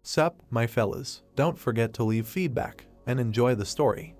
Sup, my fellas, don't forget to leave feedback, and enjoy the story.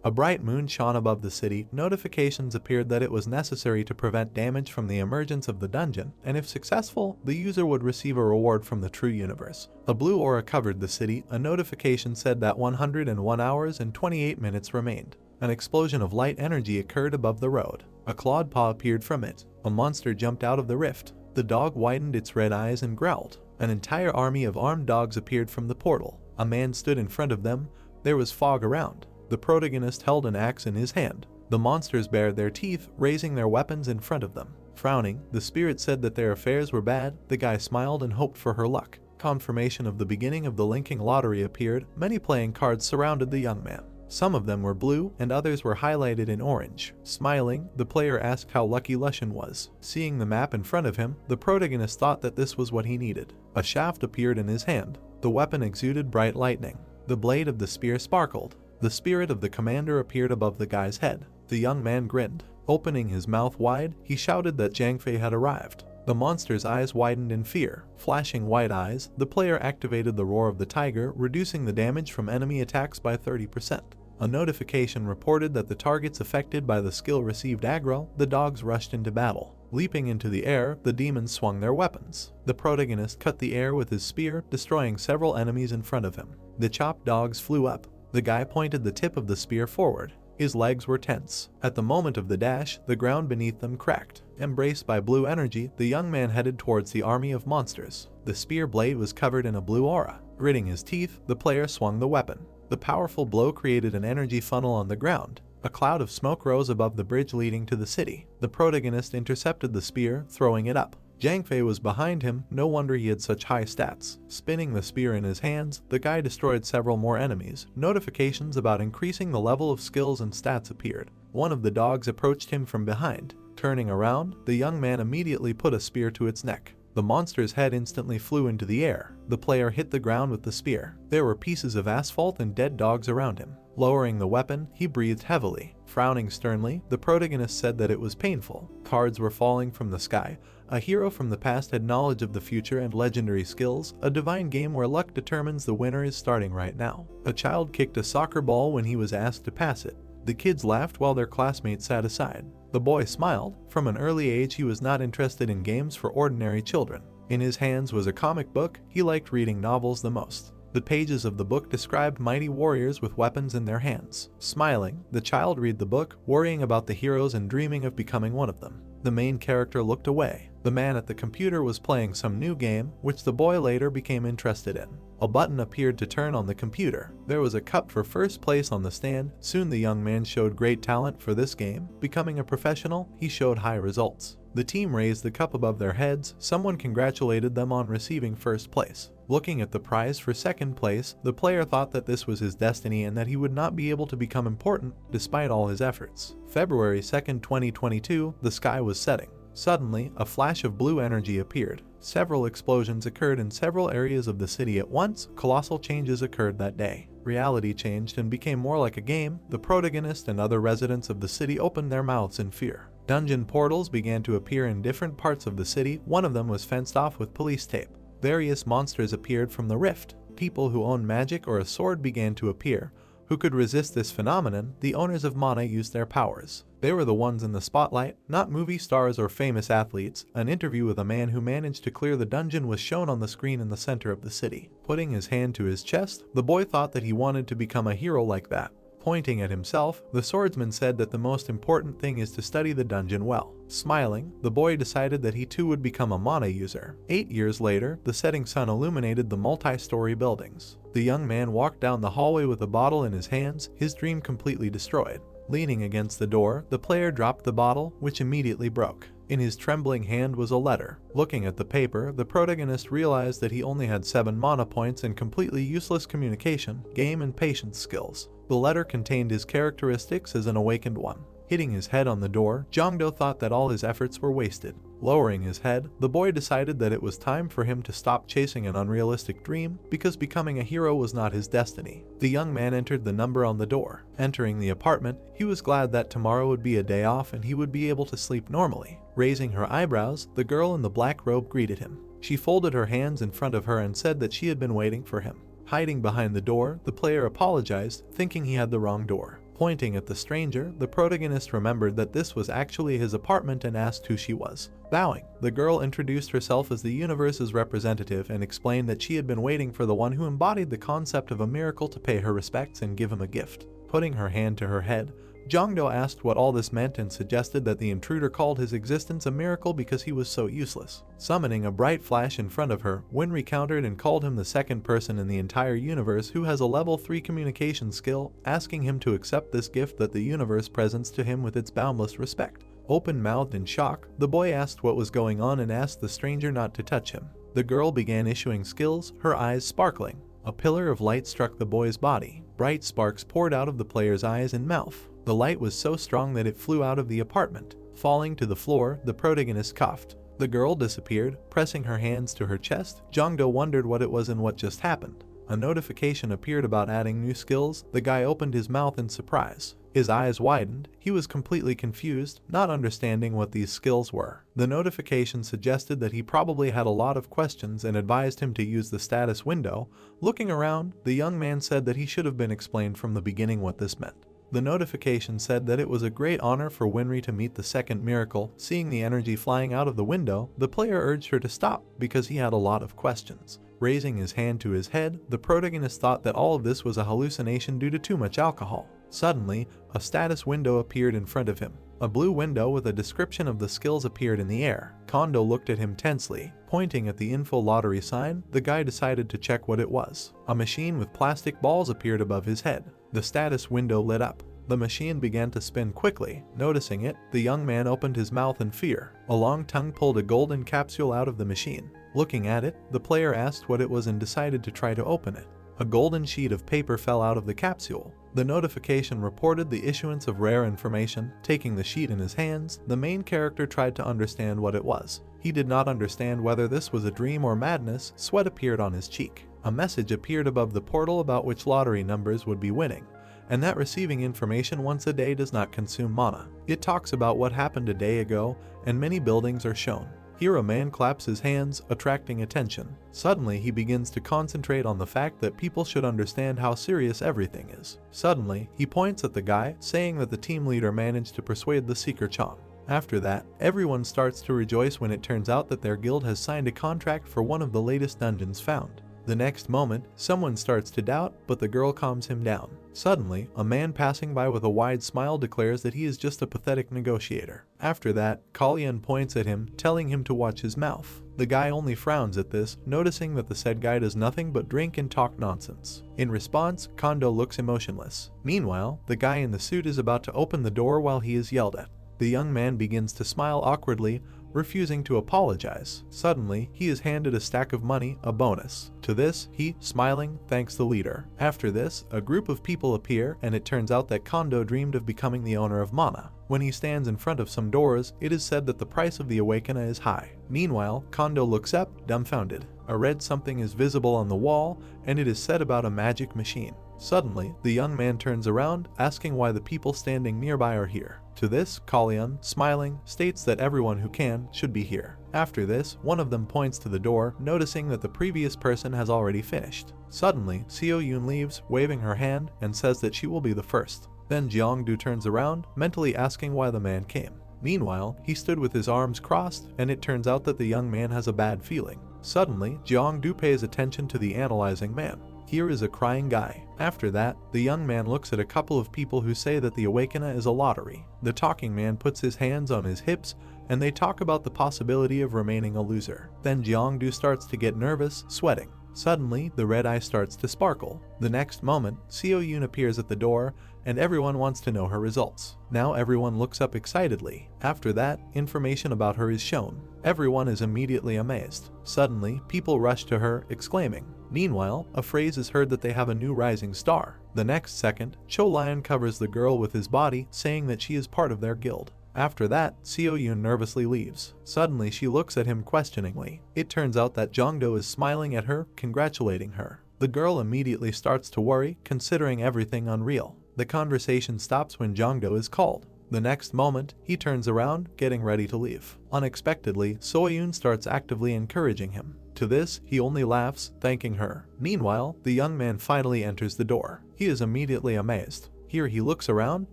A bright moon shone above the city. Notifications appeared that it was necessary to prevent damage from the emergence of the dungeon, and if successful, the user would receive a reward from the true universe. A blue aura covered the city. A notification said that 101 hours and 28 minutes remained. An explosion of light energy occurred above the road. A clawed paw appeared from it. A monster jumped out of the rift. The dog widened its red eyes and growled. An entire army of armed dogs appeared from the portal. A man stood in front of them. There was fog around. The protagonist held an axe in his hand. The monsters bared their teeth, raising their weapons in front of them. Frowning, the spirit said that their affairs were bad. The guy smiled and hoped for her luck. Confirmation of the beginning of the linking lottery appeared. Many playing cards surrounded the young man. Some of them were blue, and others were highlighted in orange. Smiling, the player asked how lucky Lushan was. Seeing the map in front of him, the protagonist thought that this was what he needed. A shaft appeared in his hand. The weapon exuded bright lightning. The blade of the spear sparkled. The spirit of the commander appeared above the guy's head. The young man grinned. Opening his mouth wide, he shouted that Zhang Fei had arrived. The monster's eyes widened in fear. Flashing white eyes, the player activated the roar of the tiger, reducing the damage from enemy attacks by 30%. A notification reported that the targets affected by the skill received aggro. The dogs rushed into battle. Leaping into the air, the demons swung their weapons. The protagonist cut the air with his spear, destroying several enemies in front of him. The chopped dogs flew up. The guy pointed the tip of the spear forward. His legs were tense. At the moment of the dash, the ground beneath them cracked. Embraced by blue energy, the young man headed towards the army of monsters. The spear blade was covered in a blue aura. Gritting his teeth, the player swung the weapon. The powerful blow created an energy funnel on the ground. A cloud of smoke rose above the bridge leading to the city. The protagonist intercepted the spear, throwing it up. Zhang Fei was behind him. No wonder he had such high stats. Spinning the spear in his hands, the guy destroyed several more enemies. Notifications about increasing the level of skills and stats appeared. One of the dogs approached him from behind. Turning around, the young man immediately put a spear to its neck. The monster's head instantly flew into the air. The player hit the ground with the spear. There were pieces of asphalt and dead dogs around him. Lowering the weapon, he breathed heavily. Frowning sternly, the protagonist said that it was painful. Cards were falling from the sky. A hero from the past had knowledge of the future and legendary skills. A divine game where luck determines the winner is starting right now. A child kicked a soccer ball when he was asked to pass it. The kids laughed while their classmates sat aside. The boy smiled. From an early age, he was not interested in games for ordinary children. In his hands was a comic book. He liked reading novels the most. The pages of the book described mighty warriors with weapons in their hands. Smiling, the child read the book, worrying about the heroes and dreaming of becoming one of them. The main character looked away. The man at the computer was playing some new game, which the boy later became interested in. A button appeared to turn on the computer. There was a cup for first place on the stand. Soon the young man showed great talent for this game. Becoming a professional, he showed high results. The team raised the cup above their heads. Someone congratulated them on receiving first place. Looking at the prize for second place, the player thought that this was his destiny and that he would not be able to become important despite all his efforts. February 2nd, 2022, the sky was setting. Suddenly, a flash of blue energy appeared. Several explosions occurred in several areas of the city at once. Colossal changes occurred that day. Reality changed and became more like a game. The protagonist and other residents of the city opened their mouths in fear. Dungeon portals began to appear in different parts of the city. One of them was fenced off with police tape. Various monsters appeared from the rift. People who owned magic or a sword began to appear. Who could resist this phenomenon? The owners of mana used their powers. They were the ones in the spotlight, not movie stars or famous athletes. An interview with a man who managed to clear the dungeon was shown on the screen in the center of the city. Putting his hand to his chest, the boy thought that he wanted to become a hero like that. Pointing at himself, the swordsman said that the most important thing is to study the dungeon well. Smiling, the boy decided that he too would become a mana user. 8 years later, the setting sun illuminated the multi-story buildings. The young man walked down the hallway with a bottle in his hands, his dream completely destroyed. Leaning against the door, the player dropped the bottle, which immediately broke. In his trembling hand was a letter. Looking at the paper, the protagonist realized that he only had 7 mana points and completely useless communication, game and patience skills. The letter contained his characteristics as an awakened one. Hitting his head on the door, Jongdo thought that all his efforts were wasted. Lowering his head, the boy decided that it was time for him to stop chasing an unrealistic dream because becoming a hero was not his destiny. The young man entered the number on the door. Entering the apartment, he was glad that tomorrow would be a day off and he would be able to sleep normally. Raising her eyebrows, the girl in the black robe greeted him. She folded her hands in front of her and said that she had been waiting for him. Hiding behind the door, the player apologized, thinking he had the wrong door. Pointing at the stranger, the protagonist remembered that this was actually his apartment and asked who she was. Bowing, the girl introduced herself as the universe's representative and explained that she had been waiting for the one who embodied the concept of a miracle to pay her respects and give him a gift. Putting her hand to her head, Jongdo asked what all this meant and suggested that the intruder called his existence a miracle because he was so useless. Summoning a bright flash in front of her, Winry countered and called him the second person in the entire universe who has a level 3 communication skill, asking him to accept this gift that the universe presents to him with its boundless respect. Open-mouthed in shock, the boy asked what was going on and asked the stranger not to touch him. The girl began issuing skills, her eyes sparkling. A pillar of light struck the boy's body. Bright sparks poured out of the player's eyes and mouth. The light was so strong that it flew out of the apartment. Falling to the floor, the protagonist coughed. The girl disappeared, pressing her hands to her chest. Jongdo wondered what it was and what just happened. A notification appeared about adding new skills. The guy opened his mouth in surprise. His eyes widened. He was completely confused, not understanding what these skills were. The notification suggested that he probably had a lot of questions and advised him to use the status window. Looking around, the young man said that he should have been explained from the beginning what this meant. The notification said that it was a great honor for Winry to meet the second miracle. Seeing the energy flying out of the window, the player urged her to stop because he had a lot of questions. Raising his hand to his head, the protagonist thought that all of this was a hallucination due to too much alcohol. Suddenly, a status window appeared in front of him. A blue window with a description of the skills appeared in the air. Kondo looked at him tensely. Pointing at the info lottery sign, the guy decided to check what it was. A machine with plastic balls appeared above his head. The status window lit up. The machine began to spin quickly. Noticing it, the young man opened his mouth in fear. A long tongue pulled a golden capsule out of the machine. Looking at it, the player asked what it was and decided to try to open it. A golden sheet of paper fell out of the capsule. The notification reported the issuance of rare information. Taking the sheet in his hands, the main character tried to understand what it was. He did not understand whether this was a dream or madness. Sweat appeared on his cheek. A message appeared above the portal about which lottery numbers would be winning, and that receiving information once a day does not consume mana. It talks about what happened a day ago, and many buildings are shown. Here a man claps his hands, attracting attention. Suddenly he begins to concentrate on the fact that people should understand how serious everything is. Suddenly, he points at the guy, saying that the team leader managed to persuade the Seeker-chan. After that, everyone starts to rejoice when it turns out that their guild has signed a contract for one of the latest dungeons found. The next moment, someone starts to doubt, but the girl calms him down. Suddenly, a man passing by with a wide smile declares that he is just a pathetic negotiator. After that, Kalyan points at him, telling him to watch his mouth. The guy only frowns at this, noticing that the said guy does nothing but drink and talk nonsense. In response, Kondo looks emotionless. Meanwhile, the guy in the suit is about to open the door while he is yelled at. The young man begins to smile awkwardly, refusing to apologize. Suddenly, he is handed a stack of money, a bonus. To this, he, smiling, thanks the leader. After this, a group of people appear, and it turns out that Kondo dreamed of becoming the owner of Mana. When he stands in front of some doors, it is said that the price of the Awakener is high. Meanwhile, Kondo looks up, dumbfounded. A red something is visible on the wall, and it is said about a magic machine. Suddenly, the young man turns around, asking why the people standing nearby are here. To this, Kalyan, smiling, states that everyone who can should be here. After this, one of them points to the door, noticing that the previous person has already finished. Suddenly, Seo Yoon leaves, waving her hand, and says that she will be the first. Then Jeongdu turns around, mentally asking why the man came. Meanwhile, he stood with his arms crossed, and it turns out that the young man has a bad feeling. Suddenly, Jeongdu pays attention to the analyzing man. Here is a crying guy. After that, the young man looks at a couple of people who say that the Awakener is a lottery. The talking man puts his hands on his hips, and they talk about the possibility of remaining a loser. Then Jeongdu starts to get nervous, sweating. Suddenly, the red eye starts to sparkle. The next moment, Seo Yoon appears at the door, and everyone wants to know her results. Now everyone looks up excitedly. After that, information about her is shown. Everyone is immediately amazed. Suddenly, people rush to her, exclaiming. Meanwhile, a phrase is heard that they have a new rising star. The next second, Cho Lion covers the girl with his body, saying that she is part of their guild. After that, Seo Yoon nervously leaves. Suddenly, she looks at him questioningly. It turns out that Jeongdo is smiling at her, congratulating her. The girl immediately starts to worry, considering everything unreal. The conversation stops when Jeongdo is called. The next moment, he turns around, getting ready to leave. Unexpectedly, Soyun starts actively encouraging him. To this, he only laughs, thanking her. Meanwhile, the young man finally enters the door. He is immediately amazed. Here he looks around,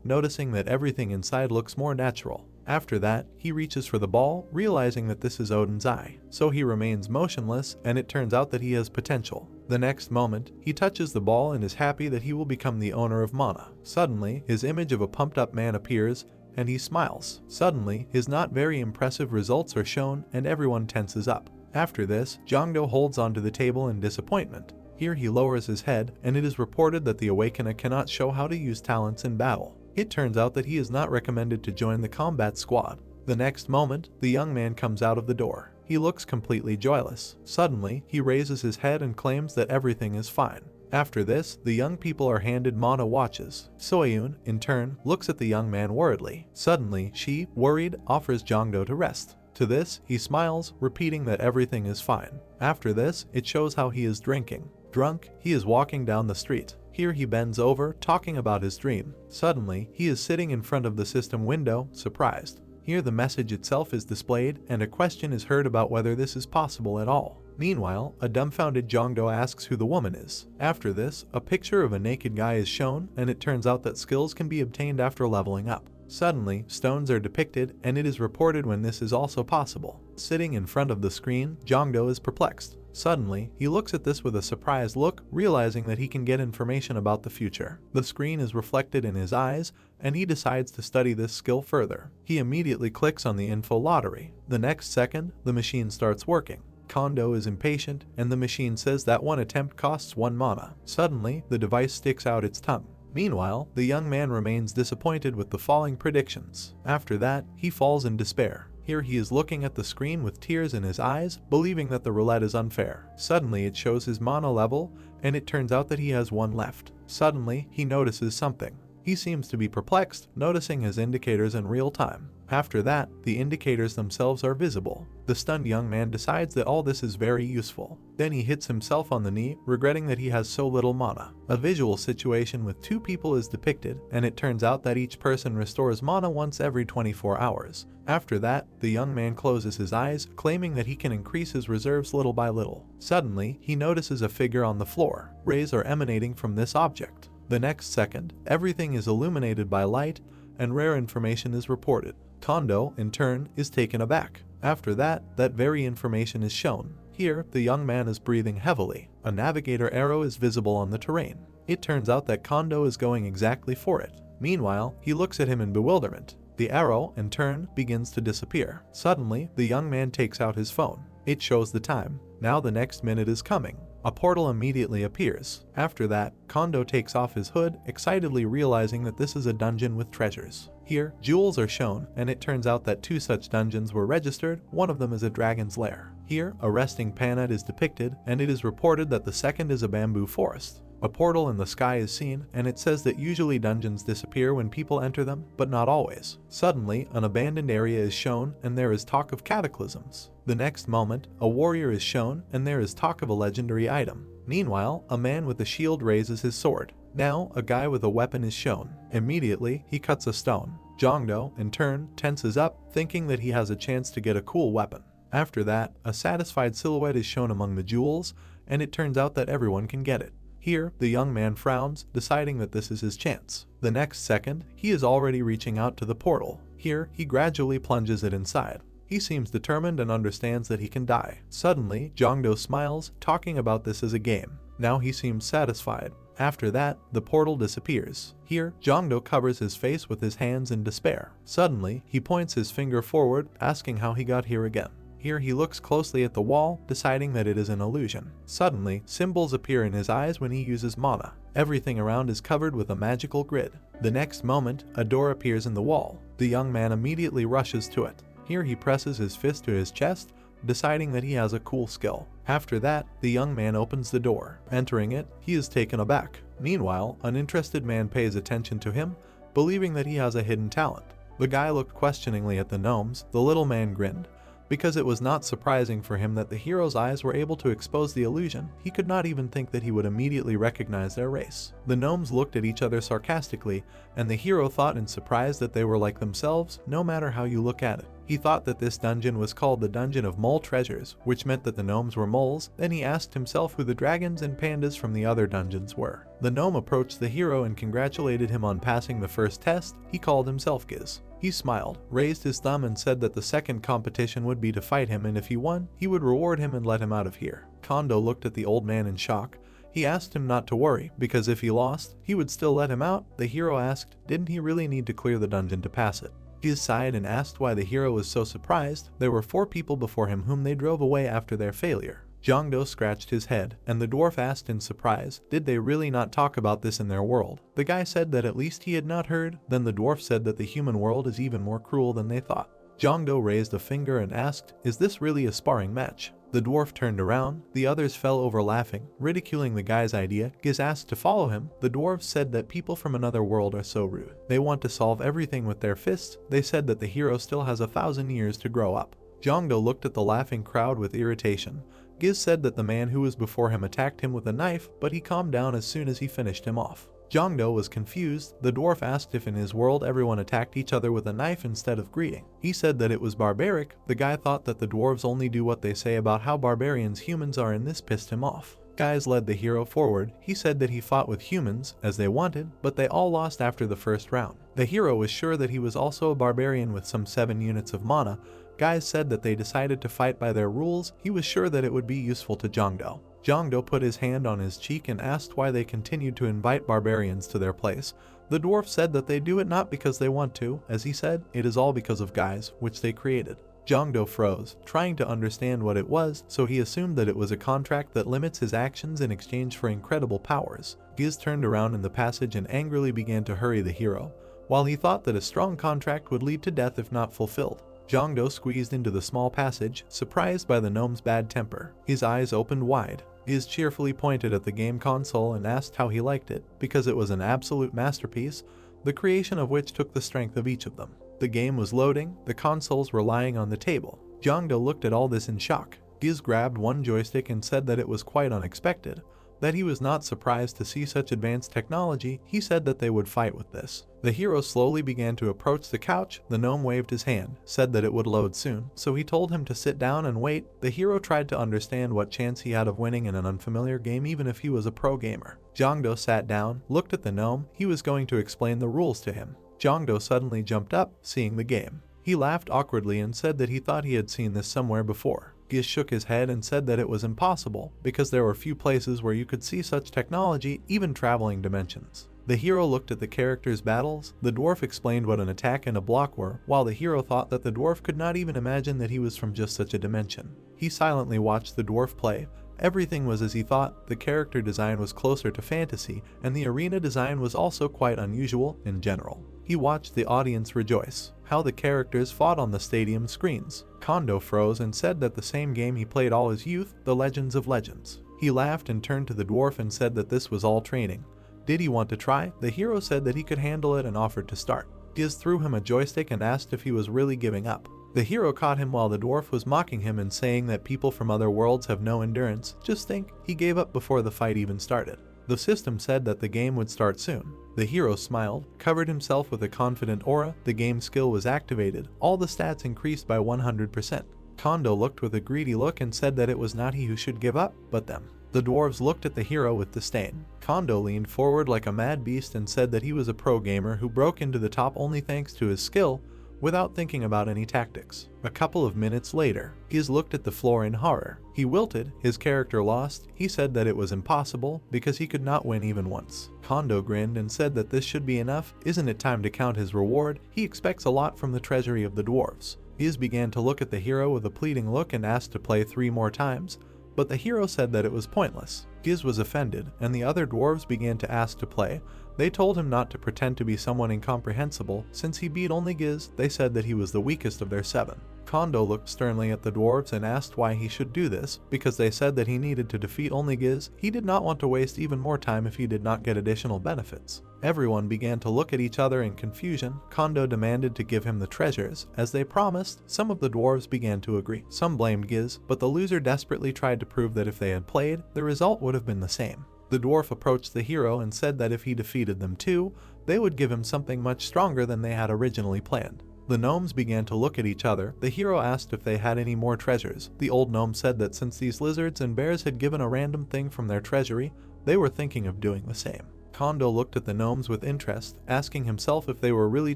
noticing that everything inside looks more natural. After that, he reaches for the ball, realizing that this is Odin's eye. So he remains motionless, and it turns out that he has potential. The next moment, he touches the ball and is happy that he will become the owner of Mana. Suddenly, his image of a pumped-up man appears, and he smiles. Suddenly, his not very impressive results are shown, and everyone tenses up. After this, Jongdo holds onto the table in disappointment. Here he lowers his head, and it is reported that the Awakener cannot show how to use talents in battle. It turns out that he is not recommended to join the combat squad. The next moment, the young man comes out of the door. He looks completely joyless. Suddenly, he raises his head and claims that everything is fine. After this, the young people are handed Mana watches. Soyun, in turn, looks at the young man worriedly. Suddenly, she, worried, offers Jongdo to rest. To this, he smiles, repeating that everything is fine. After this, it shows how he is drinking. Drunk, he is walking down the street. Here he bends over, talking about his dream. Suddenly, he is sitting in front of the system window, surprised. Here the message itself is displayed, and a question is heard about whether this is possible at all. Meanwhile, a dumbfounded Jongdo asks who the woman is. After this, a picture of a naked guy is shown, and it turns out that skills can be obtained after leveling up. Suddenly, stones are depicted, and it is reported when this is also possible. Sitting in front of the screen, Jongdo is perplexed. Suddenly, he looks at this with a surprised look, realizing that he can get information about the future. The screen is reflected in his eyes, and he decides to study this skill further. He immediately clicks on the info lottery. The next second, the machine starts working. Kondo is impatient, and the machine says that one attempt costs 1 mana. Suddenly, the device sticks out its tongue. Meanwhile, the young man remains disappointed with the falling predictions. After that, he falls in despair. Here he is looking at the screen with tears in his eyes, believing that the roulette is unfair. Suddenly it shows his mana level, and it turns out that he has 1 left. Suddenly, he notices something. He seems to be perplexed, noticing his indicators in real time. After that, the indicators themselves are visible. The stunned young man decides that all this is very useful. Then he hits himself on the knee, regretting that he has so little mana. A visual situation with 2 people is depicted, and it turns out that each person restores mana once every 24 hours. After that, the young man closes his eyes, claiming that he can increase his reserves little by little. Suddenly, he notices a figure on the floor. Rays are emanating from this object. The next second, everything is illuminated by light, and rare information is reported. Kondo, in turn, is taken aback. After that very information is shown. Here, the young man is breathing heavily. A navigator arrow is visible on the terrain. It turns out that Kondo is going exactly for it. Meanwhile, he looks at him in bewilderment. The arrow, in turn, begins to disappear. Suddenly, the young man takes out his phone. It shows the time. Now the next minute is coming. A portal immediately appears. After that, Kondo takes off his hood, excitedly realizing that this is a dungeon with treasures. Here, jewels are shown, and it turns out that 2 such dungeons were registered. One of them is a dragon's lair. Here, a resting panad is depicted, and it is reported that the second is a bamboo forest. A portal in the sky is seen, and it says that usually dungeons disappear when people enter them, but not always. Suddenly, an abandoned area is shown, and there is talk of cataclysms. The next moment, a warrior is shown, and there is talk of a legendary item. Meanwhile, a man with a shield raises his sword. Now, a guy with a weapon is shown. Immediately, he cuts a stone. Jongdo, in turn, tenses up, thinking that he has a chance to get a cool weapon. After that, a satisfied silhouette is shown among the jewels, and it turns out that everyone can get it. Here, the young man frowns, deciding that this is his chance. The next second, he is already reaching out to the portal. Here, he gradually plunges it inside. He seems determined and understands that he can die. Suddenly, Jongdo smiles, talking about this as a game. Now he seems satisfied. After that, the portal disappears. Here, Jongdo covers his face with his hands in despair. Suddenly, he points his finger forward, asking how he got here again. Here he looks closely at the wall, deciding that it is an illusion. Suddenly, symbols appear in his eyes when he uses mana. Everything around is covered with a magical grid. The next moment, a door appears in the wall. The young man immediately rushes to it. Here he presses his fist to his chest, deciding that he has a cool skill. After that, the young man opens the door. Entering it, he is taken aback. Meanwhile, an interested man pays attention to him, believing that he has a hidden talent. The guy looked questioningly at the gnomes. The little man grinned, Because it was not surprising for him that the hero's eyes were able to expose the illusion, he could not even think that he would immediately recognize their race. The gnomes looked at each other sarcastically, and the hero thought in surprise that they were like themselves, no matter how you look at it. He thought that this dungeon was called the Dungeon of Mole Treasures, which meant that the gnomes were moles. Then he asked himself who the dragons and pandas from the other dungeons were. The gnome approached the hero and congratulated him on passing the first test. He called himself Giz. He smiled, raised his thumb and said that the second competition would be to fight him, and if he won, he would reward him and let him out of here. Kondo looked at the old man in shock. He asked him not to worry, because if he lost, he would still let him out. The hero asked, didn't he really need to clear the dungeon to pass it? Giz sighed and asked why the hero was so surprised. There were 4 people before him whom they drove away after their failure. Jongdo scratched his head, and the dwarf asked in surprise, did they really not talk about this in their world? The guy said that at least he had not heard. Then the dwarf said that the human world is even more cruel than they thought. Jongdo raised a finger and asked, is this really a sparring match? The dwarf turned around. The others fell over laughing, ridiculing the guy's idea. Giz asked to follow him. The dwarves said that people from another world are so rude. They want to solve everything with their fists. They said that the hero still has 1,000 years to grow up. Jongdo looked at the laughing crowd with irritation. Giz said that the man who was before him attacked him with a knife, but he calmed down as soon as he finished him off. Jongdo was confused. The dwarf asked if in his world everyone attacked each other with a knife instead of greeting. He said that it was barbaric. The guy thought that the dwarves only do what they say about how barbarians humans are, and this pissed him off. Guys led the hero forward. He said that he fought with humans, as they wanted, but they all lost after the first round. The hero was sure that he was also a barbarian with some 7 units of mana. Guys said that they decided to fight by their rules. He was sure that it would be useful to Jongdo. Jongdo put his hand on his cheek and asked why they continued to invite barbarians to their place. The dwarf said that they do it not because they want to. As he said, it is all because of guys, which they created. Jongdo froze, trying to understand what it was, so he assumed that it was a contract that limits his actions in exchange for incredible powers. Giz turned around in the passage and angrily began to hurry the hero, while he thought that a strong contract would lead to death if not fulfilled. Jongdo squeezed into the small passage, surprised by the gnome's bad temper. His eyes opened wide. Giz cheerfully pointed at the game console and asked how he liked it, because it was an absolute masterpiece, the creation of which took the strength of each of them. The game was loading. The consoles were lying on the table. Jongdo looked at all this in shock. Giz grabbed one joystick and said that it was quite unexpected, that he was not surprised to see such advanced technology. He said that they would fight with this. The hero slowly began to approach the couch. The gnome waved his hand, said that it would load soon, so he told him to sit down and wait. The hero tried to understand what chance he had of winning in an unfamiliar game, even if he was a pro gamer. Jongdo sat down, looked at the gnome. He was going to explain the rules to him. Jongdo suddenly jumped up, seeing the game. He laughed awkwardly and said that he thought he had seen this somewhere before. Giz shook his head and said that it was impossible, because there were few places where you could see such technology, even traveling dimensions. The hero looked at the characters' battles. The dwarf explained what an attack and a block were, while the hero thought that the dwarf could not even imagine that he was from just such a dimension. He silently watched the dwarf play. Everything was as he thought. The character design was closer to fantasy, and the arena design was also quite unusual in general. He watched the audience rejoice, how the characters fought on the stadium screens. Kondo froze and said that the same game he played all his youth, The Legends of Legends. He laughed and turned to the dwarf and said that this was all training. Did he want to try? The hero said that he could handle it and offered to start. Giz threw him a joystick and asked if he was really giving up. The hero caught him while the dwarf was mocking him and saying that people from other worlds have no endurance. Just think, he gave up before the fight even started. The system said that the game would start soon. The hero smiled, covered himself with a confident aura. The game skill was activated. All the stats increased by 100%. Kondo looked with a greedy look and said that it was not he who should give up, but them. The dwarves looked at the hero with disdain. Kondo leaned forward like a mad beast and said that he was a pro gamer who broke into the top only thanks to his skill, without thinking about any tactics. A couple of minutes later, Giz looked at the floor in horror. He wilted. His character lost. He said that it was impossible, because he could not win even once. Kondo grinned and said that this should be enough. Isn't it time to count his reward? He expects a lot from the treasury of the dwarves. Giz began to look at the hero with a pleading look and asked to play 3 more times, but the hero said that it was pointless. Giz was offended, and the other dwarves began to ask to play. They told him not to pretend to be someone incomprehensible. Since he beat only Giz, they said that he was the weakest of their 7. Kondo looked sternly at the dwarves and asked why he should do this, because they said that he needed to defeat only Giz. He did not want to waste even more time if he did not get additional benefits. Everyone began to look at each other in confusion. Kondo demanded to give him the treasures. As they promised, some of the dwarves began to agree. Some blamed Giz, but the loser desperately tried to prove that if they had played, the result would have been the same. The dwarf approached the hero and said that if he defeated them too, they would give him something much stronger than they had originally planned. The gnomes began to look at each other. The hero asked if they had any more treasures. The old gnome said that since these lizards and bears had given a random thing from their treasury, they were thinking of doing the same. Kondo looked at the gnomes with interest, asking himself if they were really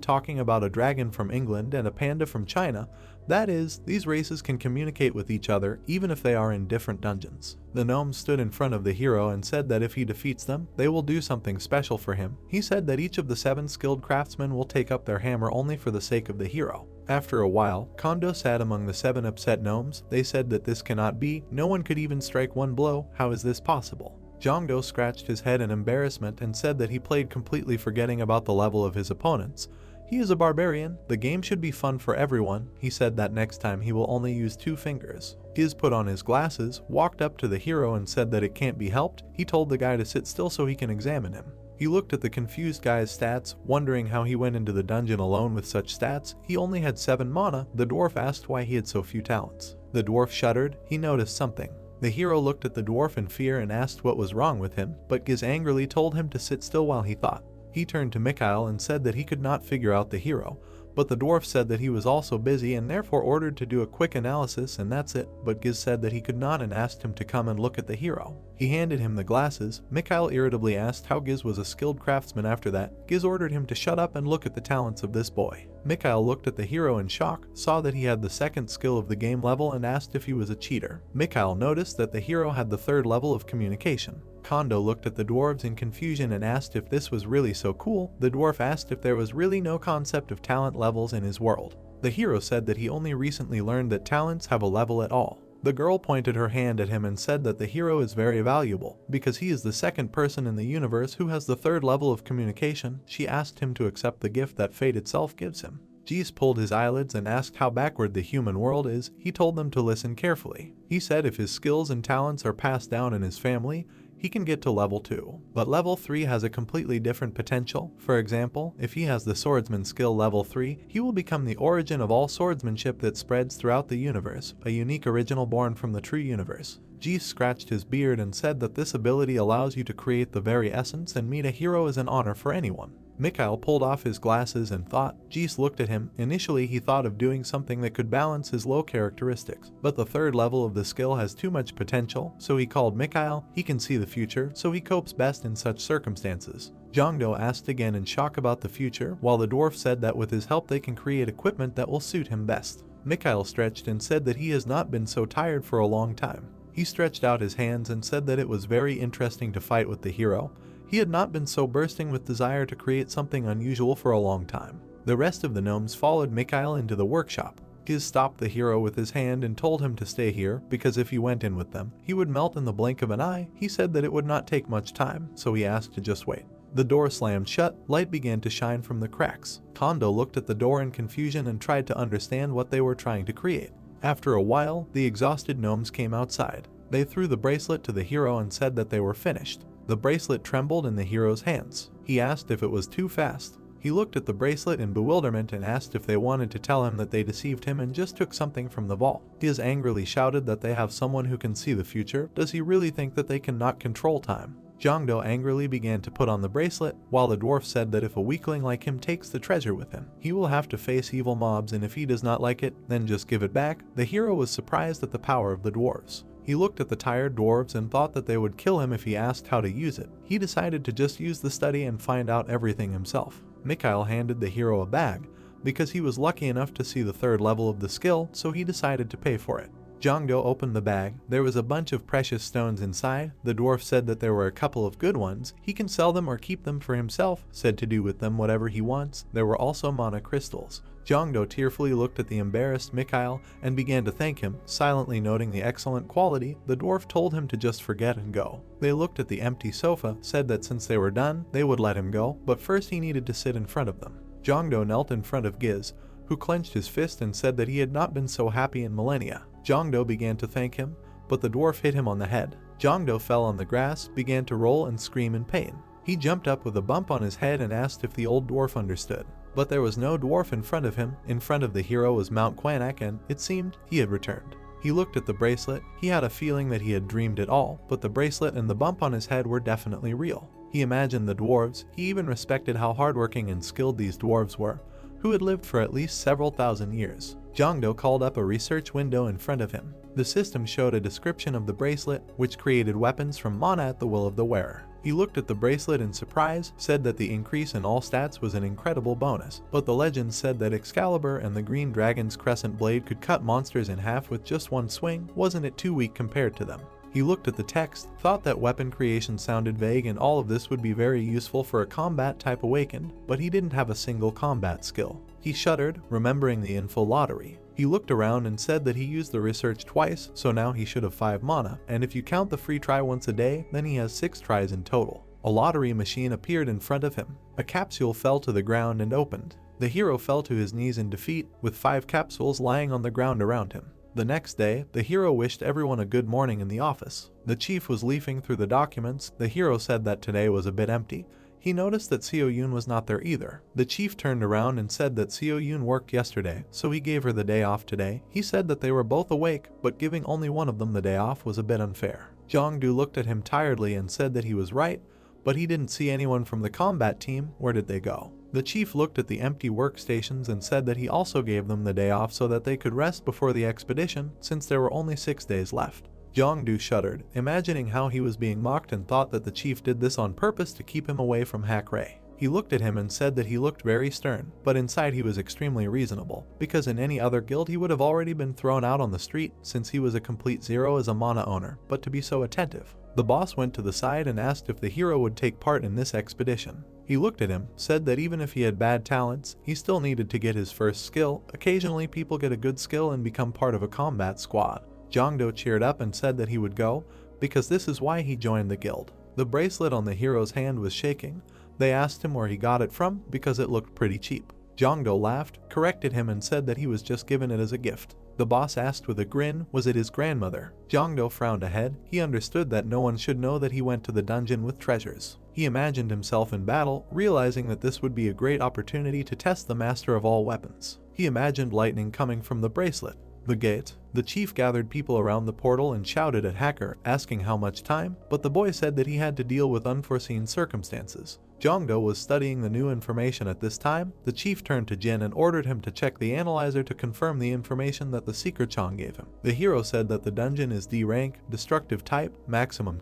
talking about a dragon from England and a panda from China. That is, these races can communicate with each other even if they are in different dungeons. The gnomes stood in front of the hero and said that if he defeats them, they will do something special for him. He said that each of the 7 skilled craftsmen will take up their hammer only for the sake of the hero. After a while, Kondo sat among the 7 upset gnomes. They said that this cannot be. No one could even strike one blow. How is this possible? Jongdo scratched his head in embarrassment and said that he played completely forgetting about the level of his opponents. He is a barbarian. The game should be fun for everyone. He said that next time he will only use 2 fingers. Giz put on his glasses, walked up to the hero and said that it can't be helped. He told the guy to sit still so he can examine him. He looked at the confused guy's stats, wondering how he went into the dungeon alone with such stats. He only had 7 mana. The dwarf asked why he had so few talents. The dwarf shuddered. He noticed something. The hero looked at the dwarf in fear and asked what was wrong with him, but Giz angrily told him to sit still while he thought. He turned to Mikhail and said that he could not figure out the hero, but the dwarf said that he was also busy and therefore ordered to do a quick analysis and that's it, but Giz said that he could not and asked him to come and look at the hero. He handed him the glasses. Mikhail irritably asked how Giz was a skilled craftsman after that. Giz ordered him to shut up and look at the talents of this boy. Mikhail looked at the hero in shock, saw that he had the 2nd skill of the game level and asked if he was a cheater. Mikhail noticed that the hero had the 3rd level of communication. Kondo looked at the dwarves in confusion and asked if this was really so cool. The dwarf asked if there was really no concept of talent levels in his world. The hero said that he only recently learned that talents have a level at all. The girl pointed her hand at him and said that the hero is very valuable, because he is the 2nd person in the universe who has the 3rd level of communication. She asked him to accept the gift that fate itself gives him. Giz pulled his eyelids and asked how backward the human world is. He told them to listen carefully. He said if his skills and talents are passed down in his family, he can get to level 2. But level 3 has a completely different potential. For example, if he has the swordsman skill level 3, he will become the origin of all swordsmanship that spreads throughout the universe, a unique original born from the true universe. Giz scratched his beard and said that this ability allows you to create the very essence, and meet a hero is an honor for anyone. Mikhail pulled off his glasses and thought. Giz looked at him. Initially he thought of doing something that could balance his low characteristics, but the 3rd level of the skill has too much potential, so he called Mikhail. He can see the future, so he copes best in such circumstances. Jongdo asked again in shock about the future, while the dwarf said that with his help they can create equipment that will suit him best. Mikhail stretched and said that he has not been so tired for a long time. He stretched out his hands and said that it was very interesting to fight with the hero. He had not been so bursting with desire to create something unusual for a long time. The rest of the gnomes followed Mikhail into the workshop. Giz stopped the hero with his hand and told him to stay here, because if he went in with them, he would melt in the blink of an eye. He said that it would not take much time, so he asked to just wait. The door slammed shut. Light began to shine from the cracks. Kondo looked at the door in confusion and tried to understand what they were trying to create. After a while, the exhausted gnomes came outside. They threw the bracelet to the hero and said that they were finished. The bracelet trembled in the hero's hands. He asked if it was too fast. He looked at the bracelet in bewilderment and asked if they wanted to tell him that they deceived him and just took something from the vault. Giz angrily shouted that they have someone who can see the future. Does he really think that they cannot control time? Jongdo angrily began to put on the bracelet, while the dwarf said that if a weakling like him takes the treasure with him, he will have to face evil mobs, and if he does not like it, then just give it back. The hero was surprised at the power of the dwarves. He looked at the tired dwarves and thought that they would kill him if he asked how to use it. He decided to just use the study and find out everything himself. Mikhail handed the hero a bag, because he was lucky enough to see the 3rd level of the skill, so he decided to pay for it. Jongdo opened the bag. There was a bunch of precious stones inside. The dwarf said that there were a couple of good ones. He can sell them or keep them for himself, said to do with them whatever he wants. There were also mana crystals. Jongdo tearfully looked at the embarrassed Mikhail and began to thank him, silently noting the excellent quality. The dwarf told him to just forget and go. They looked at the empty sofa, said that since they were done, they would let him go, but first he needed to sit in front of them. Jongdo knelt in front of Giz, who clenched his fist and said that he had not been so happy in millennia. Jongdo began to thank him, but the dwarf hit him on the head. Jongdo fell on the grass, began to roll and scream in pain. He jumped up with a bump on his head and asked if the old dwarf understood. But there was no dwarf in front of him. In front of the hero was Mount Quanak, and, it seemed, he had returned. He looked at the bracelet. He had a feeling that he had dreamed it all, but the bracelet and the bump on his head were definitely real. He imagined the dwarves. He even respected how hardworking and skilled these dwarves were, who had lived for at least several thousand years. Jongdo called up a research window in front of him. The system showed a description of the bracelet, which created weapons from mana at the will of the wearer. He looked at the bracelet in surprise, said that the increase in all stats was an incredible bonus, but the legend said that Excalibur and the Green Dragon's crescent blade could cut monsters in half with just one swing. Wasn't it too weak compared to them? He looked at the text, thought that weapon creation sounded vague and all of this would be very useful for a combat type awakened, but he didn't have a single combat skill. He shuddered, remembering the info lottery. He looked around and said that he used the research twice, so now he should have 5 mana, and if you count the free try once a day, then he has 6 tries in total. A lottery machine appeared in front of him. A capsule fell to the ground and opened. The hero fell to his knees in defeat, with 5 capsules lying on the ground around him. The next day, the hero wished everyone a good morning in the office. The chief was leafing through the documents. The hero said that today was a bit empty. He noticed that Seo Yoon was not there either. The chief turned around and said that Seo Yoon worked yesterday, so he gave her the day off today. He said that they were both awake, but giving only one of them the day off was a bit unfair. Jongdo looked at him tiredly and said that he was right, but he didn't see anyone from the combat team. Where did they go? The chief looked at the empty workstations and said that he also gave them the day off so that they could rest before the expedition, since there were only 6 days left. Jongdo shuddered, imagining how he was being mocked, and thought that the chief did this on purpose to keep him away from Hack-Ray. He looked at him and said that he looked very stern, but inside he was extremely reasonable, because in any other guild he would have already been thrown out on the street, since he was a complete zero as a mana owner, but to be so attentive. The boss went to the side and asked if the hero would take part in this expedition. He looked at him, said that even if he had bad talents, he still needed to get his first skill. Occasionally people get a good skill and become part of a combat squad. Jongdo cheered up and said that he would go, because this is why he joined the guild. The bracelet on the hero's hand was shaking. They asked him where he got it from, because it looked pretty cheap. Jongdo laughed, corrected him and said that he was just given it as a gift. The boss asked with a grin, was it his grandmother? Jongdo frowned ahead. He understood that no one should know that he went to the dungeon with treasures. He imagined himself in battle, realizing that this would be a great opportunity to test the master of all weapons. He imagined lightning coming from the bracelet. The gate. The chief gathered people around the portal and shouted at Hacker, asking how much time, but the boy said that he had to deal with unforeseen circumstances. Jongdo was studying the new information at this time. The chief turned to Jin and ordered him to check the analyzer to confirm the information that the Seeker-chan gave him. The hero said that the dungeon is D rank, destructive type, maximum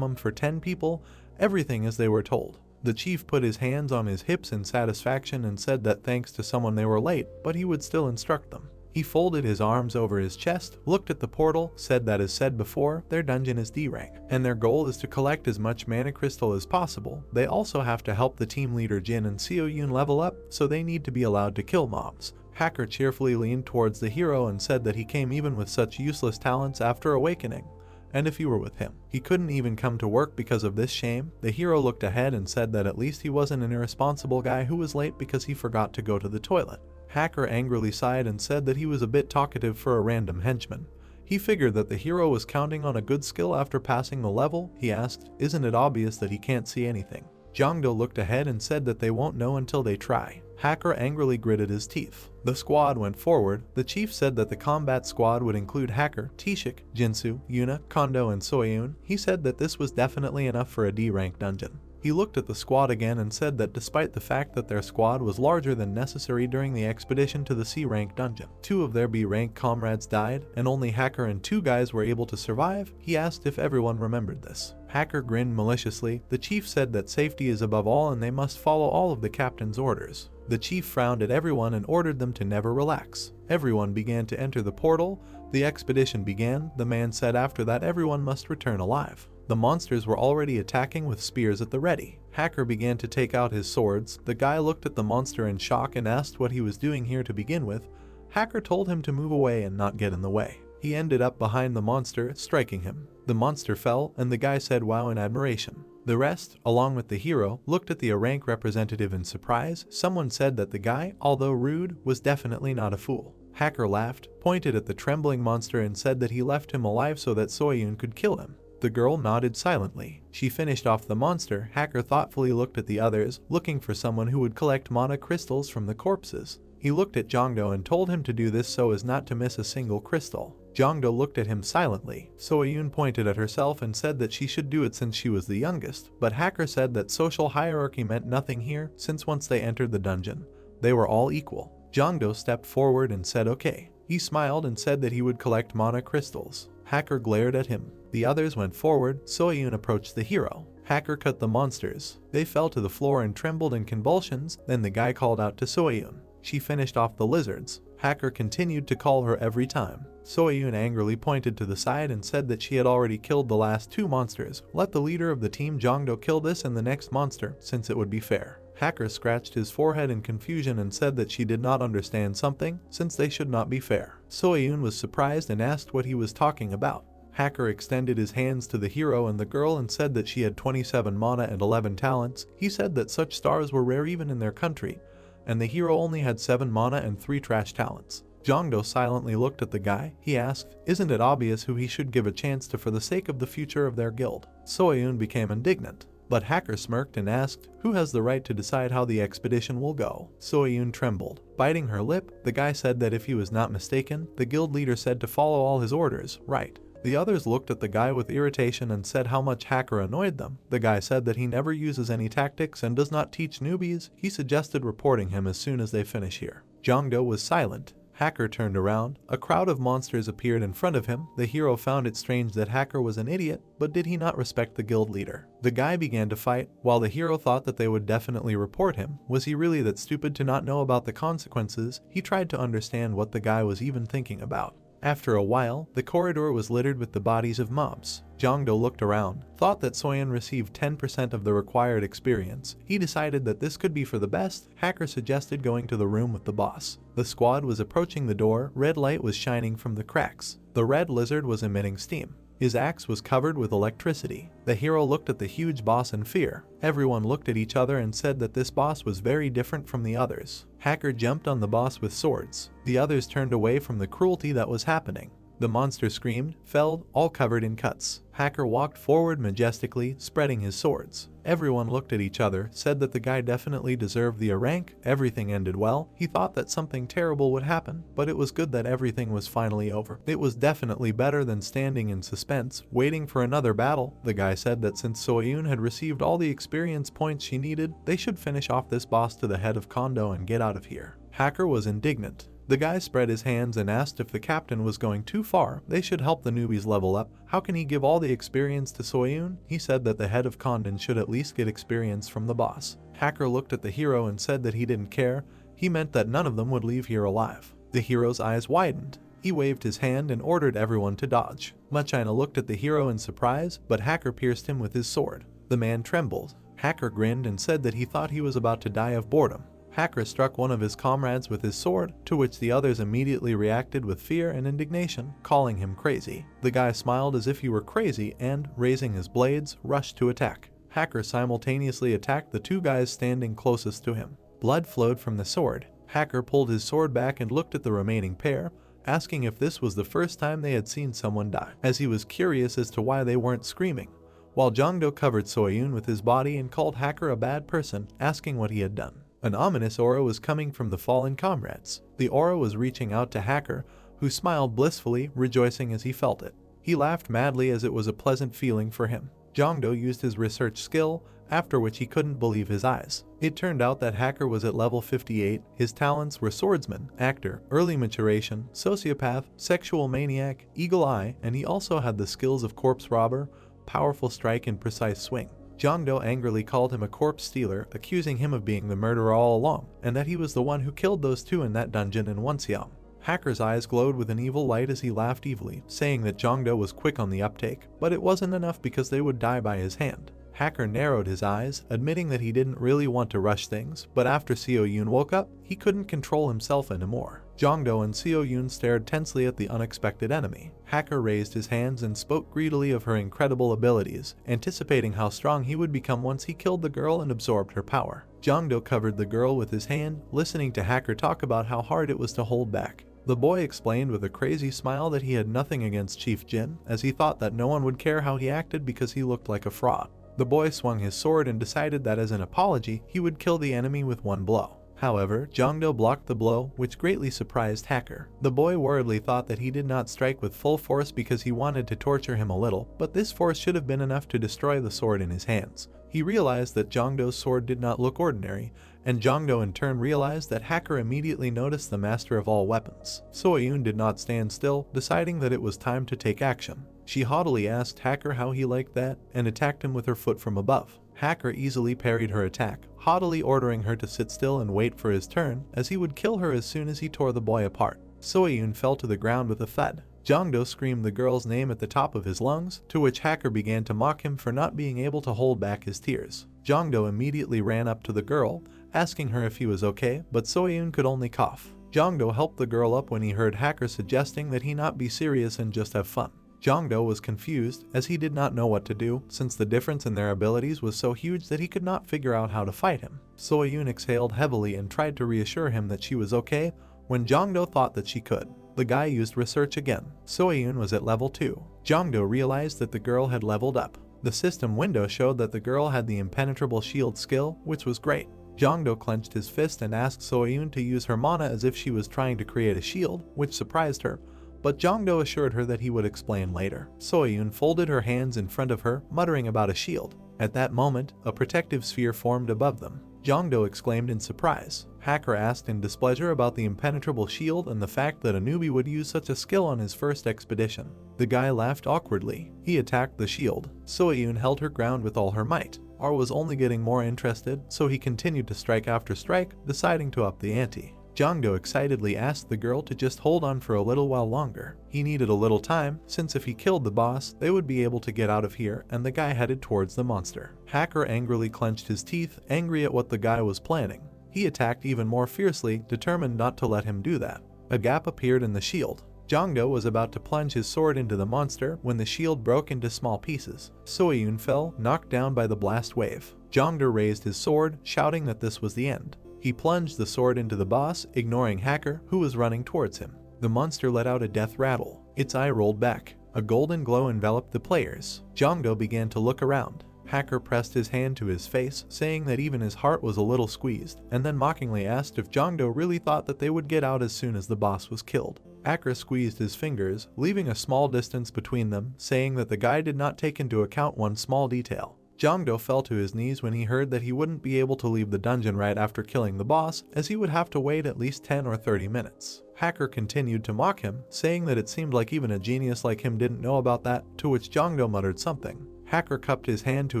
for 10 people, everything as they were told. The chief put his hands on his hips in satisfaction and said that thanks to someone they were late, but he would still instruct them. He folded his arms over his chest, looked at the portal, said that as said before, their dungeon is D rank, and their goal is to collect as much mana crystal as possible. They also have to help the team leader Jin and Seo Yoon level up, so they need to be allowed to kill mobs. Hacker cheerfully leaned towards the hero and said that he came even with such useless talents after awakening. And if you were with him, he couldn't even come to work because of this shame. The hero looked ahead and said that at least he wasn't an irresponsible guy who was late because he forgot to go to the toilet. Hacker angrily sighed and said that he was a bit talkative for a random henchman. He figured that the hero was counting on a good skill after passing the level. He asked, isn't it obvious that he can't see anything? Jongdo looked ahead and said that they won't know until they try. Hacker angrily gritted his teeth. The squad went forward. The chief said that the combat squad would include Hacker, Tishik, Jinsu, Yuna, Kondo, and Soyun. He said that this was definitely enough for a D-rank dungeon. He looked at the squad again and said that despite the fact that their squad was larger than necessary during the expedition to the C-rank dungeon, 2 of their B-rank comrades died, and only Hacker and 2 guys were able to survive. He asked if everyone remembered this. Hacker grinned maliciously. The chief said that safety is above all and they must follow all of the captain's orders. The chief frowned at everyone and ordered them to never relax. Everyone began to enter the portal. The expedition began. The man said after that everyone must return alive. The monsters were already attacking with spears at the ready. Hacker began to take out his swords. The guy looked at the monster in shock and asked what he was doing here to begin with. Hacker told him to move away and not get in the way. He ended up behind the monster, striking him. The monster fell, and the guy said wow in admiration. The rest, along with the hero, looked at the rank representative in surprise. Someone said that the guy, although rude, was definitely not a fool. Hacker laughed, pointed at the trembling monster and said that he left him alive so that Soyun could kill him. The girl nodded silently. She finished off the monster. Hacker thoughtfully looked at the others, looking for someone who would collect mana crystals from the corpses. He looked at Jongdo and told him to do this so as not to miss a single crystal. Jongdo looked at him silently. Soyun pointed at herself and said that she should do it since she was the youngest, but Hacker said that social hierarchy meant nothing here since once they entered the dungeon, they were all equal. Jongdo stepped forward and said okay. He smiled and said that he would collect mana crystals. Hacker glared at him. The others went forward. Soyun approached the hero. Hacker cut the monsters. They fell to the floor and trembled in convulsions. Then the guy called out to Soyun. She finished off the lizards. Hacker continued to call her every time. Soyun angrily pointed to the side and said that she had already killed the last 2 monsters. Let the leader of the team Jongdo kill this and the next monster, since it would be fair. Hacker scratched his forehead in confusion and said that she did not understand something, since they should not be fair. Soyun was surprised and asked what he was talking about. Hacker extended his hands to the hero and the girl and said that she had 27 mana and 11 talents. He said that such stars were rare even in their country, and the hero only had 7 mana and 3 trash talents. Jongdo silently looked at the guy. He asked, isn't it obvious who he should give a chance to for the sake of the future of their guild? Soyun became indignant, but Hacker smirked and asked, who has the right to decide how the expedition will go? Soyun trembled. Biting her lip, the guy said that if he was not mistaken, the guild leader said to follow all his orders, right? The others looked at the guy with irritation and said how much Hacker annoyed them. The guy said that he never uses any tactics and does not teach newbies. He suggested reporting him as soon as they finish here. Jongdo was silent. Hacker turned around. A crowd of monsters appeared in front of him. The hero found it strange that Hacker was an idiot, but did he not respect the guild leader? The guy began to fight. While the hero thought that they would definitely report him, was he really that stupid to not know about the consequences? He tried to understand what the guy was even thinking about. After a while, the corridor was littered with the bodies of mobs. Jongdo looked around, thought that Soyun received 10% of the required experience. He decided that this could be for the best. Hacker suggested going to the room with the boss. The squad was approaching the door. Red light was shining from the cracks. The red lizard was emitting steam. His axe was covered with electricity. The hero looked at the huge boss in fear. Everyone looked at each other and said that this boss was very different from the others. Hacker jumped on the boss with swords. The others turned away from the cruelty that was happening. The monster screamed, fell, all covered in cuts. Hacker walked forward majestically, spreading his swords. Everyone looked at each other, said that the guy definitely deserved the rank. Everything ended well. He thought that something terrible would happen, but it was good that everything was finally over. It was definitely better than standing in suspense, waiting for another battle. The guy said that since Soyun had received all the experience points she needed, they should finish off this boss to the head of Kondo and get out of here. Hacker was indignant. The guy spread his hands and asked if the captain was going too far. They should help the newbies level up. How can he give all the experience to Soyun? He said that the head of Kondon should at least get experience from the boss. Hacker looked at the hero and said that he didn't care. He meant that none of them would leave here alive. The hero's eyes widened. He waved his hand and ordered everyone to dodge. Machina looked at the hero in surprise, but Hacker pierced him with his sword. The man trembled. Hacker grinned and said that he thought he was about to die of boredom. Hacker struck one of his comrades with his sword, to which the others immediately reacted with fear and indignation, calling him crazy. The guy smiled as if he were crazy and, raising his blades, rushed to attack. Hacker simultaneously attacked the 2 guys standing closest to him. Blood flowed from the sword. Hacker pulled his sword back and looked at the remaining pair, asking if this was the first time they had seen someone die, as he was curious as to why they weren't screaming. While Jongdo covered Soyun with his body and called Hacker a bad person, asking what he had done. An ominous aura was coming from the fallen comrades. The aura was reaching out to Hacker, who smiled blissfully, rejoicing as he felt it. He laughed madly as it was a pleasant feeling for him. Jongdo used his research skill, after which he couldn't believe his eyes. It turned out that Hacker was at level 58. His talents were swordsman, actor, early maturation, sociopath, sexual maniac, eagle eye, and he also had the skills of corpse robber, powerful strike and precise swing. Jongdo angrily called him a corpse stealer, accusing him of being the murderer all along, and that he was the one who killed those 2 in that dungeon in Wonseong. Hacker's eyes glowed with an evil light as he laughed evilly, saying that Jongdo was quick on the uptake, but it wasn't enough because they would die by his hand. Hacker narrowed his eyes, admitting that he didn't really want to rush things, but after Soyun woke up, he couldn't control himself anymore. Jongdo and Seo-yoon stared tensely at the unexpected enemy. Hacker raised his hands and spoke greedily of her incredible abilities, anticipating how strong he would become once he killed the girl and absorbed her power. Jongdo covered the girl with his hand, listening to Hacker talk about how hard it was to hold back. The boy explained with a crazy smile that he had nothing against Chief Jin, as he thought that no one would care how he acted because he looked like a fraud. The boy swung his sword and decided that as an apology, he would kill the enemy with one blow. However, Jongdo blocked the blow, which greatly surprised Hacker. The boy worriedly thought that he did not strike with full force because he wanted to torture him a little, but this force should have been enough to destroy the sword in his hands. He realized that Jongdo's sword did not look ordinary, and Jongdo in turn realized that Hacker immediately noticed the master of all weapons. Seo-yoon did not stand still, deciding that it was time to take action. She haughtily asked Hacker how he liked that, and attacked him with her foot from above. Hacker easily parried her attack, haughtily ordering her to sit still and wait for his turn, as he would kill her as soon as he tore the boy apart. Seo-yoon fell to the ground with a thud. Jongdo screamed the girl's name at the top of his lungs, to which Hacker began to mock him for not being able to hold back his tears. Jongdo immediately ran up to the girl, asking her if he was okay, but Seo-yoon could only cough. Jongdo helped the girl up when he heard Hacker suggesting that he not be serious and just have fun. Jongdo was confused, as he did not know what to do, since the difference in their abilities was so huge that he could not figure out how to fight him. Seo-yoon exhaled heavily and tried to reassure him that she was okay, when Jongdo thought that she could. The guy used research again. Seo-yoon was at level 2. Jongdo realized that the girl had leveled up. The system window showed that the girl had the impenetrable shield skill, which was great. Jongdo clenched his fist and asked Seo-yoon to use her mana as if she was trying to create a shield, which surprised her, but Jongdo assured her that he would explain later. Seo-yoon folded her hands in front of her, muttering about a shield. At that moment, a protective sphere formed above them. Jongdo exclaimed in surprise. Hacker asked in displeasure about the impenetrable shield and the fact that a newbie would use such a skill on his first expedition. The guy laughed awkwardly. He attacked the shield. Seo-yoon held her ground with all her might. R was only getting more interested, so he continued to strike after strike, deciding to up the ante. Jongdo excitedly asked the girl to just hold on for a little while longer. He needed a little time, since if he killed the boss, they would be able to get out of here, and the guy headed towards the monster. Hacker angrily clenched his teeth, angry at what the guy was planning. He attacked even more fiercely, determined not to let him do that. A gap appeared in the shield. Jongdo was about to plunge his sword into the monster when the shield broke into small pieces. Seo-yoon fell, knocked down by the blast wave. Jongdo raised his sword, shouting that this was the end. He plunged the sword into the boss, ignoring Hacker, who was running towards him. The monster let out a death rattle. Its eye rolled back. A golden glow enveloped the players. Jongdo began to look around. Hacker pressed his hand to his face, saying that even his heart was a little squeezed, and then mockingly asked if Jongdo really thought that they would get out as soon as the boss was killed. Hacker squeezed his fingers, leaving a small distance between them, saying that the guy did not take into account one small detail. Jongdo fell to his knees when he heard that he wouldn't be able to leave the dungeon right after killing the boss, as he would have to wait at least 10 or 30 minutes. Hacker continued to mock him, saying that it seemed like even a genius like him didn't know about that, to which Jongdo muttered something. Hacker cupped his hand to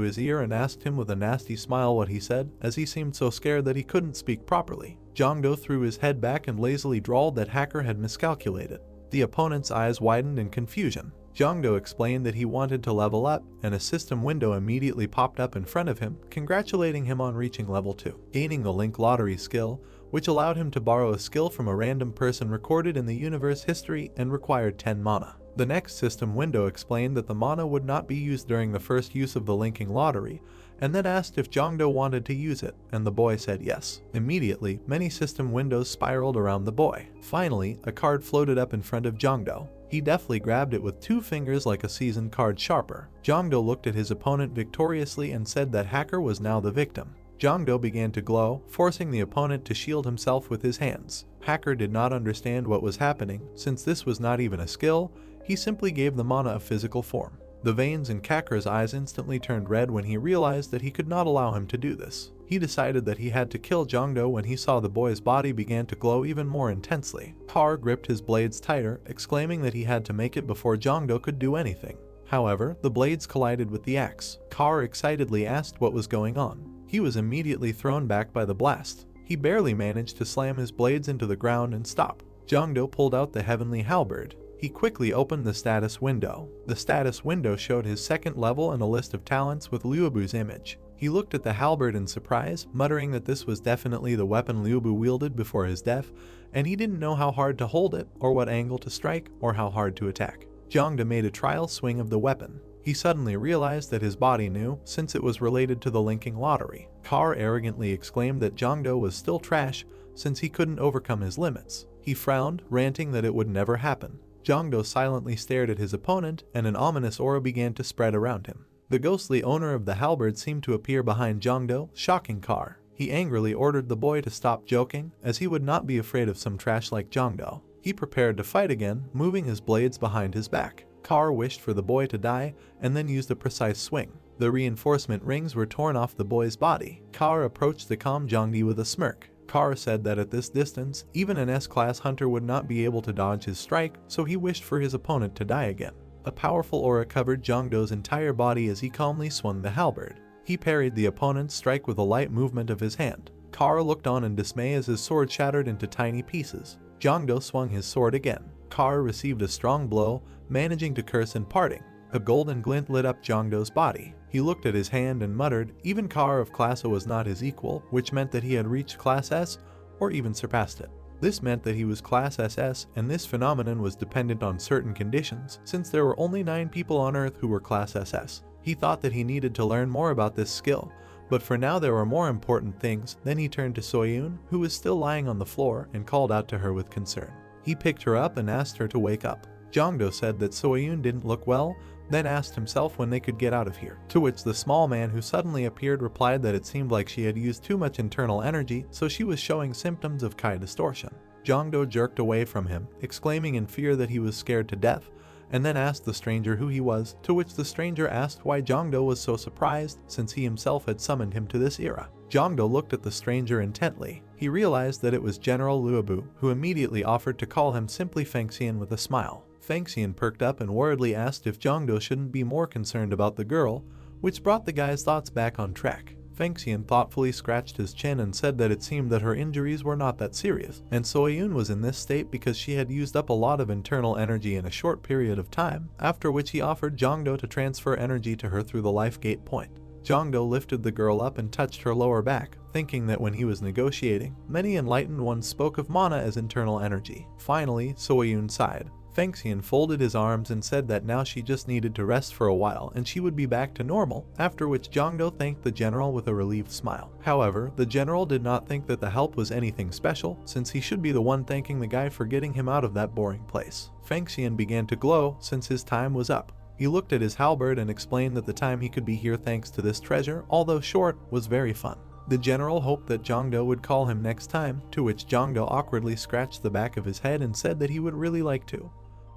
his ear and asked him with a nasty smile what he said, as he seemed so scared that he couldn't speak properly. Jongdo threw his head back and lazily drawled that Hacker had miscalculated. The opponent's eyes widened in confusion. Jongdo explained that he wanted to level up, and a system window immediately popped up in front of him, congratulating him on reaching level 2. Gaining the Link Lottery skill, which allowed him to borrow a skill from a random person recorded in the universe history and required 10 mana. The next system window explained that the mana would not be used during the first use of the linking lottery, and then asked if Jongdo wanted to use it, and the boy said yes. Immediately, many system windows spiraled around the boy. Finally, a card floated up in front of Jongdo. He deftly grabbed it with 2 fingers like a seasoned card sharper. Jongdo looked at his opponent victoriously and said that Hacker was now the victim. Jongdo began to glow, forcing the opponent to shield himself with his hands. Hacker did not understand what was happening, since this was not even a skill. He simply gave the mana a physical form. The veins in Hacker's eyes instantly turned red when he realized that he could not allow him to do this. He decided that he had to kill Jongdo when he saw the boy's body began to glow even more intensely. Har gripped his blades tighter, exclaiming that he had to make it before Jongdo could do anything. However, the blades collided with the axe. Har excitedly asked what was going on. He was immediately thrown back by the blast. He barely managed to slam his blades into the ground and stop. Jongdo pulled out the heavenly halberd. He He quickly opened the status window. The status window showed his second level and a list of talents with Liubu's image. He looked at the halberd in surprise, muttering that this was definitely the weapon Liubu wielded before his death, and he didn't know how hard to hold it, or what angle to strike, or how hard to attack. Jongdo made a trial swing of the weapon. He suddenly realized that his body knew, since it was related to the linking lottery. Carr arrogantly exclaimed that Jongdo was still trash, since he couldn't overcome his limits. He frowned, ranting that it would never happen. Jongdo silently stared at his opponent, and an ominous aura began to spread around him. The ghostly owner of the halberd seemed to appear behind Jongdo, shocking Carr. He angrily ordered the boy to stop joking, as he would not be afraid of some trash like Jongdo. He prepared to fight again, moving his blades behind his back. Carr wished for the boy to die, and then used a precise swing. The reinforcement rings were torn off the boy's body. Carr approached the calm Jongdi with a smirk. Carr said that at this distance, even an S-Class hunter would not be able to dodge his strike, so he wished for his opponent to die again. A powerful aura covered Jongdo's entire body as he calmly swung the halberd. He parried the opponent's strike with a light movement of his hand. Carr looked on in dismay as his sword shattered into tiny pieces. Jongdo swung his sword again. Carr received a strong blow, managing to curse and parting. A golden glint lit up Jongdo's body. He looked at his hand and muttered, even Carr of Class A was not his equal, which meant that he had reached Class S, or even surpassed it. This meant that he was Class SS, and this phenomenon was dependent on certain conditions, since there were only 9 people on Earth who were Class SS. He thought that he needed to learn more about this skill, but for now there were more important things. Then he turned to Soyun, who was still lying on the floor, and called out to her with concern. He picked her up and asked her to wake up. Jongdo said that Soyun didn't look well, then asked himself when they could get out of here, to which the small man who suddenly appeared replied that it seemed like she had used too much internal energy, so she was showing symptoms of Kai distortion. Jongdo jerked away from him, exclaiming in fear that he was scared to death, and then asked the stranger who he was, to which the stranger asked why Jongdo was so surprised, since he himself had summoned him to this era. Jongdo looked at the stranger intently. He realized that it was General Luobu, who immediately offered to call him simply Fengxian with a smile. Fengxian perked up and worriedly asked if Jongdo shouldn't be more concerned about the girl, which brought the guy's thoughts back on track. Fengxian thoughtfully scratched his chin and said that it seemed that her injuries were not that serious, and Soyun was in this state because she had used up a lot of internal energy in a short period of time, after which he offered Jongdo to transfer energy to her through the life gate point. Jongdo lifted the girl up and touched her lower back, thinking that when he was negotiating, many enlightened ones spoke of mana as internal energy. Finally, Soyun sighed. Fengxian folded his arms and said that now she just needed to rest for a while and she would be back to normal, after which Jongdo thanked the general with a relieved smile. However, the general did not think that the help was anything special, since he should be the one thanking the guy for getting him out of that boring place. Fengxian began to glow since his time was up. He looked at his halberd and explained that the time he could be here thanks to this treasure, although short, was very fun. The general hoped that Jongdo would call him next time, to which Jongdo awkwardly scratched the back of his head and said that he would really like to.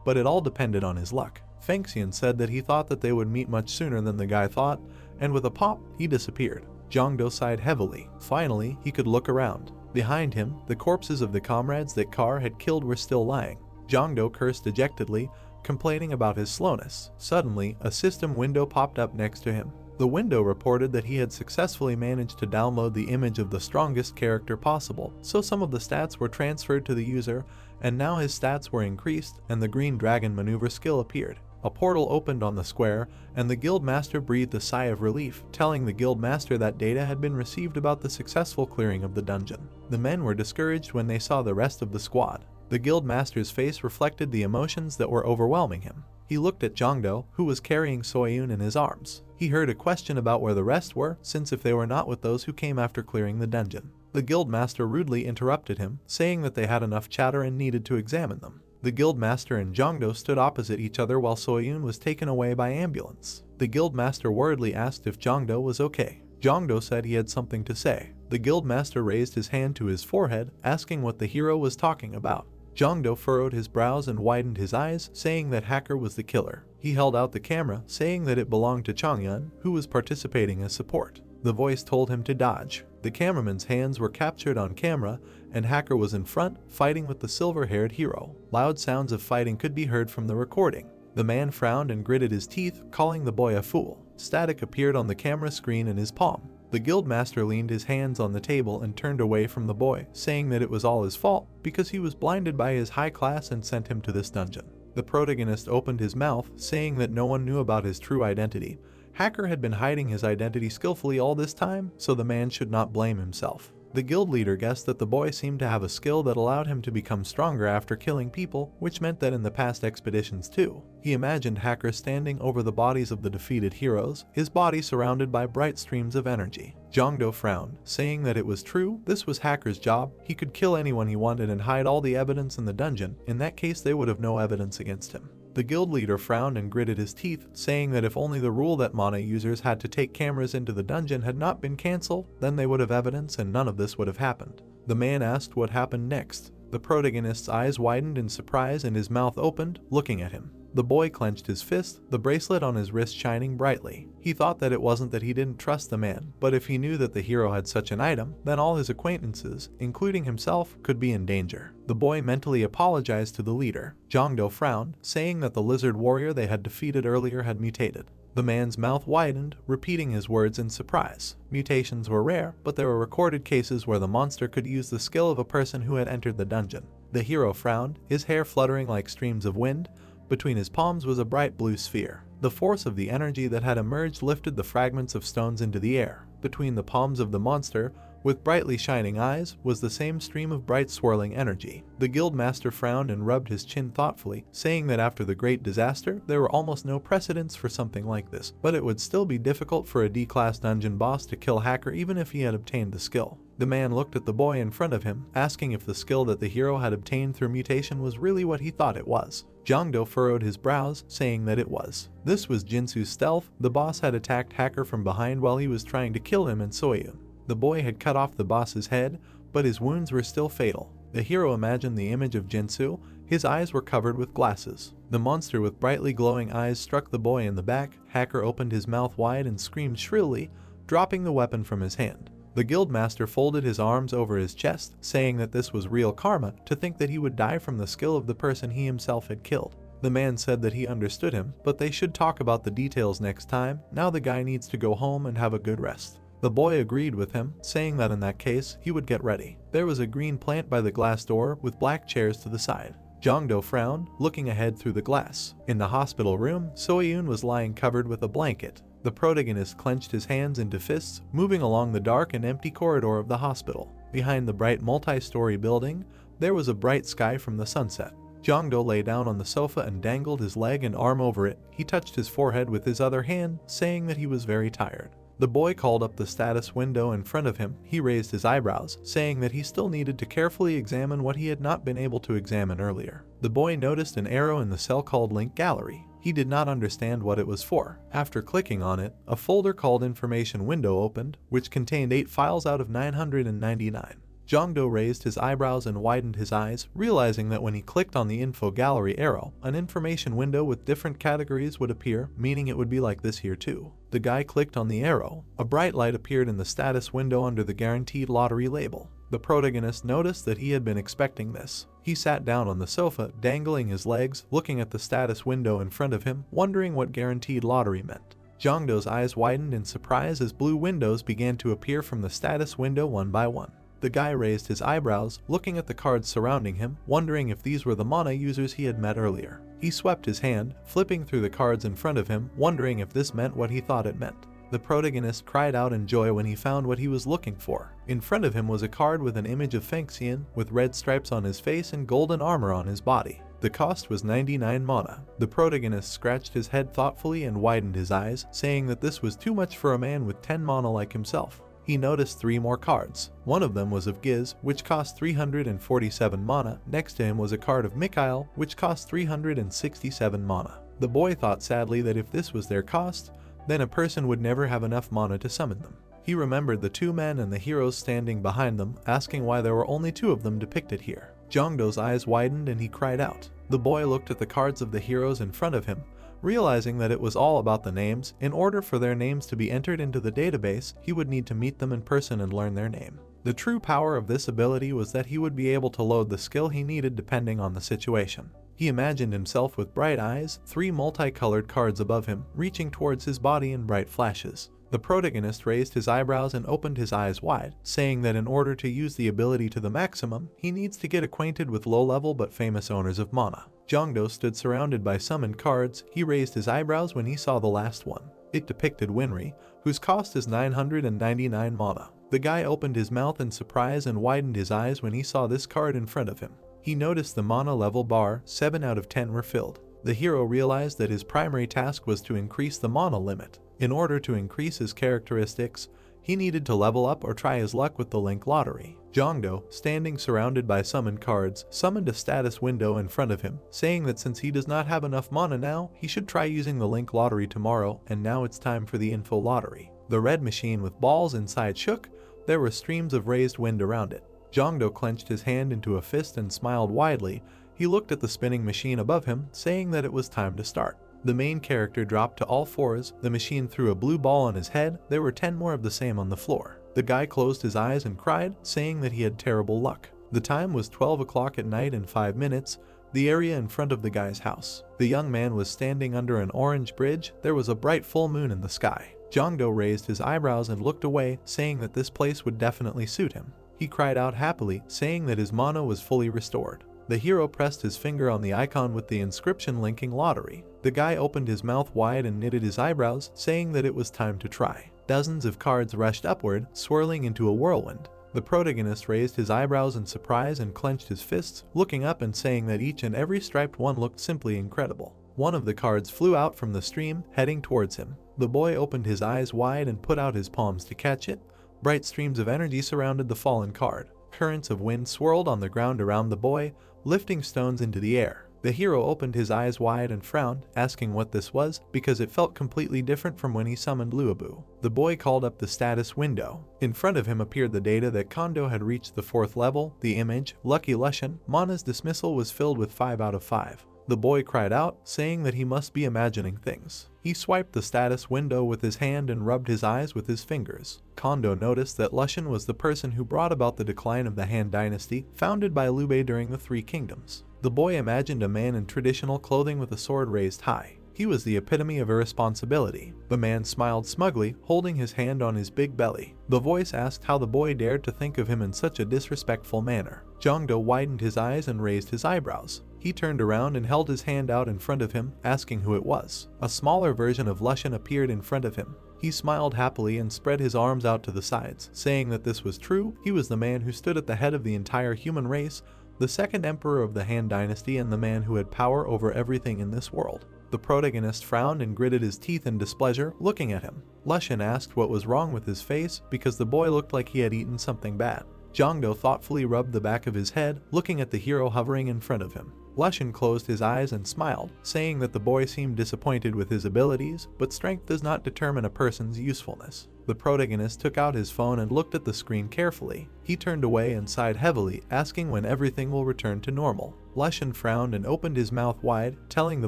But it all depended on his luck. Fengxian said that he thought that they would meet much sooner than the guy thought, and with a pop, he disappeared. Jongdo sighed heavily. Finally, he could look around. Behind him, the corpses of the comrades that Carr had killed were still lying. Jongdo cursed dejectedly, complaining about his slowness. Suddenly, a system window popped up next to him. The window reported that he had successfully managed to download the image of the strongest character possible, so some of the stats were transferred to the user, and now his stats were increased, and the green dragon maneuver skill appeared. A portal opened on the square, and the guild master breathed a sigh of relief, telling the guild master that data had been received about the successful clearing of the dungeon. The men were discouraged when they saw the rest of the squad. The guild master's face reflected the emotions that were overwhelming him. He looked at Jongdo, who was carrying Soyun in his arms. He heard a question about where the rest were, since if they were not with those who came after clearing the dungeon. The guildmaster rudely interrupted him, saying that they had enough chatter and needed to examine them. The guildmaster and Jongdo stood opposite each other while Soyun was taken away by ambulance. The guildmaster worriedly asked if Jongdo was okay. Jongdo said he had something to say. The guildmaster raised his hand to his forehead, asking what the hero was talking about. Jongdo furrowed his brows and widened his eyes, saying that Hacker was the killer. He held out the camera, saying that it belonged to Changyun, who was participating as support. The voice told him to dodge. The cameraman's hands were captured on camera, and Hacker was in front, fighting with the silver-haired hero. Loud sounds of fighting could be heard from the recording. The man frowned and gritted his teeth, calling the boy a fool. Static appeared on the camera screen in his palm. The guildmaster leaned his hands on the table and turned away from the boy, saying that it was all his fault because he was blinded by his high class and sent him to this dungeon. The protagonist opened his mouth, saying that no one knew about his true identity. Hacker had been hiding his identity skillfully all this time, so the man should not blame himself. The guild leader guessed that the boy seemed to have a skill that allowed him to become stronger after killing people, which meant that in the past expeditions too. He imagined Hacker standing over the bodies of the defeated heroes, his body surrounded by bright streams of energy. Jongdo frowned, saying that it was true, this was Hacker's job, he could kill anyone he wanted and hide all the evidence in the dungeon, in that case they would have no evidence against him. The guild leader frowned and gritted his teeth, saying that if only the rule that mana users had to take cameras into the dungeon had not been cancelled, then they would have evidence and none of this would have happened. The man asked what happened next. The protagonist's eyes widened in surprise and his mouth opened, looking at him. The boy clenched his fist, the bracelet on his wrist shining brightly. He thought that it wasn't that he didn't trust the man, but if he knew that the hero had such an item, then all his acquaintances, including himself, could be in danger. The boy mentally apologized to the leader. Jongdo frowned, saying that the lizard warrior they had defeated earlier had mutated. The man's mouth widened, repeating his words in surprise. Mutations were rare, but there were recorded cases where the monster could use the skill of a person who had entered the dungeon. The hero frowned, his hair fluttering like streams of wind. Between his palms was a bright blue sphere. The force of the energy that had emerged lifted the fragments of stones into the air. Between the palms of the monster, with brightly shining eyes, was the same stream of bright swirling energy. The guildmaster frowned and rubbed his chin thoughtfully, saying that after the great disaster, there were almost no precedents for something like this, but it would still be difficult for a D-class dungeon boss to kill Hacker even if he had obtained the skill. The man looked at the boy in front of him, asking if the skill that the hero had obtained through mutation was really what he thought it was. Jongdo furrowed his brows, saying that it was. This was Jinsu's stealth. The boss had attacked Hacker from behind while he was trying to kill him and Soyun. The boy had cut off the boss's head, but his wounds were still fatal. The hero imagined the image of Jinsu. His eyes were covered with glasses. The monster with brightly glowing eyes struck the boy in the back. Hacker opened his mouth wide and screamed shrilly, dropping the weapon from his hand. The guildmaster folded his arms over his chest, saying that this was real karma, to think that he would die from the skill of the person he himself had killed. The man said that he understood him, but they should talk about the details next time. Now the guy needs to go home and have a good rest. The boy agreed with him, saying that in that case, he would get ready. There was a green plant by the glass door with black chairs to the side. Jongdo frowned, looking ahead through the glass. In the hospital room, Soyun was lying covered with a blanket. The protagonist clenched his hands into fists, moving along the dark and empty corridor of the hospital. Behind the bright multi-story building, there was a bright sky from the sunset. Jongdo lay down on the sofa and dangled his leg and arm over it. He touched his forehead with his other hand, saying that he was very tired. The boy called up the status window in front of him. He raised his eyebrows, saying that he still needed to carefully examine what he had not been able to examine earlier. The boy noticed an arrow in the cell called Link Gallery. He did not understand what it was for. After clicking on it, a folder called Information Window opened, which contained 8 files out of 999. Jongdo raised his eyebrows and widened his eyes, realizing that when he clicked on the Info Gallery arrow, an information window with different categories would appear, meaning it would be like this here too. The guy clicked on the arrow. A bright light appeared in the status window under the Guaranteed Lottery label. The protagonist noticed that he had been expecting this. He sat down on the sofa, dangling his legs, looking at the status window in front of him, wondering what Guaranteed Lottery meant. Jongdo's eyes widened in surprise as blue windows began to appear from the status window one by one. The guy raised his eyebrows, looking at the cards surrounding him, wondering if these were the mana users he had met earlier. He swept his hand, flipping through the cards in front of him, wondering if this meant what he thought it meant. The protagonist cried out in joy when he found what he was looking for. In front of him was a card with an image of Feng Xian, with red stripes on his face and golden armor on his body. The cost was 99 mana. The protagonist scratched his head thoughtfully and widened his eyes, saying that this was too much for a man with 10 mana like himself. He noticed 3 more cards. One of them was of Giz, which cost 347 mana. Next to him was a card of Mikhail, which cost 367 mana. The boy thought sadly that if this was their cost, then a person would never have enough mana to summon them. He remembered the 2 men and the heroes standing behind them, asking why there were only 2 of them depicted here. Jongdo's eyes widened and he cried out. The boy looked at the cards of the heroes in front of him, realizing that it was all about the names. In order for their names to be entered into the database, he would need to meet them in person and learn their name. The true power of this ability was that he would be able to load the skill he needed depending on the situation. He imagined himself with bright eyes, 3 multicolored cards above him, reaching towards his body in bright flashes. The protagonist raised his eyebrows and opened his eyes wide, saying that in order to use the ability to the maximum, he needs to get acquainted with low-level but famous owners of mana. Jongdo stood surrounded by summoned cards. He raised his eyebrows when he saw the last one. It depicted Winry, whose cost is 999 mana. The guy opened his mouth in surprise and widened his eyes when he saw this card in front of him. He noticed the mana level bar, 7 out of 10 were filled. The hero realized that his primary task was to increase the mana limit. In order to increase his characteristics, he needed to level up or try his luck with the Link Lottery. Jongdo, standing surrounded by summoned cards, summoned a status window in front of him, saying that since he does not have enough mana now, he should try using the Link Lottery tomorrow, and now it's time for the Info Lottery. The red machine with balls inside shook. There were streams of raised wind around it. Jongdo clenched his hand into a fist and smiled widely. He looked at the spinning machine above him, saying that it was time to start. The main character dropped to all fours. The machine threw a blue ball on his head. There were 10 more of the same on the floor. The guy closed his eyes and cried, saying that he had terrible luck. The time was 12 o'clock at night and 5 minutes, the area in front of the guy's house. The young man was standing under an orange bridge. There was a bright full moon in the sky. Jongdo raised his eyebrows and looked away, saying that this place would definitely suit him. He cried out happily, saying that his mana was fully restored. The hero pressed his finger on the icon with the inscription linking lottery. The guy opened his mouth wide and knitted his eyebrows, saying that it was time to try. Dozens of cards rushed upward, swirling into a whirlwind. The protagonist raised his eyebrows in surprise and clenched his fists, looking up and saying that each and every striped one looked simply incredible. One of the cards flew out from the stream, heading towards him. The boy opened his eyes wide and put out his palms to catch it. Bright streams of energy surrounded the fallen card. Currents of wind swirled on the ground around the boy, lifting stones into the air. The hero opened his eyes wide and frowned, asking what this was, because it felt completely different from when he summoned Luobu. The boy called up the status window. In front of him appeared the data that Kondo had reached the 4th level, the image, Lucky Lushan, Mana's dismissal was filled with 5 out of 5. The boy cried out, saying that he must be imagining things. He swiped the status window with his hand and rubbed his eyes with his fingers. Kondo noticed that Lushan was the person who brought about the decline of the Han Dynasty, founded by Liu Bei during the Three Kingdoms. The boy imagined a man in traditional clothing with a sword raised high. He was the epitome of irresponsibility. The man smiled smugly, holding his hand on his big belly. The voice asked how the boy dared to think of him in such a disrespectful manner. Jongdo widened his eyes and raised his eyebrows. He turned around and held his hand out in front of him, asking who it was. A smaller version of Lushan appeared in front of him. He smiled happily and spread his arms out to the sides, saying that this was true. He was the man who stood at the head of the entire human race, the second emperor of the Han Dynasty, and the man who had power over everything in this world. The protagonist frowned and gritted his teeth in displeasure, looking at him. Lushan asked what was wrong with his face, because the boy looked like he had eaten something bad. Jongdo thoughtfully rubbed the back of his head, looking at the hero hovering in front of him. Lushan closed his eyes and smiled, saying that the boy seemed disappointed with his abilities, but strength does not determine a person's usefulness. The protagonist took out his phone and looked at the screen carefully. He turned away and sighed heavily, asking when everything will return to normal. Lushan frowned and opened his mouth wide, telling the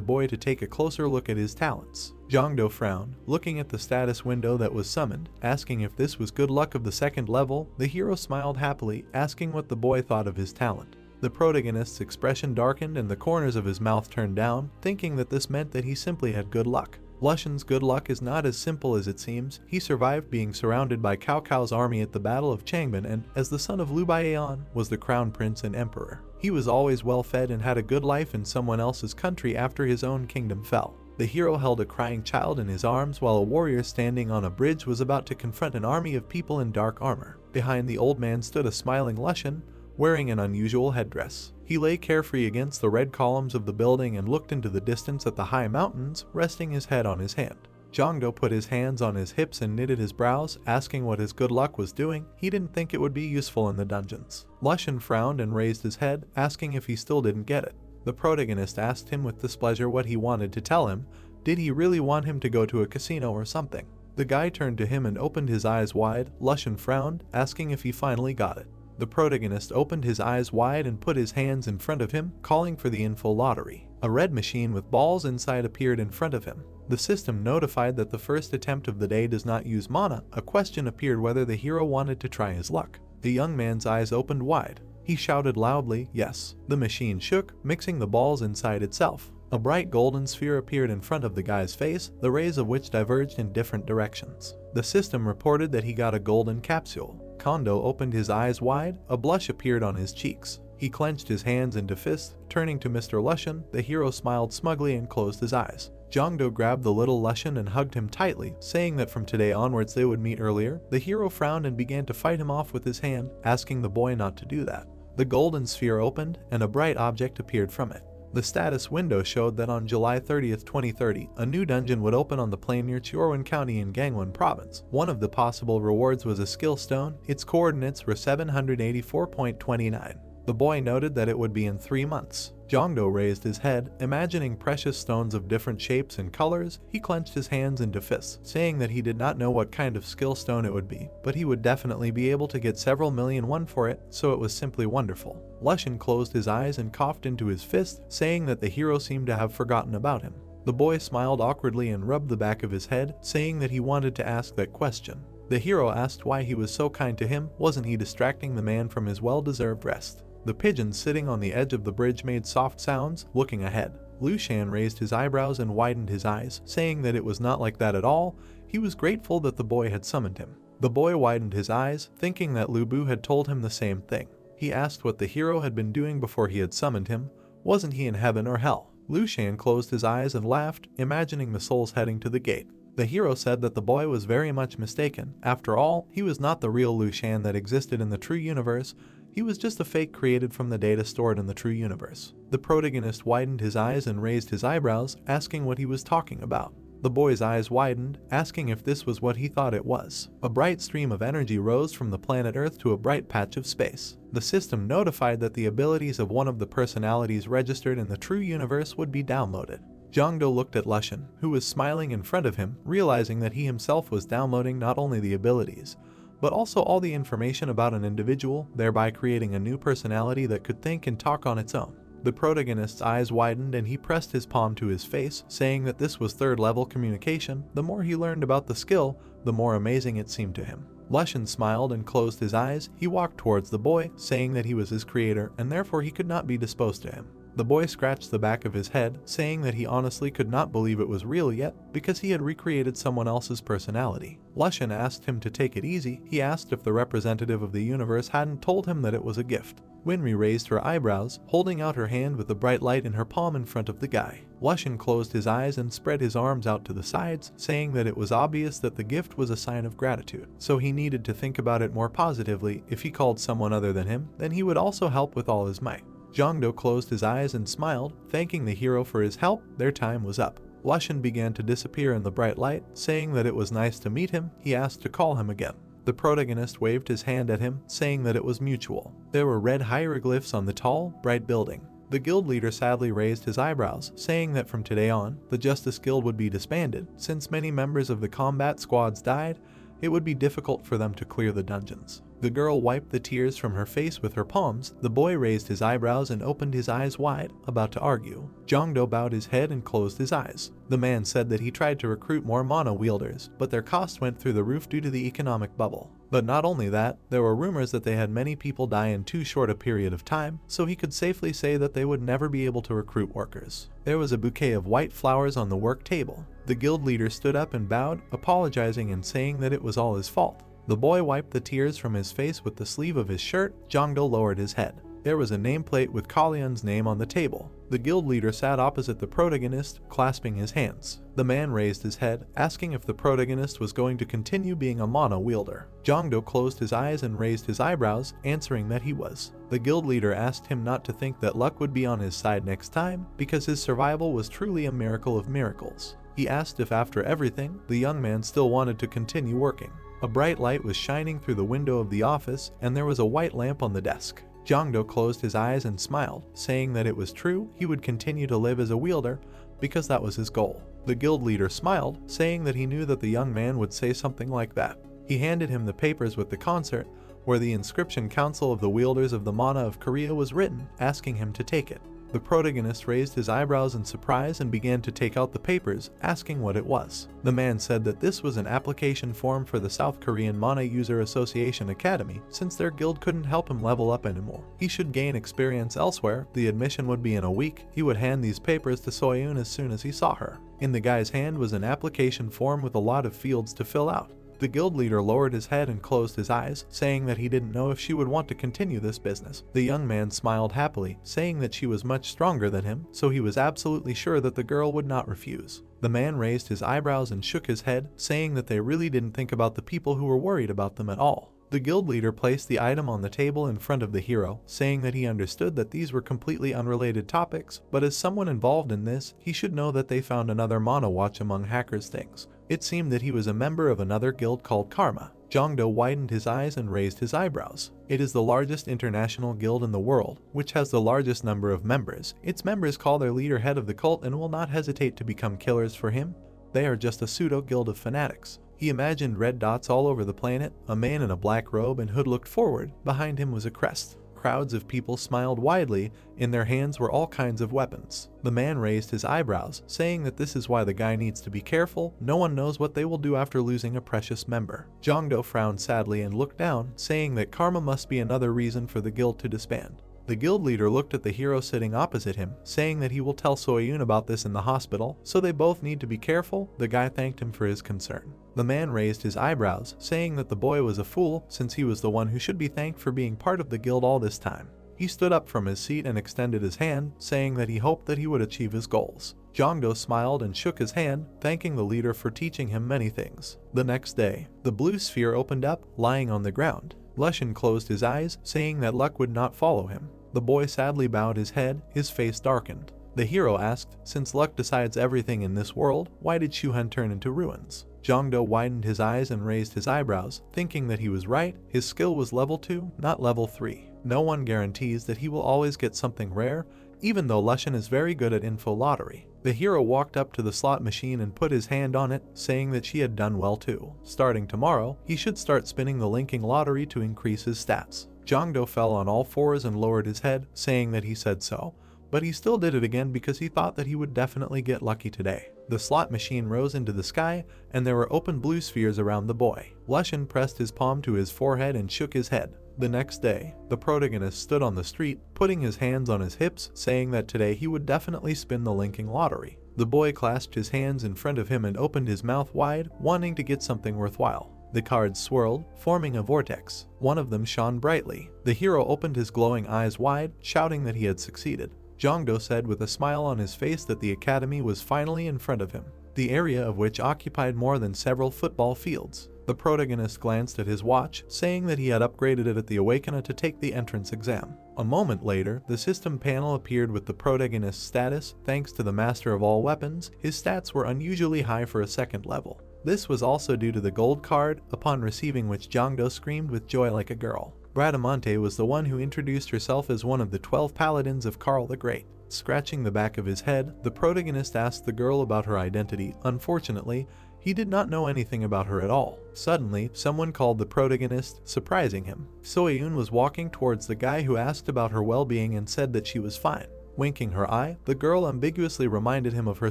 boy to take a closer look at his talents. Jongdo frowned, looking at the status window that was summoned, asking if this was good luck of the 2nd level. The hero smiled happily, asking what the boy thought of his talent. The protagonist's expression darkened and the corners of his mouth turned down, thinking that this meant that he simply had good luck. Lushan's good luck is not as simple as it seems. He survived being surrounded by Cao Cao's army at the Battle of Changban, and, as the son of Liu Bai'an, was the crown prince and emperor. He was always well fed and had a good life in someone else's country after his own kingdom fell. The hero held a crying child in his arms while a warrior standing on a bridge was about to confront an army of people in dark armor. Behind the old man stood a smiling Lushan, wearing an unusual headdress. He lay carefree against the red columns of the building and looked into the distance at the high mountains, resting his head on his hand. Jongdo put his hands on his hips and knitted his brows, asking what his good luck was doing. He didn't think it would be useful in the dungeons. Lushan frowned and raised his head, asking if he still didn't get it. The protagonist asked him with displeasure what he wanted to tell him. Did he really want him to go to a casino or something? The guy turned to him and opened his eyes wide. Lushan frowned, asking if he finally got it. The protagonist opened his eyes wide and put his hands in front of him, calling for the info lottery. A red machine with balls inside appeared in front of him. The system notified that the first attempt of the day does not use mana. A question appeared whether the hero wanted to try his luck. The young man's eyes opened wide. He shouted loudly, yes. The machine shook, mixing the balls inside itself. A bright golden sphere appeared in front of the guy's face, the rays of which diverged in different directions. The system reported that he got a golden capsule. Kondo opened his eyes wide. A blush appeared on his cheeks. He clenched his hands into fists. Turning to Mr. Lushan, the hero smiled smugly and closed his eyes. Jongdo grabbed the little Lushan and hugged him tightly, saying that from today onwards they would meet earlier. The hero frowned and began to fight him off with his hand, asking the boy not to do that. The golden sphere opened, and a bright object appeared from it. The status window showed that on July 30th, 2030, a new dungeon would open on the plain near Chiorwan County in Gangwon Province. One of the possible rewards was a skill stone. Its coordinates were 784.29. The boy noted that it would be in 3 months. Jongdo raised his head, imagining precious stones of different shapes and colors. He clenched his hands into fists, saying that he did not know what kind of skill stone it would be, but he would definitely be able to get several million won for it, so it was simply wonderful. Lushan closed his eyes and coughed into his fist, saying that the hero seemed to have forgotten about him. The boy smiled awkwardly and rubbed the back of his head, saying that he wanted to ask that question. The hero asked why he was so kind to him. Wasn't he distracting the man from his well-deserved rest? The pigeon sitting on the edge of the bridge made soft sounds, looking ahead. Lushan raised his eyebrows and widened his eyes, saying that it was not like that at all. He was grateful that the boy had summoned him. The boy widened his eyes, thinking that Lu Bu had told him the same thing. He asked what the hero had been doing before he had summoned him. Wasn't he in heaven or hell? Lushan closed his eyes and laughed, imagining the souls heading to the gate. The hero said that the boy was very much mistaken. After all, he was not the real Lushan that existed in the true universe. He was just a fake created from the data stored in the true universe. The protagonist widened his eyes and raised his eyebrows, asking what he was talking about. The boy's eyes widened, asking if this was what he thought it was. A bright stream of energy rose from the planet Earth to a bright patch of space. The system notified that the abilities of one of the personalities registered in the true universe would be downloaded. Jongdo looked at Lushan, who was smiling in front of him, realizing that he himself was downloading not only the abilities, but also all the information about an individual, thereby creating a new personality that could think and talk on its own. The protagonist's eyes widened and he pressed his palm to his face, saying that this was third-level communication. The more he learned about the skill, the more amazing it seemed to him. Lushan smiled and closed his eyes. He walked towards the boy, saying that he was his creator and therefore he could not be disposed to him. The boy scratched the back of his head, saying that he honestly could not believe it was real yet, because he had recreated someone else's personality. Lushan asked him to take it easy. He asked if the representative of the universe hadn't told him that it was a gift. Winry raised her eyebrows, holding out her hand with a bright light in her palm in front of the guy. Lushan closed his eyes and spread his arms out to the sides, saying that it was obvious that the gift was a sign of gratitude, so he needed to think about it more positively. If he called someone other than him, then he would also help with all his might. Jongdo closed his eyes and smiled, thanking the hero for his help. Their time was up. Lushan began to disappear in the bright light, saying that it was nice to meet him. He asked to call him again. The protagonist waved his hand at him, saying that it was mutual. There were red hieroglyphs on the tall, bright building. The guild leader sadly raised his eyebrows, saying that from today on, the Justice Guild would be disbanded. Since many members of the combat squads died, it would be difficult for them to clear the dungeons. The girl wiped the tears from her face with her palms. The boy raised his eyebrows and opened his eyes wide, about to argue. Jongdo bowed his head and closed his eyes. The man said that he tried to recruit more mana wielders, but their cost went through the roof due to the economic bubble. But not only that, there were rumors that they had many people die in too short a period of time, so he could safely say that they would never be able to recruit workers. There was a bouquet of white flowers on the work table. The guild leader stood up and bowed, apologizing and saying that it was all his fault. The boy wiped the tears from his face with the sleeve of his shirt. Jongdo lowered his head. There was a nameplate with Kalyan's name on the table. The guild leader sat opposite the protagonist, clasping his hands. The man raised his head, asking if the protagonist was going to continue being a mana wielder. Jongdo closed his eyes and raised his eyebrows, answering that he was. The guild leader asked him not to think that luck would be on his side next time, because his survival was truly a miracle of miracles. He asked if after everything, the young man still wanted to continue working. A bright light was shining through the window of the office, and there was a white lamp on the desk. Jongdo closed his eyes and smiled, saying that it was true, he would continue to live as a wielder, because that was his goal. The guild leader smiled, saying that he knew that the young man would say something like that. He handed him the papers with the concert, where the inscription Council of the Wielders of the Mana of Korea was written, asking him to take it. The protagonist raised his eyebrows in surprise and began to take out the papers, asking what it was. The man said that this was an application form for the South Korean Mana User Association Academy, since their guild couldn't help him level up anymore. He should gain experience elsewhere. The admission would be in a week. He would hand these papers to Soyun as soon as he saw her. In the guy's hand was an application form with a lot of fields to fill out. The guild leader lowered his head and closed his eyes, saying that he didn't know if she would want to continue this business. The young man smiled happily, saying that she was much stronger than him, so he was absolutely sure that the girl would not refuse. The man raised his eyebrows and shook his head, saying that they really didn't think about the people who were worried about them at all. The guild leader placed the item on the table in front of the hero, saying that he understood that these were completely unrelated topics, but as someone involved in this, he should know that they found another Mana watch among hackers' things. It seemed that he was a member of another guild called Karma. Jongdo widened his eyes and raised his eyebrows. It is the largest international guild in the world, which has the largest number of members. Its members call their leader head of the cult and will not hesitate to become killers for him. They are just a pseudo-guild of fanatics. He imagined red dots all over the planet, a man in a black robe and hood looked forward. Behind him was a crest. Crowds of people smiled widely. In their hands were all kinds of weapons. The man raised his eyebrows, saying that this is why the guy needs to be careful. No one knows what they will do after losing a precious member. Jongdo frowned sadly and looked down, saying that karma must be another reason for the guild to disband. The guild leader looked at the hero sitting opposite him, saying that he will tell Soyun about this in the hospital, so they both need to be careful. The guy thanked him for his concern. The man raised his eyebrows, saying that the boy was a fool since he was the one who should be thanked for being part of the guild all this time. He stood up from his seat and extended his hand, saying that he hoped that he would achieve his goals. Jongdo smiled and shook his hand, thanking the leader for teaching him many things. The next day, the blue sphere opened up, lying on the ground. Lushan closed his eyes, saying that luck would not follow him. The boy sadly bowed his head, his face darkened. The hero asked, since luck decides everything in this world, why did Shuhan turn into ruins? Jongdo widened his eyes and raised his eyebrows, thinking that he was right. His skill was level 2, not level 3. No one guarantees that he will always get something rare, even though Lushan is very good at info lottery. The hero walked up to the slot machine and put his hand on it, saying that she had done well too. Starting tomorrow, he should start spinning the linking lottery to increase his stats. Jongdo fell on all fours and lowered his head, saying that he said so, but he still did it again because he thought that he would definitely get lucky today. The slot machine rose into the sky, and there were open blue spheres around the boy. Lushan pressed his palm to his forehead and shook his head. The next day, the protagonist stood on the street, putting his hands on his hips, saying that today he would definitely spin the linking lottery. The boy clasped his hands in front of him and opened his mouth wide, wanting to get something worthwhile. The cards swirled, forming a vortex. One of them shone brightly. The hero opened his glowing eyes wide, shouting that he had succeeded. Jongdo said with a smile on his face that the academy was finally in front of him, the area of which occupied more than several football fields. The protagonist glanced at his watch, saying that he had upgraded it at the Awakener to take the entrance exam. A moment later, the system panel appeared with the protagonist's status. Thanks to the master of all weapons, his stats were unusually high for a second level. This was also due to the gold card, upon receiving which Jongdo screamed with joy like a girl. Bradamante was the one who introduced herself as one of the 12 paladins of Karl the Great. Scratching the back of his head, the protagonist asked the girl about her identity. Unfortunately, he did not know anything about her at all. Suddenly, someone called the protagonist, surprising him. Soyun was walking towards the guy who asked about her well-being and said that she was fine. Winking her eye, the girl ambiguously reminded him of her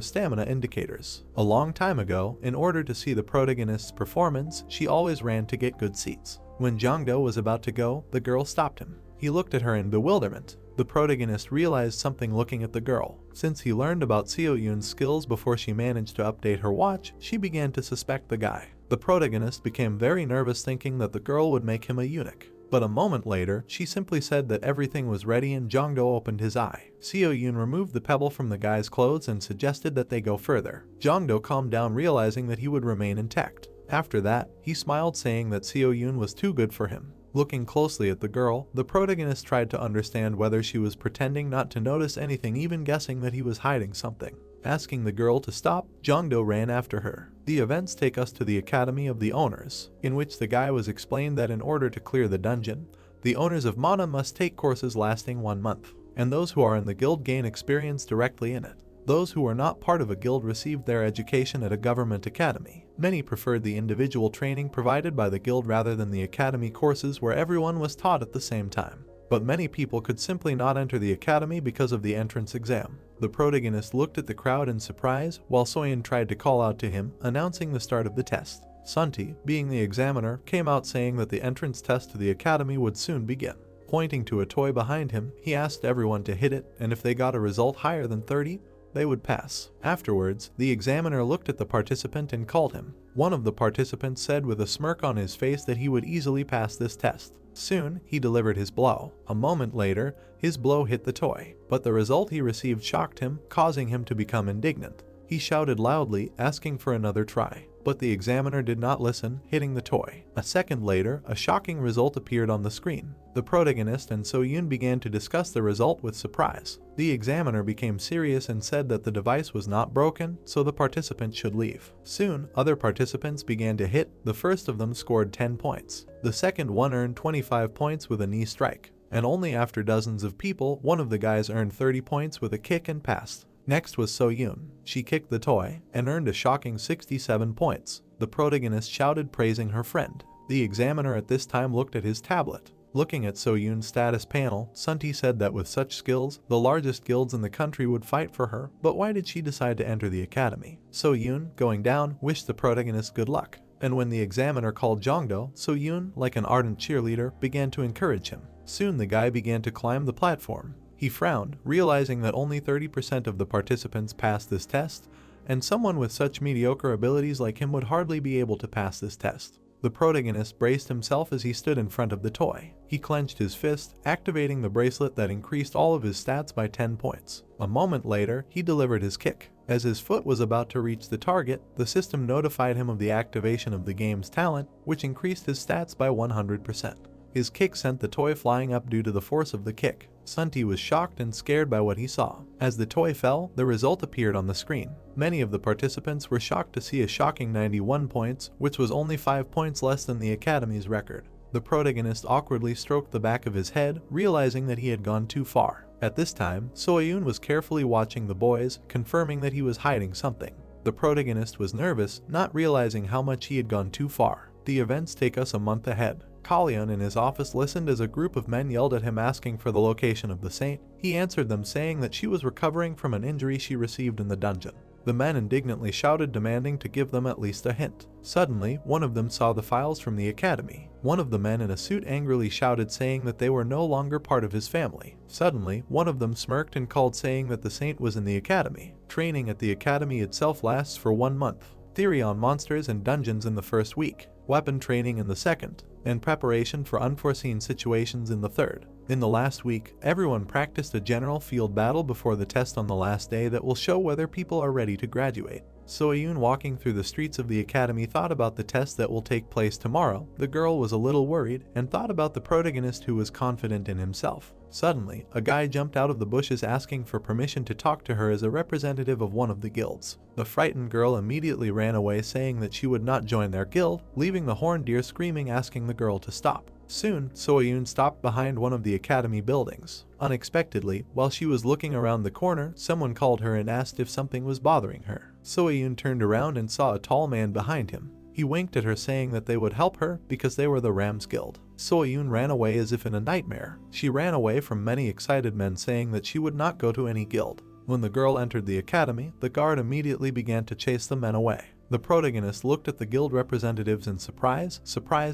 stamina indicators. A long time ago, in order to see the protagonist's performance, she always ran to get good seats. When Jongdo was about to go, the girl stopped him. He looked at her in bewilderment. The protagonist realized something looking at the girl. Since he learned about Soyun's skills before she managed to update her watch, she began to suspect the guy. The protagonist became very nervous, thinking that the girl would make him a eunuch. But a moment later, she simply said that everything was ready and Jongdo opened his eye. Soyun removed the pebble from the guy's clothes and suggested that they go further. Jongdo calmed down, realizing that he would remain intact. After that, he smiled, saying that Soyun was too good for him. Looking closely at the girl, the protagonist tried to understand whether she was pretending not to notice anything, even guessing that he was hiding something. Asking the girl to stop, Jongdo ran after her. The events take us to the Academy of the Owners, in which the guy was explained that in order to clear the dungeon, the owners of Mana must take courses lasting 1 month, and those who are in the guild gain experience directly in it. Those who are not part of a guild received their education at a government academy. Many preferred the individual training provided by the guild rather than the academy courses where everyone was taught at the same time. But many people could simply not enter the academy because of the entrance exam. The protagonist looked at the crowd in surprise, while Soyun tried to call out to him, announcing the start of the test. Sunti, being the examiner, came out saying that the entrance test to the academy would soon begin. Pointing to a toy behind him, he asked everyone to hit it, and if they got a result higher than 30, they would pass. Afterwards, the examiner looked at the participant and called him. One of the participants said with a smirk on his face that he would easily pass this test. Soon, he delivered his blow. A moment later, his blow hit the toy, but the result he received shocked him, causing him to become indignant. He shouted loudly, asking for another try, but the examiner did not listen, hitting the toy. A second later, a shocking result appeared on the screen. The protagonist and So-yoon began to discuss the result with surprise. The examiner became serious and said that the device was not broken, so the participant should leave. Soon, other participants began to hit. The first of them scored 10 points. The second one earned 25 points with a knee strike. And only after dozens of people, one of the guys earned 30 points with a kick and passed. Next was So-yoon. She kicked the toy and earned a shocking 67 points. The protagonist shouted, praising her friend. The examiner at this time looked at his tablet. Looking at So-yoon's status panel, Sunti said that with such skills, the largest guilds in the country would fight for her, but why did she decide to enter the academy? So-yoon, going down, wished the protagonist good luck. And when the examiner called Jongdo, So-yoon, like an ardent cheerleader, began to encourage him. Soon the guy began to climb the platform. He frowned, realizing that only 30% of the participants passed this test, and someone with such mediocre abilities like him would hardly be able to pass this test. The protagonist braced himself as he stood in front of the toy. He clenched his fist, activating the bracelet that increased all of his stats by 10 points. A moment later, he delivered his kick. As his foot was about to reach the target, the system notified him of the activation of the game's talent, which increased his stats by 100%. His kick sent the toy flying up due to the force of the kick. Sunti was shocked and scared by what he saw. As the toy fell, the result appeared on the screen. Many of the participants were shocked to see a shocking 91 points, which was only 5 points less than the Academy's record. The protagonist awkwardly stroked the back of his head, realizing that he had gone too far. At this time, So-yoon was carefully watching the boys, confirming that he was hiding something. The protagonist was nervous, not realizing how much he had gone too far. The events take us a month ahead. Kalyan in his office listened as a group of men yelled at him asking for the location of the saint. He answered them saying that she was recovering from an injury she received in the dungeon. The men indignantly shouted, demanding to give them at least a hint. Suddenly, one of them saw the files from the academy. One of the men in a suit angrily shouted, saying that they were no longer part of his family. Suddenly, one of them smirked and called, saying that the saint was in the academy. Training at the academy itself lasts for 1 month. Theory on monsters and dungeons in the first week. Weapon training in the second, and preparation for unforeseen situations in the third. In the last week, everyone practiced a general field battle before the test on the last day that will show whether people are ready to graduate. So-yoon, walking through the streets of the academy, thought about the test that will take place tomorrow. The girl was a little worried and thought about the protagonist, who was confident in himself. Suddenly, a guy jumped out of the bushes asking for permission to talk to her as a representative of one of the guilds. The frightened girl immediately ran away, saying that she would not join their guild, leaving the horned deer screaming, asking the girl to stop. Soon, So-yoon stopped behind one of the academy buildings. Unexpectedly, while she was looking around the corner, someone called her and asked if something was bothering her. So-yoon turned around and saw a tall man behind him. He winked at her, saying that they would help her because they were the Rams Guild. So-yoon ran away as if in a nightmare. She ran away from many excited men, saying that she would not go to any guild. When the girl entered the academy, the guard immediately began to chase the men away. The protagonist looked at the guild representatives in surprised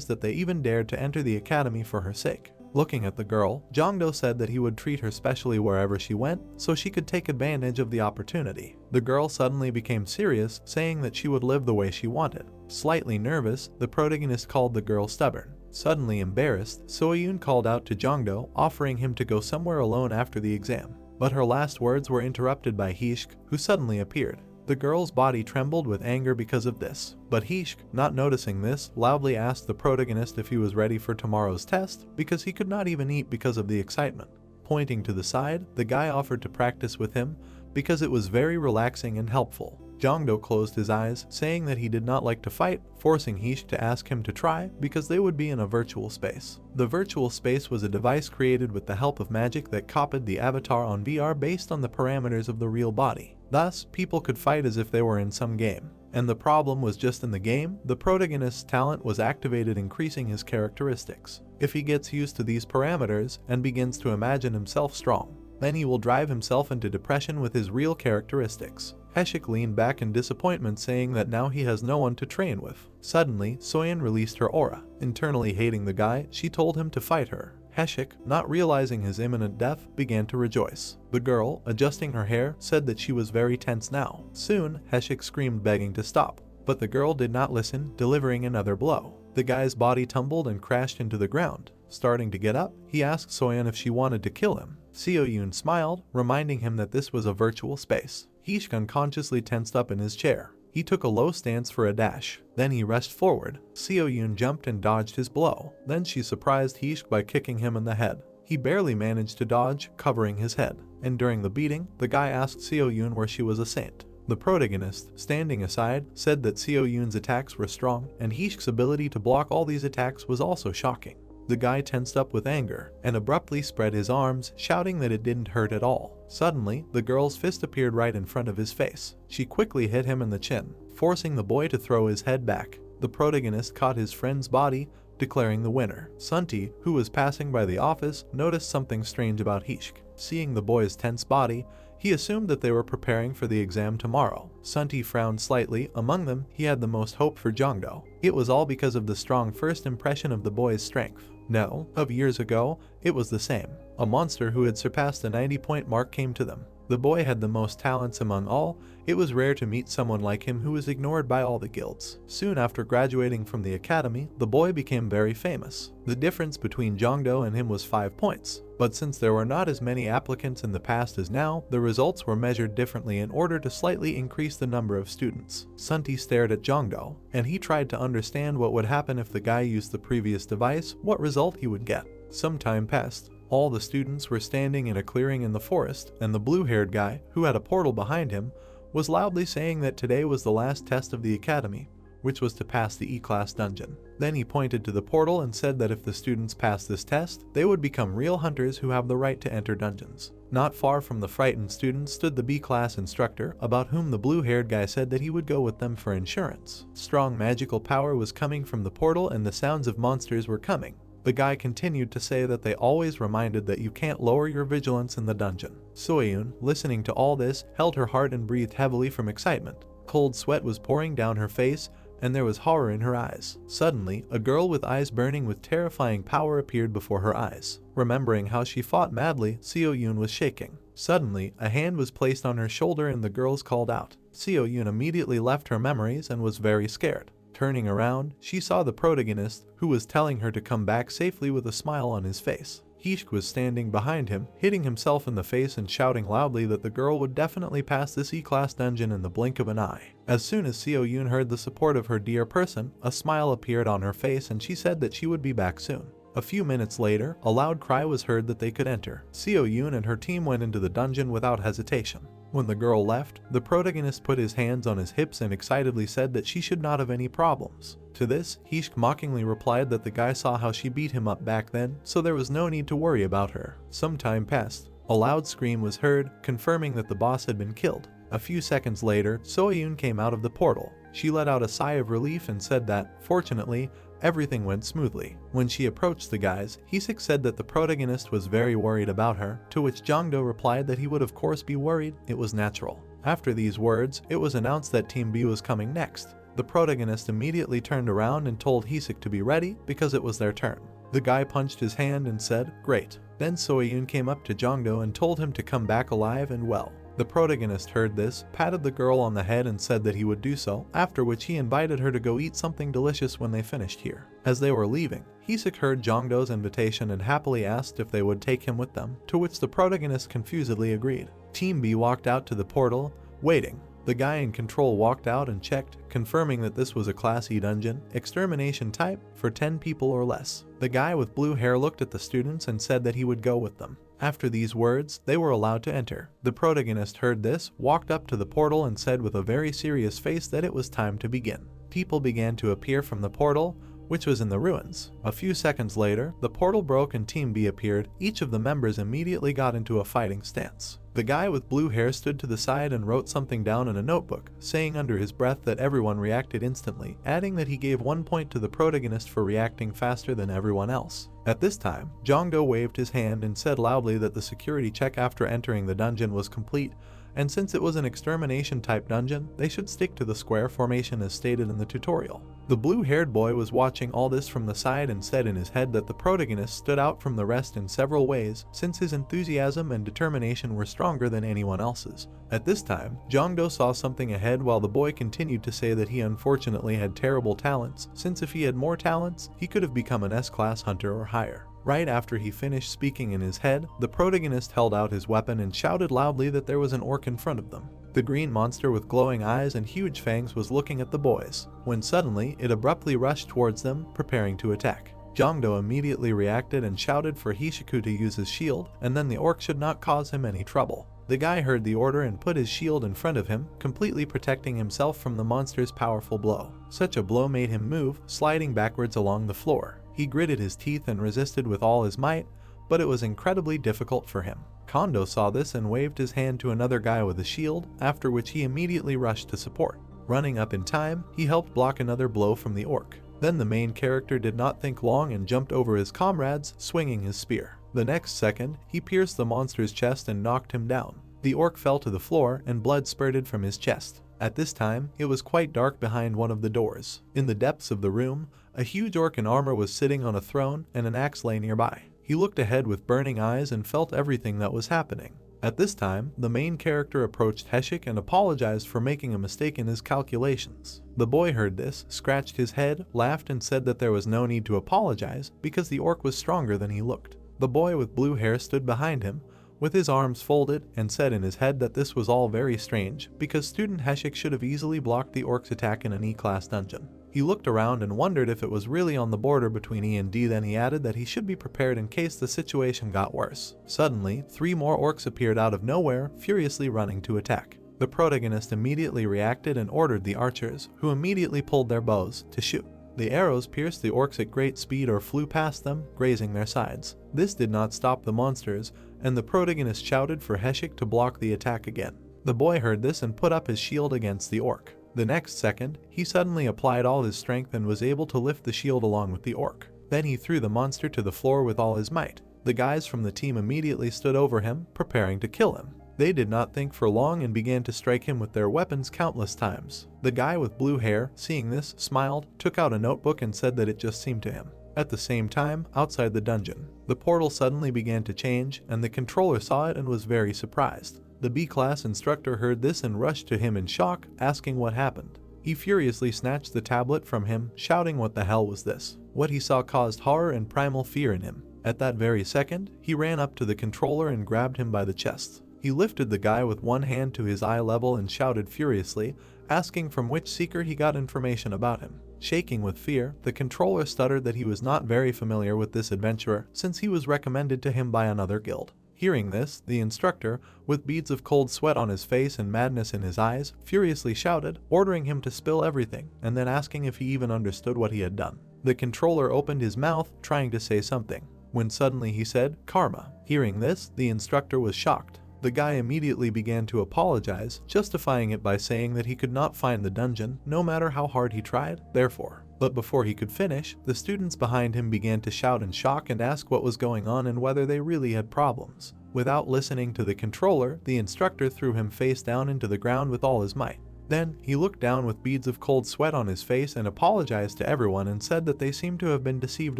that they even dared to enter the academy for her sake. Looking at the girl, Jongdo said that he would treat her specially wherever she went, so she could take advantage of the opportunity. The girl suddenly became serious, saying that she would live the way she wanted. Slightly nervous, the protagonist called the girl stubborn. Suddenly embarrassed, So-yoon called out to Jongdo, offering him to go somewhere alone after the exam. But her last words were interrupted by Hishk, who suddenly appeared. The girl's body trembled with anger because of this, but Hishk, not noticing this, loudly asked the protagonist if he was ready for tomorrow's test, because he could not even eat because of the excitement. Pointing to the side, the guy offered to practice with him because it was very relaxing and helpful. Jongdo closed his eyes, saying that he did not like to fight, forcing Hishk to ask him to try because they would be in a virtual space. The virtual space was a device created with the help of magic that copied the avatar on VR based on the parameters of the real body. Thus, people could fight as if they were in some game. And the problem was just in the game, the protagonist's talent was activated, increasing his characteristics. If he gets used to these parameters and begins to imagine himself strong, then he will drive himself into depression with his real characteristics. Heshik leaned back in disappointment, saying that now he has no one to train with. Suddenly, So-yoon released her aura. Internally hating the guy, she told him to fight her. Heshik, not realizing his imminent death, began to rejoice. The girl, adjusting her hair, said that she was very tense now. Soon, Heshik screamed begging to stop, but the girl did not listen, delivering another blow. The guy's body tumbled and crashed into the ground. Starting to get up, he asked Soyeon if she wanted to kill him. Seo-yoon smiled, reminding him that this was a virtual space. Heshik unconsciously tensed up in his chair. He took a low stance for a dash. Then he rushed forward. Seo-yoon jumped and dodged his blow. Then she surprised Heshik by kicking him in the head. He barely managed to dodge, covering his head. And during the beating, the guy asked Seo-yoon where she was a saint. The protagonist, standing aside, said that Seo-yoon's attacks were strong, and Heshik's ability to block all these attacks was also shocking. The guy tensed up with anger and abruptly spread his arms, shouting that it didn't hurt at all. Suddenly, the girl's fist appeared right in front of his face. She quickly hit him in the chin, forcing the boy to throw his head back. The protagonist caught his friend's body, declaring the winner. Sunti, who was passing by the office, noticed something strange about Heshik. Seeing the boy's tense body, he assumed that they were preparing for the exam tomorrow. Sunti frowned slightly. Among them, he had the most hope for Jongdo. It was all because of the strong first impression of the boy's strength. No, of years ago, it was the same. A monster who had surpassed the 90-point mark came to them. The boy had the most talents among all. It was rare to meet someone like him who was ignored by all the guilds. Soon after graduating from the academy, the boy became very famous. The difference between Jongdo and him was 5 points. But since there were not as many applicants in the past as now, the results were measured differently in order to slightly increase the number of students. Sunti stared at Jongdo, and he tried to understand what would happen if the guy used the previous device, what result he would get. Some time passed. All the students were standing in a clearing in the forest, and the blue-haired guy, who had a portal behind him, was loudly saying that today was the last test of the academy, which was to pass the E-Class dungeon. Then he pointed to the portal and said that if the students passed this test, they would become real hunters who have the right to enter dungeons. Not far from the frightened students stood the B-Class instructor, about whom the blue-haired guy said that he would go with them for insurance. Strong magical power was coming from the portal and the sounds of monsters were coming. The guy continued to say that they always reminded that you can't lower your vigilance in the dungeon. Soyeon, listening to all this, held her heart and breathed heavily from excitement. Cold sweat was pouring down her face, and there was horror in her eyes. Suddenly, a girl with eyes burning with terrifying power appeared before her eyes. Remembering how she fought madly, Seo-yoon was shaking. Suddenly, a hand was placed on her shoulder and the girls called out. Seo-yoon immediately left her memories and was very scared. Turning around, she saw the protagonist, who was telling her to come back safely with a smile on his face. Heshik was standing behind him, hitting himself in the face and shouting loudly that the girl would definitely pass this E-Class dungeon in the blink of an eye. As soon as Seo-yoon heard the support of her dear person, a smile appeared on her face and she said that she would be back soon. A few minutes later, a loud cry was heard that they could enter. Seo-yoon and her team went into the dungeon without hesitation. When the girl left, the protagonist put his hands on his hips and excitedly said that she should not have any problems. To this, Heshik mockingly replied that the guy saw how she beat him up back then, so there was no need to worry about her. Some time passed. A loud scream was heard, confirming that the boss had been killed. A few seconds later, Soyeon came out of the portal. She let out a sigh of relief and said that, fortunately, everything went smoothly. When she approached the guys, Heshik said that the protagonist was very worried about her, to which Jongdo replied that he would of course be worried, it was natural. After these words, it was announced that Team B was coming next. The protagonist immediately turned around and told Heshik to be ready because it was their turn. The guy punched his hand and said, "Great." Then Soyeon came up to Jongdo and told him to come back alive and well. The protagonist heard this, patted the girl on the head and said that he would do so, after which he invited her to go eat something delicious when they finished here. As they were leaving, Heshik heard Jongdo's invitation and happily asked if they would take him with them, to which the protagonist confusedly agreed. Team B walked out to the portal, waiting. The guy in control walked out and checked, confirming that this was a Class E dungeon, extermination type, for 10 people or less. The guy with blue hair looked at the students and said that he would go with them. After these words, they were allowed to enter. The protagonist heard this, walked up to the portal and said with a very serious face that it was time to begin. People began to appear from the portal, which was in the ruins. A few seconds later, the portal broke and Team B appeared. Each of the members immediately got into a fighting stance. The guy with blue hair stood to the side and wrote something down in a notebook, saying under his breath that everyone reacted instantly, adding that he gave 1 point to the protagonist for reacting faster than everyone else. At this time, Jongdo waved his hand and said loudly that the security check after entering the dungeon was complete, and since it was an extermination type dungeon, they should stick to the square formation as stated in the tutorial. The blue-haired boy was watching all this from the side and said in his head that the protagonist stood out from the rest in several ways, since his enthusiasm and determination were stronger than anyone else's. At this time, Jongdo saw something ahead while the boy continued to say that he unfortunately had terrible talents, since if he had more talents, he could have become an S-Class hunter or higher. Right after he finished speaking in his head, the protagonist held out his weapon and shouted loudly that there was an orc in front of them. The green monster with glowing eyes and huge fangs was looking at the boys, when suddenly it abruptly rushed towards them, preparing to attack. Jongdo immediately reacted and shouted for Hishiku to use his shield, and then the orc should not cause him any trouble. The guy heard the order and put his shield in front of him, completely protecting himself from the monster's powerful blow. Such a blow made him move, sliding backwards along the floor. He gritted his teeth and resisted with all his might, but it was incredibly difficult for him. Kondo saw this and waved his hand to another guy with a shield, after which he immediately rushed to support. Running up in time, he helped block another blow from the orc. Then the main character did not think long and jumped over his comrades, swinging his spear. The next second, he pierced the monster's chest and knocked him down. The orc fell to the floor and blood spurted from his chest. At this time, it was quite dark behind one of the doors. In the depths of the room, a huge orc in armor was sitting on a throne and an axe lay nearby. He looked ahead with burning eyes and felt everything that was happening. At this time, the main character approached Heshik and apologized for making a mistake in his calculations. The boy heard this, scratched his head, laughed and said that there was no need to apologize because the orc was stronger than he looked. The boy with blue hair stood behind him, with his arms folded, and said in his head that this was all very strange because student Heshik should have easily blocked the orc's attack in an E-class dungeon. He looked around and wondered if it was really on the border between E and D. Then he added that he should be prepared in case the situation got worse. Suddenly, 3 more orcs appeared out of nowhere, furiously running to attack. The protagonist immediately reacted and ordered the archers, who immediately pulled their bows, to shoot. The arrows pierced the orcs at great speed or flew past them, grazing their sides. This did not stop the monsters, and the protagonist shouted for Heshik to block the attack again. The boy heard this and put up his shield against the orc. The next second, he suddenly applied all his strength and was able to lift the shield along with the orc. Then he threw the monster to the floor with all his might. The guys from the team immediately stood over him, preparing to kill him. They did not think for long and began to strike him with their weapons countless times. The guy with blue hair, seeing this, smiled, took out a notebook and said that it just seemed to him. At the same time, outside the dungeon, the portal suddenly began to change, and the controller saw it and was very surprised. The B-class instructor heard this and rushed to him in shock, asking what happened. He furiously snatched the tablet from him, shouting what the hell was this. What he saw caused horror and primal fear in him. At that very second, he ran up to the controller and grabbed him by the chest. He lifted the guy with one hand to his eye level and shouted furiously, asking from which seeker he got information about him. Shaking with fear, the controller stuttered that he was not very familiar with this adventurer, since he was recommended to him by another guild. Hearing this, the instructor, with beads of cold sweat on his face and madness in his eyes, furiously shouted, ordering him to spill everything, and then asking if he even understood what he had done. The controller opened his mouth, trying to say something, when suddenly he said, "Karma." Hearing this, the instructor was shocked. The guy immediately began to apologize, justifying it by saying that he could not find the dungeon, no matter how hard he tried, therefore. But before he could finish, the students behind him began to shout in shock and ask what was going on and whether they really had problems. Without listening to the controller, the instructor threw him face down into the ground with all his might. Then, he looked down with beads of cold sweat on his face and apologized to everyone and said that they seemed to have been deceived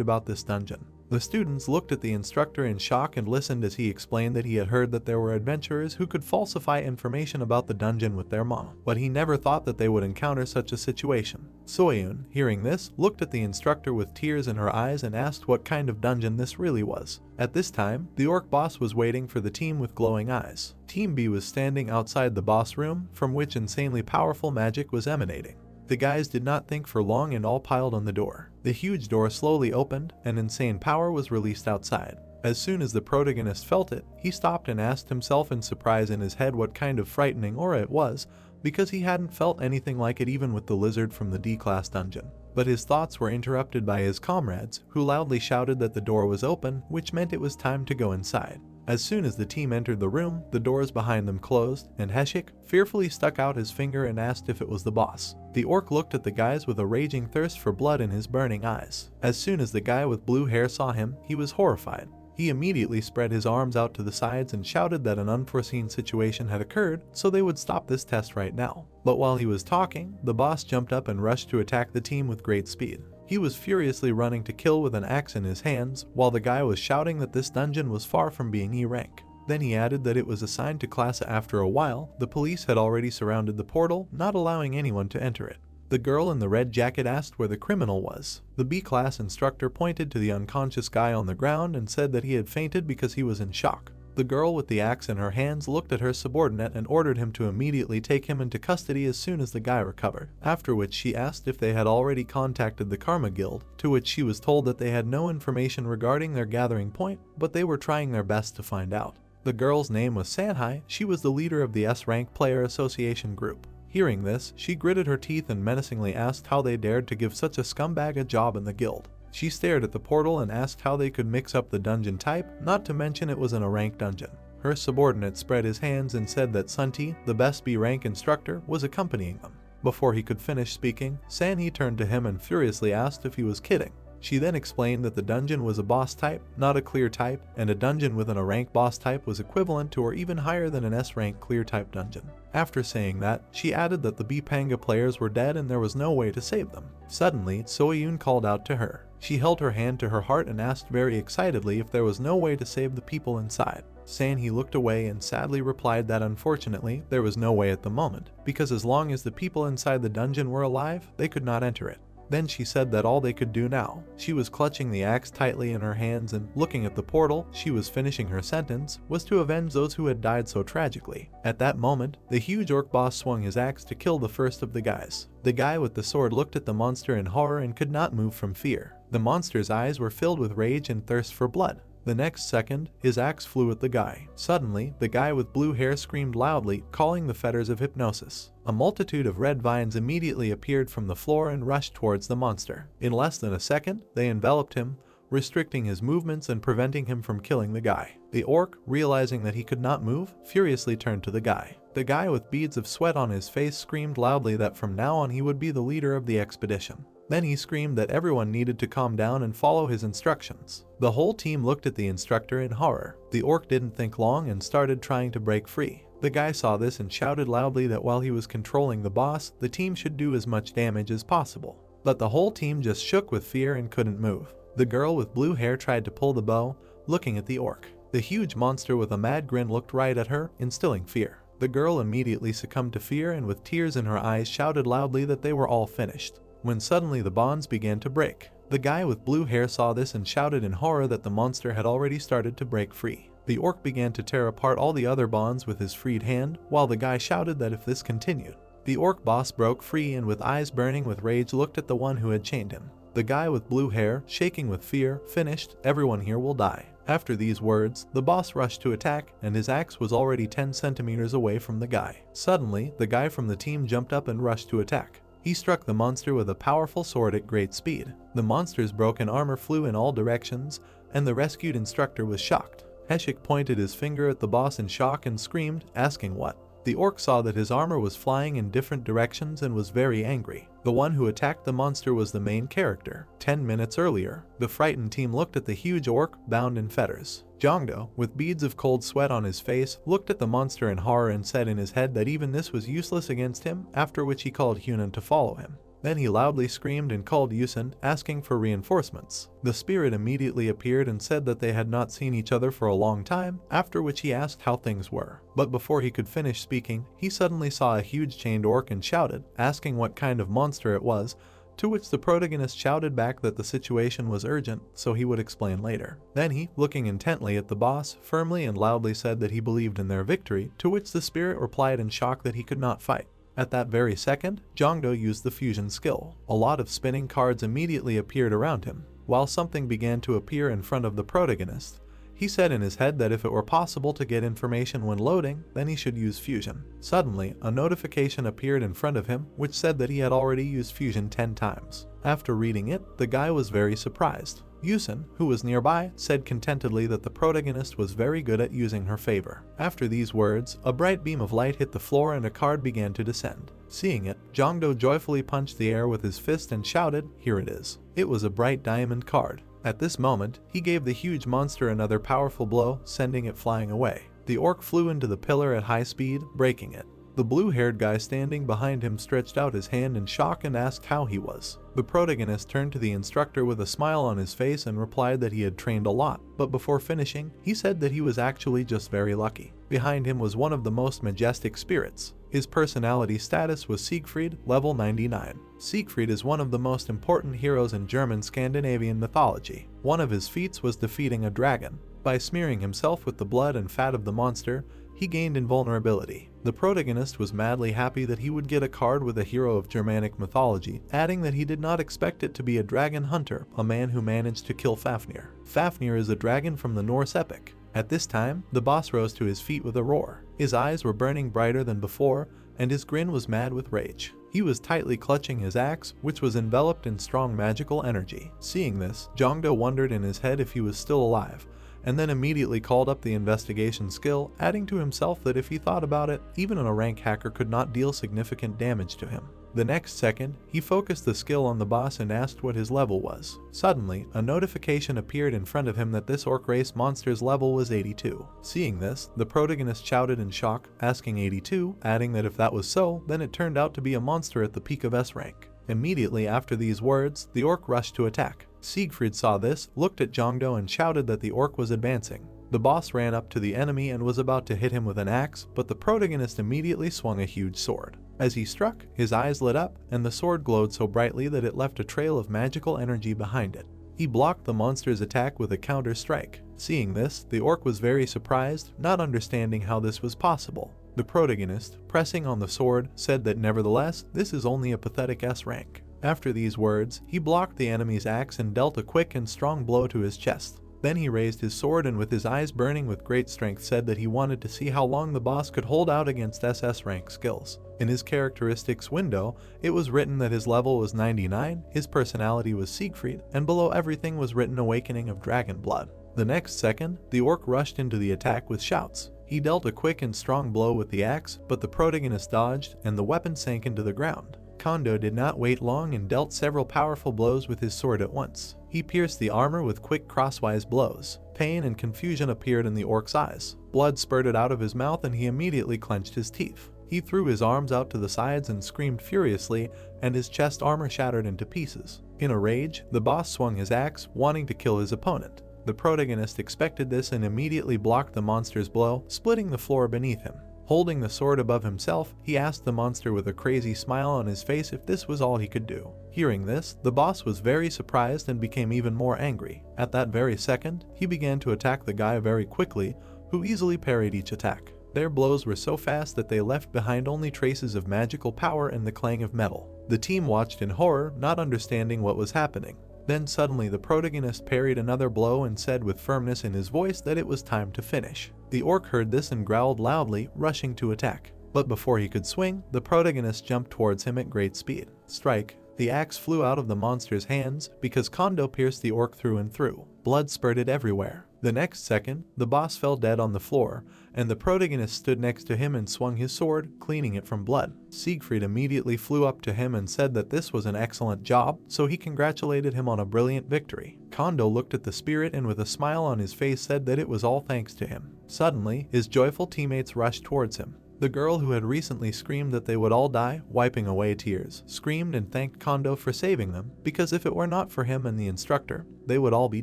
about this dungeon. The students looked at the instructor in shock and listened as he explained that he had heard that there were adventurers who could falsify information about the dungeon with their mom, but he never thought that they would encounter such a situation. Soyun, hearing this, looked at the instructor with tears in her eyes and asked what kind of dungeon this really was. At this time, the orc boss was waiting for the team with glowing eyes. Team B was standing outside the boss room, from which insanely powerful magic was emanating. The guys did not think for long and all piled on the door. The huge door slowly opened, and insane power was released outside. As soon as the protagonist felt it, he stopped and asked himself in surprise in his head what kind of frightening aura it was, because he hadn't felt anything like it even with the lizard from the D-class dungeon. But his thoughts were interrupted by his comrades, who loudly shouted that the door was open, which meant it was time to go inside. As soon as the team entered the room, the doors behind them closed, and Heshik fearfully stuck out his finger and asked if it was the boss. The orc looked at the guys with a raging thirst for blood in his burning eyes. As soon as the guy with blue hair saw him, he was horrified. He immediately spread his arms out to the sides and shouted that an unforeseen situation had occurred, so they would stop this test right now. But while he was talking, the boss jumped up and rushed to attack the team with great speed. He was furiously running to kill with an axe in his hands, while the guy was shouting that this dungeon was far from being E-rank. Then he added that it was assigned to class after a while. The police had already surrounded the portal, not allowing anyone to enter it. The girl in the red jacket asked where the criminal was. The B-class instructor pointed to the unconscious guy on the ground and said that he had fainted because he was in shock. The girl with the axe in her hands looked at her subordinate and ordered him to immediately take him into custody as soon as the guy recovered, after which she asked if they had already contacted the Karma Guild, to which she was told that they had no information regarding their gathering point, but they were trying their best to find out. The girl's name was Sanhai. She was the leader of the S-Rank Player Association group. Hearing this, she gritted her teeth and menacingly asked how they dared to give such a scumbag a job in the guild. She stared at the portal and asked how they could mix up the dungeon type, not to mention it was in a rank dungeon. Her subordinate spread his hands and said that Sunti, the best B-rank instructor, was accompanying them. Before he could finish speaking, Sanhee turned to him and furiously asked if he was kidding. She then explained that the dungeon was a boss type, not a clear type, and a dungeon within a rank boss type was equivalent to or even higher than an S-rank clear type dungeon. After saying that, she added that the B-Panga players were dead and there was no way to save them. Suddenly, Soyun called out to her. She held her hand to her heart and asked very excitedly if there was no way to save the people inside. Sanhee looked away and sadly replied that unfortunately, there was no way at the moment, because as long as the people inside the dungeon were alive, they could not enter it. Then she said that all they could do now. She was clutching the axe tightly in her hands and looking at the portal. She was finishing her sentence, was to avenge those who had died so tragically. At that moment, the huge orc boss swung his axe to kill the first of the guys. The guy with the sword looked at the monster in horror and could not move from fear. The monster's eyes were filled with rage and thirst for blood. The next second, his axe flew at the guy. Suddenly, the guy with blue hair screamed loudly, calling the fetters of hypnosis. A multitude of red vines immediately appeared from the floor and rushed towards the monster. In less than a second, they enveloped him, restricting his movements and preventing him from killing the guy. The orc, realizing that he could not move, furiously turned to the guy. The guy with beads of sweat on his face screamed loudly that from now on he would be the leader of the expedition. Then he screamed that everyone needed to calm down and follow his instructions. The whole team looked at the instructor in horror. The orc didn't think long and started trying to break free. The guy saw this and shouted loudly that while he was controlling the boss, the team should do as much damage as possible. But the whole team just shook with fear and couldn't move. The girl with blue hair tried to pull the bow, looking at the orc. The huge monster with a mad grin looked right at her, instilling fear. The girl immediately succumbed to fear and with tears in her eyes shouted loudly that they were all finished. When suddenly the bonds began to break. The guy with blue hair saw this and shouted in horror that the monster had already started to break free. The orc began to tear apart all the other bonds with his freed hand, while the guy shouted that if this continued. The orc boss broke free and with eyes burning with rage looked at the one who had chained him. The guy with blue hair, shaking with fear, finished, "Everyone here will die." After these words, the boss rushed to attack, and his axe was already 10 centimeters away from the guy. Suddenly, the guy from the team jumped up and rushed to attack. He struck the monster with a powerful sword at great speed. The monster's broken armor flew in all directions, and the rescued instructor was shocked. Heshik pointed his finger at the boss in shock and screamed, asking what. The orc saw that his armor was flying in different directions and was very angry. The one who attacked the monster was the main character. 10 minutes earlier, the frightened team looked at the huge orc, bound in fetters. Jongdo, with beads of cold sweat on his face, looked at the monster in horror and said in his head that even this was useless against him, after which he called Hunan to follow him. Then he loudly screamed and called Yusen, asking for reinforcements. The spirit immediately appeared and said that they had not seen each other for a long time, after which he asked how things were. But before he could finish speaking, he suddenly saw a huge chained orc and shouted, asking what kind of monster it was, to which the protagonist shouted back that the situation was urgent, so he would explain later. Then he, looking intently at the boss, firmly and loudly said that he believed in their victory, to which the spirit replied in shock that he could not fight. At that very second, Jongdo used the fusion skill. A lot of spinning cards immediately appeared around him. While something began to appear in front of the protagonist, he said in his head that if it were possible to get information when loading, then he should use fusion. Suddenly, a notification appeared in front of him, which said that he had already used fusion 10 times. After reading it, the guy was very surprised. Yusen, who was nearby, said contentedly that the protagonist was very good at using her favor. After these words, a bright beam of light hit the floor and a card began to descend. Seeing it, Jongdo joyfully punched the air with his fist and shouted, "Here it is." It was a bright diamond card. At this moment, he gave the huge monster another powerful blow, sending it flying away. The orc flew into the pillar at high speed, breaking it. The blue-haired guy standing behind him stretched out his hand in shock and asked how he was. The protagonist turned to the instructor with a smile on his face and replied that he had trained a lot, but before finishing, he said that he was actually just very lucky. Behind him was one of the most majestic spirits. His personality status was Siegfried, level 99. Siegfried is one of the most important heroes in German Scandinavian mythology. One of his feats was defeating a dragon. By smearing himself with the blood and fat of the monster, he gained invulnerability. The protagonist was madly happy that he would get a card with a hero of Germanic mythology, adding that he did not expect it to be a dragon hunter, a man who managed to kill Fafnir. Fafnir is a dragon from the Norse epic. At this time, the boss rose to his feet with a roar. His eyes were burning brighter than before, and his grin was mad with rage. He was tightly clutching his axe, which was enveloped in strong magical energy. Seeing this, Jongdo wondered in his head if he was still alive, and then immediately called up the investigation skill, adding to himself that if he thought about it, even a rank hacker could not deal significant damage to him. The next second, he focused the skill on the boss and asked what his level was. Suddenly, a notification appeared in front of him that this orc race monster's level was 82. Seeing this, the protagonist shouted in shock, asking 82, adding that if that was so, then it turned out to be a monster at the peak of S rank. Immediately after these words, the orc rushed to attack. Siegfried saw this, looked at Jongdo and shouted that the orc was advancing. The boss ran up to the enemy and was about to hit him with an axe, but the protagonist immediately swung a huge sword. As he struck, his eyes lit up, and the sword glowed so brightly that it left a trail of magical energy behind it. He blocked the monster's attack with a counter strike. Seeing this, the orc was very surprised, not understanding how this was possible. The protagonist, pressing on the sword, said that nevertheless, this is only a pathetic S rank. After these words, he blocked the enemy's axe and dealt a quick and strong blow to his chest. Then he raised his sword and with his eyes burning with great strength said that he wanted to see how long the boss could hold out against SS rank skills. In his characteristics window, it was written that his level was 99, his personality was Siegfried, and below everything was written Awakening of Dragon Blood. The next second, the orc rushed into the attack with shouts. He dealt a quick and strong blow with the axe, but the protagonist dodged and the weapon sank into the ground. Kondo did not wait long and dealt several powerful blows with his sword at once. He pierced the armor with quick crosswise blows. Pain and confusion appeared in the orc's eyes. Blood spurted out of his mouth and he immediately clenched his teeth. He threw his arms out to the sides and screamed furiously, and his chest armor shattered into pieces. In a rage, the boss swung his axe, wanting to kill his opponent. The protagonist expected this and immediately blocked the monster's blow, splitting the floor beneath him. Holding the sword above himself, he asked the monster with a crazy smile on his face if this was all he could do. Hearing this, the boss was very surprised and became even more angry. At that very second, he began to attack the guy very quickly, who easily parried each attack. Their blows were so fast that they left behind only traces of magical power and the clang of metal. The team watched in horror, not understanding what was happening. Then suddenly the protagonist parried another blow and said with firmness in his voice that it was time to finish. The orc heard this and growled loudly, rushing to attack. But before he could swing, the protagonist jumped towards him at great speed. Strike! The axe flew out of the monster's hands because Kondo pierced the orc through and through. Blood spurted everywhere. The next second, the boss fell dead on the floor, and the protagonist stood next to him and swung his sword, cleaning it from blood. Siegfried immediately flew up to him and said that this was an excellent job, so he congratulated him on a brilliant victory. Kondo looked at the spirit and with a smile on his face said that it was all thanks to him. Suddenly, his joyful teammates rushed towards him. The girl who had recently screamed that they would all die, wiping away tears, screamed and thanked Kondo for saving them, because if it were not for him and the instructor, they would all be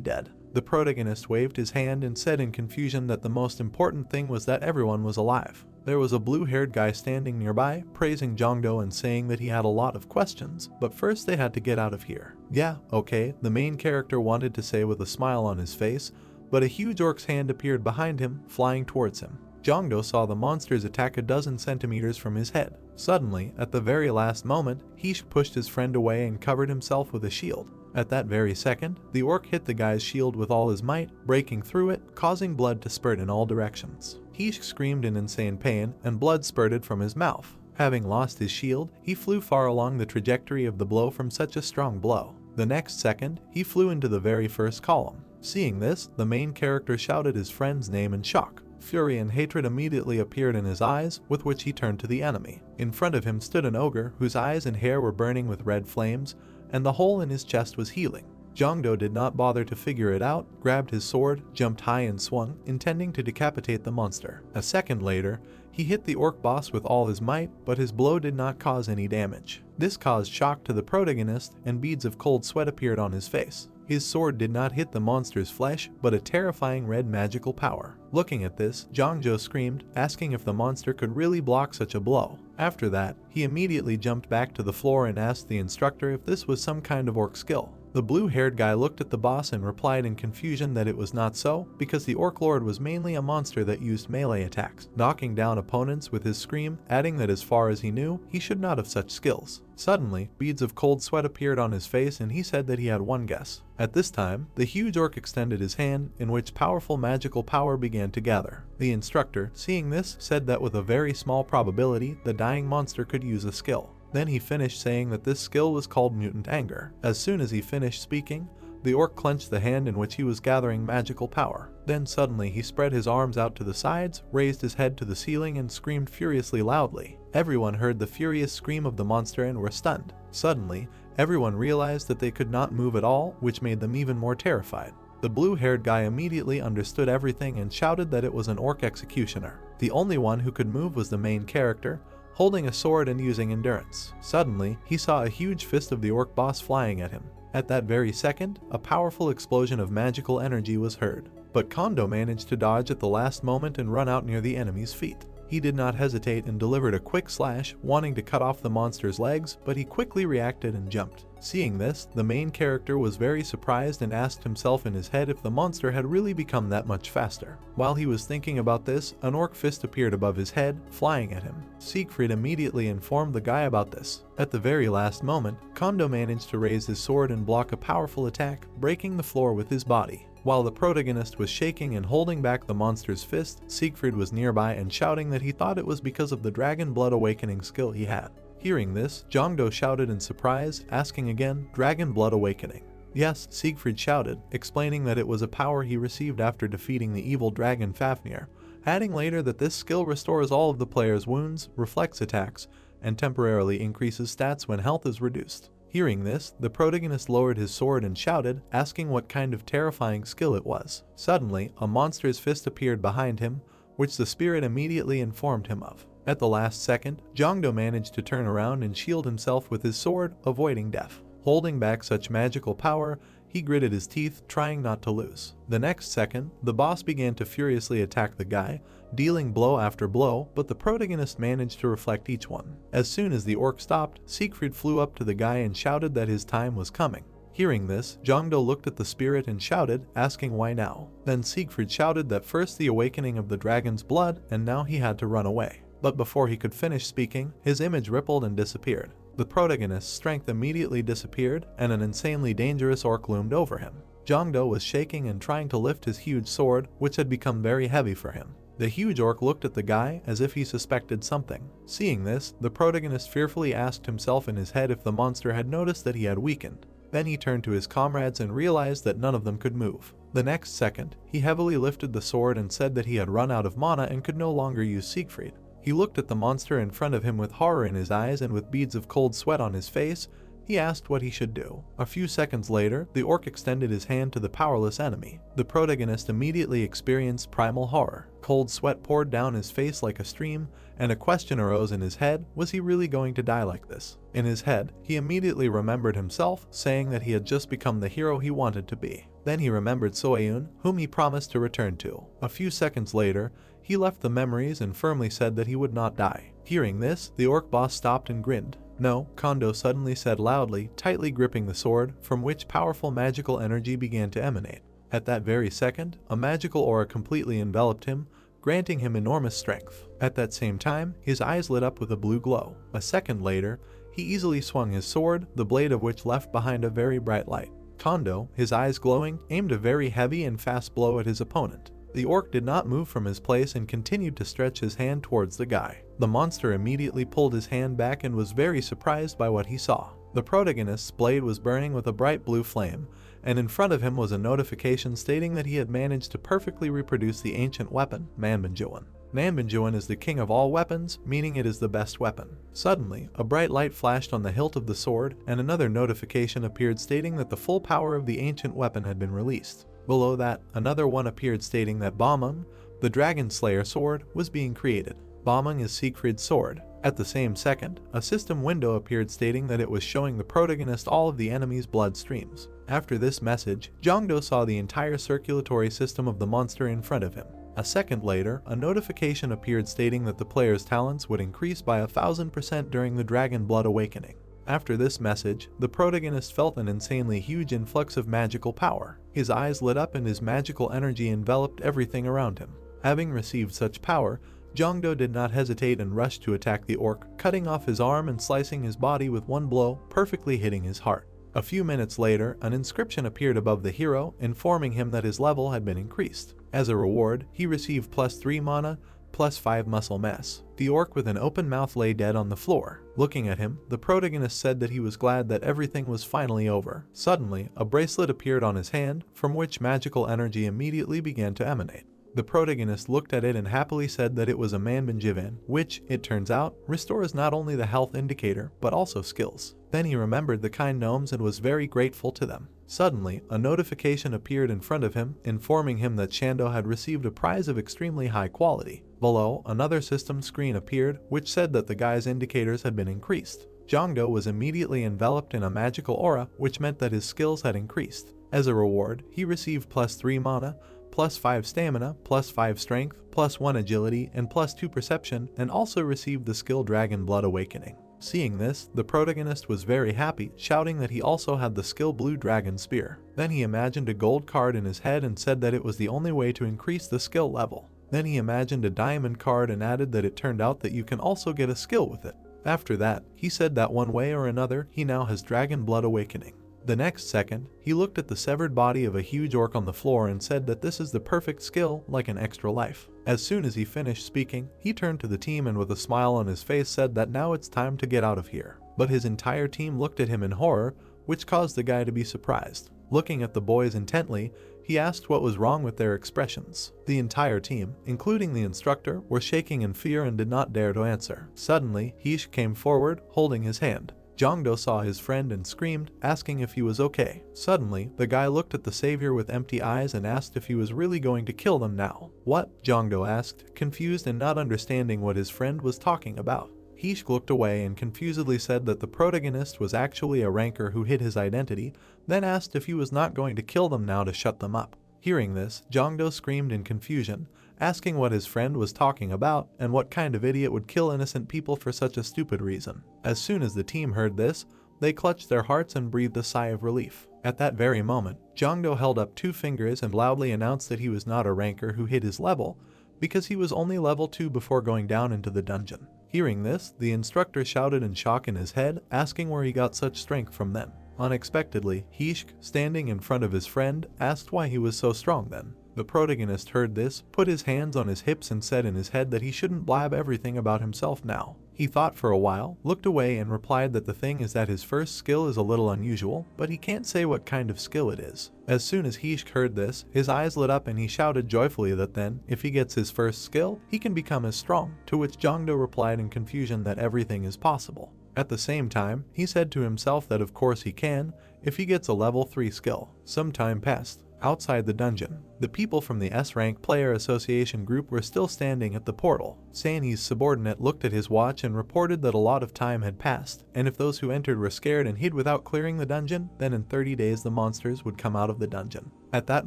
dead. The protagonist waved his hand and said in confusion that the most important thing was that everyone was alive. There was a blue-haired guy standing nearby, praising Jongdo and saying that he had a lot of questions, but first they had to get out of here. Yeah, okay, the main character wanted to say with a smile on his face, but a huge orc's hand appeared behind him, flying towards him. Jongdo saw the monsters attack a dozen centimeters from his head. Suddenly, at the very last moment, he pushed his friend away and covered himself with a shield. At that very second, the orc hit the guy's shield with all his might, breaking through it, causing blood to spurt in all directions. He screamed in insane pain, and blood spurted from his mouth. Having lost his shield, he flew far along the trajectory of the blow from such a strong blow. The next second, he flew into the very first column. Seeing this, the main character shouted his friend's name in shock. Fury and hatred immediately appeared in his eyes, with which he turned to the enemy. In front of him stood an ogre whose eyes and hair were burning with red flames, and the hole in his chest was healing. Jongdo did not bother to figure it out, grabbed his sword, jumped high and swung, intending to decapitate the monster. A second later, he hit the orc boss with all his might, but his blow did not cause any damage. This caused shock to the protagonist, and beads of cold sweat appeared on his face. His sword did not hit the monster's flesh, but a terrifying red magical power. Looking at this, Jongjo screamed, asking if the monster could really block such a blow. After that, he immediately jumped back to the floor and asked the instructor if this was some kind of orc skill. The blue-haired guy looked at the boss and replied in confusion that it was not so, because the Orc Lord was mainly a monster that used melee attacks, knocking down opponents with his scream, adding that as far as he knew, he should not have such skills. Suddenly, beads of cold sweat appeared on his face and he said that he had one guess. At this time, the huge orc extended his hand, in which powerful magical power began to gather. The instructor, seeing this, said that with a very small probability, the dying monster could use a skill. Then he finished saying that this skill was called Mutant Anger. As soon as he finished speaking, the orc clenched the hand in which he was gathering magical power. Then suddenly he spread his arms out to the sides, raised his head to the ceiling and screamed furiously loudly. Everyone heard the furious scream of the monster and were stunned. Suddenly, everyone realized that they could not move at all, which made them even more terrified. The blue-haired guy immediately understood everything and shouted that it was an orc executioner. The only one who could move was the main character, holding a sword and using endurance. Suddenly, he saw a huge fist of the orc boss flying at him. At that very second, a powerful explosion of magical energy was heard. But Kondo managed to dodge at the last moment and run out near the enemy's feet. He did not hesitate and delivered a quick slash, wanting to cut off the monster's legs, but he quickly reacted and jumped. Seeing this, the main character was very surprised and asked himself in his head if the monster had really become that much faster. While he was thinking about this, an orc fist appeared above his head, flying at him. Siegfried immediately informed the guy about this. At the very last moment, Kondo managed to raise his sword and block a powerful attack, breaking the floor with his body. While the protagonist was shaking and holding back the monster's fist, Siegfried was nearby and shouting that he thought it was because of the Dragon Blood Awakening skill he had. Hearing this, Jongdo shouted in surprise, asking again, "Dragon Blood Awakening?" Yes, Siegfried shouted, explaining that it was a power he received after defeating the evil dragon Fafnir, adding later that this skill restores all of the player's wounds, reflects attacks, and temporarily increases stats when health is reduced. Hearing this, the protagonist lowered his sword and shouted, asking what kind of terrifying skill it was. Suddenly, a monster's fist appeared behind him, which the spirit immediately informed him of. At the last second, Jongdo managed to turn around and shield himself with his sword, avoiding death. Holding back such magical power, he gritted his teeth, trying not to lose. The next second, the boss began to furiously attack the guy, dealing blow after blow, but the protagonist managed to reflect each one. As soon as the orc stopped, Siegfried flew up to the guy and shouted that his time was coming. Hearing this, Jongdo looked at the spirit and shouted, asking why now. Then Siegfried shouted that first the awakening of the dragon's blood, and now he had to run away. But before he could finish speaking, his image rippled and disappeared. The protagonist's strength immediately disappeared, and an insanely dangerous orc loomed over him. Jongdo was shaking and trying to lift his huge sword, which had become very heavy for him. The huge orc looked at the guy as if he suspected something. Seeing this, the protagonist fearfully asked himself in his head if the monster had noticed that he had weakened. Then he turned to his comrades and realized that none of them could move. The next second, he heavily lifted the sword and said that he had run out of mana and could no longer use Siegfried. He looked at the monster in front of him with horror in his eyes and with beads of cold sweat on his face. He asked what he should do. A few seconds later, the orc extended his hand to the powerless enemy. The protagonist immediately experienced primal horror. Cold sweat poured down his face like a stream, and a question arose in his head, was he really going to die like this? In his head, he immediately remembered himself, saying that he had just become the hero he wanted to be. Then he remembered Soyun, whom he promised to return to. A few seconds later, he left the memories and firmly said that he would not die. Hearing this, the orc boss stopped and grinned. "No," Kondo suddenly said loudly, tightly gripping the sword, from which powerful magical energy began to emanate. At that very second, a magical aura completely enveloped him, granting him enormous strength. At that same time, his eyes lit up with a blue glow. A second later, he easily swung his sword, the blade of which left behind a very bright light. Kondo, his eyes glowing, aimed a very heavy and fast blow at his opponent. The orc did not move from his place and continued to stretch his hand towards the guy. The monster immediately pulled his hand back and was very surprised by what he saw. The protagonist's blade was burning with a bright blue flame, and in front of him was a notification stating that he had managed to perfectly reproduce the ancient weapon, Manbanjuan. Nambanjuan is the king of all weapons, meaning it is the best weapon. Suddenly, a bright light flashed on the hilt of the sword, and another notification appeared stating that the full power of the ancient weapon had been released. Below that, another one appeared stating that Bamung, the Dragon Slayer sword, was being created. Bamung is Siegfried's sword. At the same second, a system window appeared stating that it was showing the protagonist all of the enemy's blood streams. After this message, Jongdo saw the entire circulatory system of the monster in front of him. A second later, a notification appeared stating that the player's talents would increase by 1000% during the Dragon Blood Awakening. After this message, the protagonist felt an insanely huge influx of magical power. His eyes lit up and his magical energy enveloped everything around him. Having received such power, Jongdo did not hesitate and rushed to attack the orc, cutting off his arm and slicing his body with one blow, perfectly hitting his heart. A few minutes later, an inscription appeared above the hero, informing him that his level had been increased. As a reward, he received +3 mana, +5 muscle mass. The orc with an open mouth lay dead on the floor. Looking at him, the protagonist said that he was glad that everything was finally over. Suddenly, a bracelet appeared on his hand, from which magical energy immediately began to emanate. The protagonist looked at it and happily said that it was a Manbanjivan, which, it turns out, restores not only the health indicator, but also skills. Then he remembered the kind gnomes and was very grateful to them. Suddenly, a notification appeared in front of him, informing him that Shando had received a prize of extremely high quality. Below, another system screen appeared, which said that the guy's indicators had been increased. Jongdo was immediately enveloped in a magical aura, which meant that his skills had increased. As a reward, he received +3 mana, +5 stamina, +5 strength, +1 agility, and +2 perception, and also received the skill Dragon Blood Awakening. Seeing this, the protagonist was very happy, shouting that he also had the skill Blue Dragon Spear. Then he imagined a gold card in his head and said that it was the only way to increase the skill level. Then he imagined a diamond card and added that it turned out that you can also get a skill with it. After that, he said that one way or another, he now has Dragon Blood Awakening. The next second, he looked at the severed body of a huge orc on the floor and said that this is the perfect skill, like an extra life. As soon as he finished speaking, he turned to the team and with a smile on his face said that now it's time to get out of here. But his entire team looked at him in horror, which caused the guy to be surprised. Looking at the boys intently, he asked what was wrong with their expressions. The entire team, including the instructor, were shaking in fear and did not dare to answer. Suddenly, Heish came forward, holding his hand. Jongdo saw his friend and screamed, asking if he was okay. Suddenly, the guy looked at the savior with empty eyes and asked if he was really going to kill them now. What? Jongdo asked, confused and not understanding what his friend was talking about. Heish looked away and confusedly said that the protagonist was actually a ranker who hid his identity, then asked if he was not going to kill them now to shut them up. Hearing this, Jongdo screamed in confusion, asking what his friend was talking about and what kind of idiot would kill innocent people for such a stupid reason. As soon as the team heard this, they clutched their hearts and breathed a sigh of relief. At that very moment, Jongdo held up 2 fingers and loudly announced that he was not a ranker who hid his level, because he was only level 2 before going down into the dungeon. Hearing this, the instructor shouted in shock in his head, asking where he got such strength from then. Unexpectedly, Heish, standing in front of his friend, asked why he was so strong then. The protagonist heard this, put his hands on his hips and said in his head that he shouldn't blab everything about himself now. He thought for a while, looked away and replied that the thing is that his first skill is a little unusual, but he can't say what kind of skill it is. As soon as Heish heard this, his eyes lit up and he shouted joyfully that then, if he gets his first skill, he can become as strong, to which Jongdo replied in confusion that everything is possible. At the same time, he said to himself that of course he can, if he gets a level 3 skill. Some time passed. Outside the dungeon, the people from the S-Rank Player Association group were still standing at the portal. Sanhee's subordinate looked at his watch and reported that a lot of time had passed, and if those who entered were scared and hid without clearing the dungeon, then in 30 days the monsters would come out of the dungeon. At that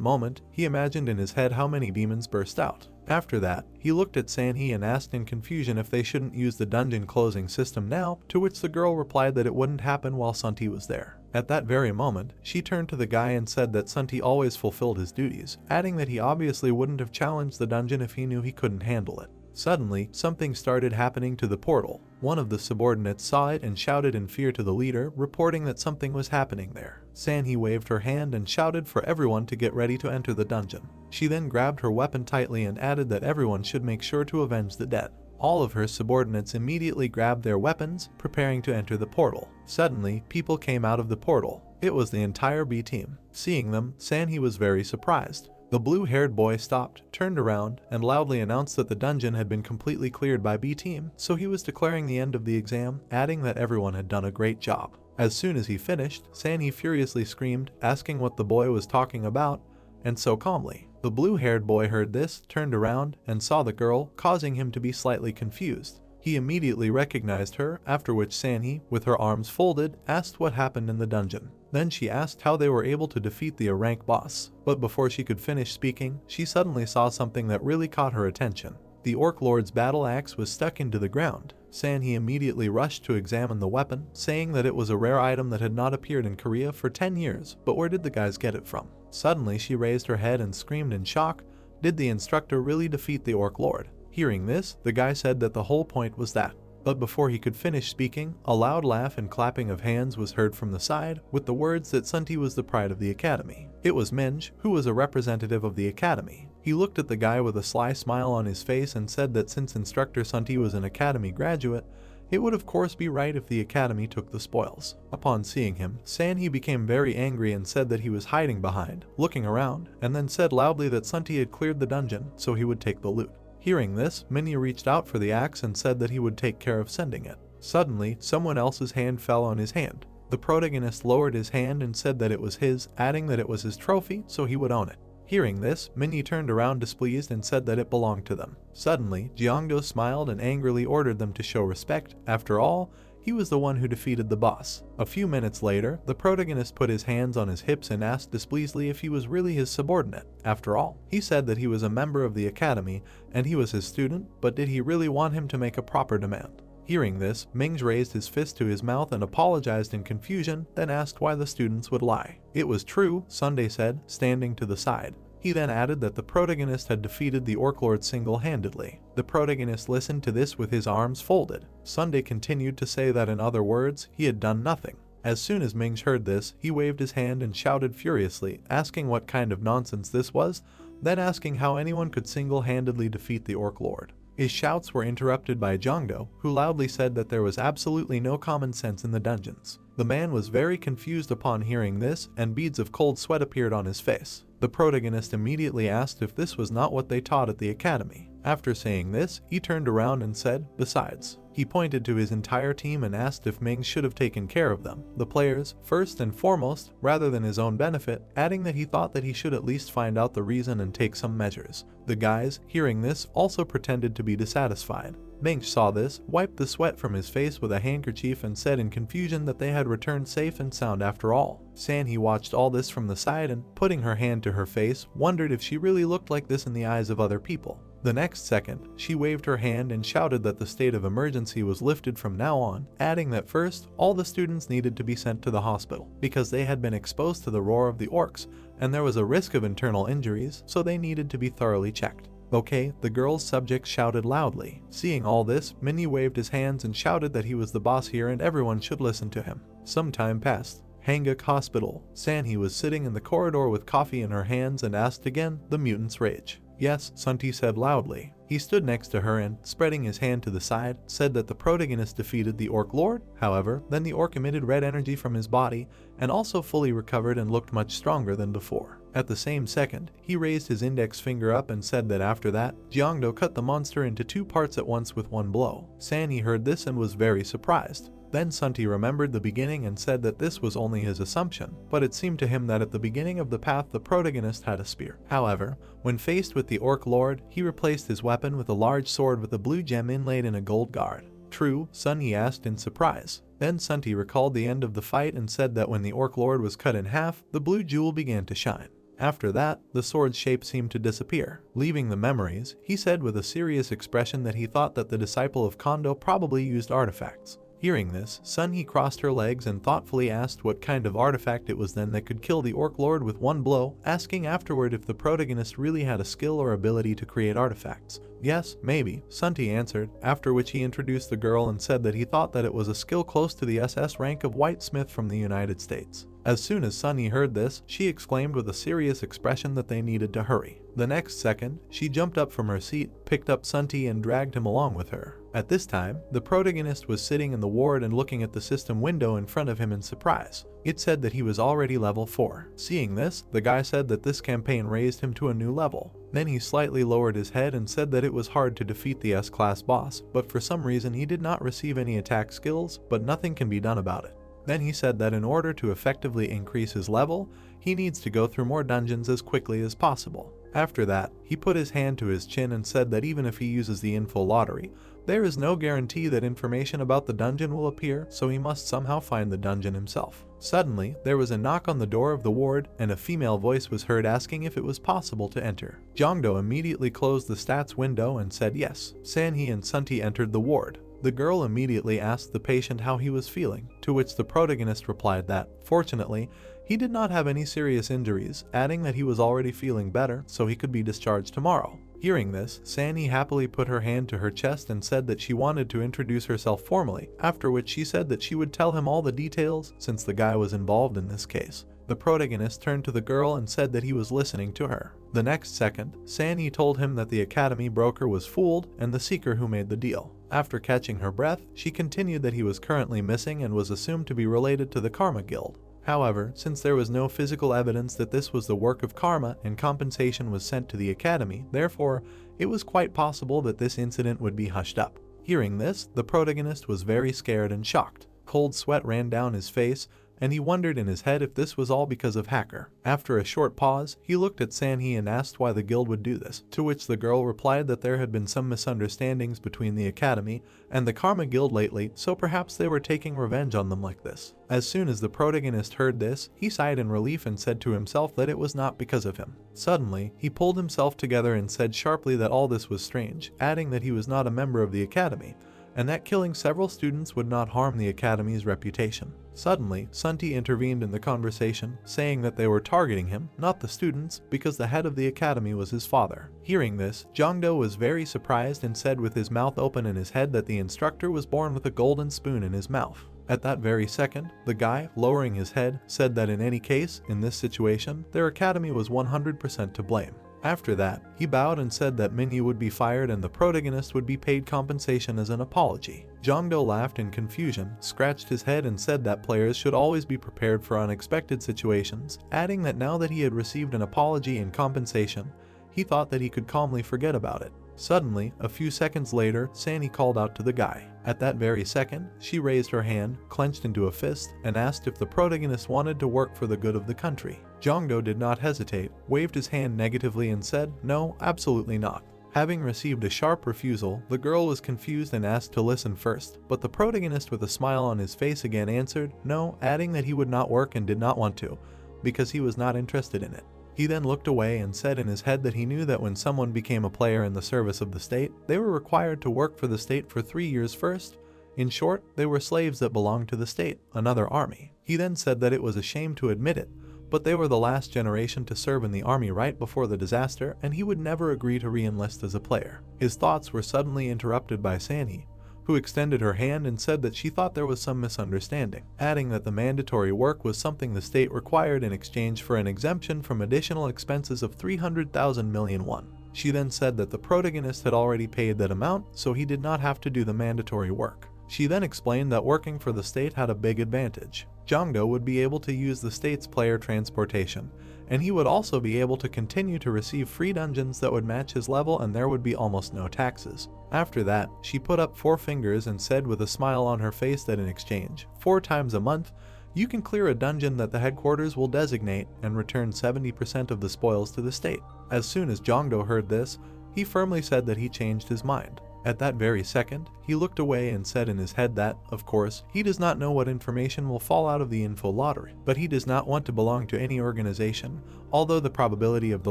moment, he imagined in his head how many demons burst out. After that, he looked at Sanhee and asked in confusion if they shouldn't use the dungeon closing system now, to which the girl replied that it wouldn't happen while Sunti was there. At that very moment, she turned to the guy and said that Sunti always fulfilled his duties, adding that he obviously wouldn't have challenged the dungeon if he knew he couldn't handle it. Suddenly, something started happening to the portal. One of the subordinates saw it and shouted in fear to the leader, reporting that something was happening there. Sanhee waved her hand and shouted for everyone to get ready to enter the dungeon. She then grabbed her weapon tightly and added that everyone should make sure to avenge the dead. All of her subordinates immediately grabbed their weapons, preparing to enter the portal. Suddenly, people came out of the portal. It was the entire B team. Seeing them, Sanhee was very surprised. The blue-haired boy stopped, turned around, and loudly announced that the dungeon had been completely cleared by B team, so he was declaring the end of the exam, adding that everyone had done a great job. As soon as he finished, Sanhee furiously screamed, asking what the boy was talking about, and so calmly. The blue-haired boy heard this, turned around, and saw the girl, causing him to be slightly confused. He immediately recognized her, after which Sanhee, with her arms folded, asked what happened in the dungeon. Then she asked how they were able to defeat the rank boss. But before she could finish speaking, she suddenly saw something that really caught her attention. The Orc Lord's battle axe was stuck into the ground. Sanhee immediately rushed to examine the weapon, saying that it was a rare item that had not appeared in Korea for 10 years, but where did the guys get it from? Suddenly she raised her head and screamed in shock, did the instructor really defeat the Orc Lord? Hearing this, the guy said that the whole point was that. But before he could finish speaking, a loud laugh and clapping of hands was heard from the side, with the words that Sunti was the pride of the academy. It was Minj, who was a representative of the academy. He looked at the guy with a sly smile on his face and said that since instructor Sunti was an academy graduate, it would of course be right if the academy took the spoils. Upon seeing him, Sanhee became very angry and said that he was hiding behind, looking around, and then said loudly that Sunti had cleared the dungeon, so he would take the loot. Hearing this, Minnie reached out for the axe and said that he would take care of sending it. Suddenly, someone else's hand fell on his hand. The protagonist lowered his hand and said that it was his, adding that it was his trophy, so he would own it. Hearing this, Minnie turned around displeased and said that it belonged to them. Suddenly, Jeongdo smiled and angrily ordered them to show respect. After all, he was the one who defeated the boss. A few minutes later, the protagonist put his hands on his hips and asked displeasedly if he was really his subordinate. After all, he said that he was a member of the academy and he was his student, but did he really want him to make a proper demand? Hearing this, Minj raised his fist to his mouth and apologized in confusion, then asked why the students would lie. It was true, Sunday said, standing to the side. He then added that the protagonist had defeated the Orc Lord single-handedly. The protagonist listened to this with his arms folded. Sunday continued to say that in other words, he had done nothing. As soon as Minj heard this, he waved his hand and shouted furiously, asking what kind of nonsense this was, then asking how anyone could single-handedly defeat the Orc Lord. His shouts were interrupted by Jeongdo, who loudly said that there was absolutely no common sense in the dungeons. The man was very confused upon hearing this, and beads of cold sweat appeared on his face. The protagonist immediately asked if this was not what they taught at the academy. After saying this, he turned around and said, besides. He pointed to his entire team and asked if Ming should have taken care of them, the players, first and foremost, rather than his own benefit, adding that he thought that he should at least find out the reason and take some measures. The guys, hearing this, also pretended to be dissatisfied. Minch saw this, wiped the sweat from his face with a handkerchief and said in confusion that they had returned safe and sound after all. Sanhee watched all this from the side and, putting her hand to her face, wondered if she really looked like this in the eyes of other people. The next second, she waved her hand and shouted that the state of emergency was lifted from now on, adding that first, all the students needed to be sent to the hospital, because they had been exposed to the roar of the orcs, and there was a risk of internal injuries, so they needed to be thoroughly checked. Okay, the girl's subjects shouted loudly. Seeing all this, Minnie waved his hands and shouted that he was the boss here and everyone should listen to him. Some time passed. Hanguk Hospital. Sanhee was sitting in the corridor with coffee in her hands and asked again, the mutant's rage. Yes, Sunti said loudly. He stood next to her and, spreading his hand to the side, said that the protagonist defeated the Orc Lord. However, then the orc emitted red energy from his body and also fully recovered and looked much stronger than before. At the same second, he raised his index finger up and said that after that, Jeongdo cut the monster into 2 parts at once with 1 blow. Sanhee heard this and was very surprised. Then Sunti remembered the beginning and said that this was only his assumption, but it seemed to him that at the beginning of the path the protagonist had a spear. However, when faced with the Orc Lord, he replaced his weapon with a large sword with a blue gem inlaid in a gold guard. True, Sunny asked in surprise. Then Sunti recalled the end of the fight and said that when the Orc Lord was cut in half, the blue jewel began to shine. After that, the sword's shape seemed to disappear. Leaving the memories, he said with a serious expression that he thought that the disciple of Kondo probably used artifacts. Hearing this, Sunhee crossed her legs and thoughtfully asked what kind of artifact it was then that could kill the Orc Lord with 1 blow, asking afterward if the protagonist really had a skill or ability to create artifacts. Yes, maybe, Sunti answered, after which he introduced the girl and said that he thought that it was a skill close to the SS rank of Whitesmith from the United States. As soon as Sunny heard this, she exclaimed with a serious expression that they needed to hurry. The next second, she jumped up from her seat, picked up Sunti and dragged him along with her. At this time, the protagonist was sitting in the ward and looking at the system window in front of him in surprise. It said that he was already level 4. Seeing this, the guy said that this campaign raised him to a new level. Then he slightly lowered his head and said that it was hard to defeat the S-Class boss, but for some reason he did not receive any attack skills, but nothing can be done about it. Then he said that in order to effectively increase his level, he needs to go through more dungeons as quickly as possible. After that, he put his hand to his chin and said that even if he uses the info lottery, there is no guarantee that information about the dungeon will appear, so he must somehow find the dungeon himself. Suddenly, there was a knock on the door of the ward, and a female voice was heard asking if it was possible to enter. Jongdo immediately closed the stats window and said yes. Sanhee and Sunti entered the ward. The girl immediately asked the patient how he was feeling, to which the protagonist replied that, fortunately, he did not have any serious injuries, adding that he was already feeling better, so he could be discharged tomorrow. Hearing this, Sanhee happily put her hand to her chest and said that she wanted to introduce herself formally, after which she said that she would tell him all the details since the guy was involved in this case. The protagonist turned to the girl and said that he was listening to her. The next second, Sanhee told him that the academy broker was fooled and the seeker who made the deal. After catching her breath, she continued that he was currently missing and was assumed to be related to the Karma Guild. However, since there was no physical evidence that this was the work of karma and compensation was sent to the academy, therefore, it was quite possible that this incident would be hushed up. Hearing this, the protagonist was very scared and shocked. Cold sweat ran down his face, and he wondered in his head if this was all because of Hacker. After a short pause, he looked at Sanhee and asked why the guild would do this, to which the girl replied that there had been some misunderstandings between the academy and the Karma Guild lately, so perhaps they were taking revenge on them like this. As soon as the protagonist heard this, he sighed in relief and said to himself that it was not because of him. Suddenly, he pulled himself together and said sharply that all this was strange, adding that he was not a member of the academy, and that killing several students would not harm the academy's reputation. Suddenly, Sunti intervened in the conversation, saying that they were targeting him, not the students, because the head of the academy was his father. Hearing this, Jongdo was very surprised and said with his mouth open in his head that the instructor was born with a golden spoon in his mouth. At that very second, the guy, lowering his head, said that in any case, in this situation, their academy was 100% to blame. After that, he bowed and said that Minhwa would be fired and the protagonist would be paid compensation as an apology. Jongdo laughed in confusion, scratched his head and said that players should always be prepared for unexpected situations, adding that now that he had received an apology and compensation, he thought that he could calmly forget about it. Suddenly, a few seconds later, Sanhee called out to the guy. At that very second, she raised her hand, clenched into a fist, and asked if the protagonist wanted to work for the good of the country. Jongdo did not hesitate, waved his hand negatively and said, "No, absolutely not." Having received a sharp refusal, the girl was confused and asked to listen first, but the protagonist with a smile on his face again answered, "No," adding that he would not work and did not want to, because he was not interested in it. He then looked away and said in his head that he knew that when someone became a player in the service of the state, they were required to work for the state for 3 years first. In short, they were slaves that belonged to the state, another army. He then said that it was a shame to admit it, but they were the last generation to serve in the army right before the disaster, and he would never agree to re-enlist as a player. His thoughts were suddenly interrupted by Sanhee, who extended her hand and said that she thought there was some misunderstanding, adding that the mandatory work was something the state required in exchange for an exemption from additional expenses of 300,000 million won. She then said that the protagonist had already paid that amount, so he did not have to do the mandatory work. She then explained that working for the state had a big advantage. Jongdo would be able to use the state's player transportation, and he would also be able to continue to receive free dungeons that would match his level and there would be almost no taxes. After that, she put up 4 fingers and said with a smile on her face that in exchange, 4 times a month, you can clear a dungeon that the headquarters will designate and return 70% of the spoils to the state. As soon as Jongdo heard this, he firmly said that he changed his mind. At that very second, he looked away and said in his head that, of course, he does not know what information will fall out of the info lottery, but he does not want to belong to any organization, although the probability of the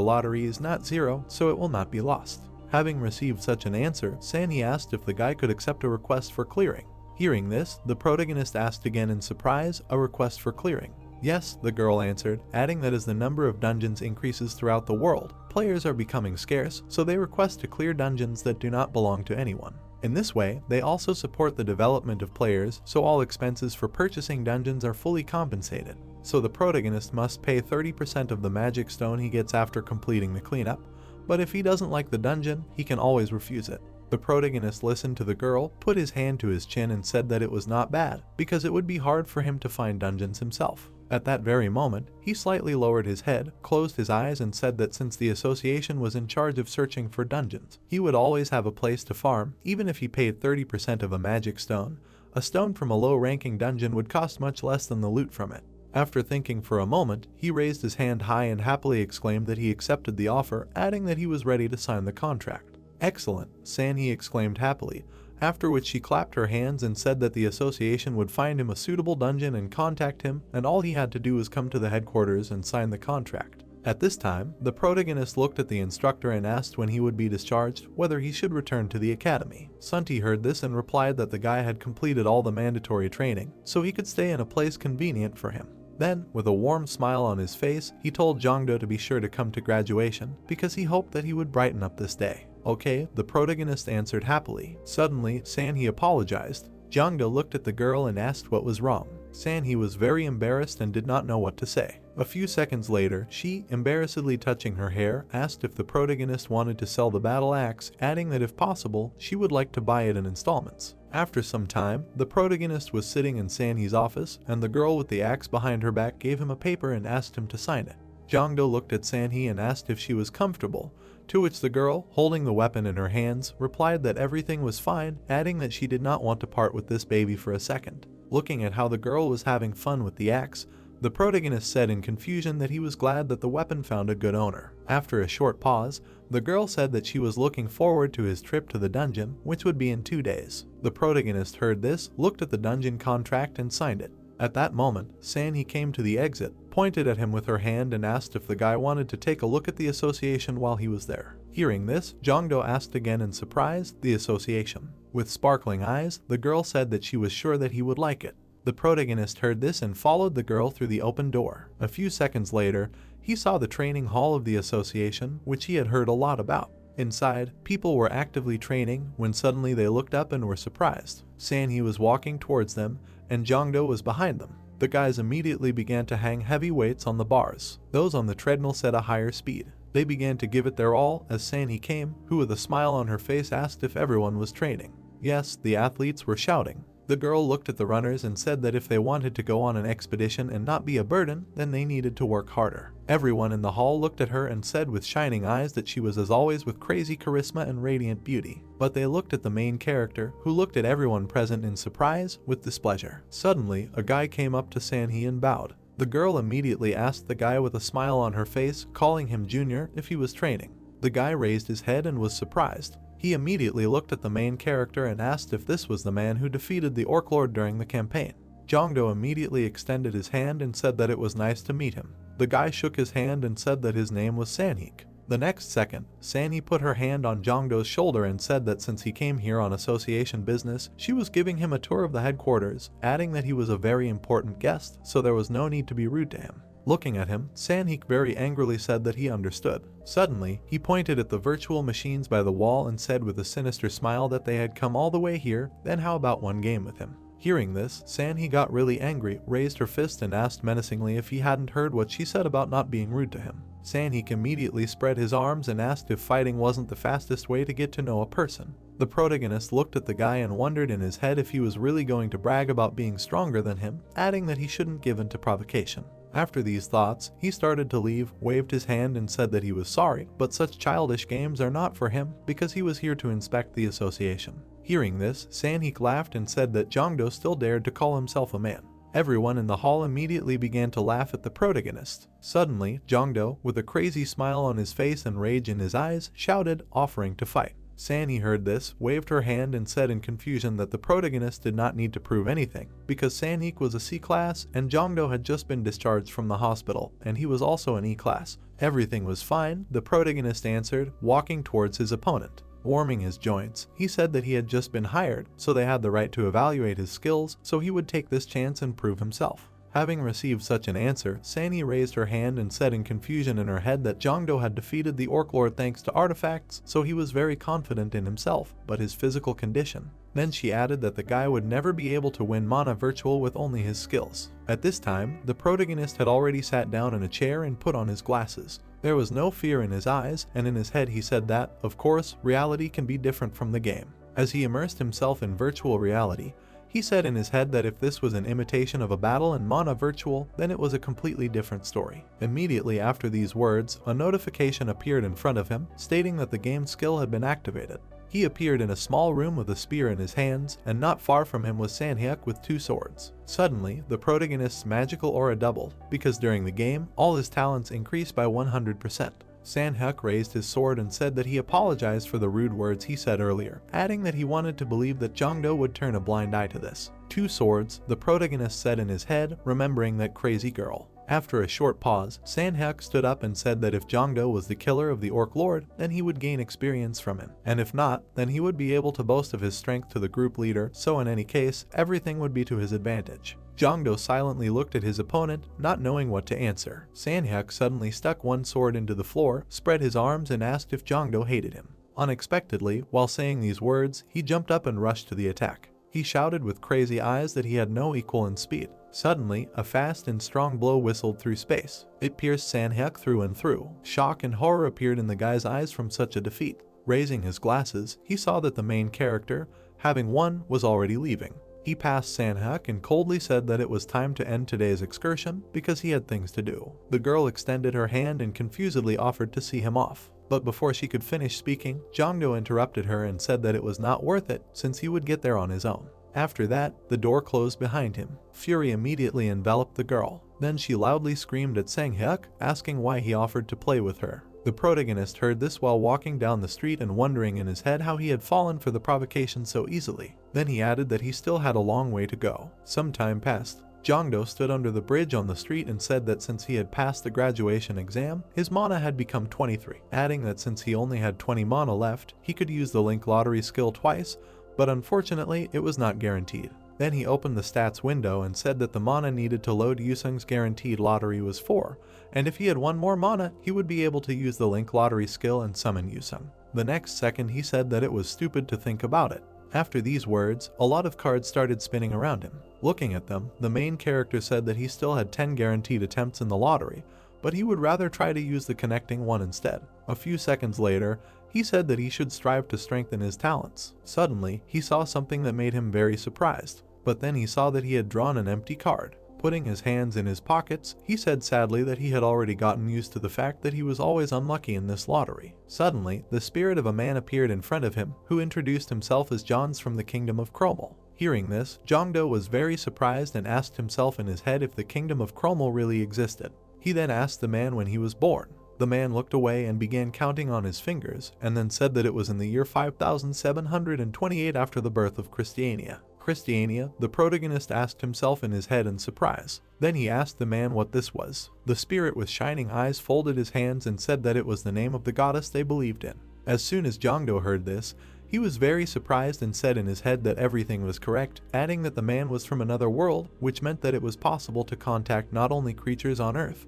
lottery is not 0, so it will not be lost. Having received such an answer, Sanhee asked if the guy could accept a request for clearing. Hearing this, the protagonist asked again in surprise, a request for clearing. Yes, the girl answered, adding that as the number of dungeons increases throughout the world, players are becoming scarce, so they request to clear dungeons that do not belong to anyone. In this way, they also support the development of players, so all expenses for purchasing dungeons are fully compensated. So the protagonist must pay 30% of the magic stone he gets after completing the cleanup, but if he doesn't like the dungeon, he can always refuse it. The protagonist listened to the girl, put his hand to his chin and said that it was not bad, because it would be hard for him to find dungeons himself. At that very moment, he slightly lowered his head, closed his eyes and said that since the association was in charge of searching for dungeons, he would always have a place to farm, even if he paid 30% of a magic stone. A stone from a low-ranking dungeon would cost much less than the loot from it. After thinking for a moment, he raised his hand high and happily exclaimed that he accepted the offer, adding that he was ready to sign the contract. "Excellent," Sanhee exclaimed happily, after which she clapped her hands and said that the association would find him a suitable dungeon and contact him, and all he had to do was come to the headquarters and sign the contract. At this time, the protagonist looked at the instructor and asked when he would be discharged, whether he should return to the academy. Sunti heard this and replied that the guy had completed all the mandatory training, so he could stay in a place convenient for him. Then, with a warm smile on his face, he told Jongdo to be sure to come to graduation, because he hoped that he would brighten up this day. "Okay," the protagonist answered happily. Suddenly, Sanhee apologized. Jongdo looked at the girl and asked what was wrong. Sanhee was very embarrassed and did not know what to say. A few seconds later, she, embarrassedly touching her hair, asked if the protagonist wanted to sell the battle axe, adding that if possible, she would like to buy it in installments. After some time, the protagonist was sitting in Sanhee's office, and the girl with the axe behind her back gave him a paper and asked him to sign it. Jongdo looked at Sanhee and asked if she was comfortable, to which the girl, holding the weapon in her hands, replied that everything was fine, adding that she did not want to part with this baby for a second. Looking at how the girl was having fun with the axe, the protagonist said in confusion that he was glad that the weapon found a good owner. After a short pause, the girl said that she was looking forward to his trip to the dungeon, which would be in 2 days. The protagonist heard this, looked at the dungeon contract and signed it. At that moment, Sanhee came to the exit, pointed at him with her hand and asked if the guy wanted to take a look at the association while he was there. Hearing this, Jongdo asked again in surprise, "The association?" With sparkling eyes, the girl said that she was sure that he would like it. The protagonist heard this and followed the girl through the open door. A few seconds later, he saw the training hall of the association, which he had heard a lot about. Inside, people were actively training when suddenly they looked up and were surprised. Sanhee was walking towards them, and Jongdo was behind them. The guys immediately began to hang heavy weights on the bars. Those on the treadmill set a higher speed. They began to give it their all as Sanhee came, who with a smile on her face asked if everyone was training. Yes, the athletes were shouting. The girl looked at the runners and said that if they wanted to go on an expedition and not be a burden, then they needed to work harder. Everyone in the hall looked at her and said with shining eyes that she was as always with crazy charisma and radiant beauty. But they looked at the main character, who looked at everyone present in surprise, with displeasure. Suddenly, a guy came up to Sanhee and bowed. The girl immediately asked the guy with a smile on her face, calling him Junior, if he was training. The guy raised his head and was surprised. He immediately looked at the main character and asked if this was the man who defeated the Orc Lord during the campaign. Jongdo immediately extended his hand and said that it was nice to meet him. The guy shook his hand and said that his name was Sanhee. The next second, Sanhee put her hand on Jongdo's shoulder and said that since he came here on association business, she was giving him a tour of the headquarters, adding that he was a very important guest, so there was no need to be rude to him. Looking at him, Sanhee very angrily said that he understood. Suddenly, he pointed at the virtual machines by the wall and said with a sinister smile that they had come all the way here, then how about one game with him? Hearing this, Sanhee got really angry, raised her fist and asked menacingly if he hadn't heard what she said about not being rude to him. Sanhee immediately spread his arms and asked if fighting wasn't the fastest way to get to know a person. The protagonist looked at the guy and wondered in his head if he was really going to brag about being stronger than him, adding that he shouldn't give in to provocation. After these thoughts, he started to leave, waved his hand and said that he was sorry, but such childish games are not for him because he was here to inspect the association. Hearing this, Sanhee laughed and said that Jongdo still dared to call himself a man. Everyone in the hall immediately began to laugh at the protagonist. Suddenly, Jongdo, with a crazy smile on his face and rage in his eyes, shouted, offering to fight. Sanhee heard this, waved her hand and said in confusion that the protagonist did not need to prove anything, because Sanhee was a C-class and Jongdo had just been discharged from the hospital, and he was also an E-class. Everything was fine, the protagonist answered, walking towards his opponent. Warming his joints, he said that he had just been hired, so they had the right to evaluate his skills, so he would take this chance and prove himself. Having received such an answer, Sanhee raised her hand and said in confusion in her head that Jongdo had defeated the Orc Lord thanks to artifacts, so he was very confident in himself, but his physical condition. Then she added that the guy would never be able to win Mana Virtual with only his skills. At this time, the protagonist had already sat down in a chair and put on his glasses. There was no fear in his eyes, and in his head he said that, of course, reality can be different from the game. As he immersed himself in virtual reality, he said in his head that if this was an imitation of a battle in Mana Virtual, then it was a completely different story. Immediately after these words, a notification appeared in front of him, stating that the game skill had been activated. He appeared in a small room with a spear in his hands, and not far from him was Sanhyuk with 2 swords. Suddenly, the protagonist's magical aura doubled, because during the game, all his talents increased by 100%. Sanhyuk raised his sword and said that he apologized for the rude words he said earlier, adding that he wanted to believe that Jongdo would turn a blind eye to this. 2 swords, the protagonist said in his head, remembering that crazy girl. After a short pause, Sanhyuk stood up and said that if Jongdo was the killer of the Orc Lord, then he would gain experience from him, and if not, then he would be able to boast of his strength to the group leader, so in any case, everything would be to his advantage. Jongdo silently looked at his opponent, not knowing what to answer. Sanhyuk suddenly stuck 1 sword into the floor, spread his arms and asked if Jongdo hated him. Unexpectedly, while saying these words, he jumped up and rushed to the attack. He shouted with crazy eyes that he had no equal in speed. Suddenly, a fast and strong blow whistled through space. It pierced Sanhyuk through and through. Shock and horror appeared in the guy's eyes from such a defeat. Raising his glasses, he saw that the main character, having won, was already leaving. He passed Sanhyuk and coldly said that it was time to end today's excursion because he had things to do. The girl extended her hand and confusedly offered to see him off. But before she could finish speaking, Jongdo interrupted her and said that it was not worth it since he would get there on his own. After that, the door closed behind him. Fury immediately enveloped the girl. Then she loudly screamed at Sanhyuk, asking why he offered to play with her. The protagonist heard this while walking down the street and wondering in his head how he had fallen for the provocation so easily. Then he added that he still had a long way to go. Some time passed. Jongdo stood under the bridge on the street and said that since he had passed the graduation exam, his mana had become 23, adding that since he only had 20 mana left, he could use the Link Lottery skill twice, but unfortunately it was not guaranteed. Then he opened the stats window and said that the mana needed to load Yusung's guaranteed lottery was 4, and if he had 1 more mana, he would be able to use the Link Lottery skill and summon Yusung. The next second he said that it was stupid to think about it. After these words, a lot of cards started spinning around him. Looking at them, the main character said that he still had 10 guaranteed attempts in the lottery, but he would rather try to use the connecting one instead. A few seconds later, he said that he should strive to strengthen his talents. Suddenly, he saw something that made him very surprised, but then he saw that he had drawn an empty card. Putting his hands in his pockets, he said sadly that he had already gotten used to the fact that he was always unlucky in this lottery. Suddenly, the spirit of a man appeared in front of him, who introduced himself as Johns from the Kingdom of Chromel. Hearing this, Jongdo was very surprised and asked himself in his head if the Kingdom of Chromel really existed. He then asked the man when he was born. The man looked away and began counting on his fingers, and then said that it was in the year 5728 after the birth of Christiania. Christiania, the protagonist asked himself in his head in surprise. Then he asked the man what this was. The spirit with shining eyes folded his hands and said that it was the name of the goddess they believed in. As soon as Jongdo heard this, he was very surprised and said in his head that everything was correct, adding that the man was from another world, which meant that it was possible to contact not only creatures on Earth,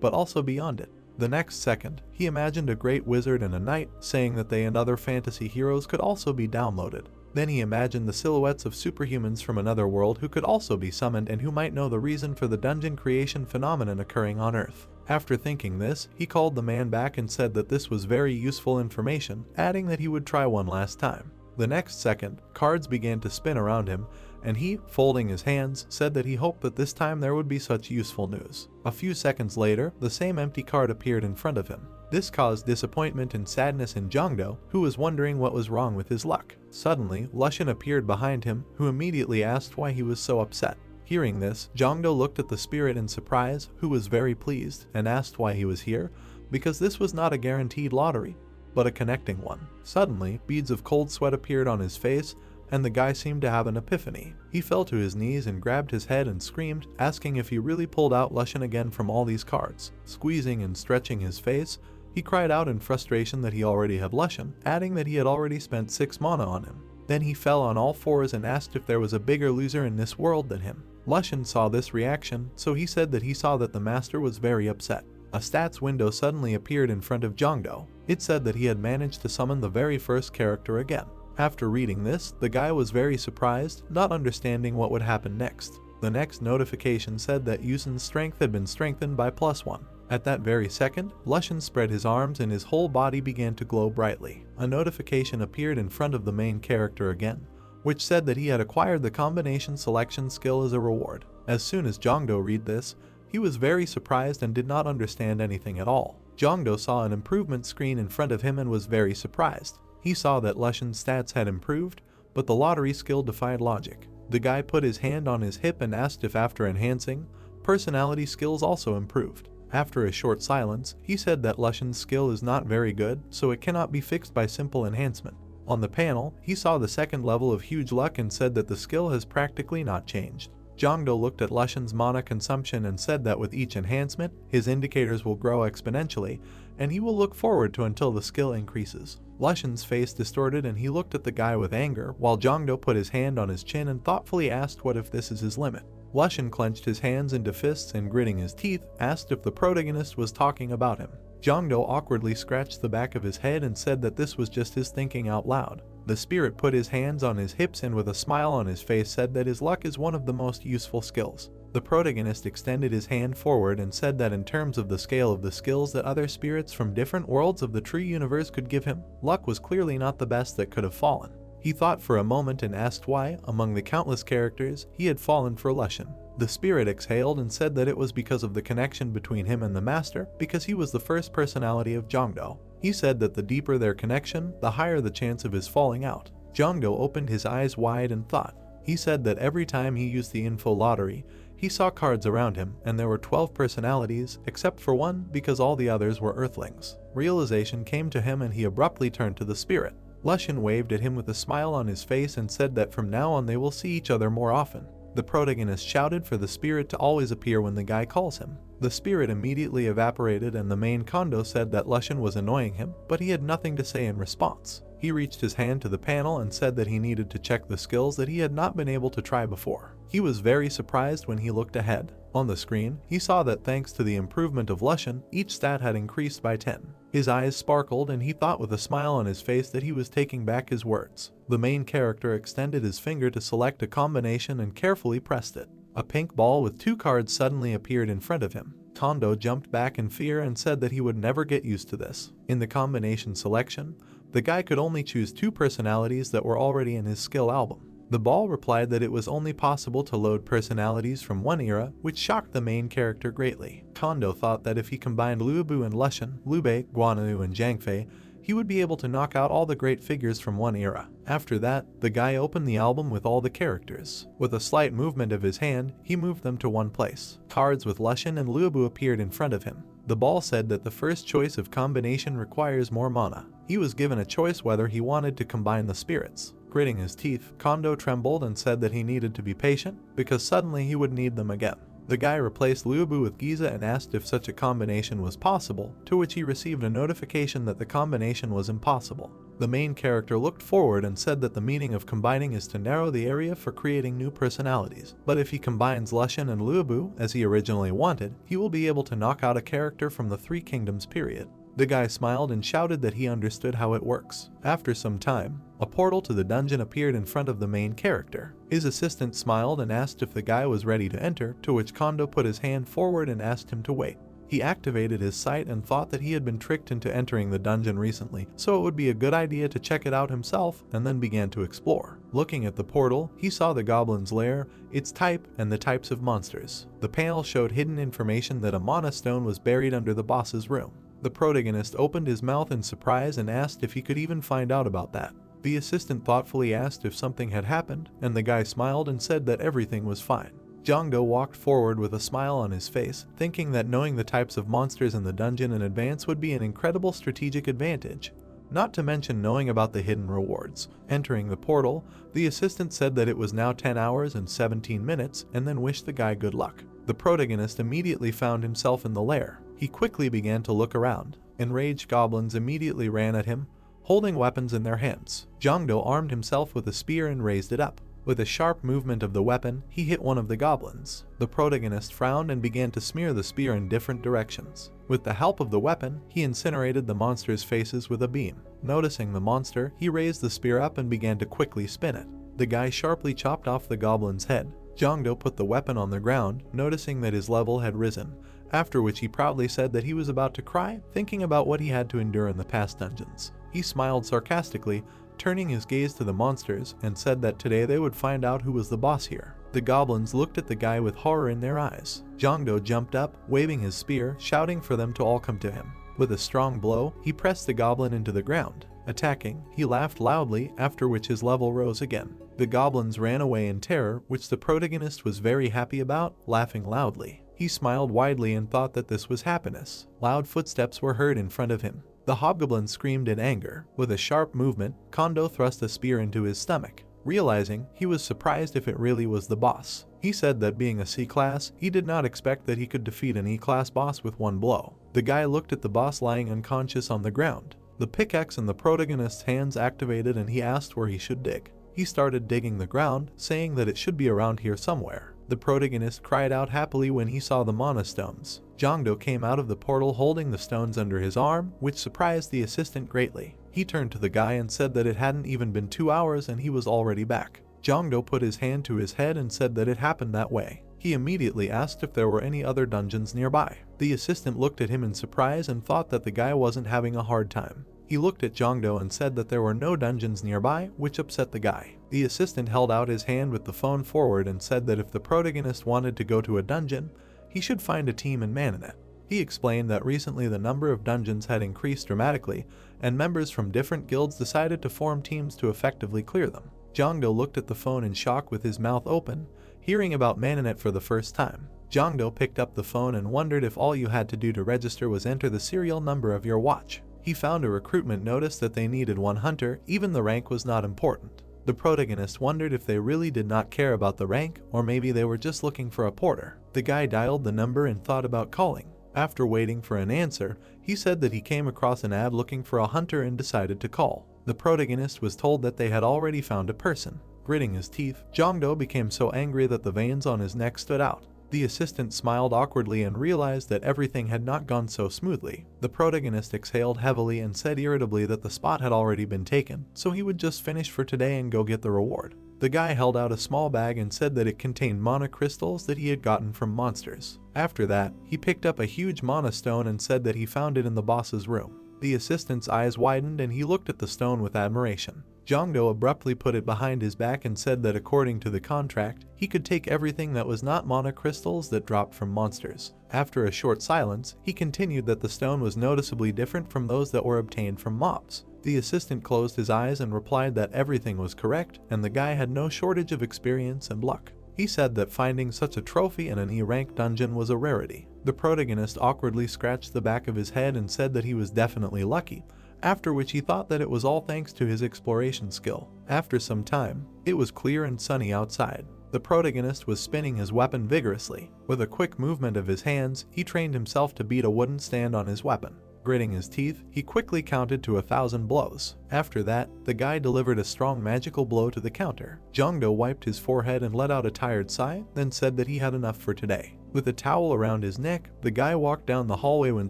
but also beyond it. The next second, he imagined a great wizard and a knight, saying that they and other fantasy heroes could also be downloaded. Then he imagined the silhouettes of superhumans from another world who could also be summoned and who might know the reason for the dungeon creation phenomenon occurring on Earth. After thinking this, he called the man back and said that this was very useful information, adding that he would try one last time. The next second, cards began to spin around him, and he, folding his hands, said that he hoped that this time there would be such useful news. A few seconds later, the same empty card appeared in front of him. This caused disappointment and sadness in Jongdo, who was wondering what was wrong with his luck. Suddenly, Lushan appeared behind him, who immediately asked why he was so upset. Hearing this, Jongdo looked at the spirit in surprise, who was very pleased, and asked why he was here, because this was not a guaranteed lottery, but a connecting one. Suddenly, beads of cold sweat appeared on his face, and the guy seemed to have an epiphany. He fell to his knees and grabbed his head and screamed, asking if he really pulled out Lushan again from all these cards. Squeezing and stretching his face, he cried out in frustration that he already had Lushan, adding that he had already spent 6 mana on him. Then he fell on all fours and asked if there was a bigger loser in this world than him. Lushan saw this reaction, so he said that he saw that the master was very upset. A stats window suddenly appeared in front of Jongdo. It said that he had managed to summon the very first character again. After reading this, the guy was very surprised, not understanding what would happen next. The next notification said that Yusun's strength had been strengthened by +1. At that very second, Lushan spread his arms and his whole body began to glow brightly. A notification appeared in front of the main character again, which said that he had acquired the combination selection skill as a reward. As soon as Jongdo read this, he was very surprised and did not understand anything at all. Jongdo saw an improvement screen in front of him and was very surprised. He saw that Lushan's stats had improved, but the lottery skill defied logic. The guy put his hand on his hip and asked if after enhancing, personality skills also improved. After a short silence, he said that Lushan's skill is not very good, so it cannot be fixed by simple enhancement. On the panel, he saw the second level of huge luck and said that the skill has practically not changed. Jongdo looked at Lushan's mana consumption and said that with each enhancement, his indicators will grow exponentially, and he will look forward to until the skill increases. Lushan's face distorted and he looked at the guy with anger, while Jongdo put his hand on his chin and thoughtfully asked what if this is his limit. Lushan clenched his hands into fists and gritting his teeth, asked if the protagonist was talking about him. Jongdo awkwardly scratched the back of his head and said that this was just his thinking out loud. The spirit put his hands on his hips and with a smile on his face said that his luck is one of the most useful skills. The protagonist extended his hand forward and said that in terms of the scale of the skills that other spirits from different worlds of the tree universe could give him, luck was clearly not the best that could have fallen. He thought for a moment and asked why, among the countless characters, he had fallen for Lushan. The spirit exhaled and said that it was because of the connection between him and the master, because he was the first personality of Jongdo. He said that the deeper their connection, the higher the chance of his falling out. Jongdo opened his eyes wide and thought. He said that every time he used the info lottery, he saw cards around him, and there were 12 personalities, except for one because all the others were earthlings. Realization came to him and he abruptly turned to the spirit. Lushan waved at him with a smile on his face and said that from now on they will see each other more often. The protagonist shouted for the spirit to always appear when the guy calls him. The spirit immediately evaporated and the main condo said that Lushan was annoying him, but he had nothing to say in response. He reached his hand to the panel and said that he needed to check the skills that he had not been able to try before. He was very surprised when he looked ahead. On the screen, he saw that thanks to the improvement of Lushan, each stat had increased by 10. His eyes sparkled and he thought with a smile on his face that he was taking back his words. The main character extended his finger to select a combination and carefully pressed it. A pink ball with 2 cards suddenly appeared in front of him. Kondo jumped back in fear and said that he would never get used to this. In the combination selection, the guy could only choose 2 personalities that were already in his skill album. The ball replied that it was only possible to load personalities from one era, which shocked the main character greatly. Kondo thought that if he combined Luobu and Lushan, Lubei, Guanyu and Zhangfei, he would be able to knock out all the great figures from one era. After that, the guy opened the album with all the characters. With a slight movement of his hand, he moved them to one place. Cards with Lushan and Luobu appeared in front of him. The ball said that the first choice of combination requires more mana. He was given a choice whether he wanted to combine the spirits. Gritting his teeth, Kondo trembled and said that he needed to be patient, because suddenly he would need them again. The guy replaced Luobu with Giza and asked if such a combination was possible, to which he received a notification that the combination was impossible. The main character looked forward and said that the meaning of combining is to narrow the area for creating new personalities, but if he combines Lushan and Luobu, as he originally wanted, he will be able to knock out a character from the Three Kingdoms period. The guy smiled and shouted that he understood how it works. After some time, a portal to the dungeon appeared in front of the main character. His assistant smiled and asked if the guy was ready to enter, to which Kondo put his hand forward and asked him to wait. He activated his sight and thought that he had been tricked into entering the dungeon recently, so it would be a good idea to check it out himself, and then began to explore. Looking at the portal, he saw the goblin's lair, its type, and the types of monsters. The panel showed hidden information that a mana stone was buried under the boss's room. The protagonist opened his mouth in surprise and asked if he could even find out about that. The assistant thoughtfully asked if something had happened, and the guy smiled and said that everything was fine. Jongdo walked forward with a smile on his face, thinking that knowing the types of monsters in the dungeon in advance would be an incredible strategic advantage. Not to mention knowing about the hidden rewards. Entering the portal, the assistant said that it was now 10 hours and 17 minutes and then wished the guy good luck. The protagonist immediately found himself in the lair. He quickly began to look around. Enraged goblins immediately ran at him, holding weapons in their hands. Jongdo armed himself with a spear and raised it up. With a sharp movement of the weapon, he hit one of the goblins. The protagonist frowned and began to smear the spear in different directions. With the help of the weapon, he incinerated the monster's faces with a beam. Noticing the monster, he raised the spear up and began to quickly spin it. The guy sharply chopped off the goblin's head. Jongdo put the weapon on the ground, noticing that his level had risen. after which he proudly said that he was about to cry, thinking about what he had to endure in the past dungeons. He smiled sarcastically, turning his gaze to the monsters, and said that today they would find out who was the boss here. The goblins looked at the guy with horror in their eyes. Jongdo jumped up, waving his spear, shouting for them to all come to him. With a strong blow, he pressed the goblin into the ground. Attacking, he laughed loudly, after which his level rose again. The goblins ran away in terror, which the protagonist was very happy about, laughing loudly. He smiled widely and thought that this was happiness. Loud footsteps were heard in front of him. The hobgoblin screamed in anger. With a sharp movement, Kondo thrust a spear into his stomach. Realizing, he was surprised if it really was the boss. He said that being a C-class, he did not expect that he could defeat an E-class boss with one blow. The guy looked at the boss lying unconscious on the ground. The pickaxe in the protagonist's hands activated and he asked where he should dig. He started digging the ground, saying that it should be around here somewhere. The protagonist cried out happily when he saw the mana stones. Jongdo came out of the portal holding the stones under his arm, which surprised the assistant greatly. He turned to the guy and said that it hadn't even been 2 hours and he was already back. Jongdo put his hand to his head and said that it happened that way. He immediately asked if there were any other dungeons nearby. The assistant looked at him in surprise and thought that the guy wasn't having a hard time. He looked at Jongdo and said that there were no dungeons nearby, which upset the guy. The assistant held out his hand with the phone forward and said that if the protagonist wanted to go to a dungeon, he should find a team and man in it. He explained that recently the number of dungeons had increased dramatically, and members from different guilds decided to form teams to effectively clear them. Jongdo looked at the phone in shock with his mouth open, hearing about Mananet for the first time. Jongdo picked up the phone and wondered if all you had to do to register was enter the serial number of your watch. He found a recruitment notice that they needed one hunter, even the rank was not important. The protagonist wondered if they really did not care about the rank, or maybe they were just looking for a porter. The guy dialed the number and thought about calling. After waiting for an answer, he said that he came across an ad looking for a hunter and decided to call. The protagonist was told that they had already found a person. Gritting his teeth, Jongdo became so angry that the veins on his neck stood out. The assistant smiled awkwardly and realized that everything had not gone so smoothly. The protagonist exhaled heavily and said irritably that the spot had already been taken, so he would just finish for today and go get the reward. The guy held out a small bag and said that it contained mana crystals that he had gotten from monsters. After that, he picked up a huge mana stone and said that he found it in the boss's room. The assistant's eyes widened and he looked at the stone with admiration. Jongdo abruptly put it behind his back and said that according to the contract, he could take everything that was not mana crystals that dropped from monsters. After a short silence, he continued that the stone was noticeably different from those that were obtained from mobs. The assistant closed his eyes and replied that everything was correct and the guy had no shortage of experience and luck. He said that finding such a trophy in an E-rank dungeon was a rarity. The protagonist awkwardly scratched the back of his head and said that he was definitely lucky, after which he thought that it was all thanks to his exploration skill. After some time, it was clear and sunny outside. The protagonist was spinning his weapon vigorously. With a quick movement of his hands, he trained himself to beat a wooden stand on his weapon. Gritting his teeth, he quickly counted to 1,000 blows. After that, the guy delivered a strong magical blow to the counter. Jongdo wiped his forehead and let out a tired sigh, then said that he had enough for today. With a towel around his neck, the guy walked down the hallway when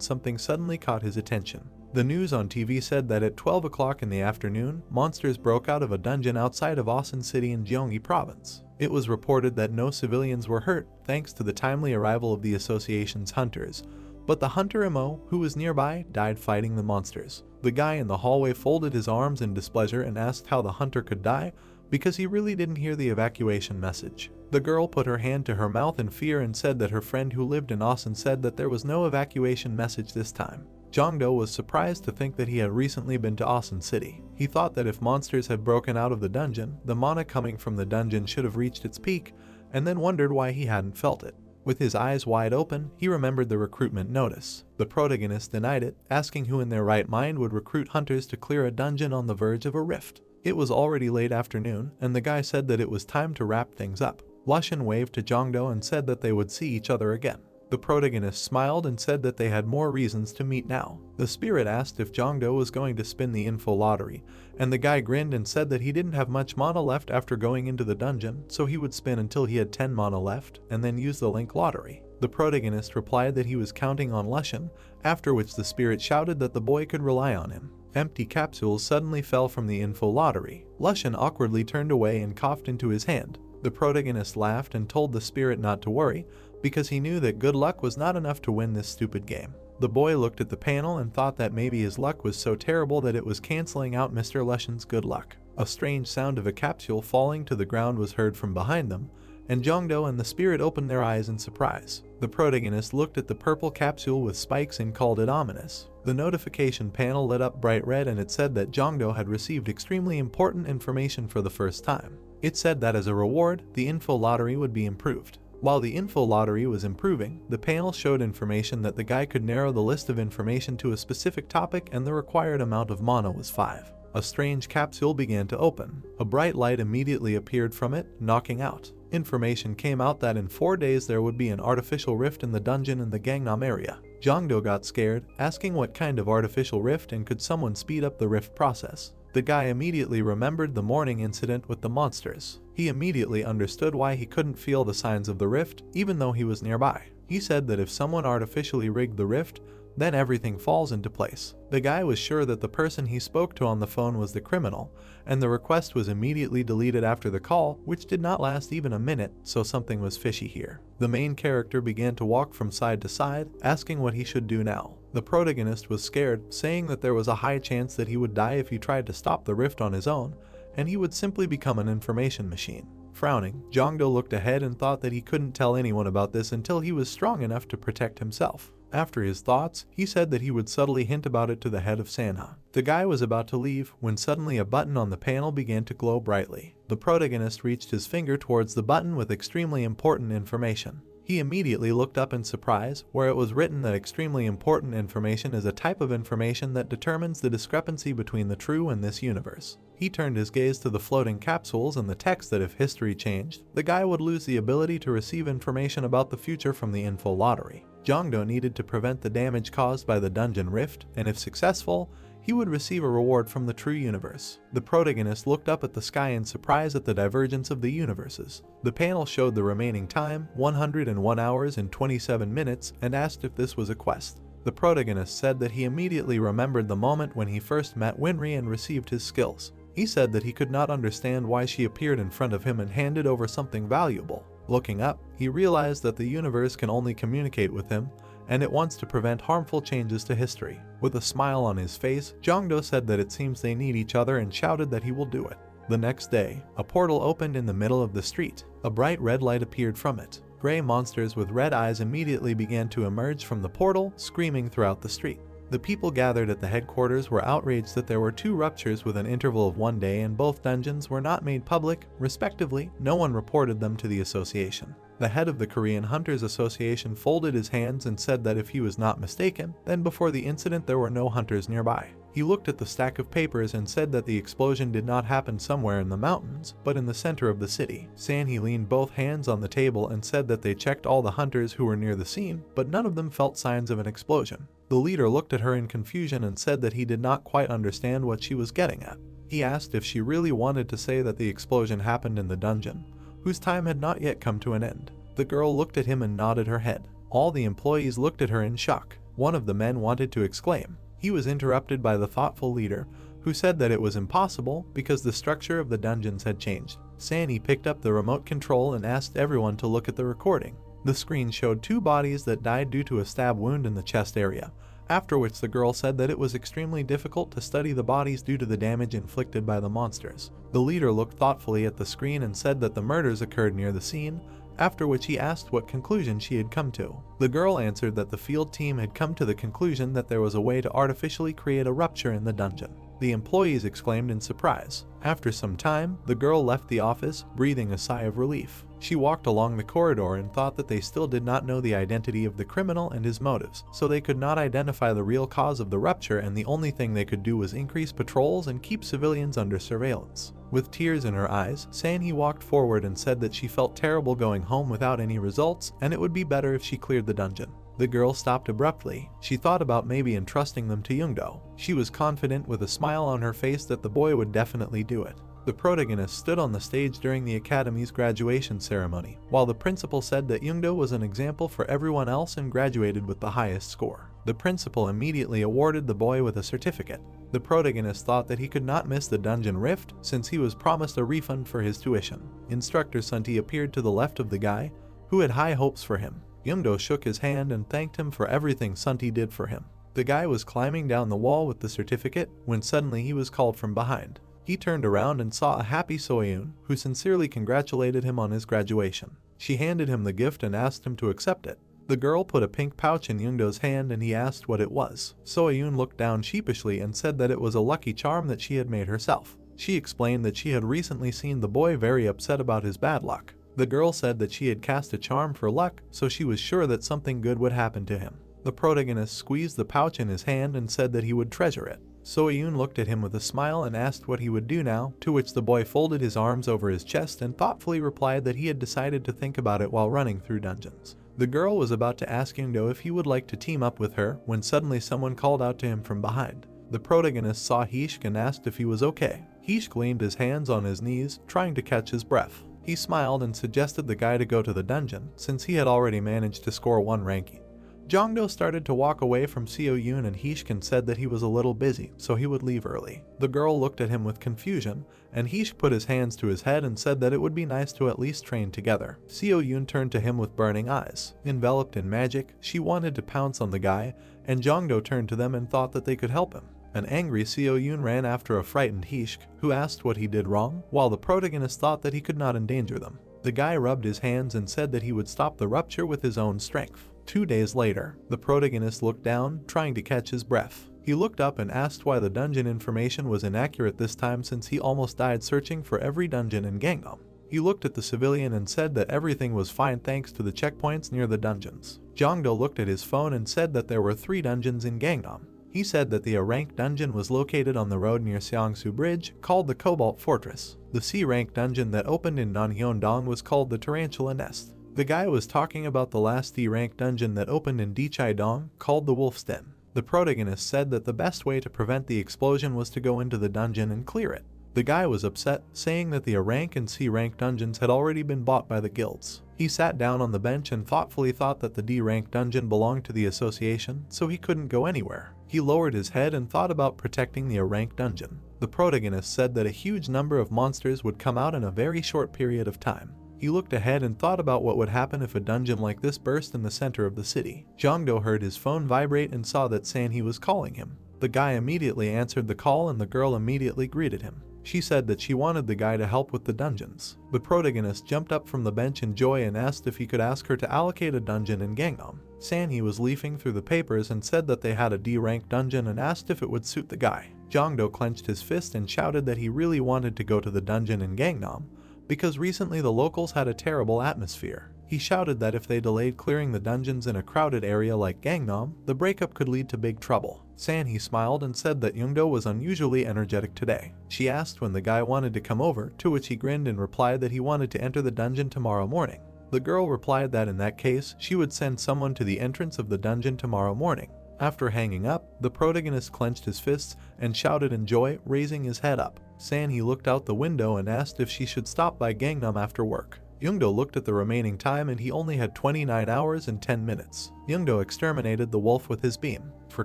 something suddenly caught his attention. The news on TV said that at 12 o'clock in the afternoon, monsters broke out of a dungeon outside of Asan City in Gyeonggi Province. It was reported that no civilians were hurt thanks to the timely arrival of the association's hunters, but the hunter MO, who was nearby, died fighting the monsters. The guy in the hallway folded his arms in displeasure and asked how the hunter could die because he really didn't hear the evacuation message. The girl put her hand to her mouth in fear and said that her friend who lived in Asan said that there was no evacuation message this time. Jongdo was surprised to think that he had recently been to Asan City. He thought that if monsters had broken out of the dungeon, the mana coming from the dungeon should have reached its peak, and then wondered why he hadn't felt it. With his eyes wide open, he remembered the recruitment notice. The protagonist denied it, asking who in their right mind would recruit hunters to clear a dungeon on the verge of a rift. It was already late afternoon, and the guy said that it was time to wrap things up. Lushan waved to Jongdo and said that they would see each other again. The protagonist smiled and said that they had more reasons to meet now. The spirit asked if Jongdo was going to spin the info lottery, and the guy grinned and said that he didn't have much mana left after going into the dungeon, so he would spin until he had 10 mana left, and then use the link lottery. The protagonist replied that he was counting on Lushan, after which the spirit shouted that the boy could rely on him. Empty capsules suddenly fell from the info lottery. Lushan awkwardly turned away and coughed into his hand. The protagonist laughed and told the spirit not to worry, because he knew that good luck was not enough to win this stupid game. The boy looked at the panel and thought that maybe his luck was so terrible that it was canceling out Mr. Lushen's good luck. A strange sound of a capsule falling to the ground was heard from behind them, and Jongdo and the spirit opened their eyes in surprise. The protagonist looked at the purple capsule with spikes and called it ominous. The notification panel lit up bright red and it said that Jongdo had received extremely important information for the first time. It said that as a reward, the info lottery would be improved. While the info lottery was improving, the panel showed information that the guy could narrow the list of information to a specific topic and the required amount of mana was 5. A strange capsule began to open. A bright light immediately appeared from it, knocking out. Information came out that in 4 days there would be an artificial rift in the dungeon in the Gangnam area. Jongdo got scared, asking what kind of artificial rift and could someone speed up the rift process. The guy immediately remembered the morning incident with the monsters. He immediately understood why he couldn't feel the signs of the rift, even though he was nearby. He said that if someone artificially rigged the rift, then everything falls into place. The guy was sure that the person he spoke to on the phone was the criminal, and the request was immediately deleted after the call, which did not last even a minute, so something was fishy here. The main character began to walk from side to side, asking what he should do now. The protagonist was scared, saying that there was a high chance that he would die if he tried to stop the rift on his own, and he would simply become an information machine. Frowning, Jongdo looked ahead and thought that he couldn't tell anyone about this until he was strong enough to protect himself. After his thoughts, he said that he would subtly hint about it to the head of Sanha. The guy was about to leave when suddenly a button on the panel began to glow brightly. The protagonist reached his finger towards the button with extremely important information. He immediately looked up in surprise, where it was written that extremely important information is a type of information that determines the discrepancy between the true and this universe. He turned his gaze to the floating capsules and the text that if history changed, the guy would lose the ability to receive information about the future from the info lottery. Jongdo needed to prevent the damage caused by the dungeon rift, and if successful, he would receive a reward from the true universe. The protagonist looked up at the sky in surprise at the divergence of the universes. The panel showed the remaining time, 101 hours and 27 minutes, and asked if this was a quest. The protagonist said that he immediately remembered the moment when he first met Winry and received his skills. He said that he could not understand why she appeared in front of him and handed over something valuable. Looking up, he realized that the universe can only communicate with him, and it wants to prevent harmful changes to history. With a smile on his face, Jongdo said that it seems they need each other and shouted that he will do it. The next day, a portal opened in the middle of the street. A bright red light appeared from it. Gray monsters with red eyes immediately began to emerge from the portal, screaming throughout the street. The people gathered at the headquarters were outraged that there were 2 ruptures with an interval of 1 day and both dungeons were not made public, respectively. No one reported them to the association. The head of the Korean Hunters Association folded his hands and said that if he was not mistaken, then before the incident there were no hunters nearby. He looked at the stack of papers and said that the explosion did not happen somewhere in the mountains, but in the center of the city. Sanhee leaned both hands on the table and said that they checked all the hunters who were near the scene, but none of them felt signs of an explosion. The leader looked at her in confusion and said that he did not quite understand what she was getting at. He asked if she really wanted to say that the explosion happened in the dungeon, whose time had not yet come to an end. The girl looked at him and nodded her head. All the employees looked at her in shock. One of the men wanted to exclaim. He was interrupted by the thoughtful leader, who said that it was impossible because the structure of the dungeons had changed. Sanhee picked up the remote control and asked everyone to look at the recording. The screen showed 2 bodies that died due to a stab wound in the chest area, after which the girl said that it was extremely difficult to study the bodies due to the damage inflicted by the monsters. The leader looked thoughtfully at the screen and said that the murders occurred near the scene, after which he asked what conclusion she had come to. The girl answered that the field team had come to the conclusion that there was a way to artificially create a rupture in the dungeon. The employees exclaimed in surprise. After some time, the girl left the office, breathing a sigh of relief. She walked along the corridor and thought that they still did not know the identity of the criminal and his motives, so they could not identify the real cause of the rupture, and the only thing they could do was increase patrols and keep civilians under surveillance. With tears in her eyes, Sanhee walked forward and said that she felt terrible going home without any results, and it would be better if she cleared the dungeon. The girl stopped abruptly. She thought about maybe entrusting them to Jongdo. She was confident with a smile on her face that the boy would definitely do it. The protagonist stood on the stage during the academy's graduation ceremony, while the principal said that Jongdo was an example for everyone else and graduated with the highest score. The principal immediately awarded the boy with a certificate. The protagonist thought that he could not miss the dungeon rift since he was promised a refund for his tuition. Instructor Sunti appeared to the left of the guy, who had high hopes for him. Youngdo shook his hand and thanked him for everything Sunti did for him. The guy was climbing down the wall with the certificate when suddenly he was called from behind. He turned around and saw a happy Soyun, who sincerely congratulated him on his graduation. She handed him the gift and asked him to accept it. The girl put a pink pouch in Youngdo's hand and he asked what it was. Soyun looked down sheepishly and said that it was a lucky charm that she had made herself. She explained that she had recently seen the boy very upset about his bad luck. The girl said that she had cast a charm for luck, so she was sure that something good would happen to him. The protagonist squeezed the pouch in his hand and said that he would treasure it. Soyun looked at him with a smile and asked what he would do now, to which the boy folded his arms over his chest and thoughtfully replied that he had decided to think about it while running through dungeons. The girl was about to ask Youngdo if he would like to team up with her when suddenly someone called out to him from behind. The protagonist saw Hishk and asked if he was okay. Hishk leaned his hands on his knees, trying to catch his breath. He smiled and suggested the guy to go to the dungeon, since he had already managed to score 1 ranking. Jongdo started to walk away from Seo-yoon and Hishk and said that he was a little busy, so he would leave early. The girl looked at him with confusion, and Hishk put his hands to his head and said that it would be nice to at least train together. Seo-yoon turned to him with burning eyes. Enveloped in magic, she wanted to pounce on the guy, and Jongdo turned to them and thought that they could help him. An angry Seo-yoon ran after a frightened Hishk, who asked what he did wrong, while the protagonist thought that he could not endanger them. The guy rubbed his hands and said that he would stop the rupture with his own strength. 2 days later, the protagonist looked down, trying to catch his breath. He looked up and asked why the dungeon information was inaccurate this time since he almost died searching for every dungeon in Gangnam. He looked at the civilian and said that everything was fine thanks to the checkpoints near the dungeons. Jongdo looked at his phone and said that there were 3 dungeons in Gangnam. He said that the A-rank dungeon was located on the road near Seongsu Bridge, called the Cobalt Fortress. The C-rank dungeon that opened in Nanhyeon-dong was called the Tarantula Nest. The guy was talking about the last D-rank dungeon that opened in Dichai-dong, called the Wolf's Den. The protagonist said that the best way to prevent the explosion was to go into the dungeon and clear it. The guy was upset, saying that the A-rank and C-rank dungeons had already been bought by the guilds. He sat down on the bench and thoughtfully thought that the D-rank dungeon belonged to the association, so he couldn't go anywhere. He lowered his head and thought about protecting the A-rank dungeon. The protagonist said that a huge number of monsters would come out in a very short period of time. He looked ahead and thought about what would happen if a dungeon like this burst in the center of the city. Jongdo heard his phone vibrate and saw that Sanhee was calling him. The guy immediately answered the call and the girl immediately greeted him. She said that she wanted the guy to help with the dungeons. The protagonist jumped up from the bench in joy and asked if he could ask her to allocate a dungeon in Gangnam. Sanhee was leafing through the papers and said that they had a D-rank dungeon and asked if it would suit the guy. Jongdo clenched his fist and shouted that he really wanted to go to the dungeon in Gangnam, because recently the locals had a terrible atmosphere. He shouted that if they delayed clearing the dungeons in a crowded area like Gangnam, the breakup could lead to big trouble. Sanhee smiled and said that Youngdo was unusually energetic today. She asked when the guy wanted to come over, to which he grinned and replied that he wanted to enter the dungeon tomorrow morning. The girl replied that in that case, she would send someone to the entrance of the dungeon tomorrow morning. After hanging up, the protagonist clenched his fists and shouted in joy, raising his head up. Sanhee looked out the window and asked if she should stop by Gangnam after work. Youngdo looked at the remaining time and he only had 29 hours and 10 minutes. Youngdo exterminated the wolf with his beam. For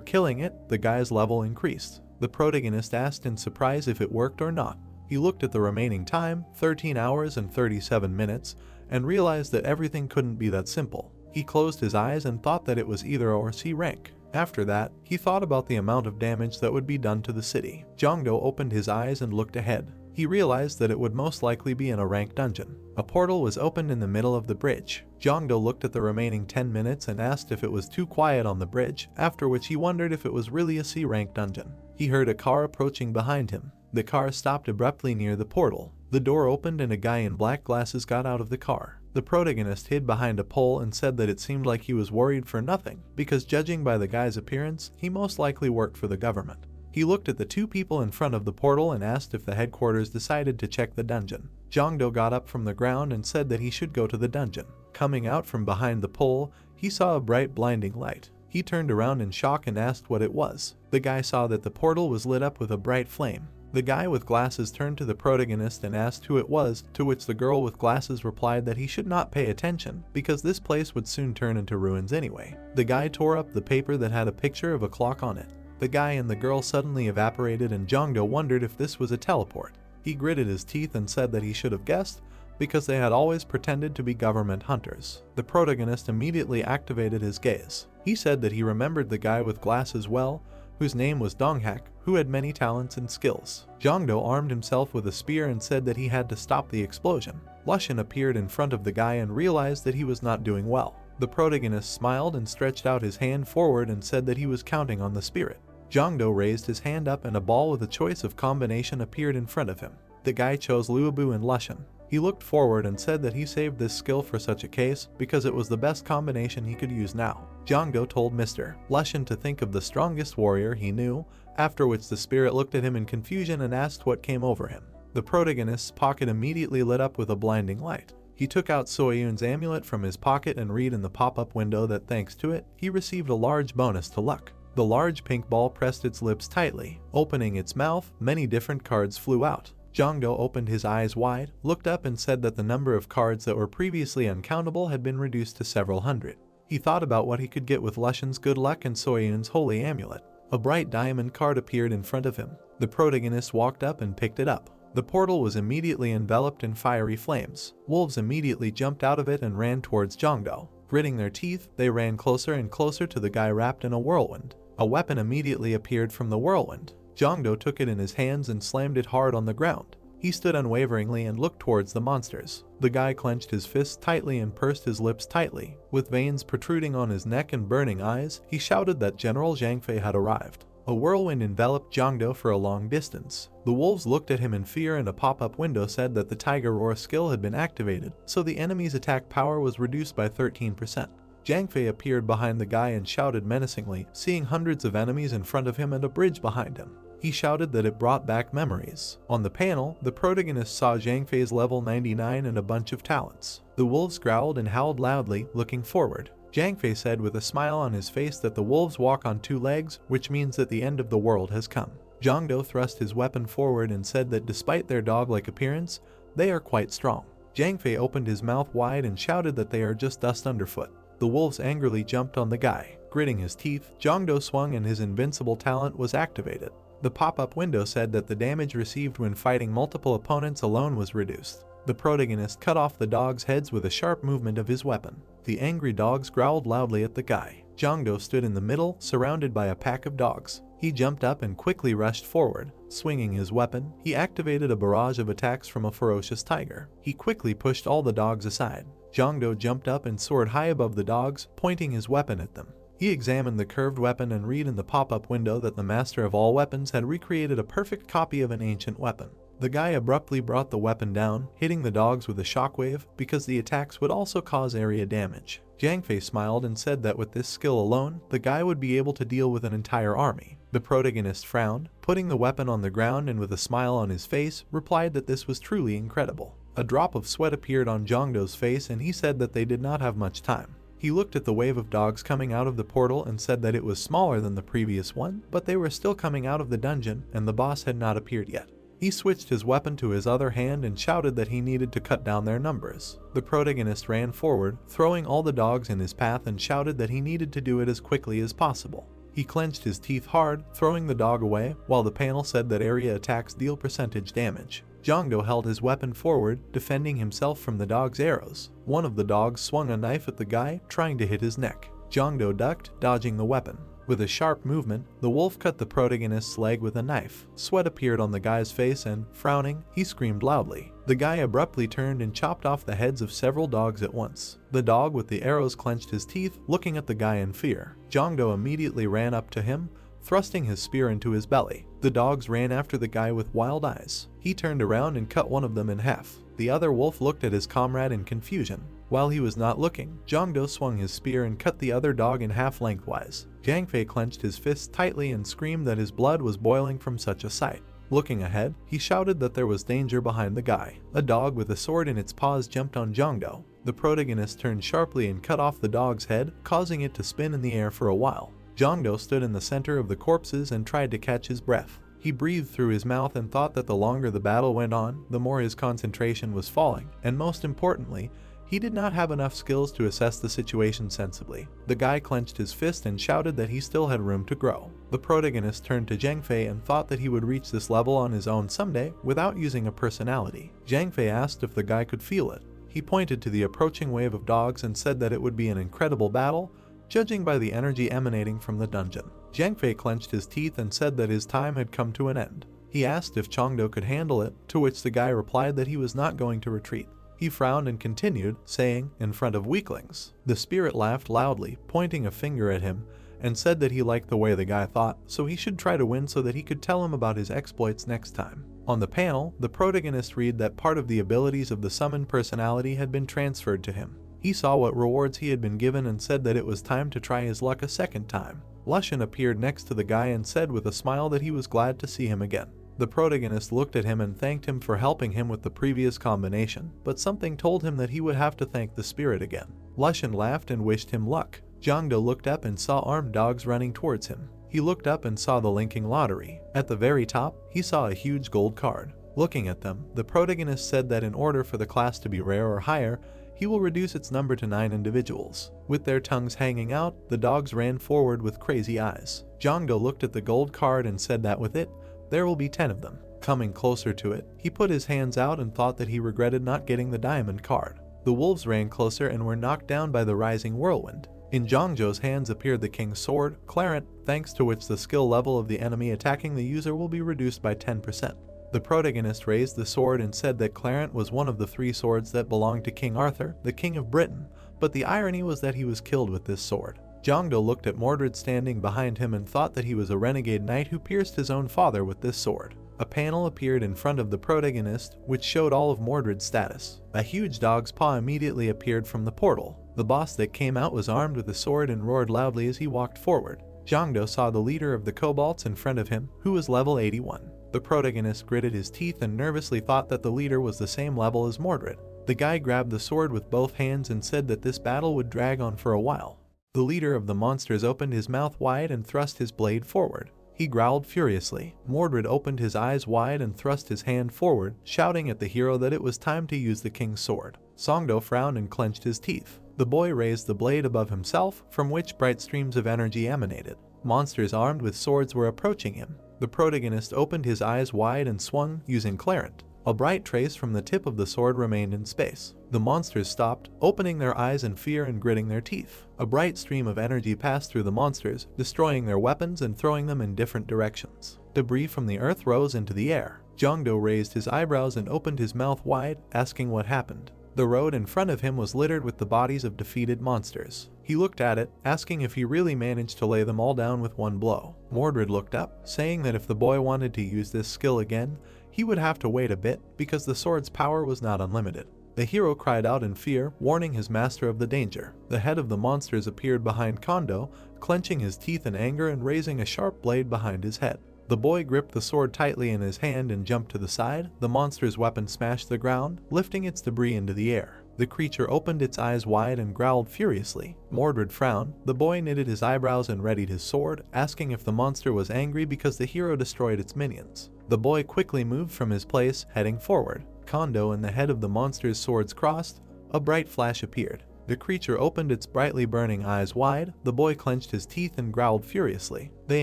killing it, the guy's level increased. The protagonist asked in surprise if it worked or not. He looked at the remaining time, 13 hours and 37 minutes, and realized that everything couldn't be that simple. He closed his eyes and thought that it was either or C rank. After that, he thought about the amount of damage that would be done to the city. Jongdo opened his eyes and looked ahead. He realized that it would most likely be in a rank dungeon. A portal was opened in the middle of the bridge. Jongdo looked at the remaining 10 minutes and asked if it was too quiet on the bridge, after which he wondered if it was really a C rank dungeon. He heard a car approaching behind him. The car stopped abruptly near the portal. The door opened and a guy in black glasses got out of the car. The protagonist hid behind a pole and said that it seemed like he was worried for nothing, because judging by the guy's appearance, he most likely worked for the government. He looked at the 2 people in front of the portal and asked if the headquarters decided to check the dungeon. Jongdo got up from the ground and said that he should go to the dungeon. Coming out from behind the pole, he saw a bright blinding light. He turned around in shock and asked what it was. The guy saw that the portal was lit up with a bright flame. The guy with glasses turned to the protagonist and asked who it was, to which the girl with glasses replied that he should not pay attention, because this place would soon turn into ruins anyway. The guy tore up the paper that had a picture of a clock on it. The guy and the girl suddenly evaporated and Jongdo wondered if this was a teleport. He gritted his teeth and said that he should have guessed, because they had always pretended to be government hunters. The protagonist immediately activated his gaze. He said that he remembered the guy with glasses well, whose name was Donghak, who had many talents and skills. Jongdo armed himself with a spear and said that he had to stop the explosion. Lushan appeared in front of the guy and realized that he was not doing well. The protagonist smiled and stretched out his hand forward and said that he was counting on the spirit. Jongdo raised his hand up and a ball with a choice of combination appeared in front of him. The guy chose Luobu and Lushan. He looked forward and said that he saved this skill for such a case because it was the best combination he could use now. Jongdo told Mr. Lushan to think of the strongest warrior he knew, after which the spirit looked at him in confusion and asked what came over him. The protagonist's pocket immediately lit up with a blinding light. He took out Soyun's amulet from his pocket and read in the pop-up window that thanks to it, he received a large bonus to luck. The large pink ball pressed its lips tightly. Opening its mouth, many different cards flew out. Jongdo opened his eyes wide, looked up and said that the number of cards that were previously uncountable had been reduced to several hundred. He thought about what he could get with Lushan's good luck and Soyun's holy amulet. A bright diamond card appeared in front of him. The protagonist walked up and picked it up. The portal was immediately enveloped in fiery flames. Wolves immediately jumped out of it and ran towards Jongdo. Gritting their teeth, they ran closer and closer to the guy wrapped in a whirlwind. A weapon immediately appeared from the whirlwind. Jongdo took it in his hands and slammed it hard on the ground. He stood unwaveringly and looked towards the monsters. The guy clenched his fists tightly and pursed his lips tightly. With veins protruding on his neck and burning eyes, he shouted that General Zhang Fei had arrived. A whirlwind enveloped Jongdo for a long distance. The wolves looked at him in fear and a pop-up window said that the Tiger Roar skill had been activated, so the enemy's attack power was reduced by 13%. Zhang Fei appeared behind the guy and shouted menacingly, seeing hundreds of enemies in front of him and a bridge behind him. He shouted that it brought back memories. On the panel, the protagonist saw Zhang Fei's level 99 and a bunch of talents. The wolves growled and howled loudly, looking forward. Zhang Fei said with a smile on his face that the wolves walk on 2 legs, which means that the end of the world has come. Jongdo thrust his weapon forward and said that despite their dog-like appearance, they are quite strong. Zhang Fei opened his mouth wide and shouted that they are just dust underfoot. The wolves angrily jumped on the guy. Gritting his teeth, Jongdo swung and his invincible talent was activated. The pop-up window said that the damage received when fighting multiple opponents alone was reduced. The protagonist cut off the dogs' heads with a sharp movement of his weapon. The angry dogs growled loudly at the guy. Jongdo stood in the middle, surrounded by a pack of dogs. He jumped up and quickly rushed forward. Swinging his weapon, he activated a barrage of attacks from a ferocious tiger. He quickly pushed all the dogs aside. Jongdo jumped up and soared high above the dogs, pointing his weapon at them. He examined the curved weapon and read in the pop-up window that the master of all weapons had recreated a perfect copy of an ancient weapon. The guy abruptly brought the weapon down, hitting the dogs with a shockwave because the attacks would also cause area damage. Zhang Fei smiled and said that with this skill alone, the guy would be able to deal with an entire army. The protagonist frowned, putting the weapon on the ground and with a smile on his face, replied that this was truly incredible. A drop of sweat appeared on Jongdo's face and he said that they did not have much time. He looked at the wave of dogs coming out of the portal and said that it was smaller than the previous one, but they were still coming out of the dungeon and the boss had not appeared yet. He switched his weapon to his other hand and shouted that he needed to cut down their numbers. The protagonist ran forward, throwing all the dogs in his path and shouted that he needed to do it as quickly as possible. He clenched his teeth hard, throwing the dog away, while the panel said that area attacks deal percentage damage. Jongdo held his weapon forward, defending himself from the dog's arrows. One of the dogs swung a knife at the guy, trying to hit his neck. Jongdo ducked, dodging the weapon. With a sharp movement, the wolf cut the protagonist's leg with a knife. Sweat appeared on the guy's face and, frowning, he screamed loudly. The guy abruptly turned and chopped off the heads of several dogs at once. The dog with the arrows clenched his teeth, looking at the guy in fear. Jongdo immediately ran up to him, thrusting his spear into his belly. The dogs ran after the guy with wild eyes. He turned around and cut one of them in half. The other wolf looked at his comrade in confusion. While he was not looking, Jongdo swung his spear and cut the other dog in half lengthwise. Zhang Fei clenched his fists tightly and screamed that his blood was boiling from such a sight. Looking ahead, he shouted that there was danger behind the guy. A dog with a sword in its paws jumped on Jongdo. The protagonist turned sharply and cut off the dog's head, causing it to spin in the air for a while. Jongdo stood in the center of the corpses and tried to catch his breath. He breathed through his mouth and thought that the longer the battle went on, the more his concentration was falling, and most importantly, He did not have enough skills to assess the situation sensibly. The guy clenched his fist and shouted that he still had room to grow. The protagonist turned to Zhang Fei and thought that he would reach this level on his own someday without using a personality. Zhang Fei asked if the guy could feel it. He pointed to the approaching wave of dogs and said that it would be an incredible battle, judging by the energy emanating from the dungeon. Zhang Fei clenched his teeth and said that his time had come to an end. He asked if Changdo could handle it, to which the guy replied that he was not going to retreat. He frowned and continued, saying, "In front of weaklings." The spirit laughed loudly, pointing a finger at him, and said that he liked the way the guy thought, so he should try to win so that he could tell him about his exploits next time. On the panel, the protagonist read that part of the abilities of the summoned personality had been transferred to him. He saw what rewards he had been given and said that it was time to try his luck a second time. Lushan appeared next to the guy and said with a smile that he was glad to see him again. The protagonist looked at him and thanked him for helping him with the previous combination, but something told him that he would have to thank the spirit again. Lushan laughed and wished him luck. Zhangdo looked up and saw armed dogs running towards him. He looked up and saw the linking lottery. At the very top, he saw a huge gold card. Looking at them, the protagonist said that in order for the class to be rare or higher, he will reduce its number to 9 individuals. With their tongues hanging out, the dogs ran forward with crazy eyes. Zhangdo looked at the gold card and said that with it, there will be 10 of them. Coming closer to it, he put his hands out and thought that he regretted not getting the diamond card. The wolves ran closer and were knocked down by the rising whirlwind. In Zhangzhou's hands appeared the king's sword, Clarent, thanks to which the skill level of the enemy attacking the user will be reduced by 10%. The protagonist raised the sword and said that Clarent was one of the 3 swords that belonged to King Arthur, the King of Britain, but the irony was that he was killed with this sword. Zhangdo looked at Mordred standing behind him and thought that he was a renegade knight who pierced his own father with this sword. A panel appeared in front of the protagonist, which showed all of Mordred's status. A huge dog's paw immediately appeared from the portal. The boss that came out was armed with a sword and roared loudly as he walked forward. Zhangdo saw the leader of the kobolds in front of him, who was level 81. The protagonist gritted his teeth and nervously thought that the leader was the same level as Mordred. The guy grabbed the sword with both hands and said that this battle would drag on for a while. The leader of the monsters opened his mouth wide and thrust his blade forward. He growled furiously. Mordred opened his eyes wide and thrust his hand forward, shouting at the hero that it was time to use the king's sword. Songdo frowned and clenched his teeth. The boy raised the blade above himself, from which bright streams of energy emanated. Monsters armed with swords were approaching him. The protagonist opened his eyes wide and swung, using Clarent. A bright trace from the tip of the sword remained in space. The monsters stopped, opening their eyes in fear and gritting their teeth. A bright stream of energy passed through the monsters, destroying their weapons and throwing them in different directions. Debris from the earth rose into the air. Zhangdo raised his eyebrows and opened his mouth wide, asking what happened. The road in front of him was littered with the bodies of defeated monsters. He looked at it, asking if he really managed to lay them all down with one blow. Mordred looked up, saying that if the boy wanted to use this skill again, he would have to wait a bit, because the sword's power was not unlimited. The hero cried out in fear, warning his master of the danger. The head of the monsters appeared behind Kondo, clenching his teeth in anger and raising a sharp blade behind his head. The boy gripped the sword tightly in his hand and jumped to the side. The monster's weapon smashed the ground, lifting its debris into the air. The creature opened its eyes wide and growled furiously. Mordred frowned. The boy knitted his eyebrows and readied his sword, asking if the monster was angry because the hero destroyed its minions. The boy quickly moved from his place, heading forward. Kondo and the head of the monster's swords crossed. A bright flash appeared. The creature opened its brightly burning eyes wide. The boy clenched his teeth and growled furiously. They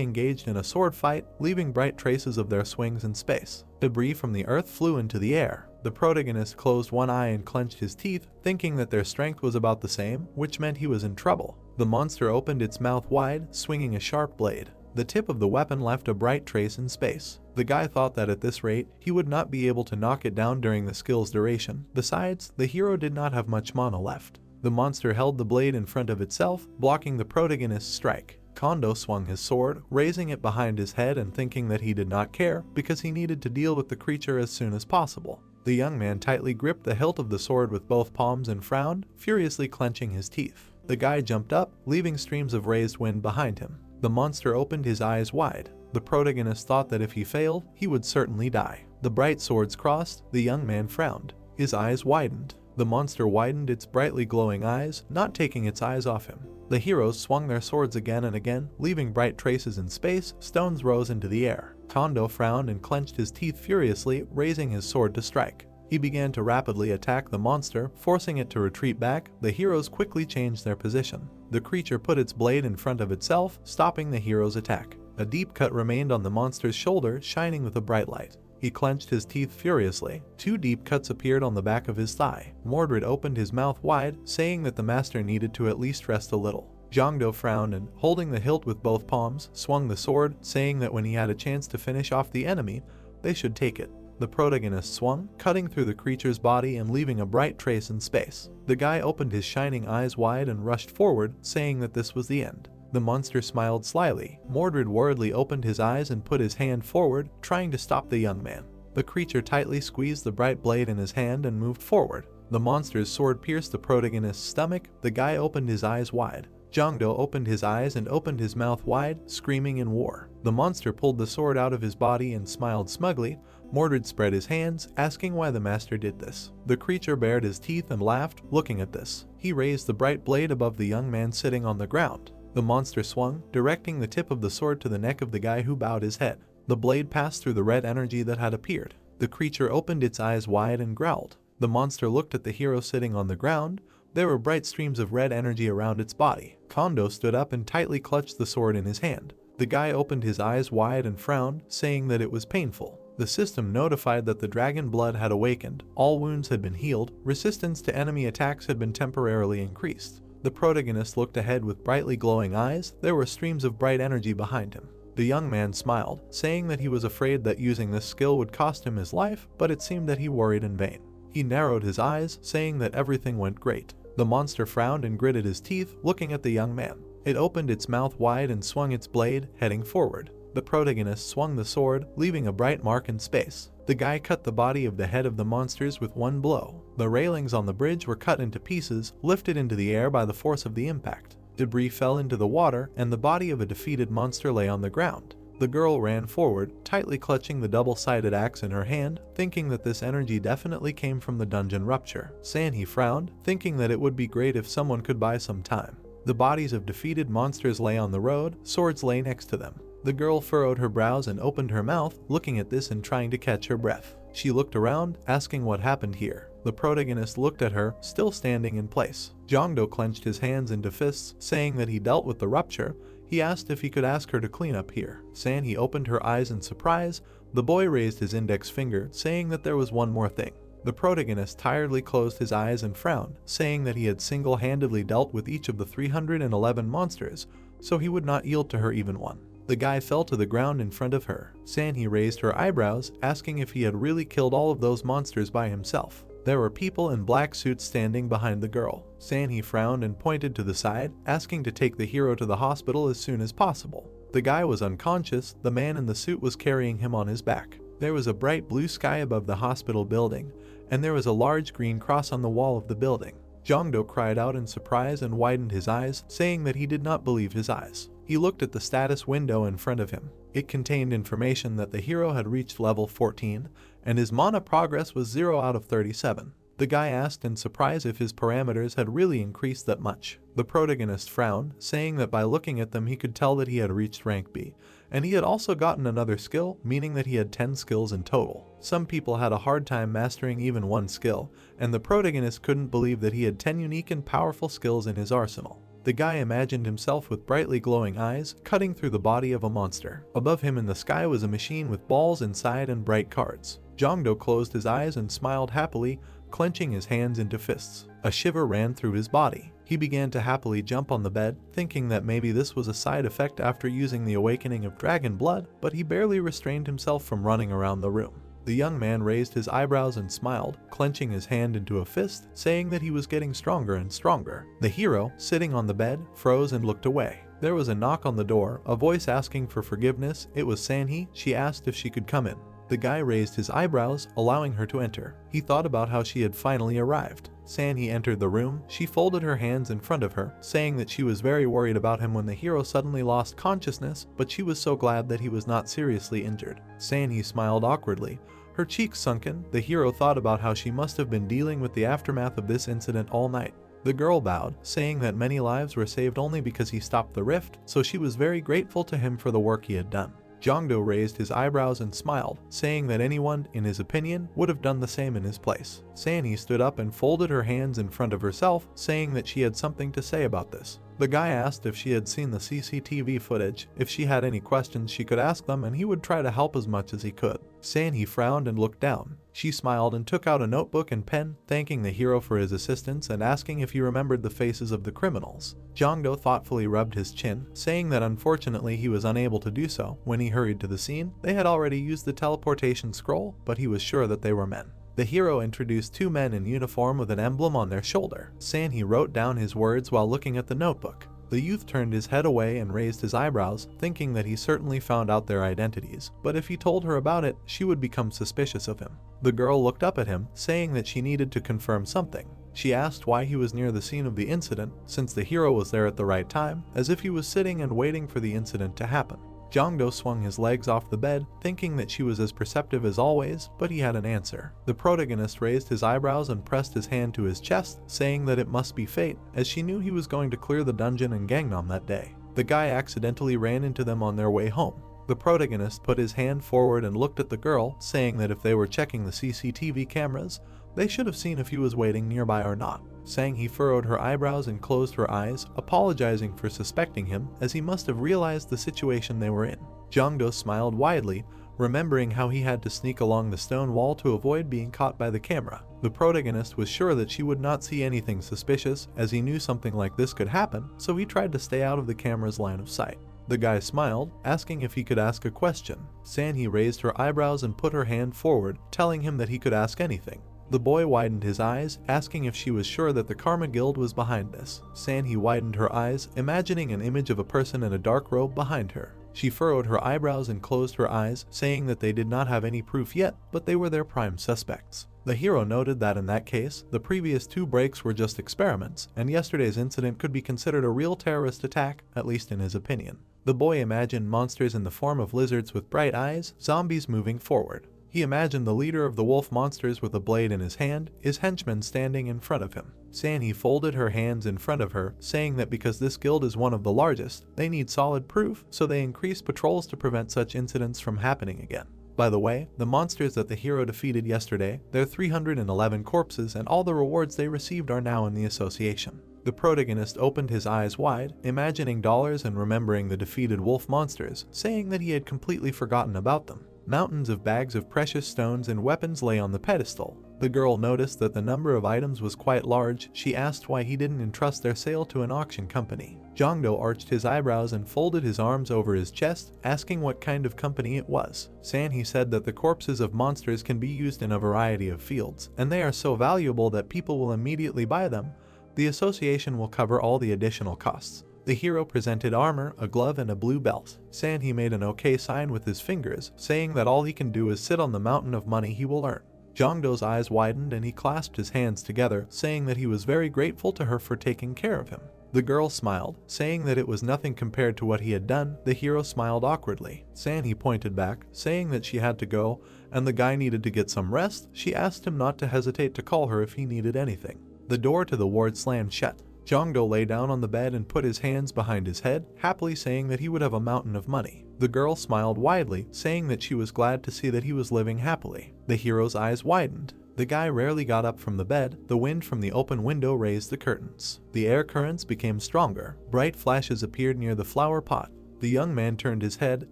engaged in a sword fight, leaving bright traces of their swings in space. Debris from the earth flew into the air. The protagonist closed one eye and clenched his teeth, thinking that their strength was about the same, which meant he was in trouble. The monster opened its mouth wide, swinging a sharp blade. The tip of the weapon left a bright trace in space. The guy thought that at this rate, he would not be able to knock it down during the skill's duration. Besides, the hero did not have much mana left. The monster held the blade in front of itself, blocking the protagonist's strike. Kondo swung his sword, raising it behind his head and thinking that he did not care because he needed to deal with the creature as soon as possible. The young man tightly gripped the hilt of the sword with both palms and frowned, furiously clenching his teeth. The guy jumped up, leaving streams of raised wind behind him. The monster opened his eyes wide. The protagonist thought that if he failed, he would certainly die. The bright swords crossed. The young man frowned. His eyes widened. The monster widened its brightly glowing eyes, not taking its eyes off him. The heroes swung their swords again and again, leaving bright traces in space. Stones rose into the air. Kondo frowned and clenched his teeth furiously, raising his sword to strike. He began to rapidly attack the monster, forcing it to retreat back. The heroes quickly changed their position. The creature put its blade in front of itself, stopping the hero's attack. A deep cut remained on the monster's shoulder, shining with a bright light. He clenched his teeth furiously. 2 deep cuts appeared on the back of his thigh. Mordred opened his mouth wide, saying that the master needed to at least rest a little. Jongdo frowned and, holding the hilt with both palms, swung the sword, saying that when he had a chance to finish off the enemy, they should take it. The protagonist swung, cutting through the creature's body and leaving a bright trace in space. The guy opened his shining eyes wide and rushed forward, saying that this was the end. The monster smiled slyly. Mordred worriedly opened his eyes and put his hand forward, trying to stop the young man. The creature tightly squeezed the bright blade in his hand and moved forward. The monster's sword pierced the protagonist's stomach. The guy opened his eyes wide. Jongdo opened his eyes and opened his mouth wide, screaming in war. The monster pulled the sword out of his body and smiled smugly. Mordred spread his hands, asking why the master did this. The creature bared his teeth and laughed, looking at this. He raised the bright blade above the young man sitting on the ground. The monster swung, directing the tip of the sword to the neck of the guy who bowed his head. The blade passed through the red energy that had appeared. The creature opened its eyes wide and growled. The monster looked at the hero sitting on the ground. There were bright streams of red energy around its body. Kondo stood up and tightly clutched the sword in his hand. The guy opened his eyes wide and frowned, saying that it was painful. The system notified that the dragon blood had awakened. All wounds had been healed. Resistance to enemy attacks had been temporarily increased. The protagonist looked ahead with brightly glowing eyes. There were streams of bright energy behind him. The young man smiled, saying that he was afraid that using this skill would cost him his life, but it seemed that he worried in vain. He narrowed his eyes, saying that everything went great. The monster frowned and gritted his teeth, looking at the young man. It opened its mouth wide and swung its blade, heading forward. The protagonist swung the sword, leaving a bright mark in space. The guy cut the body of the head of the monsters with one blow. The railings on the bridge were cut into pieces, lifted into the air by the force of the impact. Debris fell into the water, and the body of a defeated monster lay on the ground. The girl ran forward, tightly clutching the double-sided axe in her hand, thinking that this energy definitely came from the dungeon rupture. Sanhee frowned, thinking that it would be great if someone could buy some time. The bodies of defeated monsters lay on the road, swords lay next to them. The girl furrowed her brows and opened her mouth, looking at this and trying to catch her breath. She looked around, asking what happened here. The protagonist looked at her, still standing in place. Jongdo clenched his hands into fists, saying that he dealt with the rupture. He asked if he could ask her to clean up here. Sanhee opened her eyes in surprise. The boy raised his index finger, saying that there was one more thing. The protagonist tiredly closed his eyes and frowned, saying that he had single-handedly dealt with each of the 311 monsters, so he would not yield to her even one. The guy fell to the ground in front of her. Sanhee raised her eyebrows, asking if he had really killed all of those monsters by himself. There were people in black suits standing behind the girl. Sanhee frowned and pointed to the side, asking to take the hero to the hospital as soon as possible. The guy was unconscious. The man in the suit was carrying him on his back. There was a bright blue sky above the hospital building, and there was a large green cross on the wall of the building. Jongdo cried out in surprise and widened his eyes, saying that he did not believe his eyes. He looked at the status window in front of him. It contained information that the hero had reached level 14, and his mana progress was 0 out of 37. The guy asked in surprise if his parameters had really increased that much. The protagonist frowned, saying that by looking at them he could tell that he had reached rank B, and he had also gotten another skill, meaning that he had 10 skills in total. Some people had a hard time mastering even one skill, and the protagonist couldn't believe that he had 10 unique and powerful skills in his arsenal. The guy imagined himself with brightly glowing eyes, cutting through the body of a monster. Above him in the sky was a machine with balls inside and bright cards. Jongdo closed his eyes and smiled happily, clenching his hands into fists. A shiver ran through his body. He began to happily jump on the bed, thinking that maybe this was a side effect after using the awakening of dragon blood, but he barely restrained himself from running around the room. The young man raised his eyebrows and smiled, clenching his hand into a fist, saying that he was getting stronger and stronger. The hero, sitting on the bed, froze and looked away. There was a knock on the door, a voice asking for forgiveness. It was Sanhee. She asked if she could come in. The guy raised his eyebrows, allowing her to enter. He thought about how she had finally arrived. Sanhee entered the room. She folded her hands in front of her, saying that she was very worried about him when the hero suddenly lost consciousness, but she was so glad that he was not seriously injured. Sanhee smiled awkwardly, her cheeks sunken. The hero thought about how she must have been dealing with the aftermath of this incident all night. The girl bowed, saying that many lives were saved only because he stopped the rift, so she was very grateful to him for the work he had done. Jongdo raised his eyebrows and smiled, saying that anyone, in his opinion, would have done the same in his place. Sanhee stood up and folded her hands in front of herself, saying that she had something to say about this. The guy asked if she had seen the CCTV footage, if she had any questions she could ask them, and he would try to help as much as he could. Sanhee frowned and looked down. She smiled and took out a notebook and pen, thanking the hero for his assistance and asking if he remembered the faces of the criminals. Jongdo thoughtfully rubbed his chin, saying that unfortunately he was unable to do so. When he hurried to the scene, they had already used the teleportation scroll, but he was sure that they were men. The hero introduced two men in uniform with an emblem on their shoulder. Sanhee wrote down his words while looking at the notebook. The youth turned his head away and raised his eyebrows, thinking that he certainly found out their identities, but if he told her about it, she would become suspicious of him. The girl looked up at him, saying that she needed to confirm something. She asked why he was near the scene of the incident, since the hero was there at the right time, as if he was sitting and waiting for the incident to happen. Jongdo swung his legs off the bed, thinking that she was as perceptive as always, but he had an answer. The protagonist raised his eyebrows and pressed his hand to his chest, saying that it must be fate, as she knew he was going to clear the dungeon in Gangnam that day. The guy accidentally ran into them on their way home. The protagonist put his hand forward and looked at the girl, saying that if they were checking the CCTV cameras, they should have seen if he was waiting nearby or not. Sanhee furrowed her eyebrows and closed her eyes, apologizing for suspecting him, as he must have realized the situation they were in. Jongdo smiled widely, remembering how he had to sneak along the stone wall to avoid being caught by the camera. The protagonist was sure that she would not see anything suspicious, as he knew something like this could happen, so he tried to stay out of the camera's line of sight. The guy smiled, asking if he could ask a question. Sanhee raised her eyebrows and put her hand forward, telling him that he could ask anything. The boy widened his eyes, asking if she was sure that the Karma Guild was behind this. Sanhee widened her eyes, imagining an image of a person in a dark robe behind her. She furrowed her eyebrows and closed her eyes, saying that they did not have any proof yet, but they were their prime suspects. The hero noted that in that case, the previous two breaks were just experiments, and yesterday's incident could be considered a real terrorist attack, at least in his opinion. The boy imagined monsters in the form of lizards with bright eyes, zombies moving forward. He imagined the leader of the wolf monsters with a blade in his hand, his henchmen standing in front of him. Sanhee folded her hands in front of her, saying that because this guild is one of the largest, they need solid proof, so they increase patrols to prevent such incidents from happening again. By the way, the monsters that the hero defeated yesterday, their 311 corpses and all the rewards they received are now in the association. The protagonist opened his eyes wide, imagining dollars and remembering the defeated wolf monsters, saying that he had completely forgotten about them. Mountains of bags of precious stones and weapons lay on the pedestal. The girl noticed that the number of items was quite large. She asked why he didn't entrust their sale to an auction company. Jongdo arched his eyebrows and folded his arms over his chest, asking what kind of company it was. Sanhee said that the corpses of monsters can be used in a variety of fields, and they are so valuable that people will immediately buy them. The association will cover all the additional costs. The hero presented armor, a glove, and a blue belt. Sanhee made an OK sign with his fingers, saying that all he can do is sit on the mountain of money he will earn. Jongdo's eyes widened and he clasped his hands together, saying that he was very grateful to her for taking care of him. The girl smiled, saying that it was nothing compared to what he had done. The hero smiled awkwardly. Sanhee pointed back, saying that she had to go, and the guy needed to get some rest. She asked him not to hesitate to call her if he needed anything. The door to the ward slammed shut. Jongdo lay down on the bed and put his hands behind his head, happily saying that he would have a mountain of money. The girl smiled widely, saying that she was glad to see that he was living happily. The hero's eyes widened. The guy rarely got up from the bed. The wind from the open window raised the curtains. The air currents became stronger. Bright flashes appeared near the flower pot. The young man turned his head,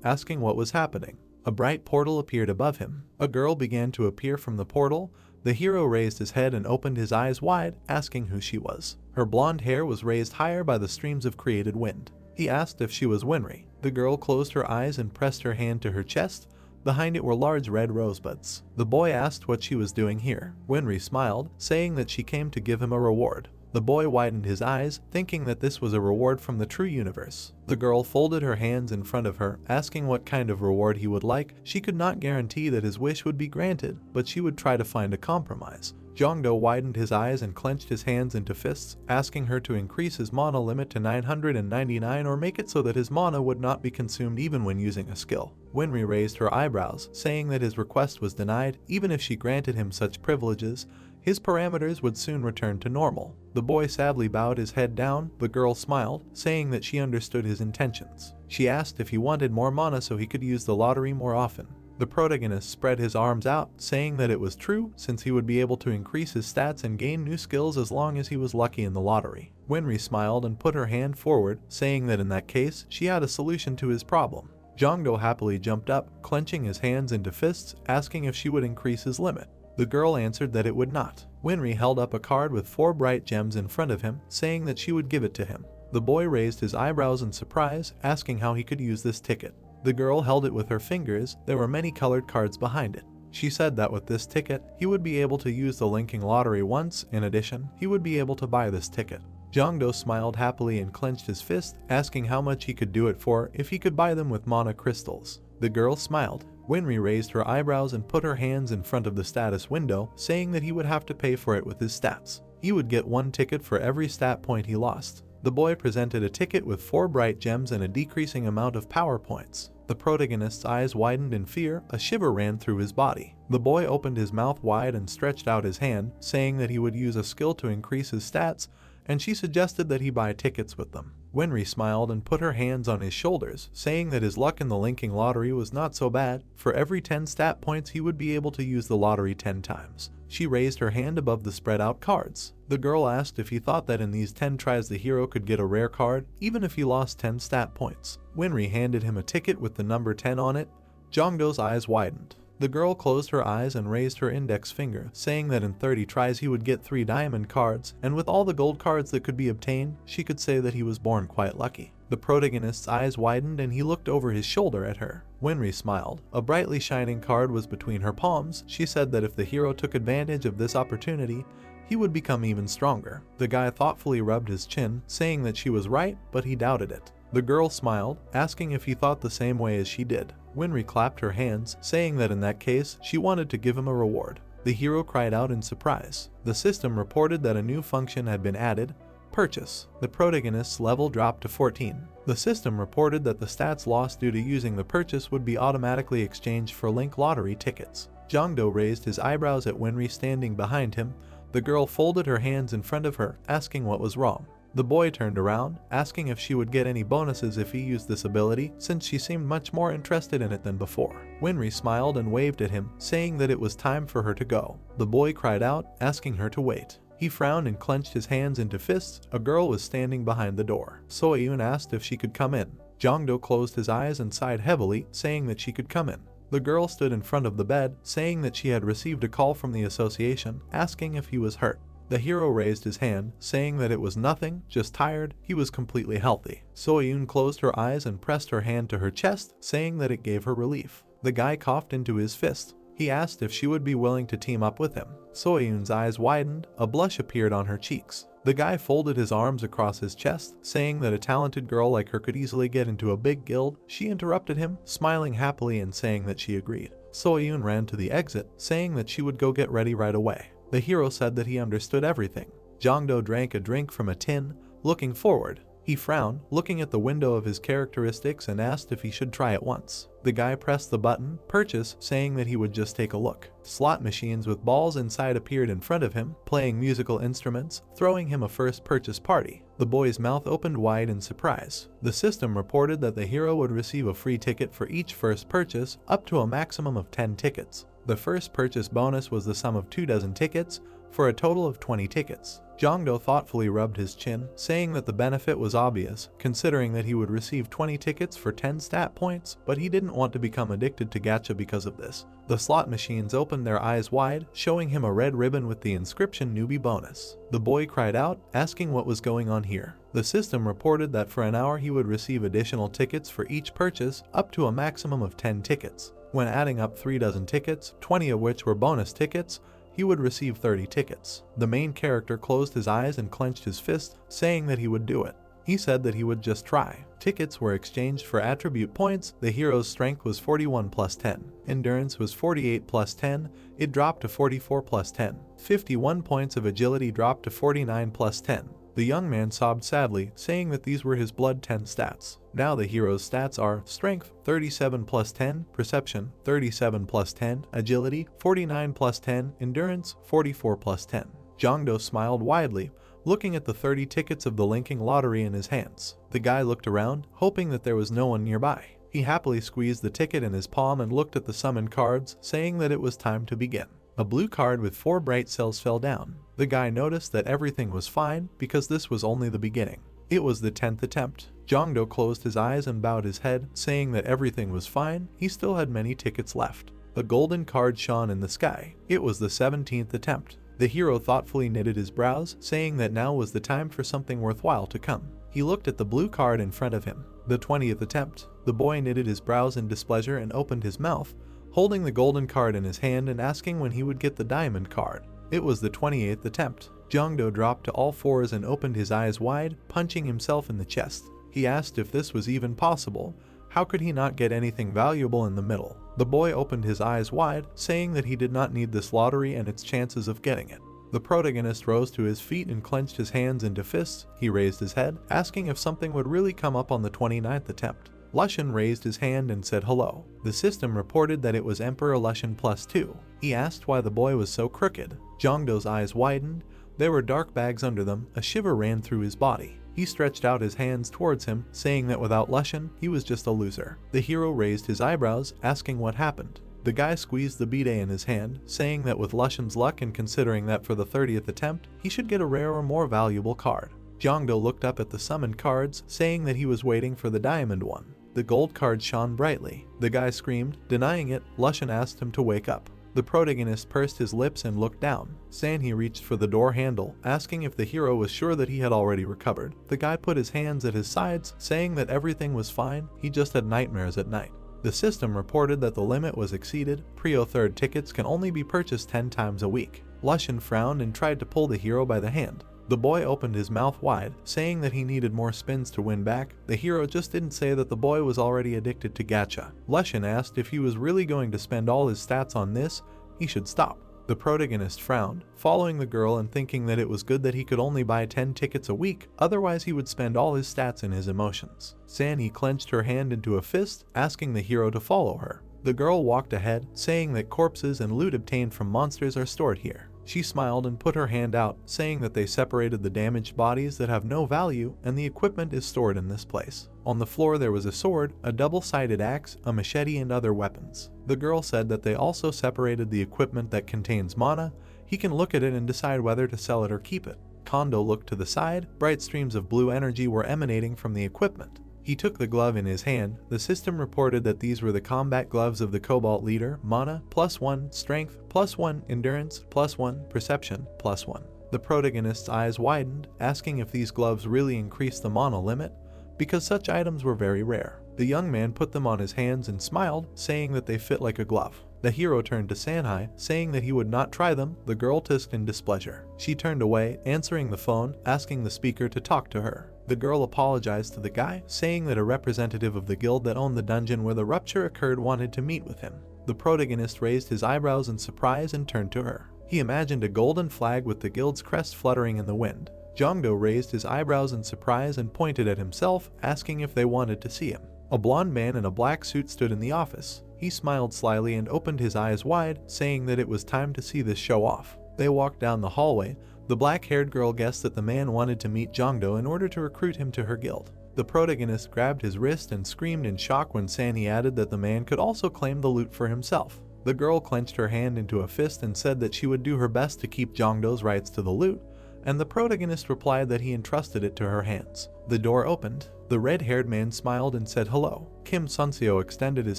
asking what was happening. A bright portal appeared above him. A girl began to appear from the portal. The hero raised his head and opened his eyes wide, asking who she was. Her blonde hair was raised higher by the streams of created wind. He asked if she was Winry. The girl closed her eyes and pressed her hand to her chest. Behind it were large red rosebuds. The boy asked what she was doing here. Winry smiled, saying that she came to give him a reward. The boy widened his eyes, thinking that this was a reward from the true universe. The girl folded her hands in front of her, asking what kind of reward he would like. She could not guarantee that his wish would be granted, but she would try to find a compromise. Jongdo widened his eyes and clenched his hands into fists, asking her to increase his mana limit to 999 or make it so that his mana would not be consumed even when using a skill. Winry raised her eyebrows, saying that his request was denied. Even if she granted him such privileges, his parameters would soon return to normal. The boy sadly bowed his head down. The girl smiled, saying that she understood his intentions. She asked if he wanted more mana so he could use the lottery more often. The protagonist spread his arms out, saying that it was true, since he would be able to increase his stats and gain new skills as long as he was lucky in the lottery. Winry smiled and put her hand forward, saying that in that case, she had a solution to his problem. Jongdo happily jumped up, clenching his hands into fists, asking if she would increase his limit. The girl answered that it would not. Winry held up a card with 4 bright gems in front of him, saying that she would give it to him. The boy raised his eyebrows in surprise, asking how he could use this ticket. The girl held it with her fingers. There were many colored cards behind it. She said that with this ticket, he would be able to use the linking lottery once. In addition, he would be able to buy this ticket. Jongdo smiled happily and clenched his fist, asking how much he could do it for if he could buy them with mana crystals. The girl smiled. Winry raised her eyebrows and put her hands in front of the status window, saying that he would have to pay for it with his stats. He would get 1 ticket for every stat point he lost. The boy presented a ticket with 4 bright gems and a decreasing amount of power points. The protagonist's eyes widened in fear. A shiver ran through his body. The boy opened his mouth wide and stretched out his hand, saying that he would use a skill to increase his stats, and she suggested that he buy tickets with them. Winry smiled and put her hands on his shoulders, saying that his luck in the linking lottery was not so bad. For every 10 stat points he would be able to use the lottery 10 times. She raised her hand above the spread out cards. The girl asked if he thought that in these 10 tries the hero could get a rare card, even if he lost 10 stat points. Winry handed him a ticket with the number 10 on it. Jongdo's eyes widened. The girl closed her eyes and raised her index finger, saying that in 30 tries he would get 3 diamond cards, and with all the gold cards that could be obtained, she could say that he was born quite lucky. The protagonist's eyes widened and he looked over his shoulder at her. Winry smiled. A brightly shining card was between her palms. She said that if the hero took advantage of this opportunity, he would become even stronger. The guy thoughtfully rubbed his chin, saying that she was right, but he doubted it. The girl smiled, asking if he thought the same way as she did. Winry clapped her hands, saying that in that case, she wanted to give him a reward. The hero cried out in surprise. The system reported that a new function had been added: purchase. The protagonist's level dropped to 14. The system reported that the stats lost due to using the purchase would be automatically exchanged for link lottery tickets. Jongdo raised his eyebrows at Winry standing behind him. The girl folded her hands in front of her, asking what was wrong. The boy turned around, asking if she would get any bonuses if he used this ability, since she seemed much more interested in it than before. Winry smiled and waved at him, saying that it was time for her to go. The boy cried out, asking her to wait. He frowned and clenched his hands into fists. A girl was standing behind the door. Soyun asked if she could come in. Jongdo closed his eyes and sighed heavily, saying that she could come in. The girl stood in front of the bed, saying that she had received a call from the association, asking if he was hurt. The hero raised his hand, saying that it was nothing, just tired. He was completely healthy. Soyun closed her eyes and pressed her hand to her chest, saying that it gave her relief. The guy coughed into his fist. He asked if she would be willing to team up with him. Soyun's eyes widened. A blush appeared on her cheeks. The guy folded his arms across his chest, saying that a talented girl like her could easily get into a big guild. She interrupted him, smiling happily and saying that she agreed. Soyun ran to the exit, saying that she would go get ready right away. The hero said that he understood everything. Jongdo drank a drink from a tin, looking forward. He frowned, looking at the window of his characteristics, and asked if he should try it once. The guy pressed the button, purchase, saying that he would just take a look. Slot machines with balls inside appeared in front of him, playing musical instruments, throwing him a first purchase party. The boy's mouth opened wide in surprise. The system reported that the hero would receive a free ticket for each first purchase, up to a maximum of 10 tickets. The first purchase bonus was the sum of 24 tickets, for a total of 20 tickets. Jongdo thoughtfully rubbed his chin, saying that the benefit was obvious, considering that he would receive 20 tickets for 10 stat points, but he didn't want to become addicted to gacha because of this. The slot machines opened their eyes wide, showing him a red ribbon with the inscription newbie bonus. The boy cried out, asking what was going on here. The system reported that for an hour he would receive additional tickets for each purchase, up to a maximum of 10 tickets. When adding up 36 tickets, 20 of which were bonus tickets, he would receive 30 tickets. The main character closed his eyes and clenched his fist, saying that he would do it. He said that he would just try. Tickets were exchanged for attribute points. The hero's strength was 41 plus 10. Endurance was 48 plus 10. It dropped to 44 plus 10. 51 points of agility dropped to 49 plus 10. The young man sobbed sadly, saying that these were his blood 10 stats. Now the hero's stats are Strength 37 plus 10, Perception 37 plus 10, Agility 49 plus 10, Endurance 44 plus 10. Jongdo smiled widely, looking at the 30 tickets of the linking lottery in his hands. The guy looked around, hoping that there was no one nearby. He happily squeezed the ticket in his palm and looked at the summoned cards, saying that it was time to begin. A blue card with 4 bright cells fell down. The guy noticed that everything was fine because this was only the beginning. It was the 10th attempt. Jongdo closed his eyes and bowed his head, saying that everything was fine. He still had many tickets left. A golden card shone in the sky. It was the 17th attempt. The hero thoughtfully knitted his brows, saying that now was the time for something worthwhile to come. He looked at the blue card in front of him. The 20th attempt. The boy knitted his brows in displeasure and opened his mouth, holding the golden card in his hand and asking when he would get the diamond card. It was the 28th attempt. Jongdo dropped to all fours and opened his eyes wide, punching himself in the chest. He asked if this was even possible. How could he not get anything valuable in the middle? The boy opened his eyes wide, saying that he did not need this lottery and its chances of getting it. The protagonist rose to his feet and clenched his hands into fists. He raised his head, asking if something would really come up on the 29th attempt. Lushan raised his hand and said hello. The system reported that it was Emperor Lushan +2. He asked why the boy was so crooked. Jongdo's eyes widened. There were dark bags under them. A shiver ran through his body. He stretched out his hands towards him, saying that without Lushan, he was just a loser. The hero raised his eyebrows, asking what happened. The guy squeezed the bidet in his hand, saying that with Lushan's luck and considering that for the 30th attempt, he should get a rare or more valuable card. Jongdo looked up at the summoned cards, saying that he was waiting for the diamond one. The gold card shone brightly. The guy screamed, denying it. Lushan asked him to wake up. The protagonist pursed his lips and looked down. Sanhee reached for the door handle, asking if the hero was sure that he had already recovered. The guy put his hands at his sides, saying that everything was fine, he just had nightmares at night. The system reported that the limit was exceeded. Prio third tickets can only be purchased 10 times a week. Lushan frowned and tried to pull the hero by the hand. The boy opened his mouth wide, saying that he needed more spins to win back. The hero just didn't say that the boy was already addicted to gacha. Lushan asked if he was really going to spend all his stats on this. He should stop. The protagonist frowned, following the girl and thinking that it was good that he could only buy 10 tickets a week, otherwise he would spend all his stats in his emotions. Sanhee clenched her hand into a fist, asking the hero to follow her. The girl walked ahead, saying that corpses and loot obtained from monsters are stored here. She smiled and put her hand out, saying that they separated the damaged bodies that have no value and the equipment is stored in this place. On the floor there was a sword, a double-sided axe, a machete and other weapons. The girl said that they also separated the equipment that contains mana. He can look at it and decide whether to sell it or keep it. Kondo looked to the side. Bright streams of blue energy were emanating from the equipment. He took the glove in his hand. The system reported that these were the combat gloves of the Cobalt leader. Mana +1, Strength +1, Endurance +1, Perception +1. The protagonist's eyes widened, asking if these gloves really increased the mana limit, because such items were very rare. The young man put them on his hands and smiled, saying that they fit like a glove. The hero turned to Sanhee, saying that he would not try them. The girl tisked in displeasure. She turned away, answering the phone, asking the speaker to talk to her. The girl apologized to the guy, saying that a representative of the guild that owned the dungeon where the rupture occurred wanted to meet with him. The protagonist raised his eyebrows in surprise and turned to her. He imagined a golden flag with the guild's crest fluttering in the wind. Jongdo raised his eyebrows in surprise and pointed at himself, asking if they wanted to see him. A blond man in a black suit stood in the office. He smiled slyly and opened his eyes wide, saying that it was time to see this show off. They walked down the hallway. The black-haired girl guessed that the man wanted to meet Jongdo in order to recruit him to her guild. The protagonist grabbed his wrist and screamed in shock when Sanhee added that the man could also claim the loot for himself. The girl clenched her hand into a fist and said that she would do her best to keep Jongdo's rights to the loot, and the protagonist replied that he entrusted it to her hands. The door opened. The red-haired man smiled and said hello. Kim Sunseo extended his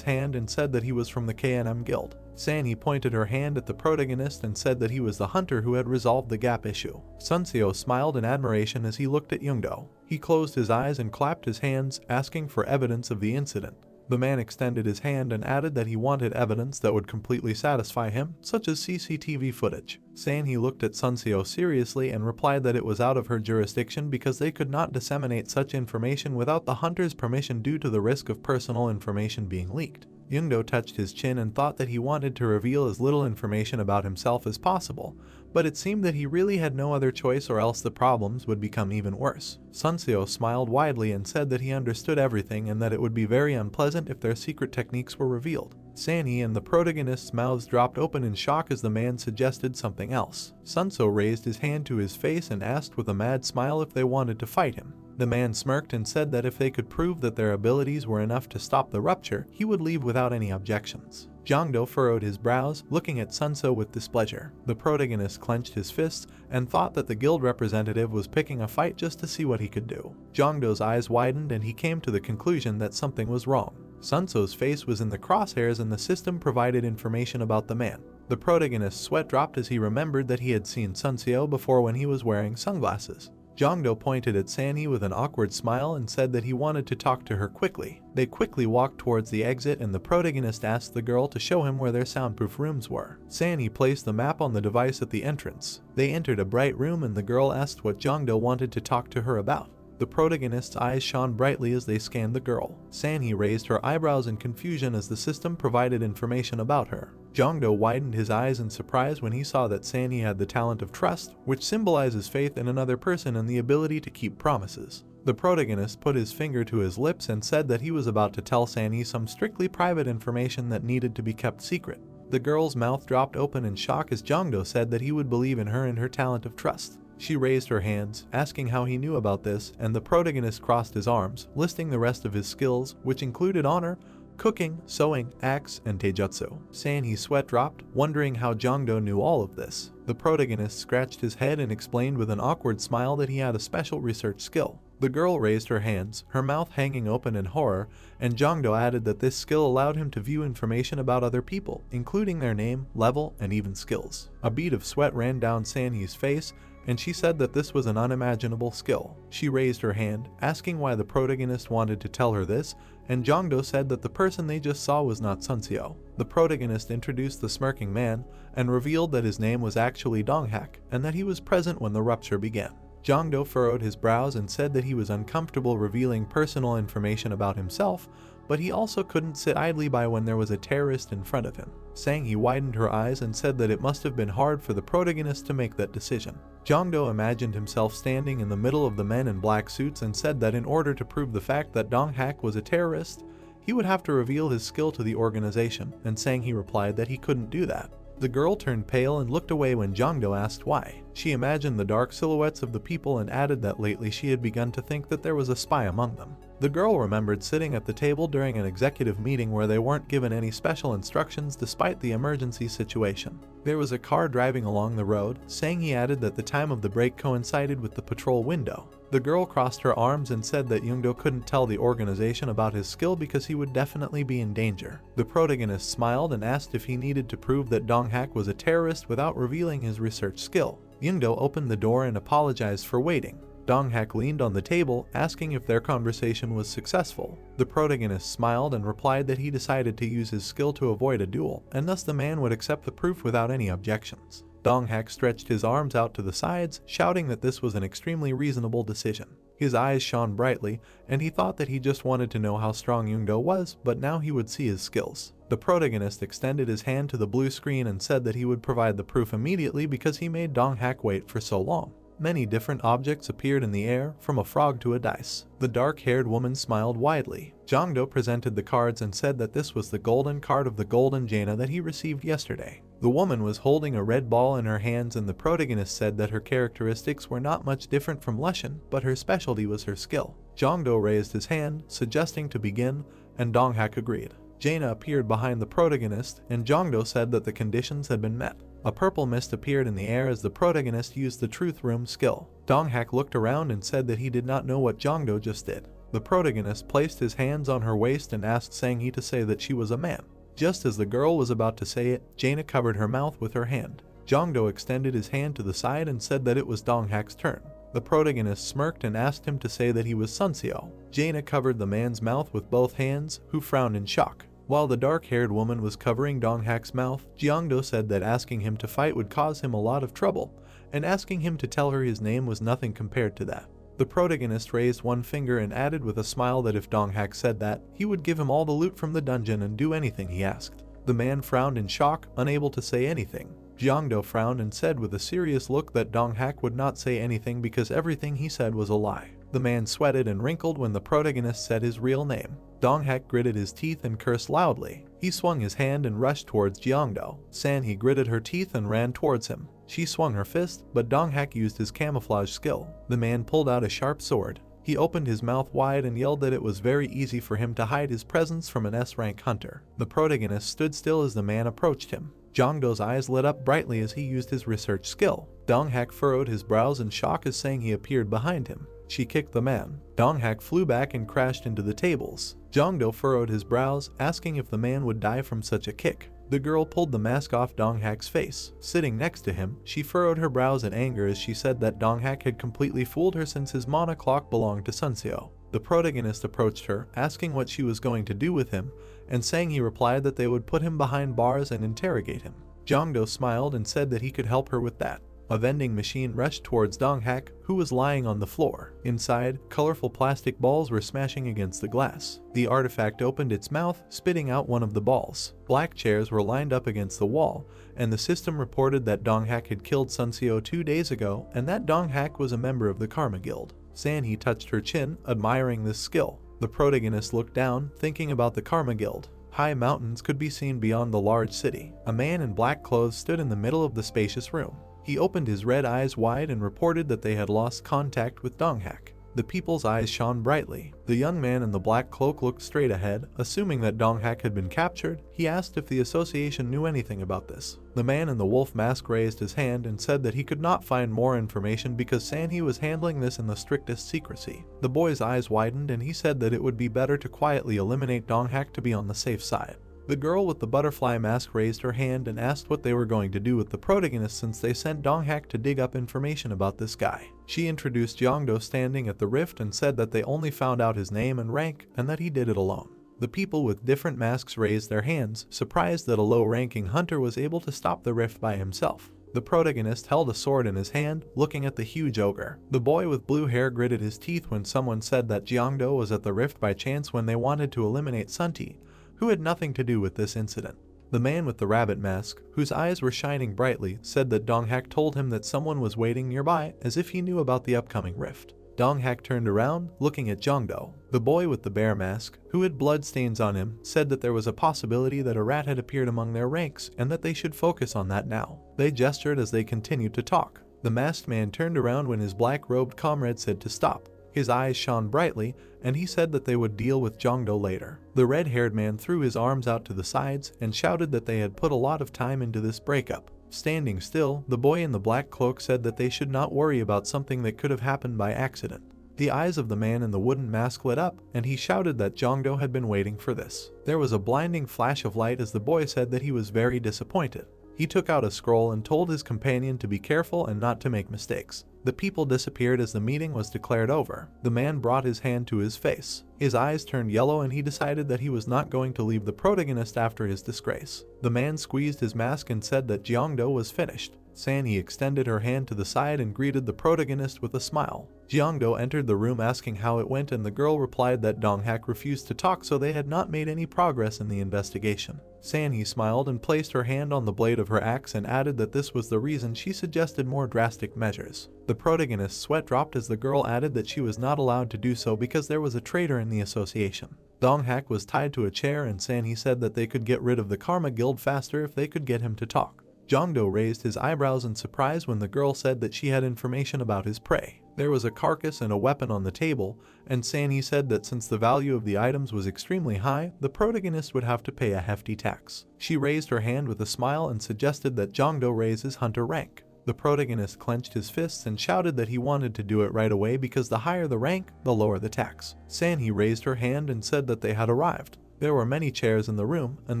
hand and said that he was from the KNM Guild. Sanhee pointed her hand at the protagonist and said that he was the hunter who had resolved the gap issue. Sunseo smiled in admiration as he looked at Jongdo. He closed his eyes and clapped his hands, asking for evidence of the incident. The man extended his hand and added that he wanted evidence that would completely satisfy him, such as CCTV footage. Sanhee looked at Sunseo seriously and replied that it was out of her jurisdiction because they could not disseminate such information without the hunter's permission due to the risk of personal information being leaked. Youngdo touched his chin and thought that he wanted to reveal as little information about himself as possible, but it seemed that he really had no other choice or else the problems would become even worse. Sunseo smiled widely and said that he understood everything and that it would be very unpleasant if their secret techniques were revealed. Sanhee and the protagonist's mouths dropped open in shock as the man suggested something else. Sunseo raised his hand to his face and asked with a mad smile if they wanted to fight him. The man smirked and said that if they could prove that their abilities were enough to stop the rupture, he would leave without any objections. Jongdo furrowed his brows, looking at Sunseo with displeasure. The protagonist clenched his fists and thought that the guild representative was picking a fight just to see what he could do. Jongdo's eyes widened and he came to the conclusion that something was wrong. Sunseo's face was in the crosshairs and the system provided information about the man. The protagonist's sweat dropped as he remembered that he had seen Sunseo before when he was wearing sunglasses. Jongdo pointed at Sanhee with an awkward smile and said that he wanted to talk to her quickly. They quickly walked towards the exit and the protagonist asked the girl to show him where their soundproof rooms were. Sanhee placed the map on the device at the entrance. They entered a bright room and the girl asked what Jongdo wanted to talk to her about. The protagonist's eyes shone brightly as they scanned the girl. Sanhee raised her eyebrows in confusion as the system provided information about her. Jongdo widened his eyes in surprise when he saw that Sanhee had the talent of trust, which symbolizes faith in another person and the ability to keep promises. The protagonist put his finger to his lips and said that he was about to tell Sanhee some strictly private information that needed to be kept secret. The girl's mouth dropped open in shock as Jongdo said that he would believe in her and her talent of trust. She raised her hands, asking how he knew about this, and the protagonist crossed his arms, listing the rest of his skills, which included honor, cooking, sewing, axe, and taijutsu. Sanhee's sweat dropped, wondering how Jongdo knew all of this. The protagonist scratched his head and explained with an awkward smile that he had a special research skill. The girl raised her hands, her mouth hanging open in horror, and Jongdo added that this skill allowed him to view information about other people, including their name, level, and even skills. A bead of sweat ran down Sanhee's face, and she said that this was an unimaginable skill. She raised her hand, asking why the protagonist wanted to tell her this, and Jongdo said that the person they just saw was not Sunseo. The protagonist introduced the smirking man, and revealed that his name was actually Donghak, and that he was present when the rupture began. Jongdo furrowed his brows and said that he was uncomfortable revealing personal information about himself, but he also couldn't sit idly by when there was a terrorist in front of him. Sanhee widened her eyes and said that it must have been hard for the protagonist to make that decision. Jongdo imagined himself standing in the middle of the men in black suits and said that in order to prove the fact that Donghak was a terrorist, he would have to reveal his skill to the organization, and Sanhee replied that he couldn't do that. The girl turned pale and looked away when Jongdo asked why. She imagined the dark silhouettes of the people and added that lately she had begun to think that there was a spy among them. The girl remembered sitting at the table during an executive meeting where they weren't given any special instructions despite the emergency situation. There was a car driving along the road. Sanhee added that the time of the break coincided with the patrol window. The girl crossed her arms and said that Jongdo couldn't tell the organization about his skill because he would definitely be in danger. The protagonist smiled and asked if he needed to prove that Donghak was a terrorist without revealing his research skill. Jongdo opened the door and apologized for waiting. Donghak leaned on the table, asking if their conversation was successful. The protagonist smiled and replied that he decided to use his skill to avoid a duel, and thus the man would accept the proof without any objections. Donghak stretched his arms out to the sides, shouting that this was an extremely reasonable decision. His eyes shone brightly, and he thought that he just wanted to know how strong Jongdo was, but now he would see his skills. The protagonist extended his hand to the blue screen and said that he would provide the proof immediately because he made Donghak wait for so long. Many different objects appeared in the air, from a frog to a dice. The dark-haired woman smiled widely. Jongdo presented the cards and said that this was the golden card of the golden Jaina that he received yesterday. The woman was holding a red ball in her hands, and the protagonist said that her characteristics were not much different from Lushan, but her specialty was her skill. Jongdo raised his hand, suggesting to begin, and Donghak agreed. Jaina appeared behind the protagonist, and Jongdo said that the conditions had been met. A purple mist appeared in the air as the protagonist used the Truth Room skill. Donghak looked around and said that he did not know what Jongdo just did. The protagonist placed his hands on her waist and asked Sanhee to say that she was a man. Just as the girl was about to say it, Jaina covered her mouth with her hand. Jongdo extended his hand to the side and said that it was Donghak's turn. The protagonist smirked and asked him to say that he was Sunseo. Jaina covered the man's mouth with both hands, who frowned in shock. While the dark-haired woman was covering Donghak's mouth, Jeongdo said that asking him to fight would cause him a lot of trouble, and asking him to tell her his name was nothing compared to that. The protagonist raised one finger and added with a smile that if Donghak said that, he would give him all the loot from the dungeon and do anything he asked. The man frowned in shock, unable to say anything. Jeongdo frowned and said with a serious look that Donghak would not say anything because everything he said was a lie. The man sweated and wrinkled when the protagonist said his real name. Donghak gritted his teeth and cursed loudly. He swung his hand and rushed towards Jeongdo. Sanhee gritted her teeth and ran towards him. She swung her fist, but Donghak used his camouflage skill. The man pulled out a sharp sword. He opened his mouth wide and yelled that it was very easy for him to hide his presence from an S-rank hunter. The protagonist stood still as the man approached him. Jeongdo's eyes lit up brightly as he used his research skill. Donghak furrowed his brows in shock as Sanhee appeared behind him. She kicked the man. Donghak flew back and crashed into the tables. Jeongdo furrowed his brows, asking if the man would die from such a kick. The girl pulled the mask off Donghak's face. Sitting next to him, she furrowed her brows in anger as she said that Donghak had completely fooled her since his mana clock belonged to Sunseo. The protagonist approached her, asking what she was going to do with him, and Sanhee replied that they would put him behind bars and interrogate him. Jeongdo smiled and said that he could help her with that. A vending machine rushed towards Donghak, who was lying on the floor. Inside, colorful plastic balls were smashing against the glass. The artifact opened its mouth, spitting out one of the balls. Black chairs were lined up against the wall, and the system reported that Donghak had killed Sunseo 2 days ago and that Donghak was a member of the Karma Guild. Sanhee touched her chin, admiring this skill. The protagonist looked down, thinking about the Karma Guild. High mountains could be seen beyond the large city. A man in black clothes stood in the middle of the spacious room. He opened his red eyes wide and reported that they had lost contact with Donghak. The people's eyes shone brightly. The young man in the black cloak looked straight ahead. Assuming that Donghak had been captured, he asked if the association knew anything about this. The man in the wolf mask raised his hand and said that he could not find more information because Sanhee was handling this in the strictest secrecy. The boy's eyes widened and he said that it would be better to quietly eliminate Donghak to be on the safe side. The girl with the butterfly mask raised her hand and asked what they were going to do with the protagonist since they sent Donghak to dig up information about this guy. She introduced Jeongdo standing at the rift and said that they only found out his name and rank and that he did it alone. The people with different masks raised their hands, surprised that a low-ranking hunter was able to stop the rift by himself. The protagonist held a sword in his hand, looking at the huge ogre. The boy with blue hair gritted his teeth when someone said that Jeongdo was at the rift by chance when they wanted to eliminate Sunti, who had nothing to do with this incident. The man with the rabbit mask, whose eyes were shining brightly, said that Donghak told him that someone was waiting nearby as if he knew about the upcoming rift. Donghak turned around, looking at Jeongdo. The boy with the bear mask, who had bloodstains on him, said that there was a possibility that a rat had appeared among their ranks and that they should focus on that now. They gestured as they continued to talk. The masked man turned around when his black-robed comrade said to stop. His eyes shone brightly, and he said that they would deal with Jeongdo later. The red-haired man threw his arms out to the sides and shouted that they had put a lot of time into this breakup. Standing still, the boy in the black cloak said that they should not worry about something that could have happened by accident. The eyes of the man in the wooden mask lit up, and he shouted that Jeongdo had been waiting for this. There was a blinding flash of light as the boy said that he was very disappointed. He took out a scroll and told his companion to be careful and not to make mistakes. The people disappeared as the meeting was declared over. The man brought his hand to his face. His eyes turned yellow and he decided that he was not going to leave the protagonist after his disgrace. The man squeezed his mask and said that Jeongdo was finished. Sanhee extended her hand to the side and greeted the protagonist with a smile. Jeongdo entered the room asking how it went and the girl replied that Donghak refused to talk so they had not made any progress in the investigation. Sanhee smiled and placed her hand on the blade of her axe and added that this was the reason she suggested more drastic measures. The protagonist's sweat dropped as the girl added that she was not allowed to do so because there was a traitor in the association. Donghak was tied to a chair and Sanhee said that they could get rid of the Karma Guild faster if they could get him to talk. Jeongdo raised his eyebrows in surprise when the girl said that she had information about his prey. There was a carcass and a weapon on the table, and Sanhee said that since the value of the items was extremely high, the protagonist would have to pay a hefty tax. She raised her hand with a smile and suggested that Jeongdo raise his hunter rank. The protagonist clenched his fists and shouted that he wanted to do it right away because the higher the rank, the lower the tax. Sanhee raised her hand and said that they had arrived. There were many chairs in the room, and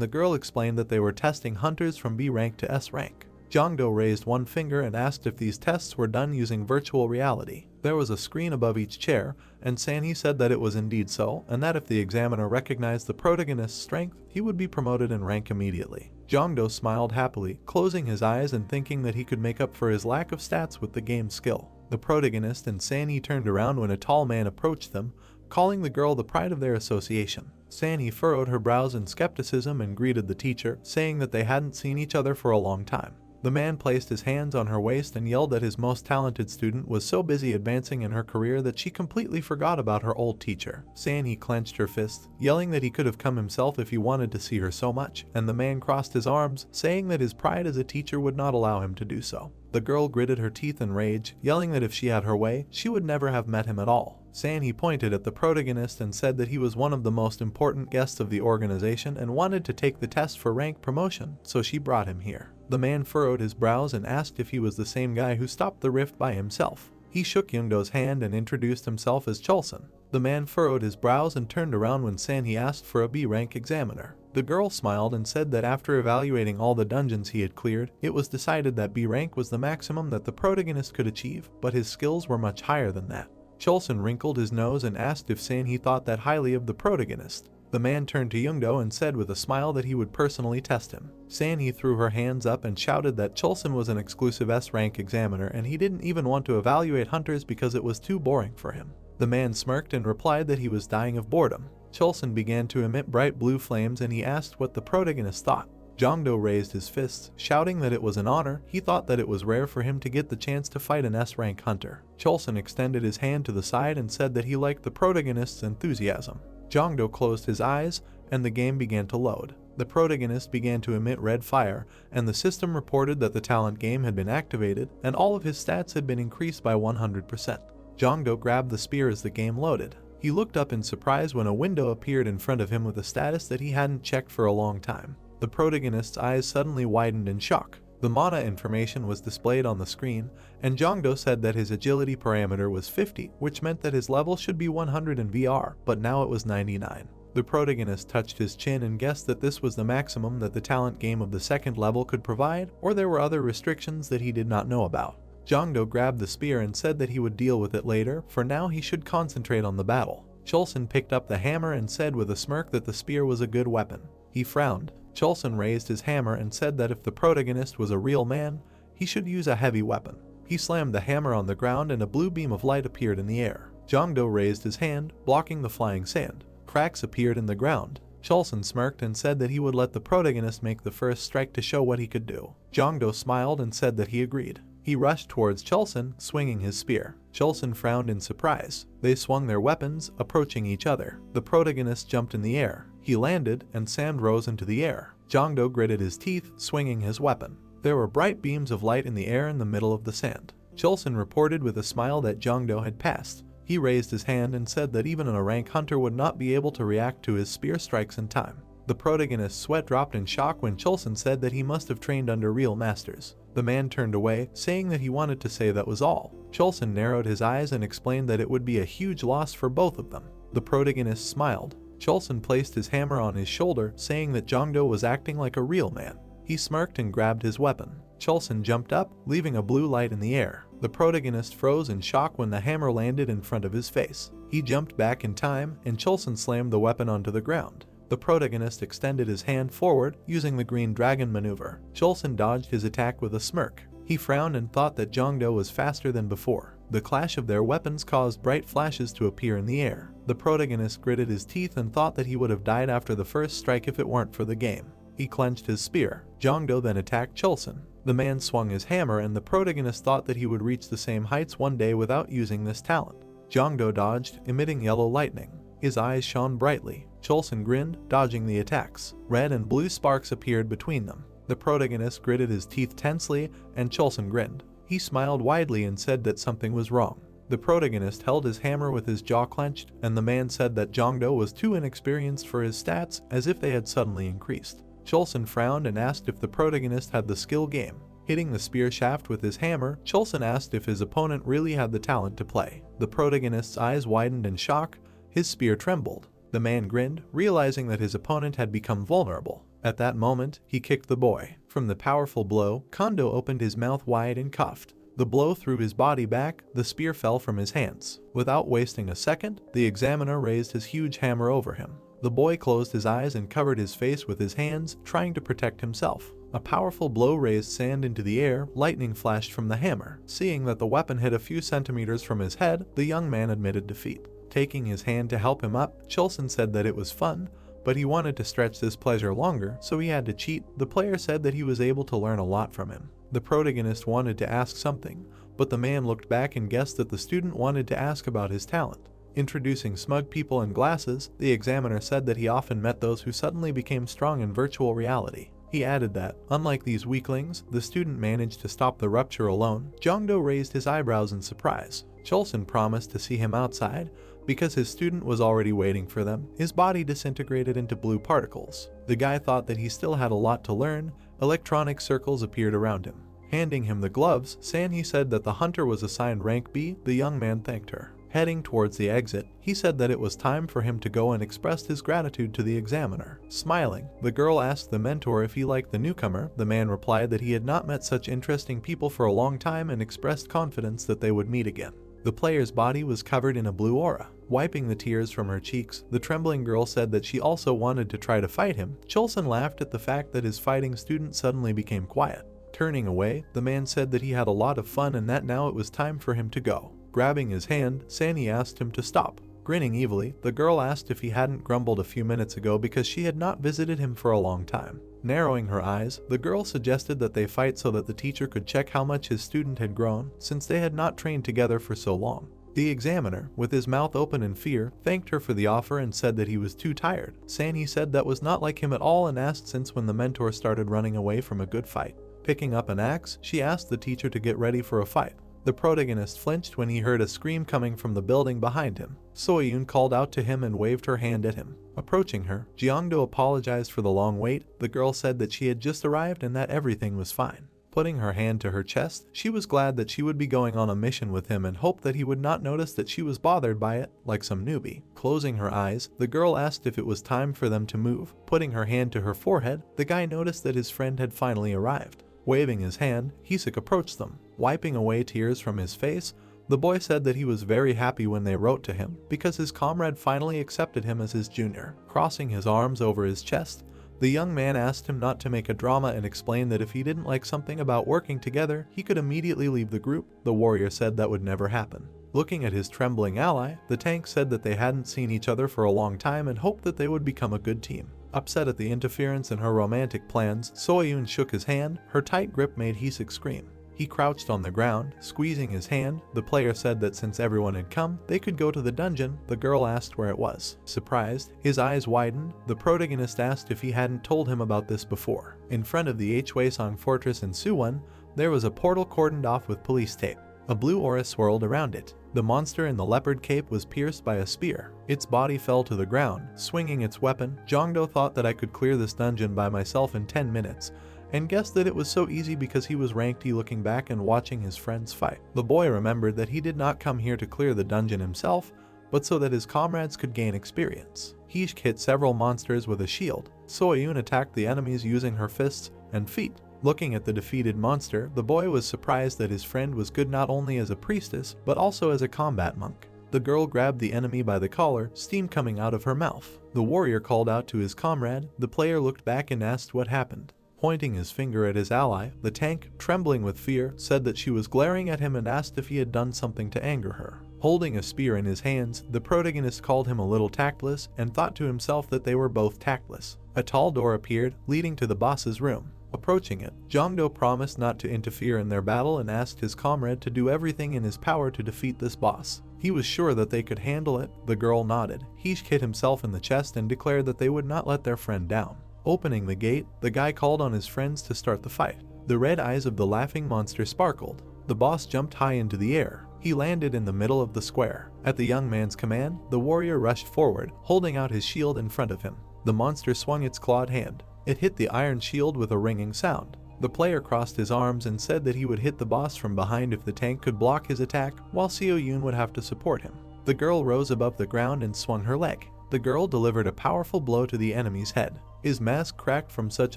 the girl explained that they were testing hunters from B rank to S rank. Jongdo raised one finger and asked if these tests were done using virtual reality. There was a screen above each chair, and Sanhee said that it was indeed so, and that if the examiner recognized the protagonist's strength, he would be promoted in rank immediately. Jongdo smiled happily, closing his eyes and thinking that he could make up for his lack of stats with the game's skill. The protagonist and Sanhee turned around when a tall man approached them, calling the girl the pride of their association. Sanhee furrowed her brows in skepticism and greeted the teacher, saying that they hadn't seen each other for a long time. The man placed his hands on her waist and yelled that his most talented student was so busy advancing in her career that she completely forgot about her old teacher. Sanhee clenched her fists, yelling that he could have come himself if he wanted to see her so much, and the man crossed his arms, saying that his pride as a teacher would not allow him to do so. The girl gritted her teeth in rage, yelling that if she had her way, she would never have met him at all. Sanhee pointed at the protagonist and said that he was one of the most important guests of the organization and wanted to take the test for rank promotion, so she brought him here. The man furrowed his brows and asked if he was the same guy who stopped the rift by himself. He shook Youngdo's hand and introduced himself as Cholson. The man furrowed his brows and turned around when Sanhee asked for a B-rank examiner. The girl smiled and said that after evaluating all the dungeons he had cleared, it was decided that B rank was the maximum that the protagonist could achieve, but his skills were much higher than that. Cholson wrinkled his nose and asked if Sanhee thought that highly of the protagonist. The man turned to Youngdo and said with a smile that he would personally test him. Sanhee threw her hands up and shouted that Cholson was an exclusive S-rank examiner and he didn't even want to evaluate hunters because it was too boring for him. The man smirked and replied that he was dying of boredom. Cholson began to emit bright blue flames and he asked what the protagonist thought. Jongdo raised his fists, shouting that it was an honor. He thought that it was rare for him to get the chance to fight an S-rank hunter. Cholson extended his hand to the side and said that he liked the protagonist's enthusiasm. Jongdo closed his eyes, and the game began to load. The protagonist began to emit red fire, and the system reported that the talent game had been activated, and all of his stats had been increased by 100%. Jongdo grabbed the spear as the game loaded. He looked up in surprise when a window appeared in front of him with a status that he hadn't checked for a long time. The protagonist's eyes suddenly widened in shock. The mana information was displayed on the screen, and Jongdo said that his agility parameter was 50, which meant that his level should be 100 in VR, but now it was 99. The protagonist touched his chin and guessed that this was the maximum that the talent game of the second level could provide, or there were other restrictions that he did not know about. Jongdo grabbed the spear and said that he would deal with it later, for now he should concentrate on the battle. Cholson picked up the hammer and said with a smirk that the spear was a good weapon. He frowned. Cholson raised his hammer and said that if the protagonist was a real man, he should use a heavy weapon. He slammed the hammer on the ground and a blue beam of light appeared in the air. Jongdo raised his hand, blocking the flying sand. Cracks appeared in the ground. Cholson smirked and said that he would let the protagonist make the first strike to show what he could do. Jongdo smiled and said that he agreed. He rushed towards Cholson, swinging his spear. Cholson frowned in surprise. They swung their weapons, approaching each other. The protagonist jumped in the air. He landed, and sand rose into the air. Jongdo gritted his teeth, swinging his weapon. There were bright beams of light in the air in the middle of the sand. Cholson reported with a smile that Jongdo had passed. He raised his hand and said that even a rank hunter would not be able to react to his spear strikes in time. The protagonist's sweat dropped in shock when Cholson said that he must have trained under real masters. The man turned away, saying that he wanted to say that was all. Cholson narrowed his eyes and explained that it would be a huge loss for both of them. The protagonist smiled. Cholson placed his hammer on his shoulder, saying that Jongdo was acting like a real man. He smirked and grabbed his weapon. Cholson jumped up, leaving a blue light in the air. The protagonist froze in shock when the hammer landed in front of his face. He jumped back in time, and Cholson slammed the weapon onto the ground. The protagonist extended his hand forward, using the green dragon maneuver. Cholson dodged his attack with a smirk. He frowned and thought that Jongdo was faster than before. The clash of their weapons caused bright flashes to appear in the air. The protagonist gritted his teeth and thought that he would have died after the first strike if it weren't for the game. He clenched his spear. Jongdo then attacked Cholson. The man swung his hammer and the protagonist thought that he would reach the same heights one day without using this talent. Jongdo dodged, emitting yellow lightning. His eyes shone brightly. Cholson grinned, dodging the attacks. Red and blue sparks appeared between them. The protagonist gritted his teeth tensely, and Cholson grinned. He smiled widely and said that something was wrong. The protagonist held his hammer with his jaw clenched, and the man said that Jongdo was too inexperienced for his stats, as if they had suddenly increased. Cholson frowned and asked if the protagonist had the skill game. Hitting the spear shaft with his hammer, Cholson asked if his opponent really had the talent to play. The protagonist's eyes widened in shock. His spear trembled. The man grinned, realizing that his opponent had become vulnerable. At that moment, he kicked the boy. From the powerful blow, Kondo opened his mouth wide and coughed. The blow threw his body back, the spear fell from his hands. Without wasting a second, the examiner raised his huge hammer over him. The boy closed his eyes and covered his face with his hands, trying to protect himself. A powerful blow raised sand into the air, lightning flashed from the hammer. Seeing that the weapon hit a few centimeters from his head, the young man admitted defeat. Taking his hand to help him up, Chulson said that it was fun, but he wanted to stretch this pleasure longer, so he had to cheat. The player said that he was able to learn a lot from him. The protagonist wanted to ask something, but the man looked back and guessed that the student wanted to ask about his talent. Introducing smug people in glasses, the examiner said that he often met those who suddenly became strong in virtual reality. He added that, unlike these weaklings, the student managed to stop the rupture alone. Jongdo raised his eyebrows in surprise. Chulson promised to see him outside, because his student was already waiting for them. His body disintegrated into blue particles. The guy thought that he still had a lot to learn. Electronic circles appeared around him. Handing him the gloves, Sanhee said that the hunter was assigned rank B. The young man thanked her. Heading towards the exit, he said that it was time for him to go and expressed his gratitude to the examiner. Smiling, the girl asked the mentor if he liked the newcomer. The man replied that he had not met such interesting people for a long time and expressed confidence that they would meet again. The player's body was covered in a blue aura. Wiping the tears from her cheeks, the trembling girl said that she also wanted to try to fight him. Chulson laughed at the fact that his fighting student suddenly became quiet. Turning away, the man said that he had a lot of fun and that now it was time for him to go. Grabbing his hand, Sanhee asked him to stop. Grinning evilly, the girl asked if he hadn't grumbled a few minutes ago because she had not visited him for a long time. Narrowing her eyes, the girl suggested that they fight so that the teacher could check how much his student had grown, since they had not trained together for so long. The examiner, with his mouth open in fear, thanked her for the offer and said that he was too tired. Sanhee said that was not like him at all and asked since when the mentor started running away from a good fight. Picking up an axe, she asked the teacher to get ready for a fight. The protagonist flinched when he heard a scream coming from the building behind him. Soyun called out to him and waved her hand at him. Approaching her, Jeongdo apologized for the long wait. The girl said that she had just arrived and that everything was fine. Putting her hand to her chest, she was glad that she would be going on a mission with him and hoped that he would not notice that she was bothered by it, like some newbie. Closing her eyes, the girl asked if it was time for them to move. Putting her hand to her forehead, the guy noticed that his friend had finally arrived. Waving his hand, Hisuk approached them. Wiping away tears from his face, the boy said that he was very happy when they wrote to him, because his comrade finally accepted him as his junior. Crossing his arms over his chest, the young man asked him not to make a drama and explained that if he didn't like something about working together, he could immediately leave the group. The warrior said that would never happen. Looking at his trembling ally, the tank said that they hadn't seen each other for a long time and hoped that they would become a good team. Upset at the interference in her romantic plans, Soyun shook his hand. Her tight grip made Hisuk scream. He crouched on the ground, squeezing his hand. The player said that since everyone had come, they could go to the dungeon. The girl asked where it was. Surprised, his eyes widened. The protagonist asked if he hadn't told him about this before. In front of the Hwaesong fortress in Suwon, there was a portal cordoned off with police tape. A blue aura swirled around it. The monster in the leopard cape was pierced by a spear. Its body fell to the ground. Swinging its weapon, Jongdo thought that I could clear this dungeon by myself in 10 minutes, and guessed that it was so easy because he was ranked E looking back and watching his friends fight. The boy remembered that he did not come here to clear the dungeon himself, but so that his comrades could gain experience. Hishk hit several monsters with a shield. Soyun attacked the enemies using her fists and feet. Looking at the defeated monster, the boy was surprised that his friend was good not only as a priestess, but also as a combat monk. The girl grabbed the enemy by the collar, steam coming out of her mouth. The warrior called out to his comrade. The player looked back and asked what happened. Pointing his finger at his ally, the tank, trembling with fear, said that she was glaring at him and asked if he had done something to anger her. Holding a spear in his hands, the protagonist called him a little tactless and thought to himself that they were both tactless. A tall door appeared, leading to the boss's room. Approaching it, Jongdo promised not to interfere in their battle and asked his comrade to do everything in his power to defeat this boss. He was sure that they could handle it. The girl nodded. Hishk hit himself in the chest and declared that they would not let their friend down. Opening the gate, the guy called on his friends to start the fight. The red eyes of the laughing monster sparkled. The boss jumped high into the air. He landed in the middle of the square. At the young man's command, the warrior rushed forward, holding out his shield in front of him. The monster swung its clawed hand. It hit the iron shield with a ringing sound. The player crossed his arms and said that he would hit the boss from behind if the tank could block his attack, while Seo-yoon would have to support him. The girl rose above the ground and swung her leg. The girl delivered a powerful blow to the enemy's head. His mask cracked from such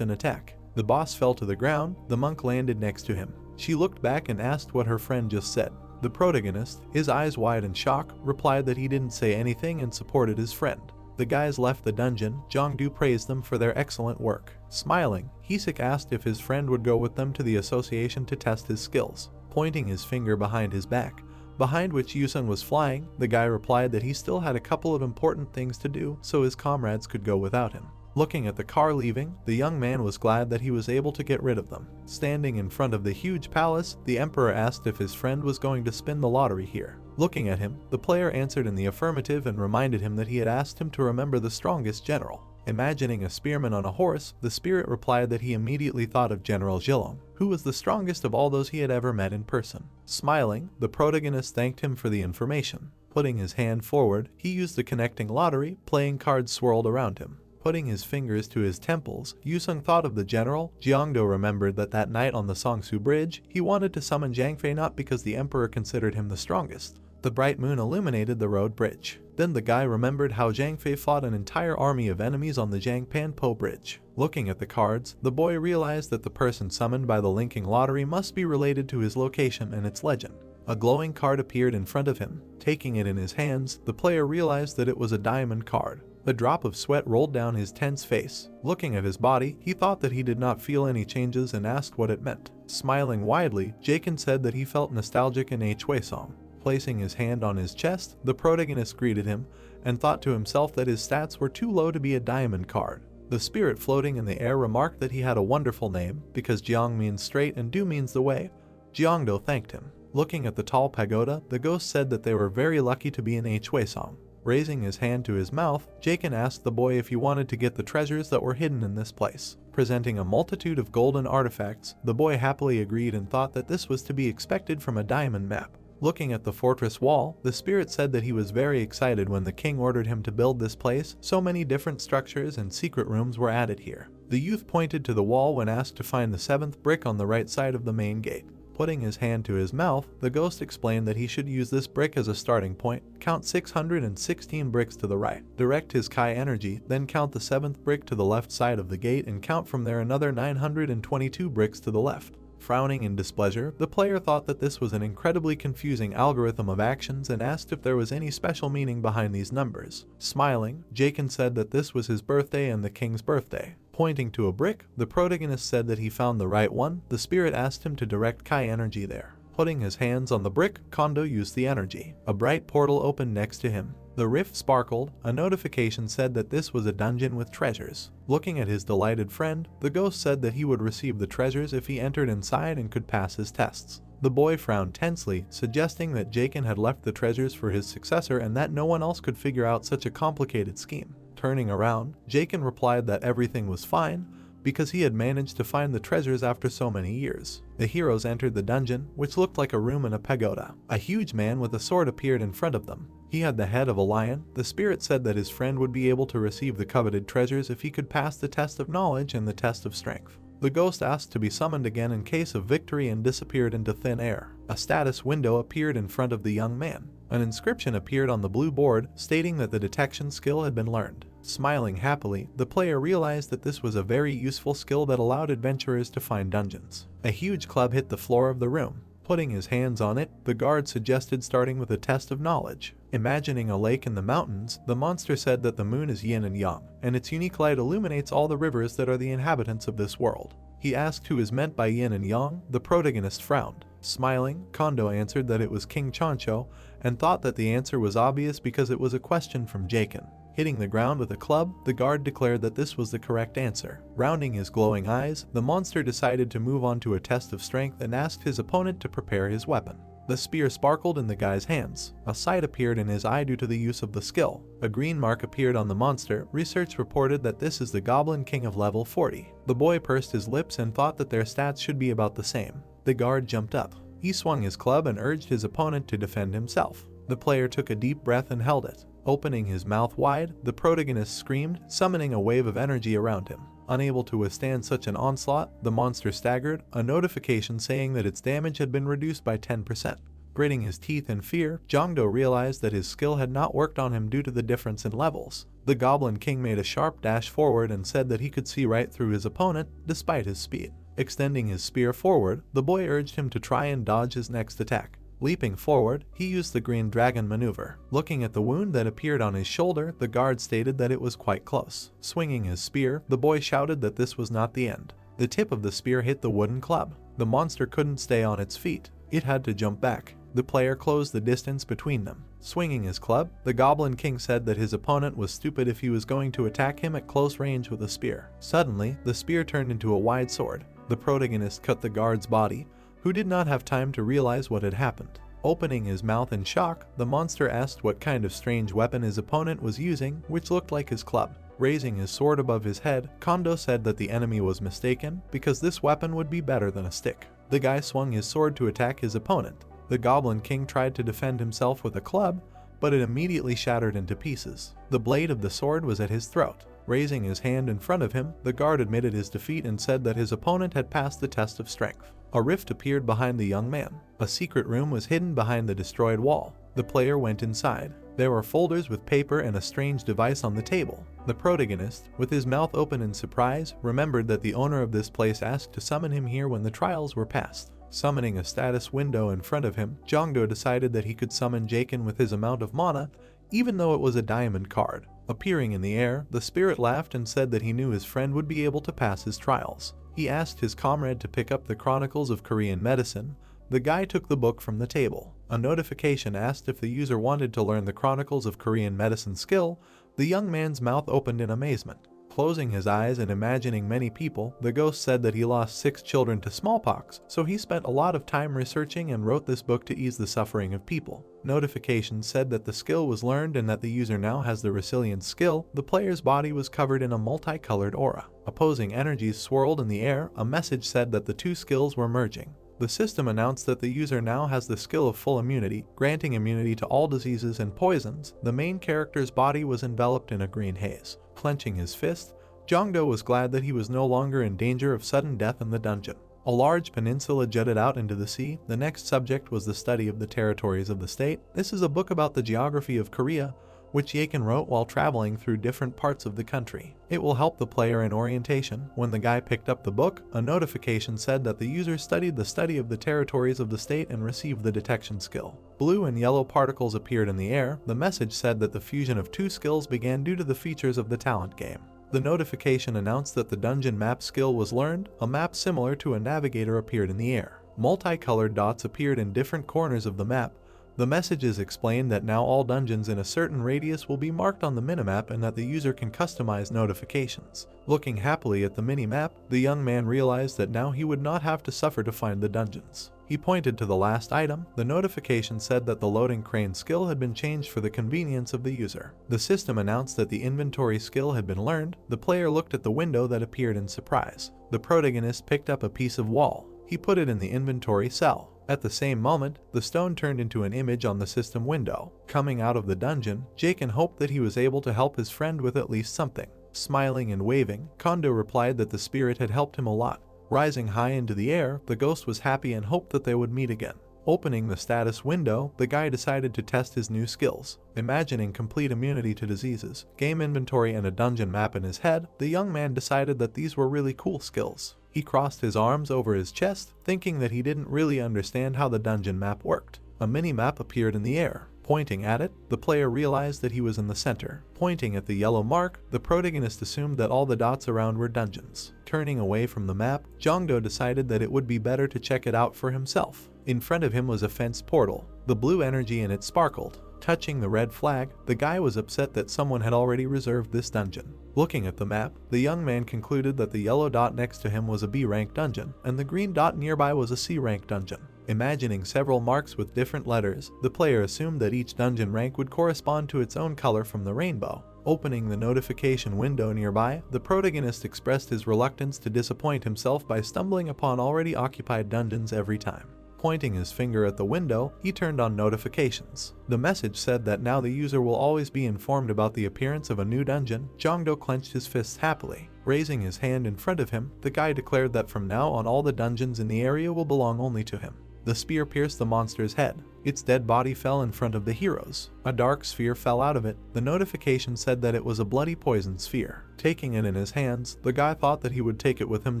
an attack. The boss fell to the ground, the monk landed next to him. She looked back and asked what her friend just said. The protagonist, his eyes wide in shock, replied that he didn't say anything and supported his friend. The guys left the dungeon. Jongdu praised them for their excellent work. Smiling, Hisik asked if his friend would go with them to the association to test his skills. Pointing his finger behind his back, behind which Yusung was flying, the guy replied that he still had a couple of important things to do so his comrades could go without him. Looking at the car leaving, the young man was glad that he was able to get rid of them. Standing in front of the huge palace, the emperor asked if his friend was going to spin the lottery here. Looking at him, the player answered in the affirmative and reminded him that he had asked him to remember the strongest general. Imagining a spearman on a horse, the spirit replied that he immediately thought of General Zhilong, who was the strongest of all those he had ever met in person. Smiling, the protagonist thanked him for the information. Putting his hand forward, he used the connecting lottery. Playing cards swirled around him. Putting his fingers to his temples, Yusung thought of the general. Jiangdo remembered that night on the Songsu Bridge, he wanted to summon Zhang Fei not because the emperor considered him the strongest. The bright moon illuminated the road bridge. Then the guy remembered how Zhang Fei fought an entire army of enemies on the Jiangpan Po Bridge. Looking at the cards, the boy realized that the person summoned by the linking lottery must be related to his location and its legend. A glowing card appeared in front of him. Taking it in his hands, the player realized that it was a diamond card. A drop of sweat rolled down his tense face. Looking at his body, he thought that he did not feel any changes and asked what it meant. Smiling widely, Jaken said that he felt nostalgic in Hwasong. Placing his hand on his chest, the protagonist greeted him and thought to himself that his stats were too low to be a diamond card. The spirit floating in the air remarked that he had a wonderful name, because Jiang means straight and Du means the way. Jiangdo thanked him. Looking at the tall pagoda, the ghost said that they were very lucky to be in Hwasong. Raising his hand to his mouth, Jaken asked the boy if he wanted to get the treasures that were hidden in this place. Presenting a multitude of golden artifacts, the boy happily agreed and thought that this was to be expected from a diamond map. Looking at the fortress wall, the spirit said that he was very excited when the king ordered him to build this place. So many different structures and secret rooms were added here. The youth pointed to the wall when asked to find the 7th brick on the right side of the main gate. Putting his hand to his mouth, the ghost explained that he should use this brick as a starting point, count 616 bricks to the right, direct his Kai energy, then count the 7th brick to the left side of the gate and count from there another 922 bricks to the left. Frowning in displeasure, the player thought that this was an incredibly confusing algorithm of actions and asked if there was any special meaning behind these numbers. Smiling, Jaken said that this was his birthday and the king's birthday. Pointing to a brick, the protagonist said that he found the right one. The spirit asked him to direct Kai energy there. Putting his hands on the brick, Kondo used the energy. A bright portal opened next to him. The rift sparkled. A notification said that this was a dungeon with treasures. Looking at his delighted friend, the ghost said that he would receive the treasures if he entered inside and could pass his tests. The boy frowned tensely, suggesting that Jaken had left the treasures for his successor and that no one else could figure out such a complicated scheme. Turning around, Jaken replied that everything was fine because he had managed to find the treasures after so many years. The heroes entered the dungeon, which looked like a room in a pagoda. A huge man with a sword appeared in front of them. He had the head of a lion. The spirit said that his friend would be able to receive the coveted treasures if he could pass the test of knowledge and the test of strength. The ghost asked to be summoned again in case of victory and disappeared into thin air. A status window appeared in front of the young man. An inscription appeared on the blue board stating that the detection skill had been learned. Smiling happily, the player realized that this was a very useful skill that allowed adventurers to find dungeons. A huge club hit the floor of the room. Putting his hands on it, the guard suggested starting with a test of knowledge. Imagining a lake in the mountains, the monster said that the moon is yin and yang, and its unique light illuminates all the rivers that are the inhabitants of this world. He asked who is meant by yin and yang. The protagonist frowned. Smiling, Kondo answered that it was King Chancho, and thought that the answer was obvious because it was a question from Jaken. Hitting the ground with a club, the guard declared that this was the correct answer. Rounding his glowing eyes, the monster decided to move on to a test of strength and asked his opponent to prepare his weapon. The spear sparkled in the guy's hands. A sight appeared in his eye due to the use of the skill. A green mark appeared on the monster. Research reported that this is the Goblin King of level 40. The boy pursed his lips and thought that their stats should be about the same. The guard jumped up. He swung his club and urged his opponent to defend himself. The player took a deep breath and held it. Opening his mouth wide, the protagonist screamed, summoning a wave of energy around him. Unable to withstand such an onslaught, the monster staggered, a notification saying that its damage had been reduced by 10%. Gritting his teeth in fear, Jongdo realized that his skill had not worked on him due to the difference in levels. The Goblin King made a sharp dash forward and said that he could see right through his opponent despite his speed. Extending his spear forward, the boy urged him to try and dodge his next attack. Leaping forward, he used the green dragon maneuver. Looking at the wound that appeared on his shoulder, the guard stated that it was quite close. Swinging his spear, the boy shouted that this was not the end. The tip of the spear hit the wooden club. The monster couldn't stay on its feet. It had to jump back. The player closed the distance between them. Swinging his club, the Goblin King said that his opponent was stupid if he was going to attack him at close range with a spear. Suddenly, the spear turned into a wide sword. The protagonist cut the guard's body, who did not have time to realize what had happened. Opening his mouth in shock, the monster asked what kind of strange weapon his opponent was using, which looked like his club. Raising his sword above his head, Kondo said that the enemy was mistaken because this weapon would be better than a stick. The guy swung his sword to attack his opponent. The Goblin King tried to defend himself with a club, but it immediately shattered into pieces. The blade of the sword was at his throat. Raising his hand in front of him, the guard admitted his defeat and said that his opponent had passed the test of strength. A rift appeared behind the young man. A secret room was hidden behind the destroyed wall. The player went inside. There were folders with paper and a strange device on the table. The protagonist, with his mouth open in surprise, remembered that the owner of this place asked to summon him here when the trials were passed. Summoning a status window in front of him, Jongdo decided that he could summon Jaken with his amount of mana, even though it was a diamond card. Appearing in the air, the spirit laughed and said that he knew his friend would be able to pass his trials. He asked his comrade to pick up the Chronicles of Korean Medicine. The guy took the book from the table. A notification asked if the user wanted to learn the Chronicles of Korean Medicine skill. The young man's mouth opened in amazement. Closing his eyes and imagining many people, the ghost said that he lost 6 children to smallpox, so he spent a lot of time researching and wrote this book to ease the suffering of people. Notification said that the skill was learned and that the user now has the resilience skill. The player's body was covered in a multicolored aura. Opposing energies swirled in the air. A message said that the two skills were merging. The system announced that the user now has the skill of full immunity, granting immunity to all diseases and poisons. The main character's body was enveloped in a green haze. Clenching his fist, Jongdo was glad that he was no longer in danger of sudden death in the dungeon. A large peninsula jutted out into the sea. The next subject was the study of the territories of the state. This is a book about the geography of Korea, which Yaken wrote while traveling through different parts of the country. It will help the player in orientation. When the guy picked up the book, a notification said that the user studied the study of the territories of the state and received the detection skill. Blue and yellow particles appeared in the air. The message said that the fusion of two skills began due to the features of the talent game. The notification announced that the dungeon map skill was learned. A map similar to a navigator appeared in the air. Multicolored dots appeared in different corners of the map. The messages explained that now all dungeons in a certain radius will be marked on the minimap and that the user can customize notifications. Looking happily at the minimap, the young man realized that now he would not have to suffer to find the dungeons. He pointed to the last item. The notification said that the loading crane skill had been changed for the convenience of the user. The system announced that the inventory skill had been learned. The player looked at the window that appeared in surprise. The protagonist picked up a piece of wall. He put it in the inventory cell. At the same moment, the stone turned into an image on the system window. Coming out of the dungeon, Jaken hoped that he was able to help his friend with at least something. Smiling and waving, Kondo replied that the spirit had helped him a lot. Rising high into the air, the ghost was happy and hoped that they would meet again. Opening the status window, the guy decided to test his new skills. Imagining complete immunity to diseases, game inventory and a dungeon map in his head, the young man decided that these were really cool skills. He crossed his arms over his chest, thinking that he didn't really understand how the dungeon map worked. A mini-map appeared in the air. Pointing at it, the player realized that he was in the center. Pointing at the yellow mark, the protagonist assumed that all the dots around were dungeons. Turning away from the map, Jongdo decided that it would be better to check it out for himself. In front of him was a fenced portal. The blue energy in it sparkled. Touching the red flag, the guy was upset that someone had already reserved this dungeon. Looking at the map, the young man concluded that the yellow dot next to him was a B-rank dungeon, and the green dot nearby was a C-rank dungeon. Imagining several marks with different letters, the player assumed that each dungeon rank would correspond to its own color from the rainbow. Opening the notification window nearby, the protagonist expressed his reluctance to disappoint himself by stumbling upon already occupied dungeons every time. Pointing his finger at the window, he turned on notifications. The message said that now the user will always be informed about the appearance of a new dungeon. Jongdo clenched his fists happily. Raising his hand in front of him, the guy declared that from now on all the dungeons in the area will belong only to him. The spear pierced the monster's head. Its dead body fell in front of the heroes. A dark sphere fell out of it. The notification said that it was a bloody poison sphere. Taking it in his hands, the guy thought that he would take it with him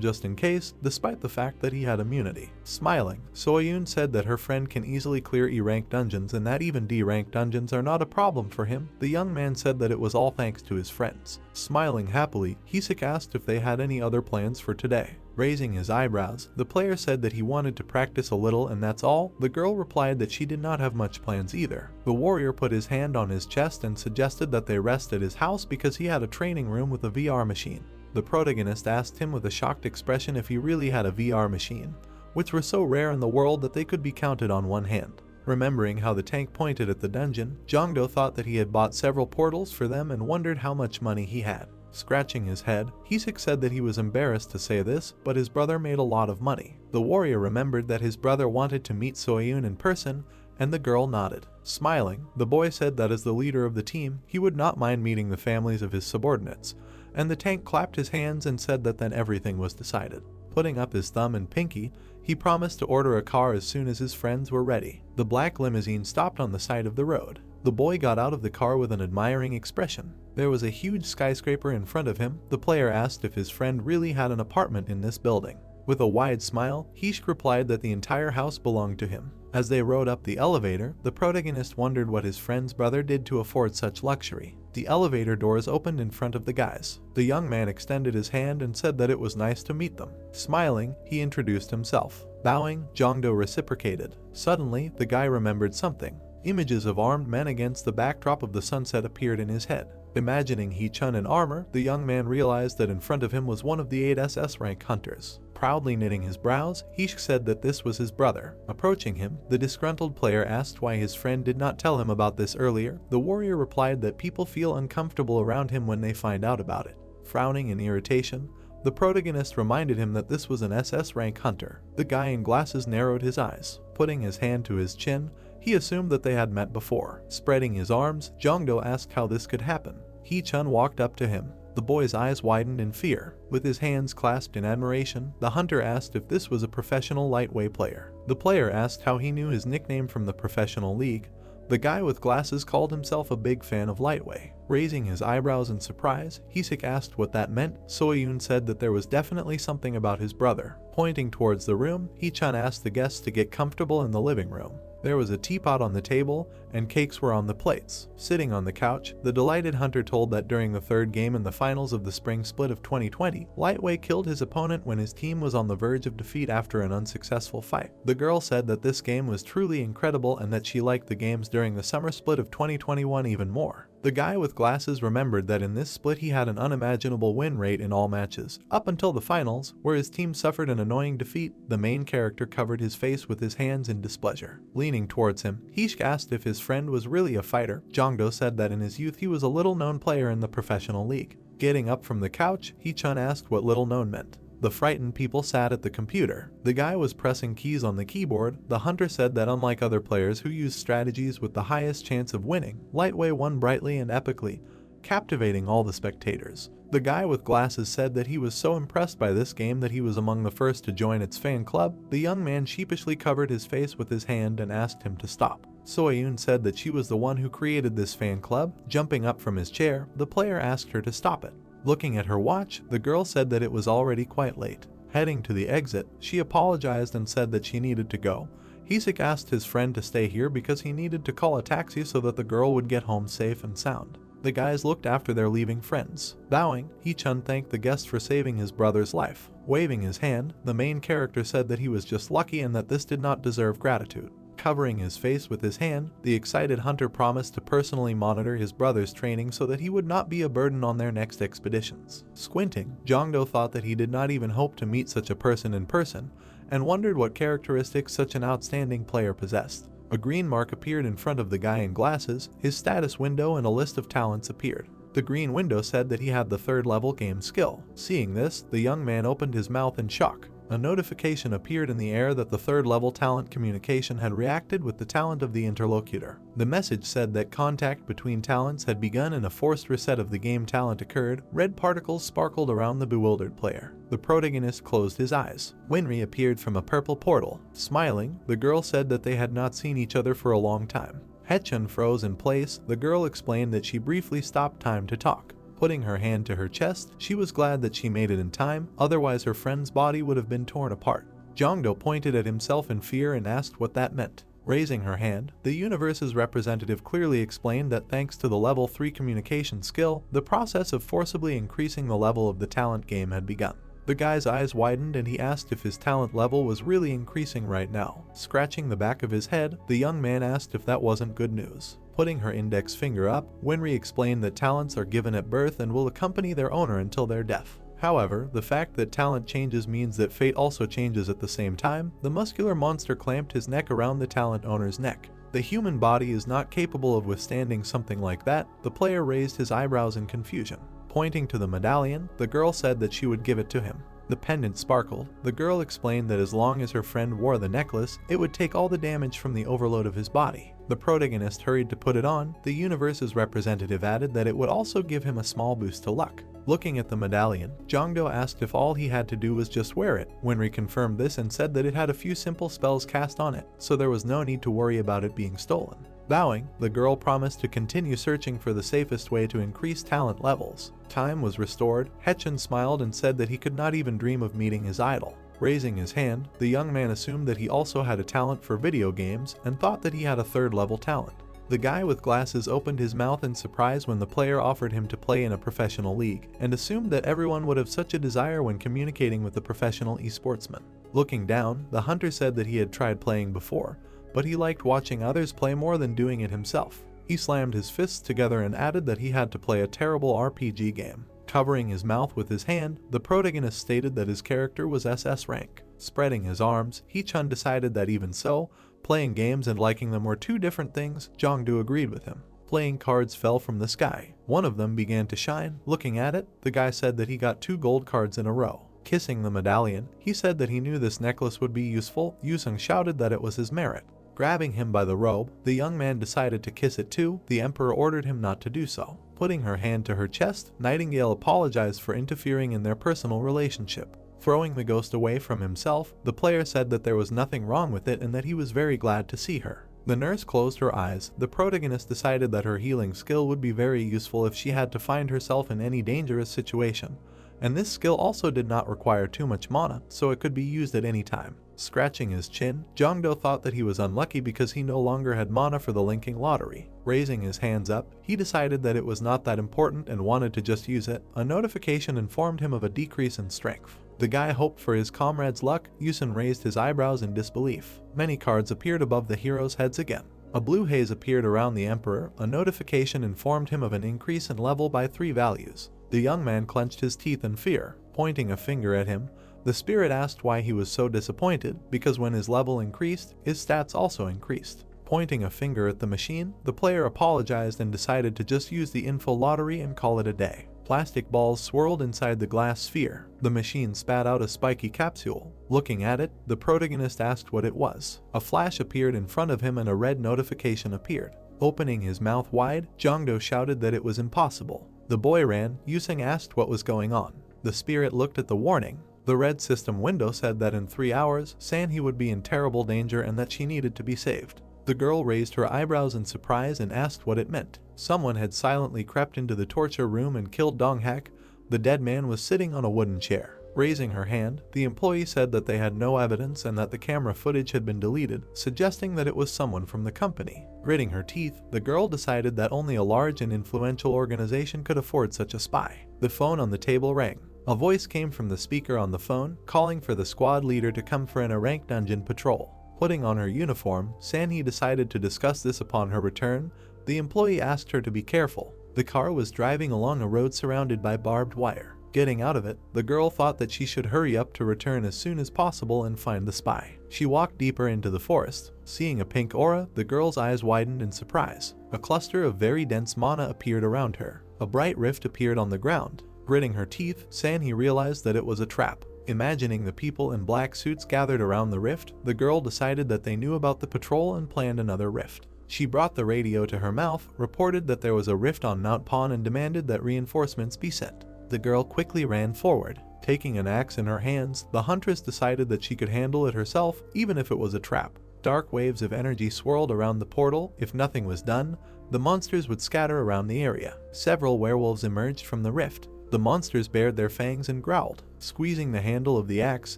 just in case, despite the fact that he had immunity. Smiling, Soyun said that her friend can easily clear E-rank dungeons and that even D-rank dungeons are not a problem for him. The young man said that it was all thanks to his friends. Smiling happily, Hisik asked if they had any other plans for today. Raising his eyebrows, the player said that he wanted to practice a little and that's all. The girl replied that she did not have much plans either. The warrior put his hand on his chest and suggested that they rest at his house because he had a training room with a VR machine. The protagonist asked him with a shocked expression if he really had a VR machine, which were so rare in the world that they could be counted on one hand. Remembering how the tank pointed at the dungeon, Jongdo thought that he had bought several portals for them and wondered how much money he had. Scratching his head, Hisik said that he was embarrassed to say this, but his brother made a lot of money. The warrior remembered that his brother wanted to meet Soyun in person, and the girl nodded. Smiling, the boy said that as the leader of the team, he would not mind meeting the families of his subordinates, and the tank clapped his hands and said that then everything was decided. Putting up his thumb and pinky, he promised to order a car as soon as his friends were ready. The black limousine stopped on the side of the road. The boy got out of the car with an admiring expression. There was a huge skyscraper in front of him. The player asked if his friend really had an apartment in this building. With a wide smile, Hishk replied that the entire house belonged to him. As they rode up the elevator, the protagonist wondered what his friend's brother did to afford such luxury. The elevator doors opened in front of the guys. The young man extended his hand and said that it was nice to meet them. Smiling, he introduced himself. Bowing, Jongdo reciprocated. Suddenly, the guy remembered something. Images of armed men against the backdrop of the sunset appeared in his head. Imagining He-chun in armor, the young man realized that in front of him was one of the 8 SSS-Rank hunters. Proudly knitting his brows, Hishk said that this was his brother. Approaching him, the disgruntled player asked why his friend did not tell him about this earlier. The warrior replied that people feel uncomfortable around him when they find out about it. Frowning in irritation, the protagonist reminded him that this was an SS-Rank hunter. The guy in glasses narrowed his eyes. Putting his hand to his chin, he assumed that they had met before. Spreading his arms, Jongdo asked how this could happen. He-chun walked up to him. The boy's eyes widened in fear. With his hands clasped in admiration, the hunter asked if this was a professional lightweight player. The player asked how he knew his nickname from the professional league. The guy with glasses called himself a big fan of lightweight. Raising his eyebrows in surprise, Hisik asked what that meant. Soyun said that there was definitely something about his brother. Pointing towards the room, He-chun asked the guests to get comfortable in the living room. There was a teapot on the table, and cakes were on the plates. Sitting on the couch, the delighted hunter told that during the third game in the finals of the spring split of 2020, Lightweight killed his opponent when his team was on the verge of defeat after an unsuccessful fight. The girl said that this game was truly incredible and that she liked the games during the summer split of 2021 even more. The guy with glasses remembered that in this split he had an unimaginable win rate in all matches, up until the finals, where his team suffered an annoying defeat. The main character covered his face with his hands in displeasure. Leaning towards him, Hishk asked if his friend was really a fighter. Jongdo said that in his youth he was a little-known player in the professional league. Getting up from the couch, He-chun asked what little-known meant. The frightened people sat at the computer. The guy was pressing keys on the keyboard. The hunter said that unlike other players who used strategies with the highest chance of winning, Lightweight won brightly and epically, captivating all the spectators. The guy with glasses said that he was so impressed by this game that he was among the first to join its fan club. The young man sheepishly covered his face with his hand and asked him to stop. Soyun said that she was the one who created this fan club. Jumping up from his chair, the player asked her to stop it. Looking at her watch, the girl said that it was already quite late. Heading to the exit, she apologized and said that she needed to go. Hisik asked his friend to stay here because he needed to call a taxi so that the girl would get home safe and sound. The guys looked after their leaving friends. Bowing, He-chun thanked the guest for saving his brother's life. Waving his hand, the main character said that he was just lucky and that this did not deserve gratitude. Covering his face with his hand, the excited hunter promised to personally monitor his brother's training so that he would not be a burden on their next expeditions. Squinting, Jongdo thought that he did not even hope to meet such a person in person, and wondered what characteristics such an outstanding player possessed. A green mark appeared in front of the guy in glasses. His status window and a list of talents appeared. The green window said that he had the 3rd level game skill. Seeing this, the young man opened his mouth in shock. A notification appeared in the air that the third-level talent communication had reacted with the talent of the interlocutor. The message said that contact between talents had begun and a forced reset of the game talent occurred. Red particles sparkled around the bewildered player. The protagonist closed his eyes. Winry appeared from a purple portal. Smiling, the girl said that they had not seen each other for a long time. Haechun froze in place. The girl explained that she briefly stopped time to talk. Putting her hand to her chest, she was glad that she made it in time, otherwise her friend's body would have been torn apart. Jongdo pointed at himself in fear and asked what that meant. Raising her hand, the universe's representative clearly explained that thanks to the level 3 communication skill, the process of forcibly increasing the level of the talent game had begun. The guy's eyes widened and he asked if his talent level was really increasing right now. Scratching the back of his head, the young man asked if that wasn't good news. Putting her index finger up, Winry explained that talents are given at birth and will accompany their owner until their death. However, the fact that talent changes means that fate also changes at the same time. The muscular monster clamped his neck around the talent owner's neck. The human body is not capable of withstanding something like that. The player raised his eyebrows in confusion. Pointing to the medallion, the girl said that she would give it to him. The pendant sparkled. The girl explained that as long as her friend wore the necklace, it would take all the damage from the overload of his body. The protagonist hurried to put it on. The universe's representative added that it would also give him a small boost to luck. Looking at the medallion, Jongdo asked if all he had to do was just wear it. Winry confirmed this and said that it had a few simple spells cast on it, so there was no need to worry about it being stolen. Bowing, the girl promised to continue searching for the safest way to increase talent levels. Time was restored. Haechun smiled and said that he could not even dream of meeting his idol. Raising his hand, the young man assumed that he also had a talent for video games and thought that he had a third-level talent. The guy with glasses opened his mouth in surprise when the player offered him to play in a professional league, and assumed that everyone would have such a desire when communicating with a professional esportsman. Looking down, the hunter said that he had tried playing before, but he liked watching others play more than doing it himself. He slammed his fists together and added that he had to play a terrible RPG game. Covering his mouth with his hand, the protagonist stated that his character was SS-Rank. Spreading his arms, Haechun decided that even so, playing games and liking them were two different things. Jongdo agreed with him. Playing cards fell from the sky. One of them began to shine. Looking at it, the guy said that he got 2 gold cards in a row. Kissing the medallion, he said that he knew this necklace would be useful. Yusung shouted that it was his merit. Grabbing him by the robe, the young man decided to kiss it too. The emperor ordered him not to do so. Putting her hand to her chest, Nightingale apologized for interfering in their personal relationship. Throwing the ghost away from himself, the player said that there was nothing wrong with it and that he was very glad to see her. The nurse closed her eyes. The protagonist decided that her healing skill would be very useful if she had to find herself in any dangerous situation. And this skill also did not require too much mana, so it could be used at any time. Scratching his chin, Jongdo thought that he was unlucky because he no longer had mana for the linking lottery. Raising his hands up, he decided that it was not that important and wanted to just use it. A notification informed him of a decrease in strength. The guy hoped for his comrade's luck. Yusun raised his eyebrows in disbelief. Many cards appeared above the heroes' heads again. A blue haze appeared around the emperor. A notification informed him of an increase in level by 3 values. The young man clenched his teeth in fear. Pointing a finger at him, the spirit asked why he was so disappointed, because when his level increased, his stats also increased. Pointing a finger at the machine, the player apologized and decided to just use the info lottery and call it a day. Plastic balls swirled inside the glass sphere. The machine spat out a spiky capsule. Looking at it, the protagonist asked what it was. A flash appeared in front of him and a red notification appeared. Opening his mouth wide, Jongdo shouted that it was impossible. The boy ran. Yusung asked what was going on. The spirit looked at the warning. The red system window said that in 3 hours, Sanhee would be in terrible danger and that she needed to be saved. The girl raised her eyebrows in surprise and asked what it meant. Someone had silently crept into the torture room and killed Donghak. The dead man was sitting on a wooden chair. Raising her hand, the employee said that they had no evidence and that the camera footage had been deleted, suggesting that it was someone from the company. Gritting her teeth, the girl decided that only a large and influential organization could afford such a spy. The phone on the table rang. A voice came from the speaker on the phone, calling for the squad leader to come for an rank dungeon patrol. Putting on her uniform, Sanhee decided to discuss this upon her return. The employee asked her to be careful. The car was driving along a road surrounded by barbed wire. Getting out of it, the girl thought that she should hurry up to return as soon as possible and find the spy. She walked deeper into the forest. Seeing a pink aura, the girl's eyes widened in surprise. A cluster of very dense mana appeared around her. A bright rift appeared on the ground. Gritting her teeth, Sanhee realized that it was a trap. Imagining the people in black suits gathered around the rift, the girl decided that they knew about the patrol and planned another rift. She brought the radio to her mouth, reported that there was a rift on Mount Pawn and demanded that reinforcements be sent. The girl quickly ran forward. Taking an axe in her hands, the huntress decided that she could handle it herself, even if it was a trap. Dark waves of energy swirled around the portal. If nothing was done, the monsters would scatter around the area. Several werewolves emerged from the rift. The monsters bared their fangs and growled. Squeezing the handle of the axe,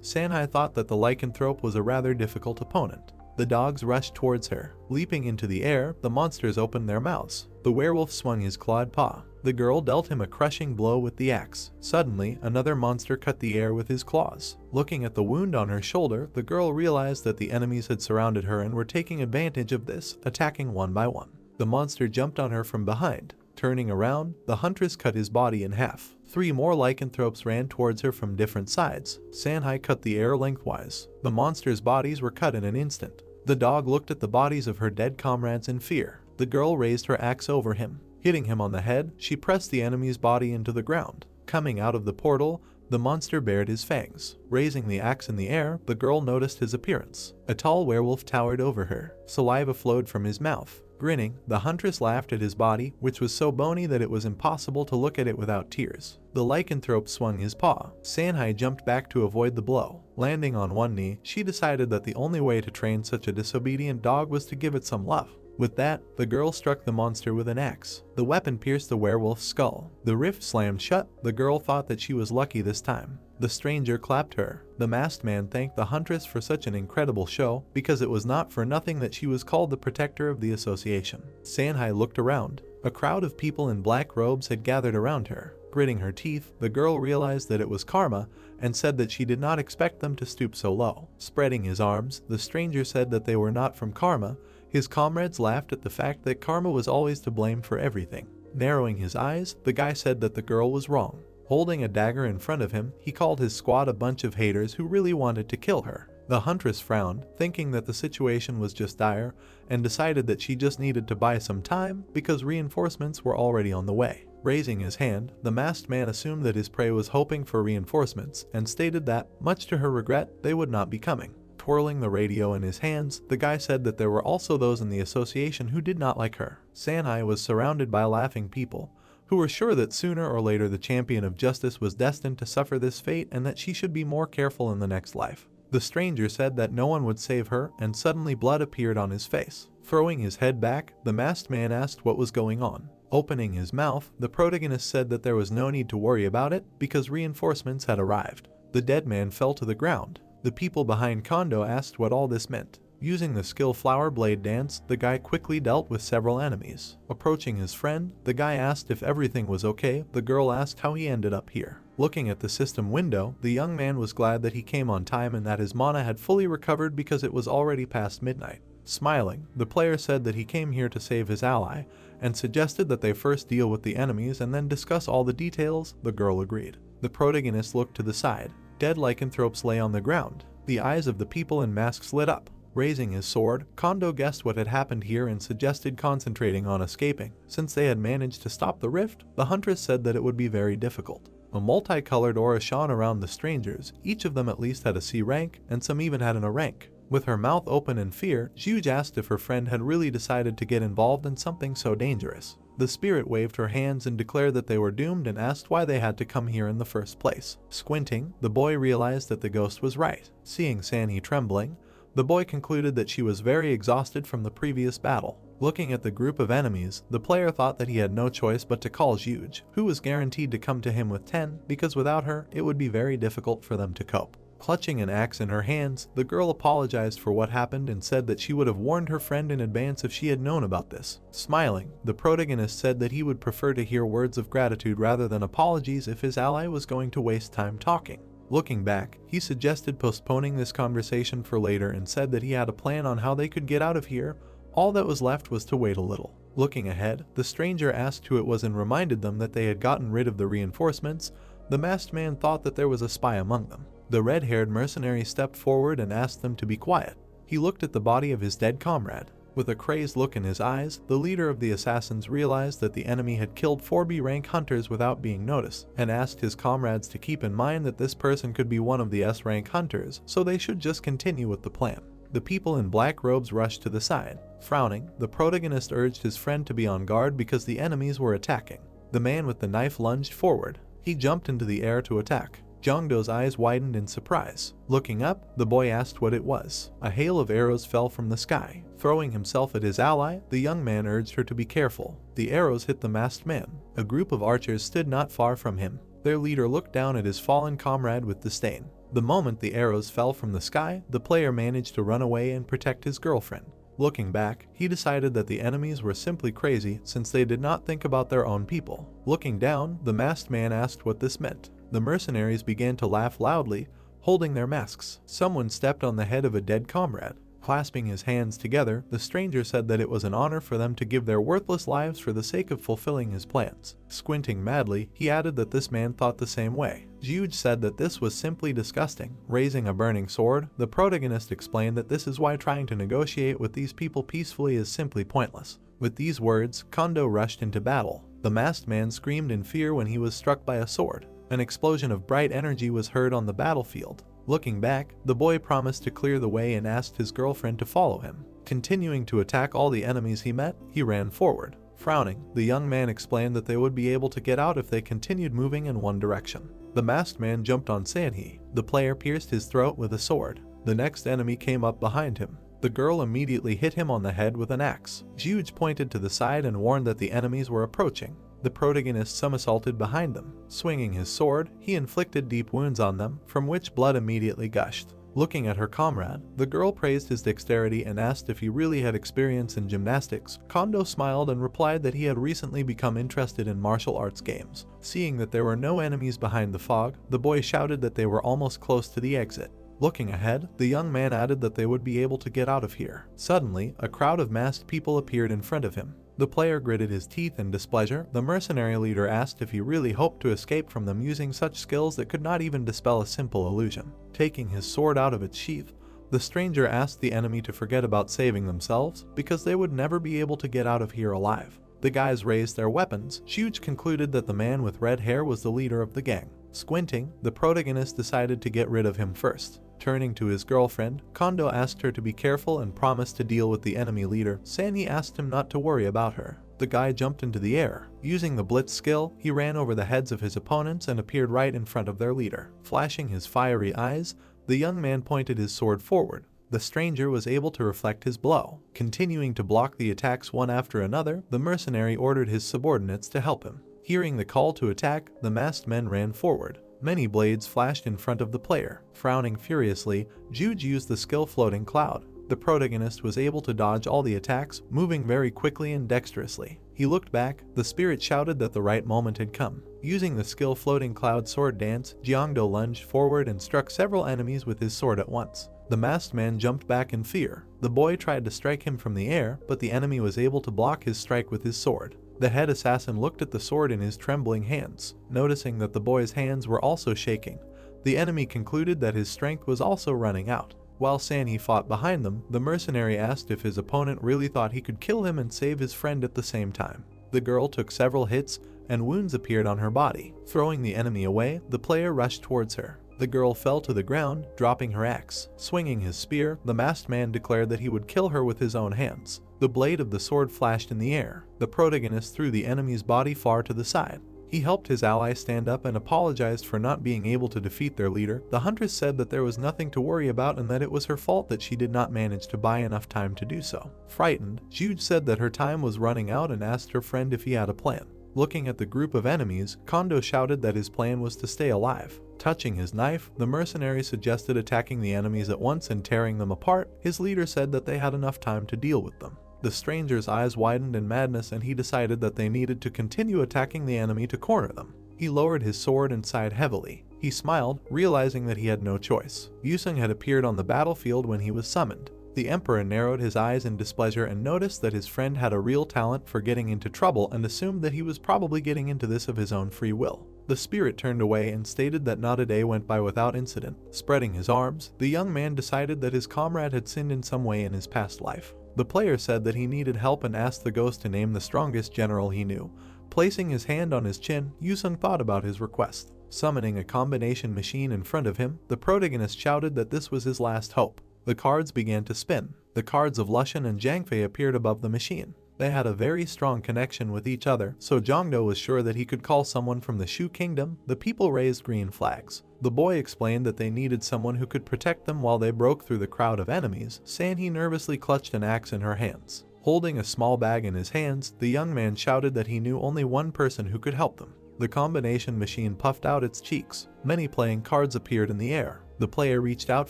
Sanhai thought that the lycanthrope was a rather difficult opponent. The dogs rushed towards her. Leaping into the air, the monsters opened their mouths. The werewolf swung his clawed paw. The girl dealt him a crushing blow with the axe. Suddenly, another monster cut the air with his claws. Looking at the wound on her shoulder, the girl realized that the enemies had surrounded her and were taking advantage of this, attacking one by one. The monster jumped on her from behind. Turning around, the huntress cut his body in half. 3 more lycanthropes ran towards her from different sides. Sanhai cut the air lengthwise. The monsters' bodies were cut in an instant. The dog looked at the bodies of her dead comrades in fear. The girl raised her axe over him. Hitting him on the head, she pressed the enemy's body into the ground. Coming out of the portal, the monster bared his fangs. Raising the axe in the air, the girl noticed his appearance. A tall werewolf towered over her. Saliva flowed from his mouth. Grinning, the huntress laughed at his body, which was so bony that it was impossible to look at it without tears. The lycanthrope swung his paw. Sanhai jumped back to avoid the blow. Landing on one knee, she decided that the only way to train such a disobedient dog was to give it some love. With that, the girl struck the monster with an axe. The weapon pierced the werewolf's skull. The rift slammed shut. The girl thought that she was lucky this time. The stranger clapped her. The masked man thanked the huntress for such an incredible show, because it was not for nothing that she was called the protector of the association. Sanhai looked around. A crowd of people in black robes had gathered around her. Gritting her teeth, the girl realized that it was Karma and said that she did not expect them to stoop so low. Spreading his arms, the stranger said that they were not from Karma. His comrades laughed at the fact that Karma was always to blame for everything. Narrowing his eyes, the guy said that the girl was wrong. Holding a dagger in front of him, he called his squad a bunch of haters who really wanted to kill her. The huntress frowned, thinking that the situation was just dire, and decided that she just needed to buy some time because reinforcements were already on the way. Raising his hand, the masked man assumed that his prey was hoping for reinforcements and stated that, much to her regret, they would not be coming. Twirling the radio in his hands, the guy said that there were also those in the association who did not like her. Sanhai was surrounded by laughing people, who were sure that sooner or later the champion of justice was destined to suffer this fate and that she should be more careful in the next life. The stranger said that no one would save her, and suddenly blood appeared on his face. Throwing his head back, the masked man asked what was going on. Opening his mouth, the protagonist said that there was no need to worry about it because reinforcements had arrived. The dead man fell to the ground. The people behind Kondo asked what all this meant. Using the skill flower blade dance, the guy quickly dealt with several enemies. Approaching his friend, the guy asked if everything was okay. The girl asked how he ended up here. Looking at the system window, the young man was glad that he came on time and that his mana had fully recovered because it was already past midnight. Smiling, the player said that he came here to save his ally, and suggested that they first deal with the enemies and then discuss all the details. The girl agreed. The protagonist looked to the side. Dead lycanthropes lay on the ground. The eyes of the people in masks lit up. Raising his sword, Kondo guessed what had happened here and suggested concentrating on escaping. Since they had managed to stop the rift, the huntress said that it would be very difficult. A multicolored aura shone around the strangers. Each of them at least had a C rank, and some even had an A rank. With her mouth open in fear, Juge asked if her friend had really decided to get involved in something so dangerous. The spirit waved her hands and declared that they were doomed and asked why they had to come here in the first place. Squinting, the boy realized that the ghost was right. Seeing Sanhi trembling, the boy concluded that she was very exhausted from the previous battle. Looking at the group of enemies, the player thought that he had no choice but to call Juge, who was guaranteed to come to him with 10, because without her, it would be very difficult for them to cope. Clutching an axe in her hands, the girl apologized for what happened and said that she would have warned her friend in advance if she had known about this. Smiling, the protagonist said that he would prefer to hear words of gratitude rather than apologies if his ally was going to waste time talking. Looking back, he suggested postponing this conversation for later and said that he had a plan on how they could get out of here. All that was left was to wait a little. Looking ahead, the stranger asked who it was and reminded them that they had gotten rid of the reinforcements. The masked man thought that there was a spy among them. The red-haired mercenary stepped forward and asked them to be quiet. He looked at the body of his dead comrade. With a crazed look in his eyes, the leader of the assassins realized that the enemy had killed 4B rank hunters without being noticed, and asked his comrades to keep in mind that this person could be one of the S rank hunters, so they should just continue with the plan. The people in black robes rushed to the side. Frowning, the protagonist urged his friend to be on guard because the enemies were attacking. The man with the knife lunged forward. He jumped into the air to attack. Jongdo's eyes widened in surprise. Looking up, the boy asked what it was. A hail of arrows fell from the sky. Throwing himself at his ally, the young man urged her to be careful. The arrows hit the masked man. A group of archers stood not far from him. Their leader looked down at his fallen comrade with disdain. The moment the arrows fell from the sky, the player managed to run away and protect his girlfriend. Looking back, he decided that the enemies were simply crazy since they did not think about their own people. Looking down, the masked man asked what this meant. The mercenaries began to laugh loudly, holding their masks. Someone stepped on the head of a dead comrade. Clasping his hands together, the stranger said that it was an honor for them to give their worthless lives for the sake of fulfilling his plans. Squinting madly, he added that this man thought the same way. Juge said that this was simply disgusting. Raising a burning sword, the protagonist explained that this is why trying to negotiate with these people peacefully is simply pointless. With these words, Kondo rushed into battle. The masked man screamed in fear when he was struck by a sword. An explosion of bright energy was heard on the battlefield. Looking back, the boy promised to clear the way and asked his girlfriend to follow him. Continuing to attack all the enemies he met, he ran forward. Frowning, the young man explained that they would be able to get out if they continued moving in one direction. The masked man jumped on Sanhee. The player pierced his throat with a sword. The next enemy came up behind him. The girl immediately hit him on the head with an axe. Juge pointed to the side and warned that the enemies were approaching. The protagonist somersaulted behind them. Swinging his sword, he inflicted deep wounds on them, from which blood immediately gushed. Looking at her comrade, the girl praised his dexterity and asked if he really had experience in gymnastics. Kondo smiled and replied that he had recently become interested in martial arts games. Seeing that there were no enemies behind the fog, the boy shouted that they were almost close to the exit. Looking ahead, the young man added that they would be able to get out of here. Suddenly, a crowd of masked people appeared in front of him. The player gritted his teeth in displeasure. The mercenary leader asked if he really hoped to escape from them using such skills that could not even dispel a simple illusion. Taking his sword out of its sheath, the stranger asked the enemy to forget about saving themselves because they would never be able to get out of here alive. The guys raised their weapons. Shuge concluded that the man with red hair was the leader of the gang. Squinting, the protagonist decided to get rid of him first. Turning to his girlfriend, Kondo asked her to be careful and promised to deal with the enemy leader. Sanhee asked him not to worry about her. The guy jumped into the air. Using the blitz skill, he ran over the heads of his opponents and appeared right in front of their leader. Flashing his fiery eyes, the young man pointed his sword forward. The stranger was able to reflect his blow. Continuing to block the attacks one after another, the mercenary ordered his subordinates to help him. Hearing the call to attack, the masked men ran forward. Many blades flashed in front of the player. Frowning furiously, Juge used the skill Floating Cloud. The protagonist was able to dodge all the attacks, moving very quickly and dexterously. He looked back. The spirit shouted that the right moment had come. Using the skill Floating Cloud Sword Dance, Jeongdo lunged forward and struck several enemies with his sword at once. The masked man jumped back in fear. The boy tried to strike him from the air, but the enemy was able to block his strike with his sword. The head assassin looked at the sword in his trembling hands. Noticing that the boy's hands were also shaking, the enemy concluded that his strength was also running out. While Sanhee fought behind them, the mercenary asked if his opponent really thought he could kill him and save his friend at the same time. The girl took several hits, and wounds appeared on her body. Throwing the enemy away, the player rushed towards her. The girl fell to the ground, dropping her axe. Swinging his spear, the masked man declared that he would kill her with his own hands. The blade of the sword flashed in the air. The protagonist threw the enemy's body far to the side. He helped his ally stand up and apologized for not being able to defeat their leader. The huntress said that there was nothing to worry about and that it was her fault that she did not manage to buy enough time to do so. Frightened, Jude said that her time was running out and asked her friend if he had a plan. Looking at the group of enemies, Kondo shouted that his plan was to stay alive. Touching his knife, the mercenary suggested attacking the enemies at once and tearing them apart. His leader said that they had enough time to deal with them. The stranger's eyes widened in madness and he decided that they needed to continue attacking the enemy to corner them. He lowered his sword and sighed heavily. He smiled, realizing that he had no choice. Yusung had appeared on the battlefield when he was summoned. The emperor narrowed his eyes in displeasure and noticed that his friend had a real talent for getting into trouble and assumed that he was probably getting into this of his own free will. The spirit turned away and stated that not a day went by without incident. Spreading his arms, the young man decided that his comrade had sinned in some way in his past life. The player said that he needed help and asked the ghost to name the strongest general he knew. Placing his hand on his chin, Yusung thought about his request. Summoning a combination machine in front of him, the protagonist shouted that this was his last hope. The cards began to spin. The cards of Lushan and Zhangfei appeared above the machine. They had a very strong connection with each other, so Zhangdo was sure that he could call someone from the Shu Kingdom. The people raised green flags. The boy explained that they needed someone who could protect them while they broke through the crowd of enemies. Sanhee nervously clutched an axe in her hands. Holding a small bag in his hands, the young man shouted that he knew only one person who could help them. The combination machine puffed out its cheeks. Many playing cards appeared in the air. The player reached out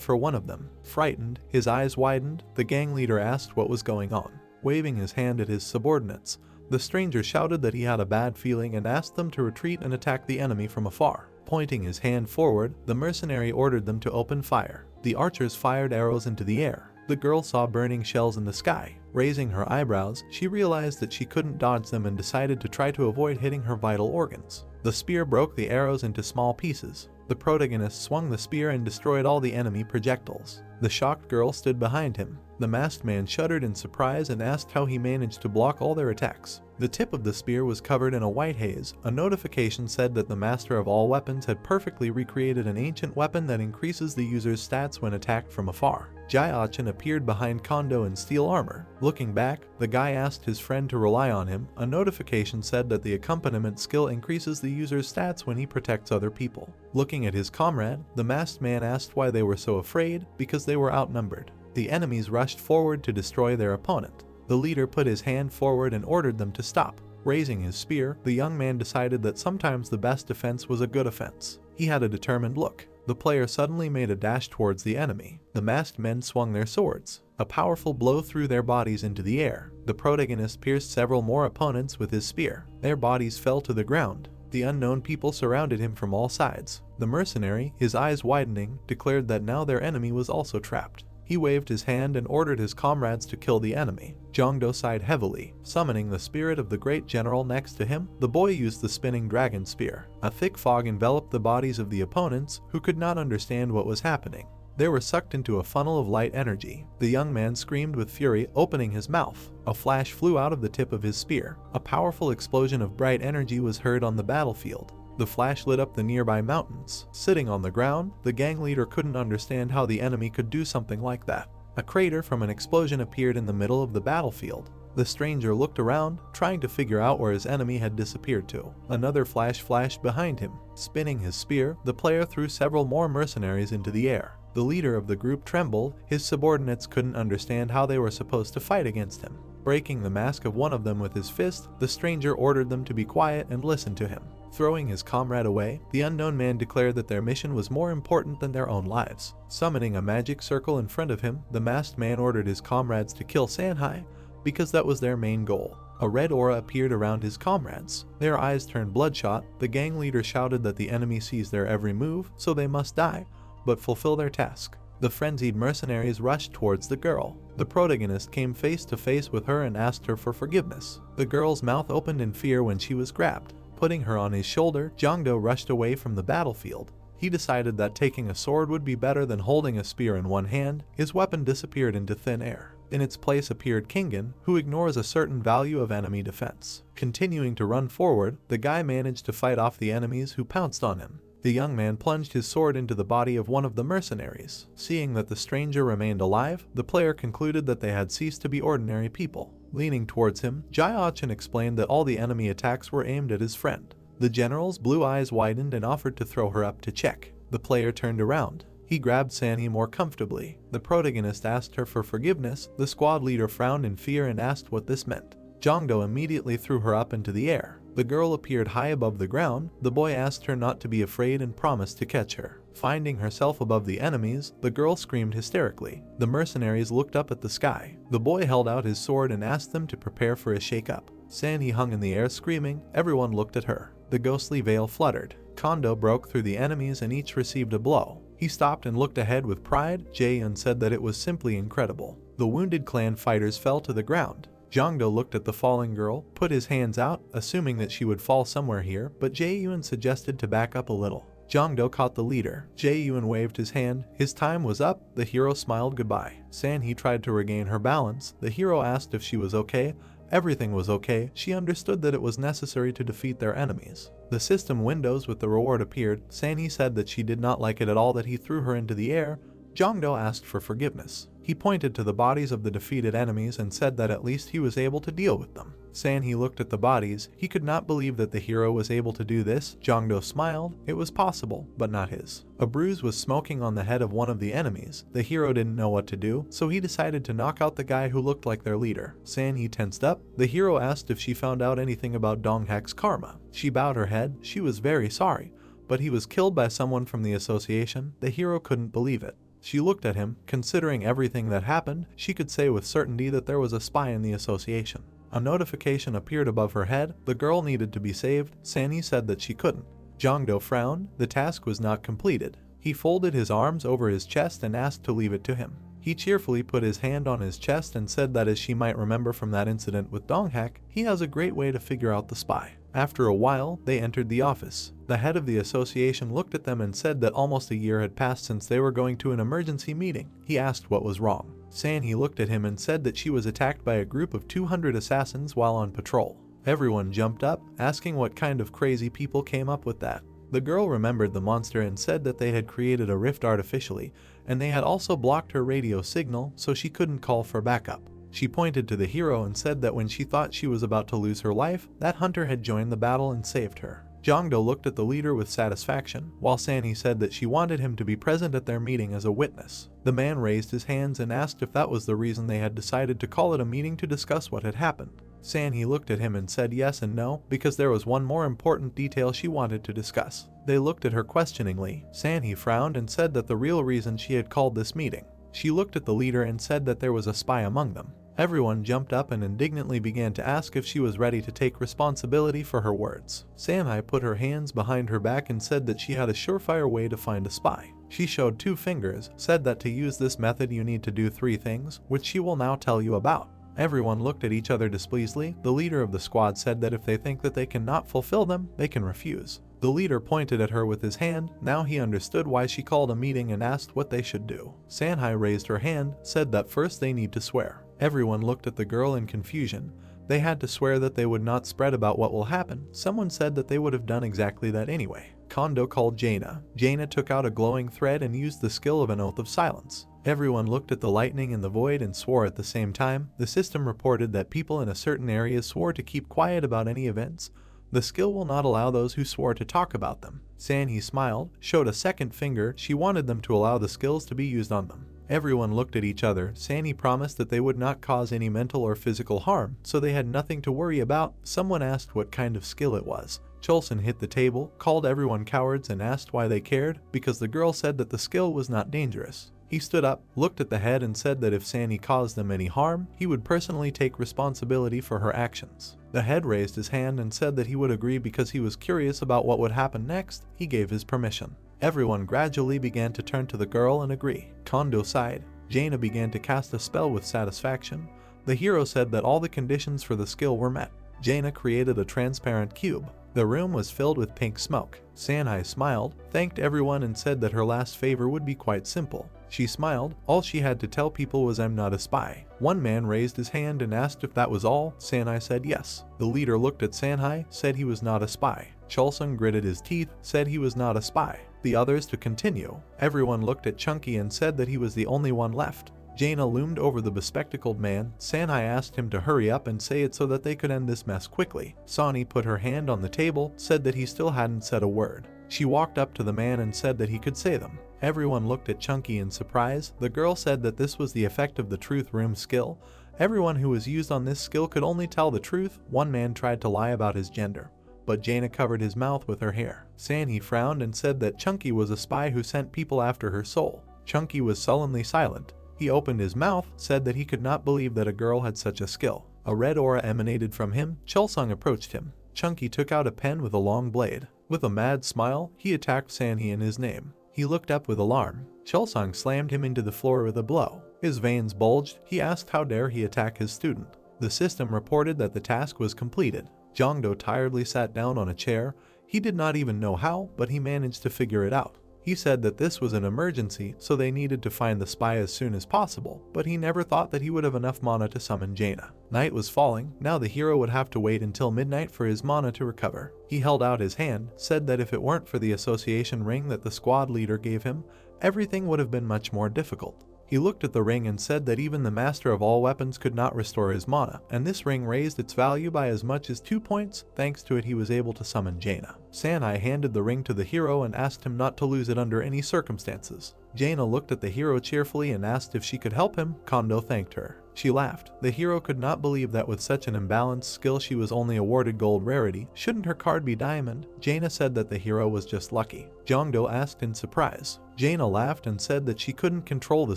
for one of them. Frightened, his eyes widened, the gang leader asked what was going on. Waving his hand at his subordinates, the stranger shouted that he had a bad feeling and asked them to retreat and attack the enemy from afar. Pointing his hand forward, the mercenary ordered them to open fire. The archers fired arrows into the air. The girl saw burning shells in the sky. Raising her eyebrows, she realized that she couldn't dodge them and decided to try to avoid hitting her vital organs. The spear broke the arrows into small pieces. The protagonist swung the spear and destroyed all the enemy projectiles. The shocked girl stood behind him. The masked man shuddered in surprise and asked how he managed to block all their attacks. The tip of the spear was covered in a white haze. A notification said that the master of all weapons had perfectly recreated an ancient weapon that increases the user's stats when attacked from afar. Jia-chan appeared behind Kondo in steel armor. Looking back, the guy asked his friend to rely on him. A notification said that the accompaniment skill increases the user's stats when he protects other people. Looking at his comrade, the masked man asked why they were so afraid, because they were outnumbered. The enemies rushed forward to destroy their opponent. The leader put his hand forward and ordered them to stop. Raising his spear, the young man decided that sometimes the best defense was a good offense. He had a determined look. The player suddenly made a dash towards the enemy. The masked men swung their swords. A powerful blow threw their bodies into the air. The protagonist pierced several more opponents with his spear. Their bodies fell to the ground. The unknown people surrounded him from all sides. The mercenary, his eyes widening, declared that now their enemy was also trapped. He waved his hand and ordered his comrades to kill the enemy. Zhangdo sighed heavily. Summoning the spirit of the great general next to him, the boy used the spinning dragon spear. A thick fog enveloped the bodies of the opponents, who could not understand what was happening. They were sucked into a funnel of light energy. The young man screamed with fury, opening his mouth. A flash flew out of the tip of his spear. A powerful explosion of bright energy was heard on the battlefield. The flash lit up the nearby mountains. Sitting on the ground, the gang leader couldn't understand how the enemy could do something like that. A crater from an explosion appeared in the middle of the battlefield. The stranger looked around, trying to figure out where his enemy had disappeared to. Another flash flashed behind him. Spinning his spear, the player threw several more mercenaries into the air. The leader of the group trembled. His subordinates couldn't understand how they were supposed to fight against him. Breaking the mask of one of them with his fist, the stranger ordered them to be quiet and listen to him. Throwing his comrade away, the unknown man declared that their mission was more important than their own lives. Summoning a magic circle in front of him, the masked man ordered his comrades to kill Sanhai, because that was their main goal. A red aura appeared around his comrades. Their eyes turned bloodshot. The gang leader shouted that the enemy sees their every move, so they must die, but fulfill their task. The frenzied mercenaries rushed towards the girl. The protagonist came face to face with her and asked her for forgiveness. The girl's mouth opened in fear when she was grabbed. Putting her on his shoulder, Zhangdo rushed away from the battlefield. He decided that taking a sword would be better than holding a spear in one hand. His weapon disappeared into thin air. In its place appeared Kingen, who ignores a certain value of enemy defense. Continuing to run forward, the guy managed to fight off the enemies who pounced on him. The young man plunged his sword into the body of one of the mercenaries. Seeing that the stranger remained alive, the player concluded that they had ceased to be ordinary people. Leaning towards him, Jia-chan explained that all the enemy attacks were aimed at his friend. The general's blue eyes widened and offered to throw her up to check. The player turned around. He grabbed Sanhee more comfortably. The protagonist asked her for forgiveness. The squad leader frowned in fear and asked what this meant. Zhangdo immediately threw her up into the air. The girl appeared high above the ground. The boy asked her not to be afraid and promised to catch her. Finding herself above the enemies, the girl screamed hysterically. The mercenaries looked up at the sky. The boy held out his sword and asked them to prepare for a shake-up. Sanhee hung in the air screaming. Everyone looked at her. The ghostly veil fluttered. Kondo broke through the enemies and each received a blow. He stopped and looked ahead with pride. Jae-yun said that it was simply incredible. The wounded clan fighters fell to the ground. Zhangdo looked at the falling girl, put his hands out, assuming that she would fall somewhere here, but Jae-yun suggested to back up a little. Jongdo caught the leader, Jae-yoon, and waved his hand. His time was up. The hero smiled goodbye. San-hee tried to regain her balance. The hero asked if she was okay. Everything was okay. She understood that it was necessary to defeat their enemies. The system windows with the reward appeared. San-hee said that she did not like it at all that he threw her into the air. Jongdo asked for forgiveness. He pointed to the bodies of the defeated enemies and said that at least he was able to deal with them. San-hee looked at the bodies. He could not believe that the hero was able to do this. Jongdo smiled. It was possible, but not his. A bruise was smoking on the head of one of the enemies. The hero didn't know what to do, so he decided to knock out the guy who looked like their leader. San-hee tensed up. The hero asked if she found out anything about Donghak's karma. She bowed her head. She was very sorry, but he was killed by someone from the association. The hero couldn't believe it. She looked at him. Considering everything that happened, she could say with certainty that there was a spy in the association. A notification appeared above her head. The girl needed to be saved. San-hee said that she couldn't. Jongdo frowned. The task was not completed. He folded his arms over his chest and asked to leave it to him. He cheerfully put his hand on his chest and said that as she might remember from that incident with Donghak, he has a great way to figure out the spy. After a while, they entered the office. The head of the association looked at them and said that almost a year had passed since they were going to an emergency meeting. He asked what was wrong. San-hee looked at him and said that she was attacked by a group of 200 assassins while on patrol. Everyone jumped up, asking what kind of crazy people came up with that. The girl remembered the monster and said that they had created a rift artificially, and they had also blocked her radio signal so she couldn't call for backup. She pointed to the hero and said that when she thought she was about to lose her life, that hunter had joined the battle and saved her. Jongdo looked at the leader with satisfaction, while San-hee said that she wanted him to be present at their meeting as a witness. The man raised his hands and asked if that was the reason they had decided to call it a meeting to discuss what had happened. San-hee looked at him and said yes and no, because there was one more important detail she wanted to discuss. They looked at her questioningly. San-hee frowned and said that the real reason she had called this meeting. She looked at the leader and said that there was a spy among them. Everyone jumped up and indignantly began to ask if she was ready to take responsibility for her words. San-hee put her hands behind her back and said that she had a surefire way to find a spy. She showed 2 fingers, said that to use this method you need to do 3 things, which she will now tell you about. Everyone looked at each other displeasedly. The leader of the squad said that if they think that they cannot fulfill them, they can refuse. The leader pointed at her with his hand. Now he understood why she called a meeting and asked what they should do. San-hee raised her hand, said that first they need to swear. Everyone looked at the girl in confusion. They had to swear that they would not spread about what will happen. Someone said that they would have done exactly that anyway. Kondo called Jaina. Jaina took out a glowing thread and used the skill of an oath of silence. Everyone looked at the lightning in the void and swore at the same time. The system reported that people in a certain area swore to keep quiet about any events. The skill will not allow those who swore to talk about them. San-hee smiled, showed a second finger. She wanted them to allow the skills to be used on them. Everyone looked at each other. San-hee promised that they would not cause any mental or physical harm, so they had nothing to worry about. Someone asked what kind of skill it was. Cholson hit the table, called everyone cowards and asked why they cared, because the girl said that the skill was not dangerous. He stood up, looked at the head and said that if San-hee caused them any harm, he would personally take responsibility for her actions. The head raised his hand and said that he would agree because he was curious about what would happen next. He gave his permission. Everyone gradually began to turn to the girl and agree. Kondo sighed. Jaina began to cast a spell with satisfaction. The hero said that all the conditions for the skill were met. Jaina created a transparent cube. The room was filled with pink smoke. San-hee smiled, thanked everyone and said that her last favor would be quite simple. She smiled. All she had to tell people was I'm not a spy. One man raised his hand and asked if that was all. San-hee said yes. The leader looked at San-hee, said he was not a spy. Cholson gritted his teeth, said he was not a spy. The others to continue. Everyone looked at Chunky and said that he was the only one left. Jaina loomed over the bespectacled man. San-hee asked him to hurry up and say it so that they could end this mess quickly. Sonny put her hand on the table, said that he still hadn't said a word. She walked up to the man and said that he could say them. Everyone looked at Chunky in surprise. The girl said that this was the effect of the Truth Room skill. Everyone who was used on this skill could only tell the truth. One man tried to lie about his gender, but Jaina covered his mouth with her hair. San-hee frowned and said that Chunky was a spy who sent people after her soul. Chunky was sullenly silent. He opened his mouth, said that he could not believe that a girl had such a skill. A red aura emanated from him. Cholsung approached him. Chunky took out a pen with a long blade. With a mad smile, he attacked San-hee in his name. He looked up with alarm. Cholsung slammed him into the floor with a blow. His veins bulged. He asked how dare he attack his student. The system reported that the task was completed. Jongdo tiredly sat down on a chair. He did not even know how, but he managed to figure it out. He said that this was an emergency, so they needed to find the spy as soon as possible, but he never thought that he would have enough mana to summon Jaina. Night was falling, now the hero would have to wait until midnight for his mana to recover. He held out his hand, said that if it weren't for the association ring that the squad leader gave him, everything would have been much more difficult. He looked at the ring and said that even the master of all weapons could not restore his mana, and this ring raised its value by as much as 2 points. Thanks to it he was able to summon Jaina. Sanhai handed the ring to the hero and asked him not to lose it under any circumstances. Jaina looked at the hero cheerfully and asked if she could help him. Kondo thanked her. She laughed. The hero could not believe that with such an imbalanced skill she was only awarded gold rarity. Shouldn't her card be diamond? Jaina said that the hero was just lucky. Jongdo asked in surprise. Jaina laughed and said that she couldn't control the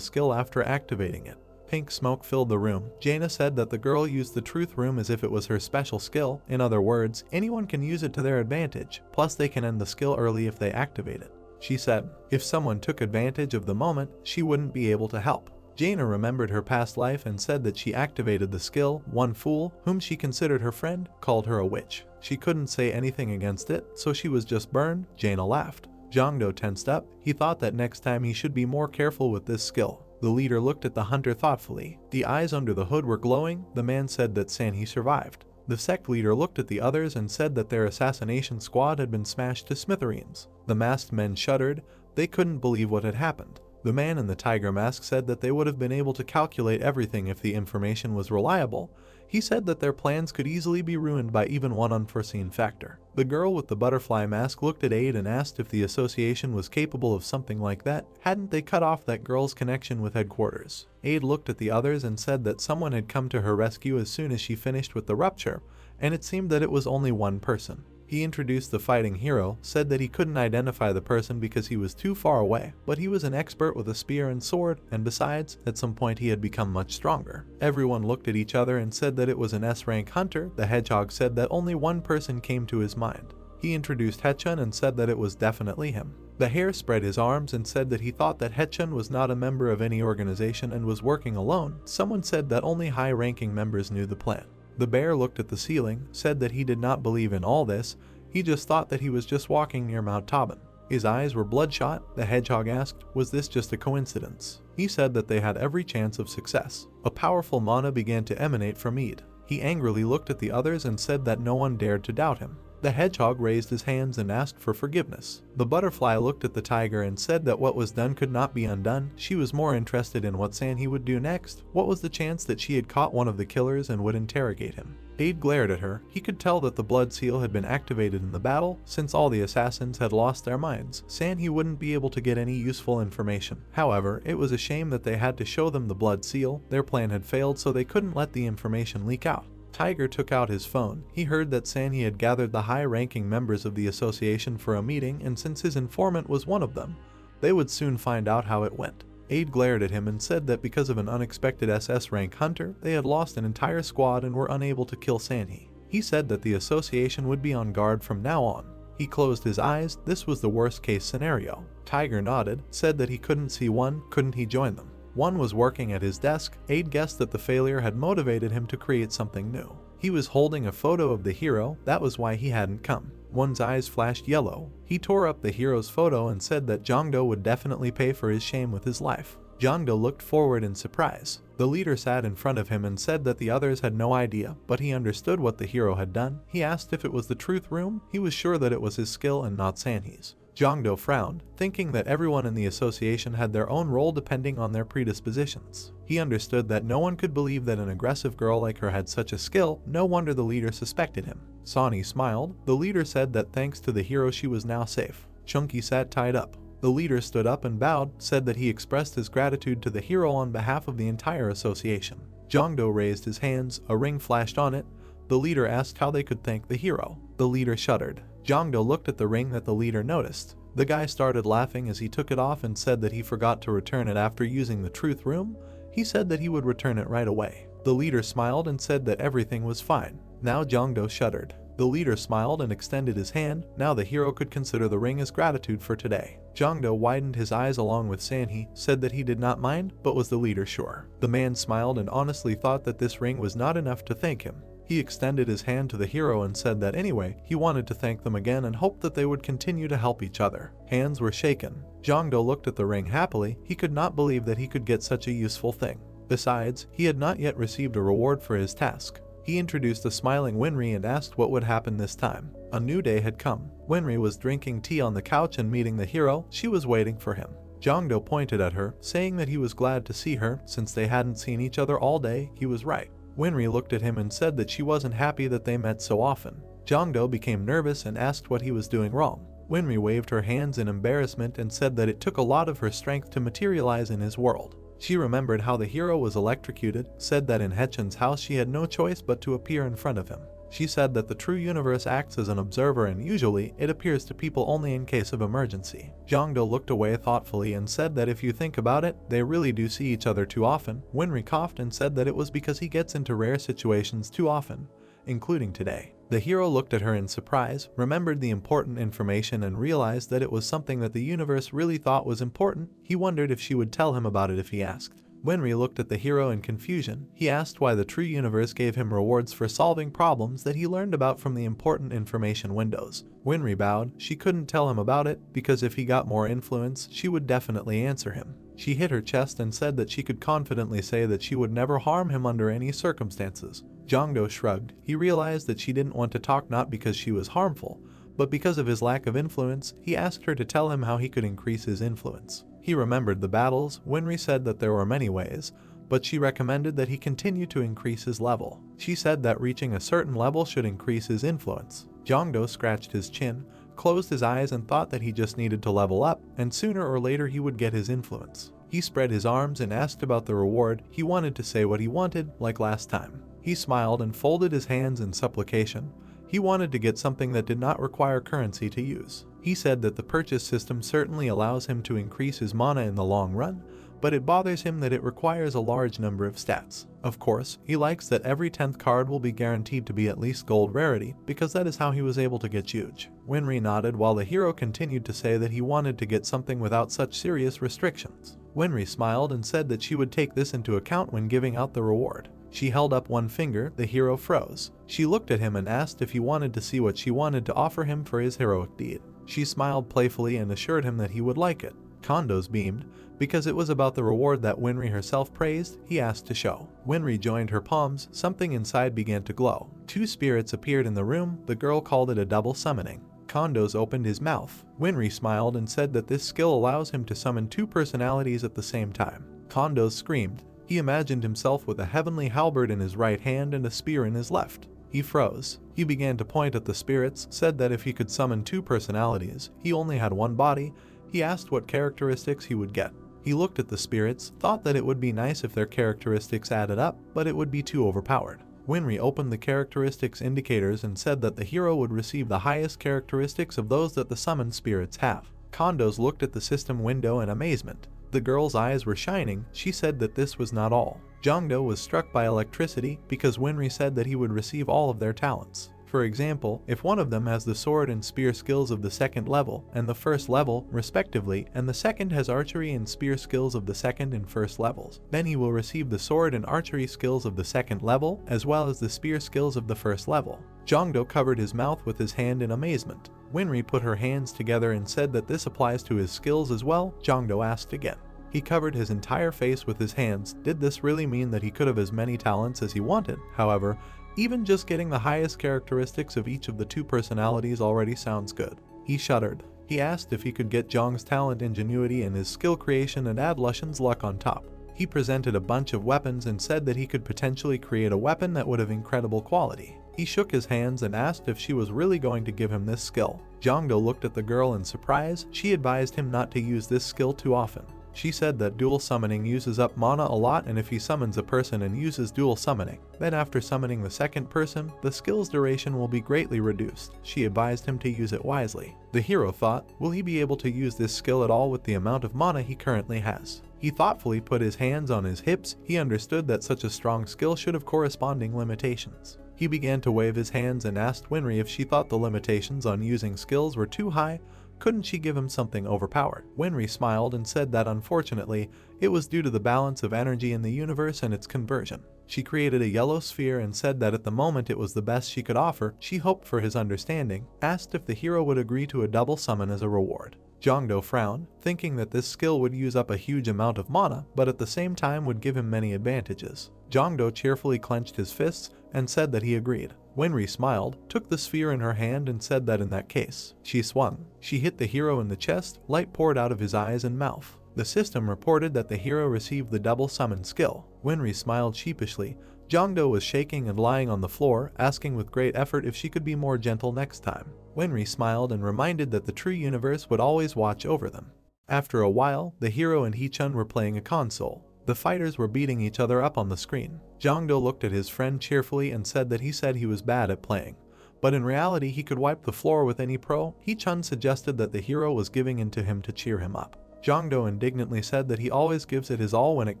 skill after activating it. Pink smoke filled the room. Jaina said that the girl used the truth room as if it was her special skill. In other words, anyone can use it to their advantage, plus they can end the skill early if they activate it. She said, if someone took advantage of the moment, she wouldn't be able to help. Jaina remembered her past life and said that she activated the skill. One fool, whom she considered her friend, called her a witch. She couldn't say anything against it, so she was just burned. Jaina laughed. Jongdo tensed up. He thought that next time he should be more careful with this skill. The leader looked at the hunter thoughtfully. The eyes under the hood were glowing. The man said that Sanhee survived. The sect leader looked at the others and said that their assassination squad had been smashed to smithereens. The masked men shuddered. They couldn't believe what had happened. The man in the tiger mask said that they would have been able to calculate everything if the information was reliable. He said that their plans could easily be ruined by even one unforeseen factor. The girl with the butterfly mask looked at Aid and asked if the association was capable of something like that. Hadn't they cut off that girl's connection with headquarters? Aid looked at the others and said that someone had come to her rescue as soon as she finished with the rupture, and it seemed that it was only one person. He introduced the fighting hero, said that he couldn't identify the person because he was too far away, but he was an expert with a spear and sword, and besides, at some point he had become much stronger. Everyone looked at each other and said that it was an S-rank hunter. The hedgehog said that only one person came to his mind. He introduced Hechun and said that it was definitely him. The hare spread his arms and said that he thought that Hechun was not a member of any organization and was working alone. Someone said that only high-ranking members knew the plan. The bear looked at the ceiling, said that he did not believe in all this, he just thought that he was just walking near Mount Taban. His eyes were bloodshot. The hedgehog asked, was this just a coincidence? He said that they had every chance of success. A powerful mana began to emanate from Eid. He angrily looked at the others and said that no one dared to doubt him. The hedgehog raised his hands and asked for forgiveness. The butterfly looked at the tiger and said that what was done could not be undone. She was more interested in what Sanhee would do next. What was the chance that she had caught one of the killers and would interrogate him? Aid glared at her. He could tell that the blood seal had been activated in the battle. Since all the assassins had lost their minds, Sanhee wouldn't be able to get any useful information. However, it was a shame that they had to show them the blood seal. Their plan had failed, so they couldn't let the information leak out. Tiger took out his phone. He heard that Sanhee had gathered the high-ranking members of the association for a meeting, and since his informant was one of them, they would soon find out how it went. Aid glared at him and said that because of an unexpected SS-rank hunter, they had lost an entire squad and were unable to kill Sanhee. He said that the association would be on guard from now on. He closed his eyes. This was the worst-case scenario. Tiger nodded, said that he couldn't see one. Couldn't he join them? One was working at his desk. Aid guessed that the failure had motivated him to create something new. He was holding a photo of the hero. That was why he hadn't come. One's eyes flashed yellow. He tore up the hero's photo and said that Jongdo would definitely pay for his shame with his life. Jongdo looked forward in surprise. The leader sat in front of him and said that the others had no idea, but he understood what the hero had done. He asked if it was the truth room. He was sure that it was his skill and not Sanhee's. Jongdo frowned, thinking that everyone in the association had their own role depending on their predispositions. He understood that no one could believe that an aggressive girl like her had such a skill. No wonder the leader suspected him. Sonny smiled. The leader said that thanks to the hero she was now safe. Chunky sat tied up. The leader stood up and bowed, said that he expressed his gratitude to the hero on behalf of the entire association. Jongdo raised his hands. A ring flashed on it. The leader asked how they could thank the hero. The leader shuddered. Jongdo looked at the ring that the leader noticed. The guy started laughing as he took it off and said that he forgot to return it after using the truth room. He said that he would return it right away. The leader smiled and said that everything was fine. Now Jongdo shuddered. The leader smiled and extended his hand. Now the hero could consider the ring as gratitude for today. Jongdo widened his eyes along with Sanhee, said that he did not mind, but was the leader sure? The man smiled and honestly thought that this ring was not enough to thank him. He extended his hand to the hero and said that anyway, he wanted to thank them again and hoped that they would continue to help each other. Hands were shaken. Jongdo looked at the ring happily. He could not believe that he could get such a useful thing. Besides, he had not yet received a reward for his task. He introduced the smiling Winry and asked what would happen this time. A new day had come. Winry was drinking tea on the couch and meeting the hero. She was waiting for him. Jongdo pointed at her, saying that he was glad to see her. Since they hadn't seen each other all day, he was right. Winry looked at him and said that she wasn't happy that they met so often. Jongdo became nervous and asked what he was doing wrong. Winry waved her hands in embarrassment and said that it took a lot of her strength to materialize in his world. She remembered how the hero was electrocuted, said that in Hechin's house she had no choice but to appear in front of him. She said that the true universe acts as an observer and usually it appears to people only in case of emergency. Jongdo looked away thoughtfully and said that if you think about it, they really do see each other too often. Winry coughed and said that it was because he gets into rare situations too often, including today. The hero looked at her in surprise, remembered the important information and realized that it was something that the universe really thought was important. He wondered if she would tell him about it if he asked. Winry looked at the hero in confusion. He asked why the true universe gave him rewards for solving problems that he learned about from the important information windows. Winry bowed. She couldn't tell him about it because if he got more influence, she would definitely answer him. She hit her chest and said that she could confidently say that she would never harm him under any circumstances. Jongdo shrugged. He realized that she didn't want to talk not because she was harmful, but because of his lack of influence. He asked her to tell him how he could increase his influence. He remembered the battles. Winry said that there were many ways, but she recommended that he continue to increase his level. She said that reaching a certain level should increase his influence. Jongdo scratched his chin, closed his eyes and thought that he just needed to level up, and sooner or later he would get his influence. He spread his arms and asked about the reward. He wanted to say what he wanted, like last time. He smiled and folded his hands in supplication. He wanted to get something that did not require currency to use. He said that the purchase system certainly allows him to increase his mana in the long run, but it bothers him that it requires a large number of stats. Of course, he likes that every 10th card will be guaranteed to be at least gold rarity, because that is how he was able to get huge. Winry nodded while the hero continued to say that he wanted to get something without such serious restrictions. Winry smiled and said that she would take this into account when giving out the reward. She held up one finger. The hero froze. She looked at him and asked if he wanted to see what she wanted to offer him for his heroic deed. She smiled playfully and assured him that he would like it. Condos beamed. Because it was about the reward that Winry herself praised, he asked to show. Winry joined her palms. Something inside began to glow. Two spirits appeared in the room. The girl called it a double summoning. Condos opened his mouth. Winry smiled and said that this skill allows him to summon two personalities at the same time. Condos screamed. He imagined himself with a heavenly halberd in his right hand and a spear in his left. He froze. He began to point at the spirits, said that if he could summon two personalities, he only had one body. He asked what characteristics he would get. He looked at the spirits, thought that it would be nice if their characteristics added up, but it would be too overpowered. Winry opened the characteristics indicators and said that the hero would receive the highest characteristics of those that the summoned spirits have. Condos looked at the system window in amazement. The girl's eyes were shining. She said that this was not all. Jongdo was struck by electricity because Winry said that he would receive all of their talents. For example, if one of them has the sword and spear skills of the second level and the first level, respectively, and the second has archery and spear skills of the second and first levels, then he will receive the sword and archery skills of the second level, as well as the spear skills of the first level. Jongdo covered his mouth with his hand in amazement. Winry put her hands together and said that this applies to his skills as well. Jongdo asked again. He covered his entire face with his hands. Did this really mean that he could have as many talents as he wanted? However, even just getting the highest characteristics of each of the two personalities already sounds good. He shuddered. He asked if he could get Zhang's talent ingenuity and his skill creation and add Lushan's luck on top. He presented a bunch of weapons and said that he could potentially create a weapon that would have incredible quality. He shook his hands and asked if she was really going to give him this skill. Jongdo looked at the girl in surprise. She advised him not to use this skill too often. She said that dual summoning uses up mana a lot, and if he summons a person and uses dual summoning, then after summoning the second person, the skill's duration will be greatly reduced. She advised him to use it wisely. The hero thought, will he be able to use this skill at all with the amount of mana he currently has? He thoughtfully put his hands on his hips. He understood that such a strong skill should have corresponding limitations. He began to wave his hands and asked Winry if she thought the limitations on using skills were too high. Couldn't she give him something overpowered? Winry smiled and said that unfortunately, it was due to the balance of energy in the universe and its conversion. She created a yellow sphere and said that at the moment it was the best she could offer. She hoped for his understanding, asked if the hero would agree to a double summon as a reward. Jongdo frowned, thinking that this skill would use up a huge amount of mana, but at the same time would give him many advantages. Jongdo cheerfully clenched his fists and said that he agreed. Winry smiled, took the sphere in her hand and said that in that case. She swung. She hit the hero in the chest, light poured out of his eyes and mouth. The system reported that the hero received the double summon skill. Winry smiled sheepishly. Jongdo was shaking and lying on the floor, asking with great effort if she could be more gentle next time. Winry smiled and reminded that the true universe would always watch over them. After a while, the hero and Hee-chun were playing a console. The fighters were beating each other up on the screen. Jongdo looked at his friend cheerfully and said that he was bad at playing. But in reality he could wipe the floor with any pro. Hee-chun suggested that the hero was giving in to him to cheer him up. Jongdo indignantly said that he always gives it his all when it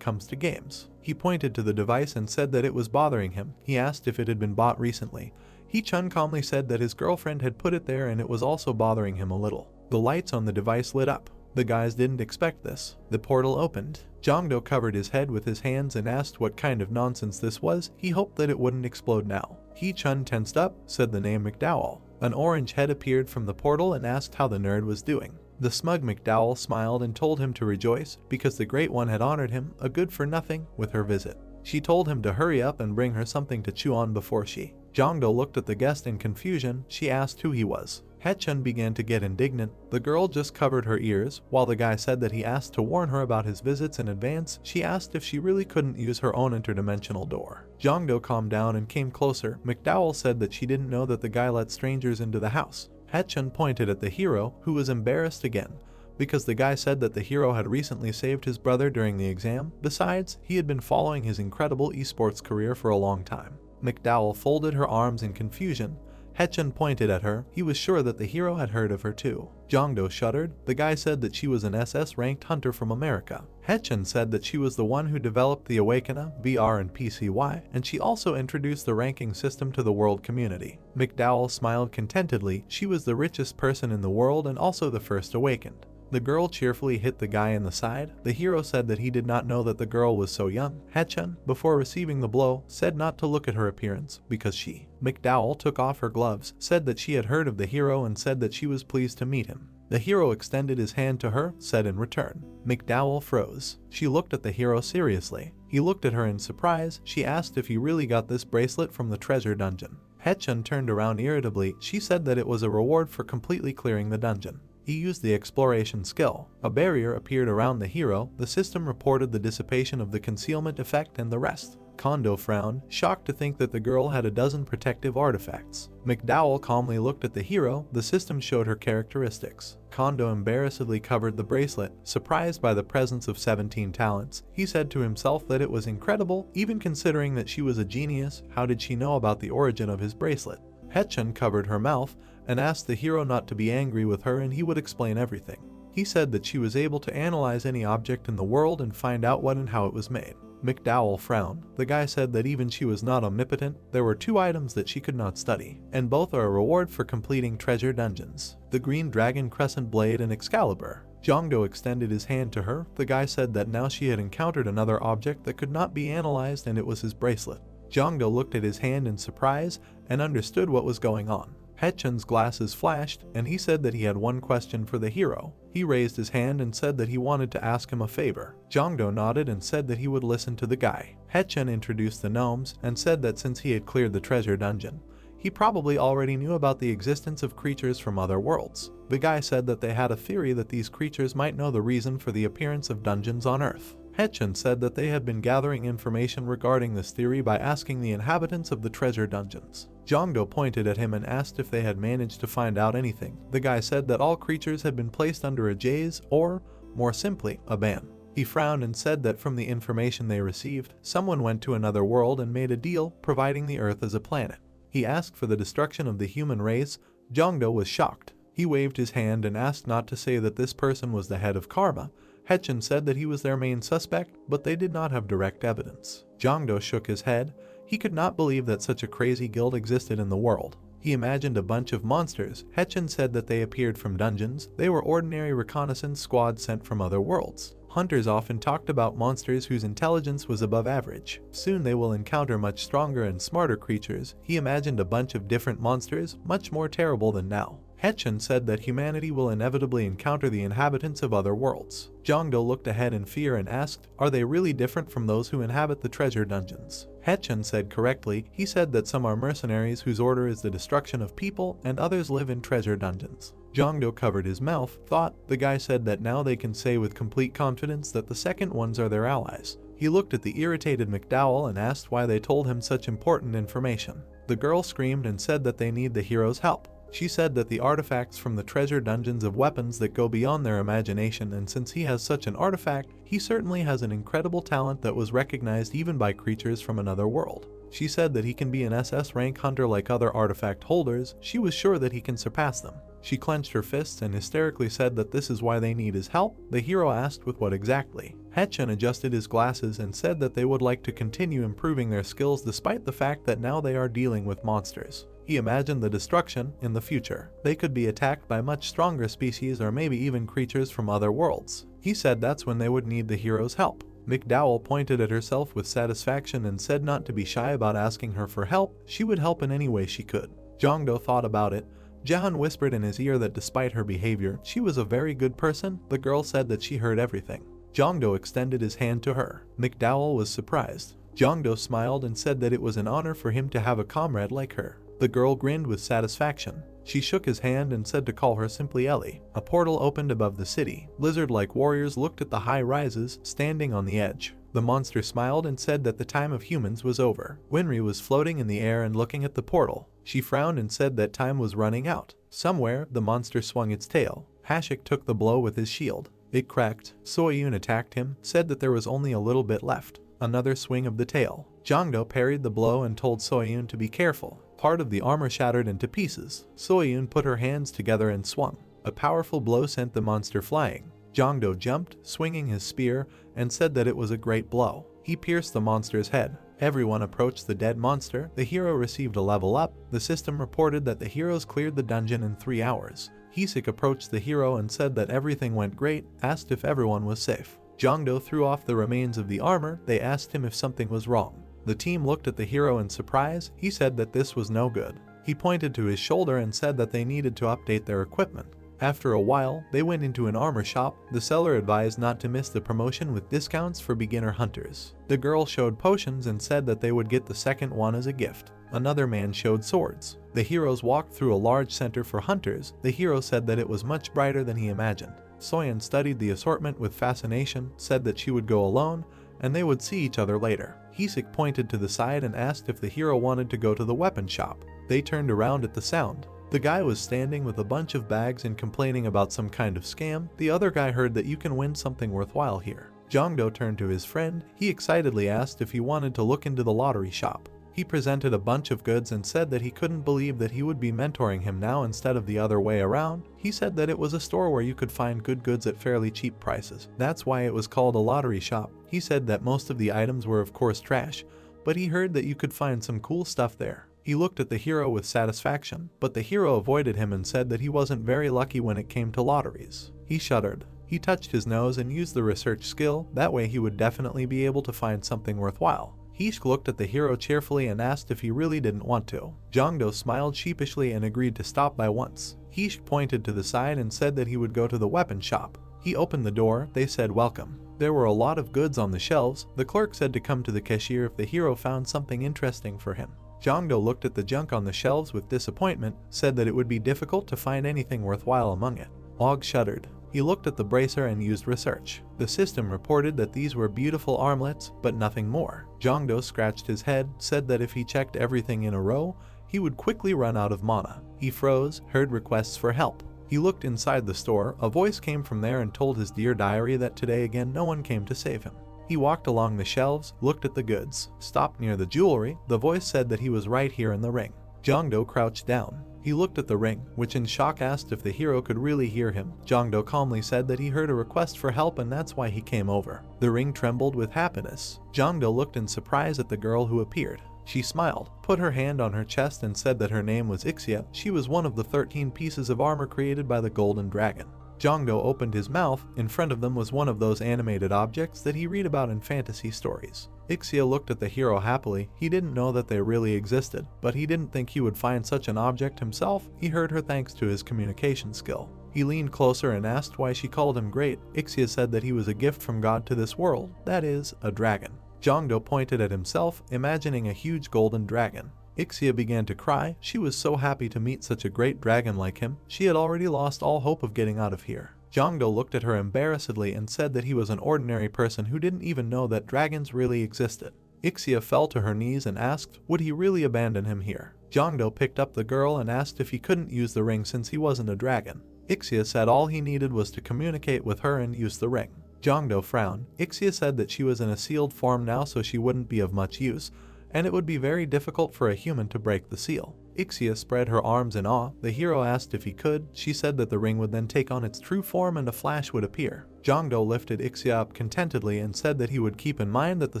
comes to games. He pointed to the device and said that it was bothering him. He asked if it had been bought recently. Hee-chun calmly said that his girlfriend had put it there and it was also bothering him a little. The lights on the device lit up. The guys didn't expect this. The portal opened. Jongdo covered his head with his hands and asked what kind of nonsense this was. He hoped that it wouldn't explode now. Hee-chun tensed up, said the name McDowell. An orange head appeared from the portal and asked how the nerd was doing. The smug McDowell smiled and told him to rejoice because the Great One had honored him, a good-for-nothing, with her visit. She told him to hurry up and bring her something to chew on before she. Jongdo looked at the guest in confusion. She asked who he was. Hee-chun began to get indignant. The girl just covered her ears. While the guy said that he asked to warn her about his visits in advance, she asked if she really couldn't use her own interdimensional door. Jongdo calmed down and came closer. McDowell said that she didn't know that the guy let strangers into the house. Hee-chun pointed at the hero, who was embarrassed again, because the guy said that the hero had recently saved his brother during the exam. Besides, he had been following his incredible esports career for a long time. McDowell folded her arms in confusion. Hee-chun pointed at her. He was sure that the hero had heard of her too. Jongdo shuddered. The guy said that she was an SS-ranked hunter from America. Hee-chun said that she was the one who developed the Awakener, BR and PCY, and she also introduced the ranking system to the world community. McDowell smiled contentedly. She was the richest person in the world and also the first awakened. The girl cheerfully hit the guy in the side. The hero said that he did not know that the girl was so young. Hee-chun, before receiving the blow, said not to look at her appearance because she. McDowell took off her gloves, said that she had heard of the hero and said that she was pleased to meet him. The hero extended his hand to her, said in return. McDowell froze. She looked at the hero seriously. He looked at her in surprise. She asked if he really got this bracelet from the treasure dungeon. Hee-chun turned around irritably. She said that it was a reward for completely clearing the dungeon. He used the exploration skill. A barrier appeared around the hero. The system reported the dissipation of the concealment effect and the rest. Kondo frowned, shocked to think that the girl had a dozen protective artifacts. McDowell calmly looked at the hero. The system showed her characteristics. Kondo embarrassedly covered the bracelet. Surprised by the presence of 17 talents, he said to himself that it was incredible, even considering that she was a genius. How did she know about the origin of his bracelet? Hee-chun covered her mouth and asked the hero not to be angry with her and he would explain everything. He said that she was able to analyze any object in the world and find out what and how it was made. McDowell frowned. The guy said that even she was not omnipotent. There were 2 items that she could not study, and both are a reward for completing treasure dungeons: the Green Dragon Crescent Blade and Excalibur. Jongdo extended his hand to her. The guy said that now she had encountered another object that could not be analyzed and it was his bracelet. Jongdo looked at his hand in surprise and understood what was going on. Hee-chun's glasses flashed, and he said that he had one question for the hero. He raised his hand and said that he wanted to ask him a favor. Jongdo nodded and said that he would listen to the guy. Hee-chun introduced the gnomes and said that since he had cleared the treasure dungeon, he probably already knew about the existence of creatures from other worlds. The guy said that they had a theory that these creatures might know the reason for the appearance of dungeons on Earth. Hee-chun said that they had been gathering information regarding this theory by asking the inhabitants of the treasure dungeons. Jongdo pointed at him and asked if they had managed to find out anything. The guy said that all creatures had been placed under a jaze, or, more simply, a ban. He frowned and said that from the information they received, someone went to another world and made a deal, providing the Earth as a planet. He asked for the destruction of the human race. Jongdo was shocked. He waved his hand and asked not to say that this person was the head of Karma. Hee-chun said that he was their main suspect, but they did not have direct evidence. Jongdo shook his head. He could not believe that such a crazy guild existed in the world. He imagined a bunch of monsters. Hetchin said that they appeared from dungeons. They were ordinary reconnaissance squads sent from other worlds. Hunters often talked about monsters whose intelligence was above average. Soon they will encounter much stronger and smarter creatures. He imagined a bunch of different monsters, much more terrible than now. Hetchin said that humanity will inevitably encounter the inhabitants of other worlds. Jongdo looked ahead in fear and asked, "Are they really different from those who inhabit the treasure dungeons?" Hetchin said correctly. He said that some are mercenaries whose order is the destruction of people, and others live in treasure dungeons. Jongdo covered his mouth, thought. The guy said that now they can say with complete confidence that the second ones are their allies. He looked at the irritated McDowell and asked why they told him such important information. The girl screamed and said that they need the hero's help. She said that the artifacts from the treasure dungeons have weapons that go beyond their imagination, and since he has such an artifact, he certainly has an incredible talent that was recognized even by creatures from another world. She said that he can be an SS rank hunter like other artifact holders. She was sure that he can surpass them. She clenched her fists and hysterically said that this is why they need his help. The hero asked with what exactly. Hetchin adjusted his glasses and said that they would like to continue improving their skills despite the fact that now they are dealing with monsters. He imagined the destruction in the future. They could be attacked by much stronger species or maybe even creatures from other worlds. He said that's when they would need the hero's help. McDowell pointed at herself with satisfaction and said not to be shy about asking her for help. She would help in any way she could. Jongdo thought about it. Jahan whispered in his ear that despite her behavior, she was a very good person. The girl said that she heard everything. Jongdo extended his hand to her. McDowell was surprised. Jongdo smiled and said that it was an honor for him to have a comrade like her. The girl grinned with satisfaction. She shook his hand and said to call her simply Ellie. A portal opened above the city. Lizard-like warriors looked at the high rises, standing on the edge. The monster smiled and said that the time of humans was over. Winry was floating in the air and looking at the portal. She frowned and said that time was running out. Somewhere, the monster swung its tail. Hashik took the blow with his shield. It cracked. Soyun attacked him, said that there was only a little bit left. Another swing of the tail. Jongdo parried the blow and told Soyun to be careful. Part of the armor shattered into pieces. Soyun put her hands together and swung. A powerful blow sent the monster flying. Jongdo jumped, swinging his spear, and said that it was a great blow. He pierced the monster's head. Everyone approached the dead monster. The hero received a level up. The system reported that the heroes cleared the dungeon in 3 hours. Hisik approached the hero and said that everything went great, asked if everyone was safe. Jongdo threw off the remains of the armor. They asked him if something was wrong. The team looked at the hero in surprise. He said that this was no good. He pointed to his shoulder and said that they needed to update their equipment. After a while, they went into an armor shop. The seller advised not to miss the promotion with discounts for beginner hunters. The girl showed potions and said that they would get the second one as a gift. Another man showed swords. The heroes walked through a large center for hunters. The hero said that it was much brighter than he imagined. Soyeon studied the assortment with fascination, said that she would go alone, and they would see each other later. Hisik pointed to the side and asked if the hero wanted to go to the weapon shop. They turned around at the sound. The guy was standing with a bunch of bags and complaining about some kind of scam. The other guy heard that you can win something worthwhile here. Jongdo turned to his friend. He excitedly asked if he wanted to look into the lottery shop. He presented a bunch of goods and said that he couldn't believe that he would be mentoring him now instead of the other way around. He said that it was a store where you could find good goods at fairly cheap prices. That's why it was called a lottery shop. He said that most of the items were of course trash, but he heard that you could find some cool stuff there. He looked at the hero with satisfaction, but the hero avoided him and said that he wasn't very lucky when it came to lotteries. He shuddered. He touched his nose and used the research skill. That way he would definitely be able to find something worthwhile. Hishk looked at the hero cheerfully and asked if he really didn't want to. Jongdo smiled sheepishly and agreed to stop by once. Hishk pointed to the side and said that he would go to the weapon shop. He opened the door. They said welcome. There were a lot of goods on the shelves. The clerk said to come to the cashier if the hero found something interesting for him. Jongdo looked at the junk on the shelves with disappointment, said that it would be difficult to find anything worthwhile among it. Og shuddered. He looked at the bracer and used research. The system reported that these were beautiful armlets, but nothing more. Jongdo scratched his head, said that if he checked everything in a row, he would quickly run out of mana. He froze, heard requests for help. He looked inside the store. A voice came from there and told his dear diary that today again no one came to save him. He walked along the shelves, looked at the goods, stopped near the jewelry. The voice said that he was right here in the ring. Jongdo crouched down. He looked at the ring, which in shock asked if the hero could really hear him. Jongdo calmly said that he heard a request for help and that's why he came over. The ring trembled with happiness. Jongdo looked in surprise at the girl who appeared. She smiled, put her hand on her chest and said that her name was Ixia. She was one of the 13 pieces of armor created by the Golden Dragon. Jongdo opened his mouth. In front of them was one of those animated objects that he read about in fantasy stories. Ixia looked at the hero happily. He didn't know that they really existed, but he didn't think he would find such an object himself. He heard her thanks to his communication skill. He leaned closer and asked why she called him great. Ixia said that he was a gift from God to this world, that is, a dragon. Jongdo pointed at himself, imagining a huge golden dragon. Ixia began to cry. She was so happy to meet such a great dragon like him. She had already lost all hope of getting out of here. Jongdo looked at her embarrassedly and said that he was an ordinary person who didn't even know that dragons really existed. Ixia fell to her knees and asked, would he really abandon him here? Jongdo picked up the girl and asked if he couldn't use the ring since he wasn't a dragon. Ixia said all he needed was to communicate with her and use the ring. Jongdo frowned. Ixia said that she was in a sealed form now, so she wouldn't be of much use, and it would be very difficult for a human to break the seal. Ixia spread her arms in awe. The hero asked if he could. She said that the ring would then take on its true form and a flash would appear. Jongdo lifted Ixia up contentedly and said that he would keep in mind that the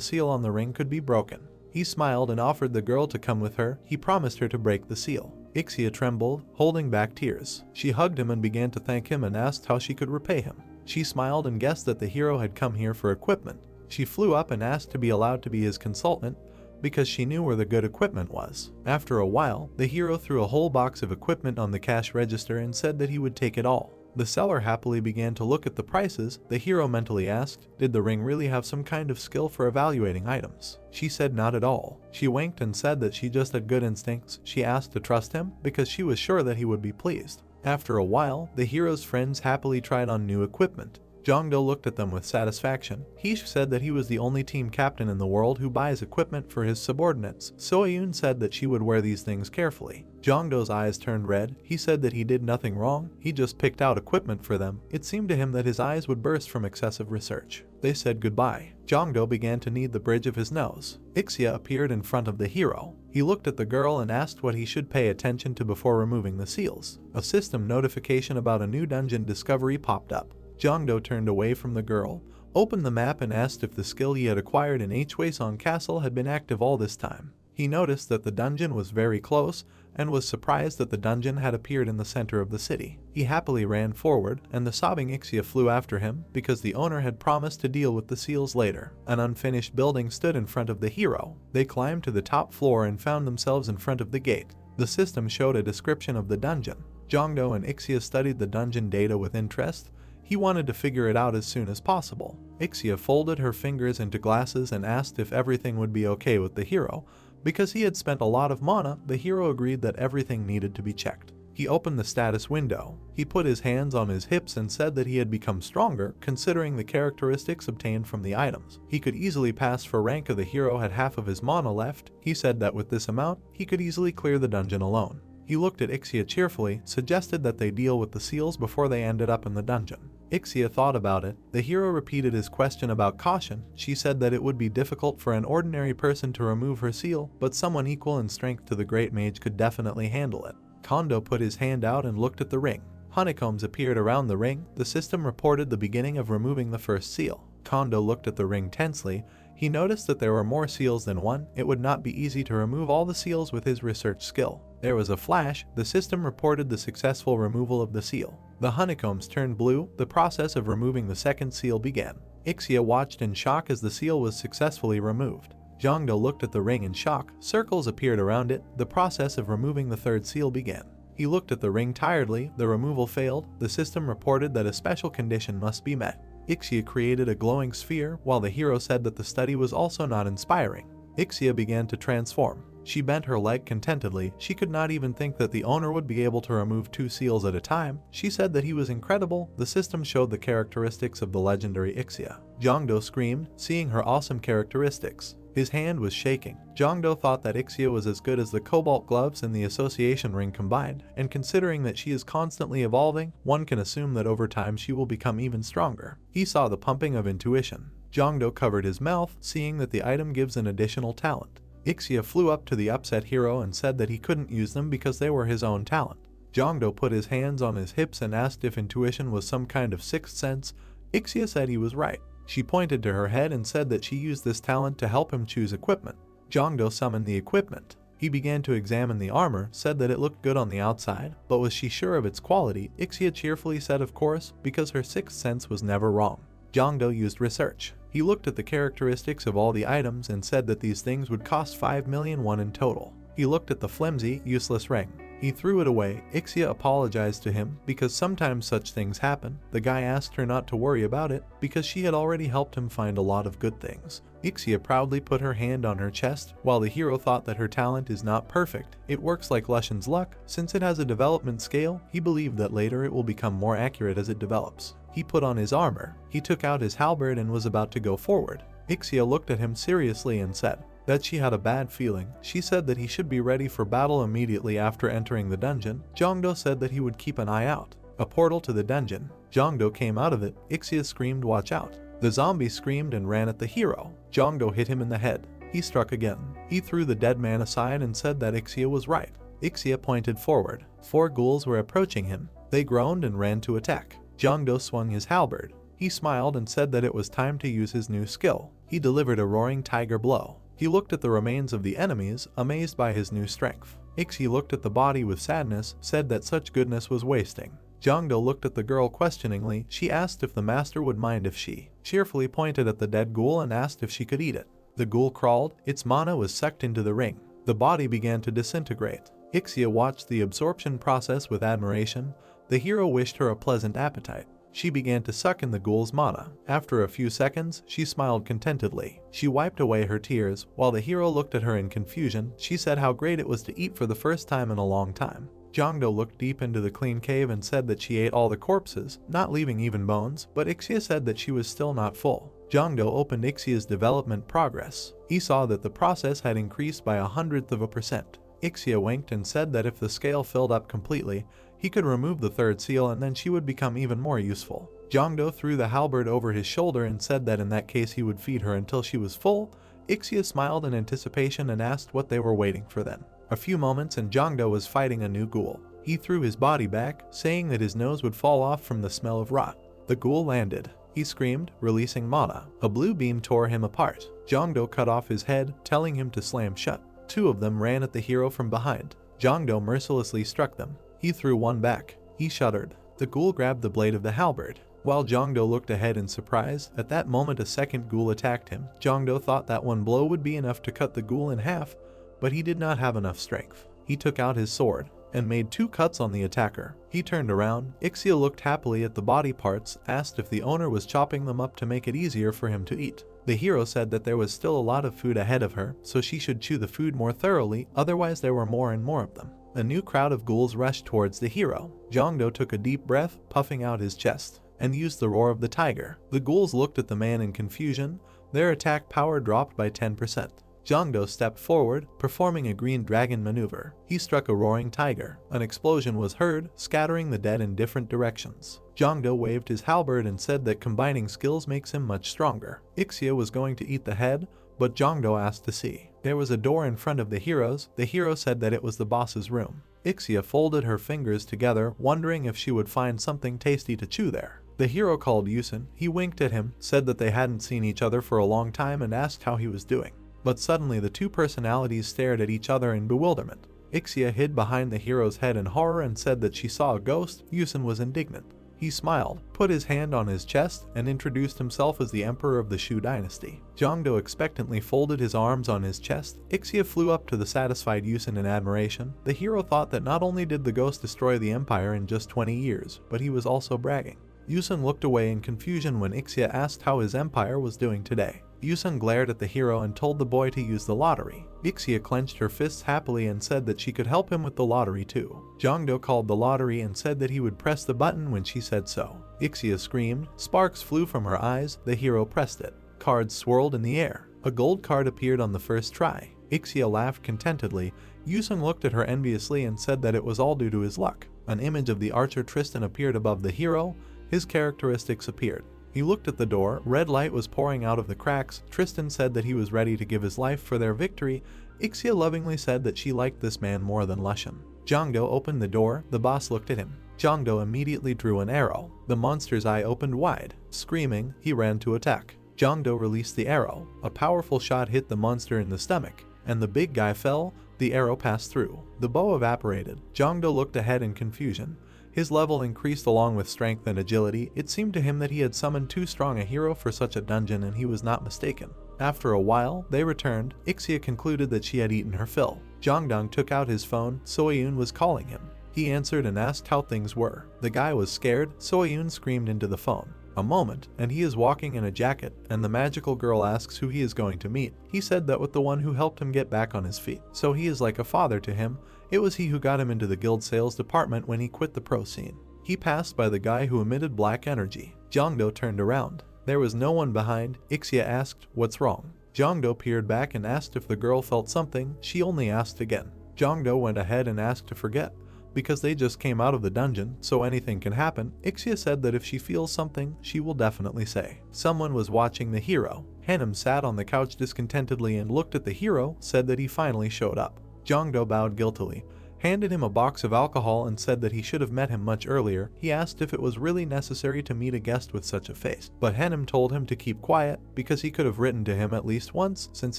seal on the ring could be broken. He smiled and offered the girl to come with her. He promised her to break the seal. Ixia trembled, holding back tears. She hugged him and began to thank him and asked how she could repay him. She smiled and guessed that the hero had come here for equipment. She flew up and asked to be allowed to be his consultant, because she knew where the good equipment was. After a while, the hero threw a whole box of equipment on the cash register and said that he would take it all. The seller happily began to look at the prices. The hero mentally asked, did the ring really have some kind of skill for evaluating items? She said not at all. She winked and said that she just had good instincts. She asked to trust him because she was sure that he would be pleased. After a while, the hero's friends happily tried on new equipment. Jongdo looked at them with satisfaction. He said that he was the only team captain in the world who buys equipment for his subordinates. Soyun said that she would wear these things carefully. Jongdo's eyes turned red. He said that he did nothing wrong. He just picked out equipment for them. It seemed to him that his eyes would burst from excessive research. They said goodbye. Jongdo began to knead the bridge of his nose. Ixia appeared in front of the hero. He looked at the girl and asked what he should pay attention to before removing the seals. A system notification about a new dungeon discovery popped up. Jongdo turned away from the girl, opened the map and asked if the skill he had acquired in Hwaseong Castle had been active all this time. He noticed that the dungeon was very close and was surprised that the dungeon had appeared in the center of the city. He happily ran forward, and the sobbing Ixia flew after him because the owner had promised to deal with the seals later. An unfinished building stood in front of the hero. They climbed to the top floor and found themselves in front of the gate. The system showed a description of the dungeon. Jongdo and Ixia studied the dungeon data with interest. He wanted to figure it out as soon as possible. Ixia folded her fingers into glasses and asked if everything would be okay with the hero. Because he had spent a lot of mana, the hero agreed that everything needed to be checked. He opened the status window. He put his hands on his hips and said that he had become stronger, considering the characteristics obtained from the items. He could easily pass for rank if the hero had half of his mana left. He said that with this amount, he could easily clear the dungeon alone. He looked at Ixia cheerfully, suggested that they deal with the seals before they ended up in the dungeon. Ixia thought about it. The hero repeated his question about caution. She said that it would be difficult for an ordinary person to remove her seal, but someone equal in strength to the great mage could definitely handle it. Kondo put his hand out and looked at the ring. Honeycombs appeared around the ring. The system reported the beginning of removing the first seal. Kondo looked at the ring tensely. He noticed that there were more seals than one. It would not be easy to remove all the seals with his research skill. There was a flash. The system reported the successful removal of the seal. The honeycombs turned blue. The process of removing the second seal began. Ixia watched in shock as the seal was successfully removed. Jongdo looked at the ring in shock. Circles appeared around it. The process of removing the third seal began. He looked at the ring tiredly. The removal failed. The system reported that a special condition must be met. Ixia created a glowing sphere, while the hero said that the study was also not inspiring. Ixia began to transform. She bent her leg contentedly. She could not even think that the owner would be able to remove 2 seals at a time. She said that he was incredible. The system showed the characteristics of the legendary Ixia. Jongdo screamed, seeing her awesome characteristics. His hand was shaking. Jongdo thought that Ixia was as good as the cobalt gloves and the association ring combined, and considering that she is constantly evolving, one can assume that over time she will become even stronger. He saw the pumping of intuition. Jongdo covered his mouth, seeing that the item gives an additional talent. Ixia flew up to the upset hero and said that he couldn't use them because they were his own talent. Jongdo put his hands on his hips and asked if intuition was some kind of sixth sense. Ixia said he was right. She pointed to her head and said that she used this talent to help him choose equipment. Jongdo summoned the equipment. He began to examine the armor, said that it looked good on the outside, but was she sure of its quality? Ixia cheerfully said of course, because her sixth sense was never wrong. Jongdo used research. He looked at the characteristics of all the items and said that these things would cost 5 million won in total. He looked at the flimsy, useless ring. He threw it away. Ixia apologized to him because sometimes such things happen. The guy asked her not to worry about it because she had already helped him find a lot of good things. Ixia proudly put her hand on her chest. While the hero thought that her talent is not perfect, it works like Lushan's luck. Since it has a development scale, he believed that later it will become more accurate as it develops. He put on his armor. He took out his halberd and was about to go forward. Ixia looked at him seriously and said that she had a bad feeling. She said that he should be ready for battle immediately after entering the dungeon. Jongdo said that he would keep an eye out. A portal to the dungeon. Jongdo came out of it. Ixia screamed, "Watch out." The zombie screamed and ran at the hero. Jongdo hit him in the head. He struck again. He threw the dead man aside and said that Ixia was right. Ixia pointed forward. 4 ghouls were approaching him. They groaned and ran to attack. Jongdo swung his halberd. He smiled and said that it was time to use his new skill. He delivered a roaring tiger blow. He looked at the remains of the enemies, amazed by his new strength. Ixia looked at the body with sadness, said that such goodness was wasting. Jongdo looked at the girl questioningly. She asked if the master would mind if she cheerfully pointed at the dead ghoul and asked if she could eat it. The ghoul crawled. Its mana was sucked into the ring. The body began to disintegrate. Ixia watched the absorption process with admiration. The hero wished her a pleasant appetite. She began to suck in the ghoul's mana. After a few seconds, she smiled contentedly. She wiped away her tears. While the hero looked at her in confusion, she said how great it was to eat for the first time in a long time. Jongdo looked deep into the clean cave and said that she ate all the corpses, not leaving even bones, but Ixia said that she was still not full. Jongdo opened Ixia's development progress. He saw that the process had increased by 1/100%. Ixia winked and said that if the scale filled up completely, he could remove the 3rd seal and then she would become even more useful. Jongdo threw the halberd over his shoulder and said that in that case he would feed her until she was full. Ixia smiled in anticipation and asked what they were waiting for then. A few moments and Jongdo was fighting a new ghoul. He threw his body back, saying that his nose would fall off from the smell of rot. The ghoul landed. He screamed, releasing mana. A blue beam tore him apart. Jongdo cut off his head, telling him to slam shut. 2 of them ran at the hero from behind. Jongdo mercilessly struck them. He threw one back. He shuddered. The ghoul grabbed the blade of the halberd. While Jongdo looked ahead in surprise, at that moment a second ghoul attacked him. Jongdo thought that one blow would be enough to cut the ghoul in half, but he did not have enough strength. He took out his sword and made 2 cuts on the attacker. He turned around. Ixia looked happily at the body parts, asked if the owner was chopping them up to make it easier for him to eat. The hero said that there was still a lot of food ahead of her, so she should chew the food more thoroughly, otherwise there were more and more of them. A new crowd of ghouls rushed towards the hero. Jongdo took a deep breath, puffing out his chest, and used the roar of the tiger. The ghouls looked at the man in confusion. Their attack power dropped by 10%. Jongdo stepped forward, performing a green dragon maneuver. He struck a roaring tiger. An explosion was heard, scattering the dead in different directions. Jongdo waved his halberd and said that combining skills makes him much stronger. Ixia was going to eat the head, but Jongdo asked to see. There was a door in front of the heroes. The hero said that it was the boss's room. Ixia folded her fingers together, wondering if she would find something tasty to chew there. The hero called Yusen. He winked at him, said that they hadn't seen each other for a long time and asked how he was doing. But suddenly the 2 personalities stared at each other in bewilderment. Ixia hid behind the hero's head in horror and said that she saw a ghost. Yusen was indignant. He smiled, put his hand on his chest, and introduced himself as the emperor of the Shu dynasty. Jongdo expectantly folded his arms on his chest. Ixia flew up to the satisfied Yusen in admiration. The hero thought that not only did the ghost destroy the empire in just 20 years, but he was also bragging. Yusen looked away in confusion when Ixia asked how his empire was doing today. Yusen glared at the hero and told the boy to use the lottery. Ixia clenched her fists happily and said that she could help him with the lottery too. Jongdo called the lottery and said that he would press the button when she said so. Ixia screamed. Sparks flew from her eyes. The hero pressed it. Cards swirled in the air. A gold card appeared on the first try. Ixia laughed contentedly. Yusen looked at her enviously and said that it was all due to his luck. An image of the archer Tristan appeared above the hero. His characteristics appeared. He looked at the door. Red light was pouring out of the cracks. Tristan said that he was ready to give his life for their victory. Ixia lovingly said that she liked this man more than Lushan. Jongdo opened the door. The boss looked at him. Jongdo immediately drew an arrow. The monster's eye opened wide. Screaming, he ran to attack. Jongdo released the arrow. A powerful shot hit the monster in the stomach, and the big guy fell. The arrow passed through. The bow evaporated. Jongdo looked ahead in confusion. His level increased along with strength and agility. It seemed to him that he had summoned too strong a hero for such a dungeon, and he was not mistaken. After a while, they returned. Ixia concluded that she had eaten her fill. Jongdong took out his phone. Soyun was calling him. He answered and asked how things were. The guy was scared. Soyun screamed into the phone. A moment, and he is walking in a jacket, and the magical girl asks who he is going to meet. He said that with the one who helped him get back on his feet. So he is like a father to him. It was he who got him into the guild sales department when he quit the pro scene. He passed by the guy who emitted black energy. Jongdo turned around. There was no one behind. Ixia asked, "What's wrong?" Jongdo peered back and asked if the girl felt something. She only asked again. Jongdo went ahead and asked to forget, because they just came out of the dungeon, so anything can happen. Ixia said that if she feels something, she will definitely say. Someone was watching the hero. Hanum sat on the couch discontentedly and looked at the hero, said that he finally showed up. Jongdo bowed guiltily, handed him a box of alcohol and said that he should have met him much earlier. He asked if it was really necessary to meet a guest with such a face, but Hanum told him to keep quiet because he could have written to him at least once since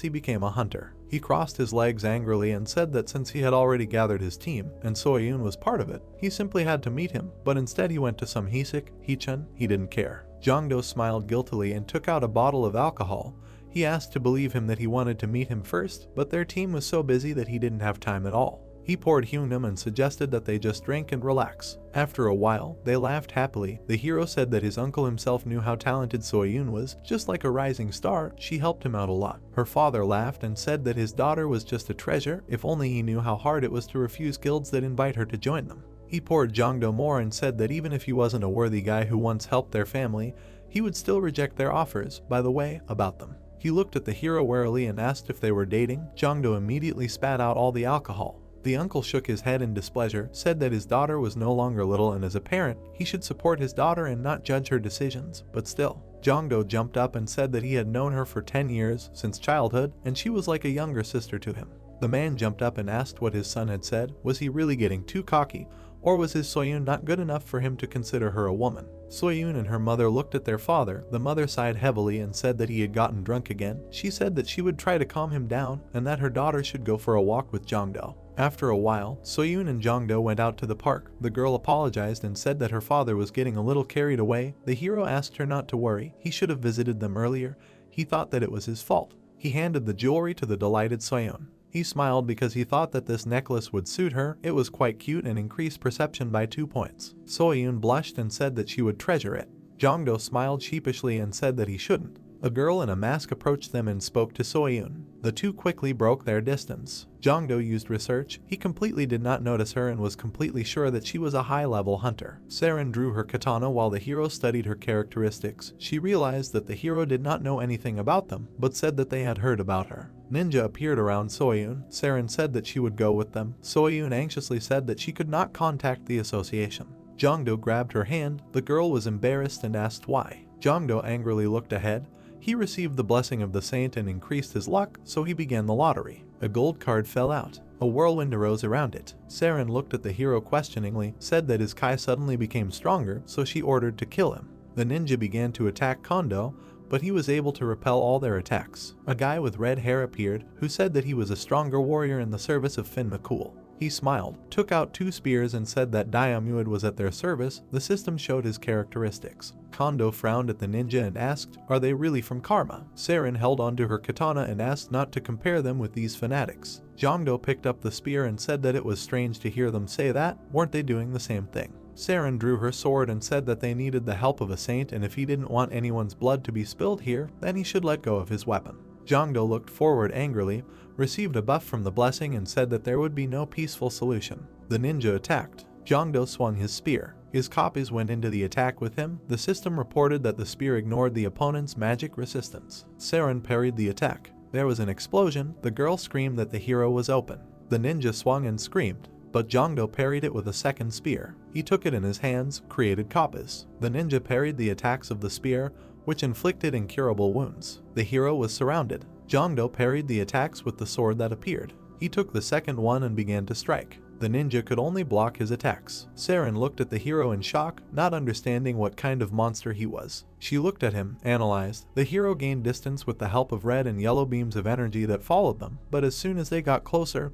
he became a hunter. He crossed his legs angrily and said that since he had already gathered his team, and Soyun was part of it, he simply had to meet him, but instead he went to some Hisik, Hichun, he didn't care. Jongdo smiled guiltily and took out a bottle of alcohol. He asked to believe him that he wanted to meet him first, but their team was so busy that he didn't have time at all. He poured Hyunam and suggested that they just drink and relax. After a while, they laughed happily. The hero said that his uncle himself knew how talented Soyun was. Just like a rising star, she helped him out a lot. Her father laughed and said that his daughter was just a treasure, if only he knew how hard it was to refuse guilds that invite her to join them. He poured Jongdo more and said that even if he wasn't a worthy guy who once helped their family, he would still reject their offers. By the way, about them. He looked at the hero warily and asked if they were dating. Jongdo immediately spat out all the alcohol. The uncle shook his head in displeasure, said that his daughter was no longer little and as a parent, he should support his daughter and not judge her decisions, but still. Jongdo jumped up and said that he had known her for 10 years, since childhood, and she was like a younger sister to him. The man jumped up and asked what his son had said. Was he really getting too cocky, or was his Soyun not good enough for him to consider her a woman? Soyun and her mother looked at their father. The mother sighed heavily and said that he had gotten drunk again. She said that she would try to calm him down and that her daughter should go for a walk with Jongdo. After a while, Soyun and Jongdo went out to the park. The girl apologized and said that her father was getting a little carried away. The hero asked her not to worry. He should have visited them earlier. He thought that it was his fault. He handed the jewelry to the delighted Soyun. He smiled because he thought that this necklace would suit her. It was quite cute and increased perception by 2 points. Soyun blushed and said that she would treasure it. Jongdo smiled sheepishly and said that he shouldn't. A girl in a mask approached them and spoke to Soyun. The two quickly broke their distance. Jongdo used research. He completely did not notice her and was completely sure that she was a high-level hunter. Saren drew her katana while the hero studied her characteristics. She realized that the hero did not know anything about them, but said that they had heard about her. Ninja appeared around Soyun. Saren said that she would go with them. Soyun anxiously said that she could not contact the association. Jongdo grabbed her hand. The girl was embarrassed and asked why. Jongdo angrily looked ahead. He received the blessing of the saint and increased his luck, so he began the lottery. A gold card fell out. A whirlwind arose around it. Saren looked at the hero questioningly, said that his Kai suddenly became stronger, so she ordered to kill him. The ninja began to attack Kondo, but he was able to repel all their attacks. A guy with red hair appeared, who said that he was a stronger warrior in the service of Fin McCool. He smiled, took out 2 spears and said that Diamuid was at their service. The system showed his characteristics. Kondo frowned at the ninja and asked, "Are they really from Karma?" Saren held onto her katana and asked not to compare them with these fanatics. Jongdo picked up the spear and said that it was strange to hear them say that. Weren't they doing the same thing? Saren drew her sword and said that they needed the help of a saint, and if he didn't want anyone's blood to be spilled here, then he should let go of his weapon. Jongdo looked forward angrily, received a buff from the blessing and said that there would be no peaceful solution. The ninja attacked. Jongdo swung his spear. His copies went into the attack with him. The system reported that the spear ignored the opponent's magic resistance. Saren parried the attack. There was an explosion. The girl screamed that the hero was open. The ninja swung and screamed, but Jongdo parried it with a second spear. He took it in his hands, created copies. The ninja parried the attacks of the spear, which inflicted incurable wounds. The hero was surrounded. Jongdo parried the attacks with the sword that appeared. He took the second one and began to strike. the ninja could only block his attacks. Saren looked at the hero in shock, not understanding what kind of monster he was. She looked at him, analyzed. The hero gained distance with the help of red and yellow beams of energy that followed them, but as soon as they got closer,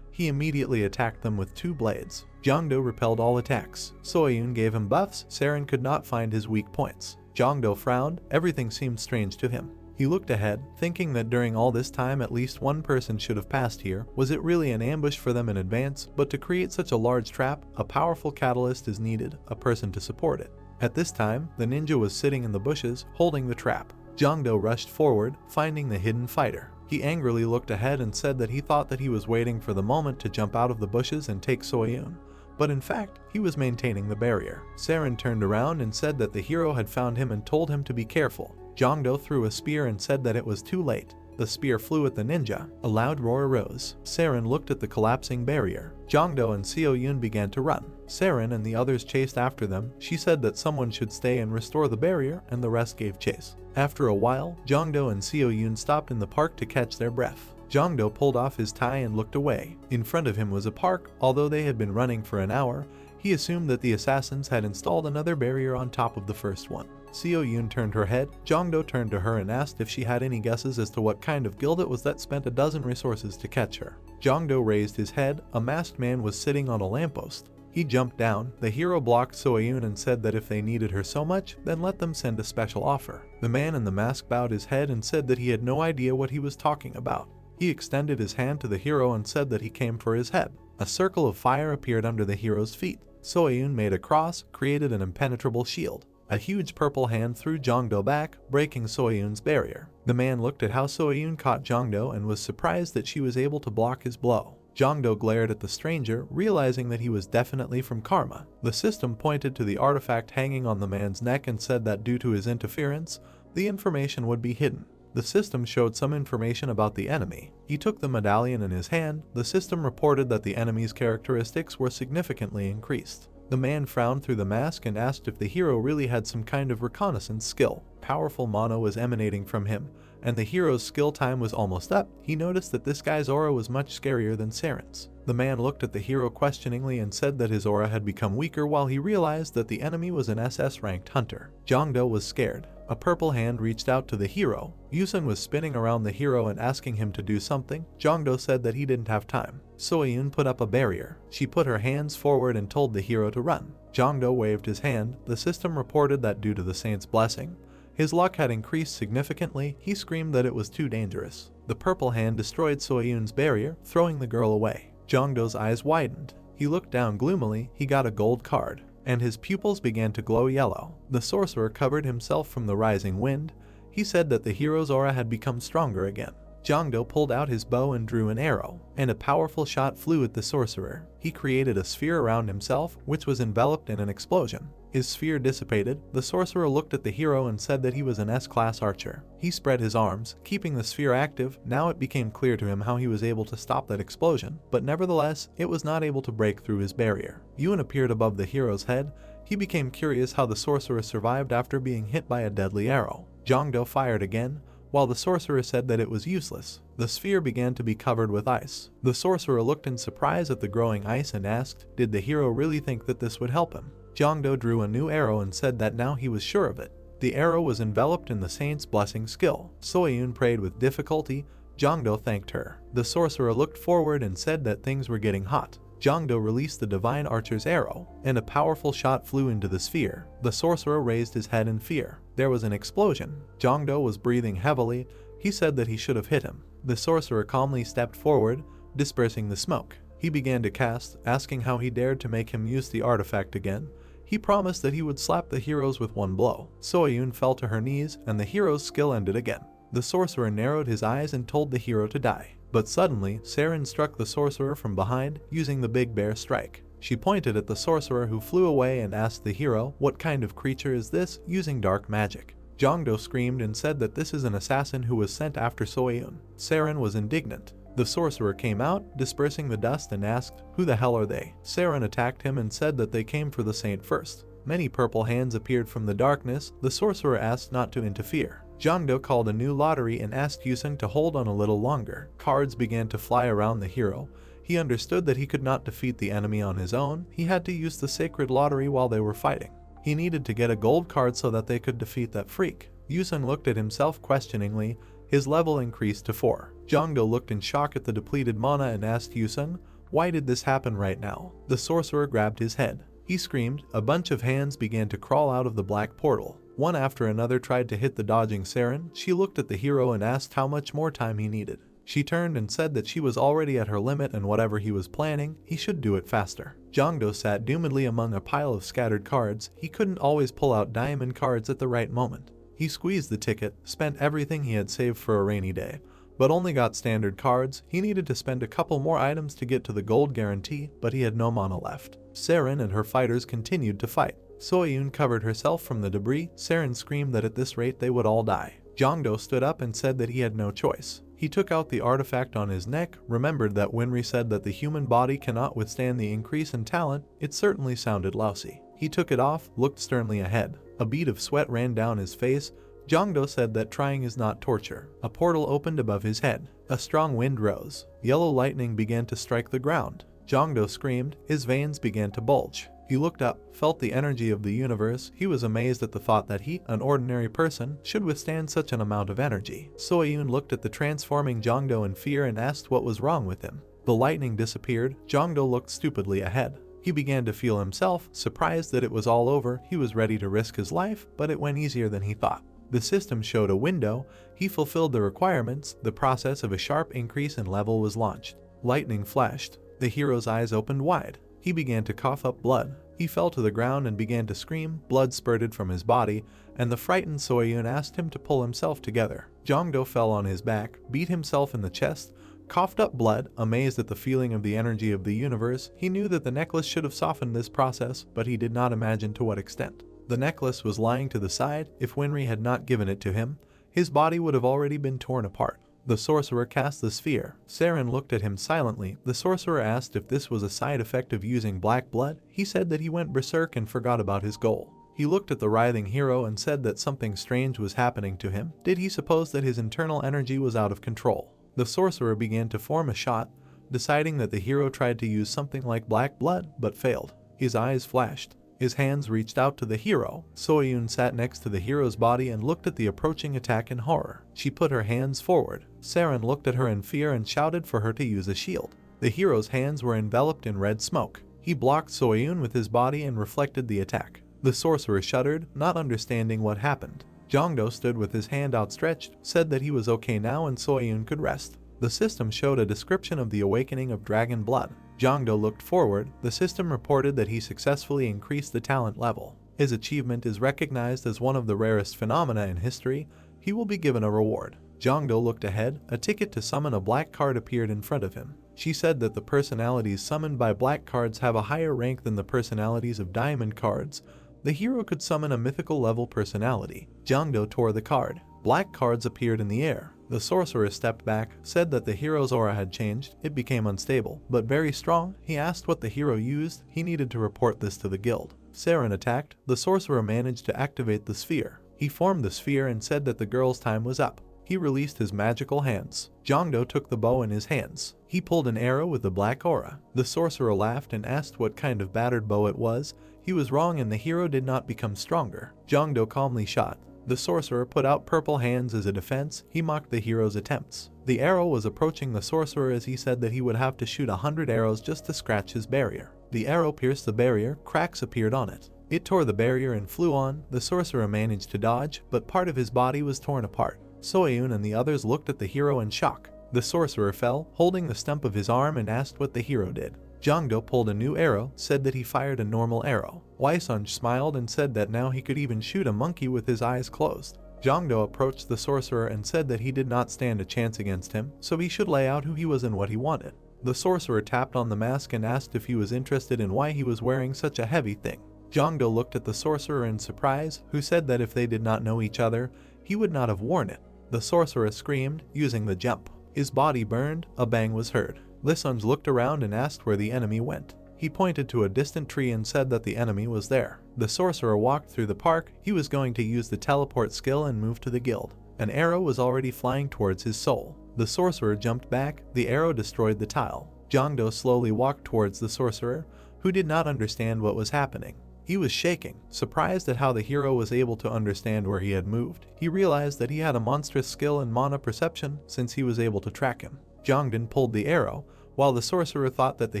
he immediately attacked them with 2 blades. Jongdo repelled all attacks. Soyun gave him buffs. Saren could not find his weak points. Jongdo frowned. Everything seemed strange to him. He looked ahead, thinking that during all this time at least one person should have passed here. Was it really an ambush for them in advance? But to create such a large trap, a powerful catalyst is needed, a person to support it. At this time, the ninja was sitting in the bushes, holding the trap. Jongdo rushed forward, finding the hidden fighter. He angrily looked ahead and said that he thought that he was waiting for the moment to jump out of the bushes and take Soyun. But in fact, he was maintaining the barrier. Saren turned around and said that the hero had found him and told him to be careful. Jongdo threw a spear and said that it was too late. The spear flew at the ninja. A loud roar arose. Saren looked at the collapsing barrier. Jongdo and Soyun began to run. Saren and the others chased after them. She said that someone should stay and restore the barrier, and the rest gave chase. After a while, Jongdo and Soyun stopped in the park to catch their breath. Jongdo pulled off his tie and looked away. In front of him was a park. Although they had been running for an hour, he assumed that the assassins had installed another barrier on top of the first one. Soyun turned her head. Jongdo turned to her and asked if she had any guesses as to what kind of guild it was that spent a dozen resources to catch her. Jongdo raised his head. A masked man was sitting on a lamppost. He jumped down. The hero blocked Soyun and said that if they needed her so much, then let them send a special offer. The man in the mask bowed his head and said that he had no idea what he was talking about. He extended his hand to the hero and said that he came for his head. A circle of fire appeared under the hero's feet. Soyun made a cross, created an impenetrable shield. A huge purple hand threw Jongdo back, breaking Soyun's barrier. The man looked at how Soyun caught Jongdo and was surprised that she was able to block his blow. Jongdo glared at the stranger, realizing that he was definitely from Karma. The system pointed to the artifact hanging on the man's neck and said that due to his interference, the information would be hidden. The system showed some information about the enemy. He took the medallion in his hand. The system reported that the enemy's characteristics were significantly increased. The man frowned through the mask and asked if the hero really had some kind of reconnaissance skill. Powerful mana was emanating from him, and the hero's skill time was almost up. He noticed that this guy's aura was much scarier than Saren's. The man looked at the hero questioningly and said that his aura had become weaker while he realized that the enemy was an SS-ranked hunter. Jongdo was scared. A purple hand reached out to the hero. Yusun was spinning around the hero and asking him to do something. Jongdo said that he didn't have time. Soyun put up a barrier. She put her hands forward and told the hero to run. Jongdo waved his hand. The system reported that due to the saint's blessing, his luck had increased significantly. He screamed that it was too dangerous. The purple hand destroyed Soyun's barrier, throwing the girl away. Jongdo's eyes widened. He looked down gloomily. He got a gold card, and his pupils began to glow yellow. The sorcerer covered himself from the rising wind. He said that the hero's aura had become stronger again. Jongdo pulled out his bow and drew an arrow, and a powerful shot flew at the sorcerer. He created a sphere around himself, which was enveloped in an explosion. His sphere dissipated. The sorcerer looked at the hero and said that he was an S-class archer. He spread his arms, keeping the sphere active. Now it became clear to him how he was able to stop that explosion, but nevertheless, it was not able to break through his barrier. Yun appeared above the hero's head. He became curious how the sorcerer survived after being hit by a deadly arrow. Jongdo fired again, while the sorcerer said that it was useless. The sphere began to be covered with ice. The sorcerer looked in surprise at the growing ice and asked, did the hero really think that this would help him? Jongdo drew a new arrow and said that now he was sure of it. The arrow was enveloped in the saint's blessing skill. Soyun prayed with difficulty. Jongdo thanked her. The sorcerer looked forward and said that things were getting hot. Jongdo released the divine archer's arrow, and a powerful shot flew into the sphere. The sorcerer raised his head in fear. There was an explosion. Jongdo was breathing heavily. He said that he should have hit him. The sorcerer calmly stepped forward, dispersing the smoke. He began to cast, asking how he dared to make him use the artifact again. He promised that he would slap the heroes with one blow. Soyun fell to her knees, and the hero's skill ended again. The sorcerer narrowed his eyes and told the hero to die. But suddenly, Saren struck the sorcerer from behind, using the Big Bear Strike. She pointed at the sorcerer who flew away and asked the hero, what kind of creature is this, using dark magic? Jongdo screamed and said that this is an assassin who was sent after Soyun. Saren was indignant. The sorcerer came out, dispersing the dust, and asked, who the hell are they? Saren attacked him and said that they came for the saint first. Many purple hands appeared from the darkness. The sorcerer asked not to interfere. Jongdo called a new lottery and asked Yusun to hold on a little longer. Cards began to fly around the hero. He understood that he could not defeat the enemy on his own. He had to use the sacred lottery while they were fighting. He needed to get a gold card so that they could defeat that freak. Yusun looked at himself questioningly. His level increased to 4. Jongdo looked in shock at the depleted mana and asked Yusun, "Why did this happen right now?" The sorcerer grabbed his head. He screamed. A bunch of hands began to crawl out of the black portal. One after another tried to hit the dodging Saren. She looked at the hero and asked how much more time he needed. She turned and said that she was already at her limit and whatever he was planning, he should do it faster. Jongdo sat doomedly among a pile of scattered cards. He couldn't always pull out diamond cards at the right moment. He squeezed the ticket, spent everything he had saved for a rainy day, but only got standard cards. He needed to spend a couple more items to get to the gold guarantee, but he had no mana left. Saren and her fighters continued to fight. Soyun covered herself from the debris. Saren screamed that at this rate they would all die. Jongdo stood up and said that he had no choice. He took out the artifact on his neck, remembered that Winry said that the human body cannot withstand the increase in talent. It certainly sounded lousy. He took it off, looked sternly ahead. A bead of sweat ran down his face. Jongdo said that trying is not torture. A portal opened above his head. A strong wind rose. Yellow lightning began to strike the ground. Jongdo screamed. His veins began to bulge. He looked up, felt the energy of the universe. He was amazed at the thought that he, an ordinary person, should withstand such an amount of energy. Soyun looked at the transforming Jongdo in fear and asked what was wrong with him. The lightning disappeared. Jongdo looked stupidly ahead. He began to feel himself, surprised that it was all over. He was ready to risk his life, but it went easier than he thought. The system showed a window. He fulfilled the requirements. The process of a sharp increase in level was launched. Lightning flashed. The hero's eyes opened wide. He began to cough up blood. He fell to the ground and began to scream. Blood spurted from his body, and the frightened Soyun asked him to pull himself together. Jongdo fell on his back, beat himself in the chest, coughed up blood. Amazed at the feeling of the energy of the universe, he knew that the necklace should have softened this process, but he did not imagine to what extent. The necklace was lying to the side. If Winry had not given it to him, his body would have already been torn apart. The sorcerer cast the sphere. Saren looked at him silently. The sorcerer asked if this was a side effect of using black blood. He said that he went berserk and forgot about his goal. He looked at the writhing hero and said that something strange was happening to him. Did he suppose that his internal energy was out of control? The sorcerer began to form a shot, deciding that the hero tried to use something like black blood, but failed. His eyes flashed. His hands reached out to the hero. Soyun sat next to the hero's body and looked at the approaching attack in horror. She put her hands forward. Saren looked at her in fear and shouted for her to use a shield. The hero's hands were enveloped in red smoke. He blocked Soyun with his body and reflected the attack. The sorcerer shuddered, not understanding what happened. Jongdo stood with his hand outstretched, said that he was okay now and Soyun could rest. The system showed a description of the awakening of dragon blood. Jongdo looked forward. The system reported that he successfully increased the talent level. His achievement is recognized as one of the rarest phenomena in history. He will be given a reward. Jongdo looked ahead. A ticket to summon a black card appeared in front of him. She said that the personalities summoned by black cards have a higher rank than the personalities of diamond cards. The hero could summon a mythical level personality. Jongdo tore the card. Black cards appeared in the air. The sorcerer stepped back, said that the hero's aura had changed. It became unstable, but very strong. He asked what the hero used. He needed to report this to the guild. Saren attacked. The sorcerer managed to activate the sphere. He formed the sphere and said that the girl's time was up. He released his magical hands. Jongdo took the bow in his hands. He pulled an arrow with the black aura. The sorcerer laughed and asked what kind of battered bow it was. He was wrong and the hero did not become stronger. Jongdo calmly shot. The sorcerer put out purple hands as a defense. He mocked the hero's attempts. The arrow was approaching the sorcerer as he said that he would have to shoot 100 arrows just to scratch his barrier. The arrow pierced the barrier. Cracks appeared on it. It tore the barrier and flew on. The sorcerer managed to dodge, but part of his body was torn apart. Soyun and the others looked at the hero in shock. The sorcerer fell, holding the stump of his arm, and asked what the hero did. Jongdo pulled a new arrow, said that he fired a normal arrow. Waisunj smiled and said that now he could even shoot a monkey with his eyes closed. Jongdo approached the sorcerer and said that he did not stand a chance against him, so he should lay out who he was and what he wanted. The sorcerer tapped on the mask and asked if he was interested in why he was wearing such a heavy thing. Jongdo looked at the sorcerer in surprise, who said that if they did not know each other, he would not have worn it. The sorcerer screamed, using the jump. His body burned. A bang was heard. Lisunj looked around and asked where the enemy went. He pointed to a distant tree and said that the enemy was there. The sorcerer walked through the park. He was going to use the teleport skill and move to the guild. An arrow was already flying towards his soul. The sorcerer jumped back. The arrow destroyed the tile. Jongdo slowly walked towards the sorcerer, who did not understand what was happening. He was shaking, surprised at how the hero was able to understand where he had moved. He realized that he had a monstrous skill in mana perception since he was able to track him. Jongdon pulled the arrow. While the sorcerer thought that the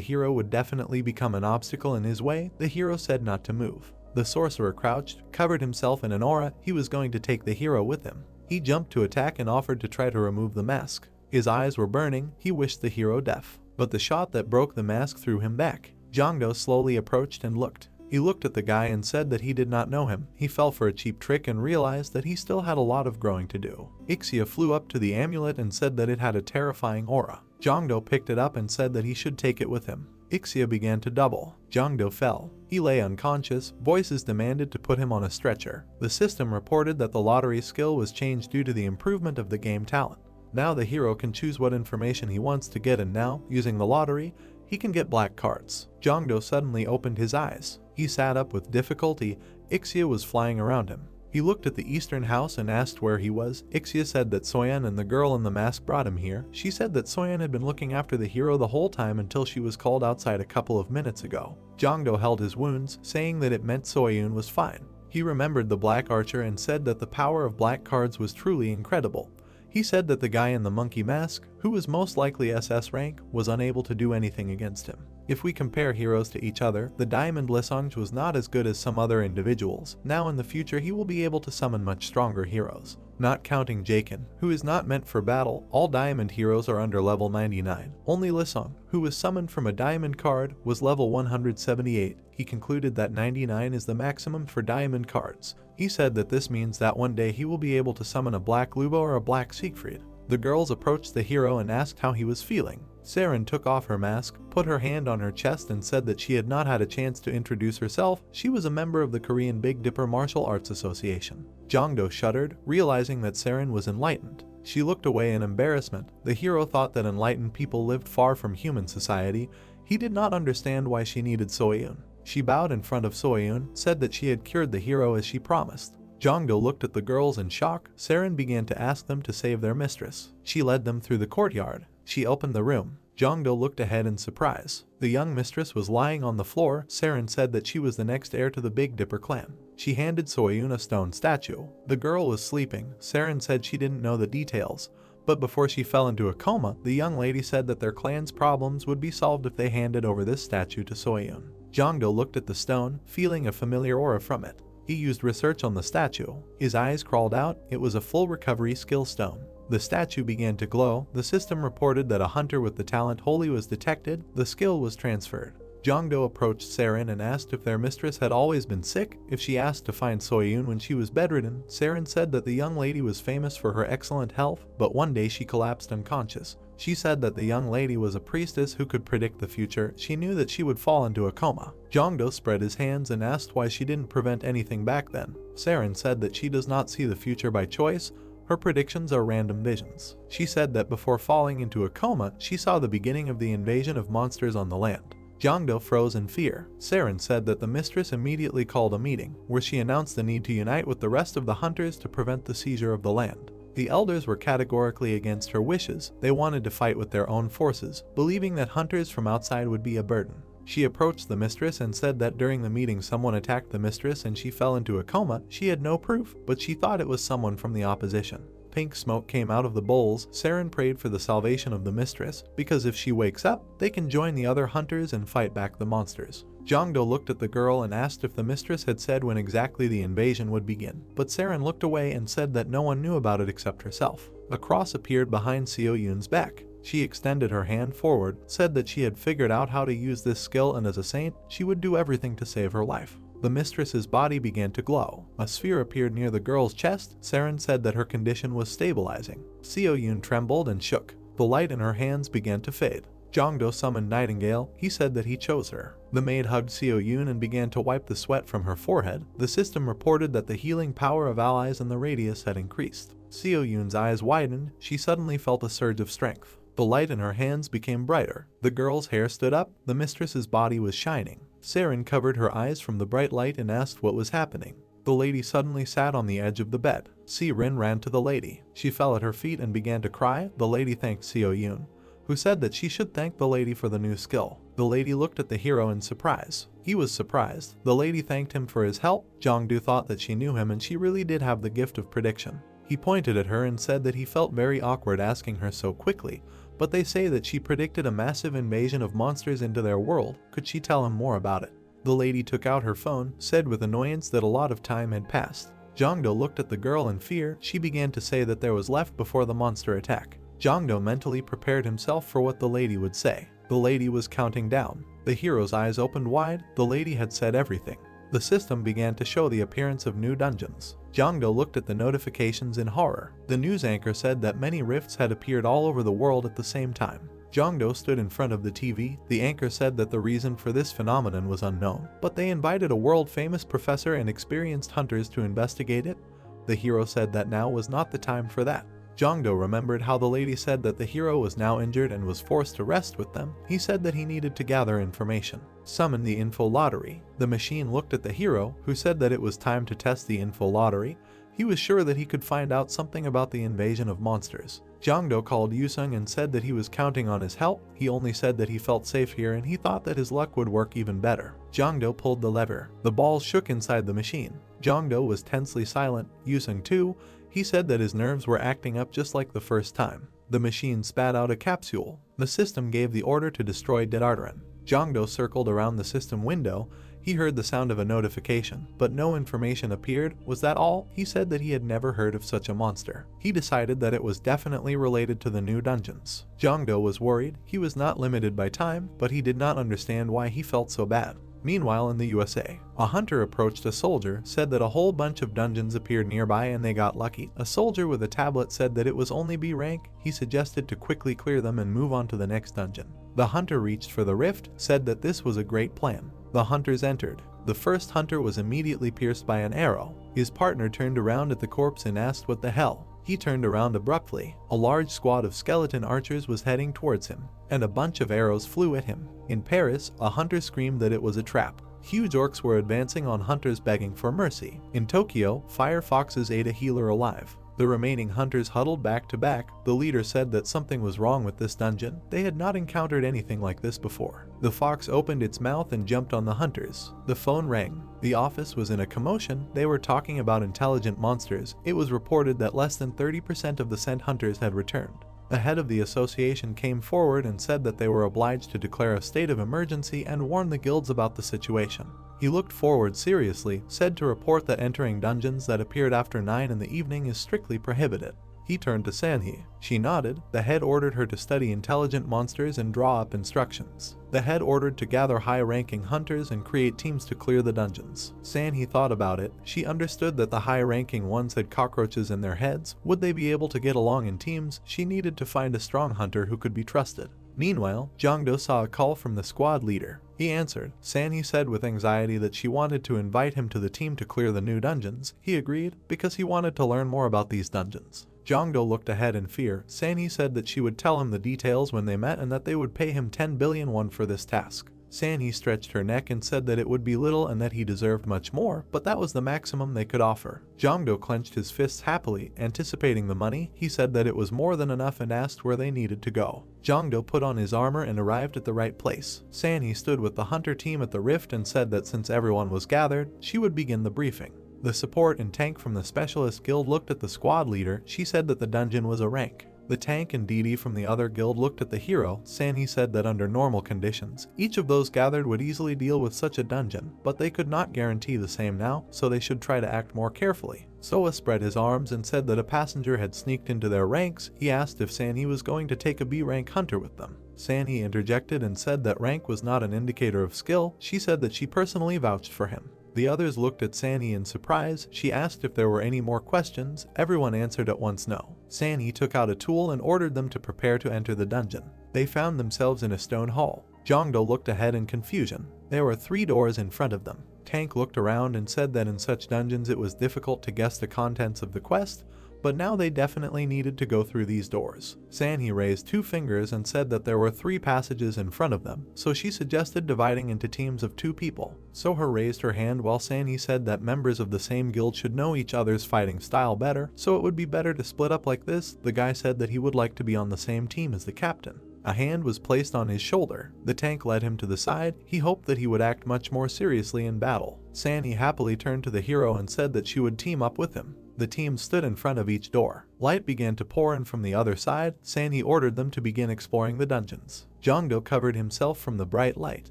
hero would definitely become an obstacle in his way, the hero said not to move. The sorcerer crouched, covered himself in an aura. He was going to take the hero with him. He jumped to attack and offered to try to remove the mask. His eyes were burning. He wished the hero death, but the shot that broke the mask threw him back. Jongdo slowly approached and looked. He looked at the guy and said that he did not know him. He fell for a cheap trick and realized that he still had a lot of growing to do. Ixia flew up to the amulet and said that it had a terrifying aura. Jongdo picked it up and said that he should take it with him. Ixia began to double. Jongdo fell. He lay unconscious. Voices demanded to put him on a stretcher. The system reported that the lottery skill was changed due to the improvement of the game talent. Now the hero can choose what information he wants to get, and now, using the lottery, he can get black cards. Jongdo suddenly opened his eyes. He sat up with difficulty. Ixia was flying around him. He looked at the eastern house and asked where he was. Ixia said that Soyeon and the girl in the mask brought him here. She said that Soyeon had been looking after the hero the whole time until she was called outside a couple of minutes ago. Jongdo held his wounds, saying that it meant Soyeon was fine. He remembered the black archer and said that the power of black cards was truly incredible. He said that the guy in the monkey mask, who was most likely SS rank, was unable to do anything against him. If we compare heroes to each other, the Diamond Lisonge was not as good as some other individuals. Now in the future he will be able to summon much stronger heroes. Not counting Jaken, who is not meant for battle, all diamond heroes are under level 99. Only Lisong, who was summoned from a diamond card, was level 178. He concluded that 99 is the maximum for diamond cards. He said that this means that one day he will be able to summon a black Lubo or a black Siegfried. The girls approached the hero and asked how he was feeling. Saren took off her mask, put her hand on her chest and said that she had not had a chance to introduce herself. She was a member of the Korean Big Dipper Martial Arts Association. Jongdo shuddered, realizing that Saren was enlightened. She looked away in embarrassment. The hero thought that enlightened people lived far from human society. He did not understand why she needed Soyeon. She bowed in front of Soyeon, said that she had cured the hero as she promised. Jongdo looked at the girls in shock. Saren began to ask them to save their mistress. She led them through the courtyard. She opened the room. Jongdo looked ahead in surprise. The young mistress was lying on the floor. Saren said that she was the next heir to the Big Dipper clan. She handed Soyeon a stone statue. The girl was sleeping. Saren said she didn't know the details, but before she fell into a coma, the young lady said that their clan's problems would be solved if they handed over this statue to Soyeon. Jongdo looked at the stone, feeling a familiar aura from it. He used research on the statue. His eyes crawled out. It was a full recovery skill stone. The statue began to glow. The system reported that a hunter with the talent Holy was detected. The skill was transferred. Jongdo approached Saren and asked if their mistress had always been sick. If she asked to find Soyeon when she was bedridden, Saren said that the young lady was famous for her excellent health, but one day she collapsed unconscious. She said that the young lady was a priestess who could predict the future. She knew that she would fall into a coma. Jongdo spread his hands and asked why she didn't prevent anything back then. Saren said that she does not see the future by choice. Her predictions are random visions. She said that before falling into a coma, she saw the beginning of the invasion of monsters on the land. Jongdo froze in fear. Saren said that the mistress immediately called a meeting, where she announced the need to unite with the rest of the hunters to prevent the seizure of the land. The elders were categorically against her wishes. They wanted to fight with their own forces, believing that hunters from outside would be a burden. She approached the mistress and said that during the meeting someone attacked the mistress and she fell into a coma. She had no proof, but she thought it was someone from the opposition. Pink smoke came out of the bowls. Saren prayed for the salvation of the mistress, because if she wakes up, they can join the other hunters and fight back the monsters. Jongdo looked at the girl and asked if the mistress had said when exactly the invasion would begin, but Saren looked away and said that no one knew about it except herself. A cross appeared behind Seo-yoon's back. She extended her hand forward, said that she had figured out how to use this skill and as a saint, she would do everything to save her life. The mistress's body began to glow. A sphere appeared near the girl's chest. Saren said that her condition was stabilizing. Seo-yoon trembled and shook. The light in her hands began to fade. Jongdo summoned Nightingale. He said that he chose her. The maid hugged Seo-yoon and began to wipe the sweat from her forehead. The system reported that the healing power of allies in the radius had increased. Seo-yoon's eyes widened. She suddenly felt a surge of strength. The light in her hands became brighter. The girl's hair stood up. The mistress's body was shining. Saren covered her eyes from the bright light and asked what was happening. The lady suddenly sat on the edge of the bed. Si-rin ran to the lady. She fell at her feet and began to cry. The lady thanked Seo-yoon. who said that she should thank the lady for the new skill. The lady looked at the hero in surprise. He was surprised. The lady thanked him for his help. Jong-do thought that she knew him and she really did have the gift of prediction. He pointed at her and said that he felt very awkward asking her so quickly, but they say that she predicted a massive invasion of monsters into their world. Could she tell him more about it? The lady took out her phone, said with annoyance that a lot of time had passed. Jong-do looked at the girl in fear. She began to say that there was left before the monster attack. Jong-do mentally prepared himself for what the lady would say. The lady was counting down. The hero's eyes opened wide. The lady had said everything. The system began to show the appearance of new dungeons. Jong-do looked at the notifications in horror. The news anchor said that many rifts had appeared all over the world at the same time. Jong-do stood in front of the TV. The anchor said that the reason for this phenomenon was unknown, but they invited a world-famous professor and experienced hunters to investigate it. The hero said that now was not the time for that. Jong-do remembered how the lady said that the hero was now injured and was forced to rest with them. He said that he needed to gather information. Summon the info lottery. The machine looked at the hero, who said that it was time to test the info lottery. He was sure that he could find out something about the invasion of monsters. Jong-do called Yusung and said that he was counting on his help. He only said that he felt safe here and he thought that his luck would work even better. Jong-do pulled the lever. The balls shook inside the machine. Jong-do was tensely silent. Yusung too. He said that his nerves were acting up just like the first time. The machine spat out a capsule. The system gave the order to destroy Dedardaran. Jong-do circled around the system window. He heard the sound of a notification, but no information appeared. Was that all? He said that he had never heard of such a monster. He decided that it was definitely related to the new dungeons. Jong-do was worried. He was not limited by time, but he did not understand why he felt so bad. Meanwhile, in the USA, a hunter approached a soldier, said that a whole bunch of dungeons appeared nearby and they got lucky. A soldier with a tablet said that it was only B rank. He suggested to quickly clear them and move on to the next dungeon. The hunter reached for the rift, said that this was a great plan. The hunters entered. The first hunter was immediately pierced by an arrow. His partner turned around at the corpse and asked what the hell. He turned around abruptly. A large squad of skeleton archers was heading towards him, and a bunch of arrows flew at him. In Paris, a hunter screamed that it was a trap. Huge orcs were advancing on hunters begging for mercy. In Tokyo, fire foxes ate a healer alive. The remaining hunters huddled back to back. The leader said that something was wrong with this dungeon. They had not encountered anything like this before. The fox opened its mouth and jumped on the hunters. The phone rang. The office was in a commotion. They were talking about intelligent monsters. It was reported that less than 30% of the sent hunters had returned. The head of the association came forward and said that they were obliged to declare a state of emergency and warn the guilds about the situation. He looked forward seriously, said to report that entering dungeons that appeared after 9 in the evening is strictly prohibited. He turned to Sanhee. She nodded. The head ordered her to study intelligent monsters and draw up instructions. The head ordered to gather high-ranking hunters and create teams to clear the dungeons. Sanhee thought about it. She understood that the high-ranking ones had cockroaches in their heads. Would they be able to get along in teams? She needed to find a strong hunter who could be trusted. Meanwhile, Jong-do saw a call from the squad leader. He answered. Sanhee said with anxiety that she wanted to invite him to the team to clear the new dungeons. He agreed, because he wanted to learn more about these dungeons. Jong-do looked ahead in fear. Sanhee said that she would tell him the details when they met and that they would pay him 10 billion won for this task. Sanhee stretched her neck and said that it would be little and that he deserved much more, but that was the maximum they could offer. Jong-do clenched his fists happily, anticipating the money. He said that it was more than enough and asked where they needed to go. Jong-do put on his armor and arrived at the right place. Sanhee stood with the hunter team at the rift and said that since everyone was gathered, she would begin the briefing. The support and tank from the specialist guild looked at the squad leader. She said that the dungeon was a rank. The tank and DD from the other guild looked at the hero. Sanhee said that under normal conditions, each of those gathered would easily deal with such a dungeon, but they could not guarantee the same now, so they should try to act more carefully. Soa spread his arms and said that a passenger had sneaked into their ranks. He asked if Sanhee was going to take a B-rank hunter with them. Sanhee interjected and said that rank was not an indicator of skill. She said that she personally vouched for him. The others looked at Sanhee in surprise. She asked if there were any more questions. Everyone answered at once no. Sanhee took out a tool and ordered them to prepare to enter the dungeon. They found themselves in a stone hall. Jong-do looked ahead in confusion. There were 3 doors in front of them. Tank looked around and said that in such dungeons it was difficult to guess the contents of the quest, but now they definitely needed to go through these doors. Sanhee raised 2 fingers and said that there were 3 passages in front of them, so she suggested dividing into teams of 2 people. Soha raised her hand while Sanhee said that members of the same guild should know each other's fighting style better, so it would be better to split up like this. The guy said that he would like to be on the same team as the captain. A hand was placed on his shoulder. The tank led him to the side. He hoped that he would act much more seriously in battle. Sanhee happily turned to the hero and said that she would team up with him. The team stood in front of each door. Light began to pour in from the other side. Sanhee ordered them to begin exploring the dungeons. Jongdo covered himself from the bright light.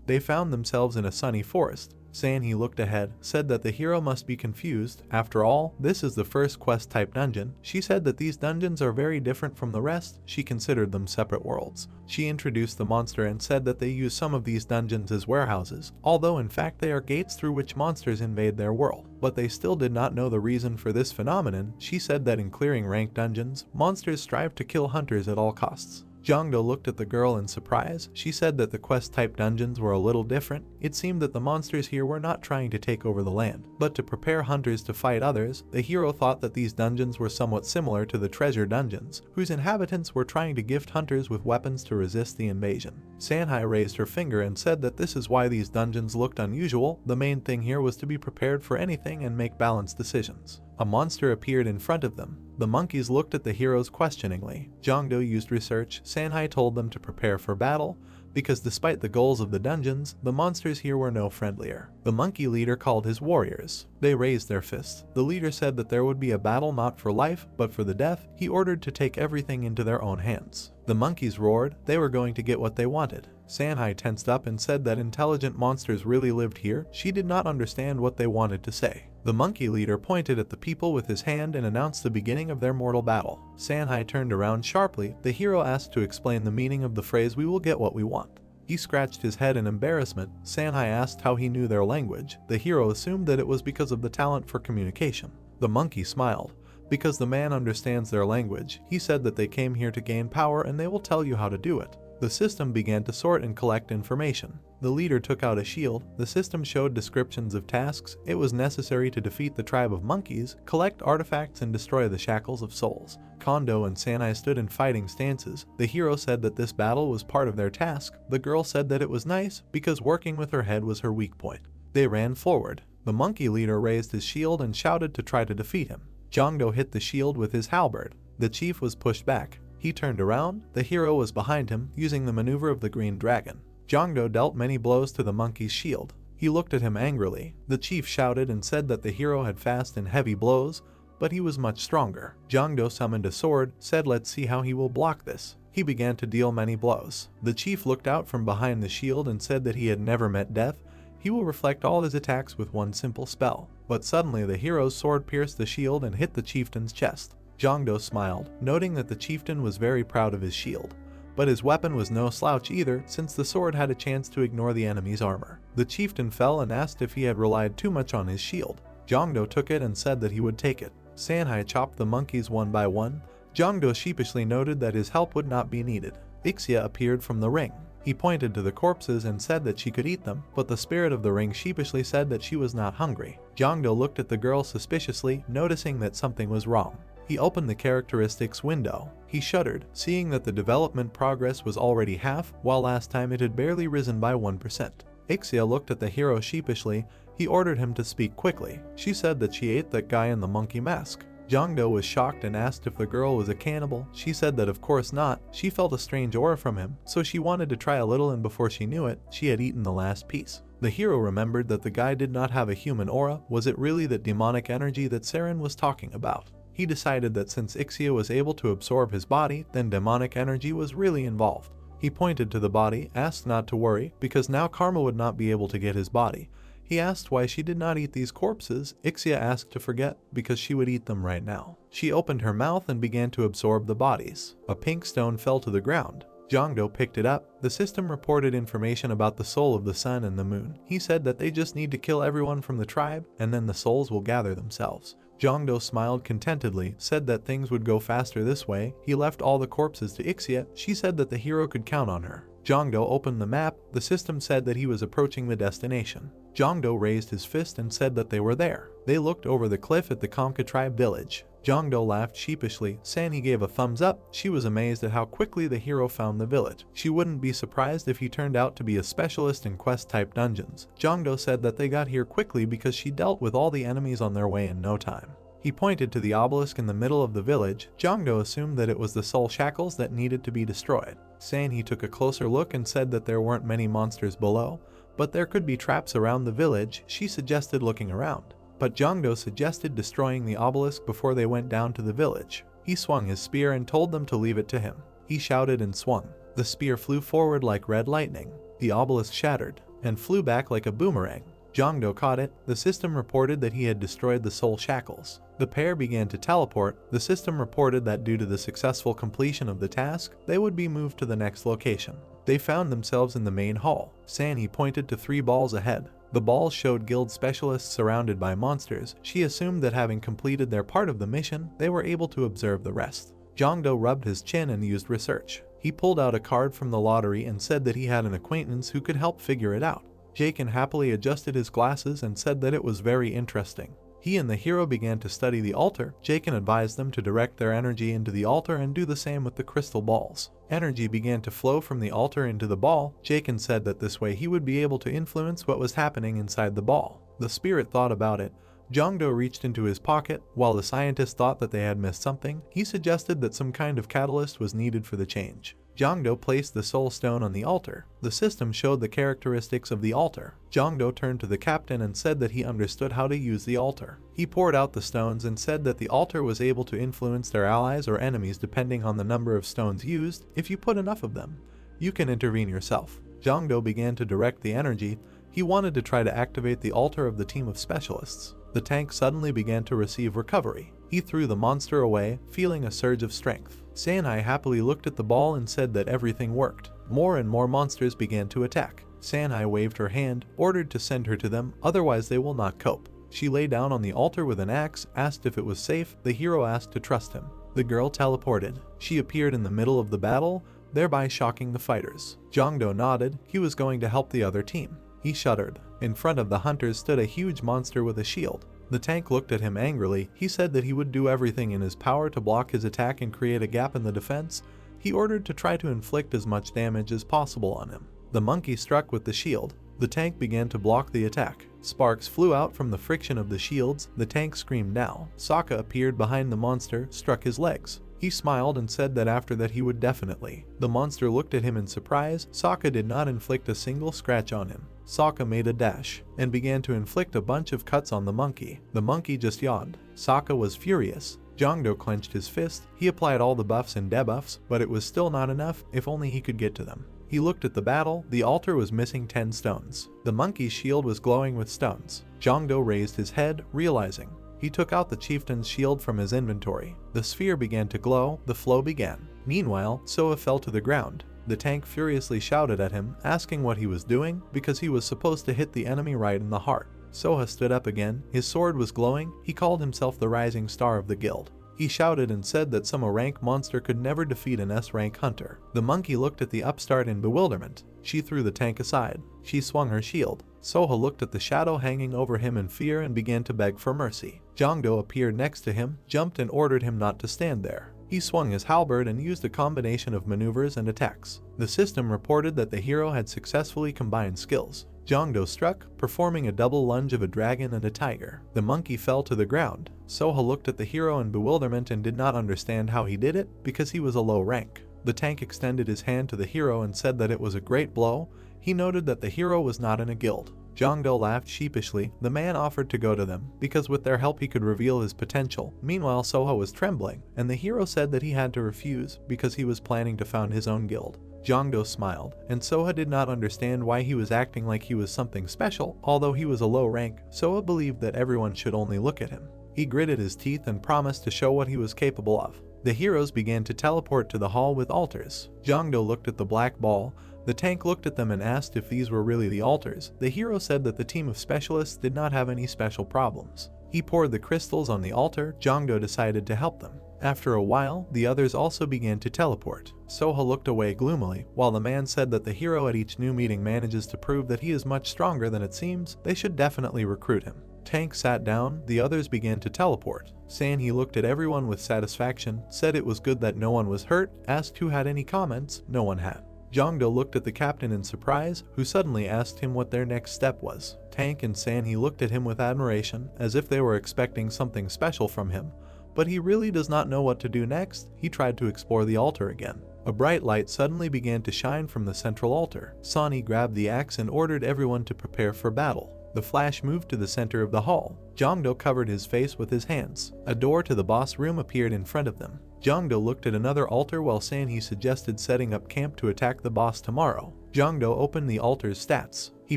They found themselves in a sunny forest. Sanhee looked ahead, said that the hero must be confused. After all, this is the first quest-type dungeon. She said that these dungeons are very different from the rest. She considered them separate worlds. She introduced the monster and said that they use some of these dungeons as warehouses, although in fact they are gates through which monsters invade their world. But they still did not know the reason for this phenomenon. She said that in clearing ranked dungeons, monsters strive to kill hunters at all costs. Jongdo looked at the girl in surprise. She said that the quest-type dungeons were a little different. It seemed that the monsters here were not trying to take over the land, but to prepare hunters to fight others. The hero thought that these dungeons were somewhat similar to the treasure dungeons, whose inhabitants were trying to gift hunters with weapons to resist the invasion. Sanhee raised her finger and said that this is why these dungeons looked unusual. The main thing here was to be prepared for anything and make balanced decisions. A monster appeared in front of them. The monkeys looked at the heroes questioningly. Jongdo used research. Sanhee told them to prepare for battle, because despite the goals of the dungeons, the monsters here were no friendlier. The monkey leader called his warriors. They raised their fists. The leader said that there would be a battle not for life, but for the death. He ordered to take everything into their own hands. The monkeys roared. They were going to get what they wanted. Sanhee tensed up and said that intelligent monsters really lived here. She did not understand what they wanted to say. The monkey leader pointed at the people with his hand and announced the beginning of their mortal battle. Sanhee turned around sharply. The hero asked to explain the meaning of the phrase, "We will get what we want." He scratched his head in embarrassment. Sanhee asked how he knew their language. The hero assumed that it was because of the talent for communication. The monkey smiled. Because the man understands their language, he said that they came here to gain power and they will tell you how to do it. The system began to sort and collect information. The leader took out a shield. The system showed descriptions of tasks. It was necessary to defeat the tribe of monkeys, collect artifacts, and destroy the shackles of souls. Kondo and Sanhee stood in fighting stances. The hero said that this battle was part of their task. The girl said that it was nice because working with her head was her weak point. They ran forward. The monkey leader raised his shield and shouted to try to defeat him. Jongdo hit the shield with his halberd. The chief was pushed back. He turned around. The hero was behind him, using the maneuver of the green dragon. Jongdo dealt many blows to the monkey's shield. He looked at him angrily. The chief shouted and said that the hero had fast and heavy blows, but he was much stronger. Jongdo summoned a sword, said let's see how he will block this. He began to deal many blows. The chief looked out from behind the shield and said that he had never met death. He will reflect all his attacks with one simple spell. But suddenly the hero's sword pierced the shield and hit the chieftain's chest. Jongdo smiled, noting that the chieftain was very proud of his shield. But his weapon was no slouch either, since the sword had a chance to ignore the enemy's armor. The chieftain fell and asked if he had relied too much on his shield. Jongdo took it and said that he would take it. Sanhee chopped the monkeys one by one. Jongdo sheepishly noted that his help would not be needed. Ixia appeared from the ring. He pointed to the corpses and said that she could eat them, but the spirit of the ring sheepishly said that she was not hungry. Jongdo looked at the girl suspiciously, noticing that something was wrong. He opened the characteristics window. He shuddered, seeing that the development progress was already half, while last time it had barely risen by 1%. Ixia looked at the hero sheepishly. He ordered him to speak quickly. She said that she ate that guy in the monkey mask. Jongdo was shocked and asked if the girl was a cannibal. She said that of course not. She felt a strange aura from him, so she wanted to try a little, and before she knew it, she had eaten the last piece. The hero remembered that the guy did not have a human aura. Was it really that demonic energy that Saren was talking about? He decided that since Ixia was able to absorb his body, then demonic energy was really involved. He pointed to the body, asked not to worry, because now Karma would not be able to get his body. He asked why she did not eat these corpses. Ixia asked to forget, because she would eat them right now. She opened her mouth and began to absorb the bodies. A pink stone fell to the ground. Jongdo picked it up. The system reported information about the soul of the sun and the moon. He said that they just need to kill everyone from the tribe, and then the souls will gather themselves. Jongdo smiled contentedly, said that things would go faster this way. He left all the corpses to Ixia. She said that the hero could count on her. Jongdo opened the map. The system said that he was approaching the destination. Jongdo raised his fist and said that they were there. They looked over the cliff at the Konka tribe village. Jongdo laughed sheepishly. Sanhee gave a thumbs up. She was amazed at how quickly the hero found the village. She wouldn't be surprised if he turned out to be a specialist in quest-type dungeons. Jongdo said that they got here quickly because she dealt with all the enemies on their way in no time. He pointed to the obelisk in the middle of the village. Jongdo assumed that it was the soul shackles that needed to be destroyed. Sanhee took a closer look and said that there weren't many monsters below, but there could be traps around the village. She suggested looking around, but Jongdo suggested destroying the obelisk before they went down to the village. He swung his spear and told them to leave it to him. He shouted and swung. The spear flew forward like red lightning. The obelisk shattered and flew back like a boomerang. Jongdo caught it. The system reported that he had destroyed the soul shackles. The pair began to teleport. The system reported that due to the successful completion of the task, they would be moved to the next location. They found themselves in the main hall. Sanhee pointed to 3 balls ahead. The balls showed guild specialists surrounded by monsters. She assumed that having completed their part of the mission, they were able to observe the rest. Jongdo rubbed his chin and used research. He pulled out a card from the lottery and said that he had an acquaintance who could help figure it out. Jaken happily adjusted his glasses and said that it was very interesting. He and the hero began to study the altar. Jaken advised them to direct their energy into the altar and do the same with the crystal balls. Energy began to flow from the altar into the ball. Jaken said that this way he would be able to influence what was happening inside the ball. The spirit thought about it. Jongdo reached into his pocket. While the scientist thought that they had missed something, he suggested that some kind of catalyst was needed for the change. Jongdo placed the soul stone on the altar. The system showed the characteristics of the altar. Jongdo turned to the captain and said that he understood how to use the altar. He poured out the stones and said that the altar was able to influence their allies or enemies depending on the number of stones used. If you put enough of them, you can intervene yourself. Jongdo began to direct the energy. He wanted to try to activate the altar of the team of specialists. The tank suddenly began to receive recovery. He threw the monster away, feeling a surge of strength. Sanhee happily looked at the ball and said that everything worked. More and more monsters began to attack. Sanhee waved her hand, ordered to send her to them, otherwise they will not cope. She lay down on the altar with an axe, asked if it was safe. The hero asked to trust him. The girl teleported. She appeared in the middle of the battle, thereby shocking the fighters. Jongdo nodded. He was going to help the other team. He shuddered. In front of the hunters stood a huge monster with a shield. The tank looked at him angrily. He said that he would do everything in his power to block his attack and create a gap in the defense. He ordered to try to inflict as much damage as possible on him. The monkey struck with the shield. The tank began to block the attack. Sparks flew out from the friction of the shields. The tank screamed now. Sokka appeared behind the monster, struck his legs. He smiled and said that after that he would definitely. The monster looked at him in surprise. Sokka did not inflict a single scratch on him. Sokka made a dash and began to inflict a bunch of cuts on the monkey. The monkey just yawned. Sokka was furious. Jongdo clenched his fist. He applied all the buffs and debuffs, but it was still not enough. If only he could get to them. He looked at the battle. The altar was missing 10 stones. The monkey's shield was glowing with stones. Jongdo raised his head, realizing. He took out the chieftain's shield from his inventory. The sphere began to glow. The flow began. Meanwhile, Soa fell to the ground. The tank furiously shouted at him, asking what he was doing, because he was supposed to hit the enemy right in the heart. Soha stood up again. His sword was glowing. He called himself the rising star of the guild. He shouted and said that some A-rank monster could never defeat an S-rank hunter. The monkey looked at the upstart in bewilderment. She threw the tank aside. She swung her shield. Soha looked at the shadow hanging over him in fear and began to beg for mercy. Jongdo appeared next to him, jumped and ordered him not to stand there. He swung his halberd and used a combination of maneuvers and attacks. The system reported that the hero had successfully combined skills. Jongdo struck, performing a double lunge of a dragon and a tiger. The monkey fell to the ground. Soha looked at the hero in bewilderment and did not understand how he did it, because he was a low rank. The tank extended his hand to the hero and said that it was a great blow. He noted that the hero was not in a guild. Jongdo laughed sheepishly. The man offered to go to them, because with their help he could reveal his potential. Meanwhile, Soha was trembling, and the hero said that he had to refuse, because he was planning to found his own guild. Jongdo smiled, and Soha did not understand why he was acting like he was something special. Although he was a low rank, Soha believed that everyone should only look at him. He gritted his teeth and promised to show what he was capable of. The heroes began to teleport to the hall with altars. Jongdo looked at the black ball. The tank looked at them and asked if these were really the altars. The hero said that the team of specialists did not have any special problems. He poured the crystals on the altar. Jongdo decided to help them. After a while, the others also began to teleport. Soha looked away gloomily. While the man said that the hero at each new meeting manages to prove that he is much stronger than it seems, they should definitely recruit him. Tank sat down. The others began to teleport. Sanhee looked at everyone with satisfaction, said it was good that no one was hurt, asked who had any comments. No one had. Jongdo looked at the captain in surprise, who suddenly asked him what their next step was. Tank and Sanhee looked at him with admiration, as if they were expecting something special from him, but he really does not know what to do next. He tried to explore the altar again. A bright light suddenly began to shine from the central altar. Sanhee grabbed the axe and ordered everyone to prepare for battle. The flash moved to the center of the hall. Jongdo covered his face with his hands. A door to the boss room appeared in front of them. Jongdo looked at another altar while Sanhee suggested setting up camp to attack the boss tomorrow. Jongdo opened the altar's stats. He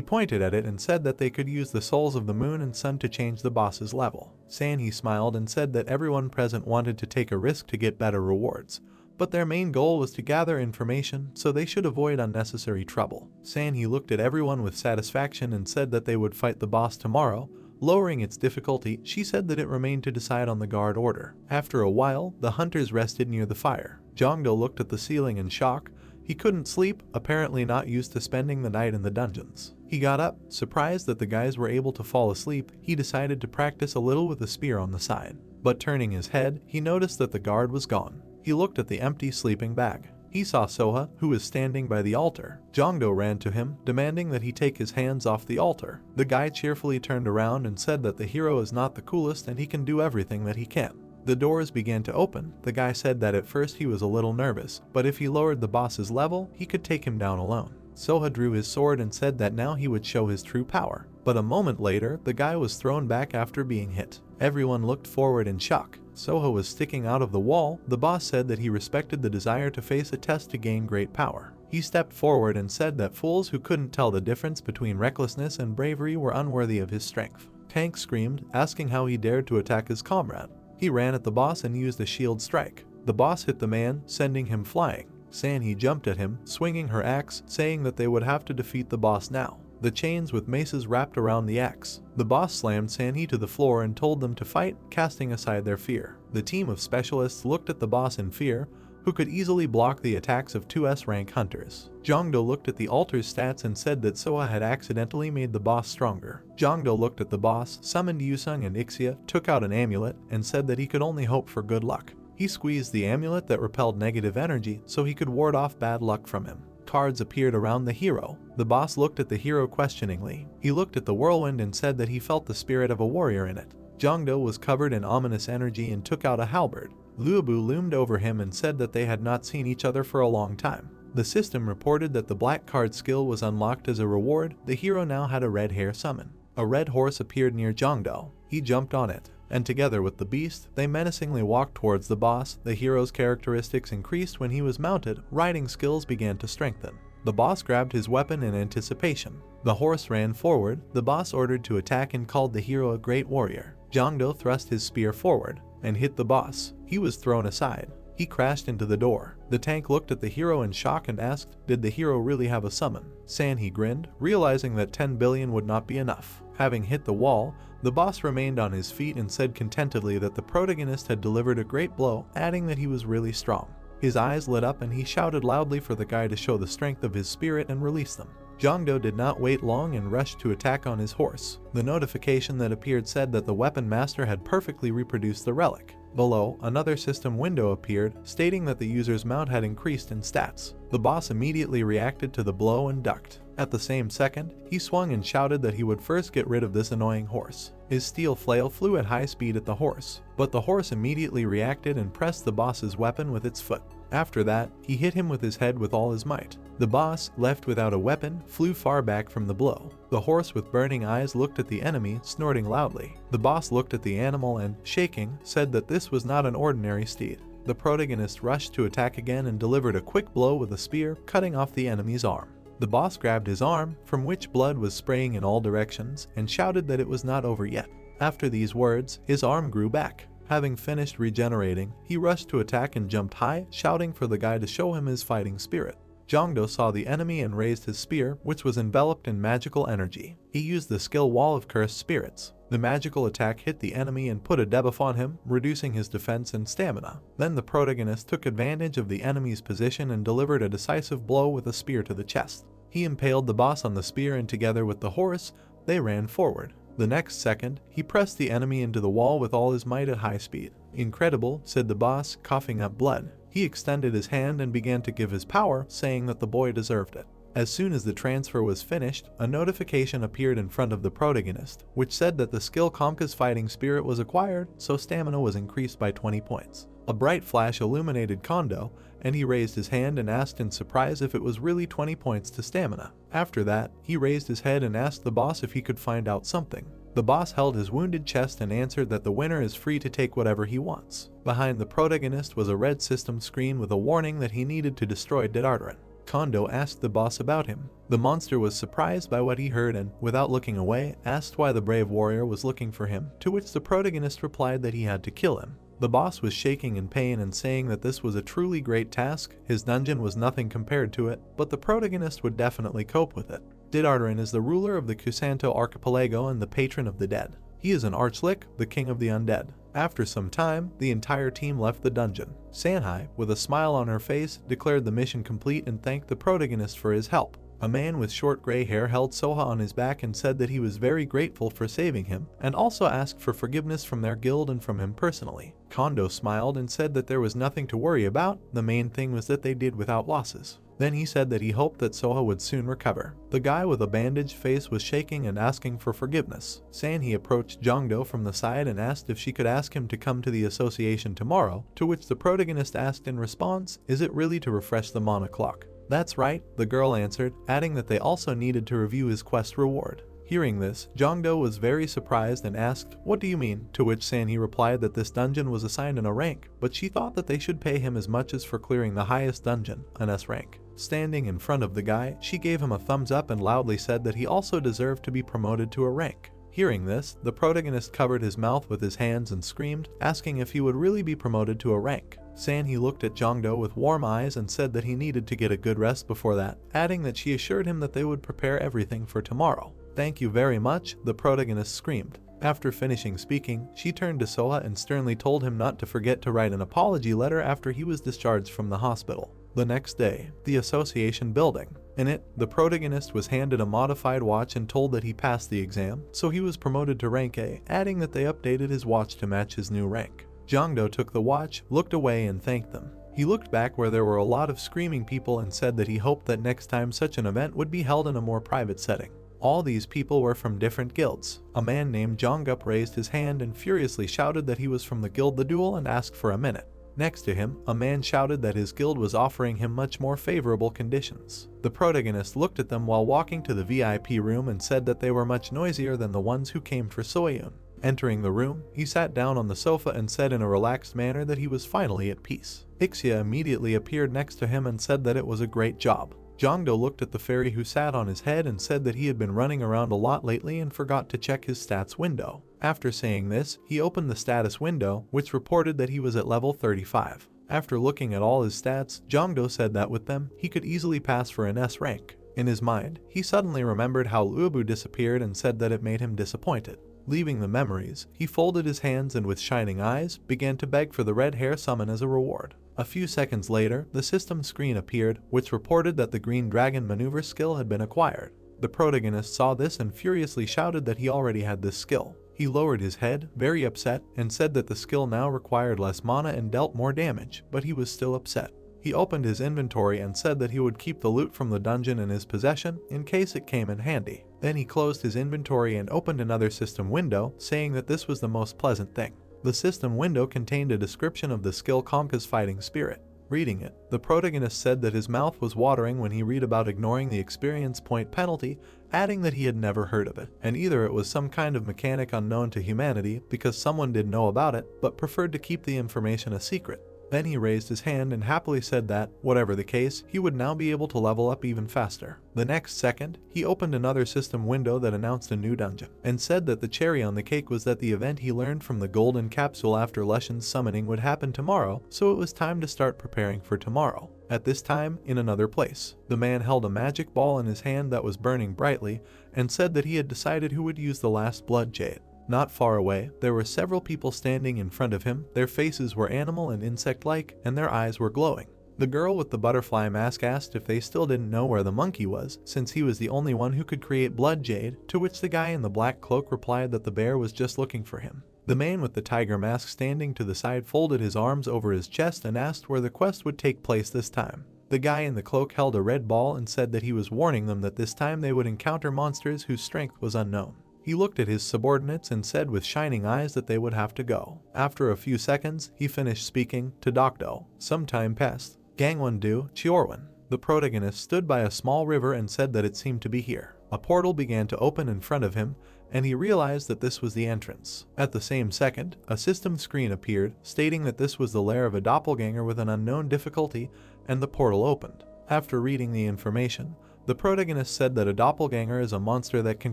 pointed at it and said that they could use the souls of the moon and sun to change the boss's level. Sanhee smiled and said that everyone present wanted to take a risk to get better rewards, but their main goal was to gather information, so they should avoid unnecessary trouble. Sanhee looked at everyone with satisfaction and said that they would fight the boss tomorrow. Lowering its difficulty, she said that it remained to decide on the guard order. After a while, the hunters rested near the fire. Jongdo looked at the ceiling in shock. He couldn't sleep, apparently not used to spending the night in the dungeons. He got up, surprised that the guys were able to fall asleep. He decided to practice a little with a spear on the side. But turning his head, he noticed that the guard was gone. He looked at the empty sleeping bag. He saw Soha, who was standing by the altar. Jongdo ran to him, demanding that he take his hands off the altar. The guy cheerfully turned around and said that the hero is not the coolest and he can do everything that he can. The doors began to open. The guy said that at first he was a little nervous, but if he lowered the boss's level, he could take him down alone. Soha drew his sword and said that now he would show his true power. But a moment later, the guy was thrown back after being hit. Everyone looked forward in shock. Soha was sticking out of the wall. The boss said that he respected the desire to face a test to gain great power. He stepped forward and said that fools who couldn't tell the difference between recklessness and bravery were unworthy of his strength. Tank screamed, asking how he dared to attack his comrade. He ran at the boss and used a shield strike. The boss hit the man, sending him flying. Sanhee jumped at him, swinging her axe, saying that they would have to defeat the boss now. The chains with maces wrapped around the axe. The boss slammed Sanhee to the floor and told them to fight, casting aside their fear. The team of specialists looked at the boss in fear, who could easily block the attacks of 2S rank hunters. Jongdo looked at the altar's stats and said that Soha had accidentally made the boss stronger. Jongdo looked at the boss, summoned Yusung and Ixia, took out an amulet, and said that he could only hope for good luck. He squeezed the amulet that repelled negative energy so he could ward off bad luck from him. Cards appeared around the hero. The boss looked at the hero questioningly. He looked at the whirlwind and said that he felt the spirit of a warrior in it. Jongdo was covered in ominous energy and took out a halberd. Luobu loomed over him and said that they had not seen each other for a long time. The system reported that the black card skill was unlocked as a reward. The hero now had a red hair summon. A red horse appeared near Jongdo. He jumped on it, and together with the beast, they menacingly walked towards the boss. The hero's characteristics increased when he was mounted. Riding skills began to strengthen. The boss grabbed his weapon in anticipation. The horse ran forward. The boss ordered to attack and called the hero a great warrior. Jongdo thrust his spear forward and hit the boss. He was thrown aside. He crashed into the door. The tank looked at the hero in shock and asked, did the hero really have a summon? Sanhee grinned, realizing that 10 billion would not be enough. Having hit the wall, the boss remained on his feet and said contentedly that the protagonist had delivered a great blow, adding that he was really strong. His eyes lit up and he shouted loudly for the guy to show the strength of his spirit and release them. Jongdo did not wait long and rushed to attack on his horse. The notification that appeared said that the weapon master had perfectly reproduced the relic. Below, another system window appeared, stating that the user's mount had increased in stats. The boss immediately reacted to the blow and ducked. At the same second, he swung and shouted that he would first get rid of this annoying horse. His steel flail flew at high speed at the horse, but the horse immediately reacted and pressed the boss's weapon with its foot. After that, he hit him with his head with all his might. The boss, left without a weapon, flew far back from the blow. The horse with burning eyes looked at the enemy, snorting loudly. The boss looked at the animal and, shaking, said that this was not an ordinary steed. The protagonist rushed to attack again and delivered a quick blow with a spear, cutting off the enemy's arm. The boss grabbed his arm, from which blood was spraying in all directions, and shouted that it was not over yet. After these words, his arm grew back. Having finished regenerating, he rushed to attack and jumped high, shouting for the guy to show him his fighting spirit. Jongdo saw the enemy and raised his spear, which was enveloped in magical energy. He used the skill Wall of Cursed Spirits. The magical attack hit the enemy and put a debuff on him, reducing his defense and stamina. Then the protagonist took advantage of the enemy's position and delivered a decisive blow with a spear to the chest. He impaled the boss on the spear and together with the horse, they ran forward. The next second, he pressed the enemy into the wall with all his might at high speed. Incredible, said the boss, coughing up blood. He extended his hand and began to give his power, saying that the boy deserved it. As soon as the transfer was finished, a notification appeared in front of the protagonist, which said that the skill Conka's fighting spirit was acquired, so stamina was increased by 20 points. A bright flash illuminated Kondo, and he raised his hand and asked in surprise if it was really 20 points to stamina. After that, he raised his head and asked the boss if he could find out something. The boss held his wounded chest and answered that the winner is free to take whatever he wants. Behind the protagonist was a red system screen with a warning that he needed to destroy Didardaran. Kondo asked the boss about him. The monster was surprised by what he heard and, without looking away, asked why the brave warrior was looking for him, to which the protagonist replied that he had to kill him. The boss was shaking in pain and saying that this was a truly great task, his dungeon was nothing compared to it, but the protagonist would definitely cope with it. Didardaran is the ruler of the Kusanto archipelago and the patron of the dead. He is an archlich, the king of the undead. After some time, the entire team left the dungeon. Sanhai, with a smile on her face, declared the mission complete and thanked the protagonist for his help. A man with short gray hair held Soha on his back and said that he was very grateful for saving him, and also asked for forgiveness from their guild and from him personally. Kondo smiled and said that there was nothing to worry about, the main thing was that they did without losses. Then he said that he hoped that Soha would soon recover. The guy with a bandaged face was shaking and asking for forgiveness. Sanhee approached Jongdo from the side and asked if she could ask him to come to the association tomorrow, to which the protagonist asked in response, "Is it really to refresh the mana clock?" "That's right," the girl answered, adding that they also needed to review his quest reward. Hearing this, Jongdo was very surprised and asked, "What do you mean?" To which Sanhee replied that this dungeon was assigned in a rank, but she thought that they should pay him as much as for clearing the highest dungeon, an S rank. Standing in front of the guy, she gave him a thumbs up and loudly said that he also deserved to be promoted to a rank. Hearing this, the protagonist covered his mouth with his hands and screamed, asking if he would really be promoted to a rank. Sanhee looked at Jongdo with warm eyes and said that he needed to get a good rest before that, adding that she assured him that they would prepare everything for tomorrow. "Thank you very much," the protagonist screamed. After finishing speaking, she turned to Soha and sternly told him not to forget to write an apology letter after he was discharged from the hospital. The next day, the association building. In it, the protagonist was handed a modified watch and told that he passed the exam, so he was promoted to rank A, adding that they updated his watch to match his new rank. Jongdo took the watch, looked away and thanked them. He looked back where there were a lot of screaming people and said that he hoped that next time such an event would be held in a more private setting. All these people were from different guilds. A man named Jongup raised his hand and furiously shouted that he was from the guild The Duel and asked for a minute. Next to him, a man shouted that his guild was offering him much more favorable conditions. The protagonist looked at them while walking to the VIP room and said that they were much noisier than the ones who came for Soyun. Entering the room, he sat down on the sofa and said in a relaxed manner that he was finally at peace. Ixia immediately appeared next to him and said that it was a great job. Jongdo looked at the fairy who sat on his head and said that he had been running around a lot lately and forgot to check his stats window. After saying this, he opened the status window, which reported that he was at level 35. After looking at all his stats, Jongdo said that with them, he could easily pass for an S rank. In his mind, he suddenly remembered how Luobu disappeared and said that it made him disappointed. Leaving the memories, he folded his hands and with shining eyes, began to beg for the red hair summon as a reward. A few seconds later, the system screen appeared, which reported that the green dragon maneuver skill had been acquired. The protagonist saw this and furiously shouted that he already had this skill. He lowered his head, very upset, and said that the skill now required less mana and dealt more damage, but he was still upset. He opened his inventory and said that he would keep the loot from the dungeon in his possession in case it came in handy. Then he closed his inventory and opened another system window, saying that this was the most pleasant thing. The system window contained a description of the skill Conka's fighting spirit. Reading it, the protagonist said that his mouth was watering when he read about ignoring the experience point penalty, adding that he had never heard of it, and either it was some kind of mechanic unknown to humanity because someone didn't know about it, but preferred to keep the information a secret. Then he raised his hand and happily said that, whatever the case, he would now be able to level up even faster. The next second, he opened another system window that announced a new dungeon, and said that the cherry on the cake was that the event he learned from the golden capsule after Lushan's summoning would happen tomorrow, so it was time to start preparing for tomorrow. At this time, in another place, the man held a magic ball in his hand that was burning brightly, and said that he had decided who would use the last blood jade. Not far away, there were several people standing in front of him, their faces were animal and insect-like, and their eyes were glowing. The girl with the butterfly mask asked if they still didn't know where the monkey was, since he was the only one who could create blood jade, to which the guy in the black cloak replied that the bear was just looking for him. The man with the tiger mask standing to the side folded his arms over his chest and asked where the quest would take place this time. The guy in the cloak held a red ball and said that he was warning them that this time they would encounter monsters whose strength was unknown. He looked at his subordinates and said with shining eyes that they would have to go. After a few seconds, he finished speaking to Dokdo. Some time passed. Gangwon-do, Chiorwon. The protagonist stood by a small river and said that it seemed to be here. A portal began to open in front of him, and he realized that this was the entrance. At the same second, a system screen appeared, stating that this was the lair of a doppelganger with an unknown difficulty, and the portal opened. After reading the information, the protagonist said that a doppelganger is a monster that can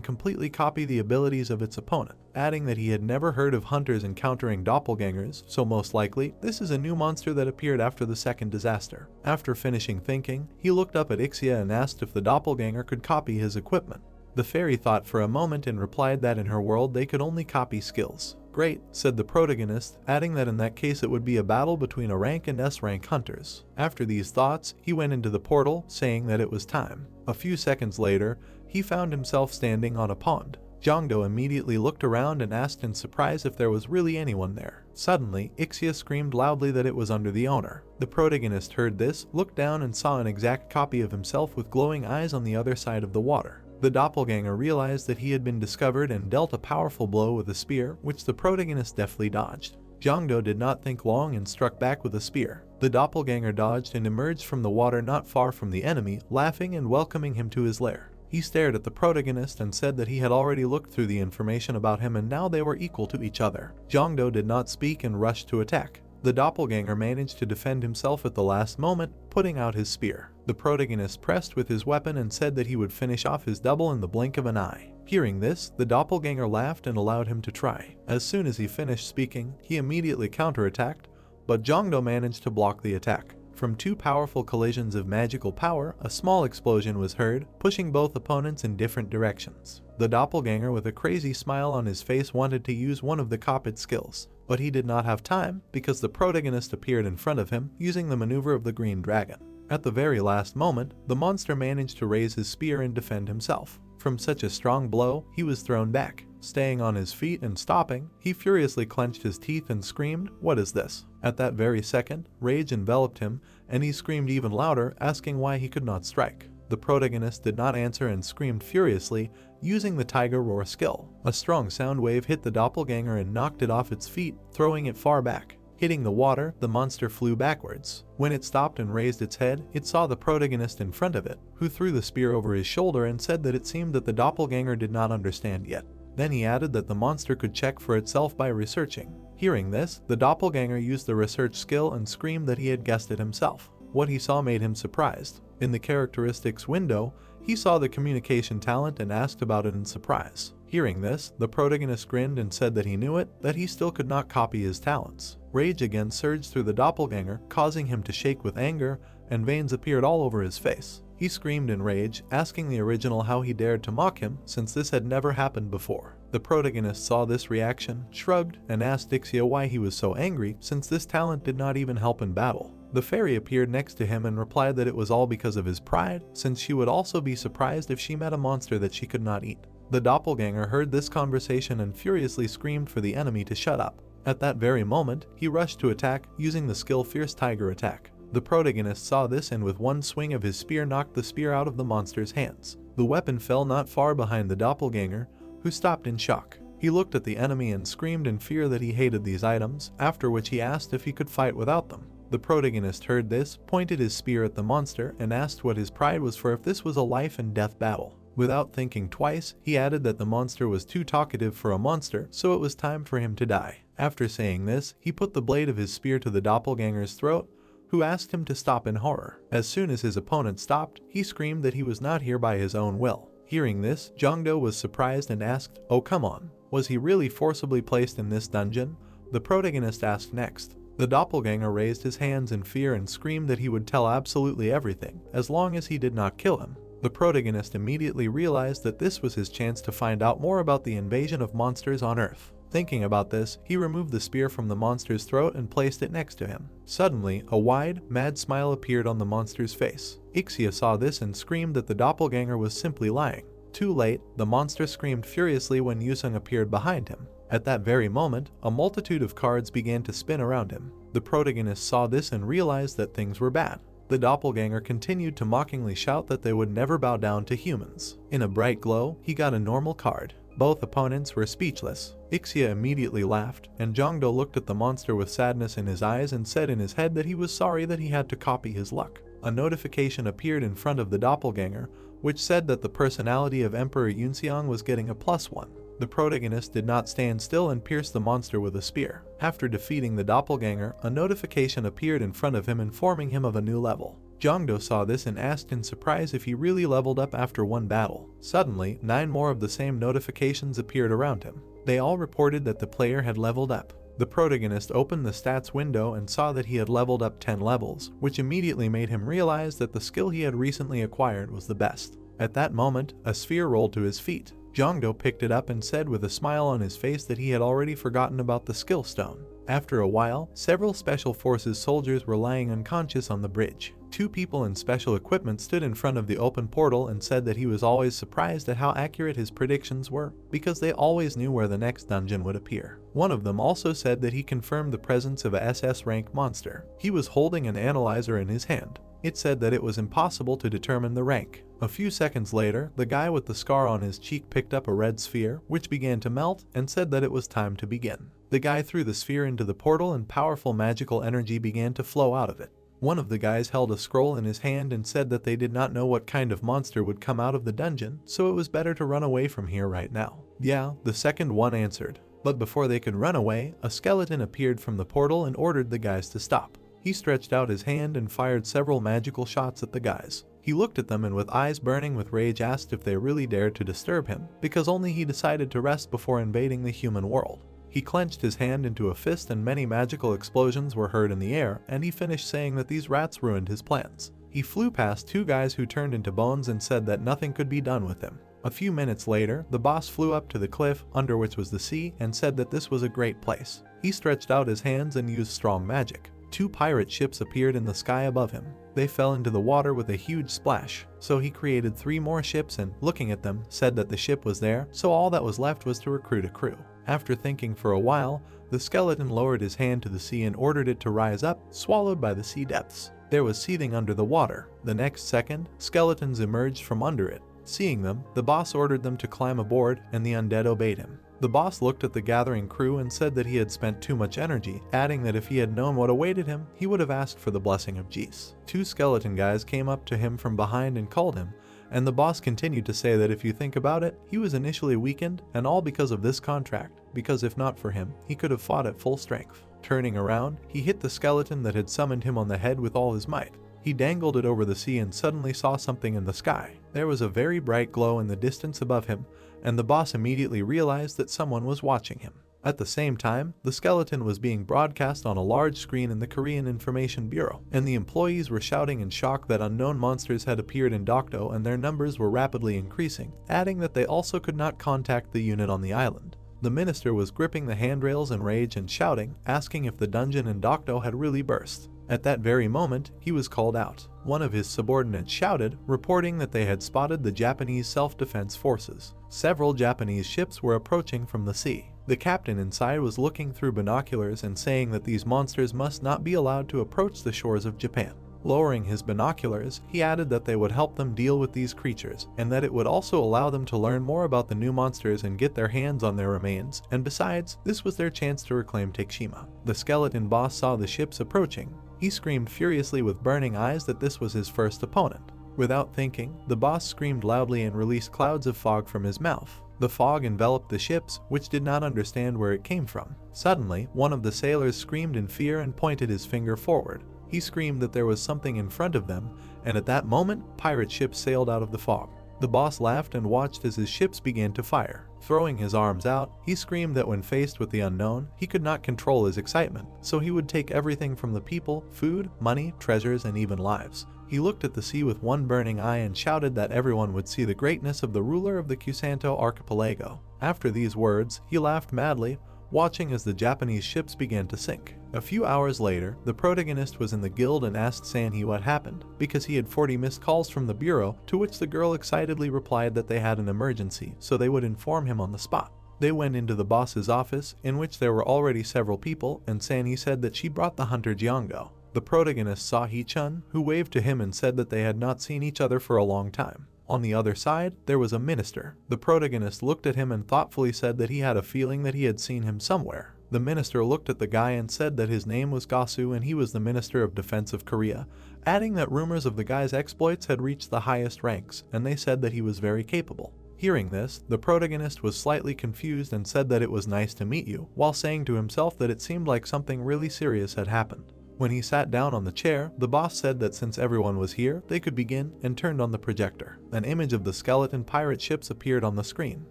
completely copy the abilities of its opponent, adding that he had never heard of hunters encountering doppelgangers, so most likely, this is a new monster that appeared after the second disaster. After finishing thinking, he looked up at Ixia and asked if the doppelganger could copy his equipment. The fairy thought for a moment and replied that in her world they could only copy skills. Great, said the protagonist, adding that in that case it would be a battle between a rank and S-rank hunters. After these thoughts, he went into the portal, saying that it was time. A few seconds later, he found himself standing on a pond. Jongdo immediately looked around and asked in surprise if there was really anyone there. Suddenly, Ixia screamed loudly that it was under the owner. The protagonist heard this, looked down and saw an exact copy of himself with glowing eyes on the other side of the water. The doppelganger realized that he had been discovered and dealt a powerful blow with a spear, which the protagonist deftly dodged. Jongdo did not think long and struck back with a spear. The doppelganger dodged and emerged from the water not far from the enemy, laughing and welcoming him to his lair. He stared at the protagonist and said that he had already looked through the information about him and now they were equal to each other. Jongdo did not speak and rushed to attack. The doppelganger managed to defend himself at the last moment, putting out his spear. The protagonist pressed with his weapon and said that he would finish off his double in the blink of an eye. Hearing this, the doppelganger laughed and allowed him to try. As soon as he finished speaking, he immediately counterattacked, but Jongdo managed to block the attack. From two powerful collisions of magical power, a small explosion was heard, pushing both opponents in different directions. The doppelganger with a crazy smile on his face wanted to use one of the copied skills, but he did not have time because the protagonist appeared in front of him using the maneuver of the green dragon. At the very last moment, the monster managed to raise his spear and defend himself. From such a strong blow, he was thrown back. Staying on his feet and stopping, he furiously clenched his teeth and screamed, "What is this?" At that very second, rage enveloped him, and he screamed even louder, asking why he could not strike. The protagonist did not answer and screamed furiously, using the tiger roar skill. A strong sound wave hit the doppelganger and knocked it off its feet, throwing it far back. Hitting the water, the monster flew backwards. When it stopped and raised its head, it saw the protagonist in front of it, who threw the spear over his shoulder and said that it seemed that the doppelganger did not understand yet. Then he added that the monster could check for itself by researching. Hearing this, the doppelganger used the research skill and screamed that he had guessed it himself. What he saw made him surprised. In the characteristics window, he saw the communication talent and asked about it in surprise. Hearing this, the protagonist grinned and said that he knew it, that he still could not copy his talents. Rage again surged through the doppelganger, causing him to shake with anger, and veins appeared all over his face. He screamed in rage, asking the original how he dared to mock him, since this had never happened before. The protagonist saw this reaction, shrugged, and asked Ixia why he was so angry, since this talent did not even help in battle. The fairy appeared next to him and replied that it was all because of his pride, since she would also be surprised if she met a monster that she could not eat. The doppelganger heard this conversation and furiously screamed for the enemy to shut up. At that very moment, he rushed to attack, using the skill Fierce Tiger Attack. The protagonist saw this and with one swing of his spear knocked the spear out of the monster's hands. The weapon fell not far behind the doppelganger, who stopped in shock. He looked at the enemy and screamed in fear that he hated these items, after which he asked if he could fight without them. The protagonist heard this, pointed his spear at the monster, and asked what his pride was for if this was a life and death battle. Without thinking twice, he added that the monster was too talkative for a monster, so it was time for him to die. After saying this, he put the blade of his spear to the doppelganger's throat, who asked him to stop in horror. As soon as his opponent stopped, he screamed that he was not here by his own will. Hearing this, Jongdo was surprised and asked, "Oh come on, was he really forcibly placed in this dungeon?" The protagonist asked next. The doppelganger raised his hands in fear and screamed that he would tell absolutely everything, as long as he did not kill him. The protagonist immediately realized that this was his chance to find out more about the invasion of monsters on Earth. Thinking about this, he removed the spear from the monster's throat and placed it next to him. Suddenly, a wide, mad smile appeared on the monster's face. Ixia saw this and screamed that the doppelganger was simply lying. Too late, the monster screamed furiously when Yusung appeared behind him. At that very moment, a multitude of cards began to spin around him. The protagonist saw this and realized that things were bad. The doppelganger continued to mockingly shout that they would never bow down to humans. In a bright glow, he got a normal card. Both opponents were speechless. Ixia immediately laughed, and Jongdo looked at the monster with sadness in his eyes and said in his head that he was sorry that he had to copy his luck. A notification appeared in front of the doppelganger, which said that the personality of Emperor Yunxiang was getting a +1. The protagonist did not stand still and pierced the monster with a spear. After defeating the doppelganger, a notification appeared in front of him informing him of a new level. Jongdo saw this and asked in surprise if he really leveled up after one battle. Suddenly, 9 more of the same notifications appeared around him. They all reported that the player had leveled up. The protagonist opened the stats window and saw that he had leveled up 10 levels, which immediately made him realize that the skill he had recently acquired was the best. At that moment, a sphere rolled to his feet. Jongdo picked it up and said with a smile on his face that he had already forgotten about the skill stone. After a while, several Special Forces soldiers were lying unconscious on the bridge. 2 people in special equipment stood in front of the open portal and said that he was always surprised at how accurate his predictions were, because they always knew where the next dungeon would appear. One of them also said that he confirmed the presence of a SS-Rank monster. He was holding an analyzer in his hand. It said that it was impossible to determine the rank. A few seconds later, the guy with the scar on his cheek picked up a red sphere, which began to melt, and said that it was time to begin. The guy threw the sphere into the portal and powerful magical energy began to flow out of it. One of the guys held a scroll in his hand and said that they did not know what kind of monster would come out of the dungeon, so it was better to run away from here right now. Yeah, the second one answered. But before they could run away, a skeleton appeared from the portal and ordered the guys to stop. He stretched out his hand and fired several magical shots at the guys. He looked at them and with eyes burning with rage asked if they really dared to disturb him, because only he decided to rest before invading the human world. He clenched his hand into a fist and many magical explosions were heard in the air, and he finished saying that these rats ruined his plans. He flew past 2 guys who turned into bones and said that nothing could be done with him. A few minutes later, the boss flew up to the cliff, under which was the sea, and said that this was a great place. He stretched out his hands and used strong magic. 2 pirate ships appeared in the sky above him. They fell into the water with a huge splash, so he created 3 more ships and, looking at them, said that the ship was there, so all that was left was to recruit a crew. After thinking for a while, the skeleton lowered his hand to the sea and ordered it to rise up, swallowed by the sea depths. There was seething under the water. The next second, skeletons emerged from under it. Seeing them, the boss ordered them to climb aboard, and the undead obeyed him. The boss looked at the gathering crew and said that he had spent too much energy, adding that if he had known what awaited him, he would have asked for the blessing of Jees. 2 skeleton guys came up to him from behind and called him, and the boss continued to say that if you think about it, he was initially weakened, and all because of this contract, because if not for him, he could have fought at full strength. Turning around, he hit the skeleton that had summoned him on the head with all his might. He dangled it over the sea and suddenly saw something in the sky. There was a very bright glow in the distance above him, and the boss immediately realized that someone was watching him. At the same time, the skeleton was being broadcast on a large screen in the Korean Information Bureau, and the employees were shouting in shock that unknown monsters had appeared in Dokdo and their numbers were rapidly increasing, adding that they also could not contact the unit on the island. The minister was gripping the handrails in rage and shouting, asking if the dungeon in Dokdo had really burst. At that very moment, he was called out. One of his subordinates shouted, reporting that they had spotted the Japanese self-defense forces. Several Japanese ships were approaching from the sea. The captain inside was looking through binoculars and saying that these monsters must not be allowed to approach the shores of Japan. Lowering his binoculars, he added that they would help them deal with these creatures, and that it would also allow them to learn more about the new monsters and get their hands on their remains, and besides, this was their chance to reclaim Takeshima. The skeleton boss saw the ships approaching. He screamed furiously with burning eyes that this was his first opponent. Without thinking, the boss screamed loudly and released clouds of fog from his mouth. The fog enveloped the ships, which did not understand where it came from. Suddenly, one of the sailors screamed in fear and pointed his finger forward. He screamed that there was something in front of them, and at that moment, pirate ships sailed out of the fog. The boss laughed and watched as his ships began to fire. Throwing his arms out, he screamed that when faced with the unknown, he could not control his excitement, so he would take everything from the people, food, money, treasures, and even lives. He looked at the sea with one burning eye and shouted that everyone would see the greatness of the ruler of the Kusanto archipelago. After these words, he laughed madly, watching as the Japanese ships began to sink. A few hours later, the protagonist was in the guild and asked Sanhee what happened, because he had 40 missed calls from the bureau, to which the girl excitedly replied that they had an emergency, so they would inform him on the spot. They went into the boss's office, in which there were already several people, and Sanhee said that she brought the hunter Jiango. The protagonist saw Hee-chun, who waved to him and said that they had not seen each other for a long time. On the other side, there was a minister. The protagonist looked at him and thoughtfully said that he had a feeling that he had seen him somewhere. The minister looked at the guy and said that his name was Gasu and he was the Minister of Defense of Korea, adding that rumors of the guy's exploits had reached the highest ranks, and they said that he was very capable. Hearing this, the protagonist was slightly confused and said that it was nice to meet you, while saying to himself that it seemed like something really serious had happened. When he sat down on the chair, the boss said that since everyone was here, they could begin, and turned on the projector. An image of the skeleton pirate ships appeared on the screen.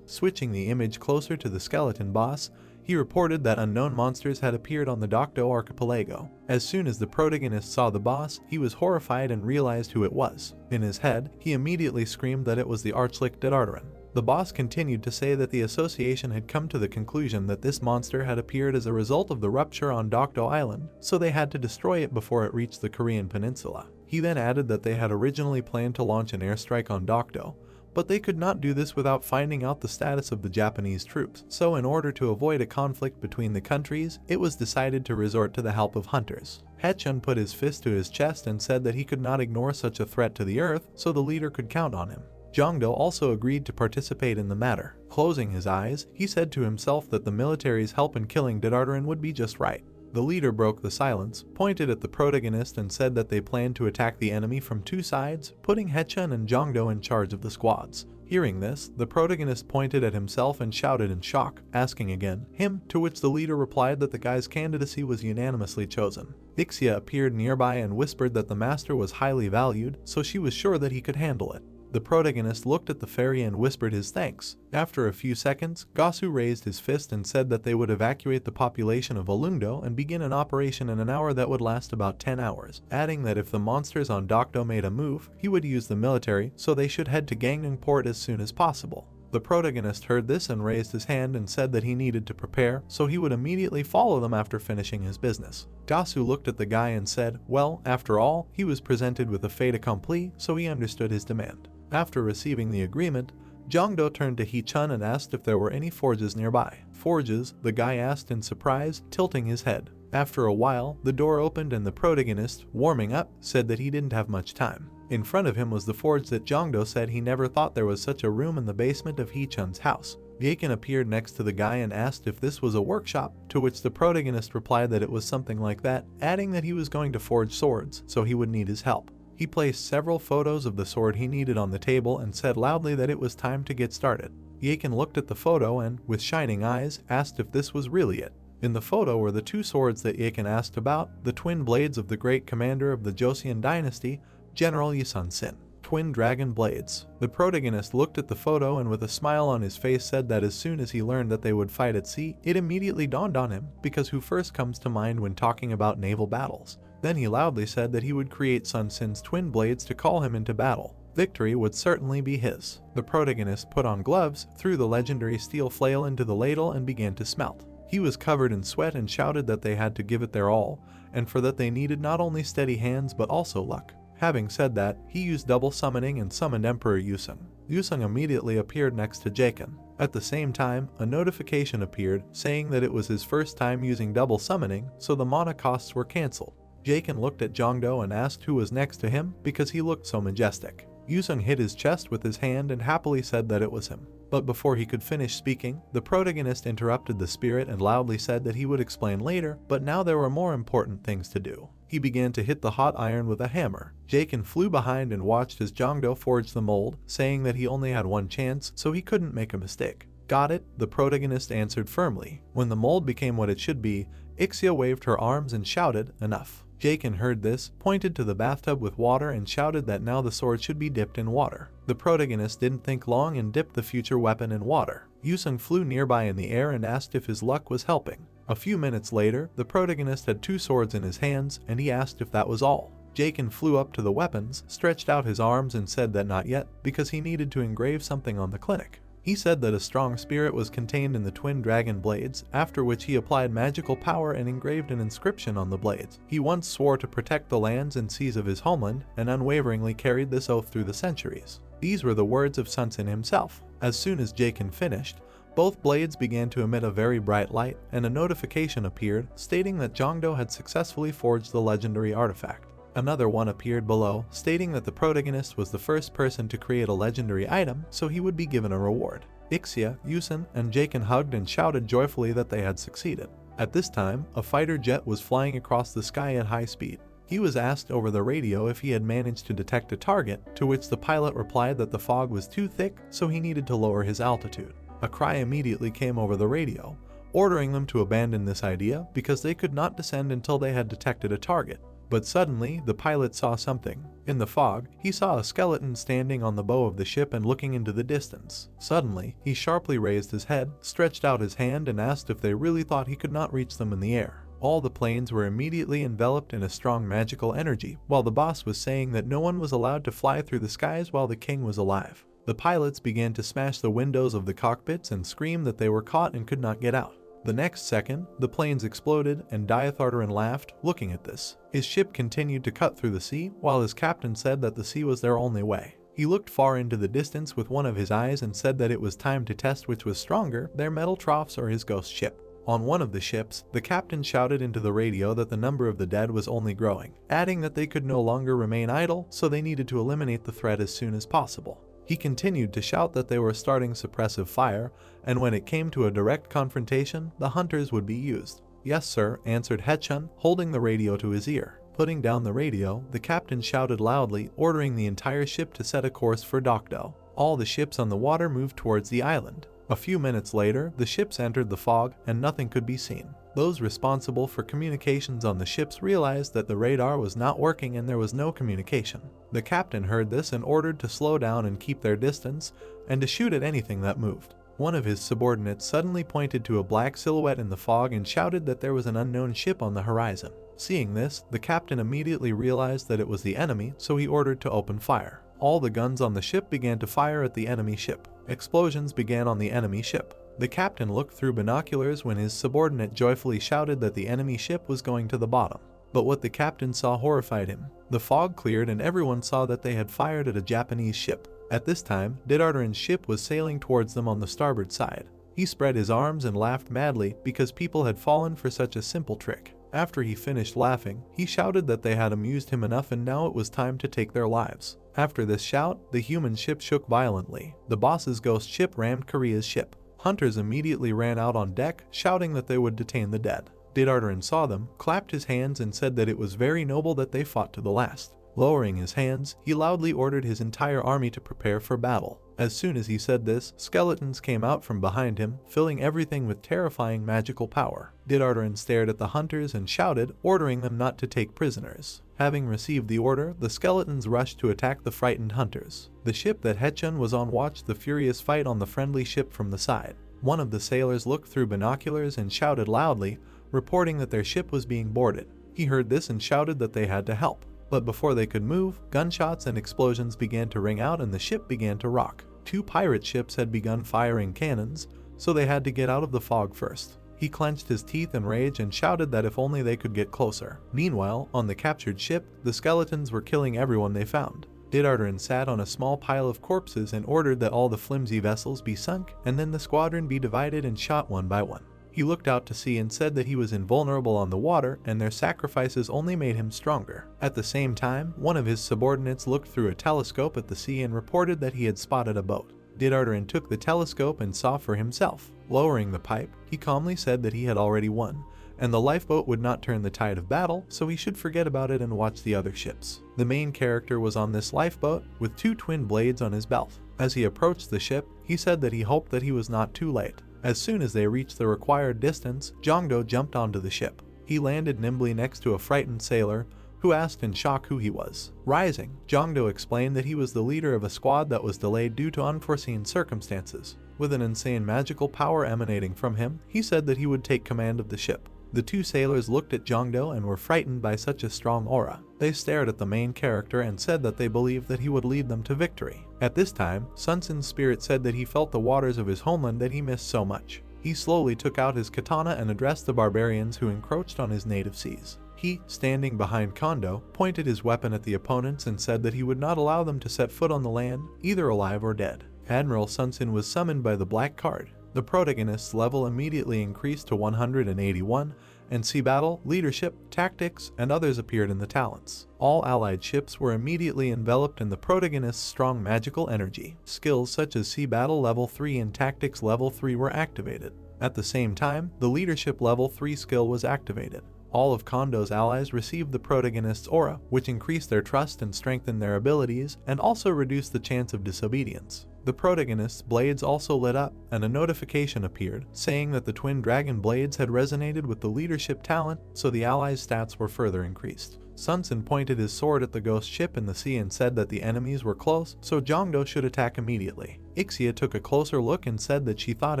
Switching the image closer to the skeleton boss, he reported that unknown monsters had appeared on the Dokdo archipelago. As soon as the protagonist saw the boss, he was horrified and realized who it was. In his head, he immediately screamed that it was the Archlicht Dedardaran. The boss continued to say that the association had come to the conclusion that this monster had appeared as a result of the rupture on Dokdo Island, so they had to destroy it before it reached the Korean peninsula. He then added that they had originally planned to launch an airstrike on Dokdo, but they could not do this without finding out the status of the Japanese troops, so in order to avoid a conflict between the countries, it was decided to resort to the help of hunters. Hee-chun put his fist to his chest and said that he could not ignore such a threat to the earth, so the leader could count on him. Jongdo also agreed to participate in the matter. Closing his eyes, he said to himself that the military's help in killing Dedardaran would be just right. The leader broke the silence, pointed at the protagonist and said that they planned to attack the enemy from two sides, putting Hee-chun and Jongdo in charge of the squads. Hearing this, the protagonist pointed at himself and shouted in shock, asking again, him, to which the leader replied that the guy's candidacy was unanimously chosen. Ixia appeared nearby and whispered that the master was highly valued, so she was sure that he could handle it. The protagonist looked at the fairy and whispered his thanks. After a few seconds, Gasu raised his fist and said that they would evacuate the population of Olungdo and begin an operation in an hour that would last about 10 hours, adding that if the monsters on Dokdo made a move, he would use the military, so they should head to Gangneung Port as soon as possible. The protagonist heard this and raised his hand and said that he needed to prepare, so he would immediately follow them after finishing his business. Gasu looked at the guy and said, well, after all, he was presented with a fait accompli, so he understood his demand. After receiving the agreement, Jongdo turned to Hee-chun and asked if there were any forges nearby. Forges? The guy asked in surprise, tilting his head. After a while, the door opened and the protagonist, warming up, said that he didn't have much time. In front of him was the forge that Jongdo said he never thought there was such a room in the basement of Hee-chun's house. Yakin appeared next to the guy and asked if this was a workshop, to which the protagonist replied that it was something like that, adding that he was going to forge swords, so he would need his help. He placed several photos of the sword he needed on the table and said loudly that it was time to get started. Yakin looked at the photo and, with shining eyes, asked if this was really it. In the photo were the two swords that Yakin asked about, the twin blades of the great commander of the Joseon dynasty, General Yi-sun-sin. Twin dragon blades. The protagonist looked at the photo and with a smile on his face said that as soon as he learned that they would fight at sea, it immediately dawned on him, because who first comes to mind when talking about naval battles? Then he loudly said that he would create Sun-sin's twin blades to call him into battle. Victory would certainly be his. The protagonist put on gloves, threw the legendary steel flail into the ladle and began to smelt. He was covered in sweat and shouted that they had to give it their all, and for that they needed not only steady hands but also luck. Having said that, he used double summoning and summoned Emperor Yusung. Yusung immediately appeared next to Jaken. At the same time, a notification appeared saying that it was his first time using double summoning, so the mana costs were cancelled. Jaken looked at Jongdo and asked who was next to him because he looked so majestic. Yusung hit his chest with his hand and happily said that it was him. But before he could finish speaking, the protagonist interrupted the spirit and loudly said that he would explain later, but now there were more important things to do. He began to hit the hot iron with a hammer. Jaken flew behind and watched as Jongdo forged the mold, saying that he only had one chance, so he couldn't make a mistake. Got it? The protagonist answered firmly. When the mold became what it should be, Ixia waved her arms and shouted, enough. Jaken heard this, pointed to the bathtub with water and shouted that now the sword should be dipped in water. The protagonist didn't think long and dipped the future weapon in water. Yusung flew nearby in the air and asked if his luck was helping. A few minutes later, the protagonist had two swords in his hands and he asked if that was all. Jaken flew up to the weapons, stretched out his arms and said that not yet, because he needed to engrave something on the clinic. He said that a strong spirit was contained in the twin dragon blades, after which he applied magical power and engraved an inscription on the blades. He once swore to protect the lands and seas of his homeland, and unwaveringly carried this oath through the centuries. These were the words of Sun-sin himself. As soon as Jaken finished, Both blades began to emit a very bright light, and a notification appeared stating that Jongdo had successfully forged the legendary artifact. Another one appeared below, stating that the protagonist was the first person to create a legendary item, so he would be given a reward. Ixia, Yusen, and Jaken hugged and shouted joyfully that they had succeeded. At this time, a fighter jet was flying across the sky at high speed. He was asked over the radio if he had managed to detect a target, to which the pilot replied that the fog was too thick, so he needed to lower his altitude. A cry immediately came over the radio, ordering them to abandon this idea because they could not descend until they had detected a target. But suddenly, the pilot saw something. In the fog, he saw a skeleton standing on the bow of the ship and looking into the distance. Suddenly, he sharply raised his head, stretched out his hand, and asked if they really thought he could not reach them in the air. All the planes were immediately enveloped in a strong magical energy, while the boss was saying that no one was allowed to fly through the skies while the king was alive. The pilots began to smash the windows of the cockpits and scream that they were caught and could not get out. The next second, the planes exploded, and Diathartaran laughed, looking at this. His ship continued to cut through the sea, while his captain said that the sea was their only way. He looked far into the distance with one of his eyes and said that it was time to test which was stronger, their metal troughs or his ghost ship. On one of the ships, the captain shouted into the radio that the number of the dead was only growing, adding that they could no longer remain idle, so they needed to eliminate the threat as soon as possible. He continued to shout that they were starting suppressive fire, and when it came to a direct confrontation, the hunters would be used. "Yes, sir," answered Hechun, holding the radio to his ear. Putting down the radio, the captain shouted loudly, ordering the entire ship to set a course for Dokdo. All the ships on the water moved towards the island. A few minutes later, the ships entered the fog, and nothing could be seen. Those responsible for communications on the ships realized that the radar was not working and there was no communication. The captain heard this and ordered to slow down and keep their distance, and to shoot at anything that moved. One of his subordinates suddenly pointed to a black silhouette in the fog and shouted that there was an unknown ship on the horizon. Seeing this, the captain immediately realized that it was the enemy, so he ordered to open fire. All the guns on the ship began to fire at the enemy ship. Explosions began on the enemy ship. The captain looked through binoculars when his subordinate joyfully shouted that the enemy ship was going to the bottom. But what the captain saw horrified him. The fog cleared and everyone saw that they had fired at a Japanese ship. At this time, Didartaran's ship was sailing towards them on the starboard side. He spread his arms and laughed madly because people had fallen for such a simple trick. After he finished laughing, he shouted that they had amused him enough and now it was time to take their lives. After this shout, the human ship shook violently. The boss's ghost ship rammed Korea's ship. Hunters immediately ran out on deck, shouting that they would detain the dead. Didartaran saw them, clapped his hands and said that it was very noble that they fought to the last. Lowering his hands, he loudly ordered his entire army to prepare for battle. As soon as he said this, skeletons came out from behind him, filling everything with terrifying magical power. Didartaran stared at the hunters and shouted, ordering them not to take prisoners. Having received the order, the skeletons rushed to attack the frightened hunters. The ship that Hechun was on watched the furious fight on the friendly ship from the side. One of the sailors looked through binoculars and shouted loudly, reporting that their ship was being boarded. He heard this and shouted that they had to help. But before they could move, gunshots and explosions began to ring out and the ship began to rock. 2 pirate ships had begun firing cannons, so they had to get out of the fog first. He clenched his teeth in rage and shouted that if only they could get closer. Meanwhile, on the captured ship, the skeletons were killing everyone they found. Didartaran sat on a small pile of corpses and ordered that all the flimsy vessels be sunk and then the squadron be divided and shot one by one. He looked out to sea and said that he was invulnerable on the water and their sacrifices only made him stronger. At the same time, one of his subordinates looked through a telescope at the sea and reported that he had spotted a boat. Didartaran took the telescope and saw for himself. Lowering the pipe, he calmly said that he had already won, and the lifeboat would not turn the tide of battle, so he should forget about it and watch the other ships. The main character was on this lifeboat, with 2 twin blades on his belt. As he approached the ship, he said that he hoped that he was not too late. As soon as they reached the required distance, Jongdo jumped onto the ship. He landed nimbly next to a frightened sailor, who asked in shock who he was. Rising, Jongdo explained that he was the leader of a squad that was delayed due to unforeseen circumstances. With an insane magical power emanating from him, he said that he would take command of the ship. The 2 sailors looked at Jongdo and were frightened by such a strong aura. They stared at the main character and said that they believed that he would lead them to victory. At this time, Sunsen's spirit said that he felt the waters of his homeland that he missed so much. He slowly took out his katana and addressed the barbarians who encroached on his native seas. He, standing behind Kondo, pointed his weapon at the opponents and said that he would not allow them to set foot on the land, either alive or dead. Admiral Sunsen was summoned by the Black Card. The protagonist's level immediately increased to 181, and sea battle, leadership, tactics, and others appeared in the talents. All allied ships were immediately enveloped in the protagonist's strong magical energy. Skills such as sea battle level 3 and tactics level 3 were activated. At the same time, the leadership level 3 skill was activated. All of Kondo's allies received the protagonist's aura, which increased their trust and strengthened their abilities, and also reduced the chance of disobedience. The protagonist's blades also lit up, and a notification appeared, saying that the twin dragon blades had resonated with the leadership talent, so the allies' stats were further increased. Sunsen pointed his sword at the ghost ship in the sea and said that the enemies were close, so Jongdo should attack immediately. Ixia took a closer look and said that she thought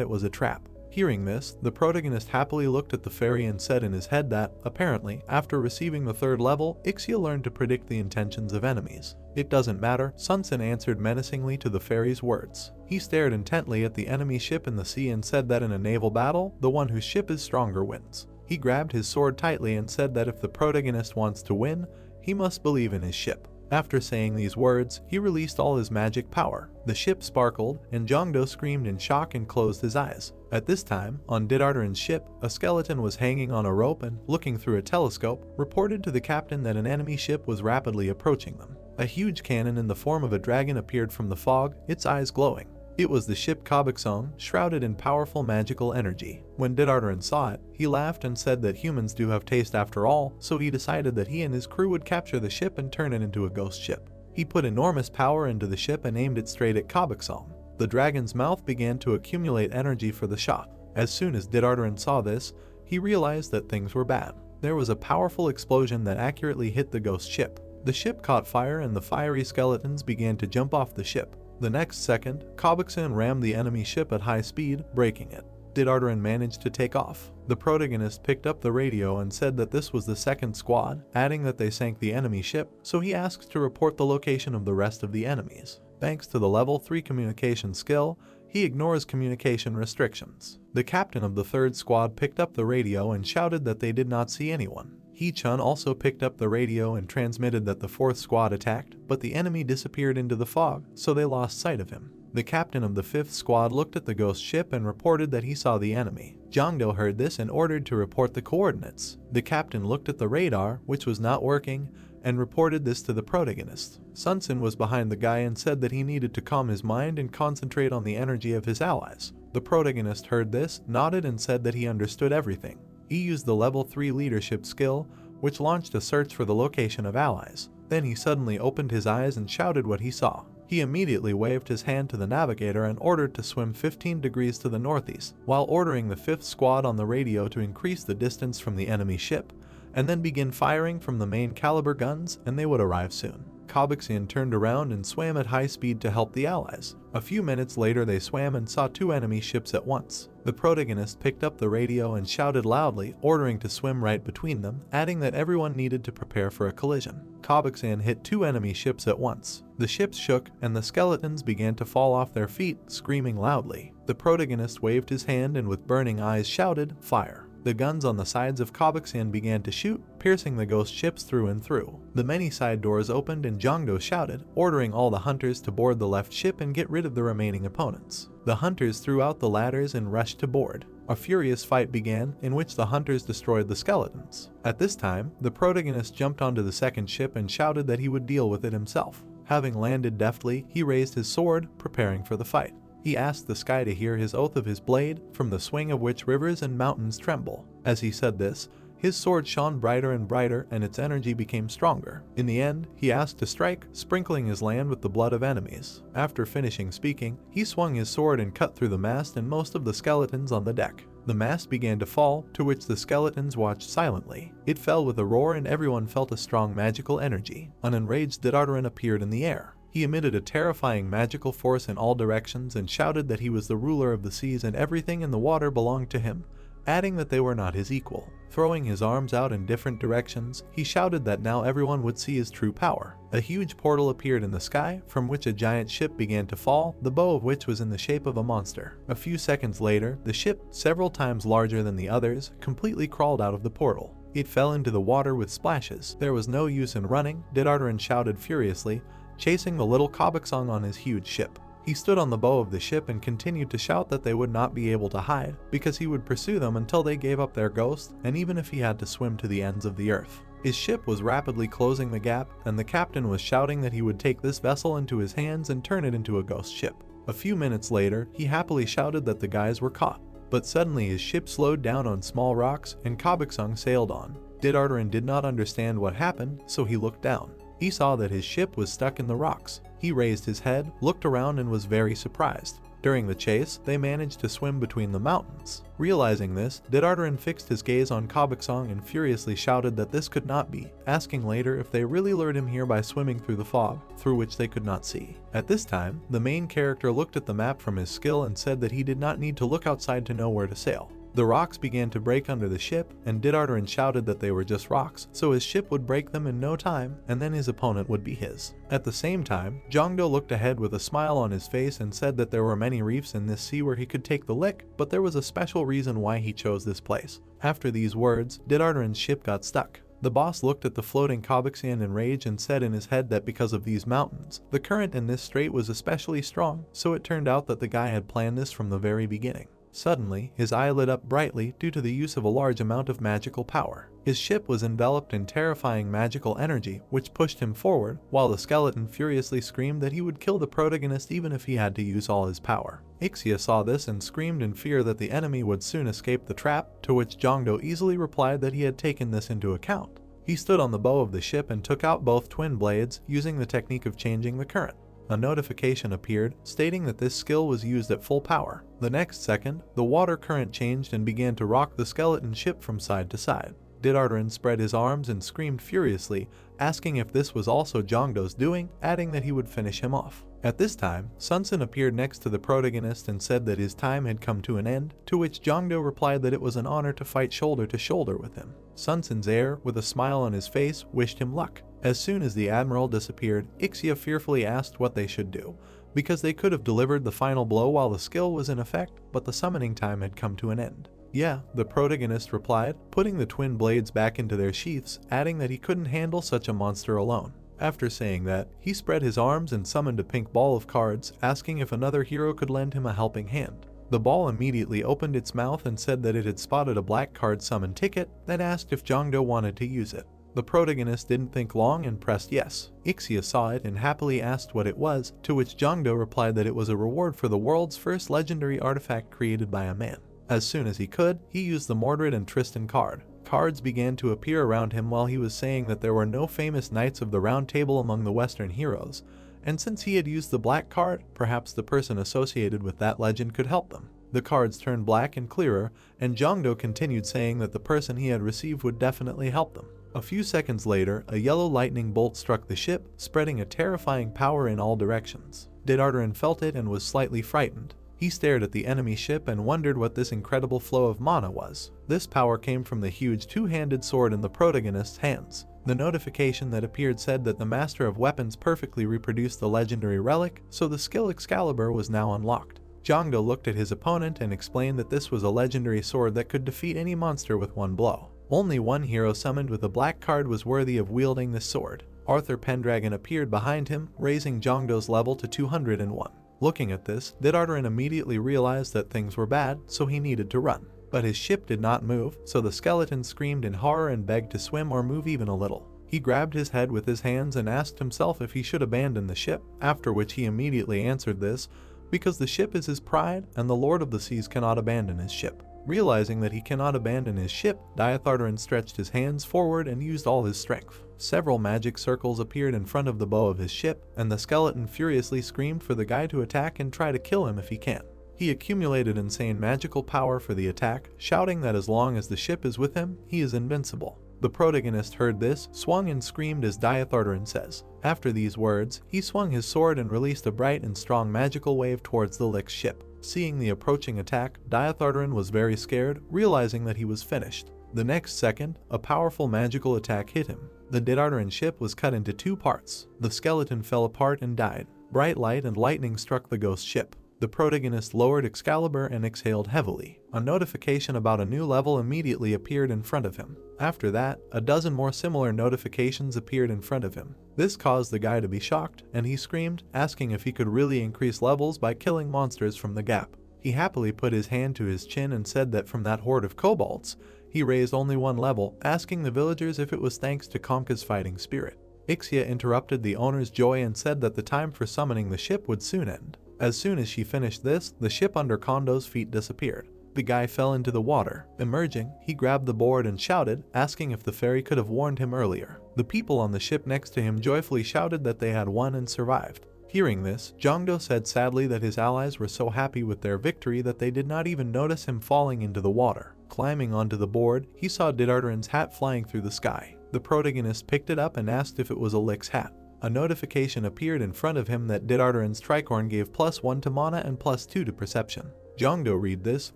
it was a trap. Hearing this, the protagonist happily looked at the fairy and said in his head that, apparently, after receiving the 3rd level, Ixia learned to predict the intentions of enemies. It doesn't matter, Sunsen answered menacingly to the fairy's words. He stared intently at the enemy ship in the sea and said that in a naval battle, the one whose ship is stronger wins. He grabbed his sword tightly and said that if the protagonist wants to win, he must believe in his ship. After saying these words, he released all his magic power. The ship sparkled, and Jongdo screamed in shock and closed his eyes. At this time, on Didardaran's ship, a skeleton was hanging on a rope and, looking through a telescope, reported to the captain that an enemy ship was rapidly approaching them. A huge cannon in the form of a dragon appeared from the fog, its eyes glowing. It was the ship Kabuksong, shrouded in powerful magical energy. When Didardaran saw it, he laughed and said that humans do have taste after all, so he decided that he and his crew would capture the ship and turn it into a ghost ship. He put enormous power into the ship and aimed it straight at Kabuksong. The dragon's mouth began to accumulate energy for the shot. As soon as Didardaran saw this, he realized that things were bad. There was a powerful explosion that accurately hit the ghost ship. The ship caught fire and the fiery skeletons began to jump off the ship. The next second, Kabuksong rammed the enemy ship at high speed, breaking it. Didardaran managed to take off. The protagonist picked up the radio and said that this was the 2nd squad, adding that they sank the enemy ship, so he asked to report the location of the rest of the enemies. Thanks to the level 3 communication skill, he ignores communication restrictions. The captain of the 3rd squad picked up the radio and shouted that they did not see anyone. Hee-chun also picked up the radio and transmitted that the 4th squad attacked, but the enemy disappeared into the fog, so they lost sight of him. The captain of the 5th squad looked at the ghost ship and reported that he saw the enemy. Jongdo heard this and ordered to report the coordinates. The captain looked at the radar, which was not working, and reported this to the protagonist. Sunsen was behind the guy and said that he needed to calm his mind and concentrate on the energy of his allies. The protagonist heard this, nodded and said that he understood everything. He used the level 3 leadership skill, which launched a search for the location of allies. Then he suddenly opened his eyes and shouted what he saw. He immediately waved his hand to the navigator and ordered to swim 15 degrees to the northeast, while ordering the 5th squad on the radio to increase the distance from the enemy ship, and then begin firing from the main caliber guns, and they would arrive soon. Kabuksong turned around and swam at high speed to help the allies. A few minutes later they swam and saw 2 enemy ships at once. The protagonist picked up the radio and shouted loudly, ordering to swim right between them, adding that everyone needed to prepare for a collision. Kabuksong hit 2 enemy ships at once. The ships shook and the skeletons began to fall off their feet, screaming loudly. The protagonist waved his hand and with burning eyes shouted, "Fire!" The guns on the sides of Kabuksong began to shoot, piercing the ghost ships through and through. The many side doors opened and Jongdo shouted, ordering all the hunters to board the left ship and get rid of the remaining opponents. The hunters threw out the ladders and rushed to board. A furious fight began, in which the hunters destroyed the skeletons. At this time, the protagonist jumped onto the 2nd ship and shouted that he would deal with it himself. Having landed deftly, he raised his sword, preparing for the fight. He asked the sky to hear his oath of his blade, from the swing of which rivers and mountains tremble. As he said this, his sword shone brighter and brighter and its energy became stronger. In the end, he asked to strike, sprinkling his land with the blood of enemies. After finishing speaking, he swung his sword and cut through the mast and most of the skeletons on the deck. The mast began to fall, to which the skeletons watched silently. It fell with a roar and everyone felt a strong magical energy. An enraged Didardaran appeared in the air. He emitted a terrifying magical force in all directions and shouted that he was the ruler of the seas and everything in the water belonged to him, adding that they were not his equal. Throwing his arms out in different directions, he shouted that now everyone would see his true power. A huge portal appeared in the sky, from which a giant ship began to fall, the bow of which was in the shape of a monster. A few seconds later, the ship, several times larger than the others, completely crawled out of the portal. It fell into the water with splashes. There was no use in running, Didardaran shouted furiously, chasing the little Kabuksong on his huge ship. He stood on the bow of the ship and continued to shout that they would not be able to hide, because he would pursue them until they gave up their ghost, and even if he had to swim to the ends of the earth. His ship was rapidly closing the gap, and the captain was shouting that he would take this vessel into his hands and turn it into a ghost ship. A few minutes later, he happily shouted that the guys were caught. But suddenly his ship slowed down on small rocks, and Kabaksung sailed on. Didardaran did not understand what happened, so he looked down. He saw that his ship was stuck in the rocks. He raised his head, looked around, and was very surprised. During the chase, they managed to swim between the mountains. Realizing this, Didardaran fixed his gaze on Kabaksung and furiously shouted that this could not be, asking later if they really lured him here by swimming through the fog, through which they could not see. At this time, the main character looked at the map from his skill and said that he did not need to look outside to know where to sail. The rocks began to break under the ship, and Didardaran shouted that they were just rocks, so his ship would break them in no time, and then his opponent would be his. At the same time, Jongdo looked ahead with a smile on his face and said that there were many reefs in this sea where he could take the lick, but there was a special reason why he chose this place. After these words, Didardaran's ship got stuck. The boss looked at the floating Kabaksung in rage and said in his head that because of these mountains, the current in this strait was especially strong, so it turned out that the guy had planned this from the very beginning. Suddenly, his eye lit up brightly due to the use of a large amount of magical power. His ship was enveloped in terrifying magical energy, which pushed him forward, while the skeleton furiously screamed that he would kill the protagonist even if he had to use all his power. Ixia saw this and screamed in fear that the enemy would soon escape the trap, to which Jongdo easily replied that he had taken this into account. He stood on the bow of the ship and took out both twin blades, using the technique of changing the current. A notification appeared, stating that this skill was used at full power. The next second, the water current changed and began to rock the skeleton ship from side to side. Didardaran spread his arms and screamed furiously, asking if this was also Jongdo's doing, adding that he would finish him off. At this time, Sunsen appeared next to the protagonist and said that his time had come to an end, to which Jongdo replied that it was an honor to fight shoulder to shoulder with him. Sunsen's heir, with a smile on his face, wished him luck. As soon as the admiral disappeared, Ixia fearfully asked what they should do, because they could have delivered the final blow while the skill was in effect, but the summoning time had come to an end. Yeah, the protagonist replied, putting the twin blades back into their sheaths, adding that he couldn't handle such a monster alone. After saying that, he spread his arms and summoned a pink ball of cards, asking if another hero could lend him a helping hand. The ball immediately opened its mouth and said that it had spotted a black card summon ticket that asked if Jongdo wanted to use it. The protagonist didn't think long and pressed yes. Ixia saw it and happily asked what it was, to which Jongdo replied that it was a reward for the world's first legendary artifact created by a man. As soon as he could, he used the Mordred and Tristan card. Cards began to appear around him while he was saying that there were no famous knights of the Round Table among the Western heroes, and since he had used the black card, perhaps the person associated with that legend could help them. The cards turned black and clearer, and Jongdo continued saying that the person he had received would definitely help them. A few seconds later, a yellow lightning bolt struck the ship, spreading a terrifying power in all directions. Didardaran felt it and was slightly frightened. He stared at the enemy ship and wondered what this incredible flow of mana was. This power came from the huge two-handed sword in the protagonist's hands. The notification that appeared said that the Master of Weapons perfectly reproduced the legendary relic, so the skill Excalibur was now unlocked. Jongdo looked at his opponent and explained that this was a legendary sword that could defeat any monster with one blow. Only one hero summoned with a black card was worthy of wielding this sword. Arthur Pendragon appeared behind him, raising Jongdo's level to 201. Looking at this, Didardaran immediately realized that things were bad, so he needed to run. But his ship did not move, so the skeleton screamed in horror and begged to swim or move even a little. He grabbed his head with his hands and asked himself if he should abandon the ship, after which he immediately answered this, because the ship is his pride, and the Lord of the Seas cannot abandon his ship. Realizing that he cannot abandon his ship, Diathardaran stretched his hands forward and used all his strength. Several magic circles appeared in front of the bow of his ship, and the skeleton furiously screamed for the guy to attack and try to kill him if he can. He accumulated insane magical power for the attack, shouting that as long as the ship is with him, he is invincible. The protagonist heard this, swung and screamed as Diathardaran says. After these words, he swung his sword and released a bright and strong magical wave towards the Lick's ship. Seeing the approaching attack, Diathardaran was very scared, realizing that he was finished. The next second, a powerful magical attack hit him. The Didardaran ship was cut into two parts. The skeleton fell apart and died. Bright light and lightning struck the ghost ship. The protagonist lowered Excalibur and exhaled heavily. A notification about a new level immediately appeared in front of him. After that, a dozen more similar notifications appeared in front of him. This caused the guy to be shocked, and he screamed, asking if he could really increase levels by killing monsters from the gap. He happily put his hand to his chin and said that from that horde of kobolds, he raised only one level, asking the villagers if it was thanks to Conka's fighting spirit. Ixia interrupted the owner's joy and said that the time for summoning the ship would soon end. As soon as she finished this, the ship under Kondo's feet disappeared. The guy fell into the water. Emerging, he grabbed the board and shouted, asking if the fairy could have warned him earlier. The people on the ship next to him joyfully shouted that they had won and survived. Hearing this, Jongdo said sadly that his allies were so happy with their victory that they did not even notice him falling into the water. Climbing onto the board, he saw Didardaran's hat flying through the sky. The protagonist picked it up and asked if it was Alik's hat. A notification appeared in front of him that Didardaran's tricorn gave +1 to mana and +2 to perception. Jongdo read this,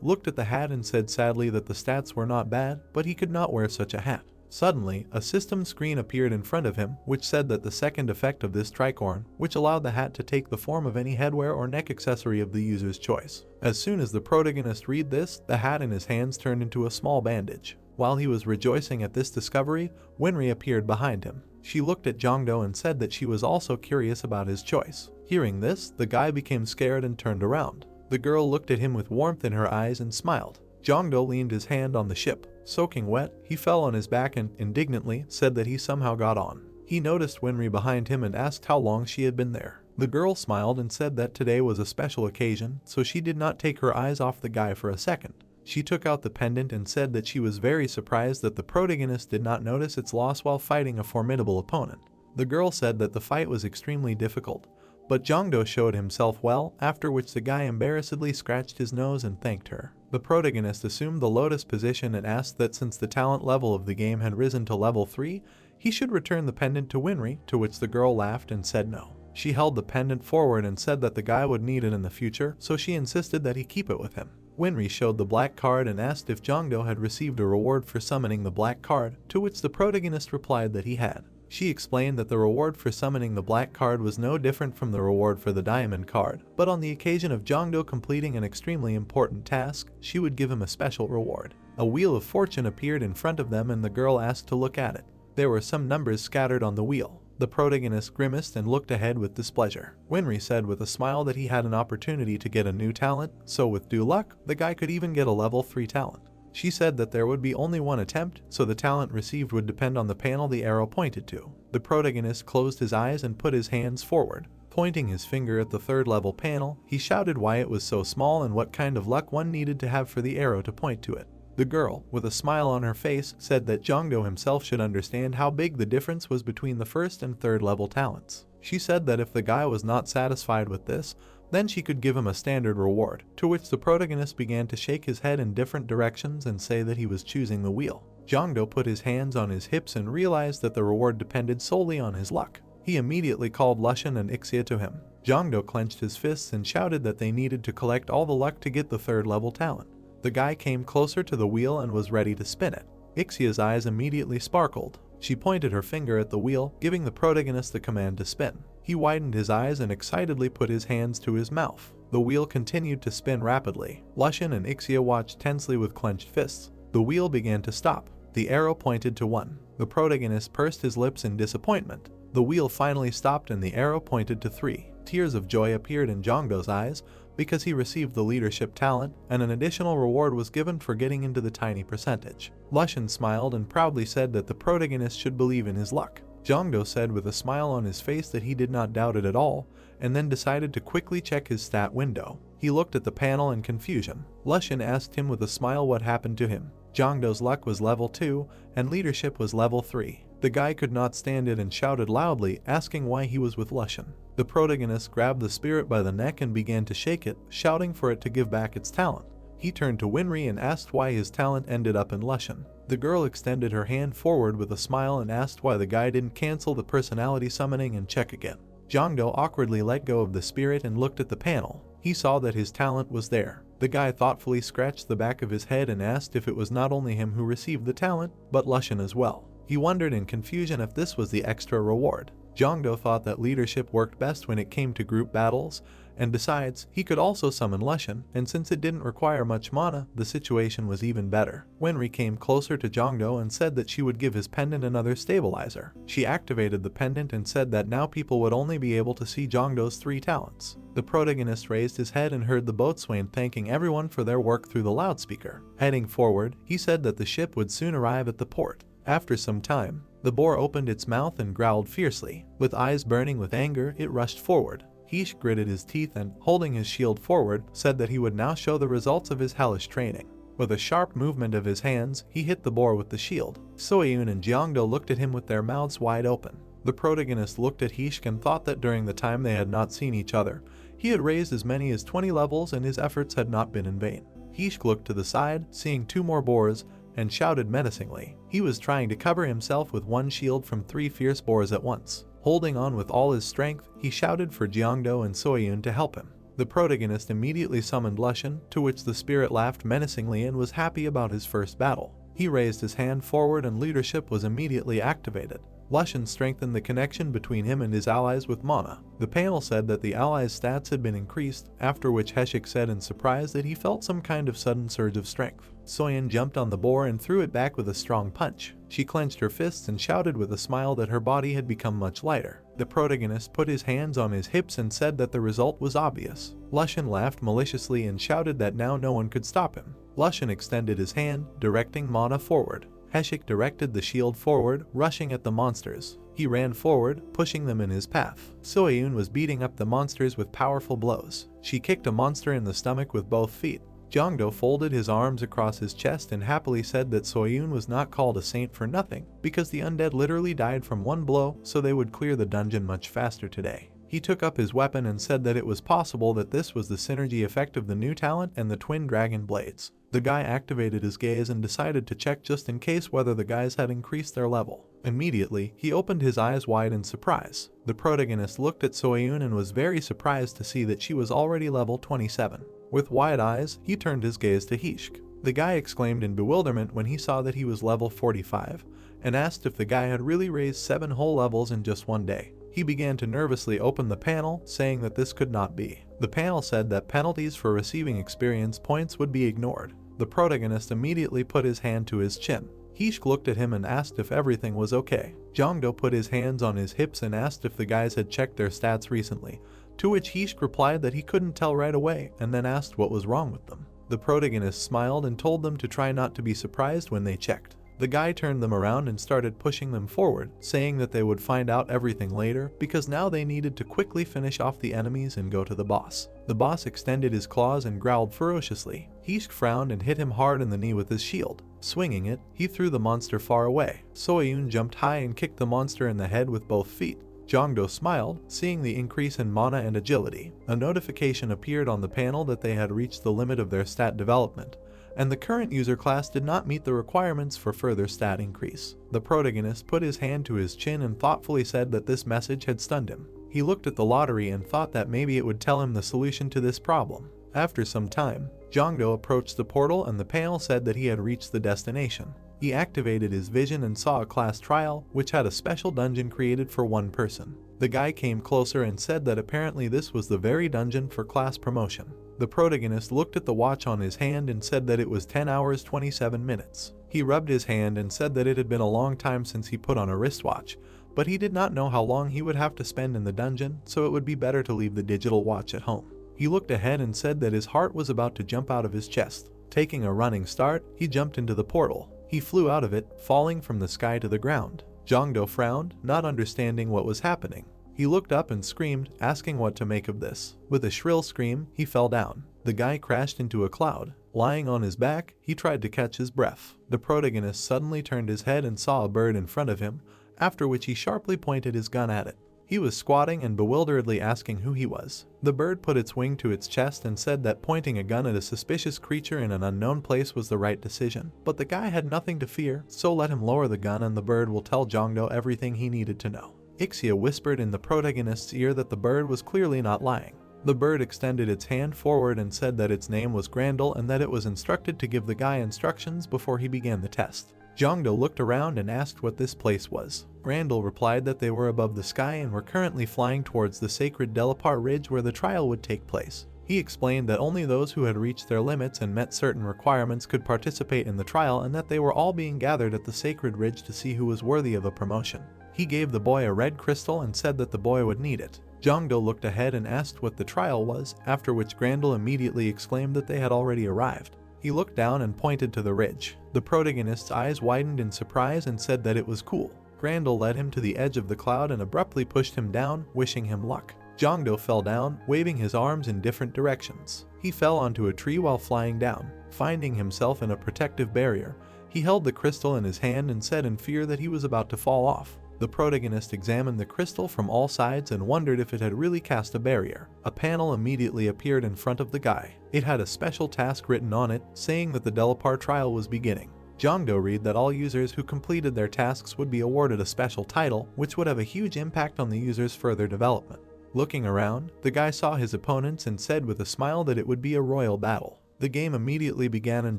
looked at the hat and said sadly that the stats were not bad, but he could not wear such a hat. Suddenly, a system screen appeared in front of him, which said that the second effect of this tricorn, which allowed the hat to take the form of any headwear or neck accessory of the user's choice. As soon as the protagonist read this, the hat in his hands turned into a small bandage. While he was rejoicing at this discovery, Winry appeared behind him. She looked at Jongdo and said that she was also curious about his choice. Hearing this, the guy became scared and turned around. The girl looked at him with warmth in her eyes and smiled. Jongdo leaned his hand on the ship. Soaking wet, he fell on his back and, indignantly, said that he somehow got on. He noticed Winry behind him and asked how long she had been there. The girl smiled and said that today was a special occasion, so she did not take her eyes off the guy for a second. She took out the pendant and said that she was very surprised that the protagonist did not notice its loss while fighting a formidable opponent. The girl said that the fight was extremely difficult, but Jongdo showed himself well, after which the guy embarrassedly scratched his nose and thanked her. The protagonist assumed the lotus position and asked that since the talent level of the game had risen to level 3, he should return the pendant to Winry, to which the girl laughed and said no. She held the pendant forward and said that the guy would need it in the future, so she insisted that he keep it with him. Winry showed the black card and asked if Jongdo had received a reward for summoning the black card, to which the protagonist replied that he had. She explained that the reward for summoning the black card was no different from the reward for the diamond card, but on the occasion of Jongdo completing an extremely important task, she would give him a special reward. A wheel of fortune appeared in front of them and the girl asked to look at it. There were some numbers scattered on the wheel. The protagonist grimaced and looked ahead with displeasure. Winry said with a smile that he had an opportunity to get a new talent, so with due luck, the guy could even get a level 3 talent. She said that there would be only one attempt, so the talent received would depend on the panel the arrow pointed to. The protagonist closed his eyes and put his hands forward. Pointing his finger at the 3rd level panel, he shouted why it was so small and what kind of luck one needed to have for the arrow to point to it. The girl, with a smile on her face, said that Jongdo himself should understand how big the difference was between the 1st and 3rd level talents. She said that if the guy was not satisfied with this, then she could give him a standard reward, to which the protagonist began to shake his head in different directions and say that he was choosing the wheel. Jongdo put his hands on his hips and realized that the reward depended solely on his luck. He immediately called Lushan and Ixia to him. Jongdo clenched his fists and shouted that they needed to collect all the luck to get the 3rd level talent. The guy came closer to the wheel and was ready to spin it. Ixia's eyes immediately sparkled. She pointed her finger at the wheel, giving the protagonist the command to spin. He widened his eyes and excitedly put his hands to his mouth. The wheel continued to spin rapidly. Lushan and Ixia watched tensely with clenched fists. The wheel began to stop. The arrow pointed to 1. The protagonist pursed his lips in disappointment. The wheel finally stopped and the arrow pointed to 3. Tears of joy appeared in Jongdo's eyes, because he received the leadership talent, and an additional reward was given for getting into the tiny percentage. Lushan smiled and proudly said that the protagonist should believe in his luck. Jongdo said with a smile on his face that he did not doubt it at all, and then decided to quickly check his stat window. He looked at the panel in confusion. Lushan asked him with a smile what happened to him. Jongdo's luck was level 2, and leadership was level 3. The guy could not stand it and shouted loudly, asking why he was with Lushan. The protagonist grabbed the spirit by the neck and began to shake it, shouting for it to give back its talent. He turned to Winry and asked why his talent ended up in Lushan. The girl extended her hand forward with a smile and asked why the guy didn't cancel the personality summoning and check again. Jongdo awkwardly let go of the spirit and looked at the panel. He saw that his talent was there. The guy thoughtfully scratched the back of his head and asked if it was not only him who received the talent, but Lushan as well. He wondered in confusion if this was the extra reward. Jongdo thought that leadership worked best when it came to group battles, and besides, he could also summon Lushan, and since it didn't require much mana, the situation was even better. Wenri came closer to Jongdo and said that she would give his pendant another stabilizer. She activated the pendant and said that now people would only be able to see Jongdo's 3 talents. The protagonist raised his head and heard the boatswain thanking everyone for their work through the loudspeaker. Heading forward, he said that the ship would soon arrive at the port. After some time, the boar opened its mouth and growled fiercely. With eyes burning with anger, it rushed forward. Hish gritted his teeth and, holding his shield forward, said that he would now show the results of his hellish training. With a sharp movement of his hands, he hit the boar with the shield. Soyun and Jeongdo looked at him with their mouths wide open. The protagonist looked at Hish and thought that during the time they had not seen each other, he had raised as many as 20 levels and his efforts had not been in vain. Hish looked to the side, seeing 2 more boars, and shouted menacingly. He was trying to cover himself with 1 shield from 3 fierce boars at once. Holding on with all his strength, he shouted for Jeongdo and Soyun to help him. The protagonist immediately summoned Lushan, to which the spirit laughed menacingly and was happy about his first battle. He raised his hand forward and leadership was immediately activated. Lushan strengthened the connection between him and his allies with mana. The panel said that the allies' stats had been increased, after which Heshik said in surprise that he felt some kind of sudden surge of strength. Soyun jumped on the boar and threw it back with a strong punch. She clenched her fists and shouted with a smile that her body had become much lighter. The protagonist put his hands on his hips and said that the result was obvious. Lushan laughed maliciously and shouted that now no one could stop him. Lushan extended his hand, directing mana forward. Heshik directed the shield forward, rushing at the monsters. He ran forward, pushing them in his path. Soyun was beating up the monsters with powerful blows. She kicked a monster in the stomach with both feet. Jeongdo folded his arms across his chest and happily said that Soyun was not called a saint for nothing, because the undead literally died from 1 blow, so they would clear the dungeon much faster today. He took up his weapon and said that it was possible that this was the synergy effect of the new talent and the twin dragon blades. The guy activated his gaze and decided to check just in case whether the guys had increased their level. Immediately, he opened his eyes wide in surprise. The protagonist looked at Soyun and was very surprised to see that she was already level 27. With wide eyes, he turned his gaze to Hishk. The guy exclaimed in bewilderment when he saw that he was level 45, and asked if the guy had really raised 7 whole levels in just 1 day. He began to nervously open the panel, saying that this could not be. The panel said that penalties for receiving experience points would be ignored. The protagonist immediately put his hand to his chin. Hishk looked at him and asked if everything was okay. Jeongdo put his hands on his hips and asked if the guys had checked their stats recently, to which Hishk replied that he couldn't tell right away and then asked what was wrong with them. The protagonist smiled and told them to try not to be surprised when they checked. The guy turned them around and started pushing them forward, saying that they would find out everything later because now they needed to quickly finish off the enemies and go to the boss. The boss extended his claws and growled ferociously. Hishk frowned and hit him hard in the knee with his shield. Swinging it, he threw the monster far away. Soyun jumped high and kicked the monster in the head with both feet. Jeongdo smiled, seeing the increase in mana and agility. A notification appeared on the panel that they had reached the limit of their stat development, and the current user class did not meet the requirements for further stat increase. The protagonist put his hand to his chin and thoughtfully said that this message had stunned him. He looked at the lottery and thought that maybe it would tell him the solution to this problem. After some time, Jeongdo approached the portal and the panel said that he had reached the destination. He activated his vision and saw a class trial, which had a special dungeon created for 1 person. The guy came closer and said that apparently this was the very dungeon for class promotion. The protagonist looked at the watch on his hand and said that it was 10 hours 27 minutes. He rubbed his hand and said that it had been a long time since he put on a wristwatch, but he did not know how long he would have to spend in the dungeon, so it would be better to leave the digital watch at home. He looked ahead and said that his heart was about to jump out of his chest. Taking a running start, he jumped into the portal. He flew out of it, falling from the sky to the ground. Jeongdo frowned, not understanding what was happening. He looked up and screamed, asking what to make of this. With a shrill scream, he fell down. The guy crashed into a cloud. Lying on his back, he tried to catch his breath. The protagonist suddenly turned his head and saw a bird in front of him, after which he sharply pointed his gun at it. He was squatting and bewilderedly asking who he was. The bird put its wing to its chest and said that pointing a gun at a suspicious creature in an unknown place was the right decision. But the guy had nothing to fear, so let him lower the gun and the bird will tell Jeongdo everything he needed to know. Ixia whispered in the protagonist's ear that the bird was clearly not lying. The bird extended its hand forward and said that its name was Grandel and that it was instructed to give the guy instructions before he began the test. Jongdo looked around and asked what this place was. Randall replied that they were above the sky and were currently flying towards the sacred Delapar Ridge where the trial would take place. He explained that only those who had reached their limits and met certain requirements could participate in the trial, and that they were all being gathered at the sacred ridge to see who was worthy of a promotion. He gave the boy a red crystal and said that the boy would need it. Jongdo looked ahead and asked what the trial was, after which Grandel immediately exclaimed that they had already arrived. He looked down and pointed to the ridge. The protagonist's eyes widened in surprise and said that it was cool. Grandel led him to the edge of the cloud and abruptly pushed him down, wishing him luck. Jongdo fell down, waving his arms in different directions. He fell onto a tree while flying down. Finding himself in a protective barrier, he held the crystal in his hand and said in fear that he was about to fall off. The protagonist examined the crystal from all sides and wondered if it had really cast a barrier. A panel immediately appeared in front of the guy. It had a special task written on it, saying that the Delapar trial was beginning. Jongdo read that all users who completed their tasks would be awarded a special title, which would have a huge impact on the user's further development. Looking around, the guy saw his opponents and said with a smile that it would be a royal battle. The game immediately began and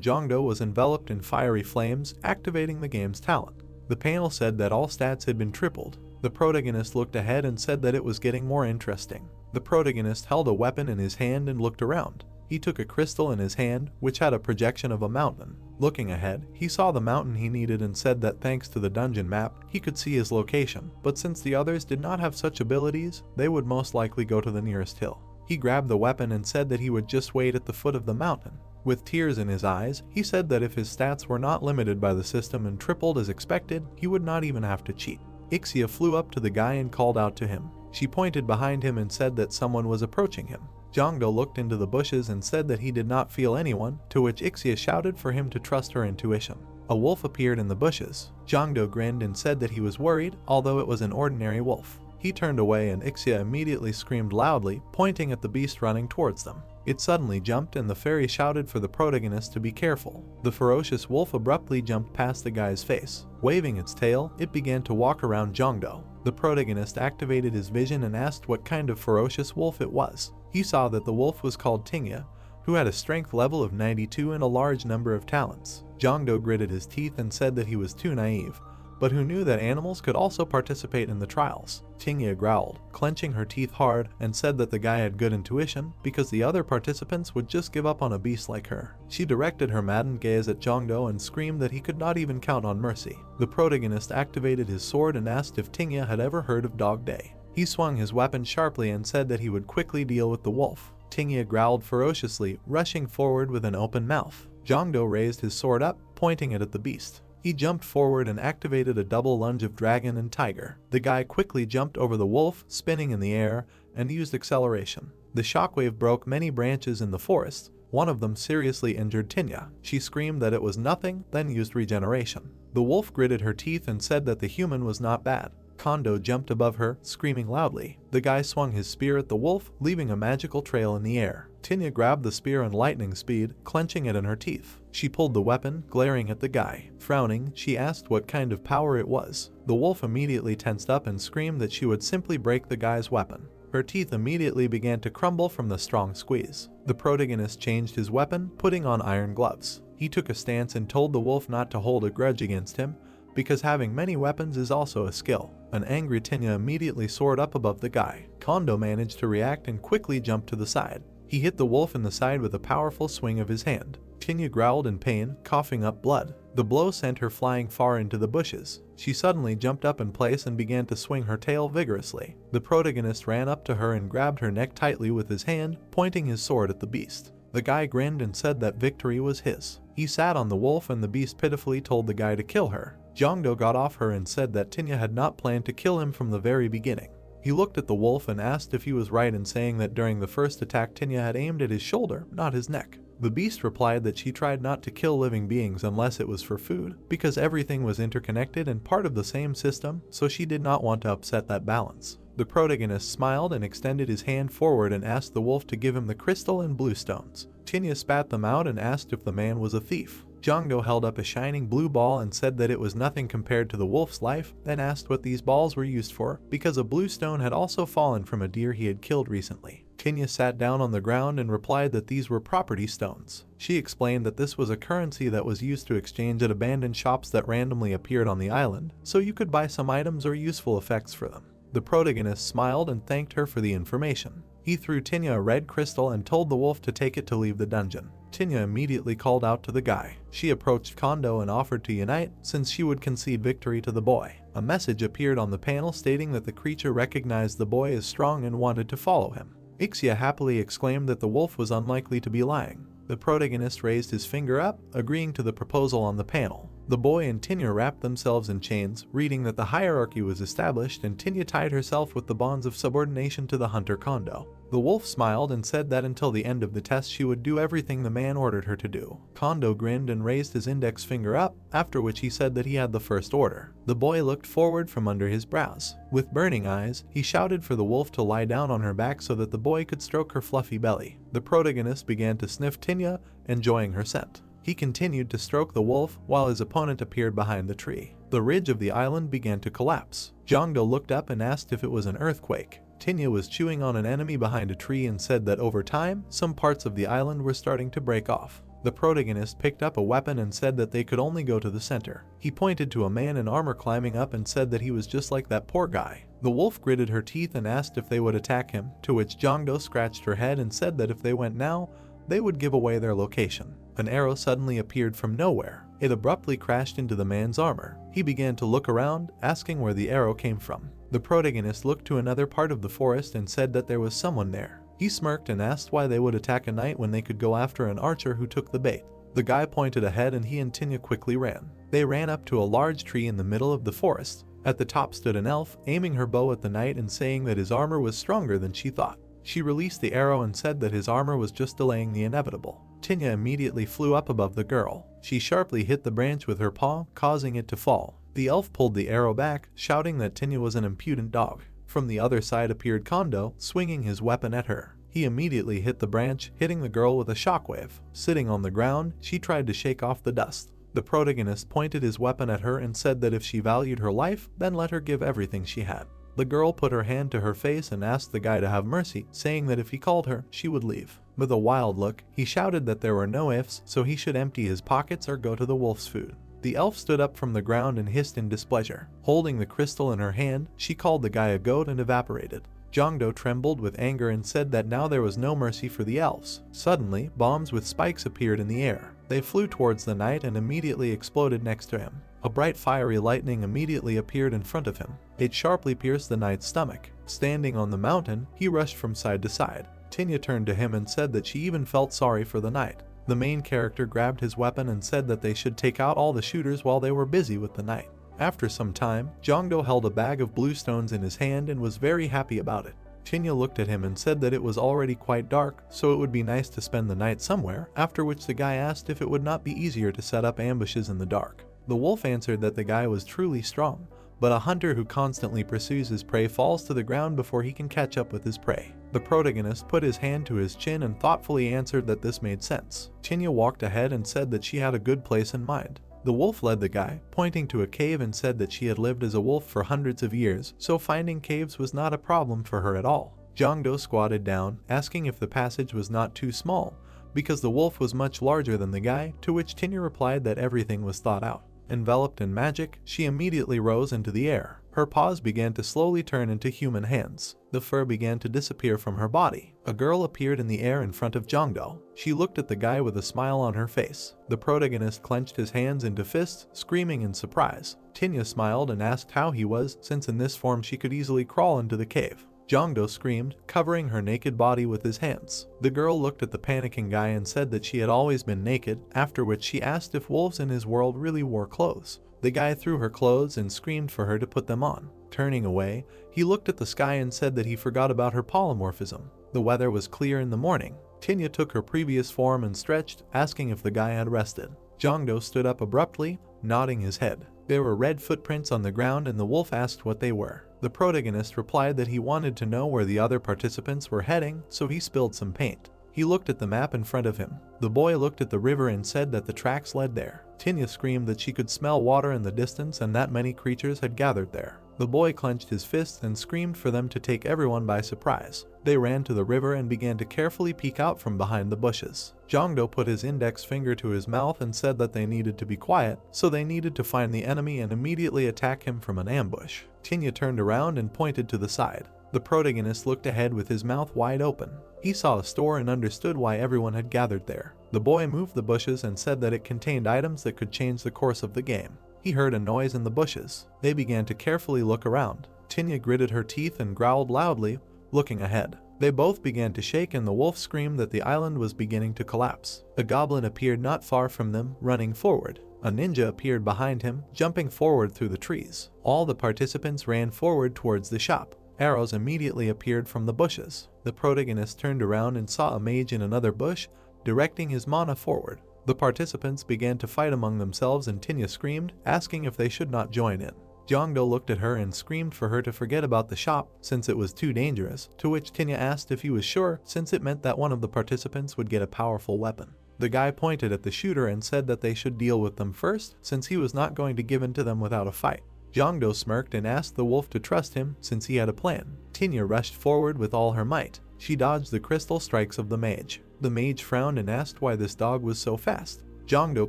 Jongdo was enveloped in fiery flames, activating the game's talent. The panel said that all stats had been tripled. The protagonist looked ahead and said that it was getting more interesting. The protagonist held a weapon in his hand and looked around. He took a crystal in his hand, which had a projection of a mountain. Looking ahead, he saw the mountain he needed and said that thanks to the dungeon map, he could see his location, but since the others did not have such abilities, they would most likely go to the nearest hill. He grabbed the weapon and said that he would just wait at the foot of the mountain. With tears in his eyes, he said that if his stats were not limited by the system and tripled as expected, he would not even have to cheat. Ixia flew up to the guy and called out to him. She pointed behind him and said that someone was approaching him. Jongdo looked into the bushes and said that he did not feel anyone, to which Ixia shouted for him to trust her intuition. A wolf appeared in the bushes. Jongdo grinned and said that he was worried, although it was an ordinary wolf. He turned away and Ixia immediately screamed loudly, pointing at the beast running towards them. It suddenly jumped and the fairy shouted for the protagonist to be careful. The ferocious wolf abruptly jumped past the guy's face. Waving its tail, it began to walk around Jongdo. The protagonist activated his vision and asked what kind of ferocious wolf it was. He saw that the wolf was called Tingya, who had a strength level of 92 and a large number of talents. Jongdo gritted his teeth and said that he was too naive, but who knew that animals could also participate in the trials. Tingya growled, clenching her teeth hard, and said that the guy had good intuition because the other participants would just give up on a beast like her. She directed her maddened gaze at Jongdo and screamed that he could not even count on mercy. The protagonist activated his sword and asked if Tingya had ever heard of Dog Day. He swung his weapon sharply and said that he would quickly deal with the wolf. Tingya growled ferociously, rushing forward with an open mouth. Jongdo raised his sword up, pointing it at the beast. He jumped forward and activated a double lunge of dragon and tiger. The guy quickly jumped over the wolf, spinning in the air, and used acceleration. The shockwave broke many branches in the forest. One of them seriously injured Tingya. She screamed that it was nothing, then used regeneration. The wolf gritted her teeth and said that the human was not bad. Kondo jumped above her, screaming loudly. The guy swung his spear at the wolf, leaving a magical trail in the air. Tingya grabbed the spear in lightning speed, clenching it in her teeth. She pulled the weapon, glaring at the guy. Frowning, she asked what kind of power it was. The wolf immediately tensed up and screamed that she would simply break the guy's weapon. Her teeth immediately began to crumble from the strong squeeze. The protagonist changed his weapon, putting on iron gloves. He took a stance and told the wolf not to hold a grudge against him, because having many weapons is also a skill. An angry Tingya immediately soared up above the guy. Kondo managed to react and quickly jumped to the side. He hit the wolf in the side with a powerful swing of his hand. Tingya growled in pain, coughing up blood. The blow sent her flying far into the bushes. She suddenly jumped up in place and began to swing her tail vigorously. The protagonist ran up to her and grabbed her neck tightly with his hand, pointing his sword at the beast. The guy grinned and said that victory was his. He sat on the wolf and the beast pitifully told the guy to kill her. Jongdo got off her and said that Tingya had not planned to kill him from the very beginning. He looked at the wolf and asked if he was right in saying that during the first attack Tingya had aimed at his shoulder, not his neck. The beast replied that she tried not to kill living beings unless it was for food, because everything was interconnected and part of the same system, so she did not want to upset that balance. The protagonist smiled and extended his hand forward and asked the wolf to give him the crystal and blue stones. Tingya spat them out and asked if the man was a thief. Jongdo held up a shining blue ball and said that it was nothing compared to the wolf's life, then asked what these balls were used for, because a blue stone had also fallen from a deer he had killed recently. Tinya sat down on the ground and replied that these were property stones. She explained that this was a currency that was used to exchange at abandoned shops that randomly appeared on the island, so you could buy some items or useful effects for them. The protagonist smiled and thanked her for the information. He threw Tinya a red crystal and told the wolf to take it to leave the dungeon. Tinya immediately called out to the guy. She approached Kondo and offered to unite since she would concede victory to the boy. A message appeared on the panel stating that the creature recognized the boy as strong and wanted to follow him. Ixia happily exclaimed that the wolf was unlikely to be lying. The protagonist raised his finger up, agreeing to the proposal on the panel. The boy and Tinya wrapped themselves in chains, reading that the hierarchy was established, and Tinya tied herself with the bonds of subordination to the hunter Kondo. The wolf smiled and said that until the end of the test she would do everything the man ordered her to do. Kondo grinned and raised his index finger up, after which he said that he had the first order. The boy looked forward from under his brows. With burning eyes, he shouted for the wolf to lie down on her back so that the boy could stroke her fluffy belly. The protagonist began to sniff Tinya, enjoying her scent. He continued to stroke the wolf while his opponent appeared behind the tree. The ridge of the island began to collapse. Jongdo looked up and asked if it was an earthquake. Tinya was chewing on an enemy behind a tree and said that over time, some parts of the island were starting to break off. The protagonist picked up a weapon and said that they could only go to the center. He pointed to a man in armor climbing up and said that he was just like that poor guy. The wolf gritted her teeth and asked if they would attack him, to which Jongdo scratched her head and said that if they went now, they would give away their location. An arrow suddenly appeared from nowhere. It abruptly crashed into the man's armor. He began to look around, asking where the arrow came from. The protagonist looked to another part of the forest and said that there was someone there. He smirked and asked why they would attack a knight when they could go after an archer who took the bait. The guy pointed ahead and he and Tinya quickly ran. They ran up to a large tree in the middle of the forest. At the top stood an elf, aiming her bow at the knight and saying that his armor was stronger than she thought. She released the arrow and said that his armor was just delaying the inevitable. Tinya immediately flew up above the girl. She sharply hit the branch with her paw, causing it to fall. The elf pulled the arrow back, shouting that Tinya was an impudent dog. From the other side appeared Kondo, swinging his weapon at her. He immediately hit the branch, hitting the girl with a shockwave. Sitting on the ground, she tried to shake off the dust. The protagonist pointed his weapon at her and said that if she valued her life, then let her give everything she had. The girl put her hand to her face and asked the guy to have mercy, saying that if he called her, she would leave. With a wild look, he shouted that there were no ifs, so he should empty his pockets or go to the wolf's food. The elf stood up from the ground and hissed in displeasure. Holding the crystal in her hand, she called the guy a goat and evaporated. Jongdo trembled with anger and said that now there was no mercy for the elves. Suddenly, bombs with spikes appeared in the air. They flew towards the knight and immediately exploded next to him. A bright fiery lightning immediately appeared in front of him. It sharply pierced the knight's stomach. Standing on the mountain, he rushed from side to side. Tinya turned to him and said that she even felt sorry for the knight. The main character grabbed his weapon and said that they should take out all the shooters while they were busy with the knight. After some time, Jongdo held a bag of blue stones in his hand and was very happy about it. Tinya looked at him and said that it was already quite dark, so it would be nice to spend the night somewhere, after which the guy asked if it would not be easier to set up ambushes in the dark. The wolf answered that the guy was truly strong, but a hunter who constantly pursues his prey falls to the ground before he can catch up with his prey. The protagonist put his hand to his chin and thoughtfully answered that this made sense. Tinya walked ahead and said that she had a good place in mind. The wolf led the guy, pointing to a cave, and said that she had lived as a wolf for hundreds of years, so finding caves was not a problem for her at all. Jongdo squatted down, asking if the passage was not too small, because the wolf was much larger than the guy, to which Tinya replied that everything was thought out. Enveloped in magic, she immediately rose into the air. Her paws began to slowly turn into human hands. The fur began to disappear from her body. A girl appeared in the air in front of Jongdo. She looked at the guy with a smile on her face. The protagonist clenched his hands into fists, screaming in surprise. Tinya smiled and asked how he was, since in this form she could easily crawl into the cave. Jongdo screamed, covering her naked body with his hands. The girl looked at the panicking guy and said that she had always been naked, after which she asked if wolves in his world really wore clothes. The guy threw her clothes and screamed for her to put them on. Turning away, he looked at the sky and said that he forgot about her polymorphism. The weather was clear in the morning. Tinya took her previous form and stretched, asking if the guy had rested. Jongdo stood up abruptly, nodding his head. There were red footprints on the ground and the wolf asked what they were. The protagonist replied that he wanted to know where the other participants were heading, so he spilled some paint. He looked at the map in front of him. The boy looked at the river and said that the tracks led there. Tinya screamed that she could smell water in the distance and that many creatures had gathered there. The boy clenched his fists and screamed for them to take everyone by surprise. They ran to the river and began to carefully peek out from behind the bushes. Jongdo put his index finger to his mouth and said that they needed to be quiet, so they needed to find the enemy and immediately attack him from an ambush. Tinya turned around and pointed to the side. The protagonist looked ahead with his mouth wide open. He saw a store and understood why everyone had gathered there. The boy moved the bushes and said that it contained items that could change the course of the game. He heard a noise in the bushes. They began to carefully look around. Tinya gritted her teeth and growled loudly, looking ahead. They both began to shake and the wolf screamed that the island was beginning to collapse. A goblin appeared not far from them, running forward. A ninja appeared behind him, jumping forward through the trees. All the participants ran forward towards the shop. Arrows immediately appeared from the bushes. The protagonist turned around and saw a mage in another bush, directing his mana forward. The participants began to fight among themselves and Tinya screamed, asking if they should not join in. Jongdo looked at her and screamed for her to forget about the shop since it was too dangerous, to which Tinya asked if he was sure since it meant that one of the participants would get a powerful weapon. The guy pointed at the shooter and said that they should deal with them first since he was not going to give in to them without a fight. Jongdo smirked and asked the wolf to trust him since he had a plan. Tinya rushed forward with all her might. She dodged the crystal strikes of the mage. The mage frowned and asked why this dog was so fast. Jongdo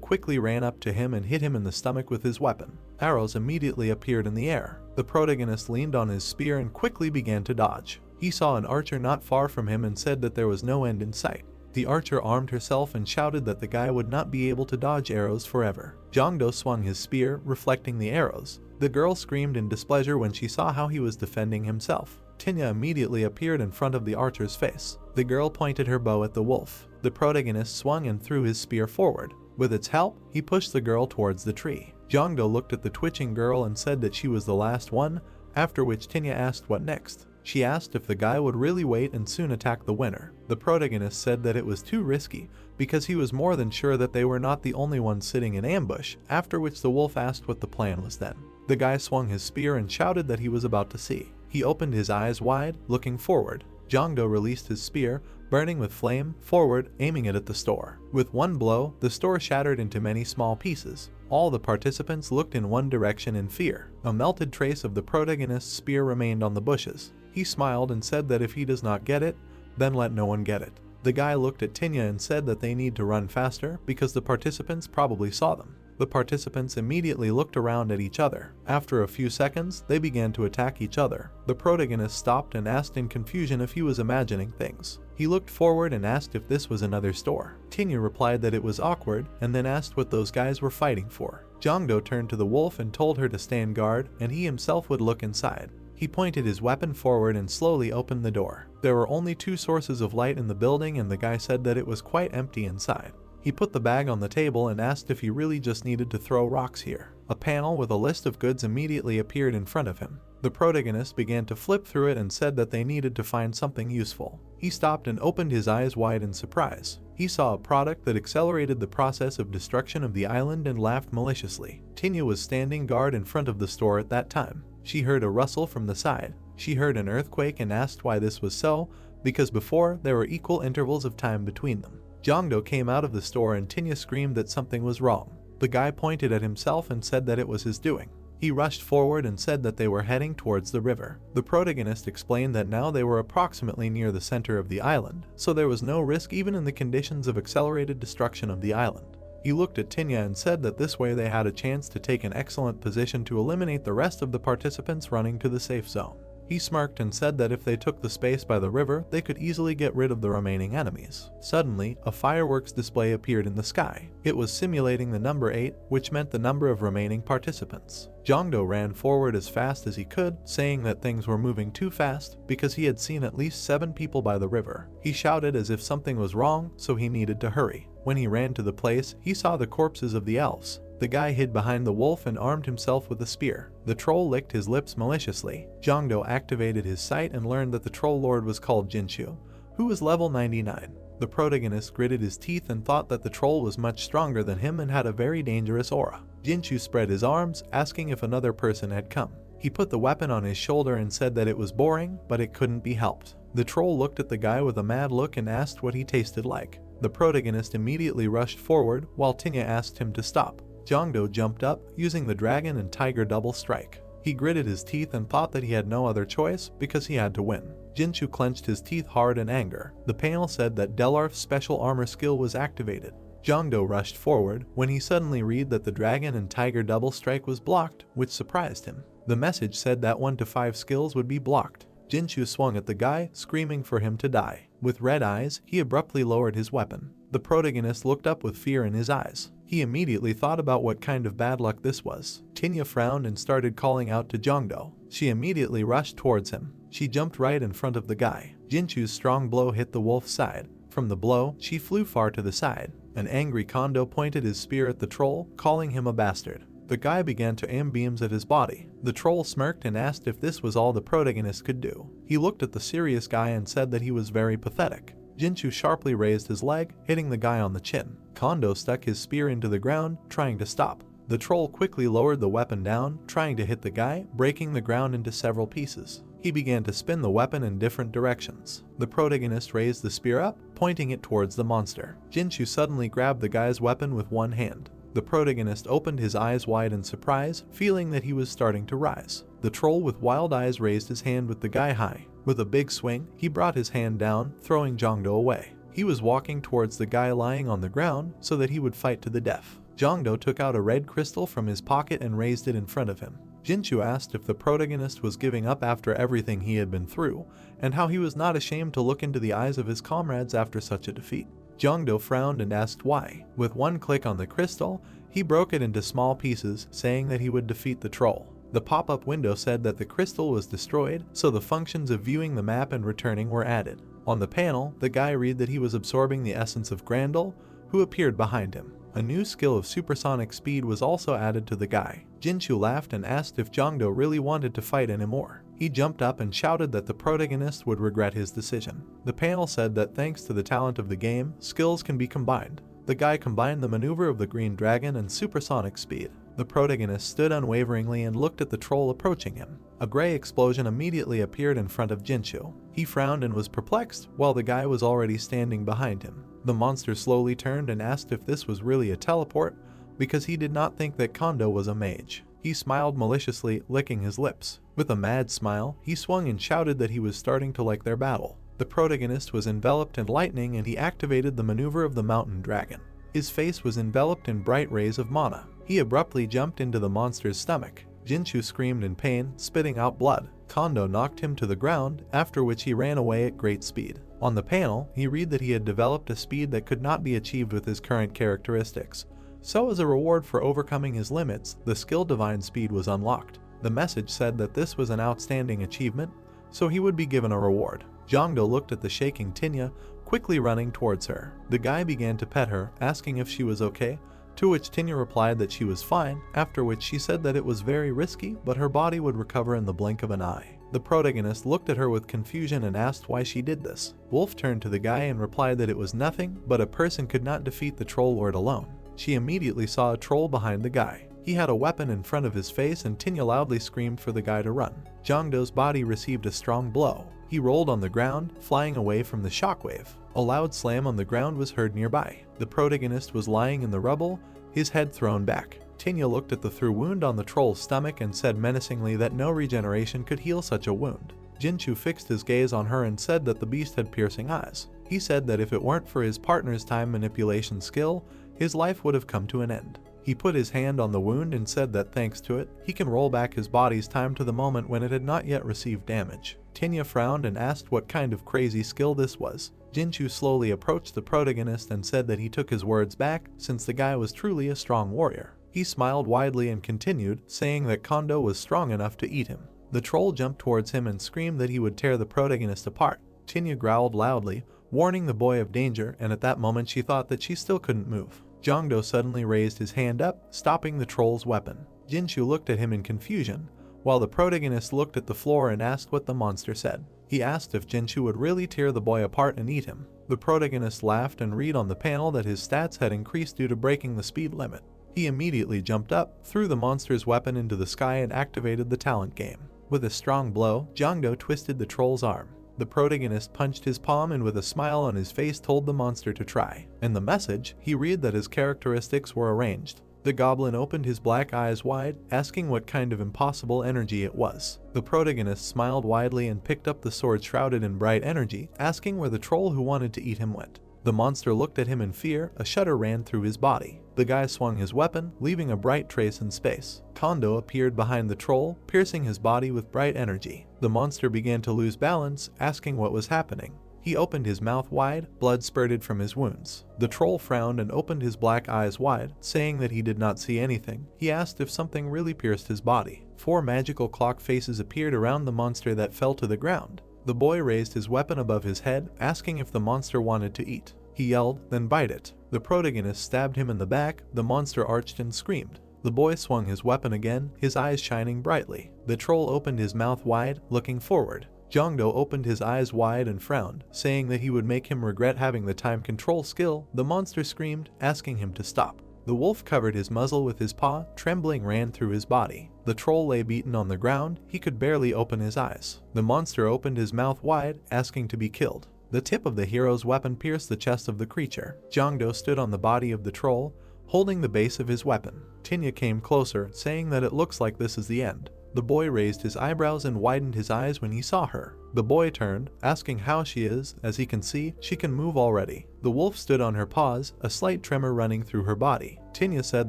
quickly ran up to him and hit him in the stomach with his weapon. Arrows immediately appeared in the air. The protagonist leaned on his spear and quickly began to dodge. He saw an archer not far from him and said that there was no end in sight. The archer armed herself and shouted that the guy would not be able to dodge arrows forever. Jongdo swung his spear, reflecting the arrows. The girl screamed in displeasure when she saw how he was defending himself. Tinya immediately appeared in front of the archer's face. The girl pointed her bow at the wolf. The protagonist swung and threw his spear forward. With its help, he pushed the girl towards the tree. Jongdo looked at the twitching girl and said that she was the last one, after which Tinya asked what next. She asked if the guy would really wait and soon attack the winner. The protagonist said that it was too risky because he was more than sure that they were not the only ones sitting in ambush, after which the wolf asked what the plan was then. The guy swung his spear and shouted that he was about to see. He opened his eyes wide, looking forward. Jongdo released his spear, burning with flame, forward, aiming it at the store. With one blow, the store shattered into many small pieces. All the participants looked in one direction in fear. A melted trace of the protagonist's spear remained on the bushes. He smiled and said that if he does not get it, then let no one get it. The guy looked at Tinya and said that they need to run faster because the participants probably saw them. The participants immediately looked around at each other. After a few seconds, they began to attack each other. The protagonist stopped and asked in confusion if he was imagining things. He looked forward and asked if this was another store. Tinya replied that it was awkward and then asked what those guys were fighting for. Jongdo turned to the wolf and told her to stand guard and he himself would look inside. He pointed his weapon forward and slowly opened the door. There were only 2 sources of light in the building and the guy said that it was quite empty inside. He put the bag on the table and asked if he really just needed to throw rocks here. A panel with a list of goods immediately appeared in front of him. The protagonist began to flip through it and said that they needed to find something useful. He stopped and opened his eyes wide in surprise. He saw a product that accelerated the process of destruction of the island and laughed maliciously. Tinya was standing guard in front of the store at that time. She heard a rustle from the side. She heard an earthquake and asked why this was so, because before there were equal intervals of time between them. Jongdo came out of the store and Tinya screamed that something was wrong. The guy pointed at himself and said that it was his doing. He rushed forward and said that they were heading towards the river. The protagonist explained that now they were approximately near the center of the island, so there was no risk even in the conditions of accelerated destruction of the island. He looked at Tinya and said that this way they had a chance to take an excellent position to eliminate the rest of the participants running to the safe zone. He smirked and said that if they took the space by the river, they could easily get rid of the remaining enemies. Suddenly, a fireworks display appeared in the sky. It was simulating the number 8, which meant the number of remaining participants. Jongdo ran forward as fast as he could, saying that things were moving too fast because he had seen at least 7 people by the river. He shouted as if something was wrong, so he needed to hurry. When he ran to the place, he saw the corpses of the elves. The guy hid behind the wolf and armed himself with a spear. The troll licked his lips maliciously. Jongdo activated his sight and learned that the troll lord was called Jinshu, who was level 99. The protagonist gritted his teeth and thought that the troll was much stronger than him and had a very dangerous aura. Jinshu spread his arms, asking if another person had come. He put the weapon on his shoulder and said that it was boring, but it couldn't be helped. The troll looked at the guy with a mad look and asked what he tasted like. The protagonist immediately rushed forward while Tinya asked him to stop. Jongdo jumped up, using the dragon and tiger double strike. He gritted his teeth and thought that he had no other choice because he had to win. Jinshu clenched his teeth hard in anger. The panel said that Delarf's special armor skill was activated. Jongdo rushed forward when he suddenly read that the dragon and tiger double strike was blocked, which surprised him. The message said that 1 to 5 skills would be blocked. Jinshu swung at the guy, screaming for him to die. With red eyes, he abruptly lowered his weapon. The protagonist looked up with fear in his eyes. He immediately thought about what kind of bad luck this was. Tinya frowned and started calling out to Jongdo. She immediately rushed towards him. She jumped right in front of the guy. Jinshu's strong blow hit the wolf's side. From the blow, she flew far to the side. An angry Kondo pointed his spear at the troll, calling him a bastard. The guy began to aim beams at his body. The troll smirked and asked if this was all the protagonist could do. He looked at the serious guy and said that he was very pathetic. Jinshu sharply raised his leg, hitting the guy on the chin. Kondo stuck his spear into the ground, trying to stop. The troll quickly lowered the weapon down, trying to hit the guy, breaking the ground into several pieces. He began to spin the weapon in different directions. The protagonist raised the spear up, pointing it towards the monster. Jinshu suddenly grabbed the guy's weapon with one hand. The protagonist opened his eyes wide in surprise, feeling that he was starting to rise. The troll with wild eyes raised his hand with the guy high. With a big swing, he brought his hand down, throwing Jongdo away. He was walking towards the guy lying on the ground so that he would fight to the death. Jongdo took out a red crystal from his pocket and raised it in front of him. Jinshu asked if the protagonist was giving up after everything he had been through, and how he was not ashamed to look into the eyes of his comrades after such a defeat. Jongdo frowned and asked why. With one click on the crystal, he broke it into small pieces, saying that he would defeat the troll. The pop-up window said that the crystal was destroyed, so the functions of viewing the map and returning were added. On the panel, the guy read that he was absorbing the essence of Grandel, who appeared behind him. A new skill of supersonic speed was also added to the guy. Jinshu laughed and asked if Jongdo really wanted to fight anymore. He jumped up and shouted that the protagonist would regret his decision. The panel said that thanks to the talent of the game, skills can be combined. The guy combined the maneuver of the green dragon and supersonic speed. The protagonist stood unwaveringly and looked at the troll approaching him. A gray explosion immediately appeared in front of Jinshu. He frowned and was perplexed, while the guy was already standing behind him. The monster slowly turned and asked if this was really a teleport, because he did not think that Kondo was a mage. He smiled maliciously, licking his lips. With a mad smile, he swung and shouted that he was starting to like their battle. The protagonist was enveloped in lightning and he activated the maneuver of the mountain dragon. His face was enveloped in bright rays of mana. He abruptly jumped into the monster's stomach. Jinshu screamed in pain, spitting out blood. Kondo knocked him to the ground, after which he ran away at great speed. On the panel, he read that he had developed a speed that could not be achieved with his current characteristics. So as a reward for overcoming his limits, the skill Divine Speed was unlocked. The message said that this was an outstanding achievement, so he would be given a reward. Jongdo looked at the shaking Tinya, quickly running towards her. The guy began to pet her, asking if she was okay, to which Tinya replied that she was fine, after which she said that it was very risky, but her body would recover in the blink of an eye. The protagonist looked at her with confusion and asked why she did this. Wolf turned to the guy and replied that it was nothing, but a person could not defeat the troll lord alone. She immediately saw a troll behind the guy. He had a weapon in front of his face and Tinya loudly screamed for the guy to run. Jongdo's body received a strong blow. He rolled on the ground, flying away from the shockwave. A loud slam on the ground was heard nearby. The protagonist was lying in the rubble, his head thrown back. Tinya looked at the through wound on the troll's stomach and said menacingly that no regeneration could heal such a wound. Jinshu fixed his gaze on her and said that the beast had piercing eyes. He said that if it weren't for his partner's time manipulation skill, his life would have come to an end. He put his hand on the wound and said that thanks to it, he can roll back his body's time to the moment when it had not yet received damage. Tinya frowned and asked what kind of crazy skill this was. Jinshu slowly approached the protagonist and said that he took his words back since the guy was truly a strong warrior. He smiled widely and continued, saying that Kondo was strong enough to eat him. The troll jumped towards him and screamed that he would tear the protagonist apart. Tinya growled loudly, warning the boy of danger, and at that moment she thought that she still couldn't move. Jongdo suddenly raised his hand up, stopping the troll's weapon. Jinshu looked at him in confusion, while the protagonist looked at the floor and asked what the monster said. He asked if Jinshu would really tear the boy apart and eat him. The protagonist laughed and read on the panel that his stats had increased due to breaking the speed limit. He immediately jumped up, threw the monster's weapon into the sky and activated the talent game. With a strong blow, Jongdo twisted the troll's arm. The protagonist punched his palm and with a smile on his face told the monster to try. In the message, he read that his characteristics were arranged. The goblin opened his black eyes wide, asking what kind of impossible energy it was. The protagonist smiled widely and picked up the sword shrouded in bright energy, asking where the troll who wanted to eat him went. The monster looked at him in fear, a shudder ran through his body. The guy swung his weapon, leaving a bright trace in space. Kondo appeared behind the troll, piercing his body with bright energy. The monster began to lose balance, asking what was happening. He opened his mouth wide, blood spurted from his wounds. The troll frowned and opened his black eyes wide, saying that he did not see anything. He asked if something really pierced his body. 4 magical clock faces appeared around the monster that fell to the ground. The boy raised his weapon above his head, asking if the monster wanted to eat. He yelled, "Then bite it." The protagonist stabbed him in the back. The monster arched and screamed. The boy swung his weapon again, his eyes shining brightly. The troll opened his mouth wide, looking forward. Jongdo opened his eyes wide and frowned, saying that he would make him regret having the time control skill. The monster screamed, asking him to stop. The wolf covered his muzzle with his paw, trembling ran through his body. The troll lay beaten on the ground, he could barely open his eyes. The monster opened his mouth wide, asking to be killed. The tip of the hero's weapon pierced the chest of the creature. Jongdo stood on the body of the troll, holding the base of his weapon. Tinya came closer, saying that it looks like this is the end. The boy raised his eyebrows and widened his eyes when he saw her. The boy turned, asking how she is. As he can see, she can move already. The wolf stood on her paws, a slight tremor running through her body. Tinya said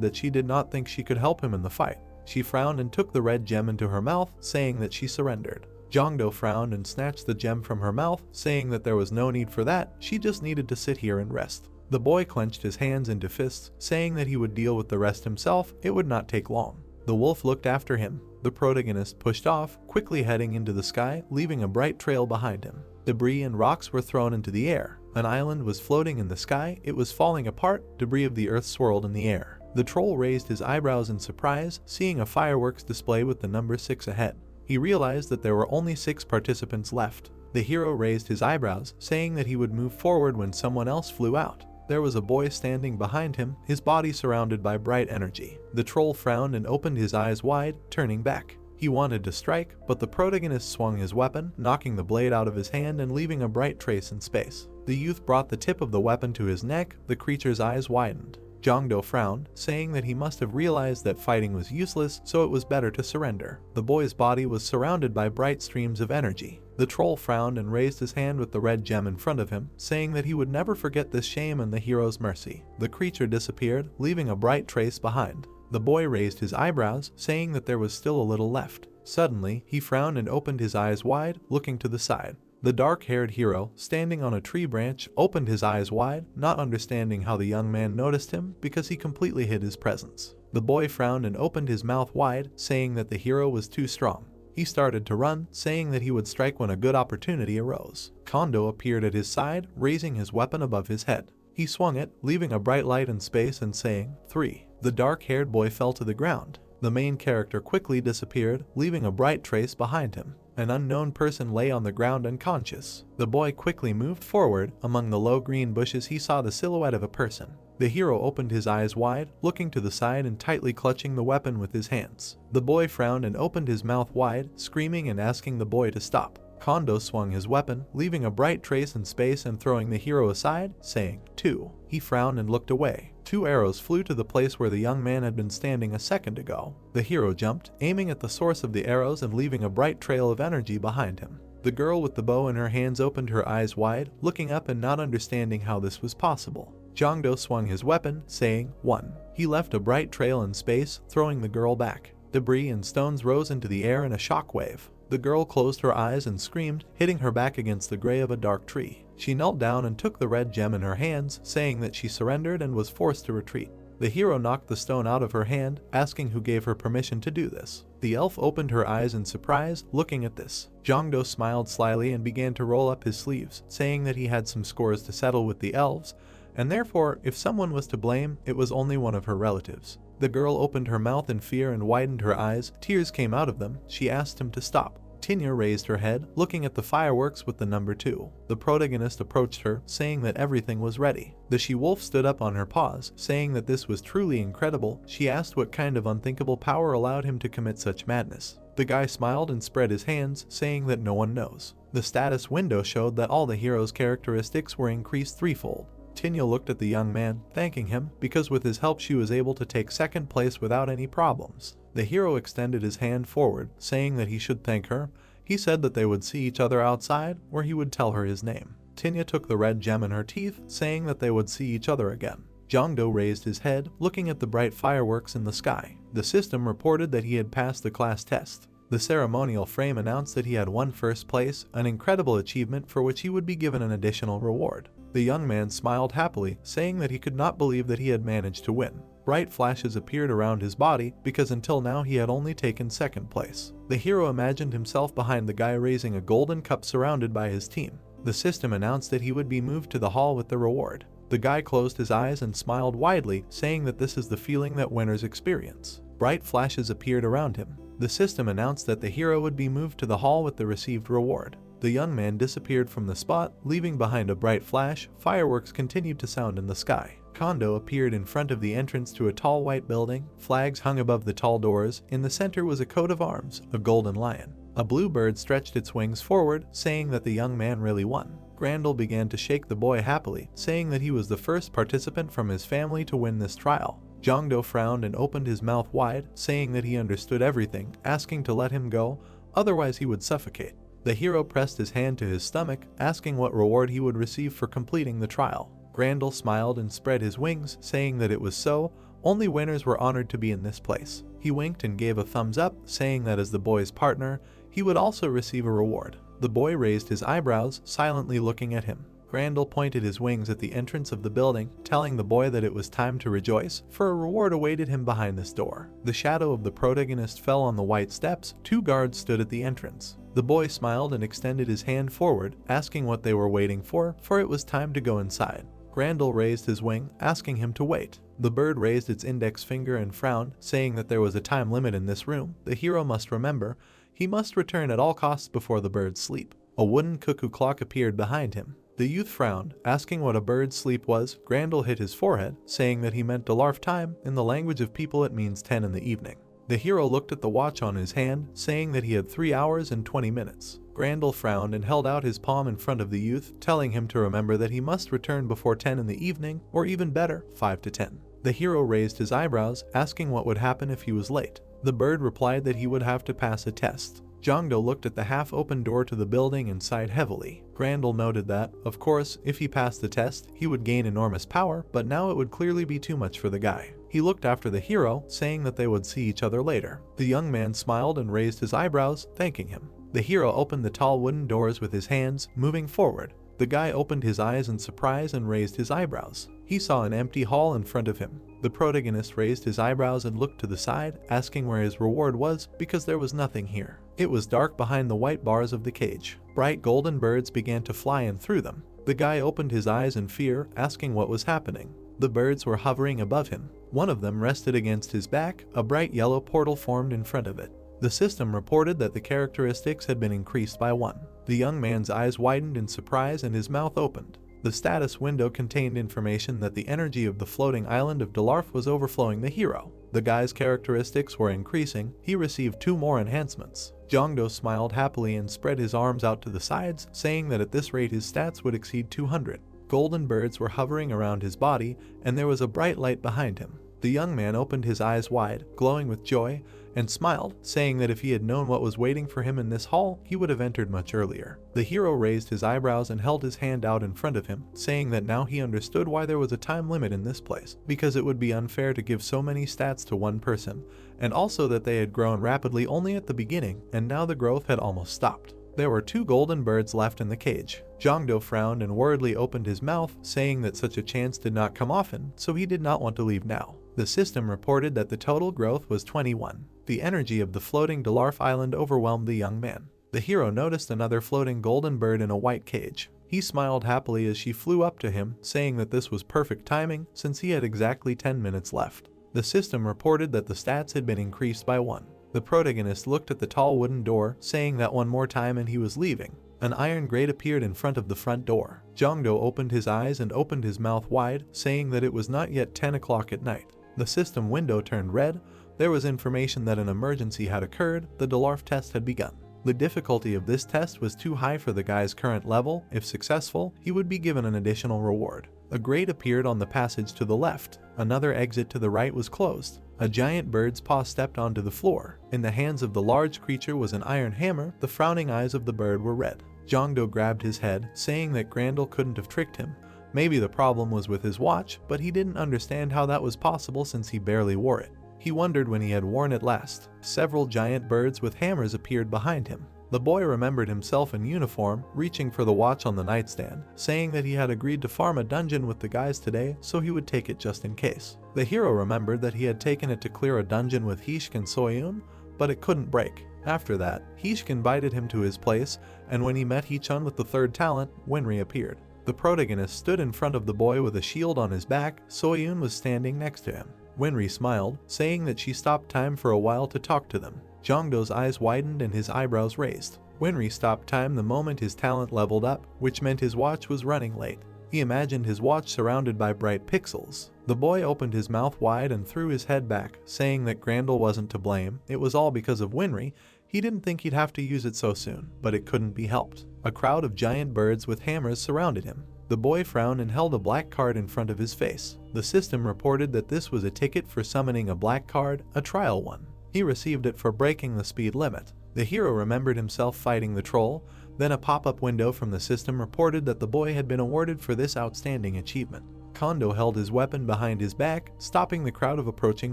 that she did not think she could help him in the fight. She frowned and took the red gem into her mouth, saying that she surrendered. Jongdo frowned and snatched the gem from her mouth, saying that there was no need for that, she just needed to sit here and rest. The boy clenched his hands into fists, saying that he would deal with the rest himself, it would not take long. The wolf looked after him. The protagonist pushed off, quickly heading into the sky, leaving a bright trail behind him. Debris and rocks were thrown into the air. An island was floating in the sky, it was falling apart, debris of the earth swirled in the air. The troll raised his eyebrows in surprise, seeing a fireworks display with the number 6 ahead. He realized that there were only 6 participants left. The hero raised his eyebrows, saying that he would move forward when someone else flew out. There was a boy standing behind him, his body surrounded by bright energy. The troll frowned and opened his eyes wide, turning back. He wanted to strike, but the protagonist swung his weapon, knocking the blade out of his hand and leaving a bright trace in space. The youth brought the tip of the weapon to his neck, the creature's eyes widened. Jongdo frowned, saying that he must have realized that fighting was useless, so it was better to surrender. The boy's body was surrounded by bright streams of energy. The troll frowned and raised his hand with the red gem in front of him, saying that he would never forget this shame and the hero's mercy. The creature disappeared, leaving a bright trace behind. The boy raised his eyebrows, saying that there was still a little left. Suddenly, he frowned and opened his eyes wide, looking to the side. The dark-haired hero, standing on a tree branch, opened his eyes wide, not understanding how the young man noticed him because he completely hid his presence. The boy frowned and opened his mouth wide, saying that the hero was too strong. He started to run, saying that he would strike when a good opportunity arose. Kondo appeared at his side, raising his weapon above his head. He swung it, leaving a bright light in space and saying, 3. The dark-haired boy fell to the ground. The main character quickly disappeared, leaving a bright trace behind him. An unknown person lay on the ground unconscious. The boy quickly moved forward. Among the low green bushes he saw the silhouette of a person. The hero opened his eyes wide, looking to the side and tightly clutching the weapon with his hands. The boy frowned and opened his mouth wide, screaming and asking the boy to stop. Kondo swung his weapon, leaving a bright trace in space and throwing the hero aside, saying, 2. He frowned and looked away. 2 arrows flew to the place where the young man had been standing a second ago. The hero jumped, aiming at the source of the arrows and leaving a bright trail of energy behind him. The girl with the bow in her hands opened her eyes wide, looking up and not understanding how this was possible. Jongdo swung his weapon, saying, 1. He left a bright trail in space, throwing the girl back. Debris and stones rose into the air in a shockwave. The girl closed her eyes and screamed, hitting her back against the gray of a dark tree. She knelt down and took the red gem in her hands, saying that she surrendered and was forced to retreat. The hero knocked the stone out of her hand, asking who gave her permission to do this. The elf opened her eyes in surprise, looking at this. Jongdo smiled slyly and began to roll up his sleeves, saying that he had some scores to settle with the elves, and therefore, if someone was to blame, it was only one of her relatives. The girl opened her mouth in fear and widened her eyes. Tears came out of them. She asked him to stop. Tinya raised her head, looking at the fireworks with the number 2. The protagonist approached her, saying that everything was ready. The she-wolf stood up on her paws, saying that this was truly incredible. She asked what kind of unthinkable power allowed him to commit such madness. The guy smiled and spread his hands, saying that no one knows. The status window showed that all the hero's characteristics were increased threefold. Tinya looked at the young man, thanking him, because with his help she was able to take second place without any problems. The hero extended his hand forward, saying that he should thank her. He said that they would see each other outside, where he would tell her his name. Tinya took the red gem in her teeth, saying that they would see each other again. Jongdo raised his head, looking at the bright fireworks in the sky. The system reported that he had passed the class test. The ceremonial frame announced that he had won first place, an incredible achievement for which he would be given an additional reward. The young man smiled happily, saying that he could not believe that he had managed to win. Bright flashes appeared around his body, because until now he had only taken second place. The hero imagined himself behind the guy raising a golden cup surrounded by his team. The system announced that he would be moved to the hall with the reward. The guy closed his eyes and smiled widely, saying that this is the feeling that winners experience. Bright flashes appeared around him. The system announced that the hero would be moved to the hall with the received reward. The young man disappeared from the spot, leaving behind a bright flash. Fireworks continued to sound in the sky. Kondo appeared in front of the entrance to a tall white building. Flags hung above the tall doors. In the center was a coat of arms, a golden lion. A blue bird stretched its wings forward, saying that the young man really won. Grandel began to shake the boy happily, saying that he was the first participant from his family to win this trial. Jongdo frowned and opened his mouth wide, saying that he understood everything, asking to let him go, otherwise he would suffocate. The hero pressed his hand to his stomach, asking what reward he would receive for completing the trial. Grandel smiled and spread his wings, saying that it was so. Only winners were honored to be in this place. He winked and gave a thumbs up, saying that as the boy's partner, he would also receive a reward. The boy raised his eyebrows, silently looking at him. Grandel pointed his wings at the entrance of the building, telling the boy that it was time to rejoice, for a reward awaited him behind this door. The shadow of the protagonist fell on the white steps. 2 guards stood at the entrance. The boy smiled and extended his hand forward, asking what they were waiting for it was time to go inside. Grandel raised his wing, asking him to wait. The bird raised its index finger and frowned, saying that there was a time limit in this room. The hero must remember. He must return at all costs before the birds sleep. A wooden cuckoo clock appeared behind him. The youth frowned, asking what a bird's sleep was. Grandel hit his forehead, saying that he meant Delarf time. In the language of people it means 10 in the evening. The hero looked at the watch on his hand, saying that he had 3 hours and 20 minutes. Grandel frowned and held out his palm in front of the youth, telling him to remember that he must return before 10 in the evening, or even better, 5 to 10. The hero raised his eyebrows, asking what would happen if he was late. The bird replied that he would have to pass a test. Jongdo looked at the half-open door to the building and sighed heavily. Grandel noted that, of course, if he passed the test, he would gain enormous power, but now it would clearly be too much for the guy. He looked after the hero, saying that they would see each other later. The young man smiled and raised his eyebrows, thanking him. The hero opened the tall wooden doors with his hands, moving forward. The guy opened his eyes in surprise and raised his eyebrows. He saw an empty hall in front of him. The protagonist raised his eyebrows and looked to the side, asking where his reward was, because there was nothing here. It was dark behind the white bars of the cage. Bright golden birds began to fly in through them. The guy opened his eyes in fear, asking what was happening. The birds were hovering above him. One of them rested against his back. A bright yellow portal formed in front of it. The system reported that the characteristics had been increased by 1. The young man's eyes widened in surprise and his mouth opened. The status window contained information that the energy of the floating island of Delarf was overflowing the hero. The guy's characteristics were increasing. He received 2 more enhancements. Jongdo smiled happily and spread his arms out to the sides, saying that at this rate his stats would exceed 200. Golden birds were hovering around his body, and there was a bright light behind him. The young man opened his eyes wide, glowing with joy, and smiled, saying that if he had known what was waiting for him in this hall, he would have entered much earlier. The hero raised his eyebrows and held his hand out in front of him, saying that now he understood why there was a time limit in this place, because it would be unfair to give so many stats to one person, and also that they had grown rapidly only at the beginning, and now the growth had almost stopped. There were 2 golden birds left in the cage. Jongdo frowned and worriedly opened his mouth, saying that such a chance did not come often, so he did not want to leave now. The system reported that the total growth was 21. The energy of the floating Delarf island overwhelmed the young man. The hero noticed another floating golden bird in a white cage. He smiled happily as she flew up to him, saying that this was perfect timing since he had exactly 10 minutes left. The system reported that the stats had been increased by 1. The protagonist looked at the tall wooden door, saying that one more time and he was leaving. An iron grate appeared in front of the front door. Jongdo opened his eyes and opened his mouth wide, saying that it was not yet 10 o'clock at night. The system window turned red. There was information that an emergency had occurred. The Delarf test had begun. The difficulty of this test was too high for the guy's current level. If successful, he would be given an additional reward. A grate appeared on the passage to the left. Another exit to the right was closed. A giant bird's paw stepped onto the floor. In the hands of the large creature was an iron hammer. The frowning eyes of the bird were red. Jongdo grabbed his head, saying that Grandel couldn't have tricked him. Maybe the problem was with his watch, but he didn't understand how that was possible since he barely wore it. He wondered when he had worn it last. Several giant birds with hammers appeared behind him. The boy remembered himself in uniform, reaching for the watch on the nightstand, saying that he had agreed to farm a dungeon with the guys today, so he would take it just in case. The hero remembered that he had taken it to clear a dungeon with Hishk and Soyun, but it couldn't break. After that, Hishk invited him to his place, and when he met Hee-chun with the third talent, Winry appeared. The protagonist stood in front of the boy with a shield on his back. Soyun was standing next to him. Winry smiled, saying that she stopped time for a while to talk to them. Jongdo's eyes widened and his eyebrows raised. Winry stopped time the moment his talent leveled up, which meant his watch was running late. He imagined his watch surrounded by bright pixels. The boy opened his mouth wide and threw his head back, saying that Grandel wasn't to blame. It was all because of Winry. He didn't think he'd have to use it so soon, but it couldn't be helped. A crowd of giant birds with hammers surrounded him. The boy frowned and held a black card in front of his face. The system reported that this was a ticket for summoning a black card, a trial one. He received it for breaking the speed limit. The hero remembered himself fighting the troll. Then a pop-up window from the system reported that the boy had been awarded for this outstanding achievement. Kondo held his weapon behind his back, stopping the crowd of approaching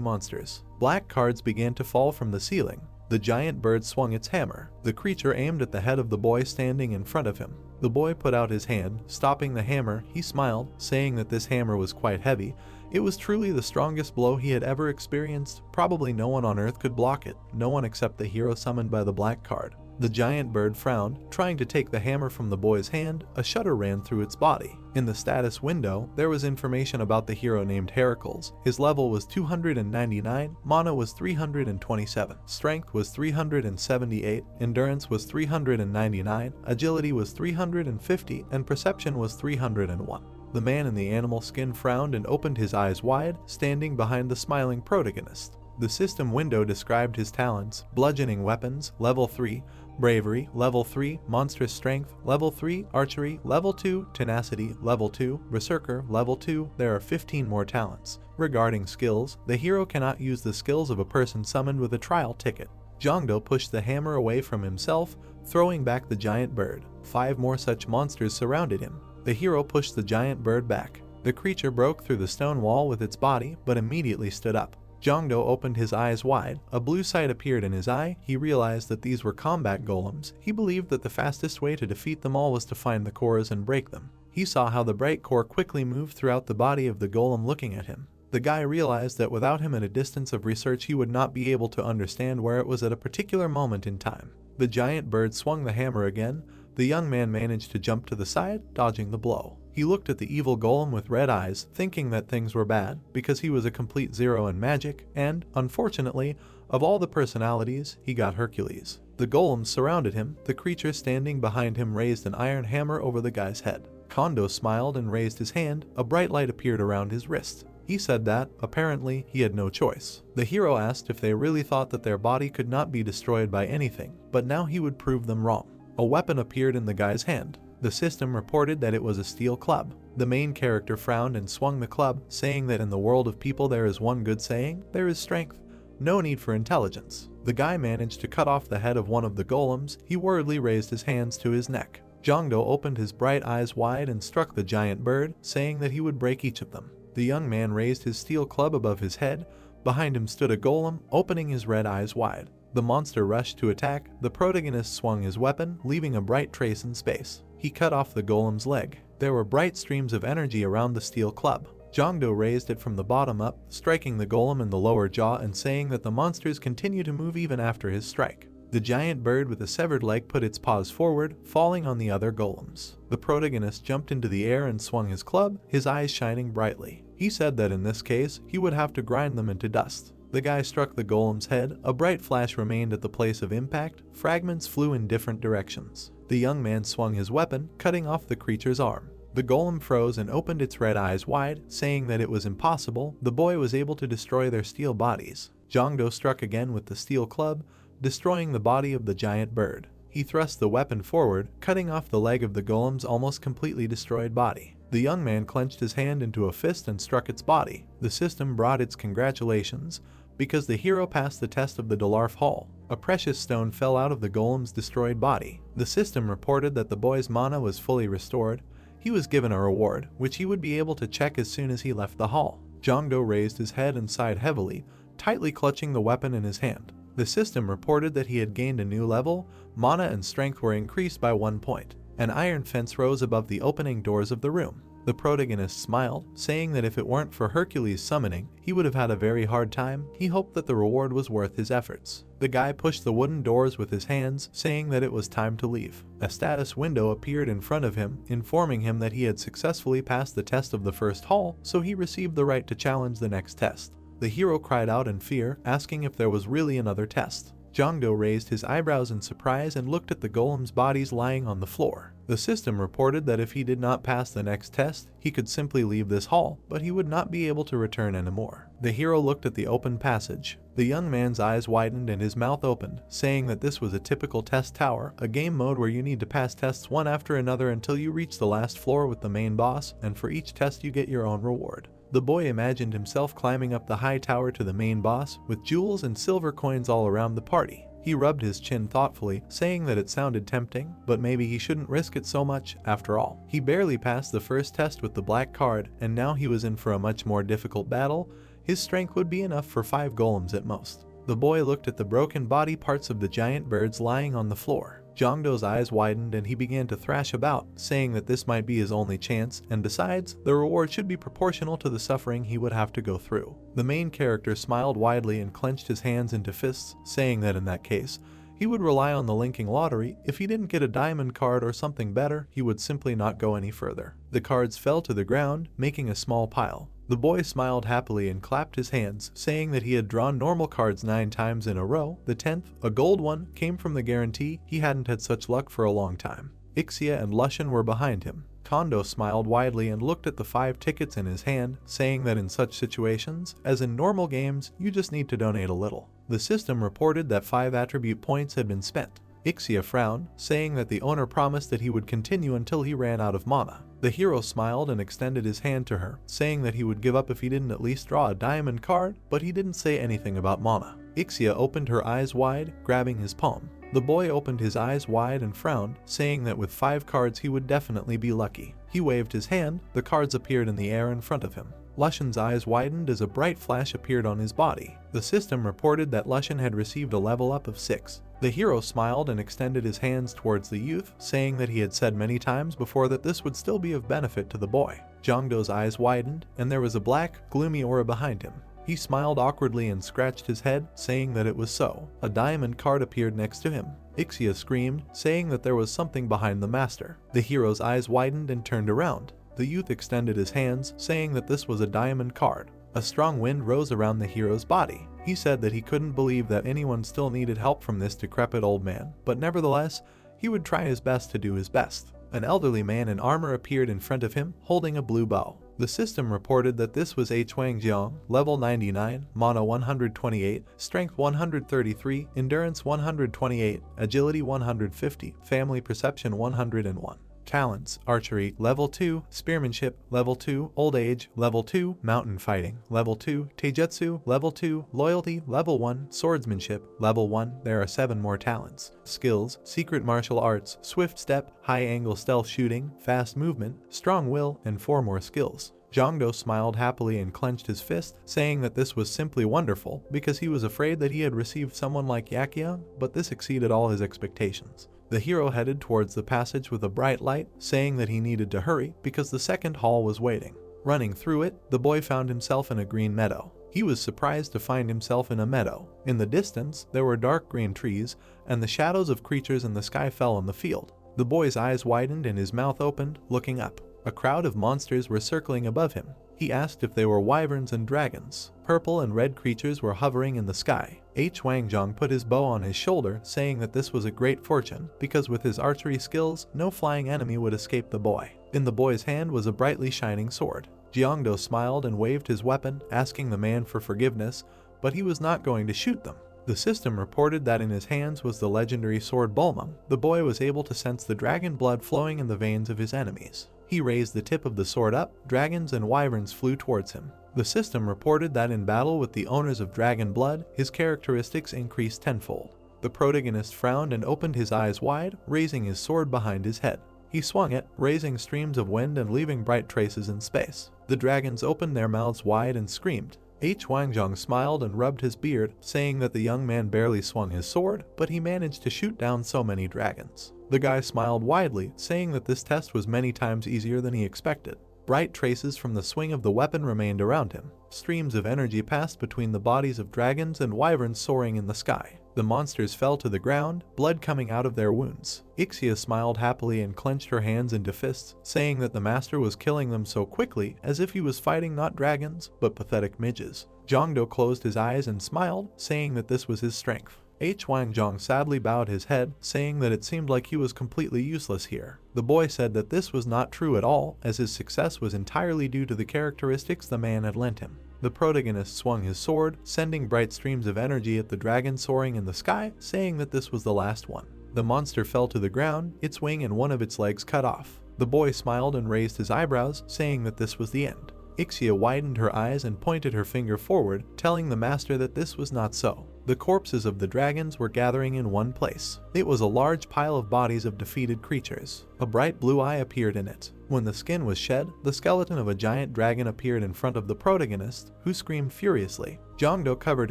monsters. Black cards began to fall from the ceiling. The giant bird swung its hammer. The creature aimed at the head of the boy standing in front of him. The boy put out his hand, stopping the hammer. He smiled, saying that this hammer was quite heavy. It was truly the strongest blow he had ever experienced. Probably no one on Earth could block it, no one except the hero summoned by the black card. The giant bird frowned, trying to take the hammer from the boy's hand. A shudder ran through its body. In the status window, there was information about the hero named Heracles. His level was 299, mana was 327, strength was 378, endurance was 399, agility was 350, and perception was 301. The man in the animal skin frowned and opened his eyes wide, standing behind the smiling protagonist. The system window described his talents: bludgeoning weapons, level 3, bravery, level 3, monstrous strength, level 3, archery, level 2, tenacity, level 2, berserker, level 2. There are 15 more talents. Regarding skills, the hero cannot use the skills of a person summoned with a trial ticket. Jongdo pushed the hammer away from himself, throwing back the giant bird. 5 more such monsters surrounded him. The hero pushed the giant bird back. The creature broke through the stone wall with its body, but immediately stood up. Jongdo opened his eyes wide. A blue sight appeared in his eye. He realized that these were combat golems. He believed that the fastest way to defeat them all was to find the cores and break them. He saw how the bright core quickly moved throughout the body of the golem looking at him. The guy realized that without him at a distance of research he would not be able to understand where it was at a particular moment in time. The giant bird swung the hammer again. The young man managed to jump to the side, dodging the blow. He looked at the evil golem with red eyes, thinking that things were bad, because he was a complete zero in magic, and, unfortunately, of all the personalities, he got Hercules. The golems surrounded him. The creature standing behind him raised an iron hammer over the guy's head. Kondo smiled and raised his hand. A bright light appeared around his wrist. He said that, apparently, he had no choice. The hero asked if they really thought that their body could not be destroyed by anything, but now he would prove them wrong. A weapon appeared in the guy's hand. The system reported that it was a steel club. The main character frowned and swung the club, saying that in the world of people there is one good saying: there is strength, no need for intelligence. The guy managed to cut off the head of one of the golems. He worriedly raised his hands to his neck. Jongdo opened his bright eyes wide and struck the giant bird, saying that he would break each of them. The young man raised his steel club above his head. Behind him stood a golem, opening his red eyes wide. The monster rushed to attack. The protagonist swung his weapon, leaving a bright trace in space. He cut off the golem's leg. There were bright streams of energy around the steel club. Jongdo raised it from the bottom up, striking the golem in the lower jaw and saying that the monsters continue to move even after his strike. The giant bird with a severed leg put its paws forward, falling on the other golems. The protagonist jumped into the air and swung his club, his eyes shining brightly. He said that in this case, he would have to grind them into dust. The guy struck the golem's head. A bright flash remained at the place of impact. Fragments flew in different directions. The young man swung his weapon, cutting off the creature's arm. The golem froze and opened its red eyes wide, saying that it was impossible. The boy was able to destroy their steel bodies. Jongdo struck again with the steel club, destroying the body of the giant bird. He thrust the weapon forward, cutting off the leg of the golem's almost completely destroyed body. The young man clenched his hand into a fist and struck its body. The system brought its congratulations, because the hero passed the test of the Dolarf Hall. A precious stone fell out of the golem's destroyed body. The system reported that the boy's mana was fully restored. He was given a reward, which he would be able to check as soon as he left the hall. Jongdo raised his head and sighed heavily, tightly clutching the weapon in his hand. The system reported that he had gained a new level. Mana and strength were increased by 1 point. An iron fence rose above the opening doors of the room. The protagonist smiled, saying that if it weren't for Hercules' summoning, he would have had a very hard time. He hoped that the reward was worth his efforts. The guy pushed the wooden doors with his hands, saying that it was time to leave. A status window appeared in front of him, informing him that he had successfully passed the test of the first hall, so he received the right to challenge the next test. The hero cried out in fear, asking if there was really another test. Jongdo raised his eyebrows in surprise and looked at the golem's bodies lying on the floor. The system reported that if he did not pass the next test, he could simply leave this hall, but he would not be able to return anymore. The hero looked at the open passage. The young man's eyes widened and his mouth opened, saying that this was a typical test tower, a game mode where you need to pass tests one after another until you reach the last floor with the main boss, and for each test you get your own reward. The boy imagined himself climbing up the high tower to the main boss, with jewels and silver coins all around the party. He rubbed his chin thoughtfully, saying that it sounded tempting, but maybe he shouldn't risk it so much after all. He barely passed the first test with the black card, and now he was in for a much more difficult battle. His strength would be enough for 5 golems at most. The boy looked at the broken body parts of the giant birds lying on the floor. Jongdo's eyes widened and he began to thrash about, saying that this might be his only chance, and besides, the reward should be proportional to the suffering he would have to go through. The main character smiled widely and clenched his hands into fists, saying that in that case, he would rely on the linking lottery. If he didn't get a diamond card or something better, he would simply not go any further. The cards fell to the ground, making a small pile. The boy smiled happily and clapped his hands, saying that he had drawn normal cards 9 times in a row. The 10th, a gold one, came from the guarantee. He hadn't had such luck for a long time. Ixia and Lushan were behind him. Kondo smiled widely and looked at the 5 tickets in his hand, saying that in such situations, as in normal games, you just need to donate a little. The system reported that 5 attribute points had been spent. Ixia frowned, saying that the owner promised that he would continue until he ran out of mana. The hero smiled and extended his hand to her, saying that he would give up if he didn't at least draw a diamond card, but he didn't say anything about mana. Ixia opened her eyes wide, grabbing his palm. The boy opened his eyes wide and frowned, saying that with 5 cards he would definitely be lucky. He waved his hand. The cards appeared in the air in front of him. Lushan's eyes widened as a bright flash appeared on his body. The system reported that Lushan had received a level up of 6. The hero smiled and extended his hands towards the youth, saying that he had said many times before that this would still be of benefit to the boy. Jongdo's eyes widened, and there was a black, gloomy aura behind him. He smiled awkwardly and scratched his head, saying that it was so. A diamond card appeared next to him. Ixia screamed, saying that there was something behind the master. The hero's eyes widened and turned around. The youth extended his hands, saying that this was a diamond card. A strong wind rose around the hero's body. He said that he couldn't believe that anyone still needed help from this decrepit old man, but nevertheless, he would try his best to do his best. An elderly man in armor appeared in front of him, holding a blue bow. The system reported that this was a Chuangjiang, level 99, mana 128, strength 133, endurance 128, agility 150, family perception 101. Talents: archery, level 2, spearmanship, level 2, old age, level 2, mountain fighting, level 2, taijutsu, level 2, loyalty, level 1, swordsmanship, level 1. There are 7 more talents. Skills: secret martial arts, swift step, high angle stealth shooting, fast movement, strong will, and 4 more skills. Jongdo smiled happily and clenched his fist, saying that this was simply wonderful, because he was afraid that he had received someone like Yakia, but this exceeded all his expectations. The hero headed towards the passage with a bright light, saying that he needed to hurry because the second hall was waiting. Running through it, the boy found himself in a green meadow. He was surprised to find himself in a meadow. In the distance, there were dark green trees, and the shadows of creatures in the sky fell on the field. The boy's eyes widened and his mouth opened, looking up. A crowd of monsters were circling above him. He asked if they were wyverns and dragons. Purple and red creatures were hovering in the sky. Huangjong put his bow on his shoulder, saying that this was a great fortune, because with his archery skills, no flying enemy would escape the boy. In the boy's hand was a brightly shining sword. Jiangdo smiled and waved his weapon, asking the man for forgiveness, but he was not going to shoot them. The system reported that in his hands was the legendary sword Bulmum. The boy was able to sense the dragon blood flowing in the veins of his enemies. He raised the tip of the sword up, dragons and wyverns flew towards him. The system reported that in battle with the owners of dragon blood, his characteristics increased tenfold. The protagonist frowned and opened his eyes wide, raising his sword behind his head. He swung it, raising streams of wind and leaving bright traces in space. The dragons opened their mouths wide and screamed. Wangjong smiled and rubbed his beard, saying that the young man barely swung his sword, but he managed to shoot down so many dragons. The guy smiled widely, saying that this test was many times easier than he expected. Bright traces from the swing of the weapon remained around him. Streams of energy passed between the bodies of dragons and wyverns soaring in the sky. The monsters fell to the ground, blood coming out of their wounds. Ixia smiled happily and clenched her hands into fists, saying that the master was killing them so quickly as if he was fighting not dragons, but pathetic midges. Jongdo closed his eyes and smiled, saying that this was his strength. Wangjong sadly bowed his head, saying that it seemed like he was completely useless here. The boy said that this was not true at all, as his success was entirely due to the characteristics the man had lent him. The protagonist swung his sword, sending bright streams of energy at the dragon soaring in the sky, saying that this was the last one. The monster fell to the ground, its wing and one of its legs cut off. The boy smiled and raised his eyebrows, saying that this was the end. Ixia widened her eyes and pointed her finger forward, telling the master that this was not so. The corpses of the dragons were gathering in one place. It was a large pile of bodies of defeated creatures. A bright blue eye appeared in it. When the skin was shed, the skeleton of a giant dragon appeared in front of the protagonist, who screamed furiously. Jongdo covered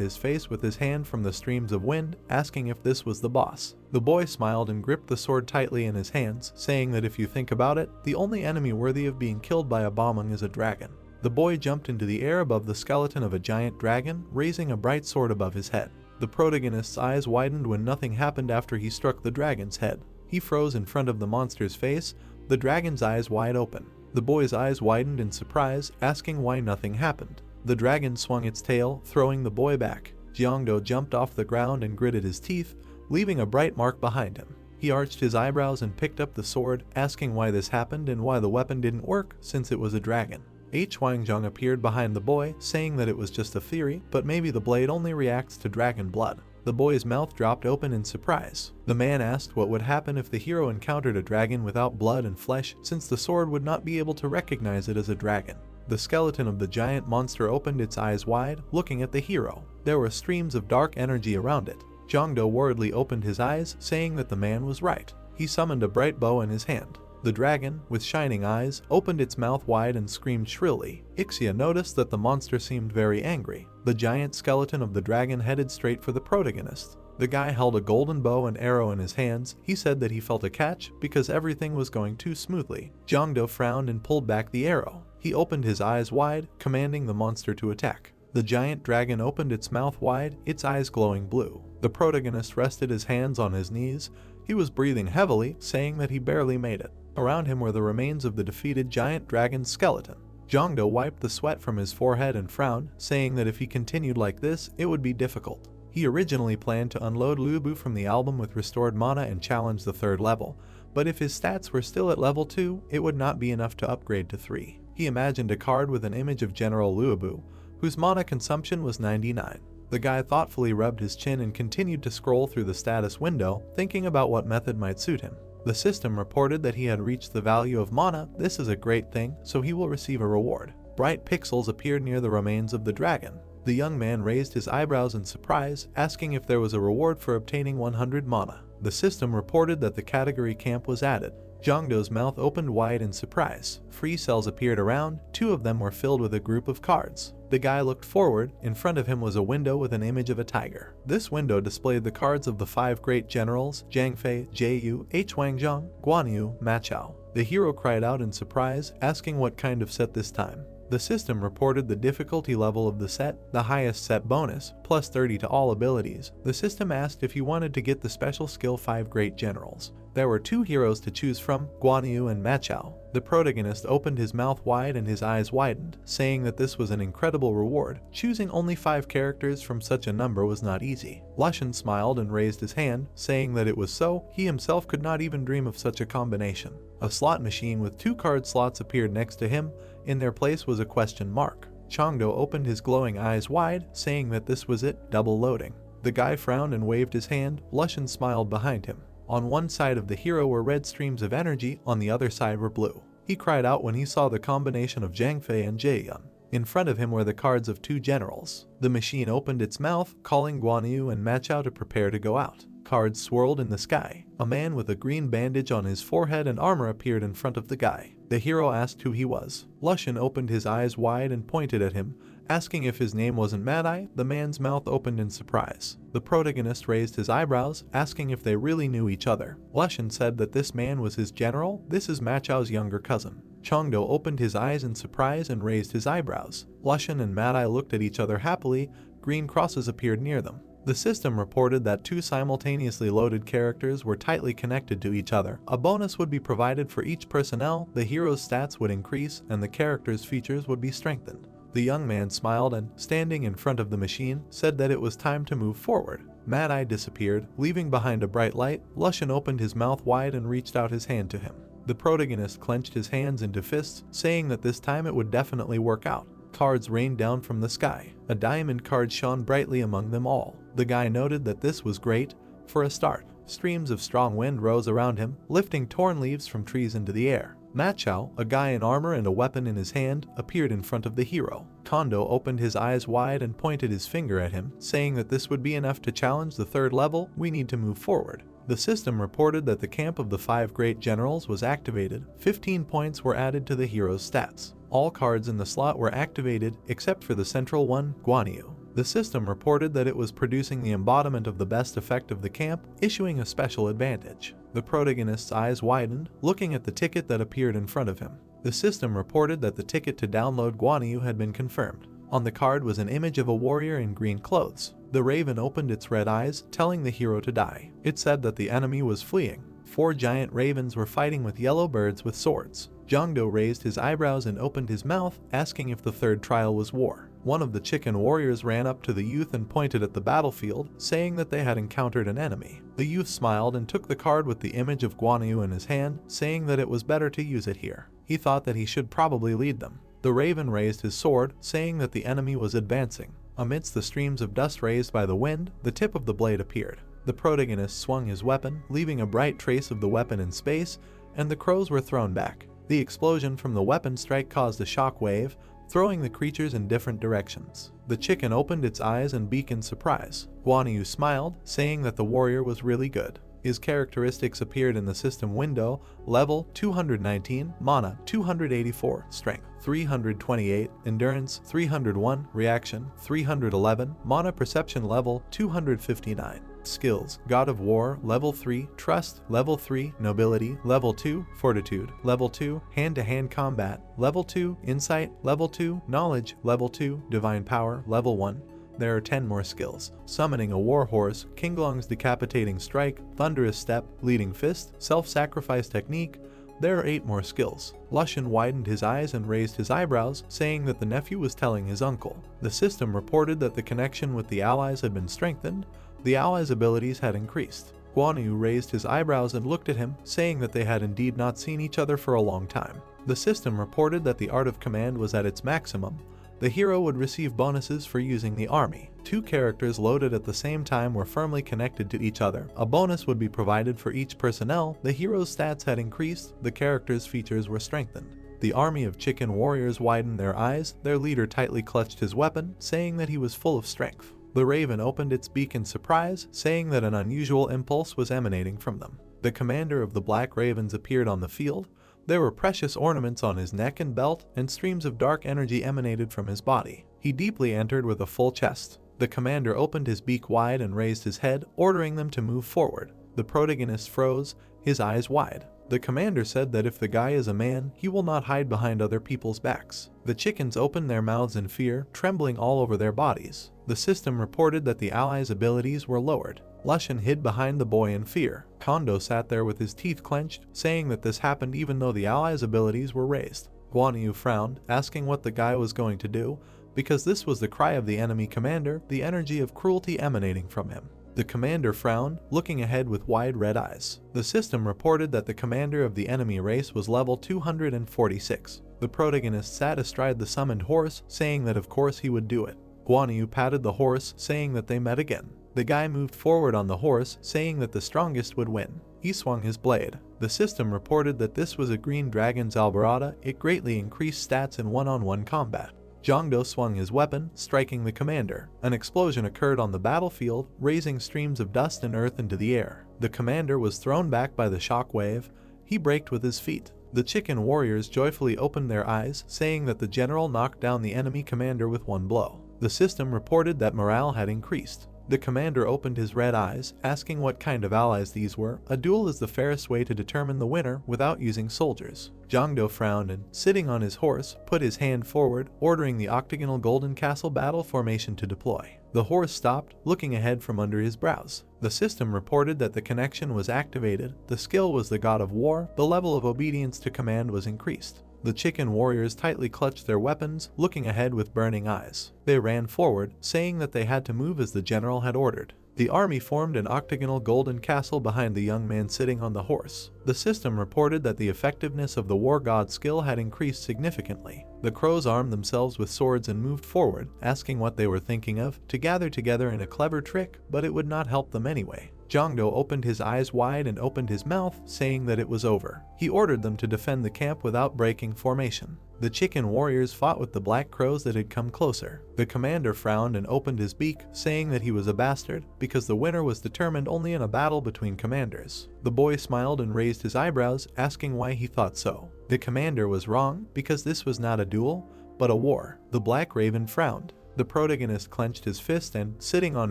his face with his hand from the streams of wind, asking if this was the boss. The boy smiled and gripped the sword tightly in his hands, saying that if you think about it, the only enemy worthy of being killed by a bombing is a dragon. The boy jumped into the air above the skeleton of a giant dragon, raising a bright sword above his head. The protagonist's eyes widened when nothing happened after he struck the dragon's head. He froze in front of the monster's face, the dragon's eyes wide open. The boy's eyes widened in surprise, asking why nothing happened. The dragon swung its tail, throwing the boy back. Jiangdo jumped off the ground and gritted his teeth, leaving a bright mark behind him. He arched his eyebrows and picked up the sword, asking why this happened and why the weapon didn't work since it was a dragon. Wangjong appeared behind the boy, saying that it was just a theory, but maybe the blade only reacts to dragon blood. The boy's mouth dropped open in surprise. The man asked what would happen if the hero encountered a dragon without blood and flesh, since the sword would not be able to recognize it as a dragon. The skeleton of the giant monster opened its eyes wide, looking at the hero. There were streams of dark energy around it. Jongdo worriedly opened his eyes, saying that the man was right. He summoned a bright bow in his hand. The dragon, with shining eyes, opened its mouth wide and screamed shrilly. Ixia noticed that the monster seemed very angry. The giant skeleton of the dragon headed straight for the protagonist. The guy held a golden bow and arrow in his hands. He said that he felt a catch because everything was going too smoothly. Jongdo frowned and pulled back the arrow. He opened his eyes wide, commanding the monster to attack. The giant dragon opened its mouth wide, its eyes glowing blue. The protagonist rested his hands on his knees. He was breathing heavily, saying that he barely made it. Around him were the remains of the defeated giant dragon's skeleton. Jongdo wiped the sweat from his forehead and frowned, saying that if he continued like this, it would be difficult. He originally planned to unload Luobu from the album with restored mana and challenge the 3rd level, but if his stats were still at level 2, it would not be enough to upgrade to 3. He imagined a card with an image of General Luobu, whose mana consumption was 99. The guy thoughtfully rubbed his chin and continued to scroll through the status window, thinking about what method might suit him. The system reported that he had reached the value of mana. This is a great thing, so he will receive a reward. Bright pixels appeared near the remains of the dragon. The young man raised his eyebrows in surprise, asking if there was a reward for obtaining 100 mana. The system reported that the category camp was added. Jongdo's mouth opened wide in surprise. Free cells appeared around, 2 of them were filled with a group of cards. The guy looked forward. In front of him was a window with an image of a tiger. This window displayed the cards of the 5 great generals, Zhang Fei, Jie Wangjong, Guan Yu, Ma Chao. The hero cried out in surprise, asking what kind of set this time. The system reported the difficulty level of the set, the highest set bonus, plus 30 to all abilities. The system asked if you wanted to get the special skill 5 Great Generals. There were 2 heroes to choose from, Guan Yu and Ma Chao. The protagonist opened his mouth wide and his eyes widened, saying that this was an incredible reward. Choosing only 5 characters from such a number was not easy. Lushan smiled and raised his hand, saying that it was so. He himself could not even dream of such a combination. A slot machine with 2 card slots appeared next to him. In their place was a question mark. Chongdo opened his glowing eyes wide, saying that this was it, double loading. The guy frowned and waved his hand. Lushan smiled behind him. On one side of the hero were red streams of energy, on the other side were blue. He cried out when he saw the combination of Zhang Fei and Jaeyun. In front of him were the cards of 2 generals. The machine opened its mouth, calling Guan Yu and Ma Chao to prepare to go out. Cards swirled in the sky. A man with a green bandage on his forehead and armor appeared in front of the guy. The hero asked who he was. Lushan opened his eyes wide and pointed at him, asking if his name wasn't Mad-Eye. The man's mouth opened in surprise. The protagonist raised his eyebrows, asking if they really knew each other. Lushan said that this man was his general. This is Ma Chao's younger cousin. Chongdo opened his eyes in surprise and raised his eyebrows. Lushan and Mad-Eye looked at each other happily. Green crosses appeared near them. The system reported that 2 simultaneously loaded characters were tightly connected to each other. A bonus would be provided for each personnel, the hero's stats would increase, and the character's features would be strengthened. The young man smiled and, standing in front of the machine, said that it was time to move forward. Mad-Eye disappeared, leaving behind a bright light. Lushan opened his mouth wide and reached out his hand to him. The protagonist clenched his hands into fists, saying that this time it would definitely work out. Cards rained down from the sky. A diamond card shone brightly among them all. The guy noted that this was great. For a start, streams of strong wind rose around him, lifting torn leaves from trees into the air. Ma Chao, a guy in armor and a weapon in his hand, appeared in front of the hero. Kondo opened his eyes wide and pointed his finger at him, saying that this would be enough to challenge the 3rd level. We need to move forward. The system reported that the camp of the 5 great generals was activated. 15 points were added to the hero's stats. All cards in the slot were activated except for the central one, Guan Yu. The system reported that it was producing the embodiment of the best effect of the camp, issuing a special advantage. The protagonist's eyes widened, looking at the ticket that appeared in front of him. The system reported that the ticket to download Guan Yu had been confirmed. On the card was an image of a warrior in green clothes. The raven opened its red eyes, telling the hero to die. It said that the enemy was fleeing. 4 giant ravens were fighting with yellow birds with swords. Jongdo raised his eyebrows and opened his mouth, asking if the 3rd trial was war. One of the chicken warriors ran up to the youth and pointed at the battlefield, saying that they had encountered an enemy. The youth smiled and took the card with the image of Guan Yu in his hand, saying that it was better to use it here. He thought that he should probably lead them. The raven raised his sword, saying that the enemy was advancing. Amidst the streams of dust raised by the wind, the tip of the blade appeared. The protagonist swung his weapon, leaving a bright trace of the weapon in space, and the crows were thrown back. The explosion from the weapon strike caused a shock wave, throwing the creatures in different directions. The chicken opened its eyes and beak in surprise. Guan Yu smiled, saying that the warrior was really good. His characteristics appeared in the system window: level 219, mana 284, strength 328, endurance 301, reaction 311, mana perception level 259. Skills: God of War, level 3, Trust, level 3, Nobility, level 2, Fortitude, level 2, Hand-to-Hand Combat, level 2, Insight, level 2, Knowledge, level 2, Divine Power, level 1. There are 10 more skills: Summoning a War Horse, Kinglong's Decapitating Strike, Thunderous Step, Leading Fist, Self-Sacrifice Technique. There are 8 more skills. Lushan widened his eyes and raised his eyebrows, saying that the nephew was telling his uncle. The system reported that the connection with the allies had been strengthened. The allies' abilities had increased. Guan Yu raised his eyebrows and looked at him, saying that they had indeed not seen each other for a long time. The system reported that the art of command was at its maximum. The hero would receive bonuses for using the army. 2 characters loaded at the same time were firmly connected to each other. A bonus would be provided for each personnel. The hero's stats had increased. The character's features were strengthened. The army of chicken warriors widened their eyes. Their leader tightly clutched his weapon, saying that he was full of strength. The raven opened its beak in surprise, saying that an unusual impulse was emanating from them. The commander of the Black Ravens appeared on the field. There were precious ornaments on his neck and belt, and streams of dark energy emanated from his body. He deeply entered with a full chest. The commander opened his beak wide and raised his head, ordering them to move forward. The protagonist froze, his eyes wide. The commander said that if the guy is a man, he will not hide behind other people's backs. The chickens opened their mouths in fear, trembling all over their bodies. The system reported that the allies' abilities were lowered. Lushan hid behind the boy in fear. Kondo sat there with his teeth clenched, saying that this happened even though the allies' abilities were raised. Guan Yu frowned, asking what the guy was going to do, because this was the cry of the enemy commander, the energy of cruelty emanating from him. The commander frowned, looking ahead with wide red eyes. The system reported that the commander of the enemy race was level 246. The protagonist sat astride the summoned horse, saying that of course he would do it. Guan Yu patted the horse, saying that they met again. The guy moved forward on the horse, saying that the strongest would win. He swung his blade. The system reported that this was a green dragon's albarada. It greatly increased stats in one-on-one combat. Jongdo swung his weapon, striking the commander. An explosion occurred on the battlefield, raising streams of dust and earth into the air. The commander was thrown back by the shock wave. He braked with his feet. The chicken warriors joyfully opened their eyes, saying that the general knocked down the enemy commander with one blow. The system reported that morale had increased. The commander opened his red eyes, asking what kind of allies these were. A duel is the fairest way to determine the winner without using soldiers. Jongdo frowned and, sitting on his horse, put his hand forward, ordering the octagonal golden castle battle formation to deploy. The horse stopped, looking ahead from under his brows. The system reported that the connection was activated. The skill was the god of war. The level of obedience to command was increased. The chicken warriors tightly clutched their weapons, looking ahead with burning eyes. They ran forward, saying that they had to move as the general had ordered. The army formed an octagonal golden castle behind the young man sitting on the horse. The system reported that the effectiveness of the war god skill had increased significantly. The crows armed themselves with swords and moved forward, asking what they were thinking of, to gather together in a clever trick, but it would not help them anyway. Jongdo opened his eyes wide and opened his mouth, saying that it was over. He ordered them to defend the camp without breaking formation. The chicken warriors fought with the black crows that had come closer. The commander frowned and opened his beak, saying that he was a bastard, because the winner was determined only in a battle between commanders. The boy smiled and raised his eyebrows, asking why he thought so. The commander was wrong, because this was not a duel, but a war. The black raven frowned. The protagonist clenched his fist and, sitting on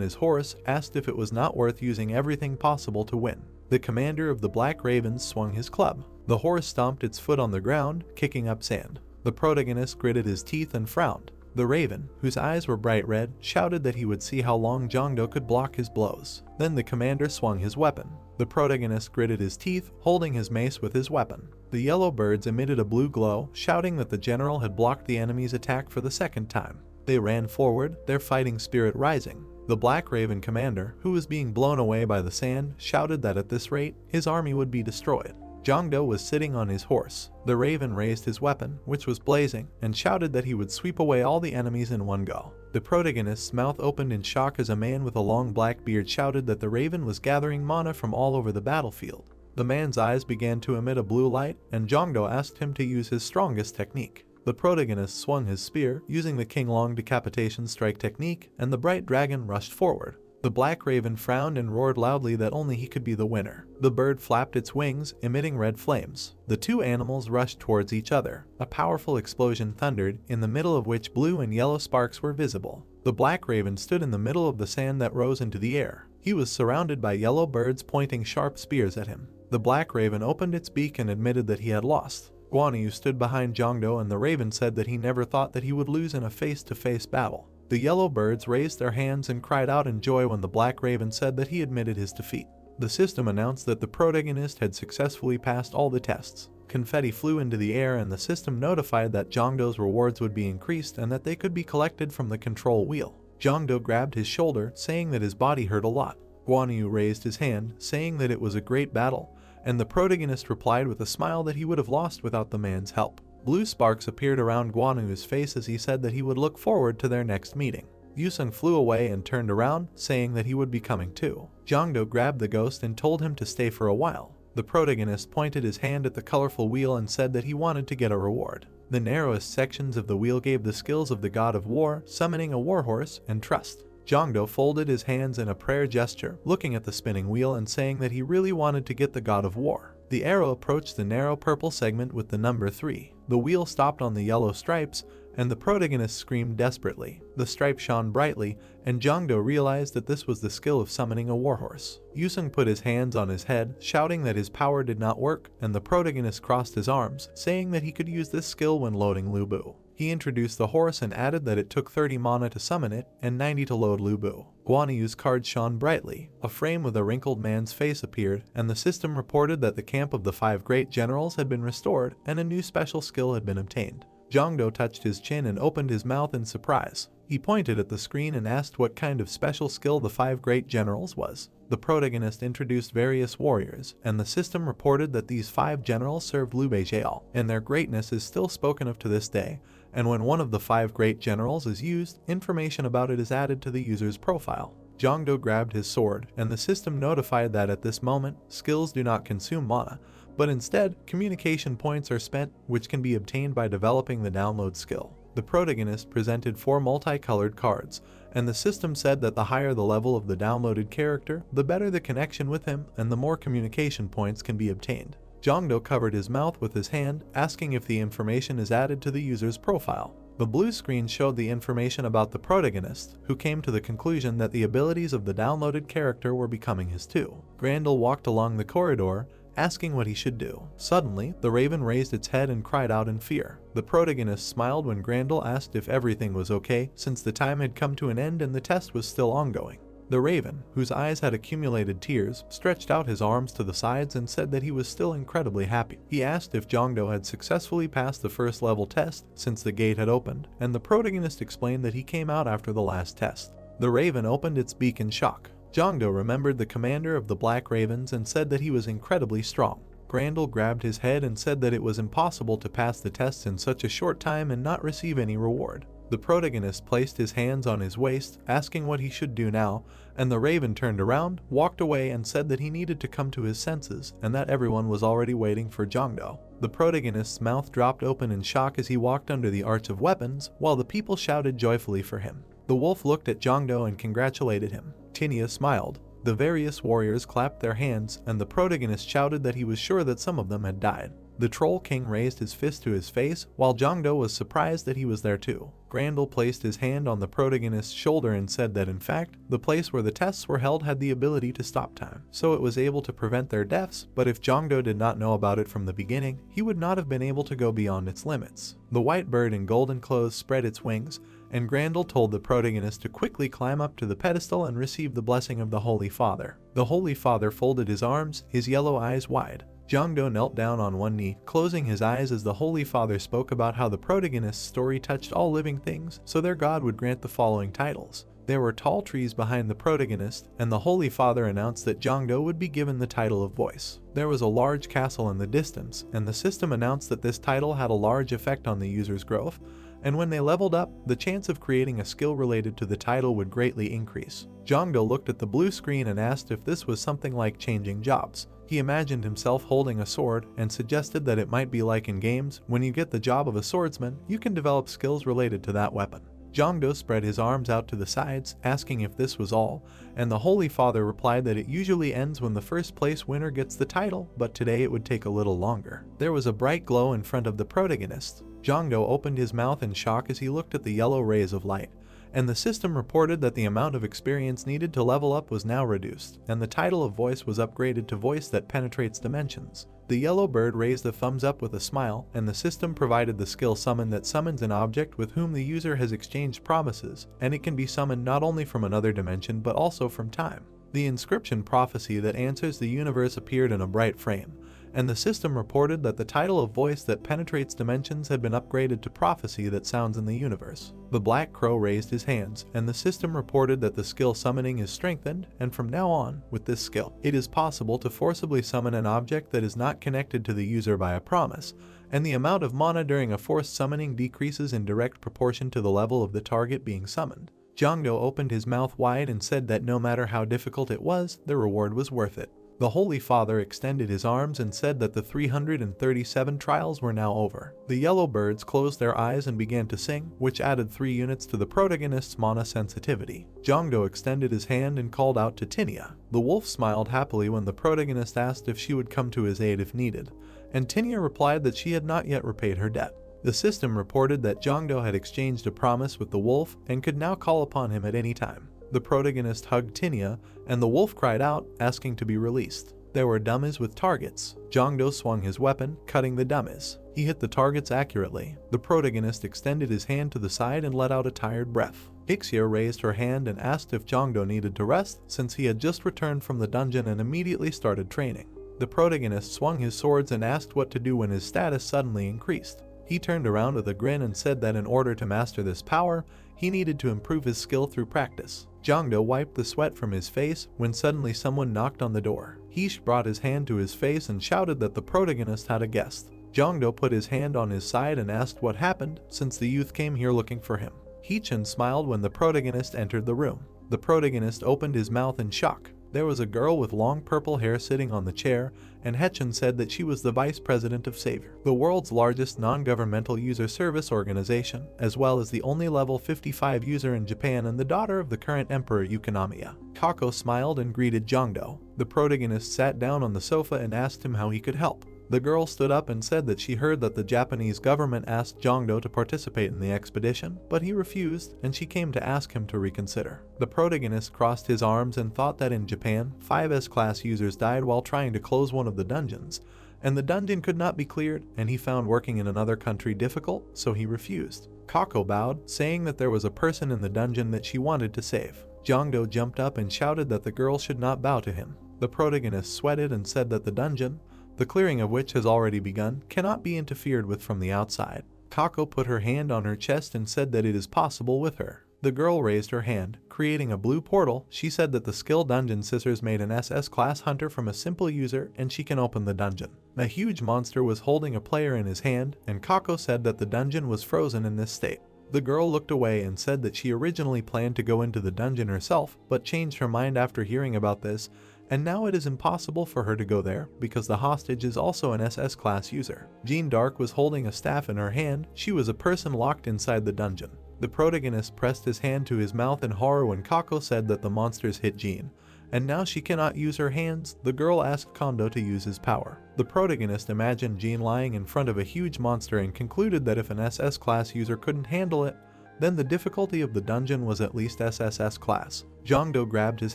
his horse, asked if it was not worth using everything possible to win. The commander of the Black Ravens swung his club. The horse stomped its foot on the ground, kicking up sand. The protagonist gritted his teeth and frowned. The raven, whose eyes were bright red, shouted that he would see how long Jongdo could block his blows. Then the commander swung his weapon. The protagonist gritted his teeth, holding his mace with his weapon. The yellow birds emitted a blue glow, shouting that the general had blocked the enemy's attack for the second time. They ran forward, their fighting spirit rising. The Black Raven commander, who was being blown away by the sand, shouted that at this rate, his army would be destroyed. Jongdo was sitting on his horse. The raven raised his weapon, which was blazing, and shouted that he would sweep away all the enemies in one go. The protagonist's mouth opened in shock as a man with a long black beard shouted that the raven was gathering mana from all over the battlefield. The man's eyes began to emit a blue light, and Jongdo asked him to use his strongest technique. The protagonist swung his spear, using the King Long decapitation strike technique, and the bright dragon rushed forward. The black raven frowned and roared loudly that only he could be the winner. The bird flapped its wings, emitting red flames. The two animals rushed towards each other. A powerful explosion thundered, in the middle of which blue and yellow sparks were visible. The black raven stood in the middle of the sand that rose into the air. He was surrounded by yellow birds pointing sharp spears at him. The black raven opened its beak and admitted that he had lost. Guanyu stood behind Jongdo, and the raven said that he never thought that he would lose in a face-to-face battle. The yellow birds raised their hands and cried out in joy when the black raven said that he admitted his defeat. The system announced that the protagonist had successfully passed all the tests. Confetti flew into the air, and the system notified that Jongdo's rewards would be increased and that they could be collected from the control wheel. Jongdo grabbed his shoulder, saying that his body hurt a lot. Guanyu raised his hand, saying that it was a great battle, and the protagonist replied with a smile that he would have lost without the man's help. Blue sparks appeared around Guanyu's face as he said that he would look forward to their next meeting. Yusung flew away and turned around, saying that he would be coming too. Jongdo grabbed the ghost and told him to stay for a while. The protagonist pointed his hand at the colorful wheel and said that he wanted to get a reward. The narrowest sections of the wheel gave the skills of the god of war, summoning a warhorse, and trust. Jongdo folded his hands in a prayer gesture, looking at the spinning wheel and saying that he really wanted to get the god of war. The arrow approached the narrow purple segment with the number 3. The wheel stopped on the yellow stripes, and the protagonist screamed desperately. The stripe shone brightly, and Jongdo realized that this was the skill of summoning a warhorse. Yusung put his hands on his head, shouting that his power did not work, and the protagonist crossed his arms, saying that he could use this skill when loading Lubu. He introduced the horse and added that it took 30 mana to summon it and 90 to load Lubu. Guanyu's card shone brightly. A frame with a wrinkled man's face appeared, and the system reported that the camp of the 5 great generals had been restored and a new special skill had been obtained. Jongdo touched his chin and opened his mouth in surprise. He pointed at the screen and asked what kind of special skill the 5 great generals was. The protagonist introduced various warriors, and the system reported that these 5 generals served Liu Beijiao, and their greatness is still spoken of to this day, and when one of the 5 great generals is used, information about it is added to the user's profile. Jongdo grabbed his sword, and the system notified that at this moment, skills do not consume mana, but instead, communication points are spent, which can be obtained by developing the download skill. The protagonist presented 4 multicolored cards, and the system said that the higher the level of the downloaded character, the better the connection with him and the more communication points can be obtained. Jongdo covered his mouth with his hand, asking if the information is added to the user's profile. The blue screen showed the information about the protagonist, who came to the conclusion that the abilities of the downloaded character were becoming his too. Grendel walked along the corridor, asking what he should do. Suddenly, the raven raised its head and cried out in fear. The protagonist smiled when Grendel asked if everything was okay, since the time had come to an end and the test was still ongoing. The raven, whose eyes had accumulated tears, stretched out his arms to the sides and said that he was still incredibly happy. He asked if Jongdo had successfully passed the first level test since the gate had opened, and the protagonist explained that he came out after the last test. The raven opened its beak in shock. Jongdo remembered the commander of the Black Ravens and said that he was incredibly strong. Grendel grabbed his head and said that it was impossible to pass the tests in such a short time and not receive any reward. The protagonist placed his hands on his waist, asking what he should do now, and the raven turned around, walked away, and said that he needed to come to his senses and that everyone was already waiting for Jongdo. The protagonist's mouth dropped open in shock as he walked under the arch of weapons, while the people shouted joyfully for him. The wolf looked at Jongdo and congratulated him. Tinia smiled. The various warriors clapped their hands, and the protagonist shouted that he was sure that some of them had died. The Troll King raised his fist to his face, while Jongdo was surprised that he was there too. Grendel placed his hand on the protagonist's shoulder and said that in fact, the place where the tests were held had the ability to stop time, so it was able to prevent their deaths, but if Jongdo did not know about it from the beginning, he would not have been able to go beyond its limits. The white bird in golden clothes spread its wings, and Grendel told the protagonist to quickly climb up to the pedestal and receive the blessing of the Holy Father. The Holy Father folded his arms, his yellow eyes wide. Jongdo knelt down on one knee, closing his eyes as the Holy Father spoke about how the protagonist's story touched all living things, so their God would grant the following titles. There were tall trees behind the protagonist, and the Holy Father announced that Jongdo would be given the title of voice. There was a large castle in the distance, and the system announced that this title had a large effect on the user's growth, and when they leveled up, the chance of creating a skill related to the title would greatly increase. Jongdo looked at the blue screen and asked if this was something like changing jobs. He imagined himself holding a sword and suggested that it might be like in games, when you get the job of a swordsman, you can develop skills related to that weapon. Jongdo spread his arms out to the sides, asking if this was all, and the Holy Father replied that it usually ends when the first place winner gets the title, but today it would take a little longer. There was a bright glow in front of the protagonist. Jongdo opened his mouth in shock as he looked at the yellow rays of light, and the system reported that the amount of experience needed to level up was now reduced, and the title of voice was upgraded to voice that penetrates dimensions. The yellow bird raised a thumbs up with a smile, and the system provided the skill summon that summons an object with whom the user has exchanged promises, and it can be summoned not only from another dimension but also from time. The inscription prophecy that answers the universe appeared in a bright frame, and the system reported that the title of voice that penetrates dimensions had been upgraded to prophecy that sounds in the universe. The black crow raised his hands, and the system reported that the skill summoning is strengthened, and from now on, with this skill, it is possible to forcibly summon an object that is not connected to the user by a promise, and the amount of mana during a forced summoning decreases in direct proportion to the level of the target being summoned. Jongdo opened his mouth wide and said that no matter how difficult it was, the reward was worth it. The Holy Father extended his arms and said that the 337 trials were now over. The yellow birds closed their eyes and began to sing, which added 3 units to the protagonist's mana sensitivity. Jongdo extended his hand and called out to Tinia. The wolf smiled happily when the protagonist asked if she would come to his aid if needed, and Tinia replied that she had not yet repaid her debt. The system reported that Jongdo had exchanged a promise with the wolf and could now call upon him at any time. The protagonist hugged Tinia, and the wolf cried out, asking to be released. There were dummies with targets. Jongdo swung his weapon, cutting the dummies. He hit the targets accurately. The protagonist extended his hand to the side and let out a tired breath. Ixia raised her hand and asked if Jongdo needed to rest, since he had just returned from the dungeon and immediately started training. The protagonist swung his swords and asked what to do when his status suddenly increased. He turned around with a grin and said that in order to master this power, he needed to improve his skill through practice. Jongdo wiped the sweat from his face when suddenly someone knocked on the door. Heish brought his hand to his face and shouted that the protagonist had a guest. Jongdo put his hand on his side and asked what happened, since the youth came here looking for him. Heichin smiled when the protagonist entered the room. The protagonist opened his mouth in shock. There was a girl with long purple hair sitting on the chair, and Hetchin said that she was the vice president of Savior, the world's largest non-governmental user service organization, as well as the only level 55 user in Japan and the daughter of the current emperor Yukinomiya. Kako smiled and greeted Jongdo. The protagonist sat down on the sofa and asked him how he could help. The girl stood up and said that she heard that the Japanese government asked Jongdo to participate in the expedition, but he refused, and she came to ask him to reconsider. The protagonist crossed his arms and thought that in Japan, 5 S-Class users died while trying to close one of the dungeons, and the dungeon could not be cleared, and he found working in another country difficult, so he refused. Kako bowed, saying that there was a person in the dungeon that she wanted to save. Jongdo jumped up and shouted that the girl should not bow to him. The protagonist sweated and said that the dungeon, the clearing of which has already begun, cannot be interfered with from the outside. Kako put her hand on her chest and said that it is possible with her. The girl raised her hand, creating a blue portal. She said that the skill dungeon scissors made an SS-Class hunter from a simple user, and she can open the dungeon. A huge monster was holding a player in his hand, and Kako said that the dungeon was frozen in this state. The girl looked away and said that she originally planned to go into the dungeon herself, but changed her mind after hearing about this, and now it is impossible for her to go there because the hostage is also an SS-Class user. Jean Dark was holding a staff in her hand. She was a person locked inside the dungeon. The protagonist pressed his hand to his mouth in horror when Kako said that the monsters hit Jean, and now she cannot use her hands. The girl asked Kondo to use his power. The protagonist imagined Jean lying in front of a huge monster and concluded that if an SS-Class user couldn't handle it, then the difficulty of the dungeon was at least SSS-Class. Jongdo grabbed his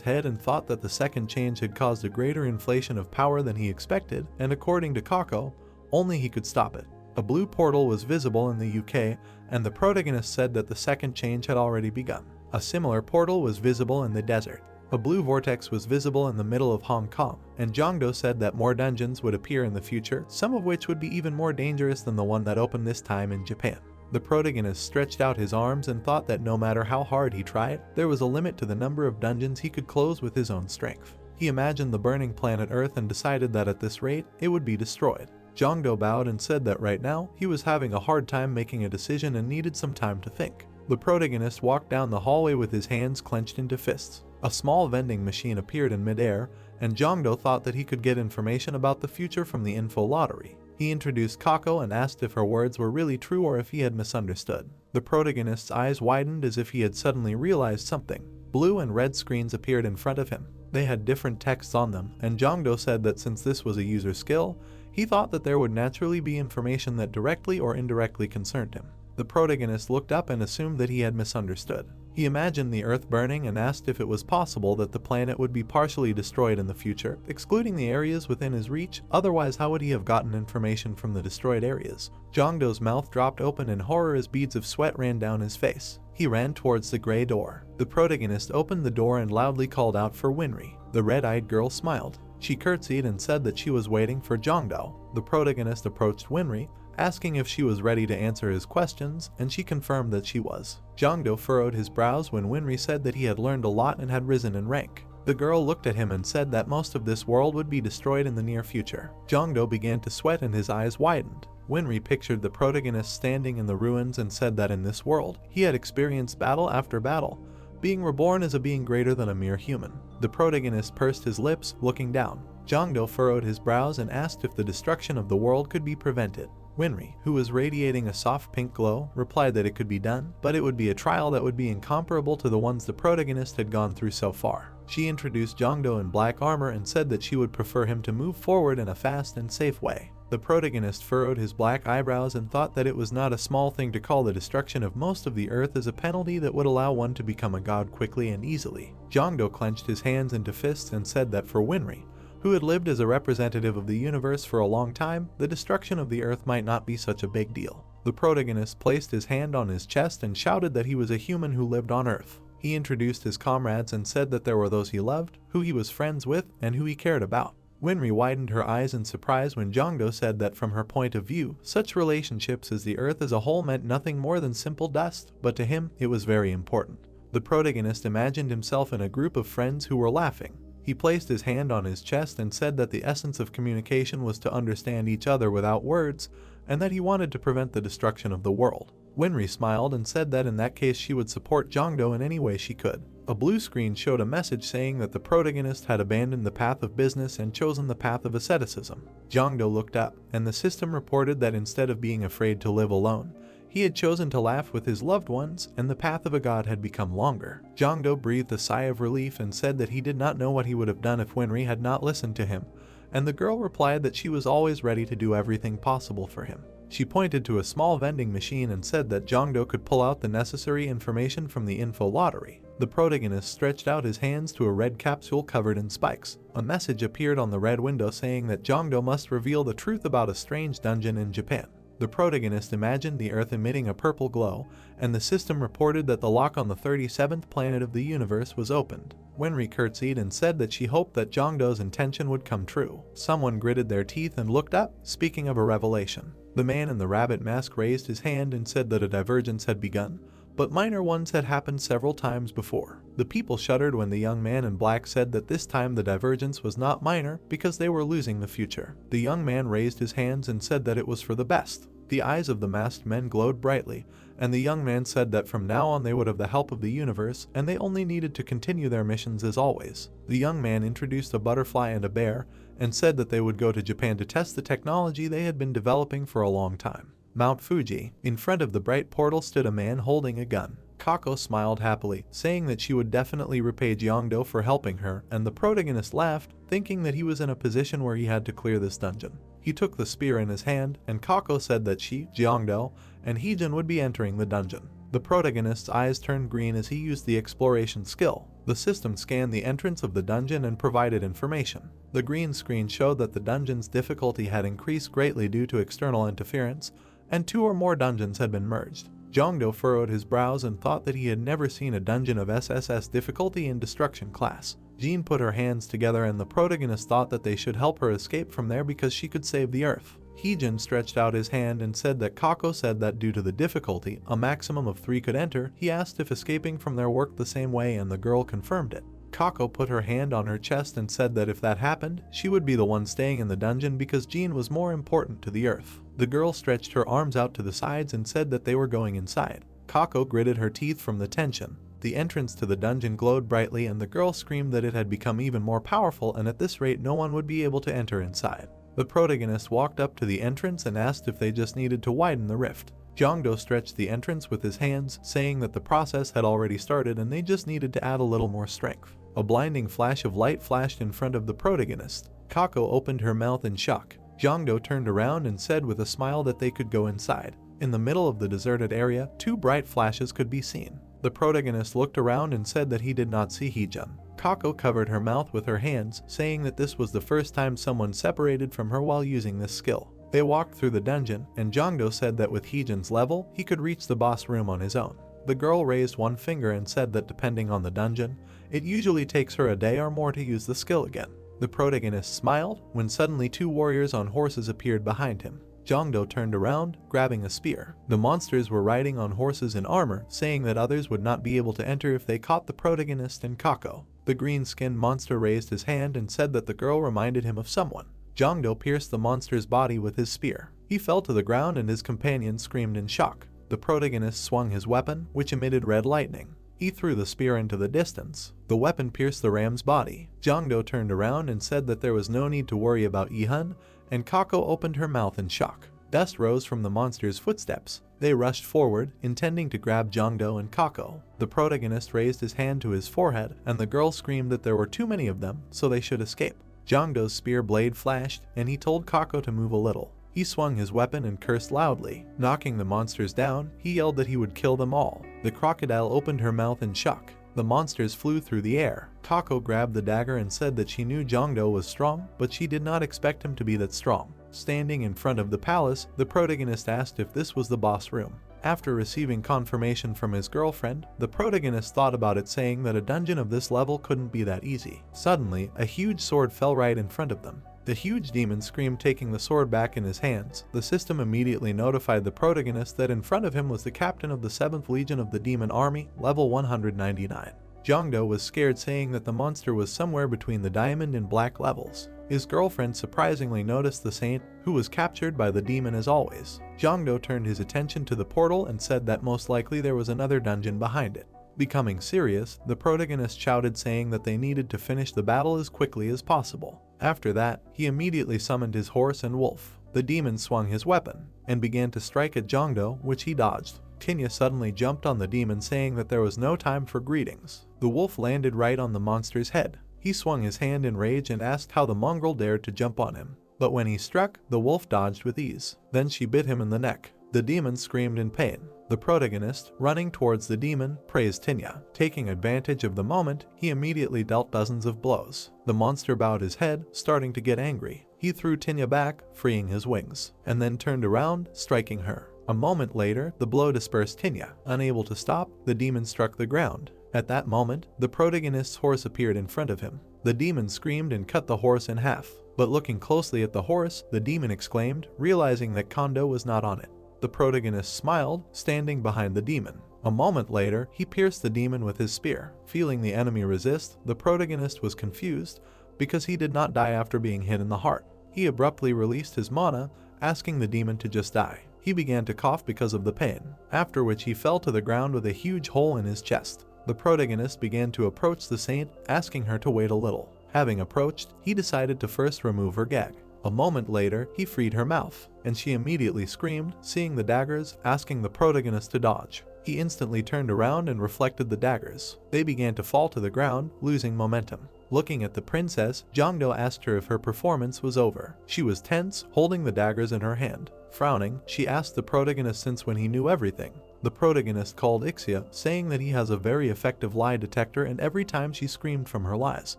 head and thought that the second change had caused a greater inflation of power than he expected, and according to Kako, only he could stop it. A blue portal was visible in the UK, and the protagonist said that the second change had already begun. A similar portal was visible in the desert. A blue vortex was visible in the middle of Hong Kong, and Jongdo said that more dungeons would appear in the future, some of which would be even more dangerous than the one that opened this time in Japan. The protagonist stretched out his arms and thought that no matter how hard he tried, there was a limit to the number of dungeons he could close with his own strength. He imagined the burning planet Earth and decided that at this rate, it would be destroyed. Jongdo bowed and said that right now, he was having a hard time making a decision and needed some time to think. The protagonist walked down the hallway with his hands clenched into fists. A small vending machine appeared in midair, and Jongdo thought that he could get information about the future from the info lottery. He introduced Kako and asked if her words were really true or if he had misunderstood. The protagonist's eyes widened as if he had suddenly realized something. Blue and red screens appeared in front of him. They had different texts on them, and Jongdo said that since this was a user skill, he thought that there would naturally be information that directly or indirectly concerned him. The protagonist looked up and assumed that he had misunderstood. He imagined the Earth burning and asked if it was possible that the planet would be partially destroyed in the future, excluding the areas within his reach. Otherwise, how would he have gotten information from the destroyed areas? Jongdo's mouth dropped open in horror as beads of sweat ran down his face. He ran towards the gray door. The protagonist opened the door and loudly called out for Winry. The red-eyed girl smiled. She curtsied and said that she was waiting for Jongdo. The protagonist approached Winry, asking if she was ready to answer his questions, and she confirmed that she was. Jongdo furrowed his brows when Winry said that he had learned a lot and had risen in rank. The girl looked at him and said that most of this world would be destroyed in the near future. Jongdo began to sweat and his eyes widened. Winry pictured the protagonist standing in the ruins and said that in this world, he had experienced battle after battle, being reborn as a being greater than a mere human. The protagonist pursed his lips, looking down. Jongdo furrowed his brows and asked if the destruction of the world could be prevented. Winry, who was radiating a soft pink glow, replied that it could be done, but it would be a trial that would be incomparable to the ones the protagonist had gone through so far. She introduced Jongdo in black armor and said that she would prefer him to move forward in a fast and safe way. The protagonist furrowed his black eyebrows and thought that it was not a small thing to call the destruction of most of the earth as a penalty that would allow one to become a god quickly and easily. Jongdo clenched his hands into fists and said that for Winry, who had lived as a representative of the universe for a long time, the destruction of the earth might not be such a big deal. The protagonist placed his hand on his chest and shouted that he was a human who lived on Earth. He introduced his comrades and said that there were those he loved, who he was friends with, and who he cared about. Winry widened her eyes in surprise when Jongdo said that from her point of view, such relationships as the Earth as a whole meant nothing more than simple dust, but to him, it was very important. The protagonist imagined himself in a group of friends who were laughing. He placed his hand on his chest and said that the essence of communication was to understand each other without words, and that he wanted to prevent the destruction of the world. Winry smiled and said that in that case she would support Jongdo in any way she could. A blue screen showed a message saying that the protagonist had abandoned the path of business and chosen the path of asceticism. Jongdo looked up, and the system reported that instead of being afraid to live alone, he had chosen to laugh with his loved ones, and the path of a god had become longer. Jongdo breathed a sigh of relief and said that he did not know what he would have done if Winry had not listened to him, and the girl replied that she was always ready to do everything possible for him. She pointed to a small vending machine and said that Jongdo could pull out the necessary information from the info lottery. The protagonist stretched out his hands to a red capsule covered in spikes. A message appeared on the red window saying that Jongdo must reveal the truth about a strange dungeon in Japan. The protagonist imagined the Earth emitting a purple glow, and the system reported that the lock on the 37th planet of the universe was opened. Winry curtsied and said that she hoped that Jongdo's intention would come true. Someone gritted their teeth and looked up, speaking of a revelation. The man in the rabbit mask raised his hand and said that a divergence had begun, but minor ones had happened several times before. The people shuddered when the young man in black said that this time the divergence was not minor because they were losing the future. The young man raised his hands and said that it was for the best. The eyes of the masked men glowed brightly, and the young man said that from now on they would have the help of the universe and they only needed to continue their missions as always. The young man introduced a butterfly and a bear and said that they would go to Japan to test the technology they had been developing for a long time. Mount Fuji. In front of the bright portal stood a man holding a gun. Kako smiled happily, saying that she would definitely repay Jongdo for helping her, and the protagonist laughed, thinking that he was in a position where he had to clear this dungeon. He took the spear in his hand, and Kako said that she, Jongdo, and Heejin would be entering the dungeon. The protagonist's eyes turned green as he used the exploration skill. The system scanned the entrance of the dungeon and provided information. The green screen showed that the dungeon's difficulty had increased greatly due to external interference, and 2 or more dungeons had been merged. Jongdo furrowed his brows and thought that he had never seen a dungeon of SSS difficulty in destruction class. Jean put her hands together and the protagonist thought that they should help her escape from there because she could save the Earth. Heejin stretched out his hand and said that Kako said that due to the difficulty, a maximum of 3 could enter. He asked if escaping from there worked the same way and the girl confirmed it. Kako put her hand on her chest and said that if that happened, she would be the one staying in the dungeon because Jean was more important to the Earth. The girl stretched her arms out to the sides and said that they were going inside. Kako gritted her teeth from the tension. The entrance to the dungeon glowed brightly and the girl screamed that it had become even more powerful and at this rate no one would be able to enter inside. The protagonist walked up to the entrance and asked if they just needed to widen the rift. Jongdo stretched the entrance with his hands, saying that the process had already started and they just needed to add a little more strength. A blinding flash of light flashed in front of the protagonist. Kako opened her mouth in shock. Jongdo turned around and said with a smile that they could go inside. In the middle of the deserted area, 2 bright flashes could be seen. The protagonist looked around and said that he did not see Heejin. Kako covered her mouth with her hands, saying that this was the first time someone separated from her while using this skill. They walked through the dungeon, and Jongdo said that with Heejin's level, he could reach the boss room on his own. The girl raised one finger and said that depending on the dungeon, it usually takes her a day or more to use the skill again. The protagonist smiled when suddenly 2 warriors on horses appeared behind him. Jongdo turned around, grabbing a spear. The monsters were riding on horses in armor, saying that others would not be able to enter if they caught the protagonist and Kako. The green-skinned monster raised his hand and said that the girl reminded him of someone. Jongdo pierced the monster's body with his spear. He fell to the ground and his companion screamed in shock. The protagonist swung his weapon, which emitted red lightning. He threw the spear into the distance. The weapon pierced the ram's body. Jongdo turned around and said that there was no need to worry about Ihun, and Kako opened her mouth in shock. Dust rose from the monster's footsteps. They rushed forward, intending to grab Jongdo and Kako. The protagonist raised his hand to his forehead, and the girl screamed that there were too many of them, so they should escape. Jongdo's spear blade flashed, and he told Kako to move a little. He swung his weapon and cursed loudly. Knocking the monsters down, he yelled that he would kill them all. The crocodile opened her mouth in shock. The monsters flew through the air. Kako grabbed the dagger and said that she knew Jongdo was strong, but she did not expect him to be that strong. Standing in front of the palace, the protagonist asked if this was the boss room. After receiving confirmation from his girlfriend, the protagonist thought about it, saying that a dungeon of this level couldn't be that easy. Suddenly, a huge sword fell right in front of them. The huge demon screamed, taking the sword back in his hands. The system immediately notified the protagonist that in front of him was the captain of the 7th Legion of the Demon Army, level 199. Jongdo was scared, saying that the monster was somewhere between the diamond and black levels. His girlfriend surprisingly noticed the saint, who was captured by the demon as always. Jongdo turned his attention to the portal and said that most likely there was another dungeon behind it. Becoming serious, the protagonist shouted saying that they needed to finish the battle as quickly as possible. After that, he immediately summoned his horse and wolf. The demon swung his weapon and began to strike at Jongdo, which he dodged. Tinya suddenly jumped on the demon saying that there was no time for greetings. The wolf landed right on the monster's head. He swung his hand in rage and asked how the mongrel dared to jump on him. But when he struck, the wolf dodged with ease. Then she bit him in the neck. The demon screamed in pain. The protagonist, running towards the demon, praised Tinya. Taking advantage of the moment, he immediately dealt dozens of blows. The monster bowed his head, starting to get angry. He threw Tinya back, freeing his wings, and then turned around, striking her. A moment later, the blow dispersed Tinya. Unable to stop, the demon struck the ground. At that moment, the protagonist's horse appeared in front of him. The demon screamed and cut the horse in half. But looking closely at the horse, the demon exclaimed, realizing that Kondo was not on it. The protagonist smiled, standing behind the demon. A moment later, he pierced the demon with his spear. Feeling the enemy resist, the protagonist was confused because he did not die after being hit in the heart. He abruptly released his mana, asking the demon to just die. He began to cough because of the pain, after which he fell to the ground with a huge hole in his chest. The protagonist began to approach the saint, asking her to wait a little. Having approached, he decided to first remove her gag. A moment later, he freed her mouth, and she immediately screamed, seeing the daggers, asking the protagonist to dodge. He instantly turned around and reflected the daggers. They began to fall to the ground, losing momentum. Looking at the princess, Jongdo asked her if her performance was over. She was tense, holding the daggers in her hand. Frowning, she asked the protagonist since when he knew everything. The protagonist called Ixia, saying that he has a very effective lie detector, and every time she screamed from her lies.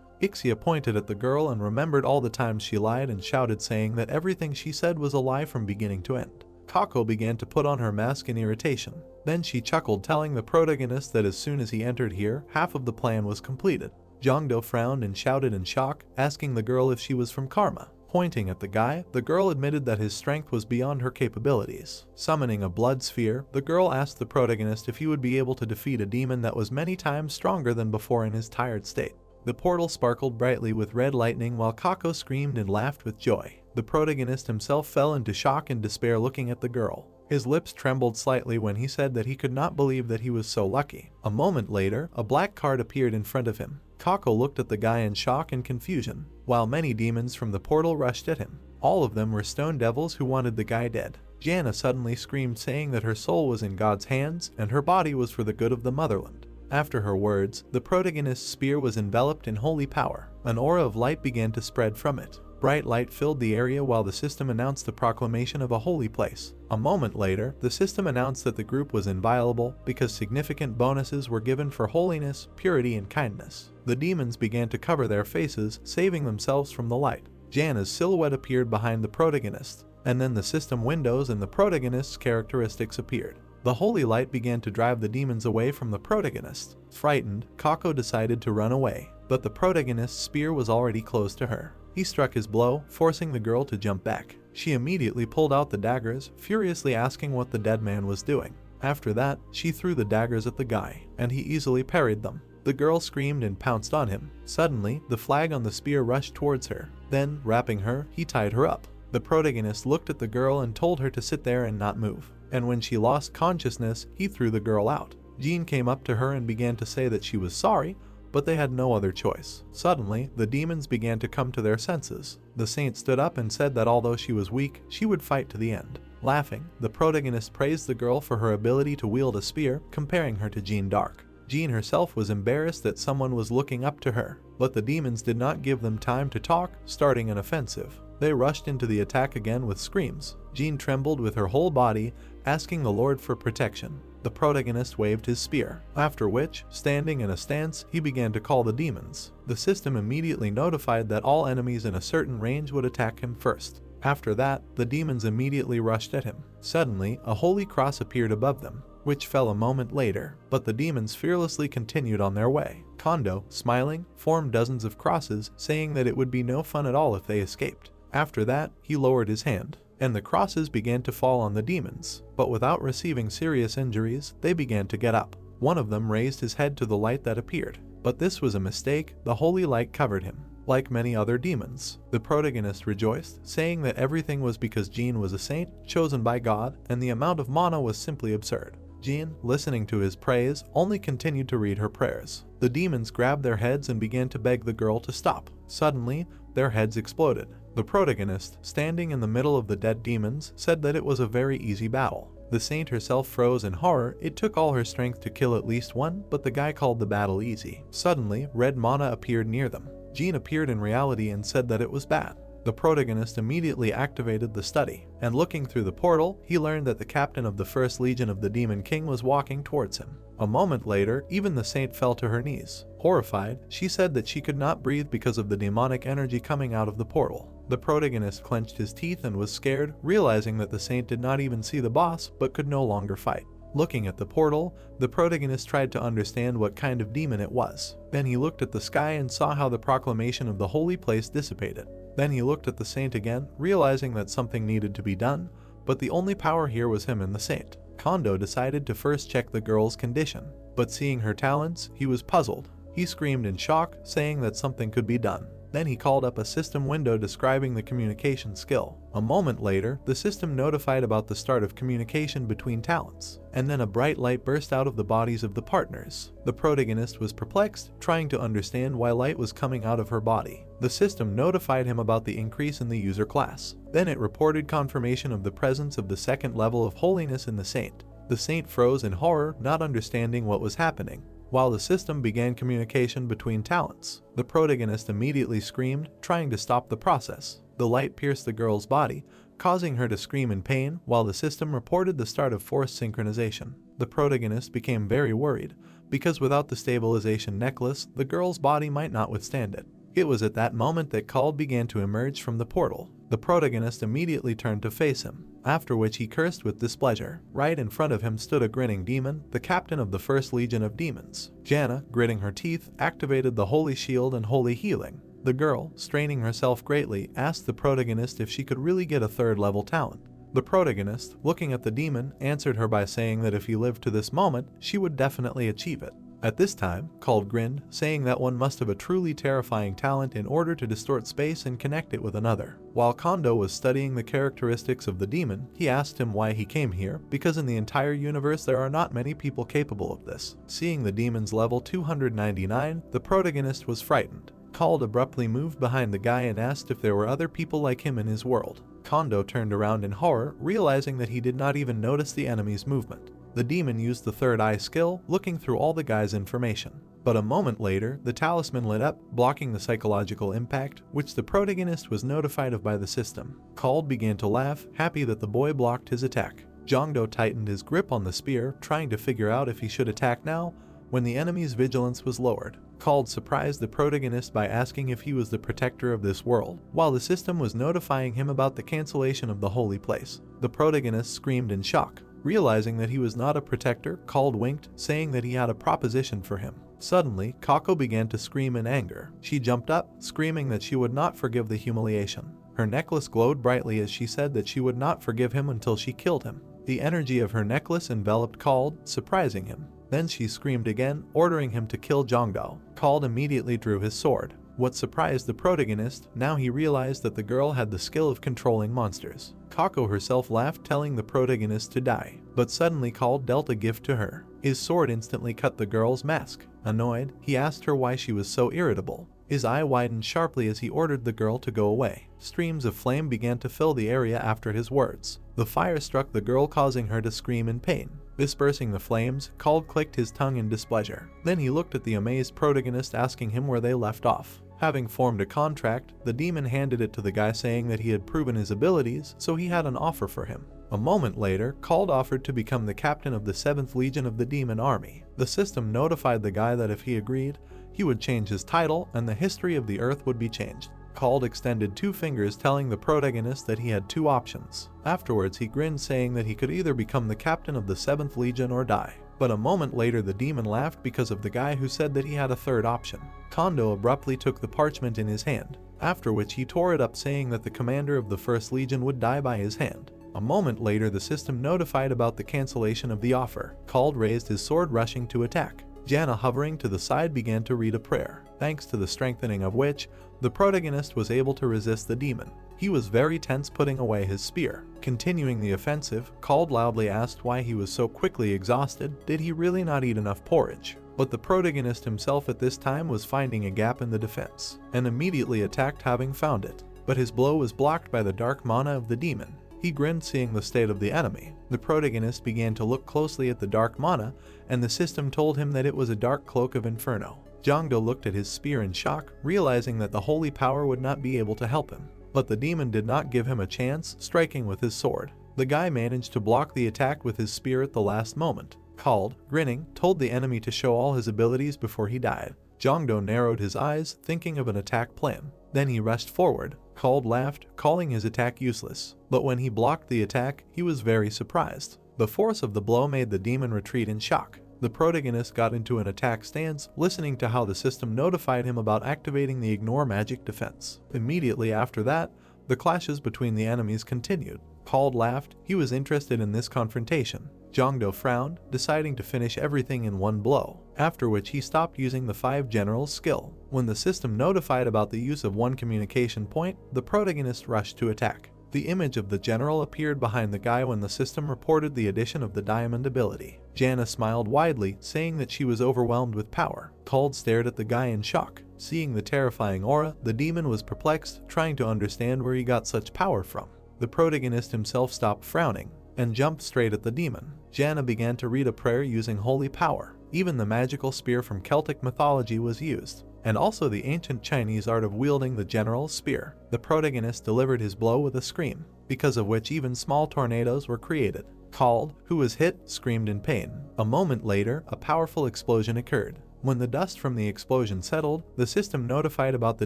Ixia pointed at the girl and remembered all the times she lied and shouted saying that everything she said was a lie from beginning to end. Kako began to put on her mask in irritation. Then she chuckled, telling the protagonist that as soon as he entered here, half of the plan was completed. Jongdo frowned and shouted in shock, asking the girl if she was from Karma. Pointing at the guy, the girl admitted that his strength was beyond her capabilities. Summoning a blood sphere, the girl asked the protagonist if he would be able to defeat a demon that was many times stronger than before in his tired state. The portal sparkled brightly with red lightning while Kako screamed and laughed with joy. The protagonist himself fell into shock and despair looking at the girl. His lips trembled slightly when he said that he could not believe that he was so lucky. A moment later, a black card appeared in front of him. Kako looked at the guy in shock and confusion, while many demons from the portal rushed at him. All of them were stone devils who wanted the guy dead. Janna suddenly screamed, saying that her soul was in God's hands and her body was for the good of the motherland. After her words, the protagonist's spear was enveloped in holy power. An aura of light began to spread from it. Bright light filled the area while the system announced the proclamation of a holy place. A moment later, the system announced that the group was inviolable because significant bonuses were given for holiness, purity, and kindness. The demons began to cover their faces, saving themselves from the light. Janna's silhouette appeared behind the protagonist, and then the system windows and the protagonist's characteristics appeared. The holy light began to drive the demons away from the protagonist. Frightened, Kako decided to run away, but the protagonist's spear was already close to her. He struck his blow, forcing the girl to jump back. She immediately pulled out the daggers, furiously asking what the dead man was doing. After that, she threw the daggers at the guy, and he easily parried them. The girl screamed and pounced on him. Suddenly, the flag on the spear rushed towards her. Then, wrapping her, he tied her up. The protagonist looked at the girl and told her to sit there and not move. And when she lost consciousness, he threw the girl out. Jean came up to her and began to say that she was sorry, but they had no other choice. Suddenly, the demons began to come to their senses. The saint stood up and said that although she was weak, she would fight to the end. Laughing, the protagonist praised the girl for her ability to wield a spear, comparing her to Jeanne d'Arc. Jean herself was embarrassed that someone was looking up to her, but the demons did not give them time to talk, starting an offensive. They rushed into the attack again with screams. Jean trembled with her whole body, asking the Lord for protection. The protagonist waved his spear, after which, standing in a stance, he began to call the demons. The system immediately notified that all enemies in a certain range would attack him first. After that, the demons immediately rushed at him. Suddenly, a holy cross appeared above them, which fell a moment later, but the demons fearlessly continued on their way. Kondo, smiling, formed dozens of crosses, saying that it would be no fun at all if they escaped. After that, he lowered his hand, and the crosses began to fall on the demons, but without receiving serious injuries, they began to get up. One of them raised his head to the light that appeared, but this was a mistake. The holy light covered him. Like many other demons, the protagonist rejoiced, saying that everything was because Jean was a saint, chosen by God, and the amount of mana was simply absurd. Jean, listening to his praise, only continued to read her prayers. The demons grabbed their heads and began to beg the girl to stop. Suddenly, their heads exploded. The protagonist, standing in the middle of the dead demons, said that it was a very easy battle. The saint herself froze in horror. It took all her strength to kill at least one, but the guy called the battle easy. Suddenly, red mana appeared near them. Jean appeared in reality and said that it was bad. The protagonist immediately activated the study, and looking through the portal, he learned that the captain of the First Legion of the Demon King was walking towards him. A moment later, even the saint fell to her knees. Horrified, she said that she could not breathe because of the demonic energy coming out of the portal. The protagonist clenched his teeth and was scared, realizing that the saint did not even see the boss but could no longer fight. Looking at the portal, the protagonist tried to understand what kind of demon it was. Then he looked at the sky and saw how the proclamation of the holy place dissipated. Then he looked at the saint again, realizing that something needed to be done, but the only power here was him and the saint. Kondo decided to first check the girl's condition, but seeing her talents, he was puzzled. He screamed in shock, saying that something could be done. Then he called up a system window describing the communication skill. A moment later, the system notified about the start of communication between talents, and then a bright light burst out of the bodies of the partners. The protagonist was perplexed, trying to understand why light was coming out of her body. The system notified him about the increase in the user class. Then it reported confirmation of the presence of the second level of holiness in the saint. The saint froze in horror, not understanding what was happening. While the system began communication between talents, the protagonist immediately screamed, trying to stop the process. The light pierced the girl's body, causing her to scream in pain, while the system reported the start of forced synchronization. The protagonist became very worried, because without the stabilization necklace, the girl's body might not withstand it. It was at that moment that Kald began to emerge from the portal. The protagonist immediately turned to face him, after which he cursed with displeasure. Right in front of him stood a grinning demon, the captain of the First Legion of Demons. Jana, gritting her teeth, activated the Holy Shield and Holy Healing. The girl, straining herself greatly, asked the protagonist if she could really get a third-level talent. The protagonist, looking at the demon, answered her by saying that if he lived to this moment, she would definitely achieve it. At this time, Kald grinned, saying that one must have a truly terrifying talent in order to distort space and connect it with another. While Kondo was studying the characteristics of the demon, he asked him why he came here, because in the entire universe there are not many people capable of this. Seeing the demon's level 299, the protagonist was frightened. Kald abruptly moved behind the guy and asked if there were other people like him in his world. Kondo turned around in horror, realizing that he did not even notice the enemy's movement. The demon used the third eye skill, looking through all the guy's information. But a moment later, the talisman lit up, blocking the psychological impact, which the protagonist was notified of by the system. Kald began to laugh, happy that the boy blocked his attack. Jongdo tightened his grip on the spear, trying to figure out if he should attack now, when the enemy's vigilance was lowered. Kald surprised the protagonist by asking if he was the protector of this world, while the system was notifying him about the cancellation of the holy place. The protagonist screamed in shock. Realizing that he was not a protector, Kald winked, saying that he had a proposition for him. Suddenly, Kako began to scream in anger. She jumped up, screaming that she would not forgive the humiliation. Her necklace glowed brightly as she said that she would not forgive him until she killed him. The energy of her necklace enveloped Kald, surprising him. Then she screamed again, ordering him to kill Jongdo. Kald immediately drew his sword. What surprised the protagonist, now he realized that the girl had the skill of controlling monsters. Kako herself laughed, telling the protagonist to die, but suddenly Kald dealt a gift to her. His sword instantly cut the girl's mask. Annoyed, he asked her why she was so irritable. His eye widened sharply as he ordered the girl to go away. Streams of flame began to fill the area after his words. The fire struck the girl, causing her to scream in pain. Dispersing the flames, Kald clicked his tongue in displeasure. Then he looked at the amazed protagonist, asking him where they left off. Having formed a contract, the demon handed it to the guy, saying that he had proven his abilities, so he had an offer for him. A moment later, Kald offered to become the captain of the 7th Legion of the Demon Army. The system notified the guy that if he agreed, he would change his title and the history of the earth would be changed. Kald extended 2 fingers, telling the protagonist that he had 2 options. Afterwards, he grinned, saying that he could either become the captain of the 7th Legion or die. But a moment later, the demon laughed because of the guy who said that he had a third option. Kondo abruptly took the parchment in his hand, after which he tore it up, saying that the commander of the 1st Legion would die by his hand. A moment later, the system notified about the cancellation of the offer. Kald raised his sword, rushing to attack. Jana, hovering to the side, began to read a prayer, thanks to the strengthening of which, the protagonist was able to resist the demon. He was very tense, putting away his spear. Continuing the offensive, Called loudly asked why he was so quickly exhausted. Did he really not eat enough porridge? But the protagonist himself at this time was finding a gap in the defense, and immediately attacked, having found it. But his blow was blocked by the dark mana of the demon. He grinned, seeing the state of the enemy. The protagonist began to look closely at the dark mana, and the system told him that it was a dark cloak of inferno. Jongdo looked at his spear in shock, realizing that the holy power would not be able to help him. But the demon did not give him a chance, striking with his sword. The guy managed to block the attack with his spear at the last moment. Called, grinning, told the enemy to show all his abilities before he died. Jongdo narrowed his eyes, thinking of an attack plan. Then he rushed forward. Called laughed, calling his attack useless. But when he blocked the attack, he was very surprised. The force of the blow made the demon retreat in shock. The protagonist got into an attack stance, listening to how the system notified him about activating the ignore magic defense. Immediately after that, the clashes between the enemies continued. Called laughed. He was interested in this confrontation. Jongdo frowned, deciding to finish everything in one blow, after which he stopped using the 5 generals skill. When the system notified about the use of one communication point, the protagonist rushed to attack. The image of the general appeared behind the guy when the system reported the addition of the diamond ability. Jana smiled widely, saying that she was overwhelmed with power. Called stared at the guy in shock. Seeing the terrifying aura, the demon was perplexed, trying to understand where he got such power from. The protagonist himself stopped frowning and jumped straight at the demon. Jana began to read a prayer using holy power. Even the magical spear from Celtic mythology was used, and also the ancient Chinese art of wielding the general's spear. The protagonist delivered his blow with a scream, because of which even small tornadoes were created. Called, who was hit, screamed in pain. A moment later, a powerful explosion occurred. When the dust from the explosion settled, the system notified about the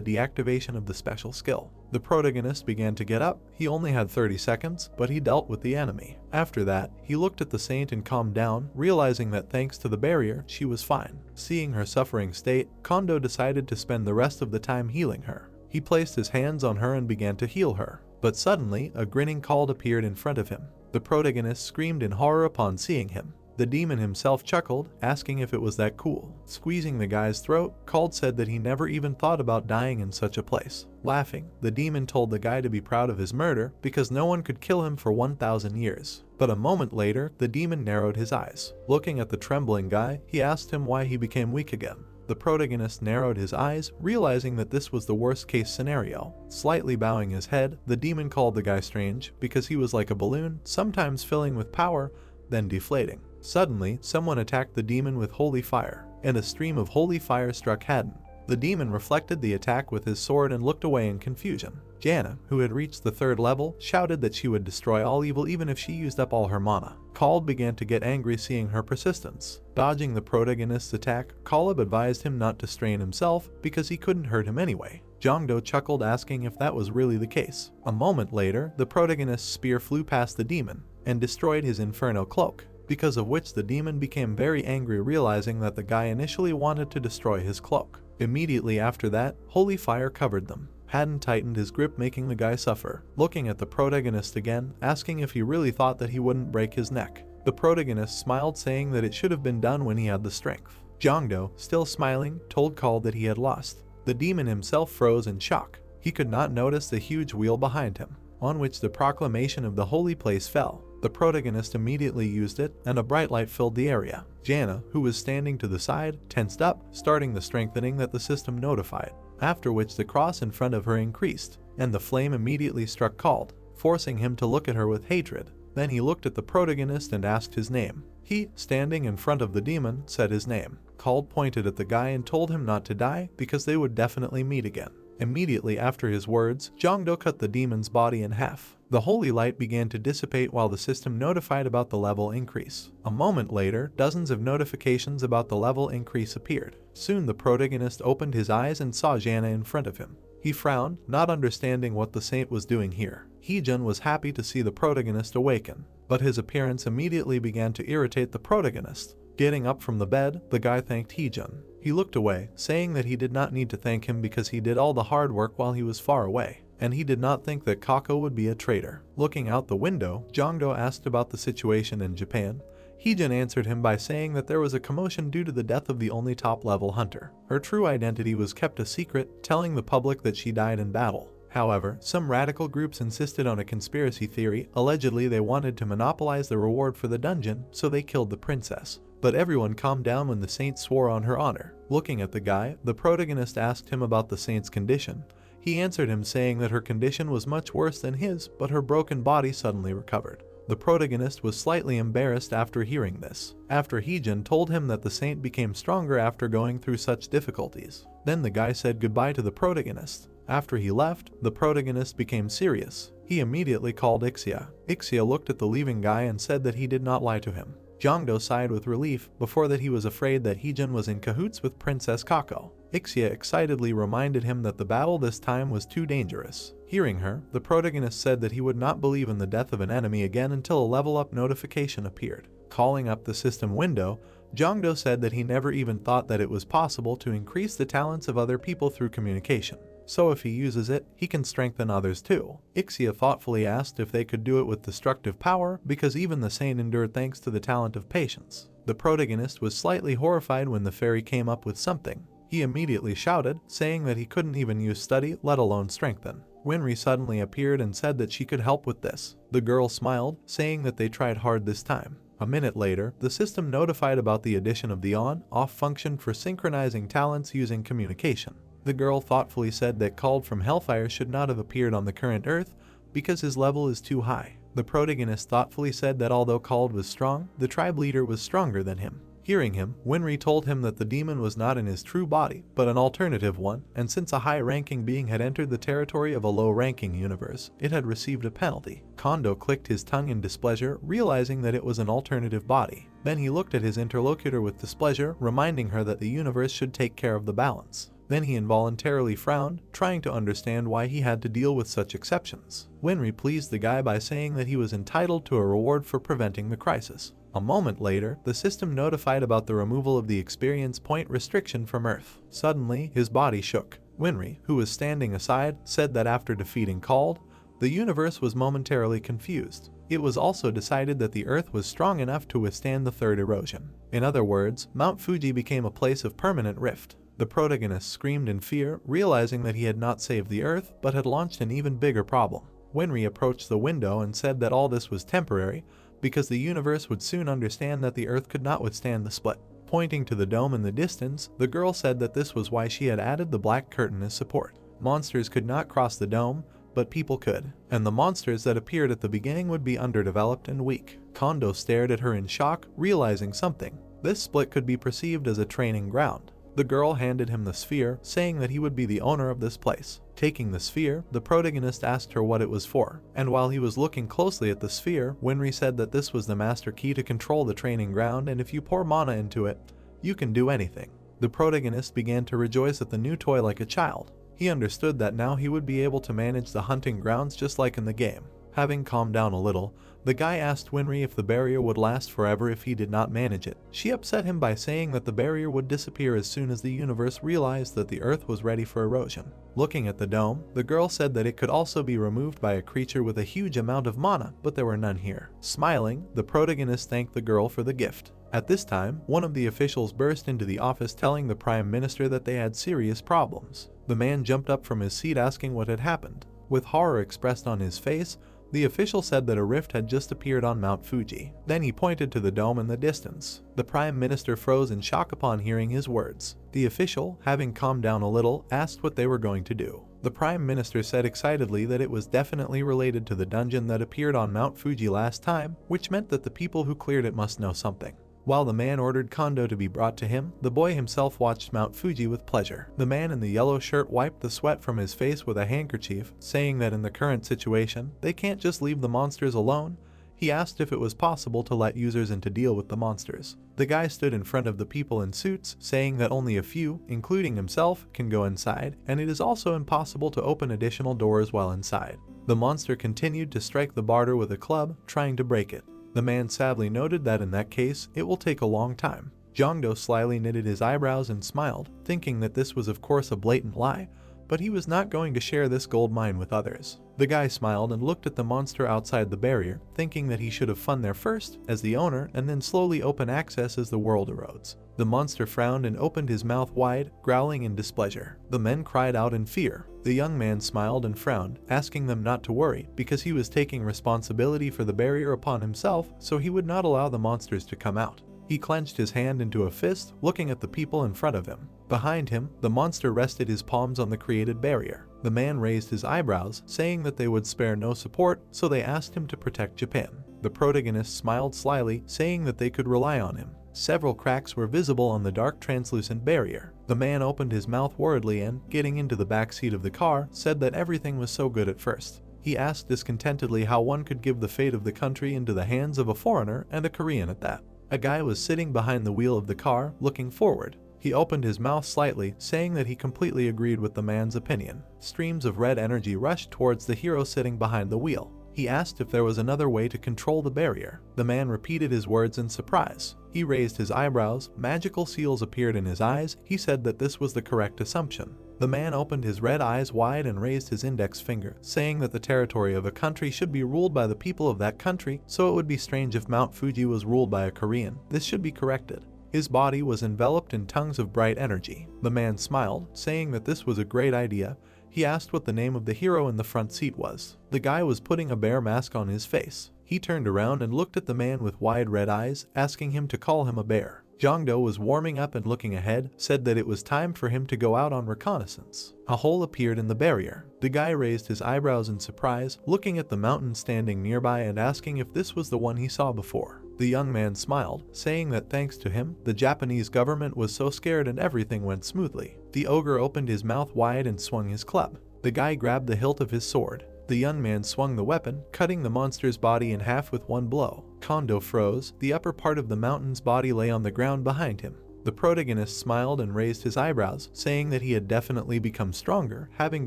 deactivation of the special skill. The protagonist began to get up. He only had 30 seconds, but he dealt with the enemy. After that, he looked at the saint and calmed down, realizing that thanks to the barrier, she was fine. Seeing her suffering state, Kondo decided to spend the rest of the time healing her. He placed his hands on her and began to heal her. But suddenly, a grinning Called appeared in front of him. The protagonist screamed in horror upon seeing him. The demon himself chuckled, asking if it was that cool. Squeezing the guy's throat, Called said that he never even thought about dying in such a place. Laughing, the demon told the guy to be proud of his murder because no one could kill him for 1,000 years. But a moment later, the demon narrowed his eyes. Looking at the trembling guy, he asked him why he became weak again. The protagonist narrowed his eyes, realizing that this was the worst-case scenario. Slightly bowing his head, the demon called the guy strange because he was like a balloon, sometimes filling with power, then deflating. Suddenly, someone attacked the demon with holy fire, and a stream of holy fire struck Haddon. The demon reflected the attack with his sword and looked away in confusion. Jana, who had reached the 3rd level, shouted that she would destroy all evil even if she used up all her mana. Called began to get angry seeing her persistence. Dodging the protagonist's attack, Called advised him not to strain himself because he couldn't hurt him anyway. Jongdo chuckled, asking if that was really the case. A moment later, the protagonist's spear flew past the demon and destroyed his inferno cloak, because of which the demon became very angry, realizing that the guy initially wanted to destroy his cloak. Immediately after that, holy fire covered them. Haddon tightened his grip, making the guy suffer. Looking at the protagonist again, asking if he really thought that he wouldn't break his neck. The protagonist smiled, saying that it should have been done when he had the strength. Jongdo, still smiling, told Called that he had lost. The demon himself froze in shock. He could not notice the huge wheel behind him, on which the proclamation of the holy place fell. The protagonist immediately used it, and a bright light filled the area. Jana, who was standing to the side, tensed up, starting the strengthening that the system notified, after which the cross in front of her increased, and the flame immediately struck Called, forcing him to look at her with hatred. Then he looked at the protagonist and asked his name. He, standing in front of the demon, said his name. Called pointed at the guy and told him not to die because they would definitely meet again. Immediately after his words, Jongdo cut the demon's body in half. The holy light began to dissipate while the system notified about the level increase. A moment later, dozens of notifications about the level increase appeared. Soon the protagonist opened his eyes and saw Jana in front of him. He frowned, not understanding what the saint was doing here. Heejun was happy to see the protagonist awaken, but his appearance immediately began to irritate the protagonist. Getting up from the bed, the guy thanked Heejun. He looked away, saying that he did not need to thank him because he did all the hard work while he was far away, and he did not think that Kako would be a traitor. Looking out the window, Jongdo asked about the situation in Japan. Heejun answered him by saying that there was a commotion due to the death of the only top-level hunter. Her true identity was kept a secret, telling the public that she died in battle. However, some radical groups insisted on a conspiracy theory. Allegedly, they wanted to monopolize the reward for the dungeon, so they killed the princess. But everyone calmed down when the saint swore on her honor. Looking at the guy, the protagonist asked him about the saint's condition. He answered him saying that her condition was much worse than his, but her broken body suddenly recovered. The protagonist was slightly embarrassed after hearing this, after Heejin told him that the saint became stronger after going through such difficulties. Then the guy said goodbye to the protagonist. After he left, the protagonist became serious. He immediately called Ixia. Ixia looked at the leaving guy and said that he did not lie to him. Jongdo sighed with relief. Before that, he was afraid that Heejin was in cahoots with Princess Kako. Ixia excitedly reminded him that the battle this time was too dangerous. Hearing her, the protagonist said that he would not believe in the death of an enemy again until a level up notification appeared. Calling up the system window, Jongdo said that he never even thought that it was possible to increase the talents of other people through communication. So if he uses it, he can strengthen others too. Ixia thoughtfully asked if they could do it with destructive power, because even the saint endured thanks to the talent of patience. The protagonist was slightly horrified when the fairy came up with something. He immediately shouted, saying that he couldn't even use study, let alone strengthen. Winry suddenly appeared and said that she could help with this. The girl smiled, saying that they tried hard this time. A minute later, the system notified about the addition of the on-off function for synchronizing talents using communication. The girl thoughtfully said that Called from Hellfire should not have appeared on the current Earth because his level is too high. The protagonist thoughtfully said that although Called was strong, the tribe leader was stronger than him. Hearing him, Winry told him that the demon was not in his true body, but an alternative one, and since a high-ranking being had entered the territory of a low-ranking universe, it had received a penalty. Kondo clicked his tongue in displeasure, realizing that it was an alternative body. Then he looked at his interlocutor with displeasure, reminding her that the universe should take care of the balance. Then he involuntarily frowned, trying to understand why he had to deal with such exceptions. Winry pleased the guy by saying that he was entitled to a reward for preventing the crisis. A moment later, the system notified about the removal of the experience point restriction from Earth. Suddenly, his body shook. Winry, who was standing aside, said that after defeating Called, the universe was momentarily confused. It was also decided that the Earth was strong enough to withstand the third erosion. In other words, Mount Fuji became a place of permanent rift. The protagonist screamed in fear, realizing that he had not saved the Earth, but had launched an even bigger problem. Winry approached the window and said that all this was temporary, because the universe would soon understand that the Earth could not withstand the split. Pointing to the dome in the distance, the girl said that this was why she had added the black curtain as support. Monsters could not cross the dome, but people could, and the monsters that appeared at the beginning would be underdeveloped and weak. Kondo stared at her in shock, realizing something. This split could be perceived as a training ground. The girl handed him the sphere, saying that he would be the owner of this place. Taking the sphere, the protagonist asked her what it was for, and while he was looking closely at the sphere, Winry said that this was the master key to control the training ground, and if you pour mana into it, you can do anything. The protagonist began to rejoice at the new toy like a child. He understood that now he would be able to manage the hunting grounds just like in the game. Having calmed down a little, the guy asked Winry if the barrier would last forever if he did not manage it. She upset him by saying that the barrier would disappear as soon as the universe realized that the Earth was ready for erosion. Looking at the dome, the girl said that it could also be removed by a creature with a huge amount of mana, but there were none here. Smiling, the protagonist thanked the girl for the gift. At this time, one of the officials burst into the office telling the Prime Minister that they had serious problems. The man jumped up from his seat asking what had happened. With horror expressed on his face, the official said that a rift had just appeared on Mount Fuji. Then he pointed to the dome in the distance. The Prime Minister froze in shock upon hearing his words. The official, having calmed down a little, asked what they were going to do. The Prime Minister said excitedly that it was definitely related to the dungeon that appeared on Mount Fuji last time, which meant that the people who cleared it must know something. While the man ordered Kondo to be brought to him, the boy himself watched Mount Fuji with pleasure. The man in the yellow shirt wiped the sweat from his face with a handkerchief, saying that in the current situation, they can't just leave the monsters alone. He asked if it was possible to let users in to deal with the monsters. The guy stood in front of the people in suits, saying that only a few, including himself, can go inside, and it is also impossible to open additional doors while inside. The monster continued to strike the barter with a club, trying to break it. The man sadly noted that in that case, it will take a long time. Jongdo slyly knitted his eyebrows and smiled, thinking that this was of course a blatant lie, but he was not going to share this gold mine with others. The guy smiled and looked at the monster outside the barrier, thinking that he should have fun there first, as the owner, and then slowly open access as the world erodes. The monster frowned and opened his mouth wide, growling in displeasure. The men cried out in fear. The young man smiled and frowned, asking them not to worry, because he was taking responsibility for the barrier upon himself, so he would not allow the monsters to come out. He clenched his hand into a fist, looking at the people in front of him. Behind him, the monster rested his palms on the created barrier. The man raised his eyebrows, saying that they would spare no support, so they asked him to protect Japan. The protagonist smiled slyly, saying that they could rely on him. Several cracks were visible on the dark translucent barrier. The man opened his mouth worriedly and, getting into the back seat of the car, said that everything was so good at first. He asked discontentedly how one could give the fate of the country into the hands of a foreigner, and a Korean at that. A guy was sitting behind the wheel of the car, looking forward. He opened his mouth slightly, saying that he completely agreed with the man's opinion. Streams of red energy rushed towards the hero sitting behind the wheel. He asked if there was another way to control the barrier. The man repeated his words in surprise. He raised his eyebrows, magical seals appeared in his eyes. He said that this was the correct assumption. The man opened his red eyes wide and raised his index finger, saying that the territory of a country should be ruled by the people of that country, so it would be strange if Mount Fuji was ruled by a Korean. This should be corrected. His body was enveloped in tongues of bright energy. The man smiled, saying that this was a great idea. He asked what the name of the hero in the front seat was. The guy was putting a bear mask on his face. He turned around and looked at the man with wide red eyes, asking him to call him a bear. Jongdo was warming up and looking ahead, said that it was time for him to go out on reconnaissance. A hole appeared in the barrier. The guy raised his eyebrows in surprise, looking at the mountain standing nearby and asking if this was the one he saw before. The young man smiled, saying that thanks to him, the Japanese government was so scared and everything went smoothly. The ogre opened his mouth wide and swung his club. The guy grabbed the hilt of his sword. The young man swung the weapon, cutting the monster's body in half with one blow. Kondo froze. The upper part of the mountain's body lay on the ground behind him. The protagonist smiled and raised his eyebrows, saying that he had definitely become stronger, having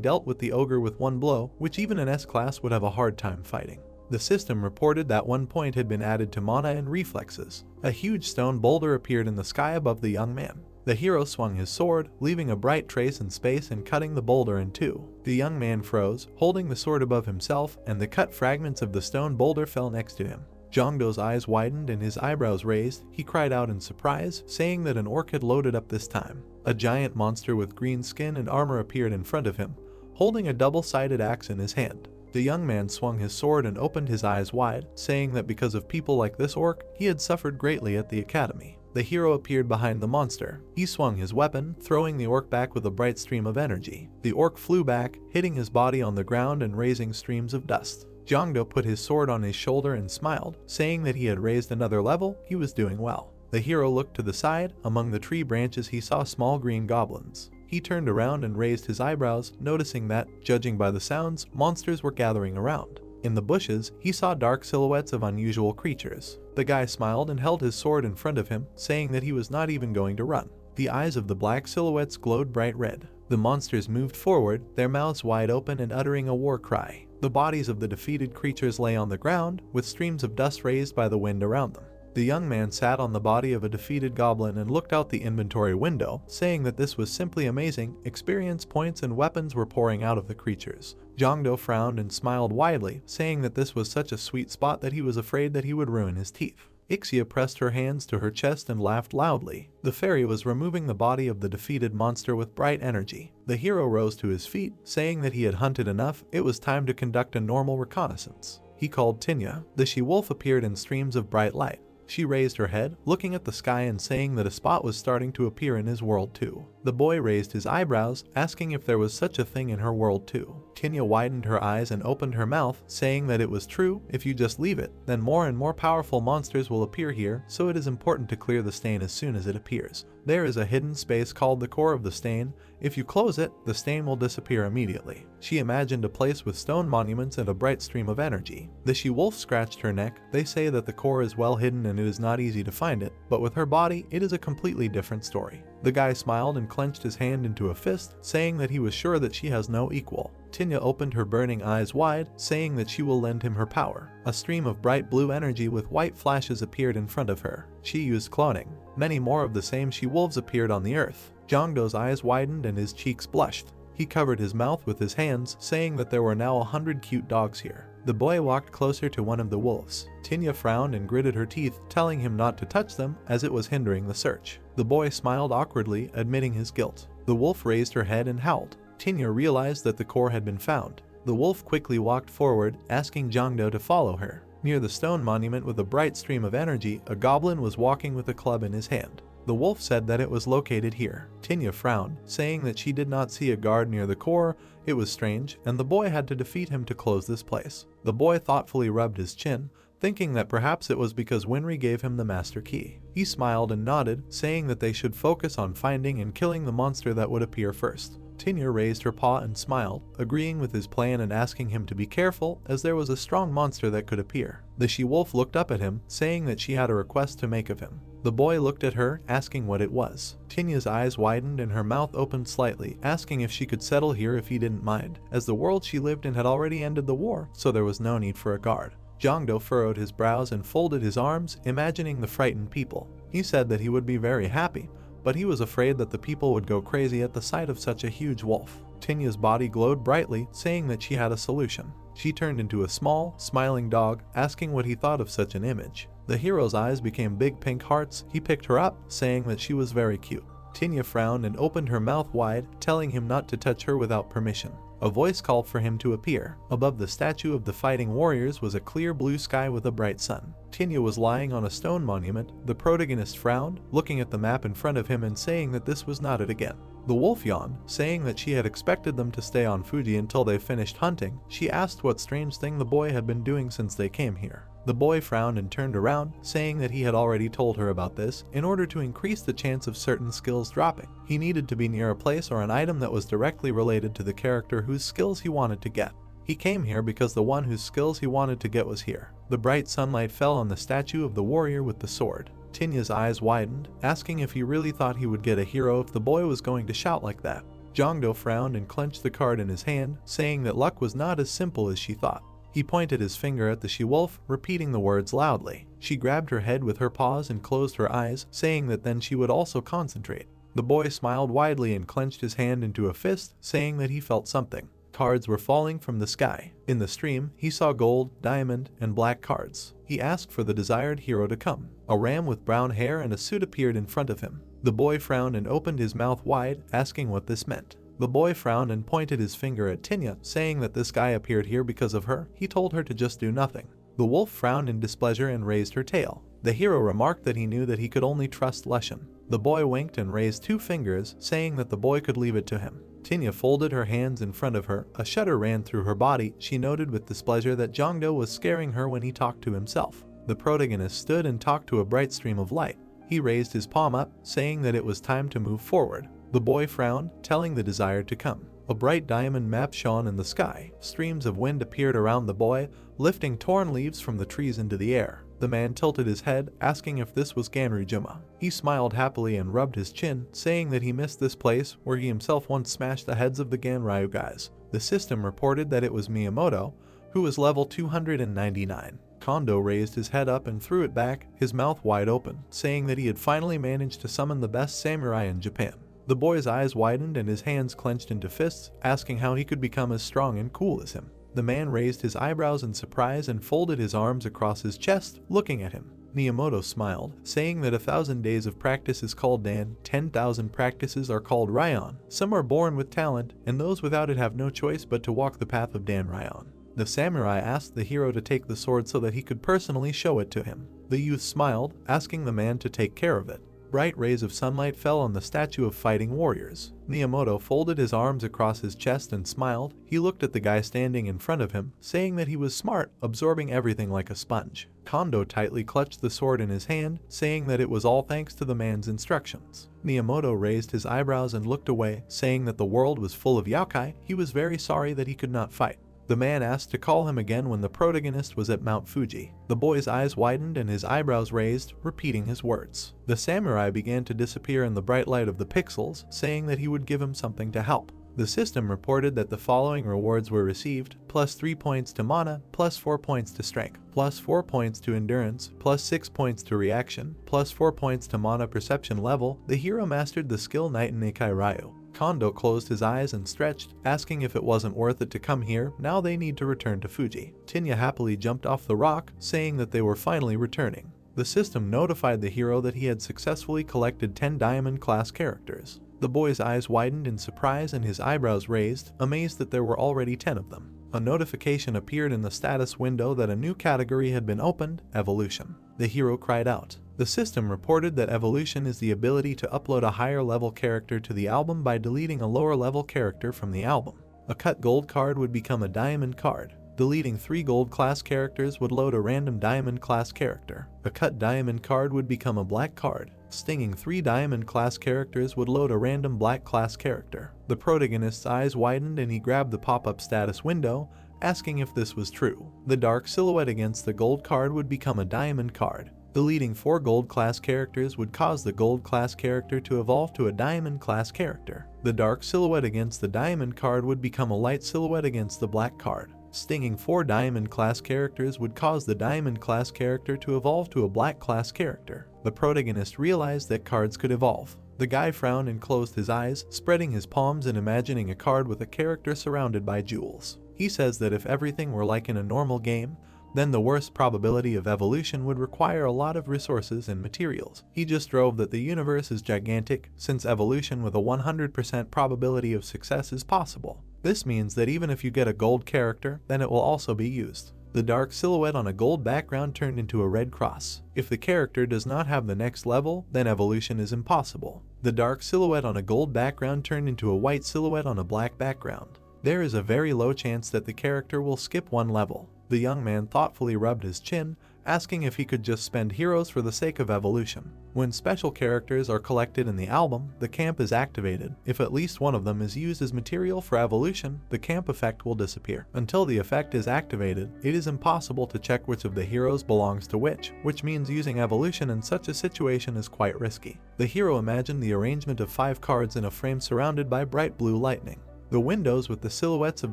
dealt with the ogre with one blow, which even an S-Class would have a hard time fighting. The system reported that 1 point had been added to mana and reflexes. A huge stone boulder appeared in the sky above the young man. The hero swung his sword, leaving a bright trace in space and cutting the boulder in two. The young man froze, holding the sword above himself, and the cut fragments of the stone boulder fell next to him. Jongdo's eyes widened and his eyebrows raised. He cried out in surprise, saying that an orc had loaded up this time. A giant monster with green skin and armor appeared in front of him, holding a double-sided axe in his hand. The young man swung his sword and opened his eyes wide, saying that because of people like this orc, he had suffered greatly at the academy. The hero appeared behind the monster. He swung his weapon, throwing the orc back with a bright stream of energy. The orc flew back, hitting his body on the ground and raising streams of dust. Jongdo put his sword on his shoulder and smiled, saying that he had raised another level. He was doing well. The hero looked to the side. Among the tree branches he saw small green goblins. He turned around and raised his eyebrows, noticing that, judging by the sounds, monsters were gathering around. In the bushes, he saw dark silhouettes of unusual creatures. The guy smiled and held his sword in front of him, saying that he was not even going to run. The eyes of the black silhouettes glowed bright red. The monsters moved forward, their mouths wide open and uttering a war cry. The bodies of the defeated creatures lay on the ground, with streams of dust raised by the wind around them. The young man sat on the body of a defeated goblin and looked out the inventory window, saying that this was simply amazing. Experience points and weapons were pouring out of the creatures. Jongdo frowned and smiled widely, saying that this was such a sweet spot that he was afraid that he would ruin his teeth. Ixia pressed her hands to her chest and laughed loudly. The fairy was removing the body of the defeated monster with bright energy. The hero rose to his feet, saying that he had hunted enough. It was time to conduct a normal reconnaissance. He called Tinya. The she-wolf appeared in streams of bright light. She raised her head, looking at the sky and saying that a spot was starting to appear in his world too. The boy raised his eyebrows, asking if there was such a thing in her world too. Tinya widened her eyes and opened her mouth, saying that it was true. If you just leave it, then more and more powerful monsters will appear here, so it is important to clear the stain as soon as it appears. There is a hidden space called the core of the stain. If you close it, the stain will disappear immediately. She imagined a place with stone monuments and a bright stream of energy. The she-wolf scratched her neck. They say that the core is well hidden and it is not easy to find it, but with her body, it is a completely different story. The guy smiled and clenched his hand into a fist, saying that he was sure that she has no equal. Tinya opened her burning eyes wide, saying that she will lend him her power. A stream of bright blue energy with white flashes appeared in front of her. She used cloning. Many more of the same she-wolves appeared on the earth. Jongdo's eyes widened and his cheeks blushed. He covered his mouth with his hands, saying that there were now 100 cute dogs here. The boy walked closer to one of the wolves. Tinya frowned and gritted her teeth, telling him not to touch them as it was hindering the search. The boy smiled awkwardly, admitting his guilt. The wolf raised her head and howled. Tinya realized that the core had been found. The wolf quickly walked forward, asking Jongdo to follow her. Near the stone monument with a bright stream of energy, a goblin was walking with a club in his hand. The wolf said that it was located here. Tinya frowned, saying that she did not see a guard near the core. It was strange, and the boy had to defeat him to close this place. The boy thoughtfully rubbed his chin, thinking that perhaps it was because Winry gave him the master key. He smiled and nodded, saying that they should focus on finding and killing the monster that would appear first. Tinya raised her paw and smiled, agreeing with his plan and asking him to be careful as there was a strong monster that could appear. The she-wolf looked up at him, saying that she had a request to make of him. The boy looked at her, asking what it was. Tinya's eyes widened and her mouth opened slightly, asking if she could settle here if he didn't mind, as the world she lived in had already ended the war, so there was no need for a guard. Jongdo furrowed his brows and folded his arms, imagining the frightened people. He said that he would be very happy, but he was afraid that the people would go crazy at the sight of such a huge wolf. Tinya's body glowed brightly, saying that she had a solution. She turned into a small, smiling dog, asking what he thought of such an image. The hero's eyes became big pink hearts. He picked her up, saying that she was very cute. Tinya frowned and opened her mouth wide, telling him not to touch her without permission. A voice called for him to appear. Above the statue of the fighting warriors was a clear blue sky with a bright sun. Tinya was lying on a stone monument. The protagonist frowned, looking at the map in front of him and saying that this was not it again. The wolf yawned, saying that she had expected them to stay on Fuji until they finished hunting. She asked what strange thing the boy had been doing since they came here. The boy frowned and turned around, saying that he had already told her about this in order to increase the chance of certain skills dropping. He needed to be near a place or an item that was directly related to the character whose skills he wanted to get. He came here because the one whose skills he wanted to get was here. The bright sunlight fell on the statue of the warrior with the sword. Tinya's eyes widened, asking if he really thought he would get a hero if the boy was going to shout like that. Jongdo frowned and clenched the card in his hand, saying that luck was not as simple as she thought. He pointed his finger at the she-wolf, repeating the words loudly. She grabbed her head with her paws and closed her eyes, saying that then she would also concentrate. The boy smiled widely and clenched his hand into a fist, saying that he felt something. Cards were falling from the sky. In the stream, he saw gold, diamond, and black cards. He asked for the desired hero to come. A ram with brown hair and a suit appeared in front of him. The boy frowned and opened his mouth wide, asking what this meant. The boy frowned and pointed his finger at Tinya, saying that this guy appeared here because of her. He told her to just do nothing. The wolf frowned in displeasure and raised her tail. The hero remarked that he knew that he could only trust Leshan. The boy winked and raised 2 fingers, saying that the boy could leave it to him. Tinya folded her hands in front of her. A shudder ran through her body. She noted with displeasure that Jongdo was scaring her when he talked to himself. The protagonist stood and talked to a bright stream of light. He raised his palm up, saying that it was time to move forward. The boy frowned, telling the desired to come. A bright diamond map shone in the sky. Streams of wind appeared around the boy, lifting torn leaves from the trees into the air. The man tilted his head, asking if this was Ganryujima. He smiled happily and rubbed his chin, saying that he missed this place where he himself once smashed the heads of the Ganryu guys. The system reported that it was Miyamoto, who was level 299. Kondo raised his head up and threw it back, his mouth wide open, saying that he had finally managed to summon the best samurai in Japan. The boy's eyes widened and his hands clenched into fists, asking how he could become as strong and cool as him. The man raised his eyebrows in surprise and folded his arms across his chest, looking at him. Miyamoto smiled, saying that 1,000 days of practice is called Dan, 10,000 practices are called Ryon. Some are born with talent, and those without it have no choice but to walk the path of Dan Ryon. The samurai asked the hero to take the sword so that he could personally show it to him. The youth smiled, asking the man to take care of it. Bright rays of sunlight fell on the statue of fighting warriors. Miyamoto folded his arms across his chest and smiled. He looked at the guy standing in front of him, saying that he was smart, absorbing everything like a sponge. Kondo tightly clutched the sword in his hand, saying that it was all thanks to the man's instructions. Miyamoto raised his eyebrows and looked away, saying that the world was full of yokai. He was very sorry that he could not fight. The man asked to call him again when the protagonist was at Mount Fuji. The boy's eyes widened and his eyebrows raised, repeating his words. The samurai began to disappear in the bright light of the pixels, saying that he would give him something to help. The system reported that the following rewards were received: plus 3 points to mana, plus 4 points to strength, plus 4 points to endurance, plus 6 points to reaction, plus 4 points to mana perception level. The hero mastered the skill Night in Ekai Ryu. Kondo closed his eyes and stretched, asking if it wasn't worth it to come here. Now they need to return to Fuji. Tinya happily jumped off the rock, saying that they were finally returning. The system notified the hero that he had successfully collected 10 Diamond-class characters. The boy's eyes widened in surprise and his eyebrows raised, amazed that there were already 10 of them. A notification appeared in the status window that a new category had been opened, Evolution. The hero cried out. The system reported that evolution is the ability to upload a higher-level character to the album by deleting a lower-level character from the album. A cut gold card would become a diamond card. Deleting 3 gold-class characters would load a random diamond-class character. A cut diamond card would become a black card. Stinging 3 diamond-class characters would load a random black-class character. The protagonist's eyes widened and he grabbed the pop-up status window, asking if this was true. The dark silhouette against the gold card would become a diamond card. Deleting 4 gold-class characters would cause the gold-class character to evolve to a diamond-class character. The dark silhouette against the diamond card would become a light silhouette against the black card. Stinging 4 diamond-class characters would cause the diamond-class character to evolve to a black-class character. The protagonist realized that cards could evolve. The guy frowned and closed his eyes, spreading his palms and imagining a card with a character surrounded by jewels. He says that if everything were like in a normal game, then the worst probability of evolution would require a lot of resources and materials. He just drove that the universe is gigantic, since evolution with a 100% probability of success is possible. This means that even if you get a gold character, then it will also be used. The dark silhouette on a gold background turned into a red cross. If the character does not have the next level, then evolution is impossible. The dark silhouette on a gold background turned into a white silhouette on a black background. There is a very low chance that the character will skip 1 level. The young man thoughtfully rubbed his chin, asking if he could just spend heroes for the sake of evolution. When special characters are collected in the album, the camp is activated. If at least one of them is used as material for evolution, the camp effect will disappear. Until the effect is activated, it is impossible to check which of the heroes belongs to which means using evolution in such a situation is quite risky. The hero imagined the arrangement of 5 cards in a frame surrounded by bright blue lightning. The windows with the silhouettes of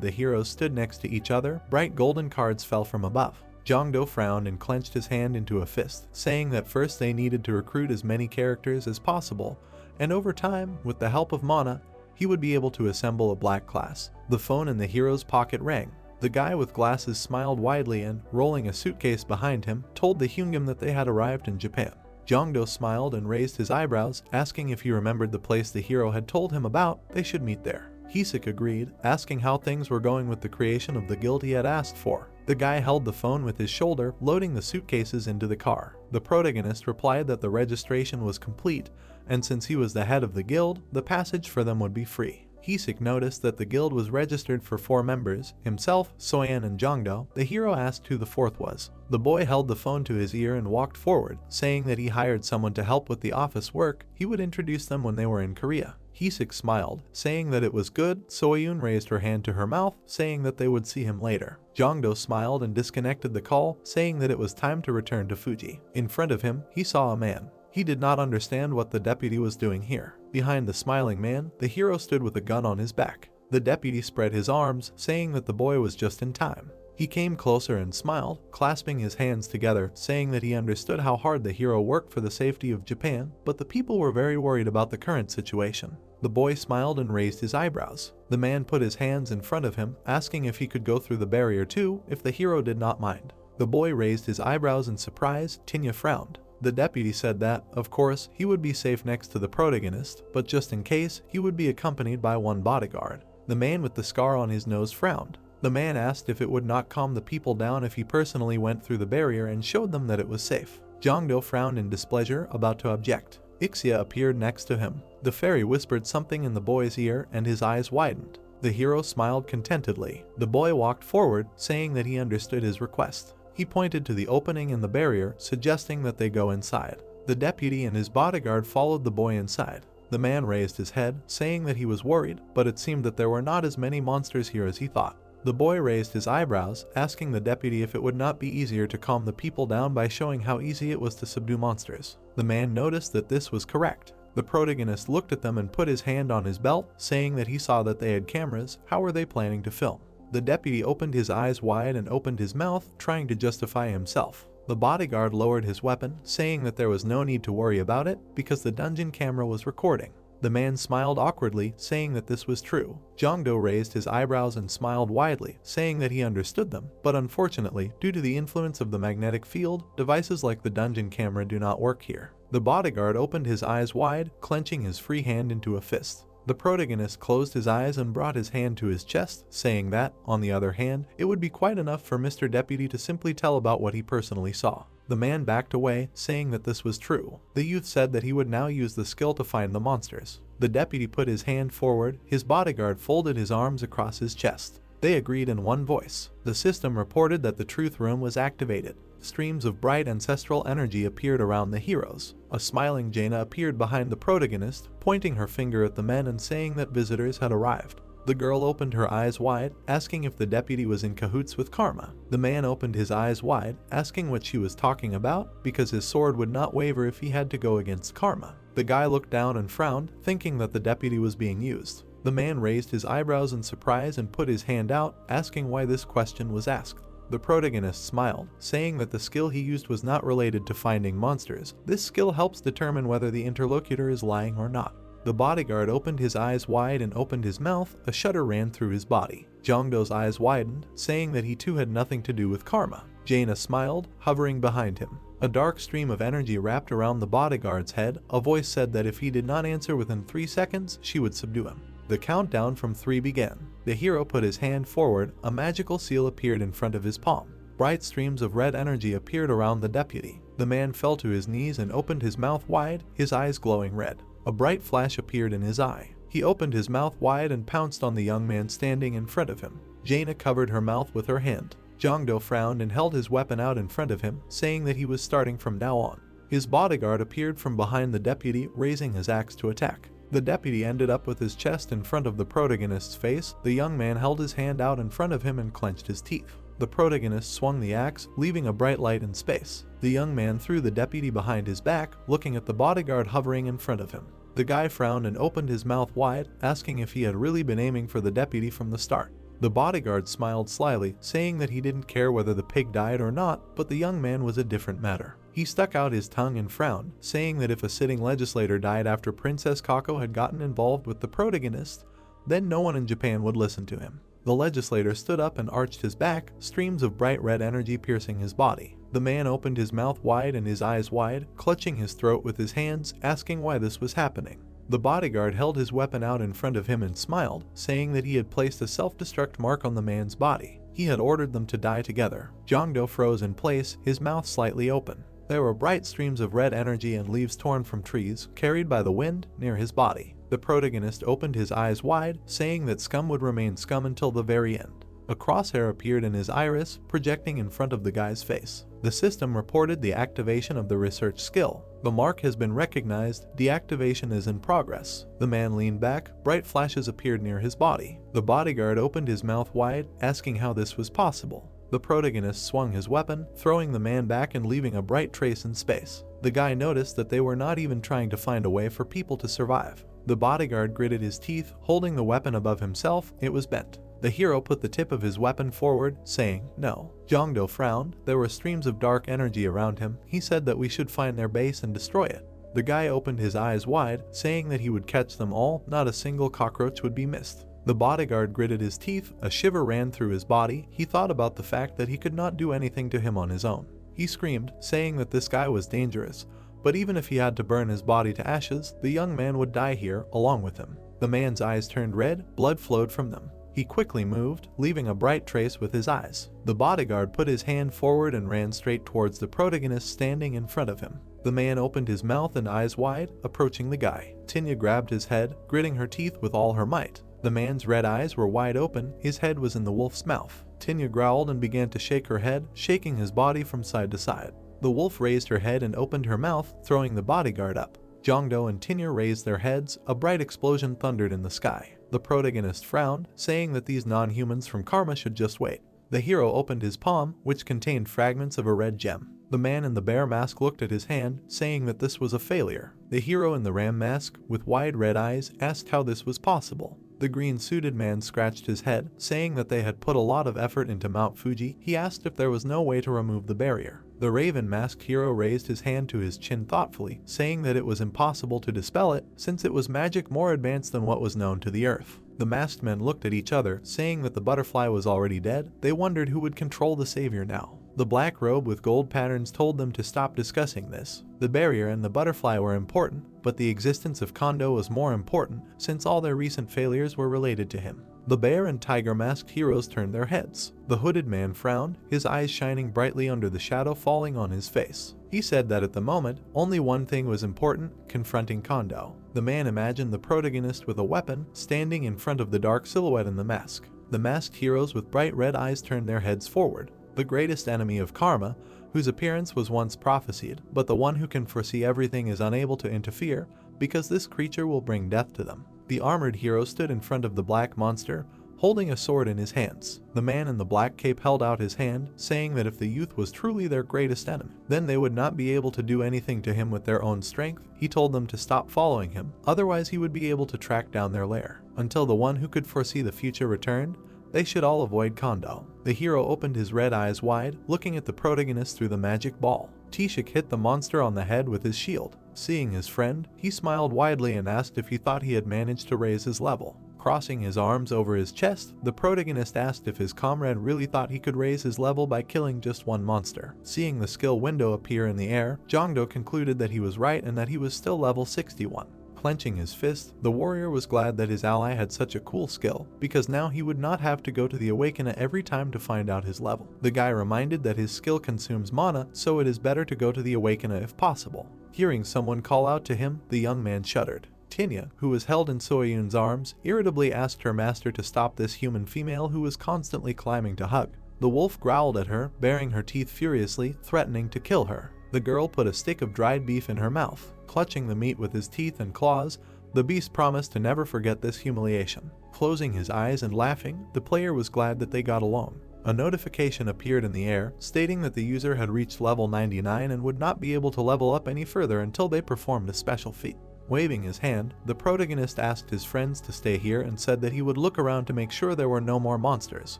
the heroes stood next to each other. Bright golden cards fell from above. Jongdo frowned and clenched his hand into a fist, saying that first they needed to recruit as many characters as possible, and over time, with the help of mana, he would be able to assemble a black class. The phone in the hero's pocket rang. The guy with glasses smiled widely and, rolling a suitcase behind him, told the Hyungam that they had arrived in Japan. Jongdo smiled and raised his eyebrows, asking if he remembered the place the hero had told him about. They should meet there. Hisik agreed, asking how things were going with the creation of the guild he had asked for. The guy held the phone with his shoulder, loading the suitcases into the car. The protagonist replied that the registration was complete, and since he was the head of the guild, the passage for them would be free. Hisik noticed that the guild was registered for 4 members, himself, Soyan and Jongdo. The hero asked who the 4th was. The boy held the phone to his ear and walked forward, saying that he hired someone to help with the office work. He would introduce them when they were in Korea. Hisik smiled, saying that it was good. Soyun raised her hand to her mouth, saying that they would see him later. Jongdo smiled and disconnected the call, saying that it was time to return to Fuji. In front of him, he saw a man. He did not understand what the deputy was doing here. Behind the smiling man, the hero stood with a gun on his back. The deputy spread his arms, saying that the boy was just in time. He came closer and smiled, clasping his hands together, saying that he understood how hard the hero worked for the safety of Japan, but the people were very worried about the current situation. The boy smiled and raised his eyebrows. The man put his hands in front of him, asking if he could go through the barrier too, if the hero did not mind. The boy raised his eyebrows in surprise. Tinya frowned. The deputy said that, of course, he would be safe next to the protagonist, but just in case, he would be accompanied by 1 bodyguard. The man with the scar on his nose frowned. The man asked if it would not calm the people down if he personally went through the barrier and showed them that it was safe. Jongdo frowned in displeasure, about to object. Ixia appeared next to him. The fairy whispered something in the boy's ear and his eyes widened. The hero smiled contentedly. The boy walked forward, saying that he understood his request. He pointed to the opening in the barrier, suggesting that they go inside. The deputy and his bodyguard followed the boy inside. The man raised his head, saying that he was worried, but it seemed that there were not as many monsters here as he thought. The boy raised his eyebrows, asking the deputy if it would not be easier to calm the people down by showing how easy it was to subdue monsters. The man noticed that this was correct. The protagonist looked at them and put his hand on his belt, saying that he saw that they had cameras. How were they planning to film? The deputy opened his eyes wide and opened his mouth, trying to justify himself. The bodyguard lowered his weapon, saying that there was no need to worry about it because the dungeon camera was recording. The man smiled awkwardly, saying that this was true. Jongdo raised his eyebrows and smiled widely, saying that he understood them, but unfortunately, due to the influence of the magnetic field, devices like the dungeon camera do not work here. The bodyguard opened his eyes wide, clenching his free hand into a fist. The protagonist closed his eyes and brought his hand to his chest, saying that, on the other hand, it would be quite enough for Mr. Deputy to simply tell about what he personally saw. The man backed away, saying that this was true. The youth said that he would now use the skill to find the monsters. The deputy put his hand forward, his bodyguard folded his arms across his chest. They agreed in one voice. The system reported that the truth room was activated. Streams of bright ancestral energy appeared around the heroes. A smiling Jaina appeared behind the protagonist, pointing her finger at the men and saying that visitors had arrived. The girl opened her eyes wide, asking if the deputy was in cahoots with Karma. The man opened his eyes wide, asking what she was talking about, because his sword would not waver if he had to go against Karma. The guy looked down and frowned, thinking that the deputy was being used. The man raised his eyebrows in surprise and put his hand out, asking why this question was asked. The protagonist smiled, saying that the skill he used was not related to finding monsters. This skill helps determine whether the interlocutor is lying or not. The bodyguard opened his eyes wide and opened his mouth. A shudder ran through his body. Jongdo's eyes widened, saying that he too had nothing to do with Karma. Jaina smiled, hovering behind him. A dark stream of energy wrapped around the bodyguard's head. A voice said that if he did not answer within 3 seconds, she would subdue him. The countdown from 3 began. The hero put his hand forward. A magical seal appeared in front of his palm. Bright streams of red energy appeared around the deputy. The man fell to his knees and opened his mouth wide, his eyes glowing red. A bright flash appeared in his eye. He opened his mouth wide and pounced on the young man standing in front of him. Jaina covered her mouth with her hand. Jongdo frowned and held his weapon out in front of him, saying that he was starting from now on. His bodyguard appeared from behind the deputy, raising his axe to attack. The deputy ended up with his chest in front of the protagonist's face. The young man held his hand out in front of him and clenched his teeth. The protagonist swung the axe, leaving a bright light in space. The young man threw the deputy behind his back, looking at the bodyguard hovering in front of him. The guy frowned and opened his mouth wide, asking if he had really been aiming for the deputy from the start. The bodyguard smiled slyly, saying that he didn't care whether the pig died or not, but the young man was a different matter. He stuck out his tongue and frowned, saying that if a sitting legislator died after Princess Kako had gotten involved with the protagonist, then no one in Japan would listen to him. The legislator stood up and arched his back, streams of bright red energy piercing his body. The man opened his mouth wide and his eyes wide, clutching his throat with his hands, asking why this was happening. The bodyguard held his weapon out in front of him and smiled, saying that he had placed a self-destruct mark on the man's body. He had ordered them to die together. Jongdo froze in place, his mouth slightly open. There were bright streams of red energy and leaves torn from trees, carried by the wind, near his body. The protagonist opened his eyes wide, saying that scum would remain scum until the very end. A crosshair appeared in his iris, projecting in front of the guy's face. The system reported the activation of the research skill. The mark has been recognized. Deactivation is in progress. The man leaned back. Bright flashes appeared near his body. The bodyguard opened his mouth wide, asking how this was possible. The protagonist swung his weapon, throwing the man back and leaving a bright trace in space. The guy noticed that they were not even trying to find a way for people to survive. The bodyguard gritted his teeth, holding the weapon above himself. It was bent. The hero put the tip of his weapon forward, saying, "No." Jongdo frowned. There were streams of dark energy around him. He said that we should find their base and destroy it. The guy opened his eyes wide, saying that he would catch them all. Not a single cockroach would be missed. The bodyguard gritted his teeth. A shiver ran through his body. He thought about the fact that he could not do anything to him on his own. He screamed, saying that this guy was dangerous. But even if he had to burn his body to ashes, the young man would die here, along with him. The man's eyes turned red. Blood flowed from them. He quickly moved, leaving a bright trace with his eyes. The bodyguard put his hand forward and ran straight towards the protagonist standing in front of him. The man opened his mouth and eyes wide, approaching the guy. Tinya grabbed his head, gritting her teeth with all her might. The man's red eyes were wide open. His head was in the wolf's mouth. Tinya growled and began to shake her head, shaking his body from side to side. The wolf raised her head and opened her mouth, throwing the bodyguard up. Jongdo and Tinya raised their heads. A bright explosion thundered in the sky. The protagonist frowned, saying that these non-humans from Karma should just wait. The hero opened his palm, which contained fragments of a red gem. The man in the bear mask looked at his hand, saying that this was a failure. The hero in the ram mask, with wide red eyes, asked how this was possible. The green-suited man scratched his head, saying that they had put a lot of effort into Mount Fuji. He asked if there was no way to remove the barrier. The raven-masked hero raised his hand to his chin thoughtfully, saying that it was impossible to dispel it since it was magic more advanced than what was known to the earth. The masked men looked at each other, saying that the butterfly was already dead. They wondered who would control the savior now. The black robe with gold patterns told them to stop discussing this. The barrier and the butterfly were important, but the existence of Kondo was more important since all their recent failures were related to him. The bear and tiger masked heroes turned their heads. The hooded man frowned, his eyes shining brightly under the shadow falling on his face. He said that at the moment, only one thing was important: confronting Kondo. The man imagined the protagonist with a weapon, standing in front of the dark silhouette in the mask. The masked heroes with bright red eyes turned their heads forward. The greatest enemy of karma, whose appearance was once prophesied, but the one who can foresee everything is unable to interfere, because this creature will bring death to them. The armored hero stood in front of the black monster, holding a sword in his hands. The man in the black cape held out his hand, saying that if the youth was truly their greatest enemy, then they would not be able to do anything to him with their own strength. He told them to stop following him, otherwise he would be able to track down their lair. Until the one who could foresee the future returned, they should all avoid Kondo. The hero opened his red eyes wide, looking at the protagonist through the magic ball. Tishik hit the monster on the head with his shield. Seeing his friend, he smiled widely and asked if he thought he had managed to raise his level. Crossing his arms over his chest, the protagonist asked if his comrade really thought he could raise his level by killing just one monster. Seeing the skill window appear in the air, Jongdo concluded that he was right and that he was still level 61. Clenching his fist, the warrior was glad that his ally had such a cool skill, because now he would not have to go to the Awakener every time to find out his level. The guy reminded that his skill consumes mana, so it is better to go to the Awakener if possible. Hearing someone call out to him, the young man shuddered. Tinya, who was held in Soyun's arms, irritably asked her master to stop this human female who was constantly climbing to hug. The wolf growled at her, baring her teeth furiously, threatening to kill her. The girl put a stick of dried beef in her mouth. Clutching the meat with his teeth and claws, the beast promised to never forget this humiliation. Closing his eyes and laughing, the player was glad that they got along. A notification appeared in the air, stating that the user had reached level 99 and would not be able to level up any further until they performed a special feat. Waving his hand, the protagonist asked his friends to stay here and said that he would look around to make sure there were no more monsters.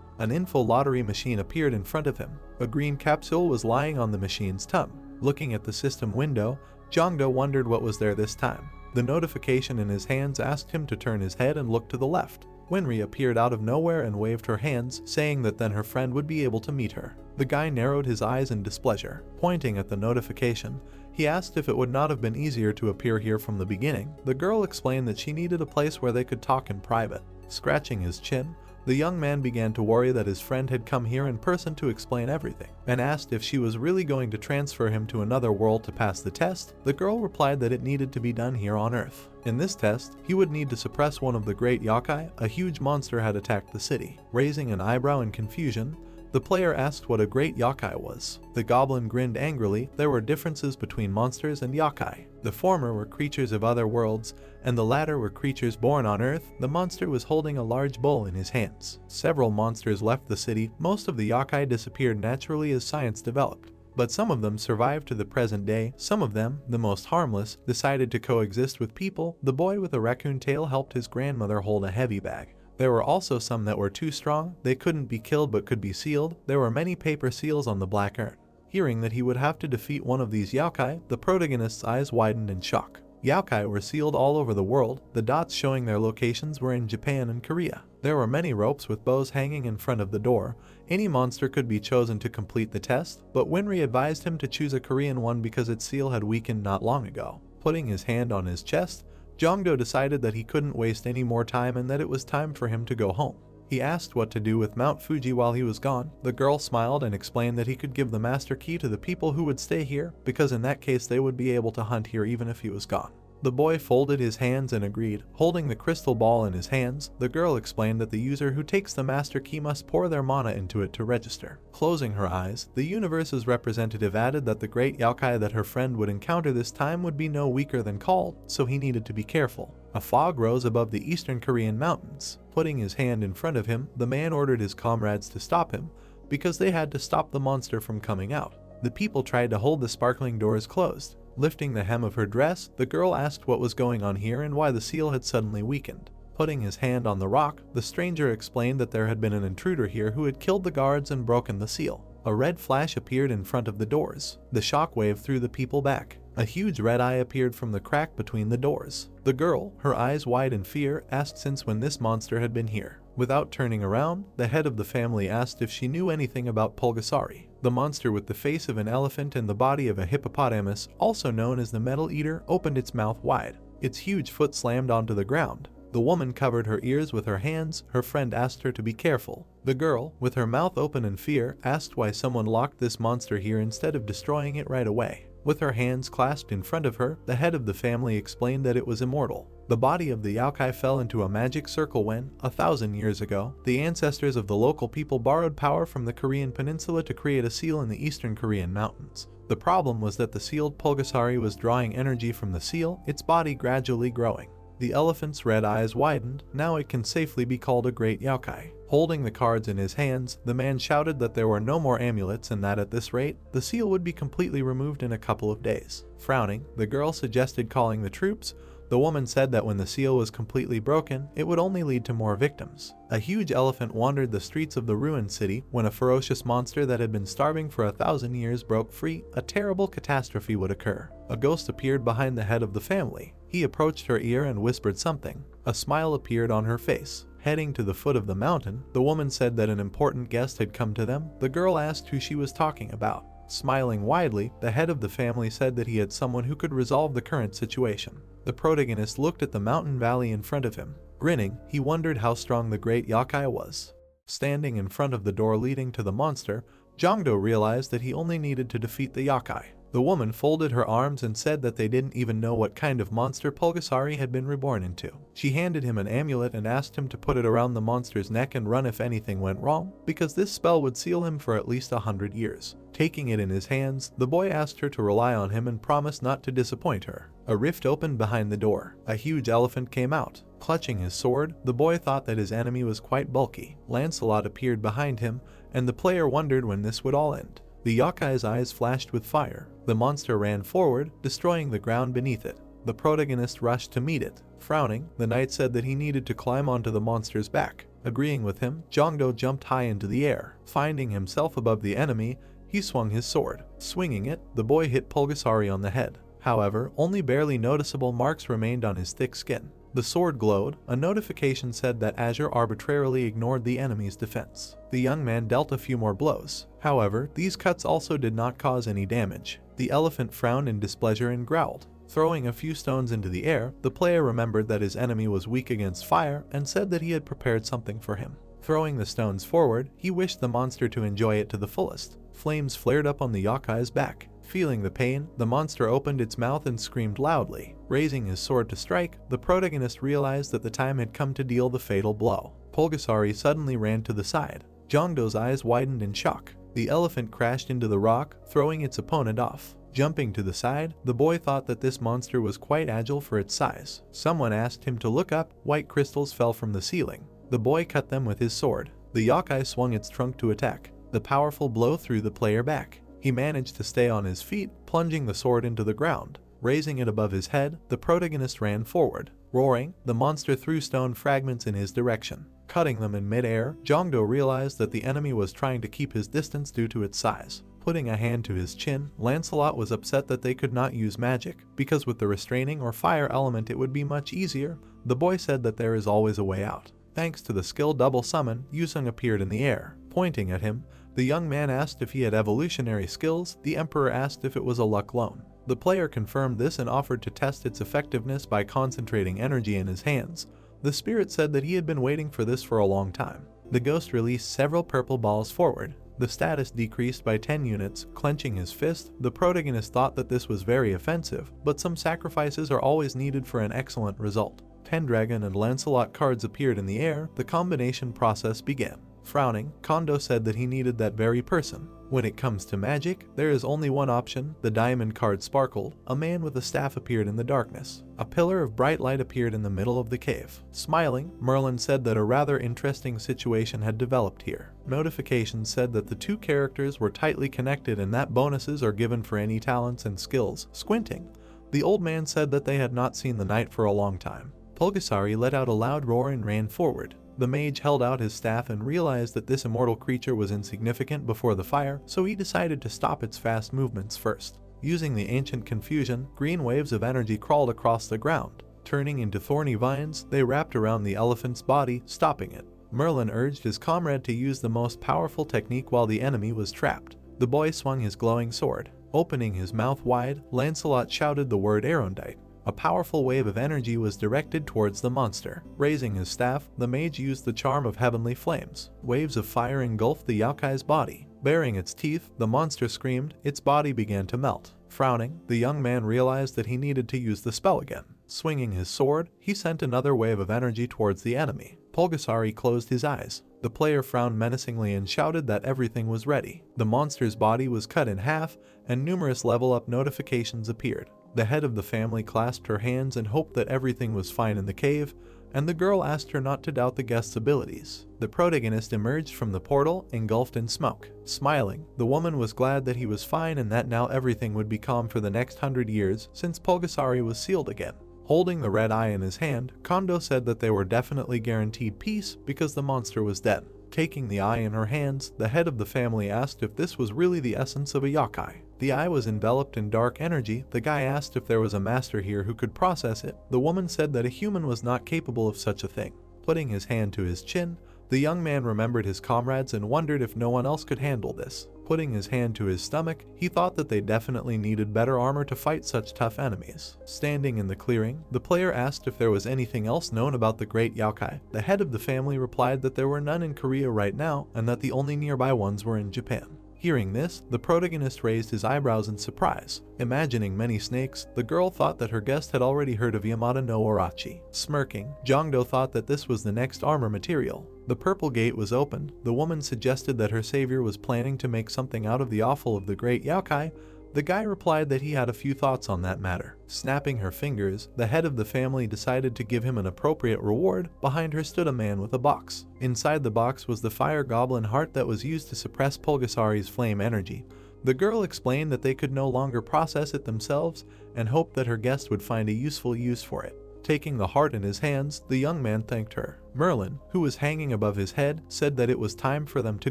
An info lottery machine appeared in front of him. A green capsule was lying on the machine's tongue. Looking at the system window, Jongdo wondered what was there this time. The notification in his hands asked him to turn his head and look to the left. Winry appeared out of nowhere and waved her hands, saying that then her friend would be able to meet her. The guy narrowed his eyes in displeasure. Pointing at the notification, he asked if it would not have been easier to appear here from the beginning. The girl explained that she needed a place where they could talk in private. Scratching his chin, the young man began to worry that his friend had come here in person to explain everything, and asked if she was really going to transfer him to another world to pass the test. The girl replied that it needed to be done here on Earth. In this test, he would need to suppress one of the great yokai. A huge monster had attacked the city. Raising an eyebrow in confusion, the player asked what a great yokai was. The goblin grinned angrily. There were differences between monsters and yokai. The former were creatures of other worlds, and the latter were creatures born on Earth. The monster was holding a large bowl in his hands. Several monsters left the city. Most of the yokai disappeared naturally as science developed, but some of them survived to the present day. Some of them, the most harmless, decided to coexist with people. The boy with a raccoon tail helped his grandmother hold a heavy bag. There were also some that were too strong. They couldn't be killed but could be sealed. There were many paper seals on the black urn. Hearing that he would have to defeat one of these yokai, the protagonist's eyes widened in shock. Yokai were sealed all over the world. The dots showing their locations were in Japan and Korea. There were many ropes with bows hanging in front of the door. Any monster could be chosen to complete the test, but Winry advised him to choose a Korean one because its seal had weakened not long ago. Putting his hand on his chest, Jongdo decided that he couldn't waste any more time and that it was time for him to go home. He asked what to do with Mount Fuji while he was gone. The girl smiled and explained that he could give the master key to the people who would stay here, because in that case they would be able to hunt here even if he was gone. The boy folded his hands and agreed. Holding the crystal ball in his hands, the girl explained that the user who takes the master key must pour their mana into it to register. Closing her eyes, the universe's representative added that the great yokai that her friend would encounter this time would be no weaker than cold, so he needed to be careful. A fog rose above the eastern Korean mountains. Putting his hand in front of him, the man ordered his comrades to stop him, because they had to stop the monster from coming out. The people tried to hold the sparkling doors closed. Lifting the hem of her dress, the girl asked what was going on here and why the seal had suddenly weakened. Putting his hand on the rock, the stranger explained that there had been an intruder here who had killed the guards and broken the seal. A red flash appeared in front of the doors. The shockwave threw the people back. A huge red eye appeared from the crack between the doors. The girl, her eyes wide in fear, asked since when this monster had been here. Without turning around, the head of the family asked if she knew anything about Pulgasari. The monster with the face of an elephant and the body of a hippopotamus, also known as the Metal Eater, opened its mouth wide. Its huge foot slammed onto the ground. The woman covered her ears with her hands. Her friend asked her to be careful. The girl, with her mouth open in fear, asked why someone locked this monster here instead of destroying it right away. With her hands clasped in front of her, the head of the family explained that it was immortal. The body of the yokai fell into a magic circle when, 1,000 years ago, the ancestors of the local people borrowed power from the Korean peninsula to create a seal in the eastern Korean mountains. The problem was that the sealed Pulgasari was drawing energy from the seal, its body gradually growing. The elephant's red eyes widened. Now it can safely be called a great yokai. Holding the cards in his hands, the man shouted that there were no more amulets and that at this rate, the seal would be completely removed in a couple of days. Frowning, the girl suggested calling the troops. The woman said that when the seal was completely broken, it would only lead to more victims. A huge elephant wandered the streets of the ruined city. When a ferocious monster that had been starving for 1,000 years broke free, a terrible catastrophe would occur. A ghost appeared behind the head of the family. He approached her ear and whispered something. A smile appeared on her face. Heading to the foot of the mountain, the woman said that an important guest had come to them. The girl asked who she was talking about. Smiling widely, the head of the family said that he had someone who could resolve the current situation. The protagonist looked at the mountain valley in front of him. Grinning, he wondered how strong the great yokai was. Standing in front of the door leading to the monster, Jongdo realized that he only needed to defeat the yokai. The woman folded her arms and said that they didn't even know what kind of monster Pulgasari had been reborn into. She handed him an amulet and asked him to put it around the monster's neck and run if anything went wrong, because this spell would seal him for at least 100 years. Taking it in his hands, the boy asked her to rely on him and promised not to disappoint her. A rift opened behind the door. A huge elephant came out. Clutching his sword, the boy thought that his enemy was quite bulky. Lancelot appeared behind him, and the player wondered when this would all end. The yokai's eyes flashed with fire. The monster ran forward, destroying the ground beneath it. The protagonist rushed to meet it. Frowning, the knight said that he needed to climb onto the monster's back. Agreeing with him, Jongdo jumped high into the air. Finding himself above the enemy, he swung his sword. Swinging it, the boy hit Pulgasari on the head. However, only barely noticeable marks remained on his thick skin. The sword glowed. A notification said that Azure arbitrarily ignored the enemy's defense. The young man dealt a few more blows. However, these cuts also did not cause any damage. The elephant frowned in displeasure and growled. Throwing a few stones into the air, the player remembered that his enemy was weak against fire and said that he had prepared something for him. Throwing the stones forward, he wished the monster to enjoy it to the fullest. Flames flared up on the yokai's back. Feeling the pain, the monster opened its mouth and screamed loudly. Raising his sword to strike, the protagonist realized that the time had come to deal the fatal blow. Pulgasari suddenly ran to the side. Jongdo's eyes widened in shock. The elephant crashed into the rock, throwing its opponent off. Jumping to the side, the boy thought that this monster was quite agile for its size. Someone asked him to look up. White crystals fell from the ceiling. The boy cut them with his sword. The yokai swung its trunk to attack. The powerful blow threw the player back. He managed to stay on his feet, plunging the sword into the ground. Raising it above his head, the protagonist ran forward. Roaring, the monster threw stone fragments in his direction. Cutting them in mid-air, Jongdo realized that the enemy was trying to keep his distance due to its size. Putting a hand to his chin, Lancelot was upset that they could not use magic, because with the restraining or fire element it would be much easier. The boy said that there is always a way out. Thanks to the skill double summon, Yusung appeared in the air. Pointing at him, the young man asked if he had evolutionary skills. The emperor asked if it was a luck loan. The player confirmed this and offered to test its effectiveness by concentrating energy in his hands. The spirit said that he had been waiting for this for a long time. The ghost released several purple balls forward. The status decreased by 10 units. Clenching his fist, the protagonist thought that this was very offensive, but some sacrifices are always needed for an excellent result. Pendragon and Lancelot cards appeared in the air. The combination process began. Frowning, Kondo said that he needed that very person. When it comes to magic, there is only one option. The diamond card sparkled. A man with a staff appeared in the darkness. A pillar of bright light appeared in the middle of the cave. Smiling, Merlin said that a rather interesting situation had developed here. Notifications said that the two characters were tightly connected and that bonuses are given for any talents and skills. Squinting, the old man said that they had not seen the knight for a long time. Pulgasari let out a loud roar and ran forward. The mage held out his staff and realized that this immortal creature was insignificant before the fire, so he decided to stop its fast movements first. Using the ancient confusion, green waves of energy crawled across the ground. Turning into thorny vines, they wrapped around the elephant's body, stopping it. Merlin urged his comrade to use the most powerful technique while the enemy was trapped. The boy swung his glowing sword. Opening his mouth wide, Lancelot shouted the word Aerondight. A powerful wave of energy was directed towards the monster. Raising his staff, the mage used the charm of heavenly flames. Waves of fire engulfed the yokai's body. Baring its teeth, the monster screamed. Its body began to melt. Frowning, the young man realized that he needed to use the spell again. Swinging his sword, he sent another wave of energy towards the enemy. Pulgasari closed his eyes. The player frowned menacingly and shouted that everything was ready. The monster's body was cut in half, and numerous level-up notifications appeared. The head of the family clasped her hands and hoped that everything was fine in the cave, and the girl asked her not to doubt the guest's abilities. The protagonist emerged from the portal, engulfed in smoke. Smiling, the woman was glad that he was fine and that now everything would be calm for the next 100 years since Pulgasari was sealed again. Holding the red eye in his hand, Kondo said that they were definitely guaranteed peace because the monster was dead. Taking the eye in her hands, the head of the family asked if this was really the essence of a yokai. The eye was enveloped in dark energy. The guy asked if there was a master here who could process it. The woman said that a human was not capable of such a thing. Putting his hand to his chin, the young man remembered his comrades and wondered if no one else could handle this. Putting his hand to his stomach, he thought that they definitely needed better armor to fight such tough enemies. Standing in the clearing, the player asked if there was anything else known about the great yokai. The head of the family replied that there were none in Korea right now and that the only nearby ones were in Japan. Hearing this, the protagonist raised his eyebrows in surprise. Imagining many snakes, the girl thought that her guest had already heard of Yamada no Orochi. Smirking, Jongdo thought that this was the next armor material. The purple gate was opened. The woman suggested that her savior was planning to make something out of the offal of the great yokai. The guy replied that he had a few thoughts on that matter. Snapping her fingers, the head of the family decided to give him an appropriate reward. Behind her stood a man with a box. Inside the box was the fire goblin heart that was used to suppress Pulgasari's flame energy. The girl explained that they could no longer process it themselves and hoped that her guest would find a useful use for it. Taking the heart in his hands, the young man thanked her. Merlin, who was hanging above his head, said that it was time for them to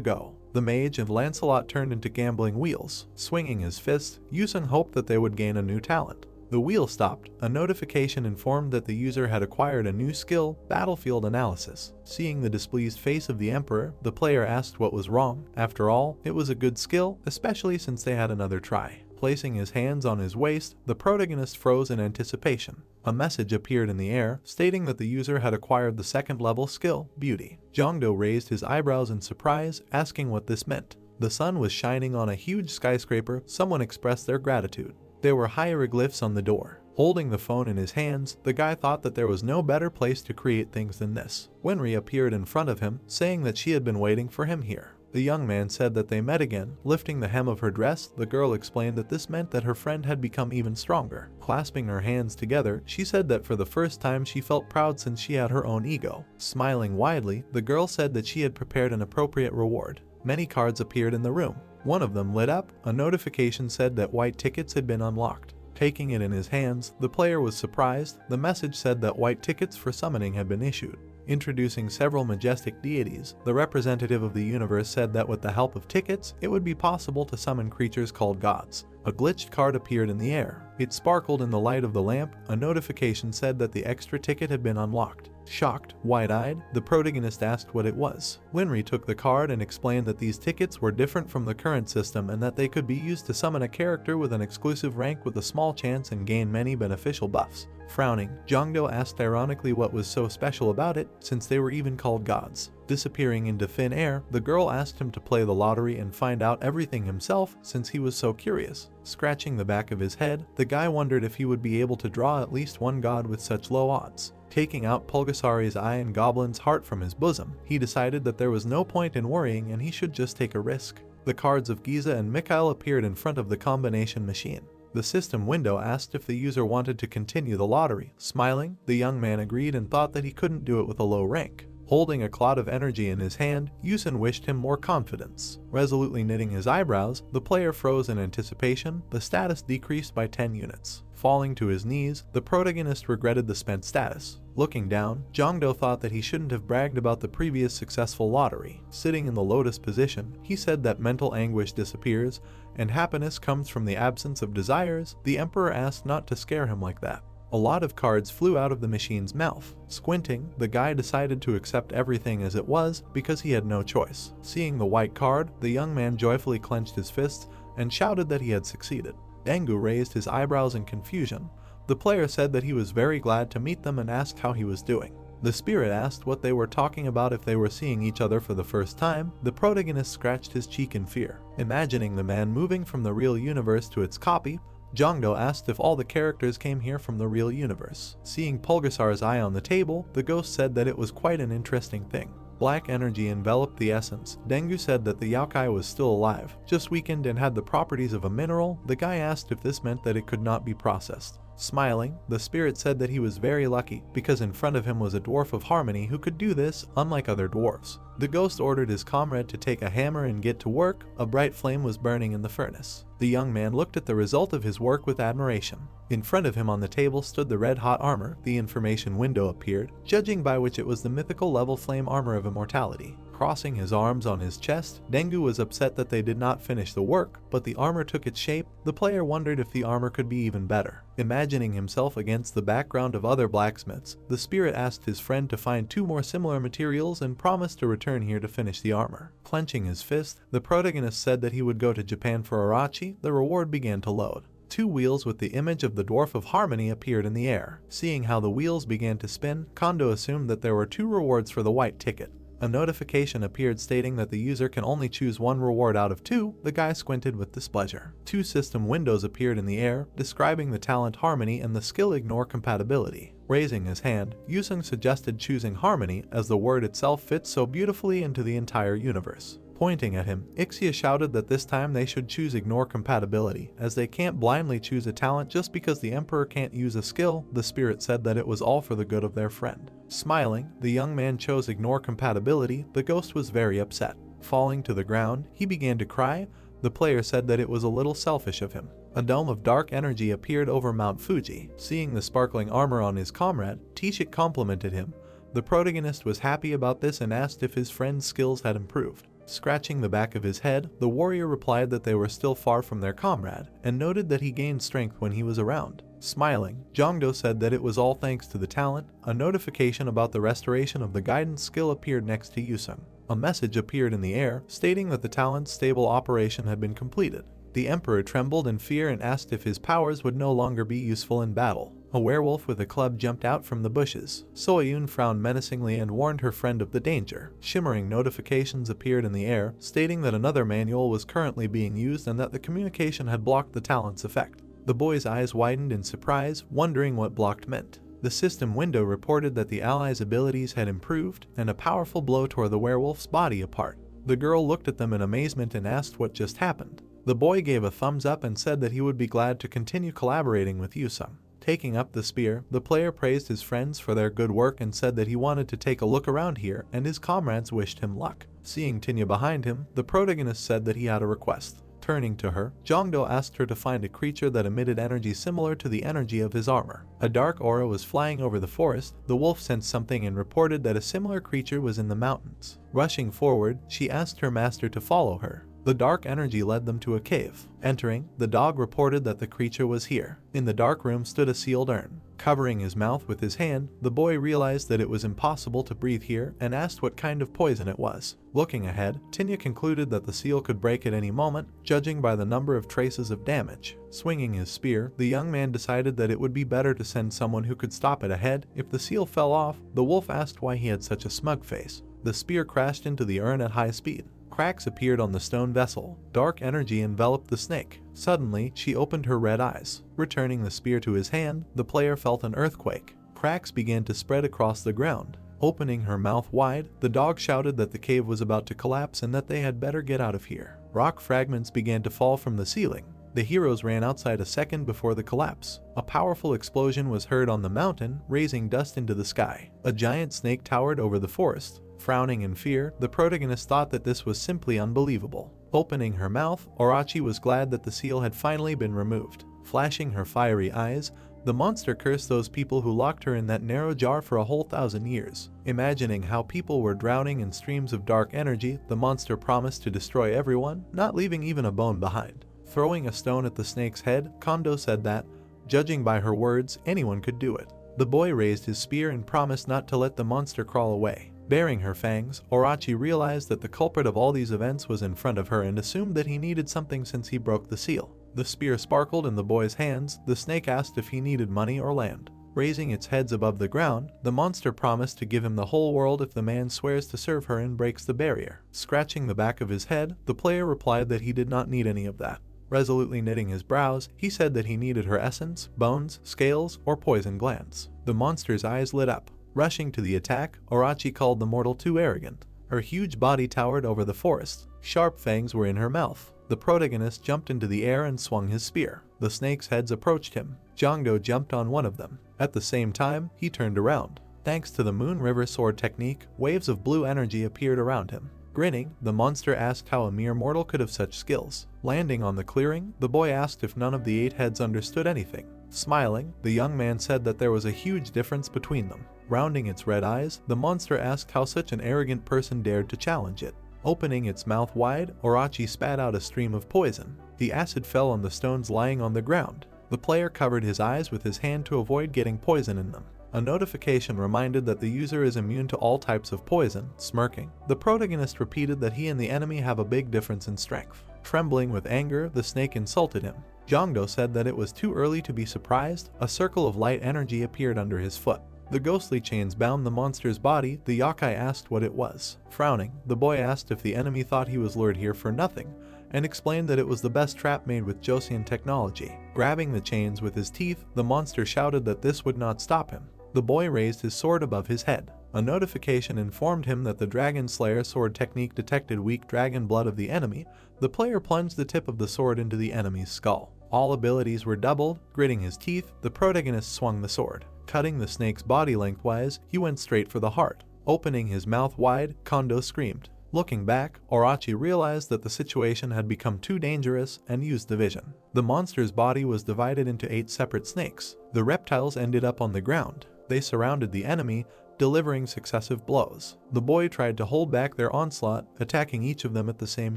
go. The mage and Lancelot turned into gambling wheels. Swinging his fist, Yusun hoped that they would gain a new talent. The wheel stopped. A notification informed that the user had acquired a new skill, Battlefield Analysis. Seeing the displeased face of the Emperor, the player asked what was wrong. After all, it was a good skill, especially since they had another try. Placing his hands on his waist, the protagonist froze in anticipation. A message appeared in the air, stating that the user had acquired the second-level skill, Beauty. Jongdo raised his eyebrows in surprise, asking what this meant. The sun was shining on a huge skyscraper. Someone expressed their gratitude. There were hieroglyphs on the door. Holding the phone in his hands, the guy thought that there was no better place to create things than this. Winry appeared in front of him, saying that she had been waiting for him here. The young man said that they met again. Lifting the hem of her dress, the girl explained that this meant that her friend had become even stronger. Clasping her hands together, she said that for the first time she felt proud since she had her own ego. Smiling widely, the girl said that she had prepared an appropriate reward. Many cards appeared in the room. One of them lit up. A notification said that white tickets had been unlocked. Taking it in his hands, the player was surprised. The message said that white tickets for summoning had been issued. Introducing several majestic deities, the representative of the universe said that with the help of tickets, it would be possible to summon creatures called gods. A glitched card appeared in the air. It sparkled in the light of the lamp. A notification said that the extra ticket had been unlocked. Shocked, wide-eyed, the protagonist asked what it was. Winry took the card and explained that these tickets were different from the current system and that they could be used to summon a character with an exclusive rank with a small chance and gain many beneficial buffs. Frowning, Jongdo asked ironically what was so special about it, since they were even called gods. Disappearing into thin air, the girl asked him to play the lottery and find out everything himself since he was so curious. Scratching the back of his head, the guy wondered if he would be able to draw at least one god with such low odds. Taking out Pulgasari's eye and Goblin's heart from his bosom, he decided that there was no point in worrying and he should just take a risk. The cards of Giza and Mikhail appeared in front of the combination machine. The system window asked if the user wanted to continue the lottery. Smiling, the young man agreed and thought that he couldn't do it with a low rank. Holding a cloud of energy in his hand, Yusun wished him more confidence. Resolutely knitting his eyebrows, the player froze in anticipation. The status decreased by 10 units. Falling to his knees, the protagonist regretted the spent status. Looking down, Jongdo thought that he shouldn't have bragged about the previous successful lottery. Sitting in the lotus position, he said that mental anguish disappears, and happiness comes from the absence of desires. The emperor asked not to scare him like that. A lot of cards flew out of the machine's mouth. Squinting, the guy decided to accept everything as it was because he had no choice. Seeing the white card, the young man joyfully clenched his fists and shouted that he had succeeded. Dengu raised his eyebrows in confusion. The player said that he was very glad to meet them and asked how he was doing. The spirit asked what they were talking about if they were seeing each other for the first time. The protagonist scratched his cheek in fear. Imagining the man moving from the real universe to its copy, Jongdo asked if all the characters came here from the real universe. Seeing Pulgasar's eye on the table, the ghost said that it was quite an interesting thing. Black energy enveloped the essence. Dengu said that the yokai was still alive, just weakened and had the properties of a mineral. The guy asked if this meant that it could not be processed. Smiling, the spirit said that he was very lucky because in front of him was a dwarf of harmony who could do this, unlike other dwarves. The ghost ordered his comrade to take a hammer and get to work. A bright flame was burning in the furnace. The young man looked at the result of his work with admiration. In front of him on the table stood the red-hot armor. The information window appeared, judging by which it was the mythical level flame armor of immortality. Crossing his arms on his chest, Dengu was upset that they did not finish the work, but the armor took its shape. The player wondered if the armor could be even better. Imagining himself against the background of other blacksmiths, the spirit asked his friend to find 2 more similar materials and promised to return here to finish the armor. Clenching his fist, the protagonist said that he would go to Japan for Arachi. The reward began to load. 2 wheels with the image of the Dwarf of Harmony appeared in the air. Seeing how the wheels began to spin, Kondo assumed that there were 2 rewards for the white ticket. A notification appeared stating that the user can only choose 1 reward out of 2. The guy squinted with displeasure. 2 system windows appeared in the air, describing the talent Harmony and the skill Ignore Compatibility. Raising his hand, Yusung suggested choosing Harmony as the word itself fits so beautifully into the entire universe. Pointing at him, Ixia shouted that this time they should choose Ignore Compatibility, as they can't blindly choose a talent just because the Emperor can't use a skill. The spirit said that it was all for the good of their friend. Smiling, the young man chose Ignore Compatibility. The ghost was very upset. Falling to the ground, he began to cry. The player said that it was a little selfish of him. A dome of dark energy appeared over Mount Fuji. Seeing the sparkling armor on his comrade, Tishik complimented him. The protagonist was happy about this and asked if his friend's skills had improved. Scratching the back of his head, the warrior replied that they were still far from their comrade, and noted that he gained strength when he was around. Smiling, Jongdo said that it was all thanks to the talent. A notification about the restoration of the guidance skill appeared next to Yusung. A message appeared in the air, stating that the talent's stable operation had been completed. The Emperor trembled in fear and asked if his powers would no longer be useful in battle. A werewolf with a club jumped out from the bushes. Soyun frowned menacingly and warned her friend of the danger. Shimmering notifications appeared in the air, stating that another manual was currently being used and that the communication had blocked the talent's effect. The boy's eyes widened in surprise, wondering what blocked meant. The system window reported that the allies' abilities had improved, and a powerful blow tore the werewolf's body apart. The girl looked at them in amazement and asked what just happened. The boy gave a thumbs up and said that he would be glad to continue collaborating with Yusung. Taking up the spear, the player praised his friends for their good work and said that he wanted to take a look around here, and his comrades wished him luck. Seeing Tinya behind him, the protagonist said that he had a request. Turning to her, Jongdo asked her to find a creature that emitted energy similar to the energy of his armor. A dark aura was flying over the forest. The wolf sensed something and reported that a similar creature was in the mountains. Rushing forward, she asked her master to follow her. The dark energy led them to a cave. Entering, the dog reported that the creature was here. In the dark room stood a sealed urn. Covering his mouth with his hand, the boy realized that it was impossible to breathe here and asked what kind of poison it was. Looking ahead, Tinya concluded that the seal could break at any moment, judging by the number of traces of damage. Swinging his spear, the young man decided that it would be better to send someone who could stop it ahead. If the seal fell off, the wolf asked why he had such a smug face. The spear crashed into the urn at high speed. Cracks appeared on the stone vessel. Dark energy enveloped the snake. Suddenly, she opened her red eyes. Returning the spear to his hand, the player felt an earthquake. Cracks began to spread across the ground. Opening her mouth wide, the dog shouted that the cave was about to collapse and that they had better get out of here. Rock fragments began to fall from the ceiling. The heroes ran outside a second before the collapse. A powerful explosion was heard on the mountain, raising dust into the sky. A giant snake towered over the forest. Frowning in fear, the protagonist thought that this was simply unbelievable. Opening her mouth, Orochi was glad that the seal had finally been removed. Flashing her fiery eyes, the monster cursed those people who locked her in that narrow jar for a whole 1,000 years. Imagining how people were drowning in streams of dark energy, the monster promised to destroy everyone, not leaving even a bone behind. Throwing a stone at the snake's head, Kondo said that, judging by her words, anyone could do it. The boy raised his spear and promised not to let the monster crawl away. Baring her fangs, Orochi realized that the culprit of all these events was in front of her and assumed that he needed something since he broke the seal. The spear sparkled in the boy's hands. The snake asked if he needed money or land. Raising its heads above the ground, the monster promised to give him the whole world if the man swears to serve her and breaks the barrier. Scratching the back of his head, the player replied that he did not need any of that. Resolutely knitting his brows, he said that he needed her essence, bones, scales, or poison glands. The monster's eyes lit up. Rushing to the attack, Orochi called the mortal too arrogant. Her huge body towered over the forest. Sharp fangs were in her mouth. The protagonist jumped into the air and swung his spear. The snakes' heads approached him. Jongdo jumped on one of them. At the same time, he turned around. Thanks to the Moon River Sword technique, waves of blue energy appeared around him. Grinning, the monster asked how a mere mortal could have such skills. Landing on the clearing, the boy asked if none of the 8 heads understood anything. Smiling, the young man said that there was a huge difference between them. Rounding its red eyes, the monster asked how such an arrogant person dared to challenge it. Opening its mouth wide, Orochi spat out a stream of poison. The acid fell on the stones lying on the ground. The player covered his eyes with his hand to avoid getting poison in them. A notification reminded that the user is immune to all types of poison. Smirking, the protagonist repeated that he and the enemy have a big difference in strength. Trembling with anger, the snake insulted him. Jongdo said that it was too early to be surprised. A circle of light energy appeared under his foot. The ghostly chains bound the monster's body. The yokai asked what it was. Frowning, the boy asked if the enemy thought he was lured here for nothing, and explained that it was the best trap made with Joseon technology. Grabbing the chains with his teeth, the monster shouted that this would not stop him. The boy raised his sword above his head. A notification informed him that the Dragon Slayer sword technique detected weak dragon blood of the enemy. The player plunged the tip of the sword into the enemy's skull. All abilities were doubled. Gritting his teeth, the protagonist swung the sword. Cutting the snake's body lengthwise, he went straight for the heart. Opening his mouth wide, Kondo screamed. Looking back, Orochi realized that the situation had become too dangerous and used division. The monster's body was divided into 8 separate snakes. The reptiles ended up on the ground. They surrounded the enemy, delivering successive blows. The boy tried to hold back their onslaught, attacking each of them at the same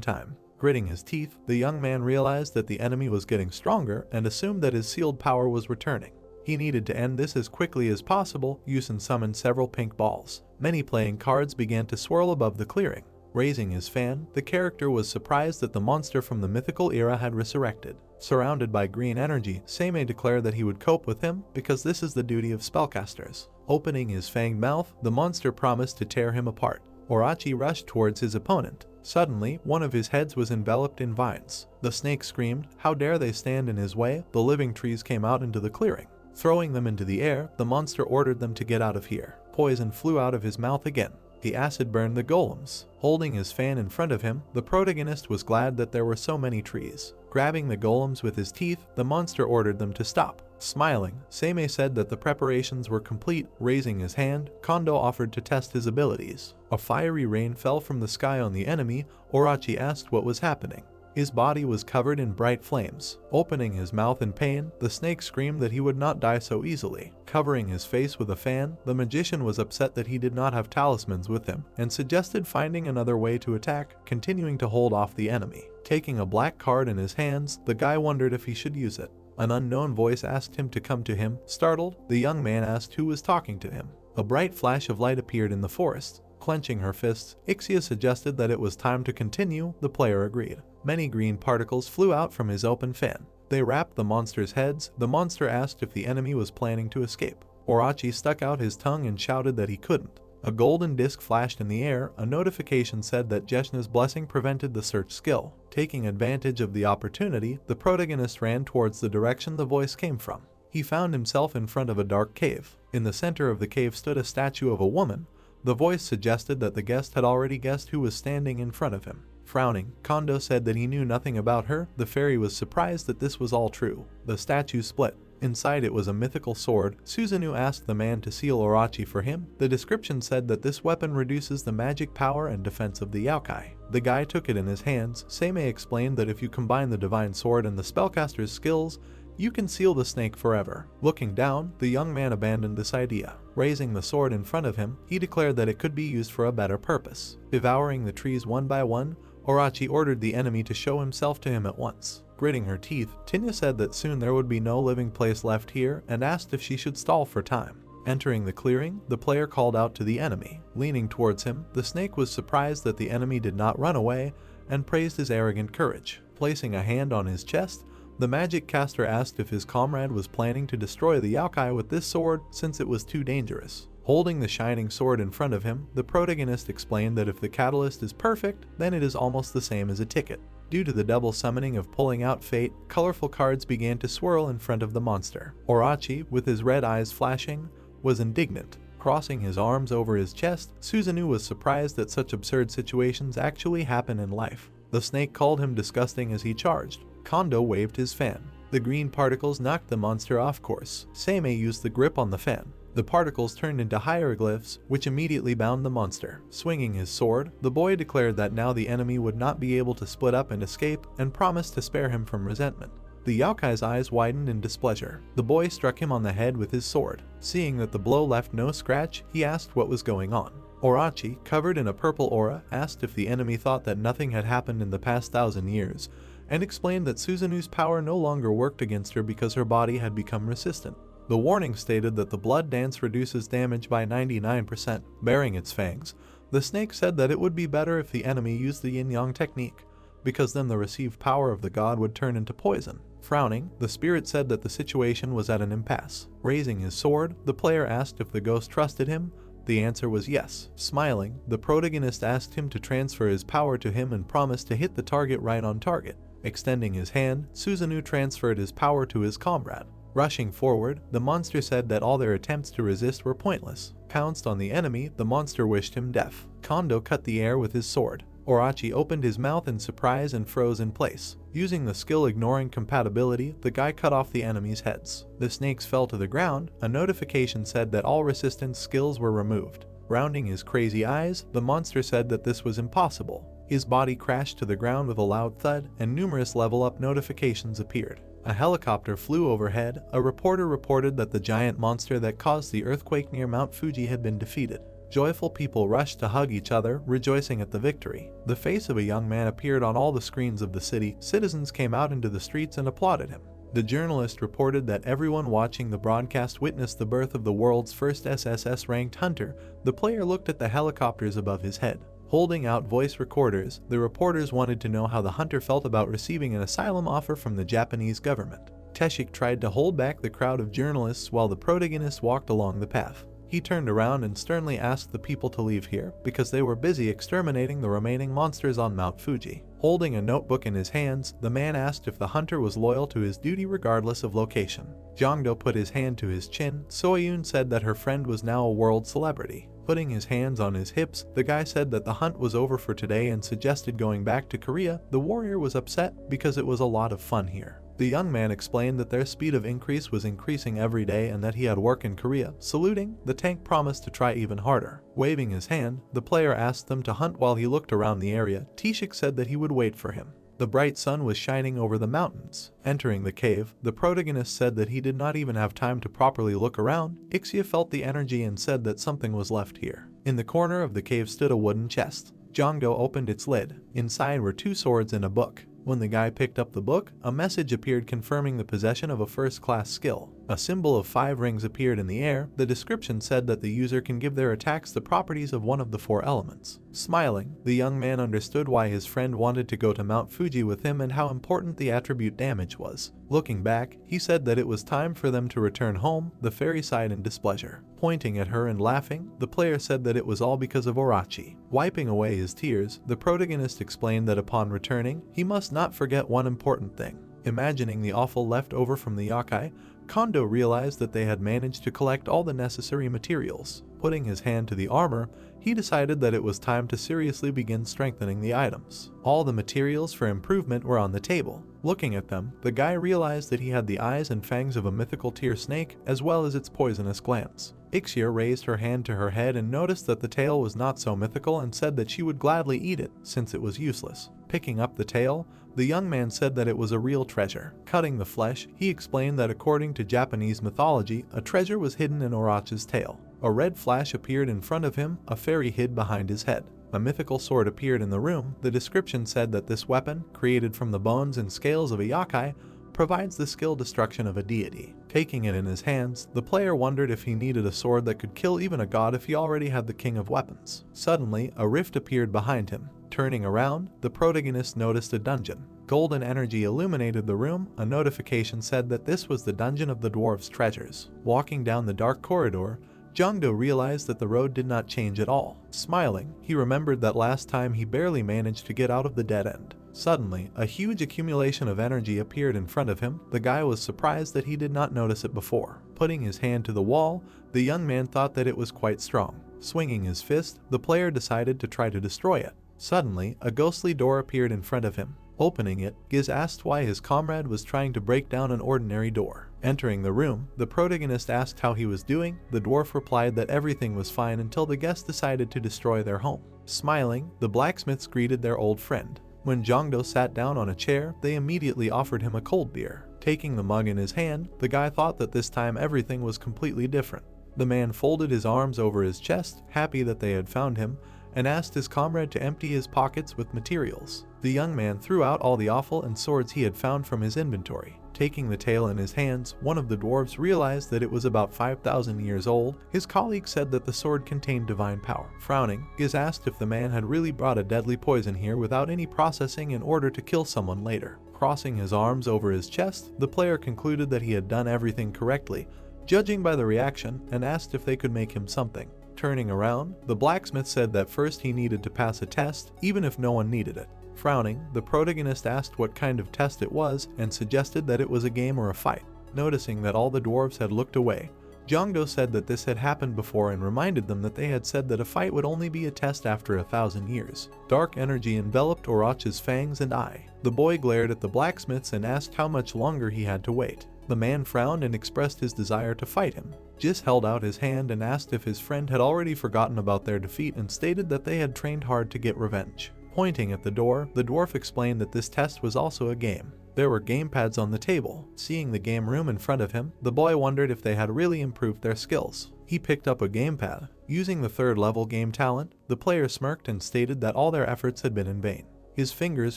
time. Gritting his teeth, the young man realized that the enemy was getting stronger and assumed that his sealed power was returning. He needed to end this as quickly as possible. Yusen summoned several pink balls. Many playing cards began to swirl above the clearing. Raising his fan, the character was surprised that the monster from the mythical era had resurrected. Surrounded by green energy, Seimei declared that he would cope with him because this is the duty of spellcasters. Opening his fanged mouth, the monster promised to tear him apart. Orochi rushed towards his opponent. Suddenly, one of his heads was enveloped in vines. The snake screamed, "How dare they stand in his way?" The living trees came out into the clearing. Throwing them into the air, the monster ordered them to get out of here. Poison flew out of his mouth again. The acid burned the golems. Holding his fan in front of him, the protagonist was glad that there were so many trees. Grabbing the golems with his teeth, the monster ordered them to stop. Smiling, Seimei said that the preparations were complete. Raising his hand, Kondo offered to test his abilities. A fiery rain fell from the sky on the enemy. Orochi asked what was happening. His body was covered in bright flames. Opening his mouth in pain, the snake screamed that he would not die so easily. Covering his face with a fan, the magician was upset that he did not have talismans with him, and suggested finding another way to attack, continuing to hold off the enemy. Taking a black card in his hands, the guy wondered if he should use it. An unknown voice asked him to come to him. Startled, the young man asked who was talking to him. A bright flash of light appeared in the forest. Clenching her fists, Ixia suggested that it was time to continue. The player agreed. Many green particles flew out from his open fan. They wrapped the monster's heads. The monster asked if the enemy was planning to escape. Orochi stuck out his tongue and shouted that he couldn't. A golden disc flashed in the air. A notification said that Jeshna's blessing prevented the search skill. Taking advantage of the opportunity, the protagonist ran towards the direction the voice came from. He found himself in front of a dark cave. In the center of the cave stood a statue of a woman. The voice suggested that the guest had already guessed who was standing in front of him. Frowning, Kondo said that he knew nothing about her. The fairy was surprised that this was all true. The statue split. Inside it was a mythical sword. Susanoo asked the man to seal Orochi for him. The description said that this weapon reduces the magic power and defense of the yokai. The guy took it in his hands. Seimei explained that if you combine the divine sword and the spellcaster's skills, you can seal the snake forever. Looking down, the young man abandoned this idea. Raising the sword in front of him, he declared that it could be used for a better purpose. Devouring the trees one by one, Orochi ordered the enemy to show himself to him at once. Gritting her teeth, Tinya said that soon there would be no living place left here and asked if she should stall for time. Entering the clearing, the player called out to the enemy. Leaning towards him, the snake was surprised that the enemy did not run away and praised his arrogant courage. Placing a hand on his chest, the magic caster asked if his comrade was planning to destroy the yokai with this sword since it was too dangerous. Holding the shining sword in front of him, the protagonist explained that if the catalyst is perfect, then it is almost the same as a ticket. Due to the double summoning of pulling out fate, colorful cards began to swirl in front of the monster. Orochi, with his red eyes flashing, was indignant. Crossing his arms over his chest, Susanoo was surprised that such absurd situations actually happen in life. The snake called him disgusting as he charged. Kondo waved his fan. The green particles knocked the monster off course. Seimei used the grip on the fan. The particles turned into hieroglyphs, which immediately bound the monster. Swinging his sword, the boy declared that now the enemy would not be able to split up and escape, and promised to spare him from resentment. The yokai's eyes widened in displeasure. The boy struck him on the head with his sword. Seeing that the blow left no scratch, he asked what was going on. Orochi, covered in a purple aura, asked if the enemy thought that nothing had happened in the past 1,000 years, and explained that Susanoo's power no longer worked against her because her body had become resistant. The warning stated that the blood dance reduces damage by 99%. Baring its fangs, the snake said that it would be better if the enemy used the yin-yang technique, because then the received power of the god would turn into poison. Frowning, the spirit said that the situation was at an impasse. Raising his sword, the player asked if the ghost trusted him. The answer was yes. Smiling, the protagonist asked him to transfer his power to him and promised to hit the target right on target. Extending his hand, Susanoo transferred his power to his comrade. Rushing forward, the monster said that all their attempts to resist were pointless. Pounced on the enemy, the monster wished him death. Kondo cut the air with his sword. Orochi opened his mouth in surprise and froze in place. Using the skill ignoring compatibility, the guy cut off the enemy's heads. The snakes fell to the ground. A notification said that all resistance skills were removed. Rounding his crazy eyes, the monster said that this was impossible. His body crashed to the ground with a loud thud, and numerous level-up notifications appeared. A helicopter flew overhead. A reporter reported that the giant monster that caused the earthquake near Mount Fuji had been defeated. Joyful people rushed to hug each other, rejoicing at the victory. The face of a young man appeared on all the screens of the city. Citizens came out into the streets and applauded him. The journalist reported that everyone watching the broadcast witnessed the birth of the world's first SSS-ranked hunter. The player looked at the helicopters above his head. Holding out voice recorders, the reporters wanted to know how the hunter felt about receiving an asylum offer from the Japanese government. Teshik tried to hold back the crowd of journalists while the protagonist walked along the path. He turned around and sternly asked the people to leave here because they were busy exterminating the remaining monsters on Mount Fuji. Holding a notebook in his hands, the man asked if the hunter was loyal to his duty regardless of location. Jongdo put his hand to his chin. Soyun said that her friend was now a world celebrity. Putting his hands on his hips, the guy said that the hunt was over for today and suggested going back to Korea. The warrior was upset because it was a lot of fun here. The young man explained that their speed of increase was increasing every day and that he had work in Korea. Saluting, the tank promised to try even harder. Waving his hand, the player asked them to hunt while he looked around the area. Teshik said that he would wait for him. The bright sun was shining over the mountains. Entering the cave, the protagonist said that he did not even have time to properly look around. Ixia felt the energy and said that something was left here. In the corner of the cave stood a wooden chest. Jongdo opened its lid. Inside were 2 swords and a book. When the guy picked up the book, a message appeared confirming the possession of a first-class skill. A symbol of 5 rings appeared in the air. The description said that the user can give their attacks the properties of one of the 4 elements. Smiling, the young man understood why his friend wanted to go to Mount Fuji with him and how important the attribute damage was. Looking back, he said that it was time for them to return home. The fairy sighed in displeasure. Pointing at her and laughing, the player said that it was all because of Orochi. Wiping away his tears, the protagonist explained that upon returning, he must not forget one important thing. Imagining the offal left over from the yokai, Kondo realized that they had managed to collect all the necessary materials. Putting his hand to the armor, he decided that it was time to seriously begin strengthening the items. All the materials for improvement were on the table. Looking at them, the guy realized that he had the eyes and fangs of a mythical tier snake, as well as its poisonous glands. Ixia raised her hand to her head and noticed that the tail was not so mythical and said that she would gladly eat it, since it was useless. Picking up the tail, the young man said that it was a real treasure. Cutting the flesh, he explained that according to Japanese mythology, a treasure was hidden in Orochi's tail. A red flash appeared in front of him, a fairy hid behind his head. A mythical sword appeared in the room. The description said that this weapon, created from the bones and scales of a yakai, provides the skill destruction of a deity. Taking it in his hands, the player wondered if he needed a sword that could kill even a god if he already had the king of weapons. Suddenly, a rift appeared behind him. Turning around, the protagonist noticed a dungeon. Golden energy illuminated the room. A notification said that this was the dungeon of the dwarves' treasures. Walking down the dark corridor, Jongdo realized that the road did not change at all. Smiling, he remembered that last time he barely managed to get out of the dead end. Suddenly, a huge accumulation of energy appeared in front of him. The guy was surprised that he did not notice it before. Putting his hand to the wall, the young man thought that it was quite strong. Swinging his fist, the player decided to try to destroy it. Suddenly, a ghostly door appeared in front of him. Opening it, Giz asked why his comrade was trying to break down an ordinary door. Entering the room, the protagonist asked how he was doing. The dwarf replied that everything was fine until the guest decided to destroy their home. Smiling, the blacksmiths greeted their old friend. When Jongdo sat down on a chair, they immediately offered him a cold beer. Taking the mug in his hand, the guy thought that this time everything was completely different. The man folded his arms over his chest, happy that they had found him, and asked his comrade to empty his pockets with materials. The young man threw out all the offal and swords he had found from his inventory. Taking the tail in his hands, one of the dwarves realized that it was about 5,000 years old. His colleague said that the sword contained divine power. Frowning, Giz asked if the man had really brought a deadly poison here without any processing in order to kill someone later. Crossing his arms over his chest, the player concluded that he had done everything correctly, judging by the reaction, and asked if they could make him something. Turning around, the blacksmith said that first he needed to pass a test, even if no one needed it. Frowning, the protagonist asked what kind of test it was and suggested that it was a game or a fight. Noticing that all the dwarves had looked away, Jongdo said that this had happened before and reminded them that they had said that a fight would only be a test after 1,000 years. Dark energy enveloped Orochi's fangs and eye. The boy glared at the blacksmiths and asked how much longer he had to wait. The man frowned and expressed his desire to fight him. Jis held out his hand and asked if his friend had already forgotten about their defeat and stated that they had trained hard to get revenge. Pointing at the door, the dwarf explained that this test was also a game. There were gamepads on the table. Seeing the game room in front of him, the boy wondered if they had really improved their skills. He picked up a gamepad. Using the 3rd level game talent, the player smirked and stated that all their efforts had been in vain. His fingers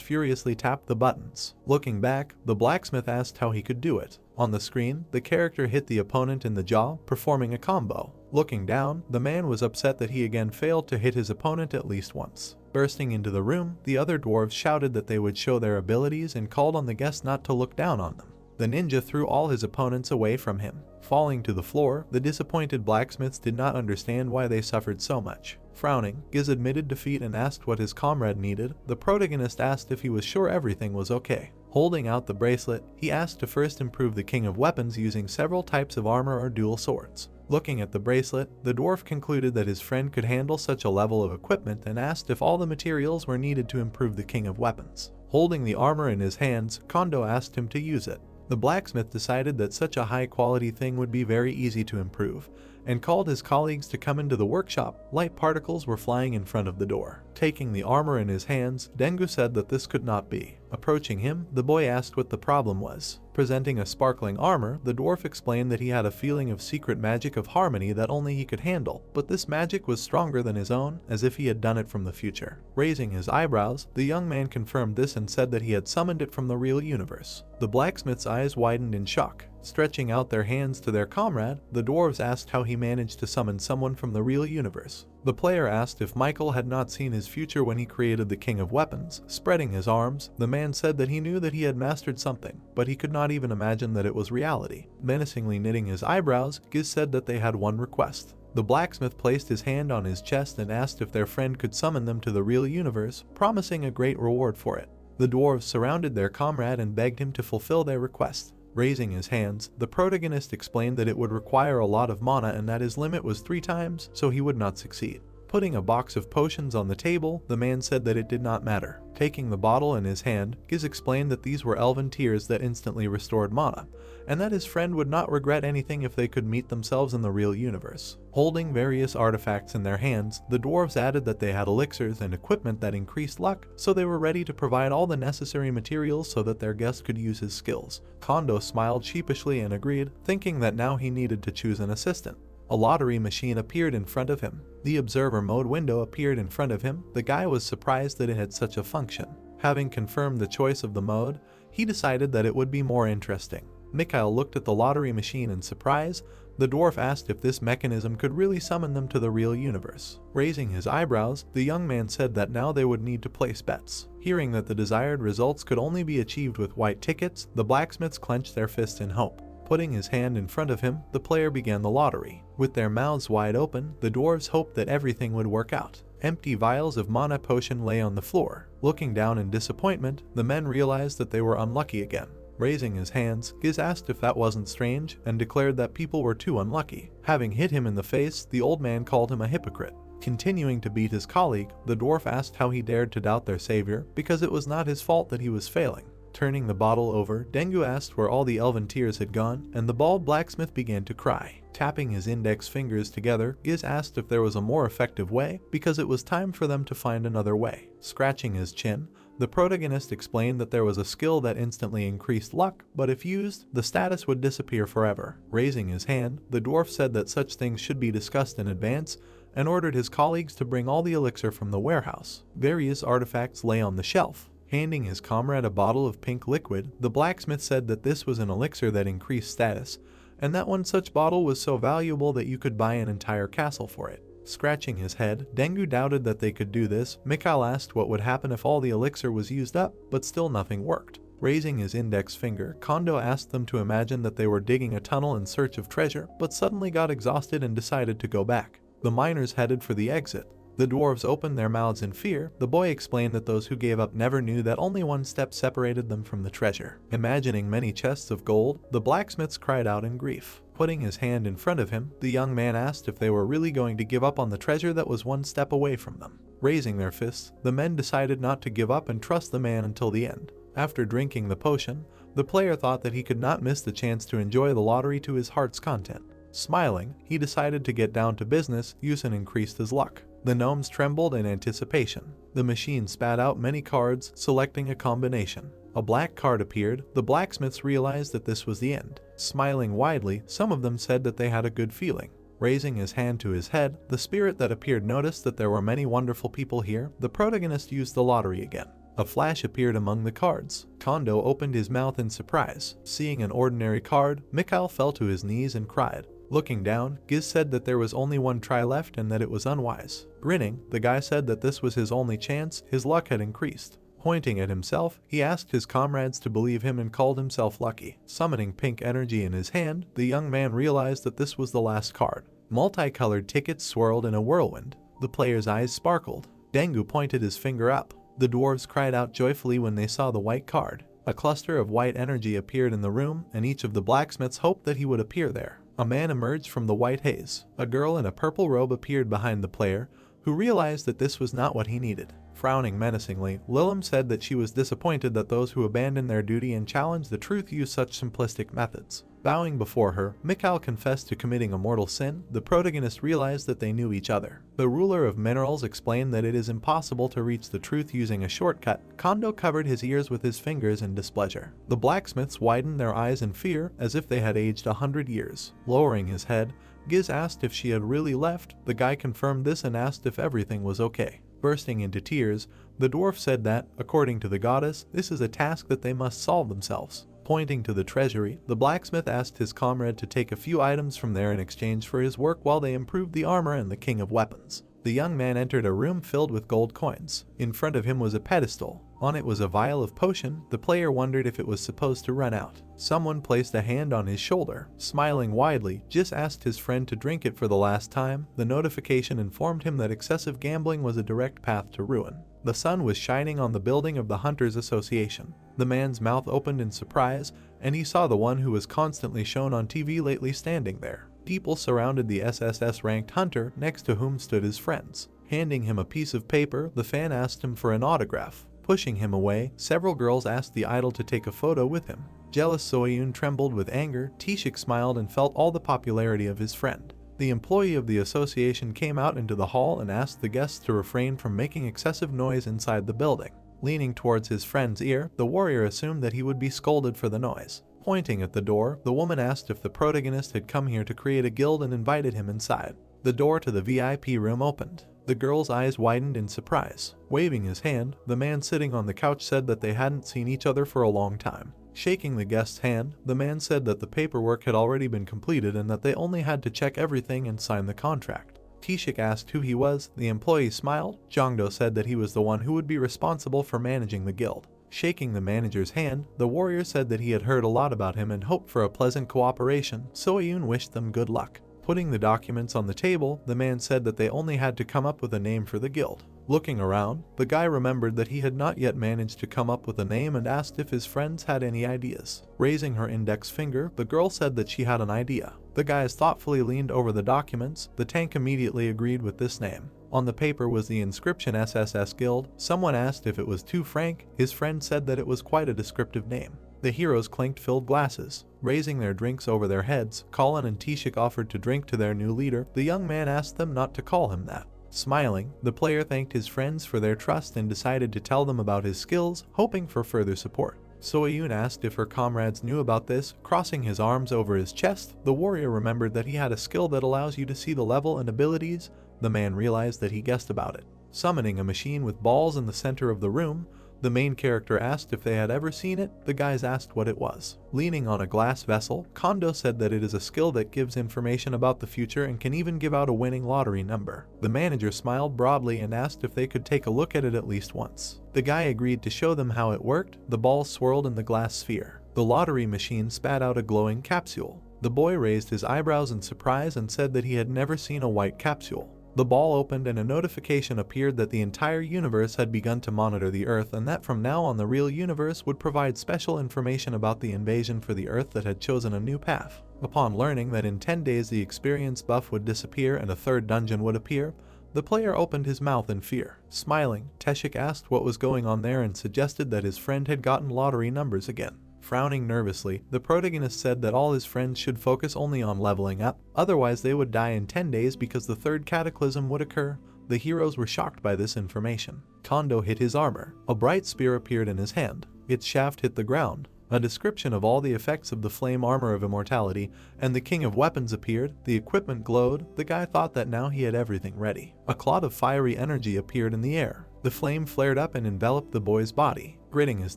furiously tapped the buttons. Looking back, the blacksmith asked how he could do it. On the screen, the character hit the opponent in the jaw, performing a combo. Looking down, the man was upset that he again failed to hit his opponent at least once. Bursting into the room, the other dwarves shouted that they would show their abilities and called on the guest not to look down on them. The ninja threw all his opponents away from him. Falling to the floor, the disappointed blacksmiths did not understand why they suffered so much. Frowning, Giz admitted defeat and asked what his comrade needed. The protagonist asked if he was sure everything was okay. Holding out the bracelet, he asked to first improve the king of weapons using several types of armor or dual swords. Looking at the bracelet, the dwarf concluded that his friend could handle such a level of equipment and asked if all the materials were needed to improve the king of weapons. Holding the armor in his hands, Kondo asked him to use it. The blacksmith decided that such a high-quality thing would be very easy to improve, and called his colleagues to come into the workshop. Light particles were flying in front of the door. Taking the armor in his hands, Dengu said that this could not be. Approaching him, the boy asked what the problem was. Presenting a sparkling armor, the dwarf explained that he had a feeling of secret magic of harmony that only he could handle, but this magic was stronger than his own, as if he had done it from the future. Raising his eyebrows, the young man confirmed this and said that he had summoned it from the real universe. The blacksmith's eyes widened in shock. Stretching out their hands to their comrade, the dwarves asked how he managed to summon someone from the real universe. The player asked if Michael had not seen his future when he created the King of Weapons. Spreading his arms, the man said that he knew that he had mastered something, but he could not even imagine that it was reality. Menacingly knitting his eyebrows, Giz said that they had one request. The blacksmith placed his hand on his chest and asked if their friend could summon them to the real universe, promising a great reward for it. The dwarves surrounded their comrade and begged him to fulfill their request. Raising his hands, the protagonist explained that it would require a lot of mana and that his limit was 3 times, so he would not succeed. Putting a box of potions on the table, the man said that it did not matter. Taking the bottle in his hand, Giz explained that these were elven tears that instantly restored mana, and that his friend would not regret anything if they could meet themselves in the real universe. Holding various artifacts in their hands, the dwarves added that they had elixirs and equipment that increased luck, so they were ready to provide all the necessary materials so that their guest could use his skills. Kondo smiled sheepishly and agreed, thinking that now he needed to choose an assistant. A lottery machine appeared in front of him. The observer mode window appeared in front of him. The guy was surprised that it had such a function. Having confirmed the choice of the mode, he decided that it would be more interesting. Mikhail looked at the lottery machine in surprise. The dwarf asked if this mechanism could really summon them to the real universe. Raising his eyebrows, the young man said that now they would need to place bets. Hearing that the desired results could only be achieved with white tickets, the blacksmiths clenched their fists in hope. Putting his hand in front of him, the player began the lottery. With their mouths wide open, the dwarves hoped that everything would work out. Empty vials of mana potion lay on the floor. Looking down in disappointment, the men realized that they were unlucky again. Raising his hands, Giz asked if that wasn't strange, and declared that people were too unlucky. Having hit him in the face, the old man called him a hypocrite. Continuing to beat his colleague, the dwarf asked how he dared to doubt their savior, because it was not his fault that he was failing. Turning the bottle over, Dengu asked where all the elven tears had gone, and the bald blacksmith began to cry. Tapping his index fingers together, Giz asked if there was a more effective way, because it was time for them to find another way. Scratching his chin, the protagonist explained that there was a skill that instantly increased luck, but if used, the status would disappear forever. Raising his hand, the dwarf said that such things should be discussed in advance, and ordered his colleagues to bring all the elixir from the warehouse. Various artifacts lay on the shelf. Handing his comrade a bottle of pink liquid, the blacksmith said that this was an elixir that increased status, and that one such bottle was so valuable that you could buy an entire castle for it. Scratching his head, Dengu doubted that they could do this. Mikhail asked what would happen if all the elixir was used up, but still nothing worked. Raising his index finger, Kondo asked them to imagine that they were digging a tunnel in search of treasure, but suddenly got exhausted and decided to go back. The miners headed for the exit. The dwarves opened their mouths in fear. The boy explained that those who gave up never knew that only one step separated them from the treasure. Imagining many chests of gold, the blacksmiths cried out in grief. Putting his hand in front of him, the young man asked if they were really going to give up on the treasure that was one step away from them. Raising their fists, the men decided not to give up and trust the man until the end. After drinking the potion, the player thought that he could not miss the chance to enjoy the lottery to his heart's content. Smiling, he decided to get down to business, use and increased his luck. The gnomes trembled in anticipation. The machine spat out many cards, selecting a combination. A black card appeared. The blacksmiths realized that this was the end. Smiling widely, some of them said that they had a good feeling. Raising his hand to his head, the spirit that appeared noticed that there were many wonderful people here. The protagonist used the lottery again. A flash appeared among the cards. Kondo opened his mouth in surprise. Seeing an ordinary card, Mikhail fell to his knees and cried. Looking down, Giz said that there was only one try left and that it was unwise. Grinning, the guy said that this was his only chance. His luck had increased. Pointing at himself, he asked his comrades to believe him and called himself lucky. Summoning pink energy in his hand, the young man realized that this was the last card. Multicolored tickets swirled in a whirlwind. The player's eyes sparkled. Dengu pointed his finger up. The dwarves cried out joyfully when they saw the white card. A cluster of white energy appeared in the room, and each of the blacksmiths hoped that he would appear there. A man emerged from the white haze. A girl in a purple robe appeared behind the player, who realized that this was not what he needed. Frowning menacingly, Lilim said that she was disappointed that those who abandoned their duty and challenged the truth used such simplistic methods. Bowing before her, Mikhail confessed to committing a mortal sin. The protagonist realized that they knew each other. The ruler of minerals explained that it is impossible to reach the truth using a shortcut. Kondo covered his ears with his fingers in displeasure. The blacksmiths widened their eyes in fear, as if they had aged 100 years. Lowering his head, Giz asked if she had really left. The guy confirmed this and asked if everything was okay. Bursting into tears, the dwarf said that, according to the goddess, this is a task that they must solve themselves. Pointing to the treasury, the blacksmith asked his comrade to take a few items from there in exchange for his work while they improved the armor and the king of weapons. The young man entered a room filled with gold coins. In front of him was a pedestal. On it was a vial of potion. The player wondered if it was supposed to run out. Someone placed a hand on his shoulder. Smiling widely, Jis asked his friend to drink it for the last time. The notification informed him that excessive gambling was a direct path to ruin. The sun was shining on the building of the Hunters Association. The man's mouth opened in surprise, and he saw the one who was constantly shown on TV lately standing there. People surrounded the SSS-ranked hunter, next to whom stood his friends. Handing him a piece of paper, the fan asked him for an autograph. Pushing him away, several girls asked the idol to take a photo with him. Jealous Soyun trembled with anger. Taeshik smiled and felt all the popularity of his friend. The employee of the association came out into the hall and asked the guests to refrain from making excessive noise inside the building. Leaning towards his friend's ear, the warrior assumed that he would be scolded for the noise. Pointing at the door, the woman asked if the protagonist had come here to create a guild and invited him inside. The door to the VIP room opened. The girl's eyes widened in surprise. Waving his hand, the man sitting on the couch said that they hadn't seen each other for a long time. Shaking the guest's hand, the man said that the paperwork had already been completed and that they only had to check everything and sign the contract. Taeshik asked who he was. The employee smiled. Jongdo said that he was the one who would be responsible for managing the guild. Shaking the manager's hand, the warrior said that he had heard a lot about him and hoped for a pleasant cooperation. Soyun wished them good luck. Putting the documents on the table, the man said that they only had to come up with a name for the guild. Looking around, the guy remembered that he had not yet managed to come up with a name and asked if his friends had any ideas. Raising her index finger, the girl said that she had an idea. The guys thoughtfully leaned over the documents. The tank immediately agreed with this name. On the paper was the inscription SSS Guild. Someone asked if it was too frank. His friend said that it was quite a descriptive name. The heroes clinked filled glasses. Raising their drinks over their heads, Colin and Taeshik offered to drink to their new leader. The young man asked them not to call him that. Smiling, the player thanked his friends for their trust and decided to tell them about his skills, hoping for further support. Soyun asked if her comrades knew about this. Crossing his arms over his chest, the warrior remembered that he had a skill that allows you to see the level and abilities. The man realized that he guessed about it. Summoning a machine with balls in the center of the room, the main character asked if they had ever seen it. The guys asked what it was. Leaning on a glass vessel, Kondo said that it is a skill that gives information about the future and can even give out a winning lottery number. The manager smiled broadly and asked if they could take a look at it at least once. The guy agreed to show them how it worked. The ball swirled in the glass sphere. The lottery machine spat out a glowing capsule. The boy raised his eyebrows in surprise and said that he had never seen a white capsule. The ball opened and a notification appeared that the entire universe had begun to monitor the Earth and that from now on the real universe would provide special information about the invasion for the Earth that had chosen a new path. Upon learning that in 10 days the experience buff would disappear and a third dungeon would appear, the player opened his mouth in fear. Smiling, Taeshik asked what was going on there and suggested that his friend had gotten lottery numbers again. Frowning nervously, the protagonist said that all his friends should focus only on leveling up, otherwise they would die in 10 days because the third cataclysm would occur. The heroes were shocked by this information. Kondo hit his armor. A bright spear appeared in his hand. Its shaft hit the ground. A description of all the effects of the flame armor of immortality, and the king of weapons appeared. The equipment glowed. The guy thought that now he had everything ready. A cloud of fiery energy appeared in the air. The flame flared up and enveloped the boy's body. Gritting his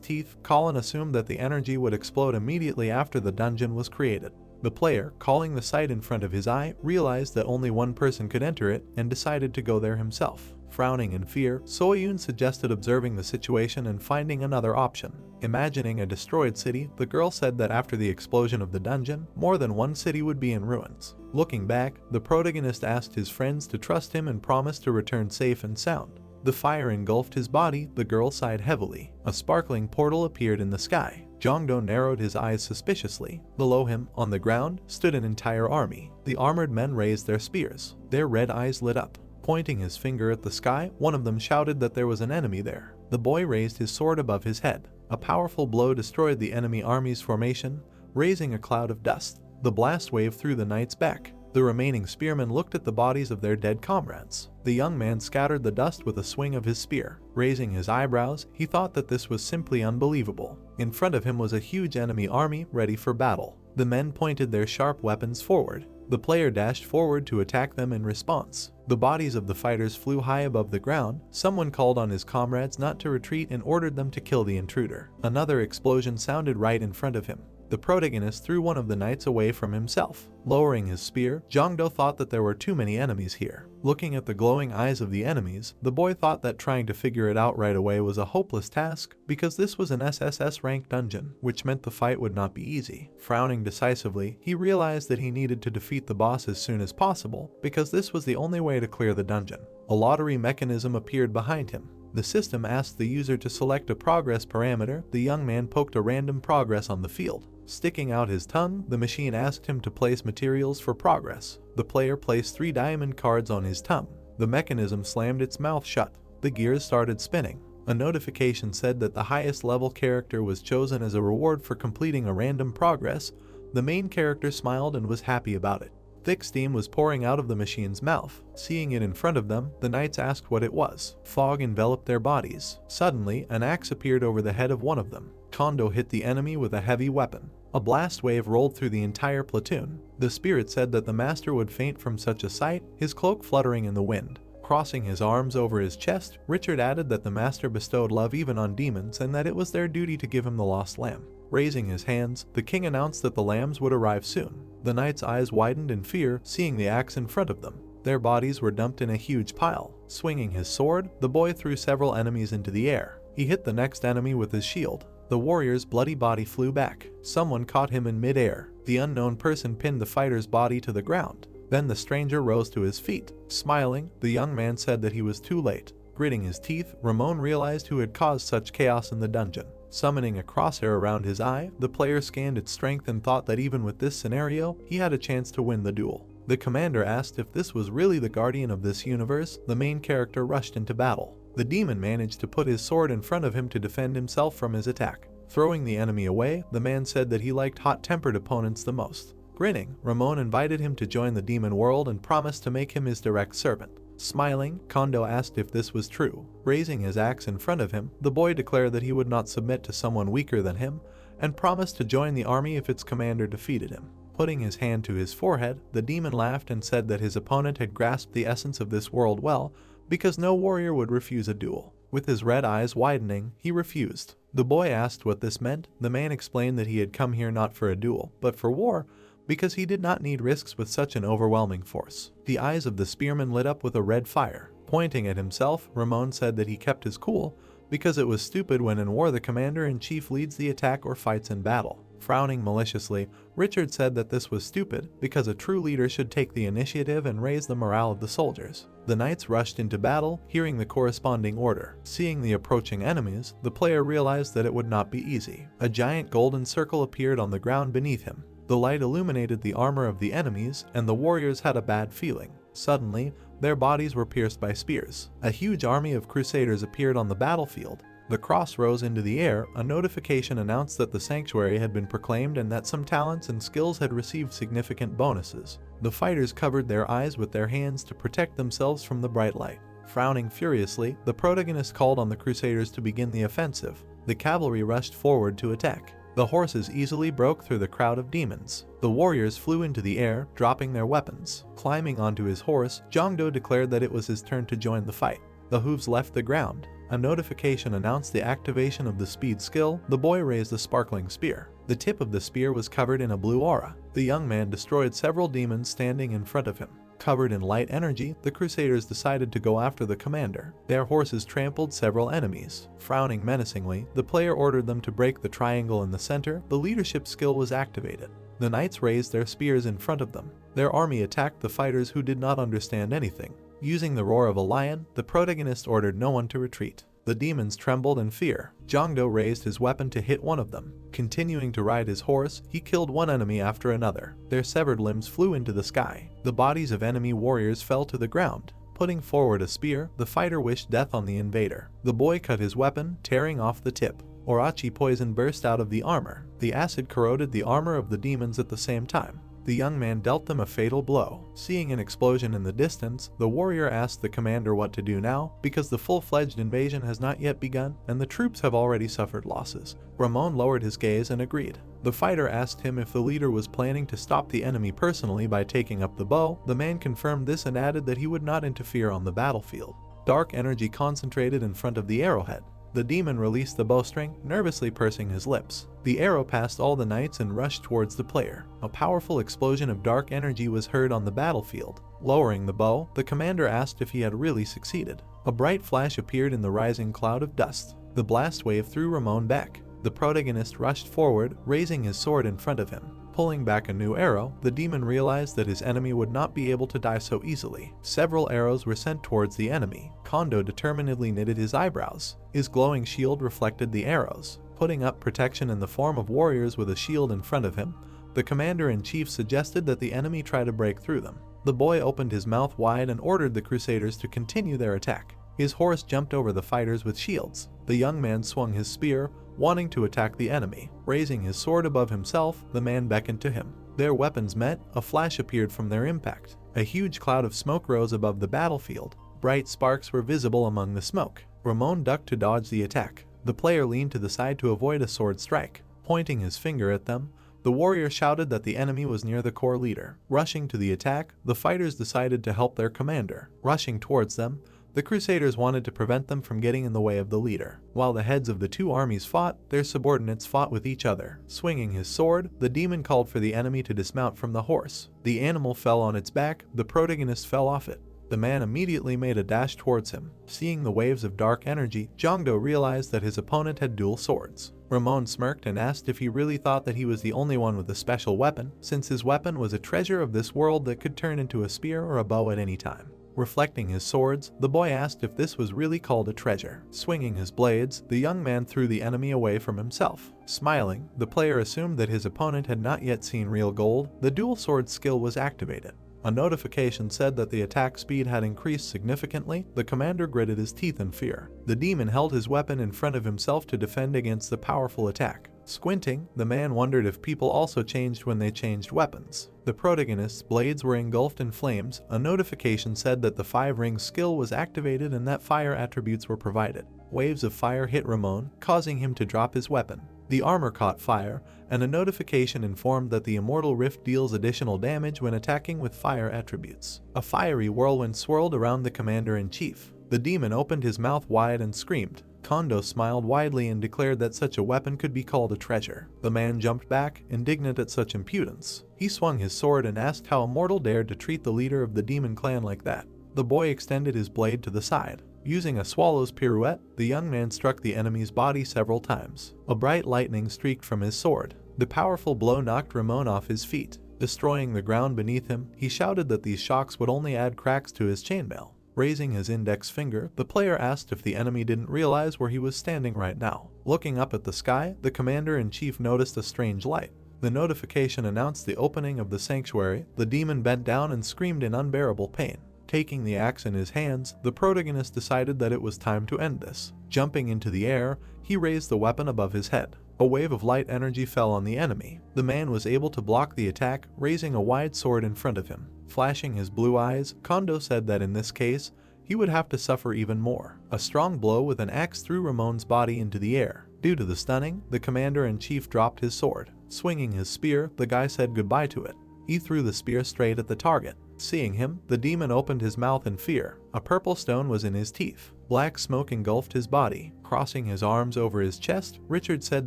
teeth, Colin assumed that the energy would explode immediately after the dungeon was created. The player, calling the sight in front of his eye, realized that only one person could enter it and decided to go there himself. Frowning in fear, Soyun suggested observing the situation and finding another option. Imagining a destroyed city, the girl said that after the explosion of the dungeon, more than one city would be in ruins. Looking back, the protagonist asked his friends to trust him and promised to return safe and sound. The fire engulfed his body. The girl sighed heavily. A sparkling portal appeared in the sky. Jongdo narrowed his eyes suspiciously. Below him, on the ground, stood an entire army. The armored men raised their spears. Their red eyes lit up. Pointing his finger at the sky, one of them shouted that there was an enemy there. The boy raised his sword above his head. A powerful blow destroyed the enemy army's formation, raising a cloud of dust. The blast wave threw the knight's back. The remaining spearmen looked at the bodies of their dead comrades. The young man scattered the dust with a swing of his spear. Raising his eyebrows, he thought that this was simply unbelievable. In front of him was a huge enemy army ready for battle. The men pointed their sharp weapons forward. The player dashed forward to attack them in response. The bodies of the fighters flew high above the ground. Someone called on his comrades not to retreat and ordered them to kill the intruder. Another explosion sounded right in front of him. The protagonist threw one of the knights away from himself. Lowering his spear, Jongdo thought that there were too many enemies here. Looking at the glowing eyes of the enemies, the boy thought that trying to figure it out right away was a hopeless task because this was an SSS-Rank dungeon, which meant the fight would not be easy. Frowning decisively, he realized that he needed to defeat the boss as soon as possible because this was the only way to clear the dungeon. A lottery mechanism appeared behind him. The system asked the user to select a progress parameter. The young man poked a random progress on the field. Sticking out his tongue, the machine asked him to place materials for progress. The player placed 3 diamond cards on his tongue. The mechanism slammed its mouth shut. The gears started spinning. A notification said that the highest level character was chosen as a reward for completing a random progress. The main character smiled and was happy about it. Thick steam was pouring out of the machine's mouth. Seeing it in front of them, the knights asked what it was. Fog enveloped their bodies. Suddenly, an axe appeared over the head of one of them. Kondo hit the enemy with a heavy weapon. A blast wave rolled through the entire platoon. The spirit said that the master would faint from such a sight, his cloak fluttering in the wind. Crossing his arms over his chest, Richard added that the master bestowed love even on demons and that it was their duty to give him the lost lamb. Raising his hands, the king announced that the lambs would arrive soon. The knights' eyes widened in fear, seeing the axe in front of them. Their bodies were dumped in a huge pile. Swinging his sword, the boy threw several enemies into the air. He hit the next enemy with his shield. The warrior's bloody body flew back. Someone caught him in mid-air. The unknown person pinned the fighter's body to the ground. Then the stranger rose to his feet. Smiling, the young man said that he was too late. Gritting his teeth, Ramon realized who had caused such chaos in the dungeon. Summoning a crosshair around his eye, the player scanned its strength and thought that even with this scenario, he had a chance to win the duel. The commander asked if this was really the guardian of this universe. The main character rushed into battle. The demon managed to put his sword in front of him to defend himself from his attack. Throwing the enemy away, the man said that he liked hot-tempered opponents the most. Grinning, Ramon invited him to join the demon world and promised to make him his direct servant. Smiling, Kondo asked if this was true. Raising his axe in front of him, the boy declared that he would not submit to someone weaker than him, and promised to join the army if its commander defeated him. Putting his hand to his forehead, the demon laughed and said that his opponent had grasped the essence of this world well, because no warrior would refuse a duel. With his red eyes widening, he refused. The boy asked what this meant. The man explained that he had come here not for a duel, but for war, because he did not need risks with such an overwhelming force. The eyes of the spearman lit up with a red fire. Pointing at himself, Ramon said that he kept his cool, because it was stupid when in war the commander-in-chief leads the attack or fights in battle. Frowning maliciously, Richard said that this was stupid, because a true leader should take the initiative and raise the morale of the soldiers. The knights rushed into battle, hearing the corresponding order. Seeing the approaching enemies, the player realized that it would not be easy. A giant golden circle appeared on the ground beneath him. The light illuminated the armor of the enemies, and the warriors had a bad feeling. Suddenly, their bodies were pierced by spears. A huge army of crusaders appeared on the battlefield. The cross rose into the air. A notification announced that the sanctuary had been proclaimed and that some talents and skills had received significant bonuses. The fighters covered their eyes with their hands to protect themselves from the bright light. Frowning furiously, the protagonist called on the crusaders to begin the offensive. The cavalry rushed forward to attack. The horses easily broke through the crowd of demons. The warriors flew into the air, dropping their weapons. Climbing onto his horse, Jongdo declared that it was his turn to join the fight. The hooves left the ground. A notification announced the activation of the speed skill. The boy raised a sparkling spear. The tip of the spear was covered in a blue aura. The young man destroyed several demons standing in front of him. Covered in light energy, the crusaders decided to go after the commander. Their horses trampled several enemies. Frowning menacingly, the player ordered them to break the triangle in the center. The leadership skill was activated. The knights raised their spears in front of them. Their army attacked the fighters who did not understand anything. Using the roar of a lion, the protagonist ordered no one to retreat. The demons trembled in fear. Jongdo raised his weapon to hit one of them. Continuing to ride his horse, he killed one enemy after another. Their severed limbs flew into the sky. The bodies of enemy warriors fell to the ground. Putting forward a spear, the fighter wished death on the invader. The boy cut his weapon, tearing off the tip. Orachi poison burst out of the armor. The acid corroded the armor of the demons at the same time. The young man dealt them a fatal blow. Seeing an explosion in the distance, the warrior asked the commander what to do now, because the full-fledged invasion has not yet begun, and the troops have already suffered losses. Ramon lowered his gaze and agreed. The fighter asked him if the leader was planning to stop the enemy personally by taking up the bow. The man confirmed this and added that he would not interfere on the battlefield. Dark energy concentrated in front of the arrowhead. The demon released the bowstring, nervously pursing his lips. The arrow passed all the knights and rushed towards the player. A powerful explosion of dark energy was heard on the battlefield. Lowering the bow, the commander asked if he had really succeeded. A bright flash appeared in the rising cloud of dust. The blast wave threw Ramon back. The protagonist rushed forward, raising his sword in front of him. Pulling back a new arrow, the demon realized that his enemy would not be able to die so easily. Several arrows were sent towards the enemy. Kondo determinedly knitted his eyebrows. His glowing shield reflected the arrows. Putting up protection in the form of warriors with a shield in front of him, the commander-in-chief suggested that the enemy try to break through them. The boy opened his mouth wide and ordered the crusaders to continue their attack. His horse jumped over the fighters with shields. The young man swung his spear, wanting to attack the enemy. Raising his sword above himself, the man beckoned to him. Their weapons met, a flash appeared from their impact. A huge cloud of smoke rose above the battlefield. Bright sparks were visible among the smoke. Ramon ducked to dodge the attack. The player leaned to the side to avoid a sword strike. Pointing his finger at them, the warrior shouted that the enemy was near the core leader. Rushing to the attack, the fighters decided to help their commander. Rushing towards them, the crusaders wanted to prevent them from getting in the way of the leader. While the heads of the two armies fought, their subordinates fought with each other. Swinging his sword, the demon called for the enemy to dismount from the horse. The animal fell on its back, the protagonist fell off it. The man immediately made a dash towards him. Seeing the waves of dark energy, Jongdo realized that his opponent had dual swords. Ramon smirked and asked if he really thought that he was the only one with a special weapon, since his weapon was a treasure of this world that could turn into a spear or a bow at any time. Reflecting his swords, the boy asked if this was really called a treasure. Swinging his blades, the young man threw the enemy away from himself. Smiling, the player assumed that his opponent had not yet seen real gold. The dual sword skill was activated. A notification said that the attack speed had increased significantly. The commander gritted his teeth in fear. The demon held his weapon in front of himself to defend against the powerful attack. Squinting, the man wondered if people also changed when they changed weapons. The protagonist's blades were engulfed in flames. A notification said that the 5-ring skill was activated and that fire attributes were provided. Waves of fire hit Ramon, causing him to drop his weapon. The armor caught fire, and a notification informed that the Immortal Rift deals additional damage when attacking with fire attributes. A fiery whirlwind swirled around the commander-in-chief. The demon opened his mouth wide and screamed. Kondo smiled widely and declared that such a weapon could be called a treasure. The man jumped back, indignant at such impudence. He swung his sword and asked how a mortal dared to treat the leader of the demon clan like that. The boy extended his blade to the side. Using a swallow's pirouette, the young man struck the enemy's body several times. A bright lightning streaked from his sword. The powerful blow knocked Ramon off his feet. Destroying the ground beneath him, he shouted that these shocks would only add cracks to his chainmail. Raising his index finger, the player asked if the enemy didn't realize where he was standing right now. Looking up at the sky, the commander-in-chief noticed a strange light. The notification announced the opening of the sanctuary. The demon bent down and screamed in unbearable pain. Taking the axe in his hands, the protagonist decided that it was time to end this. Jumping into the air, he raised the weapon above his head. A wave of light energy fell on the enemy. The man was able to block the attack, raising a wide sword in front of him. Flashing his blue eyes, Kondo said that in this case, he would have to suffer even more. A strong blow with an axe threw Ramon's body into the air. Due to the stunning, the commander-in-chief dropped his sword. Swinging his spear, the guy said goodbye to it. He threw the spear straight at the target. Seeing him, the demon opened his mouth in fear. A purple stone was in his teeth. Black smoke engulfed his body. Crossing his arms over his chest, Richard said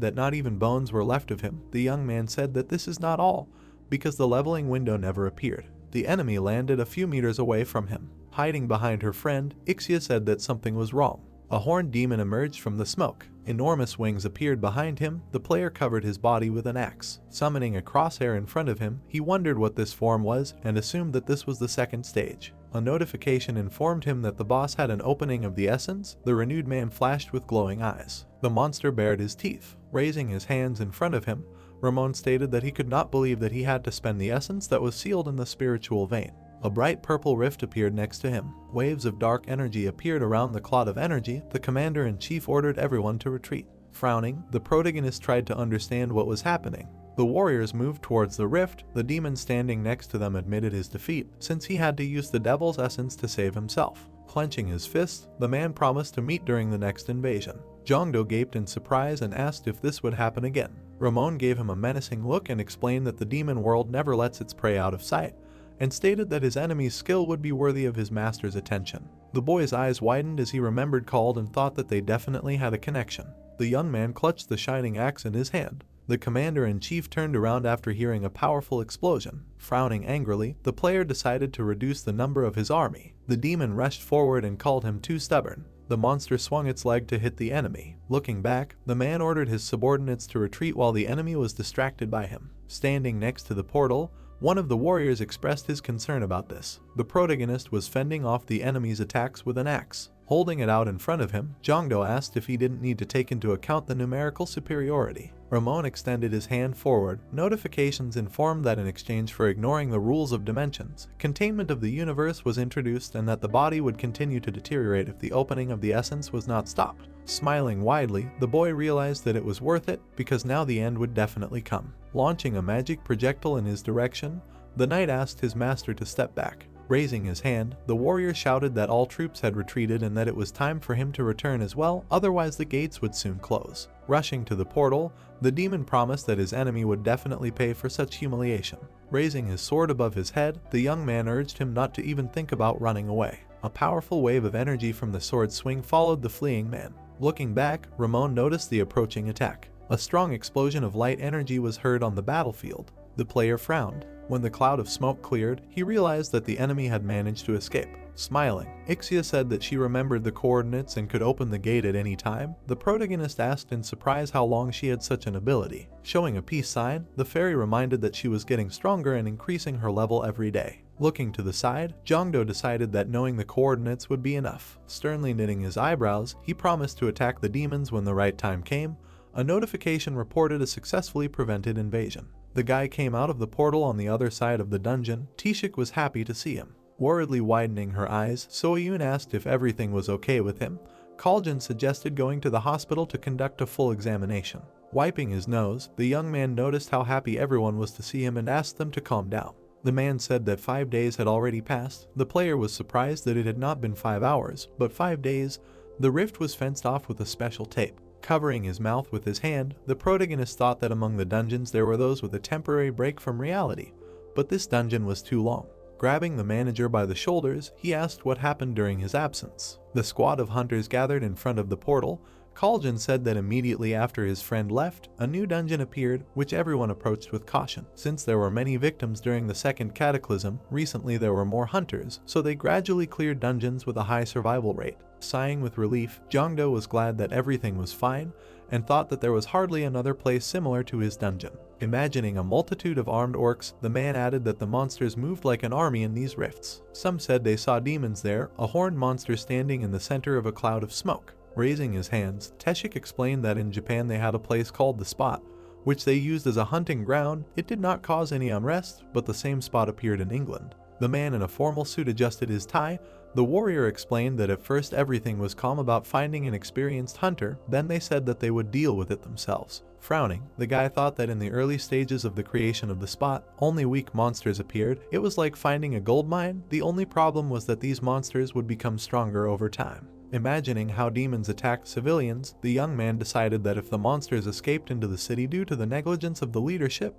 that not even bones were left of him. The young man said that this is not all, because the leveling window never appeared. The enemy landed a few meters away from him. Hiding behind her friend, Ixia said that something was wrong. A horned demon emerged from the smoke. Enormous wings appeared behind him. The player covered his body with an axe. Summoning a crosshair in front of him, he wondered what this form was and assumed that this was the second stage. A notification informed him that the boss had an opening of the essence. The renewed man flashed with glowing eyes. The monster bared his teeth. Raising his hands in front of him, Ramon stated that he could not believe that he had to spend the essence that was sealed in the spiritual vein. A bright purple rift appeared next to him. Waves of dark energy appeared around the clot of energy. The commander-in-chief ordered everyone to retreat. Frowning, the protagonist tried to understand what was happening. The warriors moved towards the rift. The demon standing next to them admitted his defeat, since he had to use the devil's essence to save himself. Clenching his fists, the man promised to meet during the next invasion. Jongdo gaped in surprise and asked if this would happen again. Ramon gave him a menacing look and explained that the demon world never lets its prey out of sight, and stated that his enemy's skill would be worthy of his master's attention. The boy's eyes widened as he remembered Called and thought that they definitely had a connection. The young man clutched the shining axe in his hand. The commander-in-chief turned around after hearing a powerful explosion. Frowning angrily, the player decided to reduce the number of his army. The demon rushed forward and called him too stubborn. The monster swung its leg to hit the enemy. Looking back, the man ordered his subordinates to retreat while the enemy was distracted by him. Standing next to the portal, one of the warriors expressed his concern about this. The protagonist was fending off the enemy's attacks with an axe. Holding it out in front of him, Jongdo asked if he didn't need to take into account the numerical superiority. Ramon extended his hand forward. Notifications informed that in exchange for ignoring the rules of dimensions, containment of the universe was introduced and that the body would continue to deteriorate if the opening of the essence was not stopped. Smiling widely, the boy realized that it was worth it because now the end would definitely come. Launching a magic projectile in his direction, the knight asked his master to step back. Raising his hand, the warrior shouted that all troops had retreated and that it was time for him to return as well, otherwise the gates would soon close. Rushing to the portal, the demon promised that his enemy would definitely pay for such humiliation. Raising his sword above his head, the young man urged him not to even think about running away. A powerful wave of energy from the sword swing followed the fleeing man. Looking back, Ramon noticed the approaching attack. A strong explosion of light energy was heard on the battlefield. The player frowned. When the cloud of smoke cleared, he realized that the enemy had managed to escape. Smiling, Ixia said that she remembered the coordinates and could open the gate at any time. The protagonist asked in surprise how long she had such an ability. Showing a peace sign, the fairy reminded that she was getting stronger and increasing her level every day. Looking to the side, Jongdo decided that knowing the coordinates would be enough. Sternly knitting his eyebrows, he promised to attack the demons when the right time came. A notification reported a successfully prevented invasion. The guy came out of the portal on the other side of the dungeon. Tishik was happy to see him. Worriedly widening her eyes, Soyun asked if everything was okay with him. Kaljin suggested going to the hospital to conduct a full examination. Wiping his nose, the young man noticed how happy everyone was to see him and asked them to calm down. The man said that 5 days had already passed. The player was surprised that it had not been 5 hours, but 5 days. The rift was fenced off with a special tape. Covering his mouth with his hand, the protagonist thought that among the dungeons there were those with a temporary break from reality, but this dungeon was too long. Grabbing the manager by the shoulders, he asked what happened during his absence. The squad of hunters gathered in front of the portal. Kaljin said that immediately after his friend left, a new dungeon appeared, which everyone approached with caution. Since there were many victims during the second cataclysm, recently there were more hunters, so they gradually cleared dungeons with a high survival rate. Sighing with relief, Jongdo was glad that everything was fine, and thought that there was hardly another place similar to his dungeon. Imagining a multitude of armed orcs, the man added that the monsters moved like an army in these rifts. Some said they saw demons there, a horned monster standing in the center of a cloud of smoke. Raising his hands, Teshik explained that in Japan they had a place called the Spot, which they used as a hunting ground. It did not cause any unrest, but the same spot appeared in England. The man in a formal suit adjusted his tie. The warrior explained that at first everything was calm about finding an experienced hunter, then they said that they would deal with it themselves. Frowning, the guy thought that in the early stages of the creation of the Spot, only weak monsters appeared. It was like finding a gold mine. The only problem was that these monsters would become stronger over time. Imagining how demons attacked civilians, the young man decided that if the monsters escaped into the city due to the negligence of the leadership,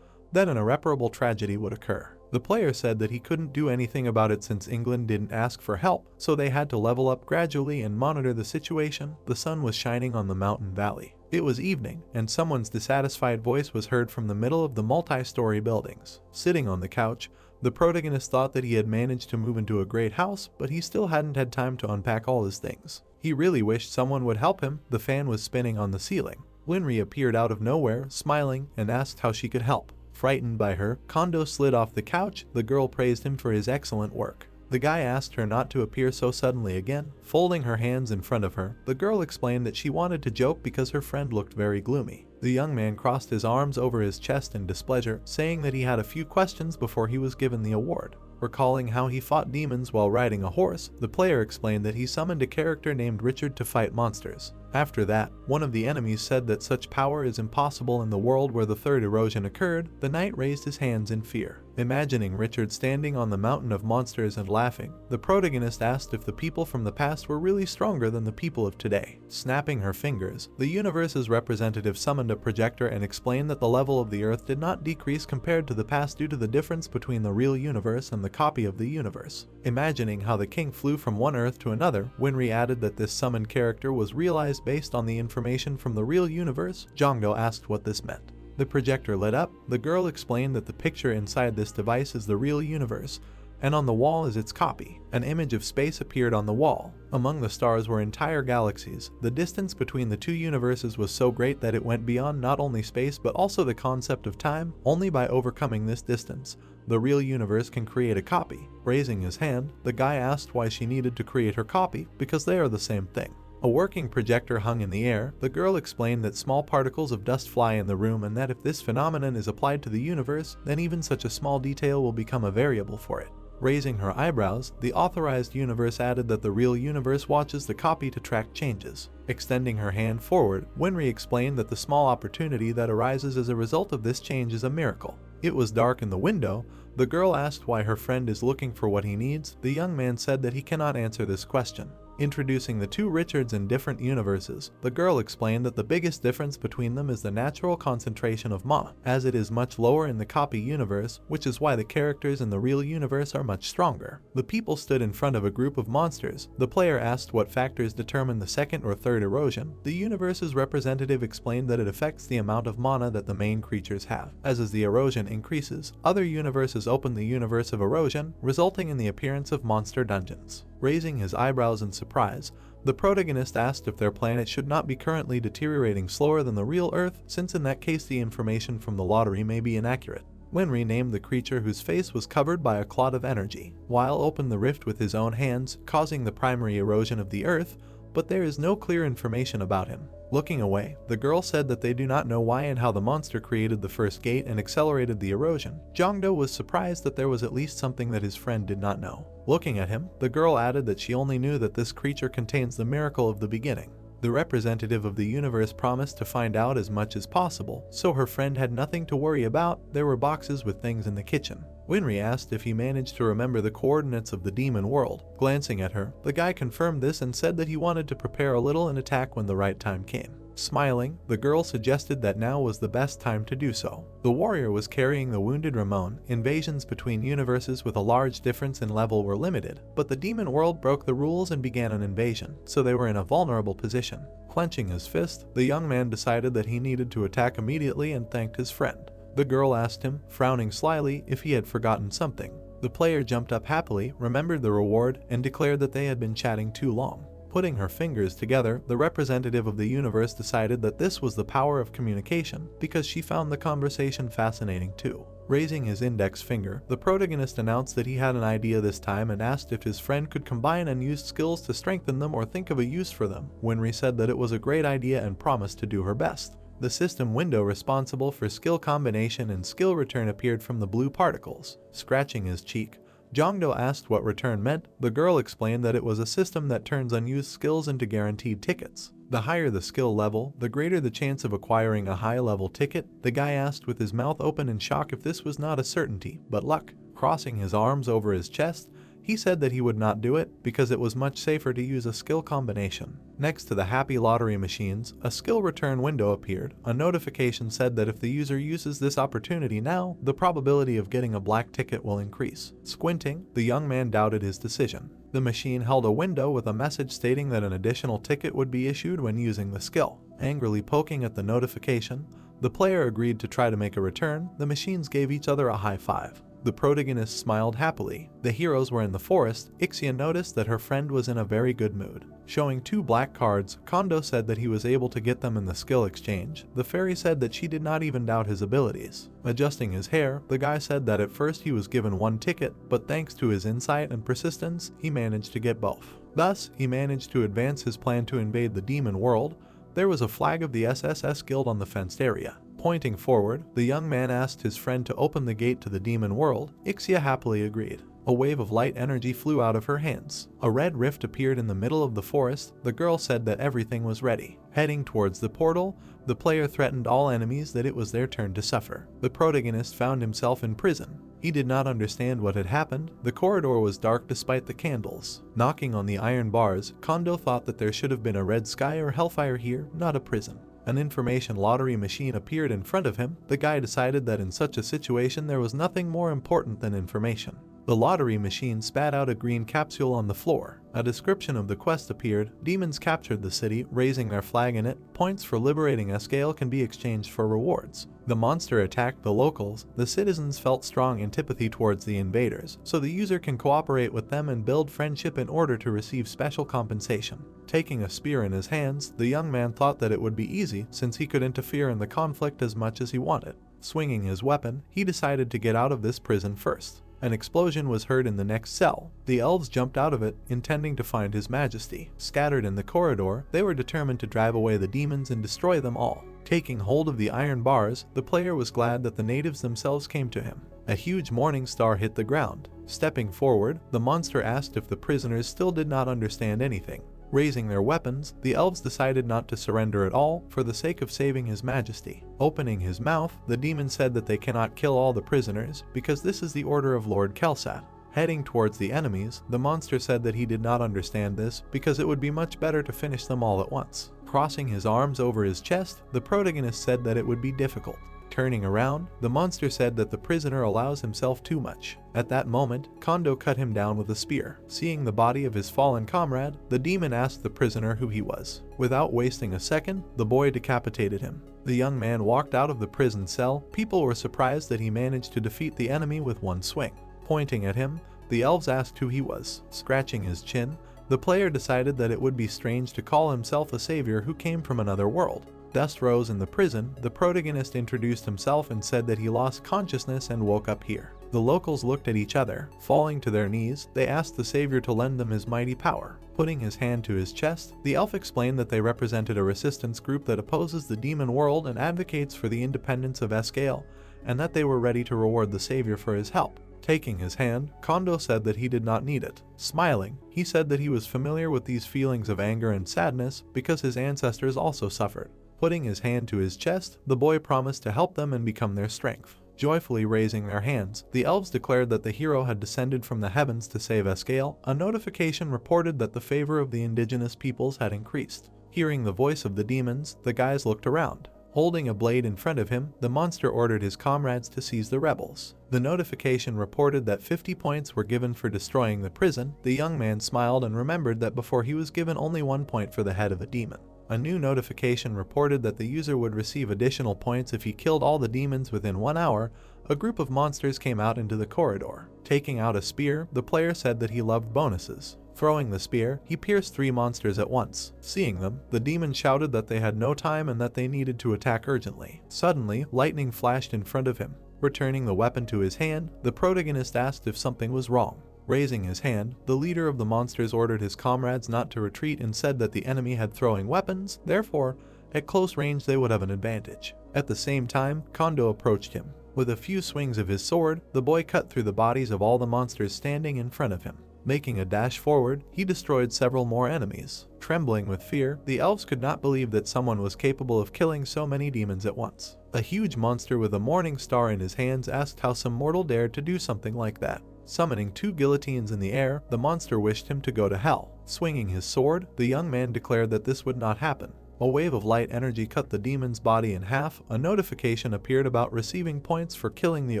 then an irreparable tragedy would occur. The player said that he couldn't do anything about it since England didn't ask for help, so they had to level up gradually and monitor the situation. The sun was shining on the mountain valley. It was evening, and someone's dissatisfied voice was heard from the middle of the multi-story buildings. Sitting on the couch, the protagonist thought that he had managed to move into a great house, but he still hadn't had time to unpack all his things. He really wished someone would help him. The fan was spinning on the ceiling. Linri appeared out of nowhere, smiling, and asked how she could help. Frightened by her, Kondo slid off the couch. The girl praised him for his excellent work. The guy asked her not to appear so suddenly again. Folding her hands in front of her, the girl explained that she wanted to joke because her friend looked very gloomy. The young man crossed his arms over his chest in displeasure, saying that he had a few questions before he was given the award. Recalling how he fought demons while riding a horse, the player explained that he summoned a character named Richard to fight monsters. After that, one of the enemies said that such power is impossible in the world where the third erosion occurred. The knight raised his hands in fear. Imagining Richard standing on the mountain of monsters and laughing, the protagonist asked if the people from the past were really stronger than the people of today. Snapping her fingers, the universe's representative summoned a projector and explained that the level of the Earth did not decrease compared to the past due to the difference between the real universe and the copy of the universe. Imagining how the king flew from one Earth to another, Winry added that this summoned character was realized based on the information from the real universe. Jongdo asked what this meant. The projector lit up. The girl explained that the picture inside this device is the real universe, and on the wall is its copy. An image of space appeared on the wall. Among the stars were entire galaxies. The distance between the two universes was so great that it went beyond not only space but also the concept of time. Only by overcoming this distance, the real universe can create a copy. Raising his hand, the guy asked why she needed to create her copy, because they are the same thing. A working projector hung in the air. The girl explained that small particles of dust fly in the room and that if this phenomenon is applied to the universe, then even such a small detail will become a variable for it. Raising her eyebrows, the authorized universe added that the real universe watches the copy to track changes. Extending her hand forward, Winry explained that the small opportunity that arises as a result of this change is a miracle. It was dark in the window. The girl asked why her friend is looking for what he needs. The young man said that he cannot answer this question. Introducing the two Richards in different universes, the girl explained that the biggest difference between them is the natural concentration of mana, as it is much lower in the copy universe, which is why the characters in the real universe are much stronger. The people stood in front of a group of monsters. The player asked what factors determine the second or third erosion. The universe's representative explained that it affects the amount of mana that the main creatures have. As the erosion increases, other universes open the universe of erosion, resulting in the appearance of monster dungeons. Raising his eyebrows in surprise, the protagonist asked if their planet should not be currently deteriorating slower than the real Earth, since in that case the information from the lottery may be inaccurate. Winry named the creature whose face was covered by a cloud of energy. Weil opened the rift with his own hands, causing the primary erosion of the Earth, but there is no clear information about him. Looking away, the girl said that they do not know why and how the monster created the first gate and accelerated the erosion. Jongdo was surprised that there was at least something that his friend did not know. Looking at him, the girl added that she only knew that this creature contains the miracle of the beginning. The representative of the universe promised to find out as much as possible, so her friend had nothing to worry about. There were boxes with things in the kitchen. Winry asked if he managed to remember the coordinates of the demon world. Glancing at her, the guy confirmed this and said that he wanted to prepare a little and attack when the right time came. Smiling, the girl suggested that now was the best time to do so. The warrior was carrying the wounded Ramon. Invasions between universes with a large difference in level were limited, but the demon world broke the rules and began an invasion, so they were in a vulnerable position. Clenching his fist, the young man decided that he needed to attack immediately and thanked his friend. The girl asked him, frowning slyly, if he had forgotten something. The player jumped up happily, remembered the reward, and declared that they had been chatting too long. Putting her fingers together, the representative of the universe decided that this was the power of communication, because she found the conversation fascinating too. Raising his index finger, the protagonist announced that he had an idea this time and asked if his friend could combine unused skills to strengthen them or think of a use for them. Winry said that it was a great idea and promised to do her best. The system window responsible for skill combination and skill return appeared from the blue particles. Scratching his cheek, Jongdo asked what return meant. The girl explained that it was a system that turns unused skills into guaranteed tickets. The higher the skill level, the greater the chance of acquiring a high-level ticket. The guy asked with his mouth open in shock if this was not a certainty, but luck. Crossing his arms over his chest, he said that he would not do it because it was much safer to use a skill combination. Next to the happy lottery machines, a skill return window appeared. A notification said that if the user uses this opportunity now, the probability of getting a black ticket will increase. Squinting, the young man doubted his decision. The machine held a window with a message stating that an additional ticket would be issued when using the skill. Angrily poking at the notification, the player agreed to try to make a return. The machines gave each other a high five. The protagonist smiled happily. The heroes were in the forest. Ixia noticed that her friend was in a very good mood. Showing two black cards, Kondo said that he was able to get them in the skill exchange. The fairy said that she did not even doubt his abilities. Adjusting his hair, the guy said that at first he was given one ticket, but thanks to his insight and persistence, he managed to get both. Thus, he managed to advance his plan to invade the demon world. There was a flag of the SSS Guild on the fenced area. Pointing forward, the young man asked his friend to open the gate to the demon world. Ixia happily agreed. A wave of light energy flew out of her hands. A red rift appeared in the middle of the forest. The girl said that everything was ready. Heading towards the portal, the player threatened all enemies that it was their turn to suffer. The protagonist found himself in prison. He did not understand what had happened. The corridor was dark despite the candles. Knocking on the iron bars, Kondo thought that there should have been a red sky or hellfire here, not a prison. An information lottery machine appeared in front of him. The guy decided that in such a situation there was nothing more important than information. The lottery machine spat out a green capsule on the floor. A description of the quest appeared. Demons captured the city, raising their flag in it. Points for liberating Escale can be exchanged for rewards. The monster attacked the locals. The citizens felt strong antipathy towards the invaders, so the user can cooperate with them and build friendship in order to receive special compensation. Taking a spear in his hands, the young man thought that it would be easy since he could interfere in the conflict as much as he wanted. Swinging his weapon, he decided to get out of this prison first. An explosion was heard in the next cell. The elves jumped out of it, intending to find His Majesty. Scattered in the corridor, they were determined to drive away the demons and destroy them all. Taking hold of the iron bars, the player was glad that the natives themselves came to him. A huge morning star hit the ground. Stepping forward, the monster asked if the prisoners still did not understand anything. Raising their weapons, the elves decided not to surrender at all for the sake of saving His Majesty. Opening his mouth, the demon said that they cannot kill all the prisoners because this is the order of Lord Kelsat. Heading towards the enemies, the monster said that he did not understand this because it would be much better to finish them all at once. Crossing his arms over his chest, the protagonist said that it would be difficult. Turning around, the monster said that the prisoner allows himself too much. At that moment, Kondo cut him down with a spear. Seeing the body of his fallen comrade, the demon asked the prisoner who he was. Without wasting a second, the boy decapitated him. The young man walked out of the prison cell. People were surprised that he managed to defeat the enemy with one swing. Pointing at him, the elves asked who he was. Scratching his chin, the player decided that it would be strange to call himself a savior who came from another world. Dust rose in the prison. The protagonist introduced himself and said that he lost consciousness and woke up here. The locals looked at each other. Falling to their knees, they asked the savior to lend them his mighty power. Putting his hand to his chest, the elf explained that they represented a resistance group that opposes the demon world and advocates for the independence of Escale, and that they were ready to reward the savior for his help. Taking his hand, Kondo said that he did not need it. Smiling, he said that he was familiar with these feelings of anger and sadness because his ancestors also suffered. Putting his hand to his chest, the boy promised to help them and become their strength. Joyfully raising their hands, the elves declared that the hero had descended from the heavens to save Escale. A notification reported that the favor of the indigenous peoples had increased. Hearing the voice of the demons, the guys looked around. Holding a blade in front of him, the monster ordered his comrades to seize the rebels. The notification reported that 50 points were given for destroying the prison. The young man smiled and remembered that before he was given only 1 point for the head of a demon. A new notification reported that the user would receive additional points if he killed all the demons within 1 hour. A group of monsters came out into the corridor. Taking out a spear, the player said that he loved bonuses. Throwing the spear, he pierced 3 monsters at once. Seeing them, the demon shouted that they had no time and that they needed to attack urgently. Suddenly, lightning flashed in front of him. Returning the weapon to his hand, the protagonist asked if something was wrong. Raising his hand, the leader of the monsters ordered his comrades not to retreat and said that the enemy had throwing weapons, therefore, at close range they would have an advantage. At the same time, Kondo approached him. With a few swings of his sword, the boy cut through the bodies of all the monsters standing in front of him. Making a dash forward, he destroyed several more enemies. Trembling with fear, the elves could not believe that someone was capable of killing so many demons at once. A huge monster with a morning star in his hands asked how some mortal dared to do something like that. Summoning 2 guillotines in the air, the monster wished him to go to hell. Swinging his sword, the young man declared that this would not happen. A wave of light energy cut the demon's body in half. A notification appeared about receiving points for killing the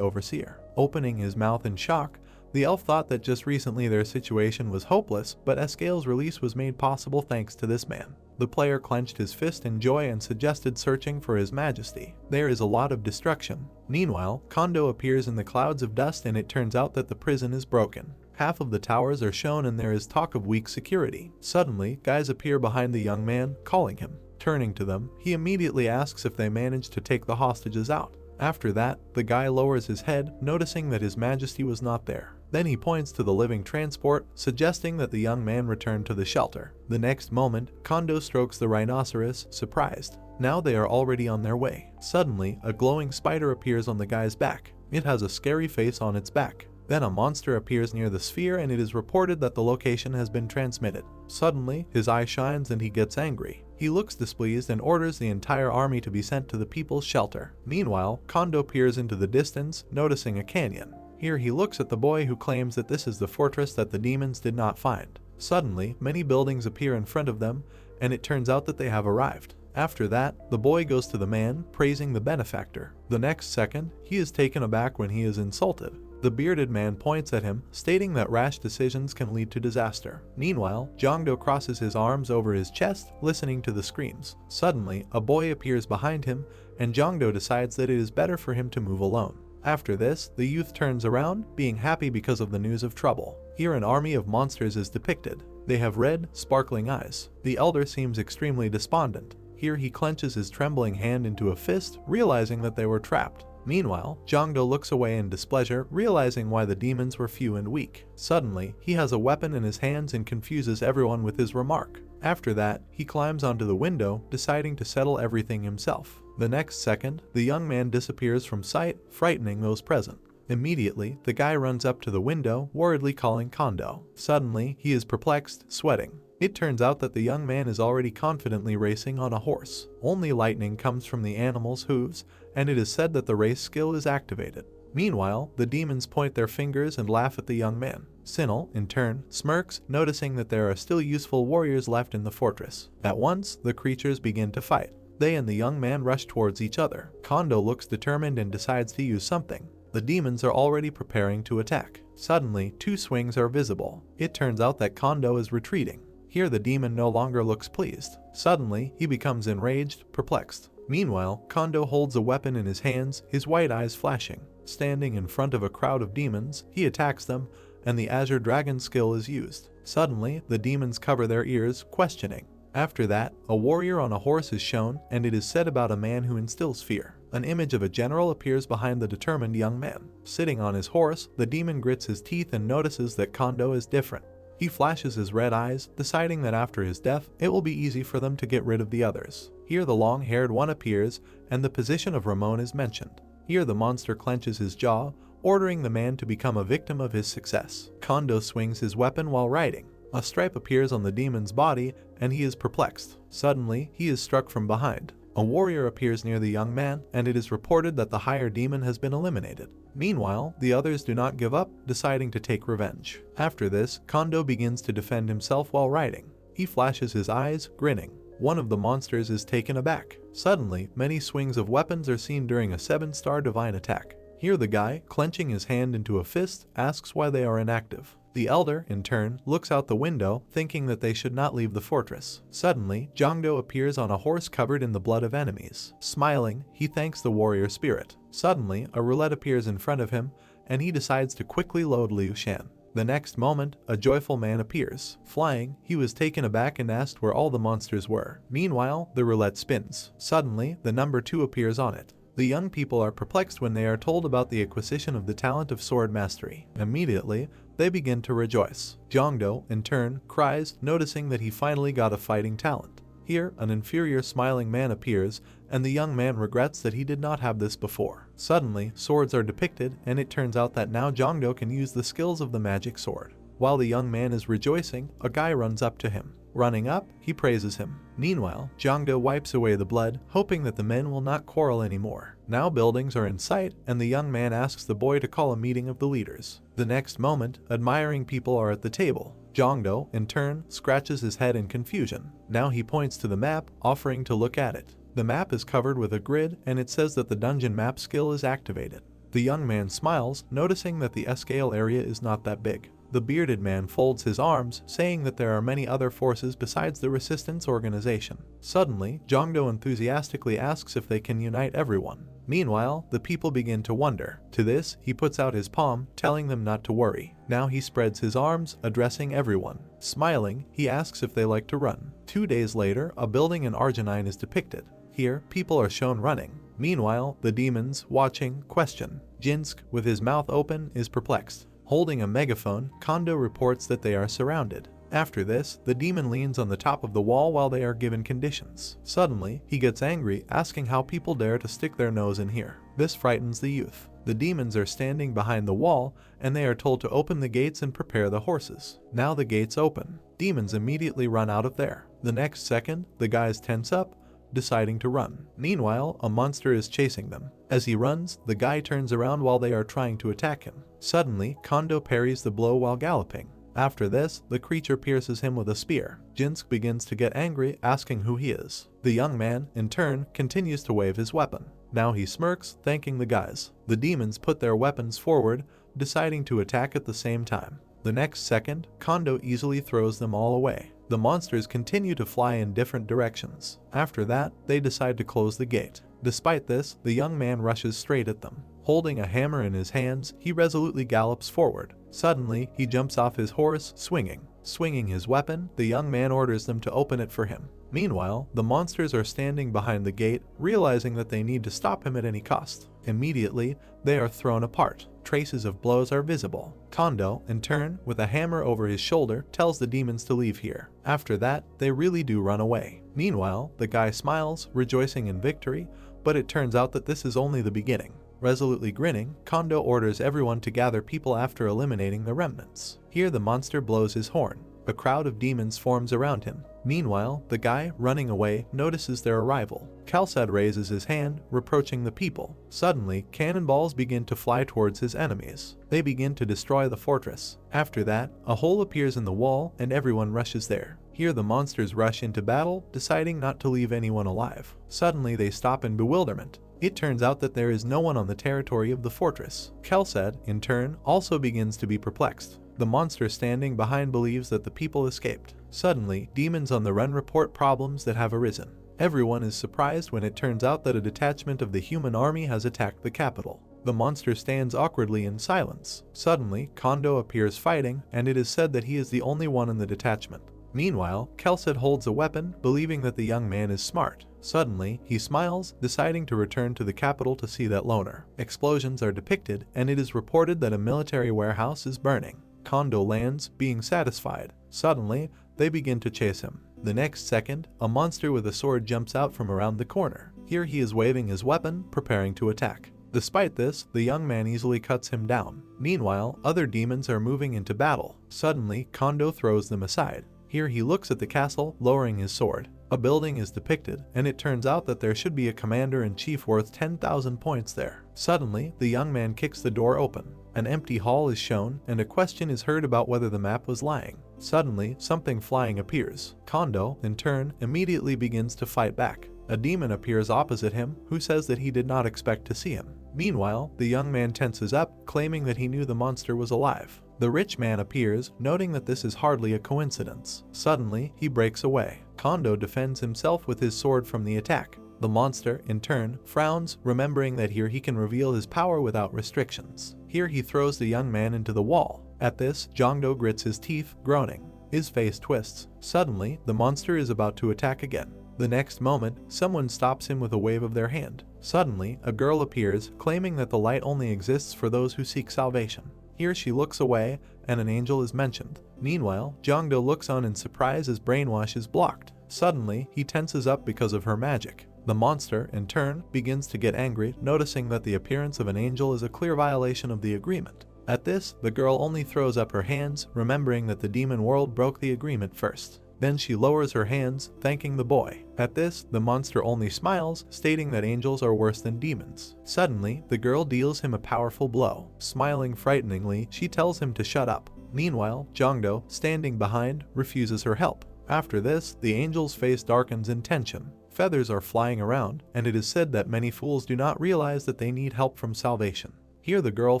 overseer. Opening his mouth in shock, the elf thought that just recently their situation was hopeless, but Escale's release was made possible thanks to this man. The player clenched his fist in joy and suggested searching for His Majesty. There is a lot of destruction. Meanwhile, Kondo appears in the clouds of dust and it turns out that the prison is broken. Half of the towers are shown and there is talk of weak security. Suddenly, guys appear behind the young man, calling him. Turning to them, he immediately asks if they managed to take the hostages out. After that, the guy lowers his head, noticing that His Majesty was not there. Then he points to the living transport, suggesting that the young man return to the shelter. The next moment, Kondo strokes the rhinoceros, surprised. Now they are already on their way. Suddenly, a glowing spider appears on the guy's back. It has a scary face on its back. Then a monster appears near the sphere and it is reported that the location has been transmitted. Suddenly, his eye shines and he gets angry. He looks displeased and orders the entire army to be sent to the people's shelter. Meanwhile, Kondo peers into the distance, noticing a canyon. Here he looks at the boy who claims that this is the fortress that the demons did not find. Suddenly, many buildings appear in front of them, and it turns out that they have arrived. After that, the boy goes to the man, praising the benefactor. The next second, he is taken aback when he is insulted. The bearded man points at him, stating that rash decisions can lead to disaster. Meanwhile, Jongdo crosses his arms over his chest, listening to the screams. Suddenly, a boy appears behind him, and Jongdo decides that it is better for him to move alone. After this, the youth turns around, being happy because of the news of trouble. Here an army of monsters is depicted. They have red, sparkling eyes. The elder seems extremely despondent. Here he clenches his trembling hand into a fist, realizing that they were trapped. Meanwhile, Jongdo looks away in displeasure, realizing why the demons were few and weak. Suddenly, he has a weapon in his hands and confuses everyone with his remark. After that, he climbs onto the window, deciding to settle everything himself. The next second, the young man disappears from sight, frightening those present. Immediately, the guy runs up to the window, worriedly calling Kondo. Suddenly, he is perplexed, sweating. It turns out that the young man is already confidently racing on a horse. Only lightning comes from the animal's hooves, and it is said that the race skill is activated. Meanwhile, the demons point their fingers and laugh at the young man. Sinel, in turn, smirks, noticing that there are still useful warriors left in the fortress. At once, the creatures begin to fight. They and the young man rush towards each other. Kondo looks determined and decides to use something. The demons are already preparing to attack. Suddenly, two swings are visible. It turns out that Kondo is retreating. Here the demon no longer looks pleased. Suddenly, he becomes enraged, perplexed. Meanwhile, Kondo holds a weapon in his hands, his white eyes flashing. Standing in front of a crowd of demons, he attacks them, and the Azure Dragon skill is used. Suddenly, the demons cover their ears, questioning. After that, a warrior on a horse is shown, and it is said about a man who instills fear. An image of a general appears behind the determined young man. Sitting on his horse, the demon grits his teeth and notices that Kondo is different. He flashes his red eyes, deciding that after his death, it will be easy for them to get rid of the others. Here the long-haired one appears, and the position of Ramon is mentioned. Here the monster clenches his jaw, ordering the man to become a victim of his success. Kondo swings his weapon while riding. A stripe appears on the demon's body, and he is perplexed. Suddenly, he is struck from behind. A warrior appears near the young man, and it is reported that the higher demon has been eliminated. Meanwhile, the others do not give up, deciding to take revenge. After this, Kondo begins to defend himself while riding. He flashes his eyes, grinning. One of the monsters is taken aback. Suddenly, many swings of weapons are seen during a 7-star divine attack. Here the guy, clenching his hand into a fist, asks why they are inactive. The elder, in turn, looks out the window, thinking that they should not leave the fortress. Suddenly, Jongdo appears on a horse covered in the blood of enemies. Smiling, he thanks the warrior spirit. Suddenly, a roulette appears in front of him, and he decides to quickly load Liu Shan. The next moment, a joyful man appears. Flying, he was taken aback and asked where all the monsters were. Meanwhile, the roulette spins. Suddenly, the number 2 appears on it. The young people are perplexed when they are told about the acquisition of the talent of sword mastery. Immediately, they begin to rejoice. Jongdo, in turn, cries, noticing that he finally got a fighting talent. Here, an inferior smiling man appears, and the young man regrets that he did not have this before. Suddenly, swords are depicted, and it turns out that now Jongdo can use the skills of the magic sword. While the young man is rejoicing, a guy runs up to him. Running up, he praises him. Meanwhile, Jongdo wipes away the blood, hoping that the men will not quarrel anymore. Now buildings are in sight, and the young man asks the boy to call a meeting of the leaders. The next moment, admiring people are at the table. Jongdo, in turn, scratches his head in confusion. Now he points to the map, offering to look at it. The map is covered with a grid, and it says that the dungeon map skill is activated. The young man smiles, noticing that the S-scale area is not that big. The bearded man folds his arms, saying that there are many other forces besides the resistance organization. Suddenly, Jongdo enthusiastically asks if they can unite everyone. Meanwhile, the people begin to wonder. To this, he puts out his palm, telling them not to worry. Now he spreads his arms, addressing everyone. Smiling, he asks if they like to run. 2 days later, a building in Arginine is depicted. Here, people are shown running. Meanwhile, the demons, watching, question. Jinsk, with his mouth open, is perplexed. Holding a megaphone, Kondo reports that they are surrounded. After this, the demon leans on the top of the wall while they are given conditions. Suddenly, he gets angry, asking how people dare to stick their nose in here. This frightens the youth. The demons are standing behind the wall, and they are told to open the gates and prepare the horses. Now the gates open. Demons immediately run out of there. The next second, the guys tense up, deciding to run. Meanwhile, a monster is chasing them. As he runs, the guy turns around while they are trying to attack him. Suddenly, Kondo parries the blow while galloping. After this, the creature pierces him with a spear. Jinsk begins to get angry, asking who he is. The young man, in turn, continues to wave his weapon. Now he smirks, thanking the guys. The demons put their weapons forward, deciding to attack at the same time. The next second, Kondo easily throws them all away. The monsters continue to fly in different directions. After that, they decide to close the gate. Despite this, the young man rushes straight at them. Holding a hammer in his hands, he resolutely gallops forward. Suddenly, he jumps off his horse, swinging. Swinging his weapon, the young man orders them to open it for him. Meanwhile, the monsters are standing behind the gate, realizing that they need to stop him at any cost. Immediately, they are thrown apart. Traces of blows are visible. Kondo, in turn, with a hammer over his shoulder, tells the demons to leave here. After that, they really do run away. Meanwhile, the guy smiles, rejoicing in victory, but it turns out that this is only the beginning. Resolutely grinning, Kondo orders everyone to gather people after eliminating the remnants. Here the monster blows his horn. A crowd of demons forms around him. Meanwhile, the guy, running away, notices their arrival. Khaled raises his hand, reproaching the people. Suddenly, cannonballs begin to fly towards his enemies. They begin to destroy the fortress. After that, a hole appears in the wall and everyone rushes there. Here the monsters rush into battle, deciding not to leave anyone alive. Suddenly they stop in bewilderment. It turns out that there is no one on the territory of the fortress. Khaled, in turn, also begins to be perplexed. The monster standing behind believes that the people escaped. Suddenly, demons on the run report problems that have arisen. Everyone is surprised when it turns out that a detachment of the human army has attacked the capital. The monster stands awkwardly in silence. Suddenly, Kondo appears fighting, and it is said that he is the only one in the detachment. Meanwhile, Khaled holds a weapon, believing that the young man is smart. Suddenly, he smiles, deciding to return to the capital to see that loner. Explosions are depicted, and it is reported that a military warehouse is burning. Kondo lands, being satisfied. Suddenly, they begin to chase him. The next second, a monster with a sword jumps out from around the corner. Here he is waving his weapon, preparing to attack. Despite this, the young man easily cuts him down. Meanwhile, other demons are moving into battle. Suddenly, Kondo throws them aside. Here he looks at the castle, lowering his sword. A building is depicted, and it turns out that there should be a commander-in-chief worth 10,000 points there. Suddenly, the young man kicks the door open. An empty hall is shown, and a question is heard about whether the map was lying. Suddenly, something flying appears. Kondo, in turn, immediately begins to fight back. A demon appears opposite him, who says that he did not expect to see him. Meanwhile, the young man tenses up, claiming that he knew the monster was alive. The rich man appears, noting that this is hardly a coincidence. Suddenly, he breaks away. Kondo defends himself with his sword from the attack. The monster, in turn, frowns, remembering that here he can reveal his power without restrictions. Here he throws the young man into the wall. At this, Jongdo grits his teeth, groaning. His face twists. Suddenly, the monster is about to attack again. The next moment, someone stops him with a wave of their hand. Suddenly, a girl appears, claiming that the light only exists for those who seek salvation. Here she looks away, and an angel is mentioned. Meanwhile, Jongdo looks on in surprise as brainwash is blocked. Suddenly, he tenses up because of her magic. The monster, in turn, begins to get angry, noticing that the appearance of an angel is a clear violation of the agreement. At this, the girl only throws up her hands, remembering that the demon world broke the agreement first. Then she lowers her hands, thanking the boy. At this, the monster only smiles, stating that angels are worse than demons. Suddenly, the girl deals him a powerful blow. Smiling frighteningly, she tells him to shut up. Meanwhile, Jongdo, standing behind, refuses her help. After this, the angel's face darkens in tension. Feathers are flying around, and it is said that many fools do not realize that they need help from salvation. Here the girl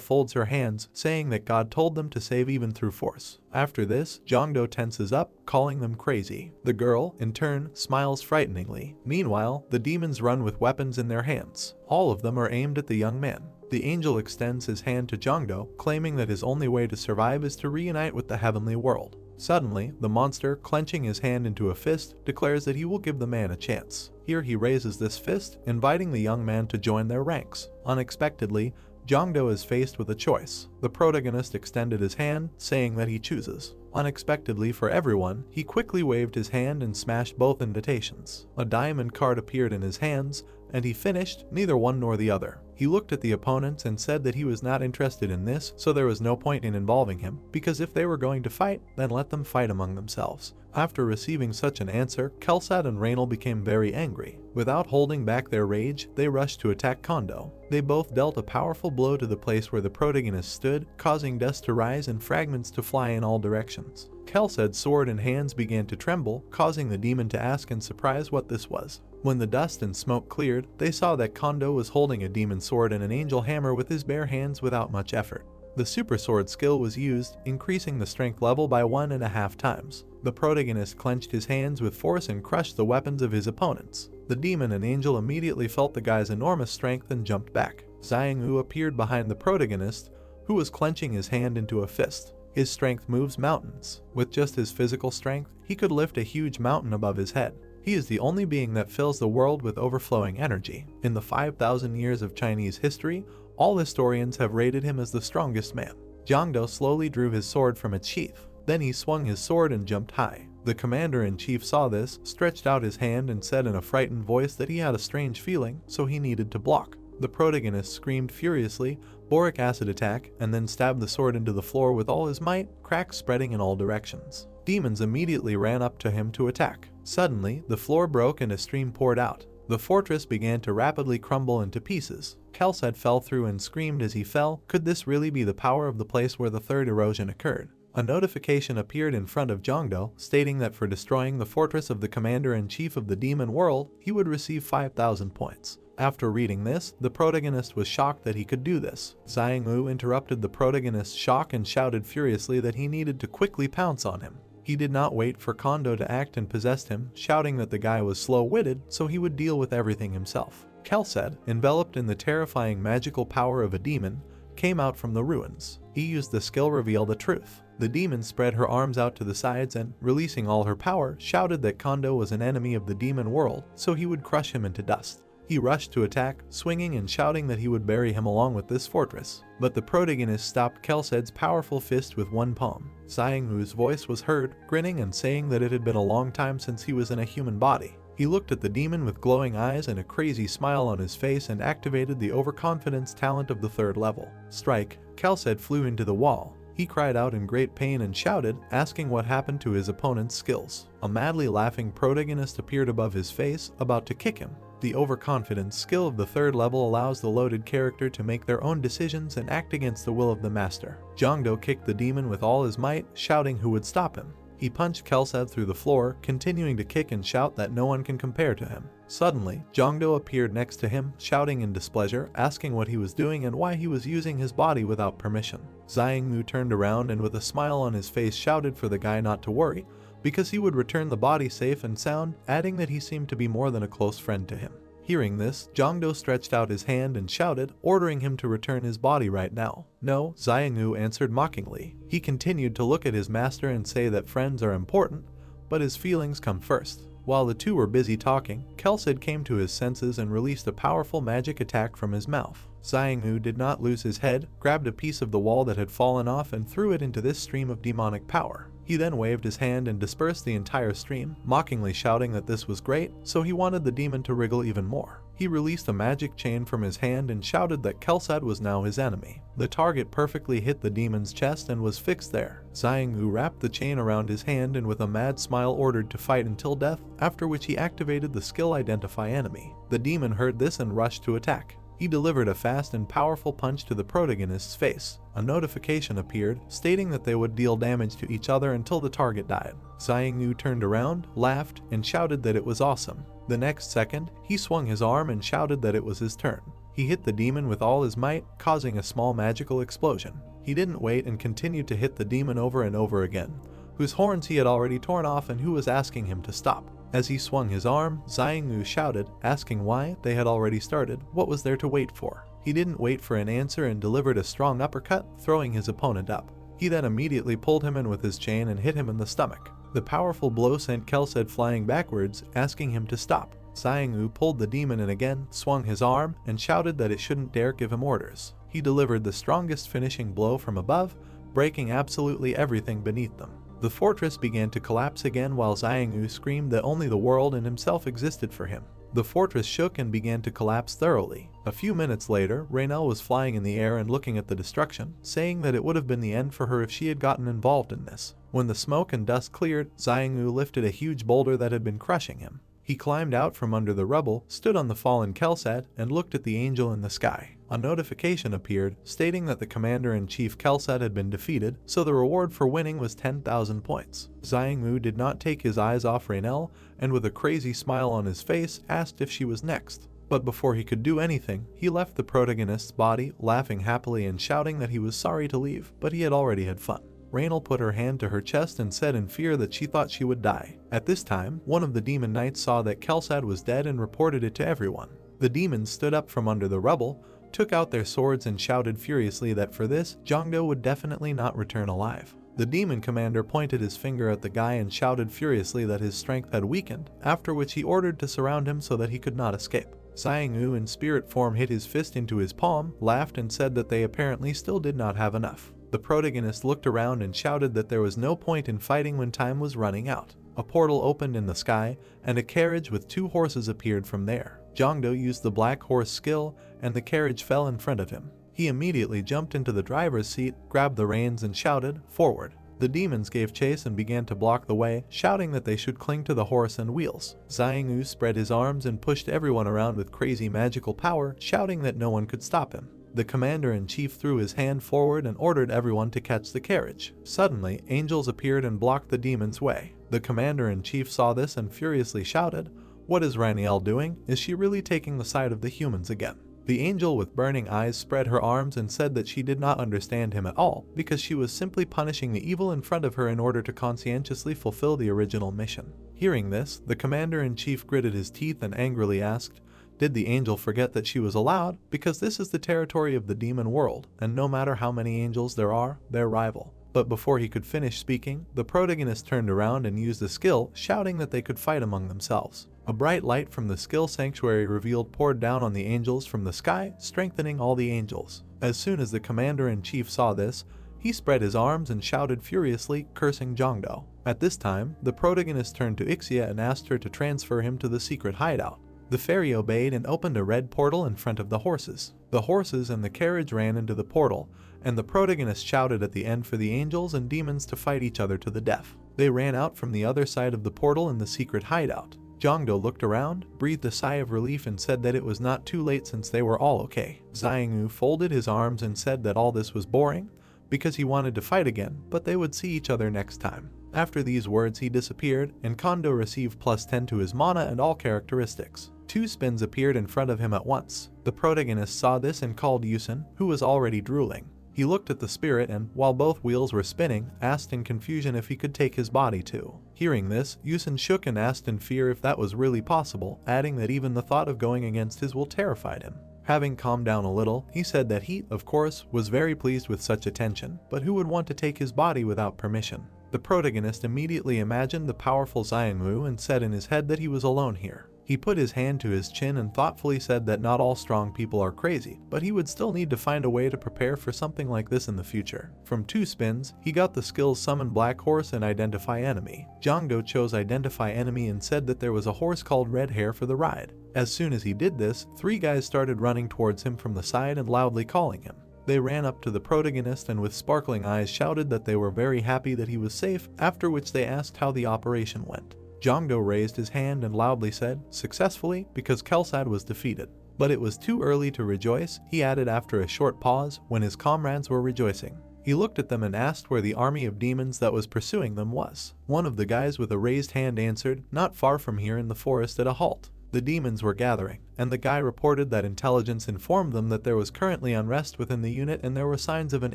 folds her hands, saying that God told them to save even through force. After this, Jongdo tenses up, calling them crazy. The girl, in turn, smiles frighteningly. Meanwhile, the demons run with weapons in their hands. All of them are aimed at the young man. The angel extends his hand to Jongdo, claiming that his only way to survive is to reunite with the heavenly world. Suddenly, the monster, clenching his hand into a fist, declares that he will give the man a chance. Here he raises this fist, inviting the young man to join their ranks. Unexpectedly, Jongdo is faced with a choice. The protagonist extended his hand, saying that he chooses. Unexpectedly for everyone, he quickly waved his hand and smashed both invitations. A diamond card appeared in his hands, and he finished neither one nor the other. He looked at the opponents and said that he was not interested in this, so there was no point in involving him, because if they were going to fight, then let them fight among themselves. After receiving such an answer, Kelsad and Rainel became very angry. Without holding back their rage, they rushed to attack Kondo. They both dealt a powerful blow to the place where the protagonist stood, causing dust to rise and fragments to fly in all directions. Kelsad's sword and hands began to tremble, causing the demon to ask in surprise what this was. When the dust and smoke cleared, they saw that Kondo was holding a demon sword and an angel hammer with his bare hands without much effort. The super sword skill was used, increasing the strength level by 1.5 times. The protagonist clenched his hands with force and crushed the weapons of his opponents. The demon and angel immediately felt the guy's enormous strength and jumped back. Xiangwu appeared behind the protagonist, who was clenching his hand into a fist. His strength moves mountains. With just his physical strength, he could lift a huge mountain above his head. He is the only being that fills the world with overflowing energy. In the 5,000 years of Chinese history, all historians have rated him as the strongest man. Jiangdo slowly drew his sword from its sheath. Then he swung his sword and jumped high. The commander-in-chief saw this, stretched out his hand and said in a frightened voice that he had a strange feeling, so he needed to block. The protagonist screamed furiously, boric acid attack, and then stabbed the sword into the floor with all his might, cracks spreading in all directions. Demons immediately ran up to him to attack. Suddenly, the floor broke and a stream poured out. The fortress began to rapidly crumble into pieces. Kelsad fell through and screamed as he fell. Could this really be the power of the place where the third erosion occurred? A notification appeared in front of Jiangdo, stating that for destroying the fortress of the commander-in-chief of the demon world, he would receive 5,000 points. After reading this, the protagonist was shocked that he could do this. Xiangwu interrupted the protagonist's shock and shouted furiously that he needed to quickly pounce on him. He did not wait for Kondo to act and possessed him, shouting that the guy was slow-witted, so he would deal with everything himself. Kelsad, enveloped in the terrifying magical power of a demon, came out from the ruins. He used the skill Reveal the Truth. The demon spread her arms out to the sides and, releasing all her power, shouted that Kondo was an enemy of the demon world, so he would crush him into dust. He rushed to attack, swinging and shouting that he would bury him along with this fortress. But the protagonist stopped Kelsad's powerful fist with one palm. Xiangwu's voice was heard, grinning and saying that it had been a long time since he was in a human body. He looked at the demon with glowing eyes and a crazy smile on his face and activated the overconfidence talent of the third level. Strike, Kelsad flew into the wall. He cried out in great pain and shouted, asking what happened to his opponent's skills. A madly laughing protagonist appeared above his face, about to kick him. The overconfidence skill of the third level allows the loaded character to make their own decisions and act against the will of the master. Jiangdo kicked the demon with all his might, shouting who would stop him. He punched Kelsad through the floor, continuing to kick and shout that no one can compare to him. Suddenly, Jiangdo appeared next to him, shouting in displeasure, asking what he was doing and why he was using his body without permission. Xiangwu turned around and with a smile on his face shouted for the guy not to worry, because he would return the body safe and sound, adding that he seemed to be more than a close friend to him. Hearing this, Jiangdo stretched out his hand and shouted, ordering him to return his body right now. No, Xiangwu answered mockingly. He continued to look at his master and say that friends are important, but his feelings come first. While the two were busy talking, Kelsad came to his senses and released a powerful magic attack from his mouth. Xiangwu did not lose his head, grabbed a piece of the wall that had fallen off and threw it into this stream of demonic power. He then waved his hand and dispersed the entire stream, mockingly shouting that this was great, so he wanted the demon to wriggle even more. He released a magic chain from his hand and shouted that Kelsad was now his enemy. The target perfectly hit the demon's chest and was fixed there. Xiangwu wrapped the chain around his hand and with a mad smile ordered to fight until death, after which he activated the skill Identify Enemy. The demon heard this and rushed to attack. He delivered a fast and powerful punch to the protagonist's face. A notification appeared, stating that they would deal damage to each other until the target died. Xiangwu turned around, laughed, and shouted that it was awesome. The next second, he swung his arm and shouted that it was his turn. He hit the demon with all his might, causing a small magical explosion. He didn't wait and continued to hit the demon over and over again, whose horns he had already torn off and who was asking him to stop. As he swung his arm, Xiangwu shouted, asking why they had already started, what was there to wait for. He didn't wait for an answer and delivered a strong uppercut, throwing his opponent up. He then immediately pulled him in with his chain and hit him in the stomach. The powerful blow sent Kelsad flying backwards, asking him to stop. Xiangwu pulled the demon in again, swung his arm, and shouted that it shouldn't dare give him orders. He delivered the strongest finishing blow from above, breaking absolutely everything beneath them. The fortress began to collapse again while Xiangwu screamed that only the world and himself existed for him. The fortress shook and began to collapse thoroughly. A few minutes later, Raynell was flying in the air and looking at the destruction, saying that it would have been the end for her if she had gotten involved in this. When the smoke and dust cleared, Xiangyu lifted a huge boulder that had been crushing him. He climbed out from under the rubble, stood on the fallen Kelsad, and looked at the angel in the sky. A notification appeared, stating that the Commander-in-Chief Kelsad had been defeated, so the reward for winning was 10,000 points. Xiangyu did not take his eyes off Raynell, and with a crazy smile on his face, asked if she was next. But before he could do anything, he left the protagonist's body, laughing happily and shouting that he was sorry to leave, but he had already had fun. Raynell put her hand to her chest and said in fear that she thought she would die. At this time, one of the demon knights saw that Kelsad was dead and reported it to everyone. The demons stood up from under the rubble, took out their swords and shouted furiously that for this, Jongdo would definitely not return alive. The demon commander pointed his finger at the guy and shouted furiously that his strength had weakened, after which he ordered to surround him so that he could not escape. Xiangyu in spirit form hit his fist into his palm, laughed and said that they apparently still did not have enough. The protagonist looked around and shouted that there was no point in fighting when time was running out. A portal opened in the sky, and a carriage with 2 horses appeared from there. Jongdo used the black horse skill, and the carriage fell in front of him. He immediately jumped into the driver's seat, grabbed the reins and shouted, "Forward." The demons gave chase and began to block the way, shouting that they should cling to the horse and wheels. Xiangyu spread his arms and pushed everyone around with crazy magical power, shouting that no one could stop him. The commander-in-chief threw his hand forward and ordered everyone to catch the carriage. Suddenly, angels appeared and blocked the demon's way. The commander-in-chief saw this and furiously shouted, "What is Raynell doing? Is she really taking the side of the humans again?" The angel with burning eyes spread her arms and said that she did not understand him at all, because she was simply punishing the evil in front of her in order to conscientiously fulfill the original mission. Hearing this, the commander-in-chief gritted his teeth and angrily asked, did the angel forget that she was allowed? Because this is the territory of the demon world, and no matter how many angels there are, they're rival. But before he could finish speaking, the protagonist turned around and used a skill, shouting that they could fight among themselves. A bright light from the skill sanctuary revealed poured down on the angels from the sky, strengthening all the angels. As soon as the commander-in-chief saw this, he spread his arms and shouted furiously, cursing Jongdo. At this time, the protagonist turned to Ixia and asked her to transfer him to the secret hideout. The fairy obeyed and opened a red portal in front of the horses. The horses and the carriage ran into the portal, and the protagonist shouted at the end for the angels and demons to fight each other to the death. They ran out from the other side of the portal in the secret hideout. Jongdo looked around, breathed a sigh of relief and said that it was not too late since they were all okay. Xiangyu folded his arms and said that all this was boring, because he wanted to fight again, but they would see each other next time. After these words he disappeared, and Kondo received +10 to his mana and all characteristics. 2 spins appeared in front of him at once. The protagonist saw this and called Yusen, who was already drooling. He looked at the spirit and, while both wheels were spinning, asked in confusion if he could take his body too. Hearing this, Yusen shook and asked in fear if that was really possible, adding that even the thought of going against his will terrified him. Having calmed down a little, he said that he, of course, was very pleased with such attention, but who would want to take his body without permission? The protagonist immediately imagined the powerful Xiangyu and said in his head that he was alone here. He put his hand to his chin and thoughtfully said that not all strong people are crazy, but he would still need to find a way to prepare for something like this in the future. From 2 spins, he got the skills Summon Black Horse and Identify Enemy. Jongdo chose Identify Enemy and said that there was a horse called Red Hair for the ride. As soon as he did this, 3 guys started running towards him from the side and loudly calling him. They ran up to the protagonist and with sparkling eyes shouted that they were very happy that he was safe, after which they asked how the operation went. Jongdo raised his hand and loudly said, "Successfully," because Kelsad was defeated. But it was too early to rejoice, he added after a short pause, when his comrades were rejoicing. He looked at them and asked where the army of demons that was pursuing them was. One of the guys with a raised hand answered, "Not far from here in the forest at a halt." The demons were gathering, and the guy reported that intelligence informed them that there was currently unrest within the unit and there were signs of an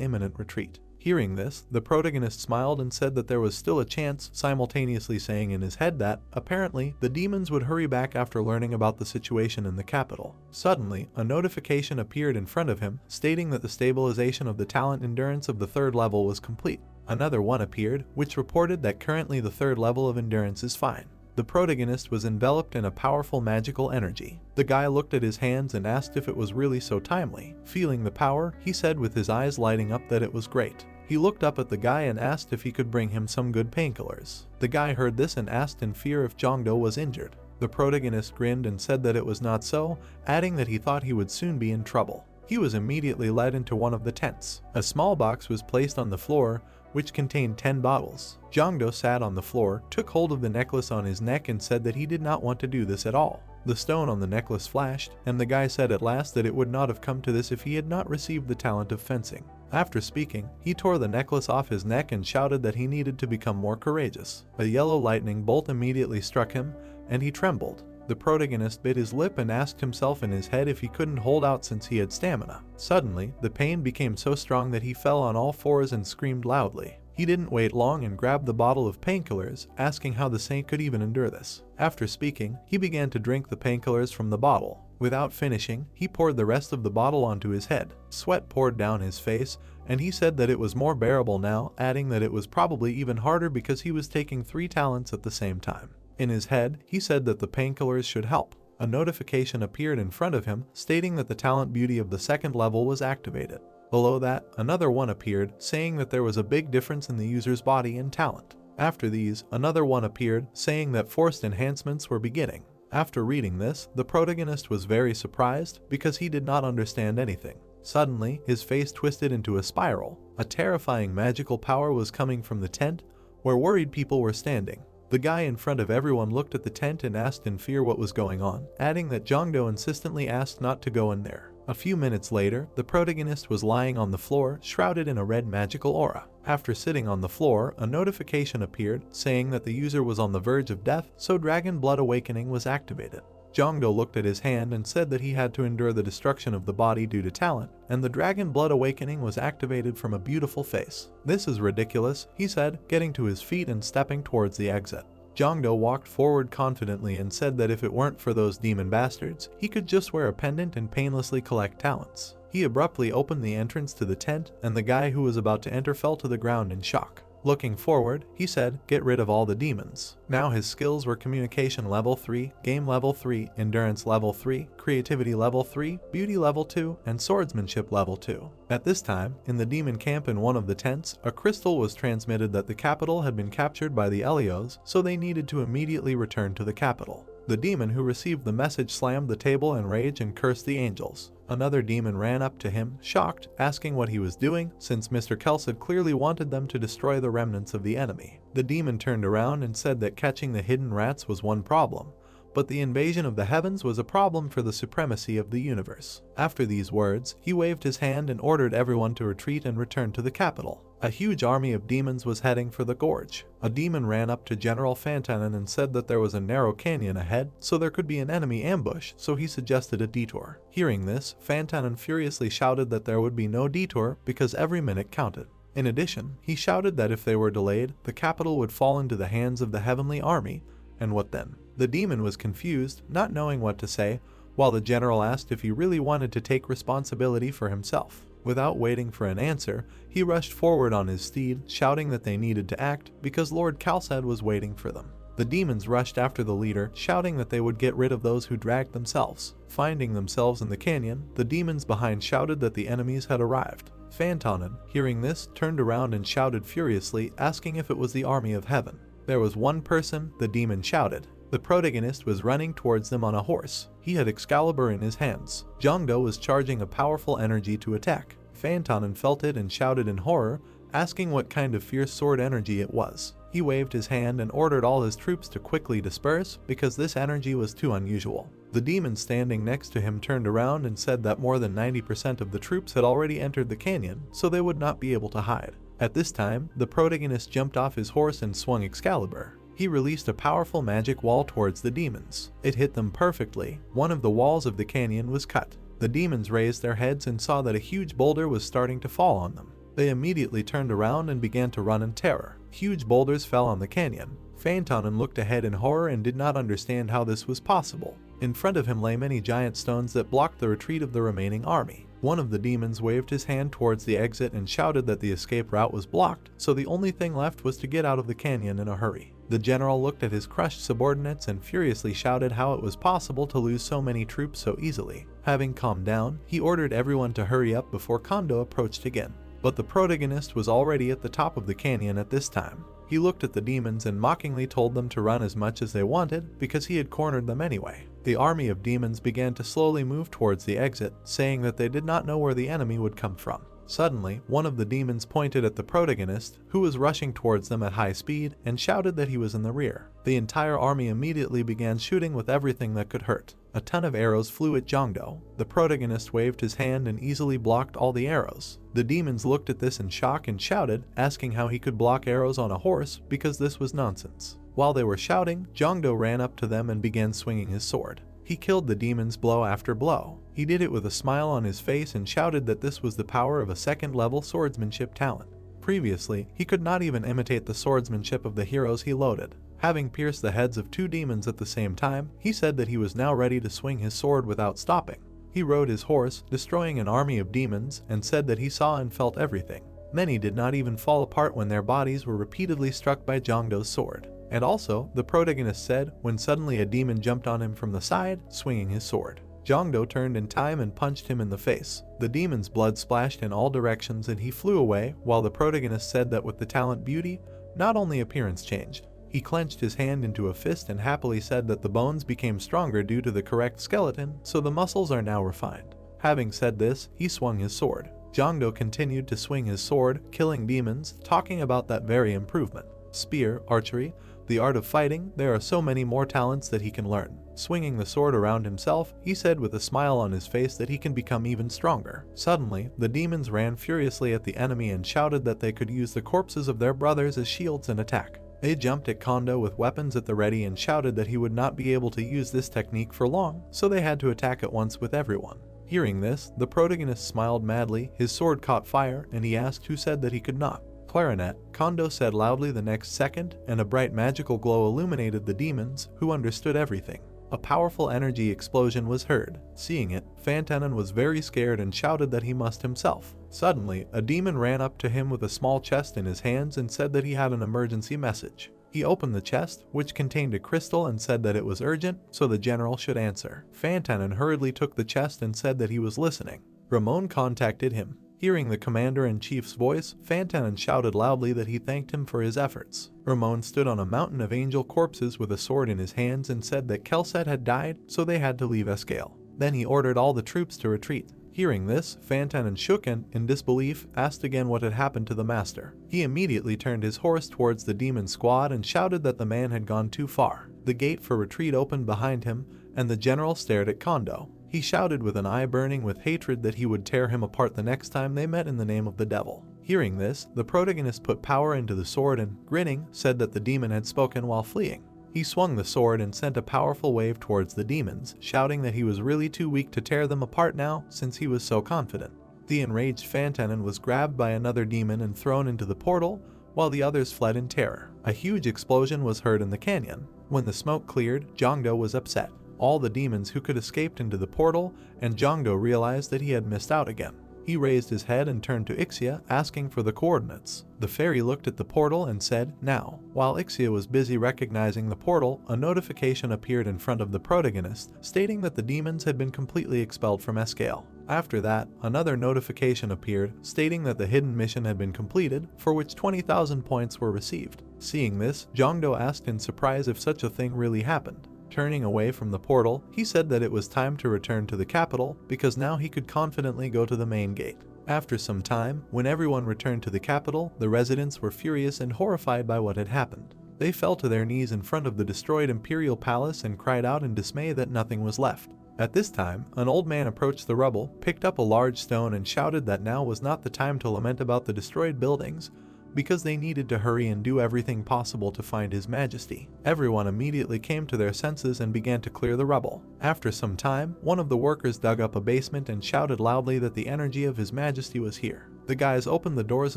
imminent retreat. Hearing this, the protagonist smiled and said that there was still a chance, simultaneously saying in his head that, apparently, the demons would hurry back after learning about the situation in the capital. Suddenly, a notification appeared in front of him, stating that the stabilization of the talent endurance of the 3rd level was complete. Another one appeared, which reported that currently the 3rd level of endurance is fine. The protagonist was enveloped in a powerful magical energy. The guy looked at his hands and asked if it was really so timely. Feeling the power, he said with his eyes lighting up that it was great. He looked up at the guy and asked if he could bring him some good painkillers. The guy heard this and asked in fear if Jongdo was injured. The protagonist grinned and said that it was not so, adding that he thought he would soon be in trouble. He was immediately led into one of the tents. A small box was placed on the floor, which contained 10 bottles. Jongdo sat on the floor, took hold of the necklace on his neck and said that he did not want to do this at all. The stone on the necklace flashed, and the guy said at last that it would not have come to this if he had not received the talent of fencing. After speaking, he tore the necklace off his neck and shouted that he needed to become more courageous. A yellow lightning bolt immediately struck him, and he trembled. The protagonist bit his lip and asked himself in his head if he couldn't hold out since he had stamina. Suddenly, the pain became so strong that he fell on all fours and screamed loudly. He didn't wait long and grabbed the bottle of painkillers, asking how the saint could even endure this. After speaking, he began to drink the painkillers from the bottle. Without finishing, he poured the rest of the bottle onto his head. Sweat poured down his face, and he said that it was more bearable now, adding that it was probably even harder because he was taking 3 talents at the same time. In his head, he said that the painkillers should help. A notification appeared in front of him, stating that the talent beauty of the 2nd level was activated. Below that, another one appeared, saying that there was a big difference in the user's body and talent. After these, another one appeared, saying that forced enhancements were beginning. After reading this, the protagonist was very surprised because he did not understand anything. Suddenly, his face twisted into a spiral. A terrifying magical power was coming from the tent, where worried people were standing. The guy in front of everyone looked at the tent and asked in fear what was going on, adding that Jongdo insistently asked not to go in there. A few minutes later, the protagonist was lying on the floor, shrouded in a red magical aura. After sitting on the floor, a notification appeared, saying that the user was on the verge of death, so Dragon Blood Awakening was activated. Jongdo looked at his hand and said that he had to endure the destruction of the body due to talent, and the Dragon Blood Awakening was activated from a beautiful face. "This is ridiculous," he said, getting to his feet and stepping towards the exit. Jongdo walked forward confidently and said that if it weren't for those demon bastards, he could just wear a pendant and painlessly collect talents. He abruptly opened the entrance to the tent, and the guy who was about to enter fell to the ground in shock. Looking forward, he said, "Get rid of all the demons." Now his skills were Communication level 3, Game level 3, Endurance level 3, Creativity level 3, Beauty level 2, and Swordsmanship level 2. At this time, in the demon camp in one of the tents, a crystal was transmitted that the capital had been captured by the Elios, so they needed to immediately return to the capital. The demon who received the message slammed the table in rage and cursed the angels. Another demon ran up to him, shocked, asking what he was doing, since Mr. Kelsed clearly wanted them to destroy the remnants of the enemy. The demon turned around and said that catching the hidden rats was one problem, but the invasion of the heavens was a problem for the supremacy of the universe. After these words, he waved his hand and ordered everyone to retreat and return to the capital. A huge army of demons was heading for the gorge. A demon ran up to General Fantanen and said that there was a narrow canyon ahead, so there could be an enemy ambush, so he suggested a detour. Hearing this, Fantanen furiously shouted that there would be no detour because every minute counted. In addition, he shouted that if they were delayed, the capital would fall into the hands of the heavenly army, and what then? The demon was confused, not knowing what to say, while the general asked if he really wanted to take responsibility for himself. Without waiting for an answer, he rushed forward on his steed, shouting that they needed to act because Lord Kelsed was waiting for them. The demons rushed after the leader, shouting that they would get rid of those who dragged themselves. Finding themselves in the canyon, the demons behind shouted that the enemies had arrived. Fantanen, hearing this, turned around and shouted furiously, asking if it was the army of heaven. There was one person, the demon shouted. The protagonist was running towards them on a horse. He had Excalibur in his hands. Jongdo was charging a powerful energy to attack. Fantanen felt it and shouted in horror, asking what kind of fierce sword energy it was. He waved his hand and ordered all his troops to quickly disperse because this energy was too unusual. The demon standing next to him turned around and said that more than 90% of the troops had already entered the canyon, so they would not be able to hide. At this time, the protagonist jumped off his horse and swung Excalibur. He released a powerful magic wall towards the demons. It hit them perfectly. One of the walls of the canyon was cut. The demons raised their heads and saw that a huge boulder was starting to fall on them. They immediately turned around and began to run in terror. Huge boulders fell on the canyon. Fantanen looked ahead in horror and did not understand how this was possible. In front of him lay many giant stones that blocked the retreat of the remaining army. One of the demons waved his hand towards the exit and shouted that the escape route was blocked, so the only thing left was to get out of the canyon in a hurry. The general looked at his crushed subordinates and furiously shouted how it was possible to lose so many troops so easily. Having calmed down, he ordered everyone to hurry up before Kondo approached again. But the protagonist was already at the top of the canyon at this time. He looked at the demons and mockingly told them to run as much as they wanted because he had cornered them anyway. The army of demons began to slowly move towards the exit, saying that they did not know where the enemy would come from. Suddenly, one of the demons pointed at the protagonist, who was rushing towards them at high speed, and shouted that he was in the rear. The entire army immediately began shooting with everything that could hurt. A ton of arrows flew at Jongdo. The protagonist waved his hand and easily blocked all the arrows. The demons looked at this in shock and shouted, asking how he could block arrows on a horse because this was nonsense. While they were shouting, Jongdo ran up to them and began swinging his sword. He killed the demons blow after blow. He did it with a smile on his face and shouted that this was the power of a second-level swordsmanship talent. Previously, he could not even imitate the swordsmanship of the heroes he loaded. Having pierced the heads of 2 demons at the same time, he said that he was now ready to swing his sword without stopping. He rode his horse, destroying an army of demons, and said that he saw and felt everything. Many did not even fall apart when their bodies were repeatedly struck by Jongdo's sword. And also, the protagonist said, when suddenly a demon jumped on him from the side, swinging his sword. Jongdo turned in time and punched him in the face. The demon's blood splashed in all directions and he flew away, while the protagonist said that with the talent beauty, not only appearance changed. He clenched his hand into a fist and happily said that the bones became stronger due to the correct skeleton, so the muscles are now refined. Having said this, he swung his sword. Jongdo continued to swing his sword, killing demons, talking about that very improvement. Spear, archery, the art of fighting, there are so many more talents that he can learn. Swinging the sword around himself, he said with a smile on his face that he can become even stronger. Suddenly, the demons ran furiously at the enemy and shouted that they could use the corpses of their brothers as shields and attack. They jumped at Kondo with weapons at the ready and shouted that he would not be able to use this technique for long, so they had to attack at once with everyone. Hearing this, the protagonist smiled madly, his sword caught fire, and he asked who said that he could not. Clarinet, Kondo said loudly the next second, and a bright magical glow illuminated the demons, who understood everything. A powerful energy explosion was heard. Seeing it, Fantanen was very scared and shouted that he must himself. Suddenly, a demon ran up to him with a small chest in his hands and said that he had an emergency message. He opened the chest, which contained a crystal, and said that it was urgent, so the general should answer. Fantanen hurriedly took the chest and said that he was listening. Ramon contacted him. Hearing the commander-in-chief's voice, Fantanen shouted loudly that he thanked him for his efforts. Ramon stood on a mountain of angel corpses with a sword in his hands and said that Kelset had died, so they had to leave Escale. Then he ordered all the troops to retreat. Hearing this, Fantanen shook and, in disbelief, asked again what had happened to the master. He immediately turned his horse towards the demon squad and shouted that the man had gone too far. The gate for retreat opened behind him, and the general stared at Kondo. He shouted with an eye burning with hatred that he would tear him apart the next time they met in the name of the devil. Hearing this, the protagonist put power into the sword and, grinning, said that the demon had spoken while fleeing. He swung the sword and sent a powerful wave towards the demons, shouting that he was really too weak to tear them apart now since he was so confident. The enraged Fantanen was grabbed by another demon and thrown into the portal, while the others fled in terror. A huge explosion was heard in the canyon. When the smoke cleared, Jongdo was upset. All the demons who could escaped into the portal, and Jongdo realized that he had missed out again. He raised his head and turned to Ixia, asking for the coordinates. The fairy looked at the portal and said, "Now." While Ixia was busy recognizing the portal, a notification appeared in front of the protagonist, stating that the demons had been completely expelled from Escale. After that, another notification appeared, stating that the hidden mission had been completed, for which 20,000 points were received. Seeing this, Jongdo asked in surprise if such a thing really happened. Turning away from the portal, he said that it was time to return to the capital because now he could confidently go to the main gate. After some time, when everyone returned to the capital, the residents were furious and horrified by what had happened. They fell to their knees in front of the destroyed imperial palace and cried out in dismay that nothing was left. At this time, an old man approached the rubble, picked up a large stone and shouted that now was not the time to lament about the destroyed buildings, because they needed to hurry and do everything possible to find His Majesty. Everyone immediately came to their senses and began to clear the rubble. After some time, one of the workers dug up a basement and shouted loudly that the energy of His Majesty was here. The guys opened the doors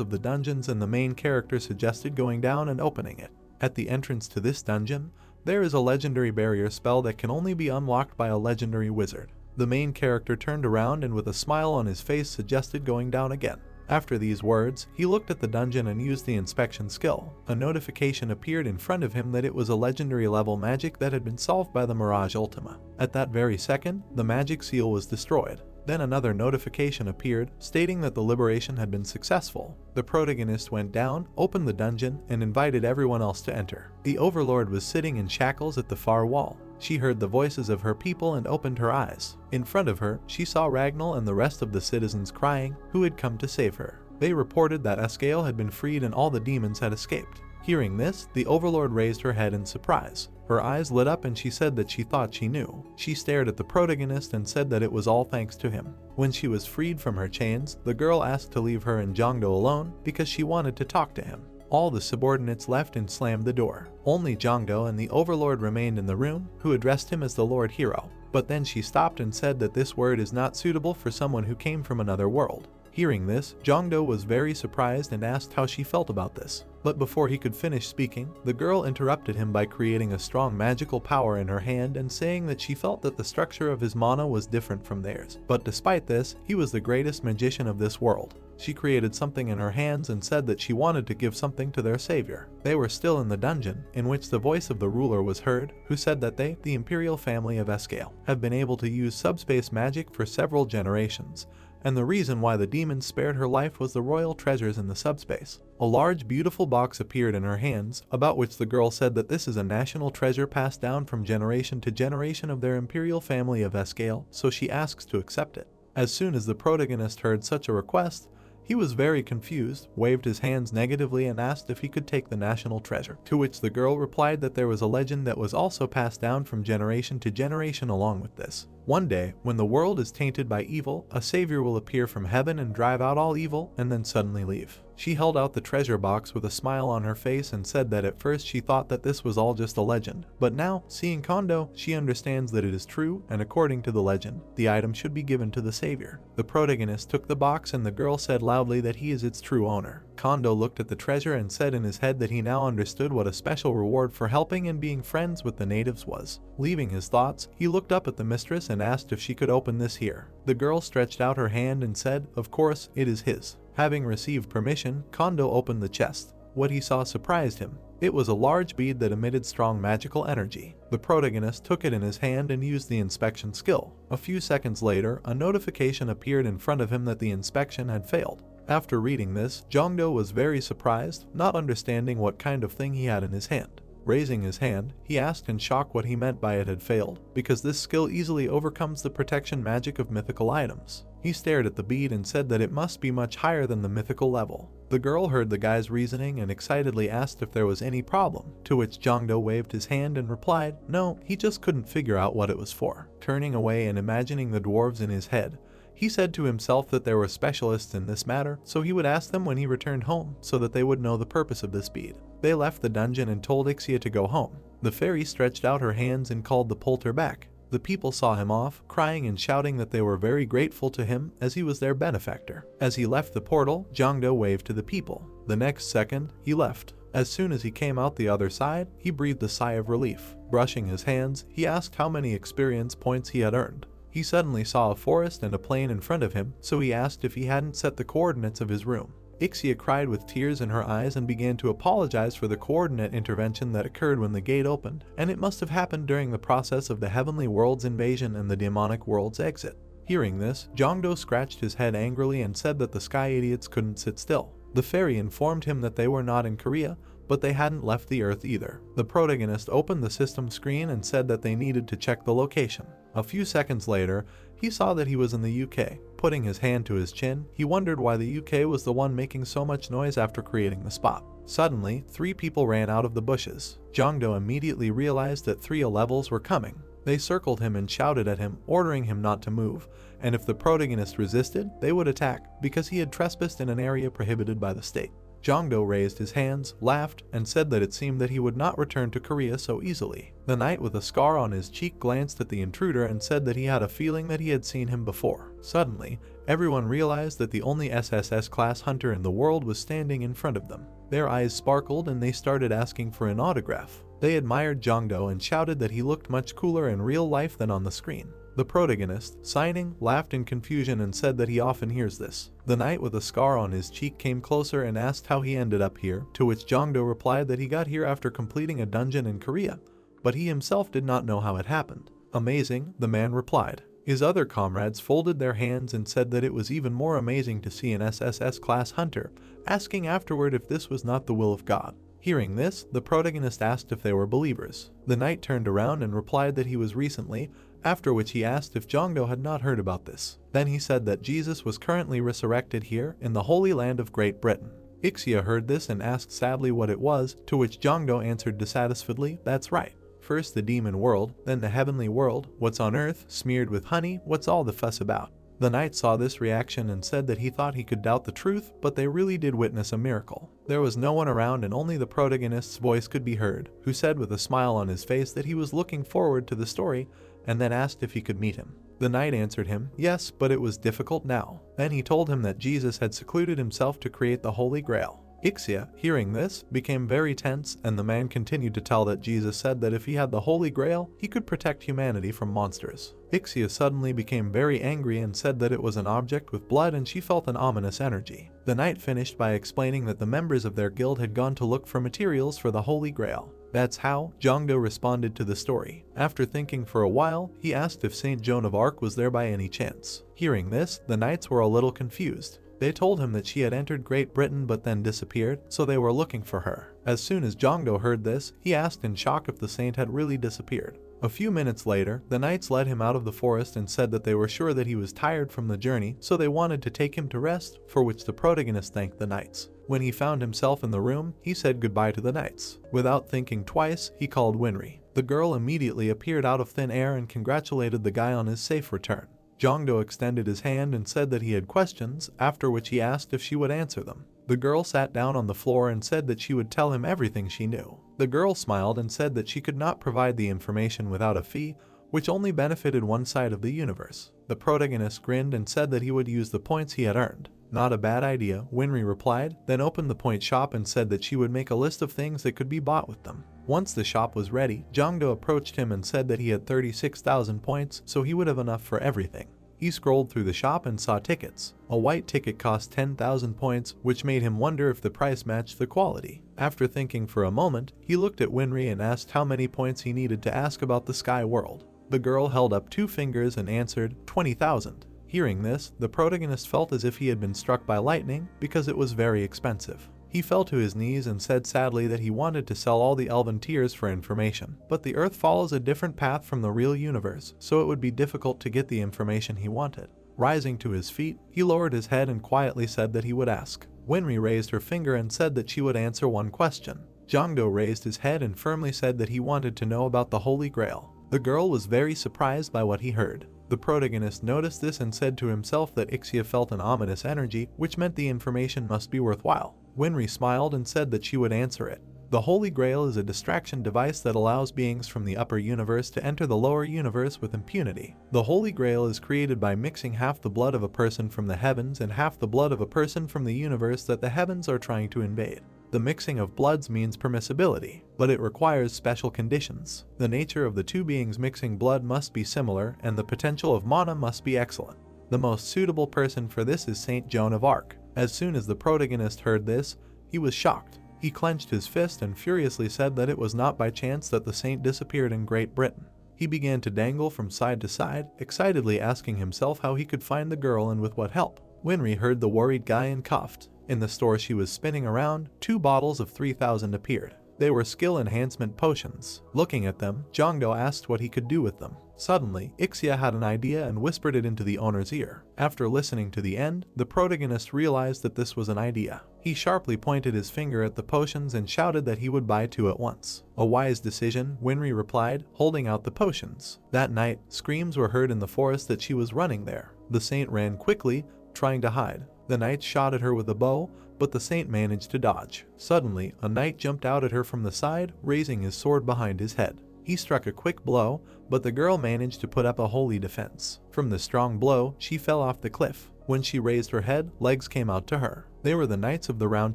of the dungeons and the main character suggested going down and opening it. At the entrance to this dungeon, there is a legendary barrier spell that can only be unlocked by a legendary wizard. The main character turned around and with a smile on his face suggested going down again. After these words, he looked at the dungeon and used the inspection skill. A notification appeared in front of him that it was a legendary level magic that had been solved by the Mirage Ultima. At that very second, the magic seal was destroyed. Then another notification appeared, stating that the liberation had been successful. The protagonist went down, opened the dungeon, and invited everyone else to enter. The overlord was sitting in shackles at the far wall. She heard the voices of her people and opened her eyes. In front of her, she saw Ragnall and the rest of the citizens crying, who had come to save her. They reported that Escale had been freed and all the demons had escaped. Hearing this, the overlord raised her head in surprise. Her eyes lit up and she said that she thought she knew. She stared at the protagonist and said that it was all thanks to him. When she was freed from her chains, the girl asked to leave her and Jongdo alone because she wanted to talk to him. All the subordinates left and slammed the door. Only Jongdo and the overlord remained in the room, who addressed him as the Lord Hero. But then she stopped and said that this word is not suitable for someone who came from another world. Hearing this, Jongdo was very surprised and asked how she felt about this. But before he could finish speaking, the girl interrupted him by creating a strong magical power in her hand and saying that she felt that the structure of his mana was different from theirs. But despite this, he was the greatest magician of this world. She created something in her hands and said that she wanted to give something to their savior. They were still in the dungeon, in which the voice of the ruler was heard, who said that they, the imperial family of Escale, have been able to use subspace magic for several generations, and the reason why the demons spared her life was the royal treasures in the subspace. A large, beautiful box appeared in her hands, about which the girl said that this is a national treasure passed down from generation to generation of their imperial family of Escale, so she asks to accept it. As soon as the protagonist heard such a request, he was very confused, waved his hands negatively and asked if he could take the national treasure, to which the girl replied that there was a legend that was also passed down from generation to generation along with this. One day, when the world is tainted by evil, a savior will appear from heaven and drive out all evil and then suddenly leave. She held out the treasure box with a smile on her face and said that at first she thought that this was all just a legend, but now, seeing Kondo, she understands that it is true, and according to the legend, the item should be given to the savior. The protagonist took the box and the girl said loudly that he is its true owner. Kondo looked at the treasure and said in his head that he now understood what a special reward for helping and being friends with the natives was. Leaving his thoughts, he looked up at the mistress and asked if she could open this here. The girl stretched out her hand and said, of course, it is his. Having received permission, Kondo opened the chest. What he saw surprised him. It was a large bead that emitted strong magical energy. The protagonist took it in his hand and used the inspection skill. A few seconds later, a notification appeared in front of him that the inspection had failed. After reading this, Jongdo was very surprised, not understanding what kind of thing he had in his hand. Raising his hand, he asked in shock what he meant by it had failed, because this skill easily overcomes the protection magic of mythical items. He stared at the bead and said that it must be much higher than the mythical level. The girl heard the guy's reasoning and excitedly asked if there was any problem, to which Jongdo waved his hand and replied, no, he just couldn't figure out what it was for. Turning away and imagining the dwarves in his head, he said to himself that there were specialists in this matter, so he would ask them when he returned home so that they would know the purpose of this bead. They left the dungeon and told Ixia to go home. The fairy stretched out her hands and called the poulter back. The people saw him off, crying and shouting that they were very grateful to him as he was their benefactor. As he left the portal, Jongdo waved to the people. The next second, he left. As soon as he came out the other side, he breathed a sigh of relief. Brushing his hands, he asked how many experience points he had earned. He suddenly saw a forest and a plain in front of him, so he asked if he hadn't set the coordinates of his room. Ixia cried with tears in her eyes and began to apologize for the coordinate intervention that occurred when the gate opened, and it must have happened during the process of the heavenly world's invasion and the demonic world's exit. Hearing this, Jongdo scratched his head angrily and said that the sky idiots couldn't sit still. The fairy informed him that they were not in Korea, but they hadn't left the Earth either. The protagonist opened the system screen and said that they needed to check the location. A few seconds later, he saw that he was in the UK. Putting his hand to his chin, he wondered why the UK was the one making so much noise after creating the spot. Suddenly, 3 people ran out of the bushes. Jongdo immediately realized that 3 levels were coming. They circled him and shouted at him, ordering him not to move, and if the protagonist resisted, they would attack, because he had trespassed in an area prohibited by the state. Jongdo raised his hands, laughed, and said that it seemed that he would not return to Korea so easily. The knight with a scar on his cheek glanced at the intruder and said that he had a feeling that he had seen him before. Suddenly, everyone realized that the only SSS-Class hunter in the world was standing in front of them. Their eyes sparkled and they started asking for an autograph. They admired Jongdo and shouted that he looked much cooler in real life than on the screen. The protagonist, signing, laughed in confusion and said that he often hears this. The knight with a scar on his cheek came closer and asked how he ended up here, to which Jongdo replied that he got here after completing a dungeon in Korea, but he himself did not know how it happened. Amazing, the man replied. His other comrades folded their hands and said that it was even more amazing to see an SSS-Class hunter, asking afterward if this was not the will of God. Hearing this, the protagonist asked if they were believers. The knight turned around and replied that he was recently, after which he asked if Jongdo had not heard about this. Then he said that Jesus was currently resurrected here in the Holy Land of Great Britain. Ixia heard this and asked sadly what it was, to which Jongdo answered dissatisfiedly, "That's right. First the demon world, then the heavenly world. What's on earth, smeared with honey, what's all the fuss about?" The knight saw this reaction and said that he thought he could doubt the truth, but they really did witness a miracle. There was no one around and only the protagonist's voice could be heard, who said with a smile on his face that he was looking forward to the story, and then asked if he could meet him. The knight answered him, yes, but it was difficult now. Then he told him that Jesus had secluded himself to create the Holy Grail. Ixia, hearing this, became very tense, and the man continued to tell that Jesus said that if he had the Holy Grail, he could protect humanity from monsters. Ixia suddenly became very angry and said that it was an object with blood and she felt an ominous energy. The knight finished by explaining that the members of their guild had gone to look for materials for the Holy Grail. That's how Jongdo responded to the story. After thinking for a while, he asked if Saint Joan of Arc was there by any chance. Hearing this, the knights were a little confused. They told him that she had entered Great Britain but then disappeared, so they were looking for her. As soon as Jongdo heard this, he asked in shock if the saint had really disappeared. A few minutes later, the knights led him out of the forest and said that they were sure that he was tired from the journey, so they wanted to take him to rest, for which the protagonist thanked the knights. When he found himself in the room, he said goodbye to the knights. Without thinking twice, he called Winry. The girl immediately appeared out of thin air and congratulated the guy on his safe return. Jongdo extended his hand and said that he had questions, after which he asked if she would answer them. The girl sat down on the floor and said that she would tell him everything she knew. The girl smiled and said that she could not provide the information without a fee, which only benefited one side of the universe. The protagonist grinned and said that he would use the points he had earned. Not a bad idea, Winry replied, then opened the point shop and said that she would make a list of things that could be bought with them. Once the shop was ready, Jongdo approached him and said that he had 36,000 points, so he would have enough for everything. He scrolled through the shop and saw tickets. A white ticket cost 10,000 points, which made him wonder if the price matched the quality. After thinking for a moment, he looked at Winry and asked how many points he needed to ask about the sky world. The girl held up 2 fingers and answered, 20,000. Hearing this, the protagonist felt as if he had been struck by lightning because it was very expensive. He fell to his knees and said sadly that he wanted to sell all the elven tiers for information, but the Earth follows a different path from the real universe, so it would be difficult to get the information he wanted. Rising to his feet, he lowered his head and quietly said that he would ask. Winry raised her finger and said that she would answer one question. Jongdo raised his head and firmly said that he wanted to know about the Holy Grail. The girl was very surprised by what he heard. The protagonist noticed this and said to himself that Ixia felt an ominous energy, which meant the information must be worthwhile. Winry smiled and said that she would answer it. The Holy Grail is a distraction device that allows beings from the upper universe to enter the lower universe with impunity. The Holy Grail is created by mixing half the blood of a person from the heavens and half the blood of a person from the universe that the heavens are trying to invade. The mixing of bloods means permissibility, but it requires special conditions. The nature of the two beings mixing blood must be similar, and the potential of mana must be excellent. The most suitable person for this is Saint Joan of Arc. As soon as the protagonist heard this, he was shocked. He clenched his fist and furiously said that it was not by chance that the saint disappeared in Great Britain. He began to dangle from side to side, excitedly asking himself how he could find the girl and with what help. Winry heard the worried guy and coughed. In the store she was spinning around, 2 bottles of 3,000 appeared. They were skill enhancement potions. Looking at them, Jongdo asked what he could do with them. Suddenly, Ixia had an idea and whispered it into the owner's ear. After listening to the end, the protagonist realized that this was an idea. He sharply pointed his finger at the potions and shouted that he would buy 2 at once. A wise decision, Winry replied, holding out the potions. That night, screams were heard in the forest that she was running there. The saint ran quickly, trying to hide. The knight shot at her with a bow, but the saint managed to dodge. Suddenly, a knight jumped out at her from the side, raising his sword behind his head. He struck a quick blow, but the girl managed to put up a holy defense. From the strong blow, she fell off the cliff. When she raised her head, legs came out to her. They were the knights of the Round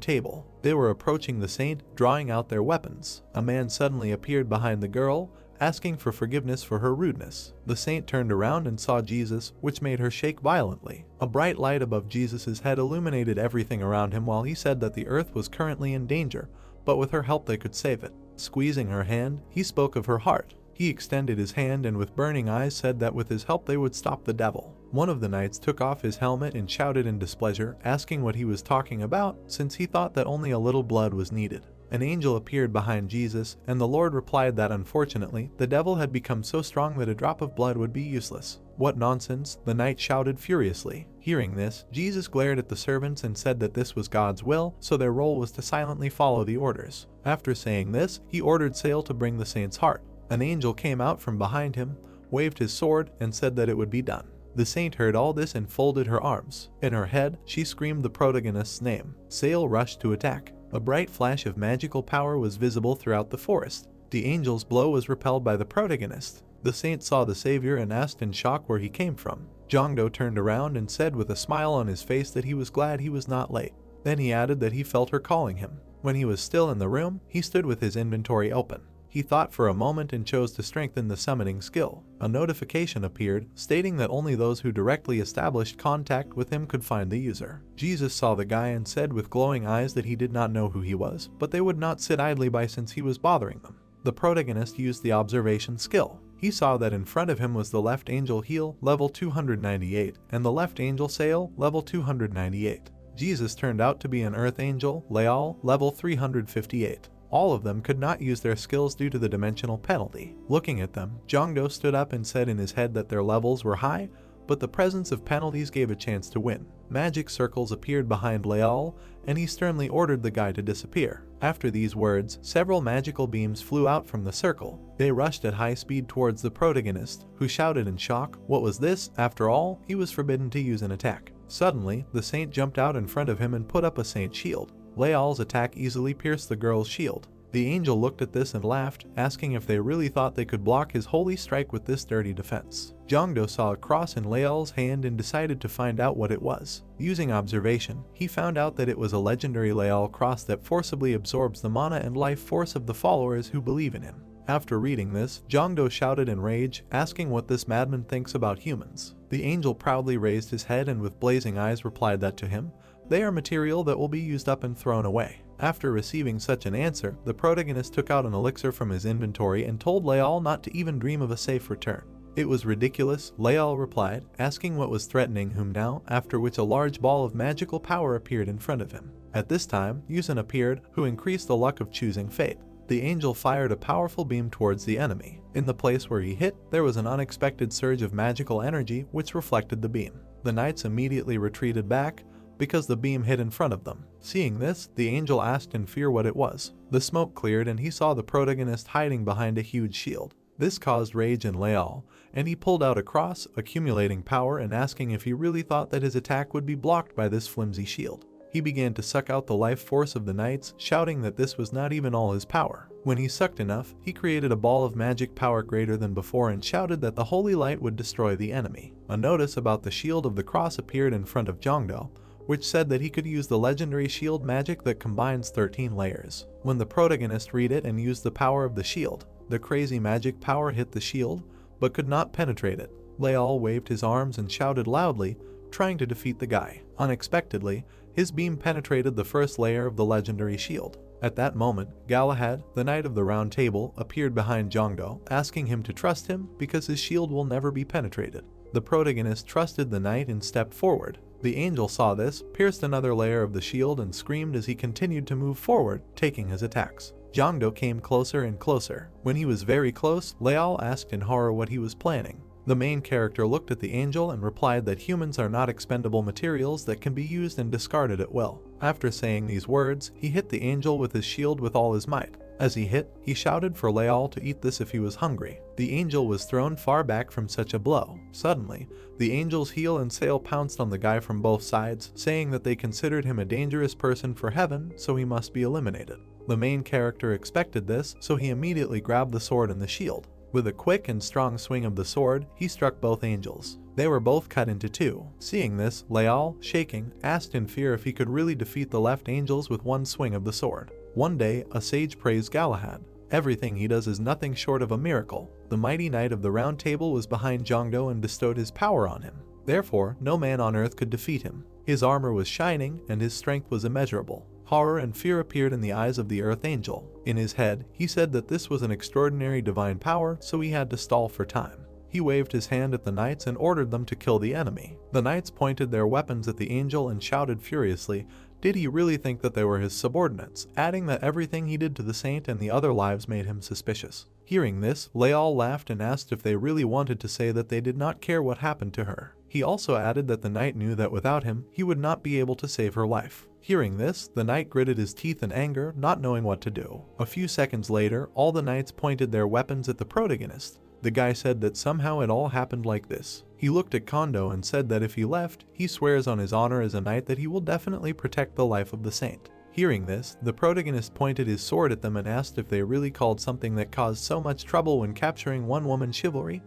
Table. They were approaching the saint, drawing out their weapons. A man suddenly appeared behind the girl, asking for forgiveness for her rudeness. The saint turned around and saw Jesus, which made her shake violently. A bright light above Jesus's head illuminated everything around him while he said that the earth was currently in danger, but with her help they could save it. Squeezing her hand, he spoke of her heart. He extended his hand and with burning eyes said that with his help they would stop the devil. One of the knights took off his helmet and shouted in displeasure, asking what he was talking about, since he thought that only a little blood was needed. An angel appeared behind Jesus, and the Lord replied that unfortunately, the devil had become so strong that a drop of blood would be useless. "What nonsense," the knight shouted furiously. Hearing this, Jesus glared at the servants and said that this was God's will, so their role was to silently follow the orders. After saying this, he ordered sail to bring the saint's heart. An angel came out from behind him, waved his sword, and said that it would be done. The saint heard all this and folded her arms. In her head, she screamed the protagonist's name. Sail rushed to attack. A bright flash of magical power was visible throughout the forest. The angel's blow was repelled by the protagonist. The saint saw the savior and asked in shock where he came from. Jongdo turned around and said with a smile on his face that he was glad he was not late. Then he added that he felt her calling him. When he was still in the room, he stood with his inventory open. He thought for a moment and chose to strengthen the summoning skill. A notification appeared, stating that only those who directly established contact with him could find the user. Jesus saw the guy and said with glowing eyes that he did not know who he was, but they would not sit idly by since he was bothering them. The protagonist used the observation skill. He saw that in front of him was the left angel heel, level 298, and the left angel sail, level 298. Jesus turned out to be an earth angel, Leal, level 358. All of them could not use their skills due to the dimensional penalty. Looking at them, Jongdo stood up and said in his head that their levels were high, but the presence of penalties gave a chance to win. Magic circles appeared behind Leal, and he sternly ordered the guy to disappear. After these words, several magical beams flew out from the circle. They rushed at high speed towards the protagonist, who shouted in shock, "What was this? After all, he was forbidden to use an attack." Suddenly, the saint jumped out in front of him and put up a saint shield. Leal's attack easily pierced the girl's shield. The angel looked at this and laughed, asking if they really thought they could block his holy strike with this dirty defense. Jongdo saw a cross in Leal's hand and decided to find out what it was. Using observation, he found out that it was a legendary Leal cross that forcibly absorbs the mana and life force of the followers who believe in him. After reading this, Jongdo shouted in rage, asking what this madman thinks about humans. The angel proudly raised his head and with blazing eyes replied that to him, "They are material that will be used up and thrown away." After receiving such an answer, the protagonist took out an elixir from his inventory and told Leal not to even dream of a safe return. "It was ridiculous," Leal replied, asking what was threatening whom now, after which a large ball of magical power appeared in front of him. At this time, Yusen appeared, who increased the luck of choosing fate. The angel fired a powerful beam towards the enemy. In the place where he hit, there was an unexpected surge of magical energy which reflected the beam. The knights immediately retreated back, because the beam hit in front of them. Seeing this, the angel asked in fear what it was. The smoke cleared and he saw the protagonist hiding behind a huge shield. This caused rage in Leal, and he pulled out a cross, accumulating power and asking if he really thought that his attack would be blocked by this flimsy shield. He began to suck out the life force of the knights, shouting that this was not even all his power. When he sucked enough, he created a ball of magic power greater than before and shouted that the holy light would destroy the enemy. A notice about the shield of the cross appeared in front of Jongdo, which said that he could use the legendary shield magic that combines 13 layers. When the protagonist read it and used the power of the shield, the crazy magic power hit the shield, but could not penetrate it. Leal waved his arms and shouted loudly, trying to defeat the guy. Unexpectedly, his beam penetrated the first layer of the legendary shield. At that moment, Galahad, the Knight of the Round Table, appeared behind Jongdo, asking him to trust him because his shield will never be penetrated. The protagonist trusted the knight and stepped forward. The angel saw this, pierced another layer of the shield and screamed as he continued to move forward, taking his attacks. Jongdo came closer and closer. When he was very close, Leal asked in horror what he was planning. The main character looked at the angel and replied that humans are not expendable materials that can be used and discarded at will. After saying these words, he hit the angel with his shield with all his might. As he hit, he shouted for Leal to eat this if he was hungry. The angel was thrown far back from such a blow. Suddenly, the angel's heel and sail pounced on the guy from both sides, saying that they considered him a dangerous person for heaven, so he must be eliminated. The main character expected this, so he immediately grabbed the sword and the shield. With a quick and strong swing of the sword, he struck both angels. They were both cut into two. Seeing this, Leal, shaking, asked in fear if he could really defeat the left angels with one swing of the sword. One day, a sage praised Galahad. Everything he does is nothing short of a miracle. The mighty Knight of the Round Table was behind Jongdo and bestowed his power on him. Therefore, no man on earth could defeat him. His armor was shining, and his strength was immeasurable. Horror and fear appeared in the eyes of the Earth Angel. In his head, he said that this was an extraordinary divine power, so he had to stall for time. He waved his hand at the knights and ordered them to kill the enemy. The knights pointed their weapons at the angel and shouted furiously, did he really think that they were his subordinates, adding that everything he did to the saint and the other lives made him suspicious. Hearing this, Leal laughed and asked if they really wanted to say that they did not care what happened to her. He also added that the knight knew that without him, he would not be able to save her life. Hearing this, the knight gritted his teeth in anger, not knowing what to do. A few seconds later, all the knights pointed their weapons at the protagonist. The guy said that somehow it all happened like this. He looked at Kondo and said that if he left, he swears on his honor as a knight that he will definitely protect the life of the saint. Hearing this, the protagonist pointed his sword at them and asked if they really called something that caused so much trouble when capturing one woman's chivalry,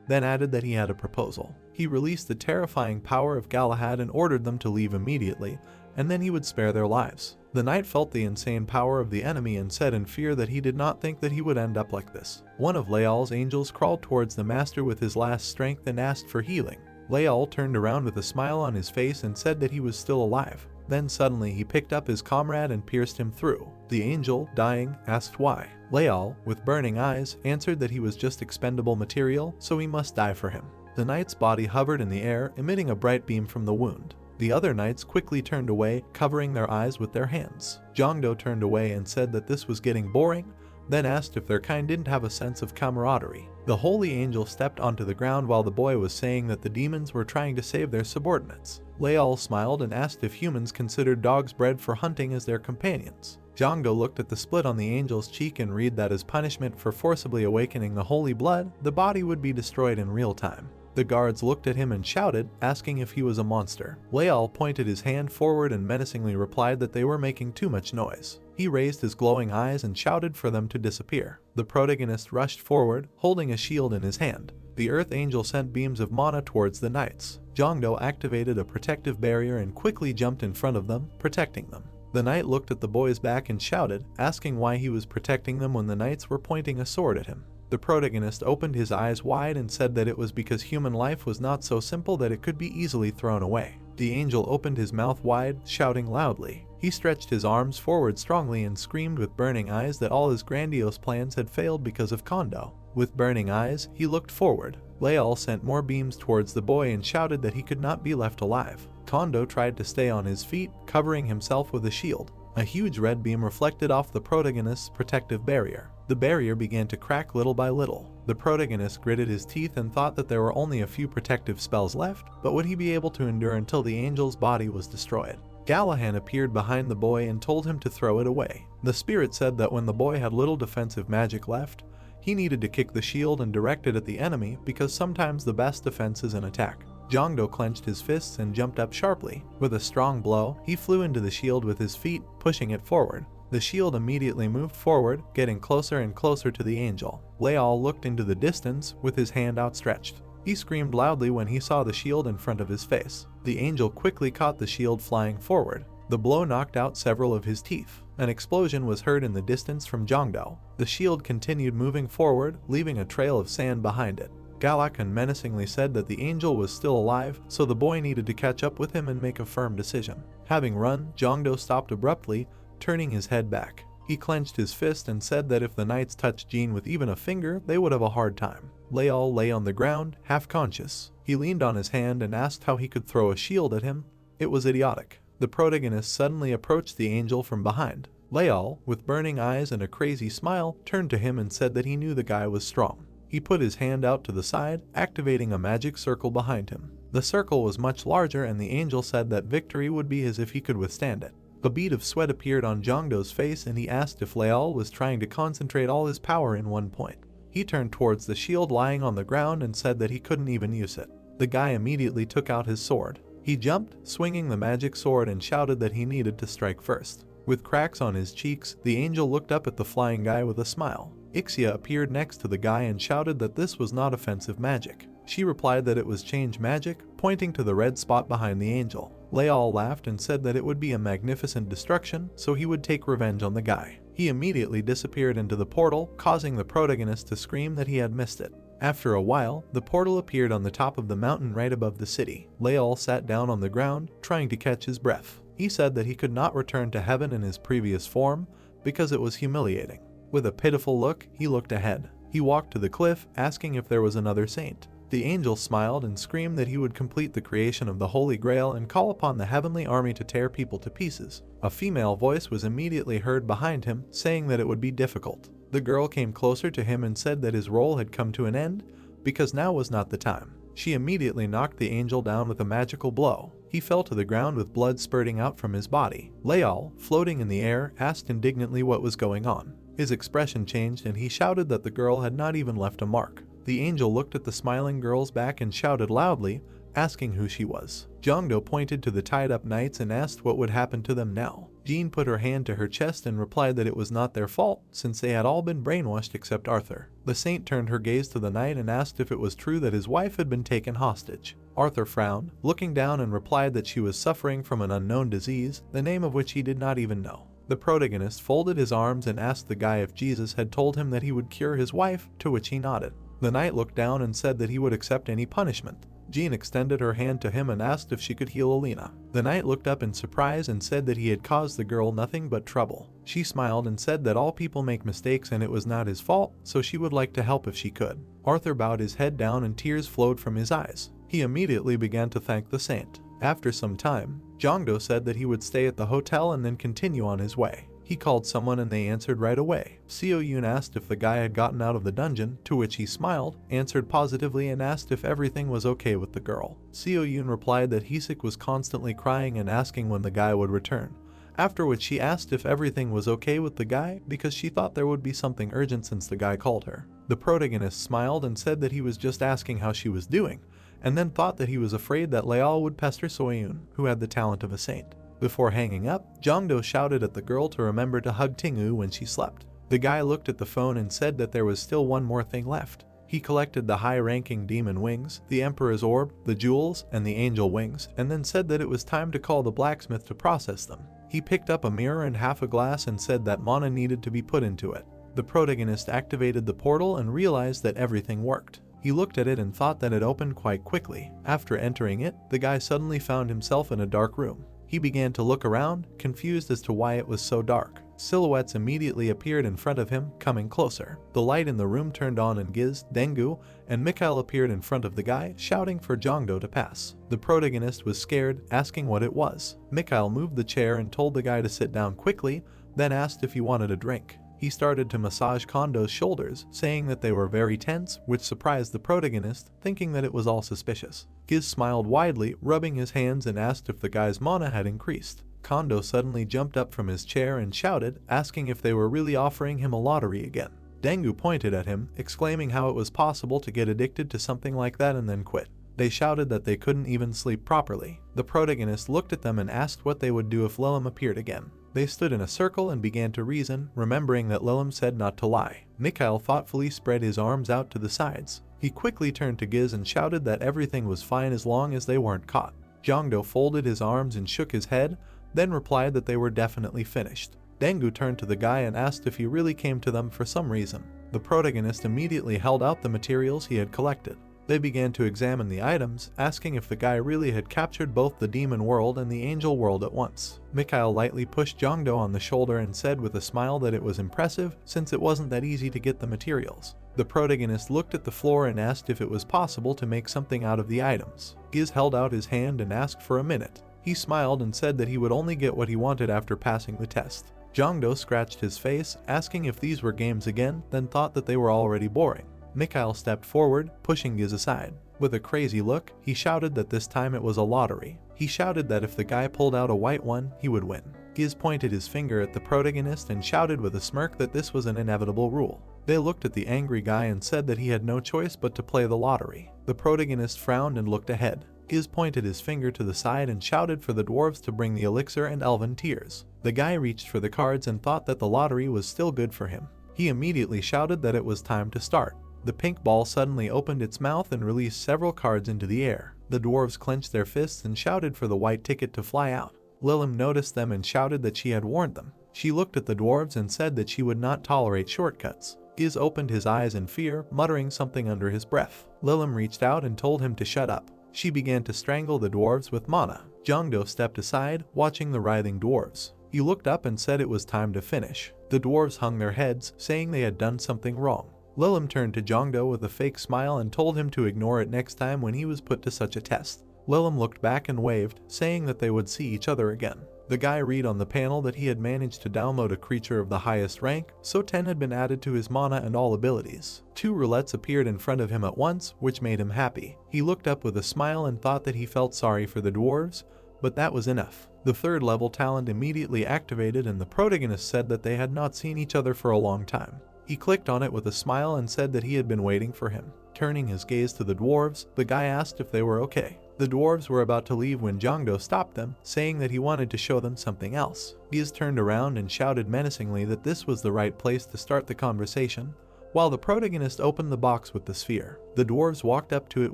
then added that he had a proposal. He released the terrifying power of Galahad and ordered them to leave immediately, and then he would spare their lives. The knight felt the insane power of the enemy and said in fear that he did not think that he would end up like this. One of Leal's angels crawled towards the master with his last strength and asked for healing. Leal turned around with a smile on his face and said that he was still alive. Then suddenly he picked up his comrade and pierced him through. The angel, dying, asked why. Leal, with burning eyes, answered that he was just expendable material, so he must die for him. The knight's body hovered in the air, emitting a bright beam from the wound. The other knights quickly turned away, covering their eyes with their hands. Jongdo turned away and said that this was getting boring, then asked if their kind didn't have a sense of camaraderie. The holy angel stepped onto the ground while the boy was saying that the demons were trying to save their subordinates. Leal smiled and asked if humans considered dogs bred for hunting as their companions. Jongdo looked at the split on the angel's cheek and read that as punishment for forcibly awakening the holy blood, the body would be destroyed in real time. The guards looked at him and shouted, asking if he was a monster. Leal pointed his hand forward and menacingly replied that they were making too much noise. He raised his glowing eyes and shouted for them to disappear. The protagonist rushed forward, holding a shield in his hand. The Earth Angel sent beams of mana towards the knights. Jongdo activated a protective barrier and quickly jumped in front of them, protecting them. The knight looked at the boy's back and shouted, asking why he was protecting them when the knights were pointing a sword at him. The protagonist opened his eyes wide and said that it was because human life was not so simple that it could be easily thrown away. The angel opened his mouth wide, shouting loudly. He stretched his arms forward strongly and screamed with burning eyes that all his grandiose plans had failed because of Kondo. With burning eyes, he looked forward. Leal sent more beams towards the boy and shouted that he could not be left alive. Kondo tried to stay on his feet, covering himself with a shield. A huge red beam reflected off the protagonist's protective barrier. The barrier began to crack little by little. The protagonist gritted his teeth and thought that there were only a few protective spells left, but would he be able to endure until the angel's body was destroyed? Galahad appeared behind the boy and told him to throw it away. The spirit said that when the boy had little defensive magic left, he needed to kick the shield and direct it at the enemy because sometimes the best defense is an attack. Jongdo clenched his fists and jumped up sharply. With a strong blow, he flew into the shield with his feet, pushing it forward. The shield immediately moved forward, getting closer and closer to the angel. Leal looked into the distance with his hand outstretched. He screamed loudly when he saw the shield in front of his face. The angel quickly caught the shield flying forward. The blow knocked out several of his teeth. An explosion was heard in the distance from Jongdo. The shield continued moving forward, leaving a trail of sand behind it. Galahad menacingly said that the angel was still alive, so the boy needed to catch up with him and make a firm decision. Having run, Jongdo stopped abruptly, turning his head back. He clenched his fist and said that if the knights touched Jean with even a finger, they would have a hard time. Leal lay on the ground, half conscious. He leaned on his hand and asked how he could throw a shield at him. It was idiotic. The protagonist suddenly approached the angel from behind. Leal, with burning eyes and a crazy smile, turned to him and said that he knew the guy was strong. He put his hand out to the side, activating a magic circle behind him. The circle was much larger and the angel said that victory would be his if he could withstand it. A bead of sweat appeared on Jongdo's face and he asked if Leal was trying to concentrate all his power in one point. He turned towards the shield lying on the ground and said that he couldn't even use it. The guy immediately took out his sword. He jumped, swinging the magic sword, and shouted that he needed to strike first. With cracks on his cheeks, the angel looked up at the flying guy with a smile. Ixia appeared next to the guy and shouted that this was not offensive magic. She replied that it was change magic, pointing to the red spot behind the angel. Leal laughed and said that it would be a magnificent destruction, so he would take revenge on the guy. He immediately disappeared into the portal, causing the protagonist to scream that he had missed it. After a while, the portal appeared on the top of the mountain right above the city. Leal sat down on the ground, trying to catch his breath. He said that he could not return to heaven in his previous form because it was humiliating. With a pitiful look, he looked ahead. He walked to the cliff, asking if there was another saint. The angel smiled and screamed that he would complete the creation of the Holy Grail and call upon the heavenly army to tear people to pieces. A female voice was immediately heard behind him, saying that it would be difficult. The girl came closer to him and said that his role had come to an end because now was not the time. She immediately knocked the angel down with a magical blow. He fell to the ground with blood spurting out from his body. Leal, floating in the air, asked indignantly what was going on. His expression changed and he shouted that the girl had not even left a mark. The angel looked at the smiling girl's back and shouted loudly, asking who she was. Jongdo pointed to the tied-up knights and asked what would happen to them now. Jean put her hand to her chest and replied that it was not their fault, since they had all been brainwashed except Arthur. The saint turned her gaze to the knight and asked if it was true that his wife had been taken hostage. Arthur frowned, looking down, and replied that she was suffering from an unknown disease, the name of which he did not even know. The protagonist folded his arms and asked the guy if Jesus had told him that he would cure his wife, to which he nodded. The knight looked down and said that he would accept any punishment. Jean extended her hand to him and asked if she could heal Alina. The knight looked up in surprise and said that he had caused the girl nothing but trouble. She smiled and said that all people make mistakes and it was not his fault, so she would like to help if she could. Arthur bowed his head down and tears flowed from his eyes. He immediately began to thank the saint. After some time, Jongdo said that he would stay at the hotel and then continue on his way. He called someone and they answered right away. Seo Yoon asked if the guy had gotten out of the dungeon, to which he smiled, answered positively, and asked if everything was okay with the girl. Seo Yoon replied that Hisik was constantly crying and asking when the guy would return, after which she asked if everything was okay with the guy because she thought there would be something urgent since the guy called her. The protagonist smiled and said that he was just asking how she was doing, and then thought that he was afraid that Leal would pester Soyun, who had the talent of a saint. Before hanging up, Jongdo shouted at the girl to remember to hug Tingu when she slept. The guy looked at the phone and said that there was still one more thing left. He collected the high-ranking demon wings, the emperor's orb, the jewels, and the angel wings, and then said that it was time to call the blacksmith to process them. He picked up a mirror and half a glass and said that mana needed to be put into it. The protagonist activated the portal and realized that everything worked. He looked at it and thought that it opened quite quickly. After entering it, the guy suddenly found himself in a dark room. He began to look around, confused as to why it was so dark. Silhouettes immediately appeared in front of him, coming closer. The light in the room turned on and Giz, Dengu, and Mikhail appeared in front of the guy, shouting for Jongdo to pass. The protagonist was scared, asking what it was. Mikhail moved the chair and told the guy to sit down quickly, then asked if he wanted a drink. He started to massage Kondo's shoulders, saying that they were very tense, which surprised the protagonist, thinking that it was all suspicious. Giz smiled widely, rubbing his hands, and asked if the guy's mana had increased. Kondo suddenly jumped up from his chair and shouted, asking if they were really offering him a lottery again. Dengu pointed at him, exclaiming how it was possible to get addicted to something like that and then quit. They shouted that they couldn't even sleep properly. The protagonist looked at them and asked what they would do if Lilim appeared again. They stood in a circle and began to reason, remembering that Lilim said not to lie. Mikhail thoughtfully spread his arms out to the sides. He quickly turned to Giz and shouted that everything was fine as long as they weren't caught. Jongdo folded his arms and shook his head, then replied that they were definitely finished. Dengu turned to the guy and asked if he really came to them for some reason. The protagonist immediately held out the materials he had collected. They began to examine the items, asking if the guy really had captured both the demon world and the angel world at once. Mikhail lightly pushed Jongdo on the shoulder and said with a smile that it was impressive, since it wasn't that easy to get the materials. The protagonist looked at the floor and asked if it was possible to make something out of the items. Giz held out his hand and asked for a minute. He smiled and said that he would only get what he wanted after passing the test. Jongdo scratched his face, asking if these were games again, then thought that they were already boring. Mikhail stepped forward, pushing Giz aside. With a crazy look, he shouted that this time it was a lottery. He shouted that if the guy pulled out a white one, he would win. Giz pointed his finger at the protagonist and shouted with a smirk that this was an inevitable rule. They looked at the angry guy and said that he had no choice but to play the lottery. The protagonist frowned and looked ahead. Giz pointed his finger to the side and shouted for the dwarves to bring the elixir and elven tears. The guy reached for the cards and thought that the lottery was still good for him. He immediately shouted that it was time to start. The pink ball suddenly opened its mouth and released several cards into the air. The dwarves clenched their fists and shouted for the white ticket to fly out. Lilim noticed them and shouted that she had warned them. She looked at the dwarves and said that she would not tolerate shortcuts. Giz opened his eyes in fear, muttering something under his breath. Lilim reached out and told him to shut up. She began to strangle the dwarves with mana. Jongdo stepped aside, watching the writhing dwarves. He looked up and said it was time to finish. The dwarves hung their heads, saying they had done something wrong. Lilim turned to Jongdo with a fake smile and told him to ignore it next time when he was put to such a test. Lilim looked back and waved, saying that they would see each other again. The guy read on the panel that he had managed to download a creature of the highest rank, so 10 had been added to his mana and all abilities. 2 roulettes appeared in front of him at once, which made him happy. He looked up with a smile and thought that he felt sorry for the dwarves, but that was enough. The 3rd level talent immediately activated and the protagonist said that they had not seen each other for a long time. He clicked on it with a smile and said that he had been waiting for him. Turning his gaze to the dwarves, the guy asked if they were okay. The dwarves were about to leave when Jongdo stopped them, saying that he wanted to show them something else. Giz turned around and shouted menacingly that this was the right place to start the conversation, while the protagonist opened the box with the sphere. The dwarves walked up to it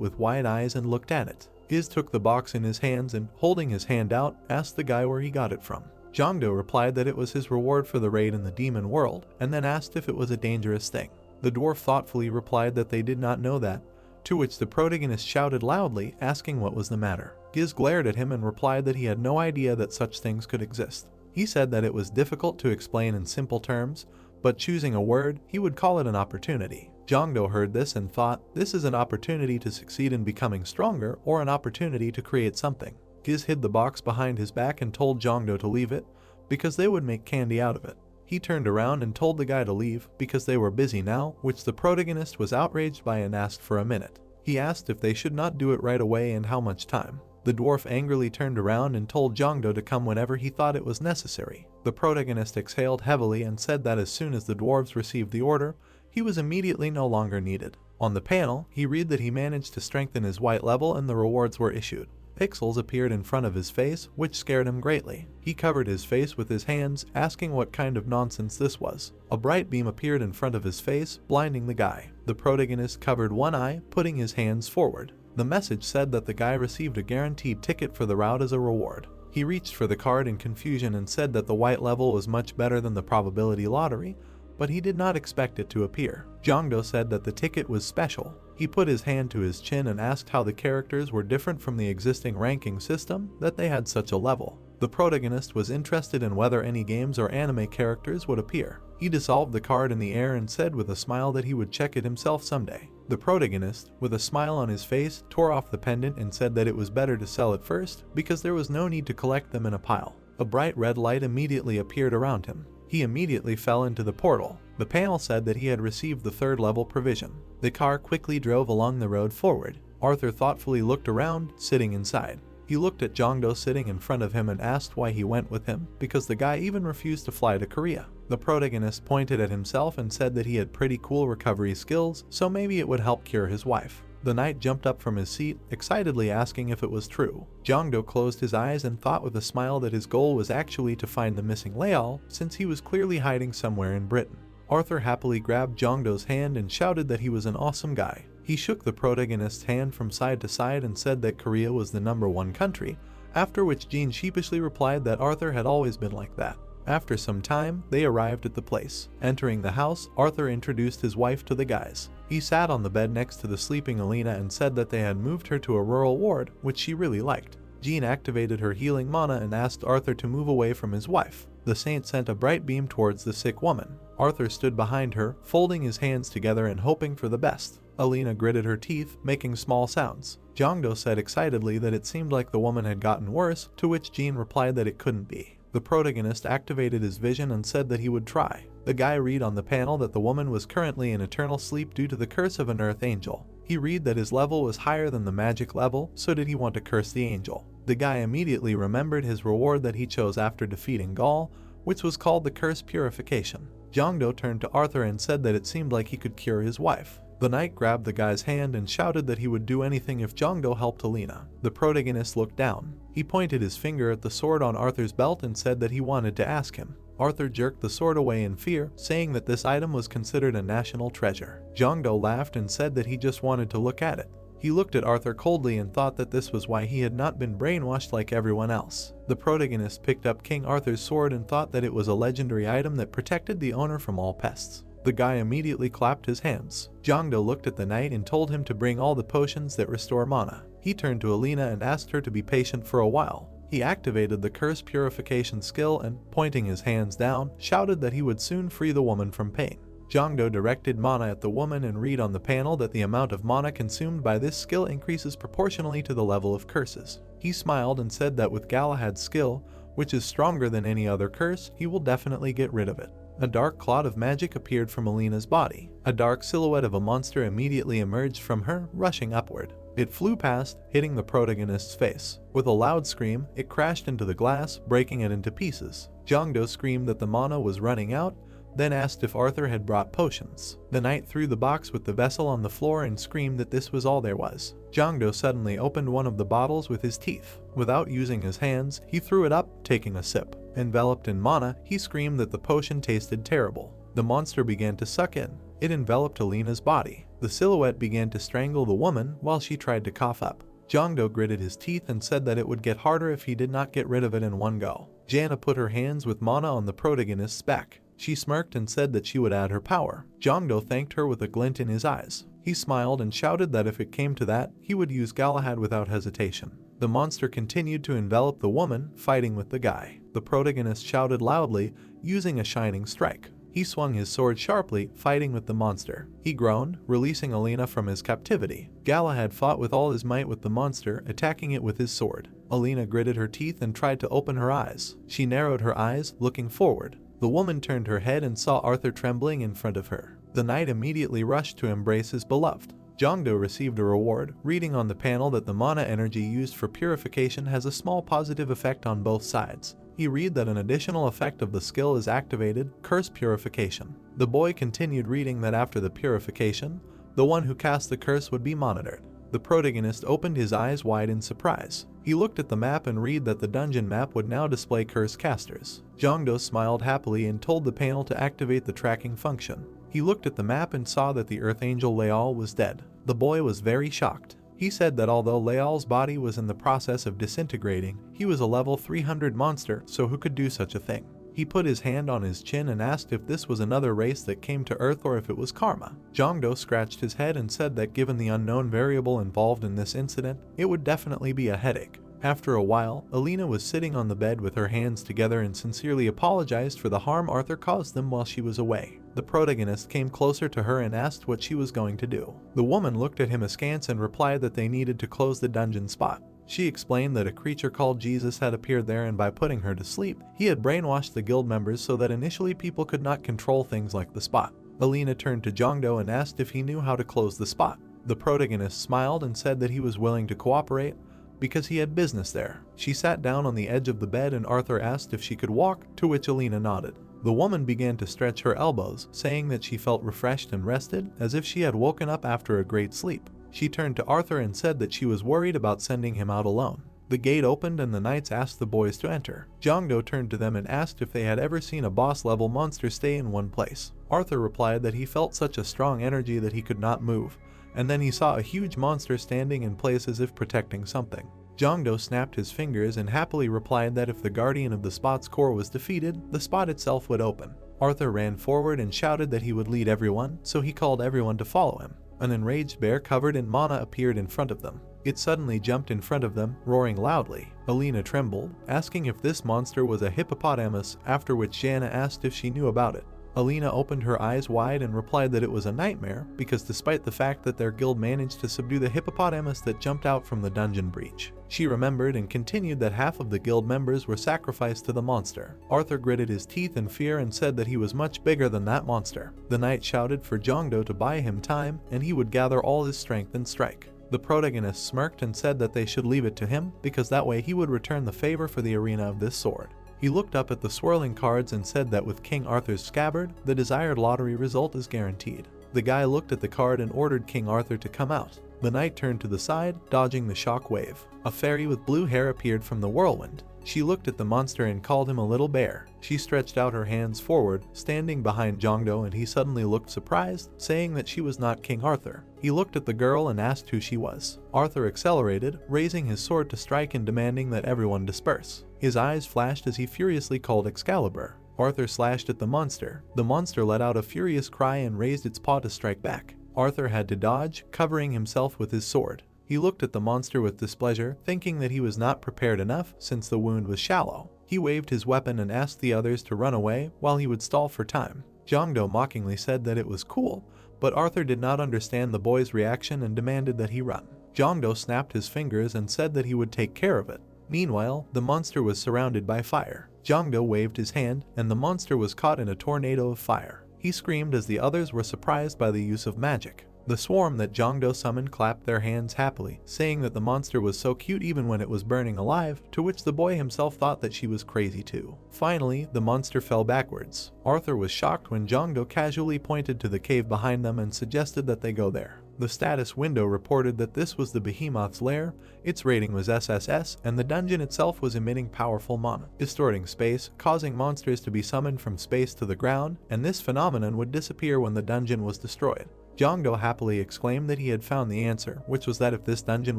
with wide eyes and looked at it. Giz took the box in his hands and, holding his hand out, asked the guy where he got it from. Jongdo replied that it was his reward for the raid in the demon world, and then asked if it was a dangerous thing. The dwarf thoughtfully replied that they did not know that, to which the protagonist shouted loudly, asking what was the matter. Giz glared at him and replied that he had no idea that such things could exist. He said that it was difficult to explain in simple terms, but choosing a word, he would call it an opportunity. Jongdo heard this and thought, this is an opportunity to succeed in becoming stronger or an opportunity to create something. Giz hid the box behind his back and told Jongdo to leave it, because they would make candy out of it. He turned around and told the guy to leave because they were busy now, which the protagonist was outraged by and asked for a minute. He asked if they should not do it right away and how much time. The dwarf angrily turned around and told Jongdo to come whenever he thought it was necessary. The protagonist exhaled heavily and said that as soon as the dwarves received the order, he was immediately no longer needed. On the panel, he read that he managed to strengthen his white level and the rewards were issued. Pixels appeared in front of his face, which scared him greatly. He covered his face with his hands, asking what kind of nonsense this was. A bright beam appeared in front of his face, blinding the guy. The protagonist covered one eye, putting his hands forward. The message said that the guy received a guaranteed ticket for the route as a reward. He reached for the card in confusion and said that the white level was much better than the probability lottery, but he did not expect it to appear. Jongdo said that the ticket was special. He put his hand to his chin and asked how the characters were different from the existing ranking system that they had such a level. The protagonist was interested in whether any games or anime characters would appear. He dissolved the card in the air and said with a smile that he would check it himself someday. The protagonist, with a smile on his face, tore off the pendant and said that it was better to sell it first because there was no need to collect them in a pile. A bright red light immediately appeared around him. He immediately fell into the portal. The panel said that he had received the 3rd level provision. The car quickly drove along the road forward. Arthur thoughtfully looked around, sitting inside. He looked at Jongdo sitting in front of him and asked why he went with him, because the guy even refused to fly to Korea. The protagonist pointed at himself and said that he had pretty cool recovery skills, so maybe it would help cure his wife. The knight jumped up from his seat, excitedly asking if it was true. Jongdo closed his eyes and thought with a smile that his goal was actually to find the missing Leal, since he was clearly hiding somewhere in Britain. Arthur happily grabbed Jongdo's hand and shouted that he was an awesome guy. He shook the protagonist's hand from side to side and said that Korea was the #1 country, after which Jean sheepishly replied that Arthur had always been like that. After some time, they arrived at the place. Entering the house, Arthur introduced his wife to the guys. He sat on the bed next to the sleeping Alina and said that they had moved her to a rural ward, which she really liked. Jean activated her healing mana and asked Arthur to move away from his wife. The saint sent a bright beam towards the sick woman. Arthur stood behind her, folding his hands together and hoping for the best. Alina gritted her teeth, making small sounds. Jongdo said excitedly that it seemed like the woman had gotten worse, to which Jean replied that it couldn't be. The protagonist activated his vision and said that he would try. The guy read on the panel that the woman was currently in eternal sleep due to the curse of an earth angel. He read that his level was higher than the magic level, so did he want to curse the angel. The guy immediately remembered his reward that he chose after defeating Gaul, which was called the curse purification. Jongdo turned to Arthur and said that it seemed like he could cure his wife. The knight grabbed the guy's hand and shouted that he would do anything if Jongdo helped Alina. The protagonist looked down. He pointed his finger at the sword on Arthur's belt and said that he wanted to ask him. Arthur jerked the sword away in fear, saying that this item was considered a national treasure. Jongdo laughed and said that he just wanted to look at it. He looked at Arthur coldly and thought that this was why he had not been brainwashed like everyone else. The protagonist picked up King Arthur's sword and thought that it was a legendary item that protected the owner from all pests. The guy immediately clapped his hands. Jongdo looked at the knight and told him to bring all the potions that restore mana. He turned to Alina and asked her to be patient for a while. He activated the curse purification skill and, pointing his hands down, shouted that he would soon free the woman from pain. Jongdo directed mana at the woman and read on the panel that the amount of mana consumed by this skill increases proportionally to the level of curses. He smiled and said that with Galahad's skill, which is stronger than any other curse, he will definitely get rid of it. A dark cloud of magic appeared from Alina's body. A dark silhouette of a monster immediately emerged from her, rushing upward. It flew past, hitting the protagonist's face. With a loud scream, it crashed into the glass, breaking it into pieces. Jongdo screamed that the mana was running out, then asked if Arthur had brought potions. The knight threw the box with the vessel on the floor and screamed that this was all there was. Jongdo suddenly opened one of the bottles with his teeth. Without using his hands, he threw it up, taking a sip. Enveloped in mana, he screamed that the potion tasted terrible. The monster began to suck in. It enveloped Alina's body. The silhouette began to strangle the woman while she tried to cough up. Jongdo gritted his teeth and said that it would get harder if he did not get rid of it in one go. Jana put her hands with mana on the protagonist's back. She smirked and said that she would add her power. Jongdo thanked her with a glint in his eyes. He smiled and shouted that if it came to that, he would use Galahad without hesitation. The monster continued to envelop the woman, fighting with the guy. The protagonist shouted loudly, using a shining strike. He swung his sword sharply, fighting with the monster. He groaned, releasing Alina from his captivity. Galahad fought with all his might with the monster, attacking it with his sword. Alina gritted her teeth and tried to open her eyes. She narrowed her eyes, looking forward. The woman turned her head and saw Arthur trembling in front of her. The knight immediately rushed to embrace his beloved. Jongdo received a reward, reading on the panel that the mana energy used for purification has a small positive effect on both sides. He read that an additional effect of the skill is activated, curse purification. The boy continued reading that after the purification, the one who cast the curse would be monitored. The protagonist opened his eyes wide in surprise. He looked at the map and read that the dungeon map would now display curse casters. Jongdo smiled happily and told the panel to activate the tracking function. He looked at the map and saw that the Earth Angel Leal was dead. The boy was very shocked. He said that although Leal's body was in the process of disintegrating, he was a level 300 monster, so who could do such a thing? He put his hand on his chin and asked if this was another race that came to Earth or if it was karma. Jongdo scratched his head and said that given the unknown variable involved in this incident, it would definitely be a headache. After a while, Alina was sitting on the bed with her hands together and sincerely apologized for the harm Arthur caused them while she was away. The protagonist came closer to her and asked what she was going to do. The woman looked at him askance and replied that they needed to close the dungeon spot. She explained that a creature called Jesus had appeared there and by putting her to sleep, he had brainwashed the guild members so that initially people could not control things like the spot. Alina turned to Jongdo and asked if he knew how to close the spot. The protagonist smiled and said that he was willing to cooperate because he had business there. She sat down on the edge of the bed and Arthur asked if she could walk, to which Alina nodded. The woman began to stretch her elbows, saying that she felt refreshed and rested, as if she had woken up after a great sleep. She turned to Arthur and said that she was worried about sending him out alone. The gate opened and the knights asked the boys to enter. Jongdo turned to them and asked if they had ever seen a boss-level monster stay in one place. Arthur replied that he felt such a strong energy that he could not move, and then he saw a huge monster standing in place as if protecting something. Jongdo snapped his fingers and happily replied that if the guardian of the spot's core was defeated, the spot itself would open. Arthur ran forward and shouted that he would lead everyone, so he called everyone to follow him. An enraged bear covered in mana appeared in front of them. It suddenly jumped in front of them, roaring loudly. Alina trembled, asking if this monster was a hippopotamus, after which Jana asked if she knew about it. Alina opened her eyes wide and replied that it was a nightmare because despite the fact that their guild managed to subdue the hippopotamus that jumped out from the dungeon breach. She remembered and continued that half of the guild members were sacrificed to the monster. Arthur gritted his teeth in fear and said that he was much bigger than that monster. The knight shouted for Jongdo to buy him time and he would gather all his strength and strike. The protagonist smirked and said that they should leave it to him because that way he would return the favor for the arena of this sword. He looked up at the swirling cards and said that with King Arthur's scabbard, the desired lottery result is guaranteed. The guy looked at the card and ordered King Arthur to come out. The knight turned to the side, dodging the shock wave. A fairy with blue hair appeared from the whirlwind. She looked at the monster and called him a little bear. She stretched out her hands forward, standing behind Jongdo, and he suddenly looked surprised, saying that she was not King Arthur. He looked at the girl and asked who she was. Arthur accelerated, raising his sword to strike and demanding that everyone disperse. His eyes flashed as he furiously called Excalibur. Arthur slashed at the monster. The monster let out a furious cry and raised its paw to strike back. Arthur had to dodge, covering himself with his sword. He looked at the monster with displeasure, thinking that he was not prepared enough since the wound was shallow. He waved his weapon and asked the others to run away while he would stall for time. Jongdo mockingly said that it was cool, but Arthur did not understand the boy's reaction and demanded that he run. Jongdo snapped his fingers and said that he would take care of it. Meanwhile, the monster was surrounded by fire. Jongdo waved his hand, and the monster was caught in a tornado of fire. He screamed as the others were surprised by the use of magic. The swarm that Jongdo summoned clapped their hands happily, saying that the monster was so cute even when it was burning alive, to which the boy himself thought that she was crazy too. Finally, the monster fell backwards. Arthur was shocked when Jongdo casually pointed to the cave behind them and suggested that they go there. The status window reported that this was the behemoth's lair, its rating was SSS, and the dungeon itself was emitting powerful mana, distorting space, causing monsters to be summoned from space to the ground, and this phenomenon would disappear when the dungeon was destroyed. Jongdo happily exclaimed that he had found the answer, which was that if this dungeon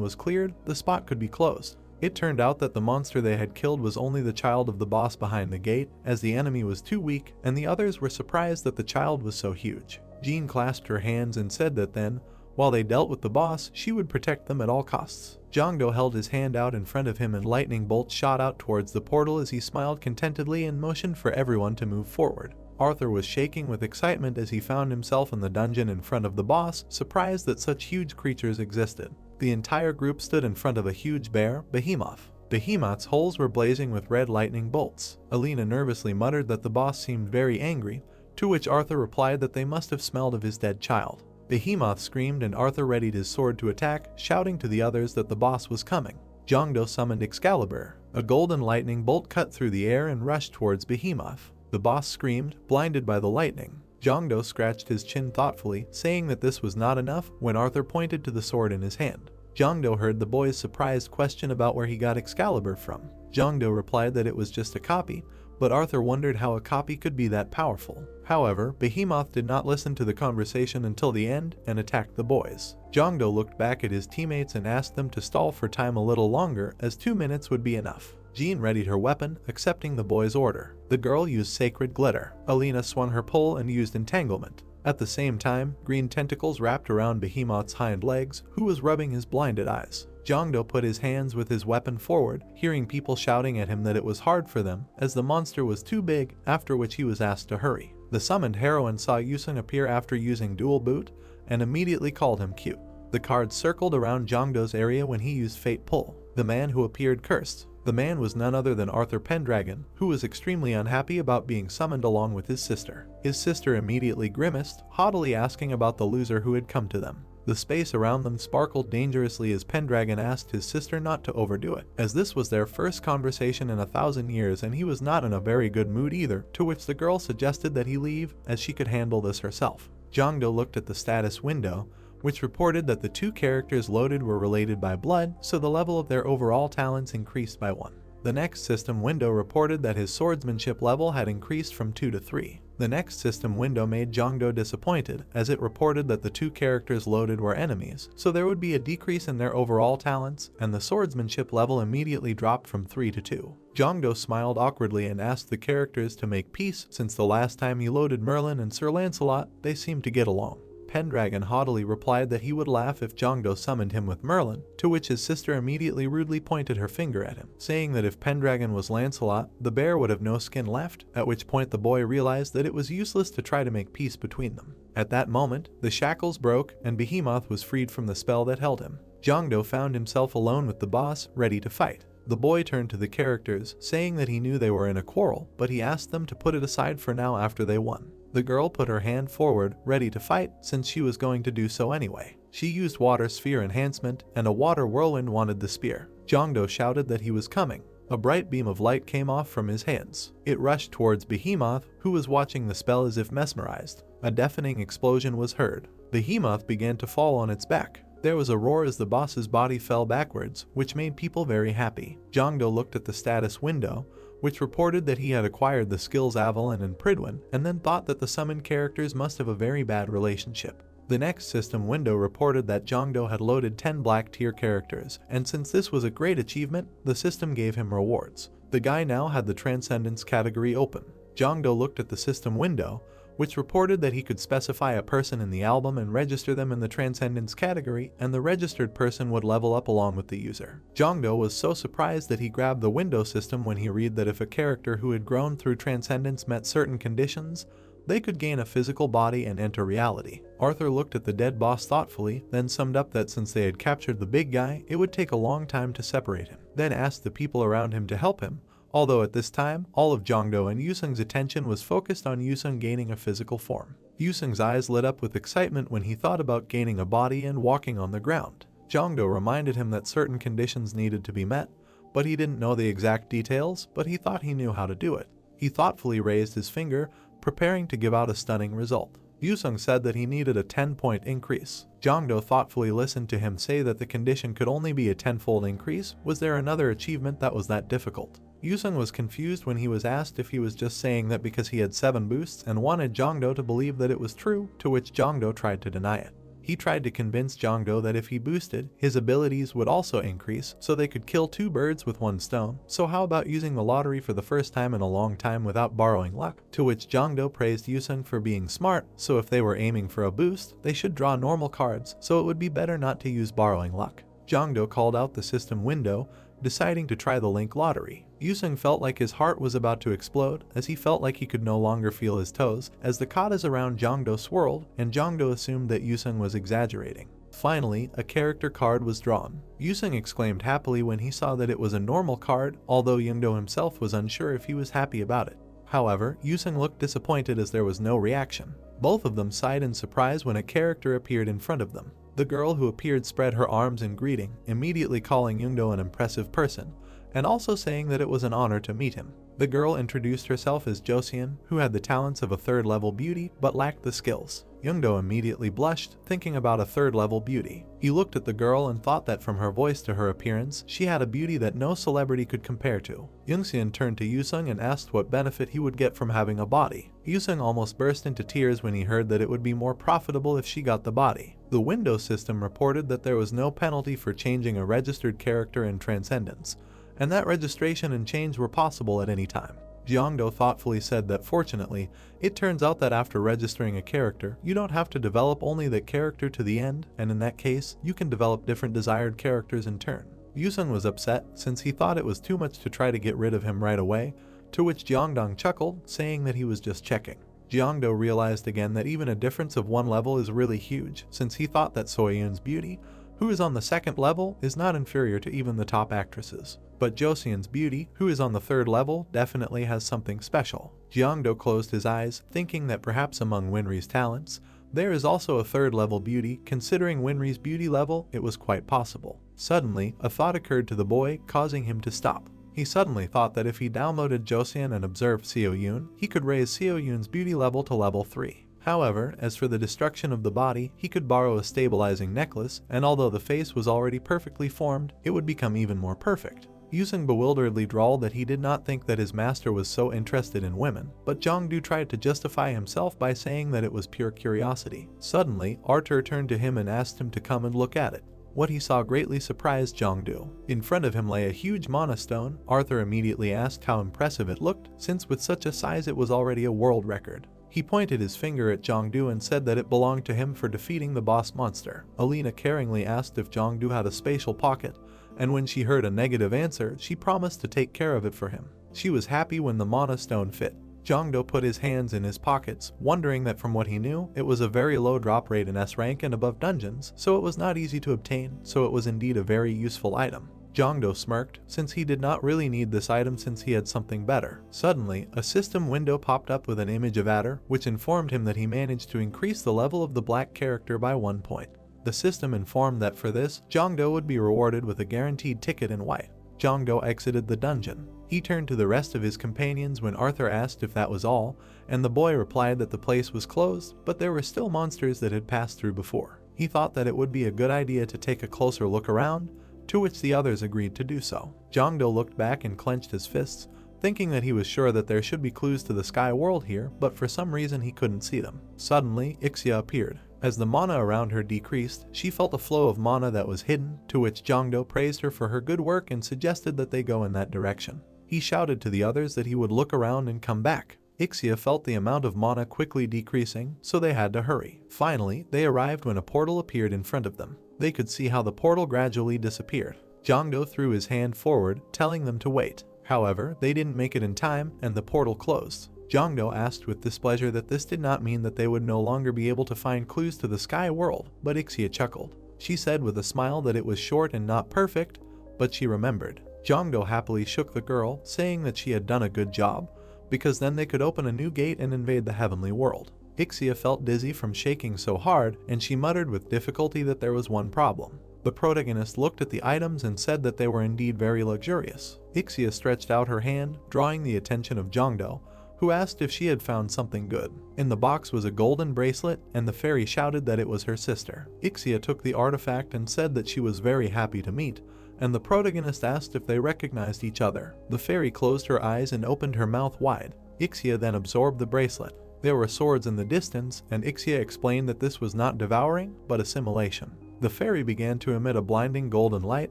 was cleared, the spot could be closed. It turned out that the monster they had killed was only the child of the boss behind the gate, as the enemy was too weak, and the others were surprised that the child was so huge. Jean clasped her hands and said that then, while they dealt with the boss, she would protect them at all costs. Jongdo held his hand out in front of him and lightning bolts shot out towards the portal as he smiled contentedly and motioned for everyone to move forward. Arthur was shaking with excitement as he found himself in the dungeon in front of the boss, surprised that such huge creatures existed. The entire group stood in front of a huge bear, Behemoth. Behemoth's holes were blazing with red lightning bolts. Alina nervously muttered that the boss seemed very angry, to which Arthur replied that they must have smelled of his dead child. Behemoth screamed and Arthur readied his sword to attack, shouting to the others that the boss was coming. Jongdo summoned Excalibur. A golden lightning bolt cut through the air and rushed towards Behemoth. The boss screamed, blinded by the lightning. Jongdo scratched his chin thoughtfully, saying that this was not enough when Arthur pointed to the sword in his hand. Jongdo heard the boy's surprised question about where he got Excalibur from. Jongdo replied that it was just a copy, but Arthur wondered how a copy could be that powerful. However, Behemoth did not listen to the conversation until the end and attacked the boys. Jongdo looked back at his teammates and asked them to stall for time a little longer, as 2 minutes would be enough. Jean readied her weapon, accepting the boy's order. The girl used Sacred Glitter. Alina swung her pole and used Entanglement. At the same time, green tentacles wrapped around Behemoth's hind legs, who was rubbing his blinded eyes. Jongdo put his hands with his weapon forward, hearing people shouting at him that it was hard for them, as the monster was too big, after which he was asked to hurry. The summoned heroine saw Yusung appear after using Dual Boot, and immediately called him cute. The cards circled around Jongdo's area when he used Fate Pull. The man who appeared cursed. The man was none other than Arthur Pendragon, who was extremely unhappy about being summoned along with his sister. His sister immediately grimaced, haughtily asking about the loser who had come to them. The space around them sparkled dangerously as Pendragon asked his sister not to overdo it, as this was their first conversation in 1,000 years and he was not in a very good mood either, to which the girl suggested that he leave, as she could handle this herself. Jongdo looked at the status window, which reported that the 2 characters loaded were related by blood, so the level of their overall talents increased by 1. The next system window reported that his swordsmanship level had increased from 2 to 3. The next system window made Jongdo disappointed, as it reported that the 2 characters loaded were enemies, so there would be a decrease in their overall talents, and the swordsmanship level immediately dropped from 3 to 2. Jongdo smiled awkwardly and asked the characters to make peace, since the last time he loaded Merlin and Sir Lancelot, they seemed to get along. Pendragon haughtily replied that he would laugh if Jongdo summoned him with Merlin, to which his sister immediately rudely pointed her finger at him, saying that if Pendragon was Lancelot, the bear would have no skin left, at which point the boy realized that it was useless to try to make peace between them. At that moment, the shackles broke and Behemoth was freed from the spell that held him. Jongdo found himself alone with the boss, ready to fight. The boy turned to the characters, saying that he knew they were in a quarrel, but he asked them to put it aside for now after they won. The girl put her hand forward, ready to fight, since she was going to do so anyway. She used Water Sphere Enhancement, and a Water Whirlwind wanted the spear. Jongdo shouted that he was coming. A bright beam of light came off from his hands. It rushed towards Behemoth, who was watching the spell as if mesmerized. A deafening explosion was heard. Behemoth began to fall on its back. There was a roar as the boss's body fell backwards, which made people very happy. Jongdo looked at the status window, which reported that he had acquired the skills Avalon and Pridwin, and then thought that the summoned characters must have a very bad relationship. The next system window reported that Jongdo had loaded 10 black tier characters, and since this was a great achievement, the system gave him rewards. The guy now had the Transcendence category open. Jongdo looked at the system window, which reported that he could specify a person in the album and register them in the Transcendence category, and the registered person would level up along with the user. Jongdo was so surprised that he grabbed the window system when he read that if a character who had grown through Transcendence met certain conditions, they could gain a physical body and enter reality. Arthur looked at the dead boss thoughtfully, then summed up that since they had captured the big guy, it would take a long time to separate him, then asked the people around him to help him, although at this time, all of Jongdo and Yusung's attention was focused on Yusung gaining a physical form. Yusung's eyes lit up with excitement when he thought about gaining a body and walking on the ground. Jongdo reminded him that certain conditions needed to be met, but he didn't know the exact details, but he thought he knew how to do it. He thoughtfully raised his finger, preparing to give out a stunning result. Yusung said that he needed a 10-point increase. Jongdo thoughtfully listened to him say that the condition could only be a 10-fold increase. Was there another achievement that was that difficult? Yusung was confused when he was asked if he was just saying that because he had 7 boosts and wanted Jongdo to believe that it was true, to which Jongdo tried to deny it. He tried to convince Jongdo that if he boosted, his abilities would also increase, so they could kill 2 birds with 1 stone. So how about using the lottery for the first time in a long time without borrowing luck? To which Jongdo praised Yusung for being smart, so if they were aiming for a boost, they should draw normal cards, so it would be better not to use borrowing luck. Jongdo called out the system window, deciding to try the link lottery. Yusung felt like his heart was about to explode, as he felt like he could no longer feel his toes, as the katas around Jongdo swirled, and Jongdo assumed that Yusung was exaggerating. Finally, a character card was drawn. Yusung exclaimed happily when he saw that it was a normal card, although Jongdo himself was unsure if he was happy about it. However, Yusung looked disappointed as there was no reaction. Both of them sighed in surprise when a character appeared in front of them. The girl who appeared spread her arms in greeting, immediately calling Jongdo an impressive person, and also saying that it was an honor to meet him. The girl introduced herself as Josian, who had the talents of a 3rd-level beauty but lacked the skills. Jongdo immediately blushed, thinking about a 3rd-level beauty. He looked at the girl and thought that from her voice to her appearance, she had a beauty that no celebrity could compare to. Jungseon turned to Yusung and asked what benefit he would get from having a body. Yusung almost burst into tears when he heard that it would be more profitable if she got the body. The window system reported that there was no penalty for changing a registered character in Transcendence, and that registration and change were possible at any time. Jongdo thoughtfully said that fortunately, it turns out that after registering a character, you don't have to develop only that character to the end, and in that case, you can develop different desired characters in turn. Yusung was upset since he thought it was too much to try to get rid of him right away, to which Jeongdong chuckled, saying that he was just checking. Jongdo realized again that even a difference of 1 level is really huge, since he thought that Soyeon's beauty, who is on the 2nd level, is not inferior to even the top actresses. But Josian's beauty, who is on the 3rd level, definitely has something special. Jongdo closed his eyes, thinking that perhaps among Winry's talents, there is also a 3rd-level beauty. Considering Winry's beauty level, it was quite possible. Suddenly, a thought occurred to the boy, causing him to stop. He suddenly thought that if he downloaded Josian and observed Seo-yoon, he could raise Seo-yoon's beauty level to level 3. However, as for the destruction of the body, he could borrow a stabilizing necklace, and although the face was already perfectly formed, it would become even more perfect. Yusung bewilderedly drawled that he did not think that his master was so interested in women, but Jongdo tried to justify himself by saying that it was pure curiosity. Suddenly, Arthur turned to him and asked him to come and look at it. What he saw greatly surprised Jongdo. In front of him lay a huge mana stone. Arthur immediately asked how impressive it looked, since with such a size it was already a world record. He pointed his finger at Jongdo and said that it belonged to him for defeating the boss monster. Alina caringly asked if Jongdo had a spatial pocket, and when she heard a negative answer, she promised to take care of it for him. She was happy when the mana stone fit. Jongdo put his hands in his pockets, wondering that from what he knew, it was a very low drop rate in S-rank and above dungeons, so it was not easy to obtain, so it was indeed a very useful item. Jongdo smirked, since he did not really need this item since he had something better. Suddenly, a system window popped up with an image of Adder, which informed him that he managed to increase the level of the black character by 1 point. The system informed that for this, Jongdo would be rewarded with a guaranteed ticket in white. Jongdo exited the dungeon. He turned to the rest of his companions when Arthur asked if that was all, and the boy replied that the place was closed, but there were still monsters that had passed through before. He thought that it would be a good idea to take a closer look around, to which the others agreed to do so. Jongdo looked back and clenched his fists, thinking that he was sure that there should be clues to the sky world here, but for some reason he couldn't see them. Suddenly, Ixia appeared. As the mana around her decreased, she felt a flow of mana that was hidden, to which Jongdo praised her for her good work and suggested that they go in that direction. He shouted to the others that he would look around and come back. Ixia felt the amount of mana quickly decreasing, so they had to hurry. Finally, they arrived when a portal appeared in front of them. They could see how the portal gradually disappeared. Jongdo threw his hand forward, telling them to wait. However, they didn't make it in time, and the portal closed. Jongdo asked with displeasure that this did not mean that they would no longer be able to find clues to the sky world, but Ixia chuckled. She said with a smile that it was short and not perfect, but she remembered. Jongdo happily shook the girl, saying that she had done a good job, because then they could open a new gate and invade the heavenly world. Ixia felt dizzy from shaking so hard, and she muttered with difficulty that there was one problem. The protagonist looked at the items and said that they were indeed very luxurious. Ixia stretched out her hand, drawing the attention of Jongdo, who asked if she had found something good. In the box was a golden bracelet, and the fairy shouted that it was her sister. Ixia took the artifact and said that she was very happy to meet, and the protagonist asked if they recognized each other. The fairy closed her eyes and opened her mouth wide. Ixia then absorbed the bracelet. There were swords in the distance, and Ixia explained that this was not devouring, but assimilation. The fairy began to emit a blinding golden light,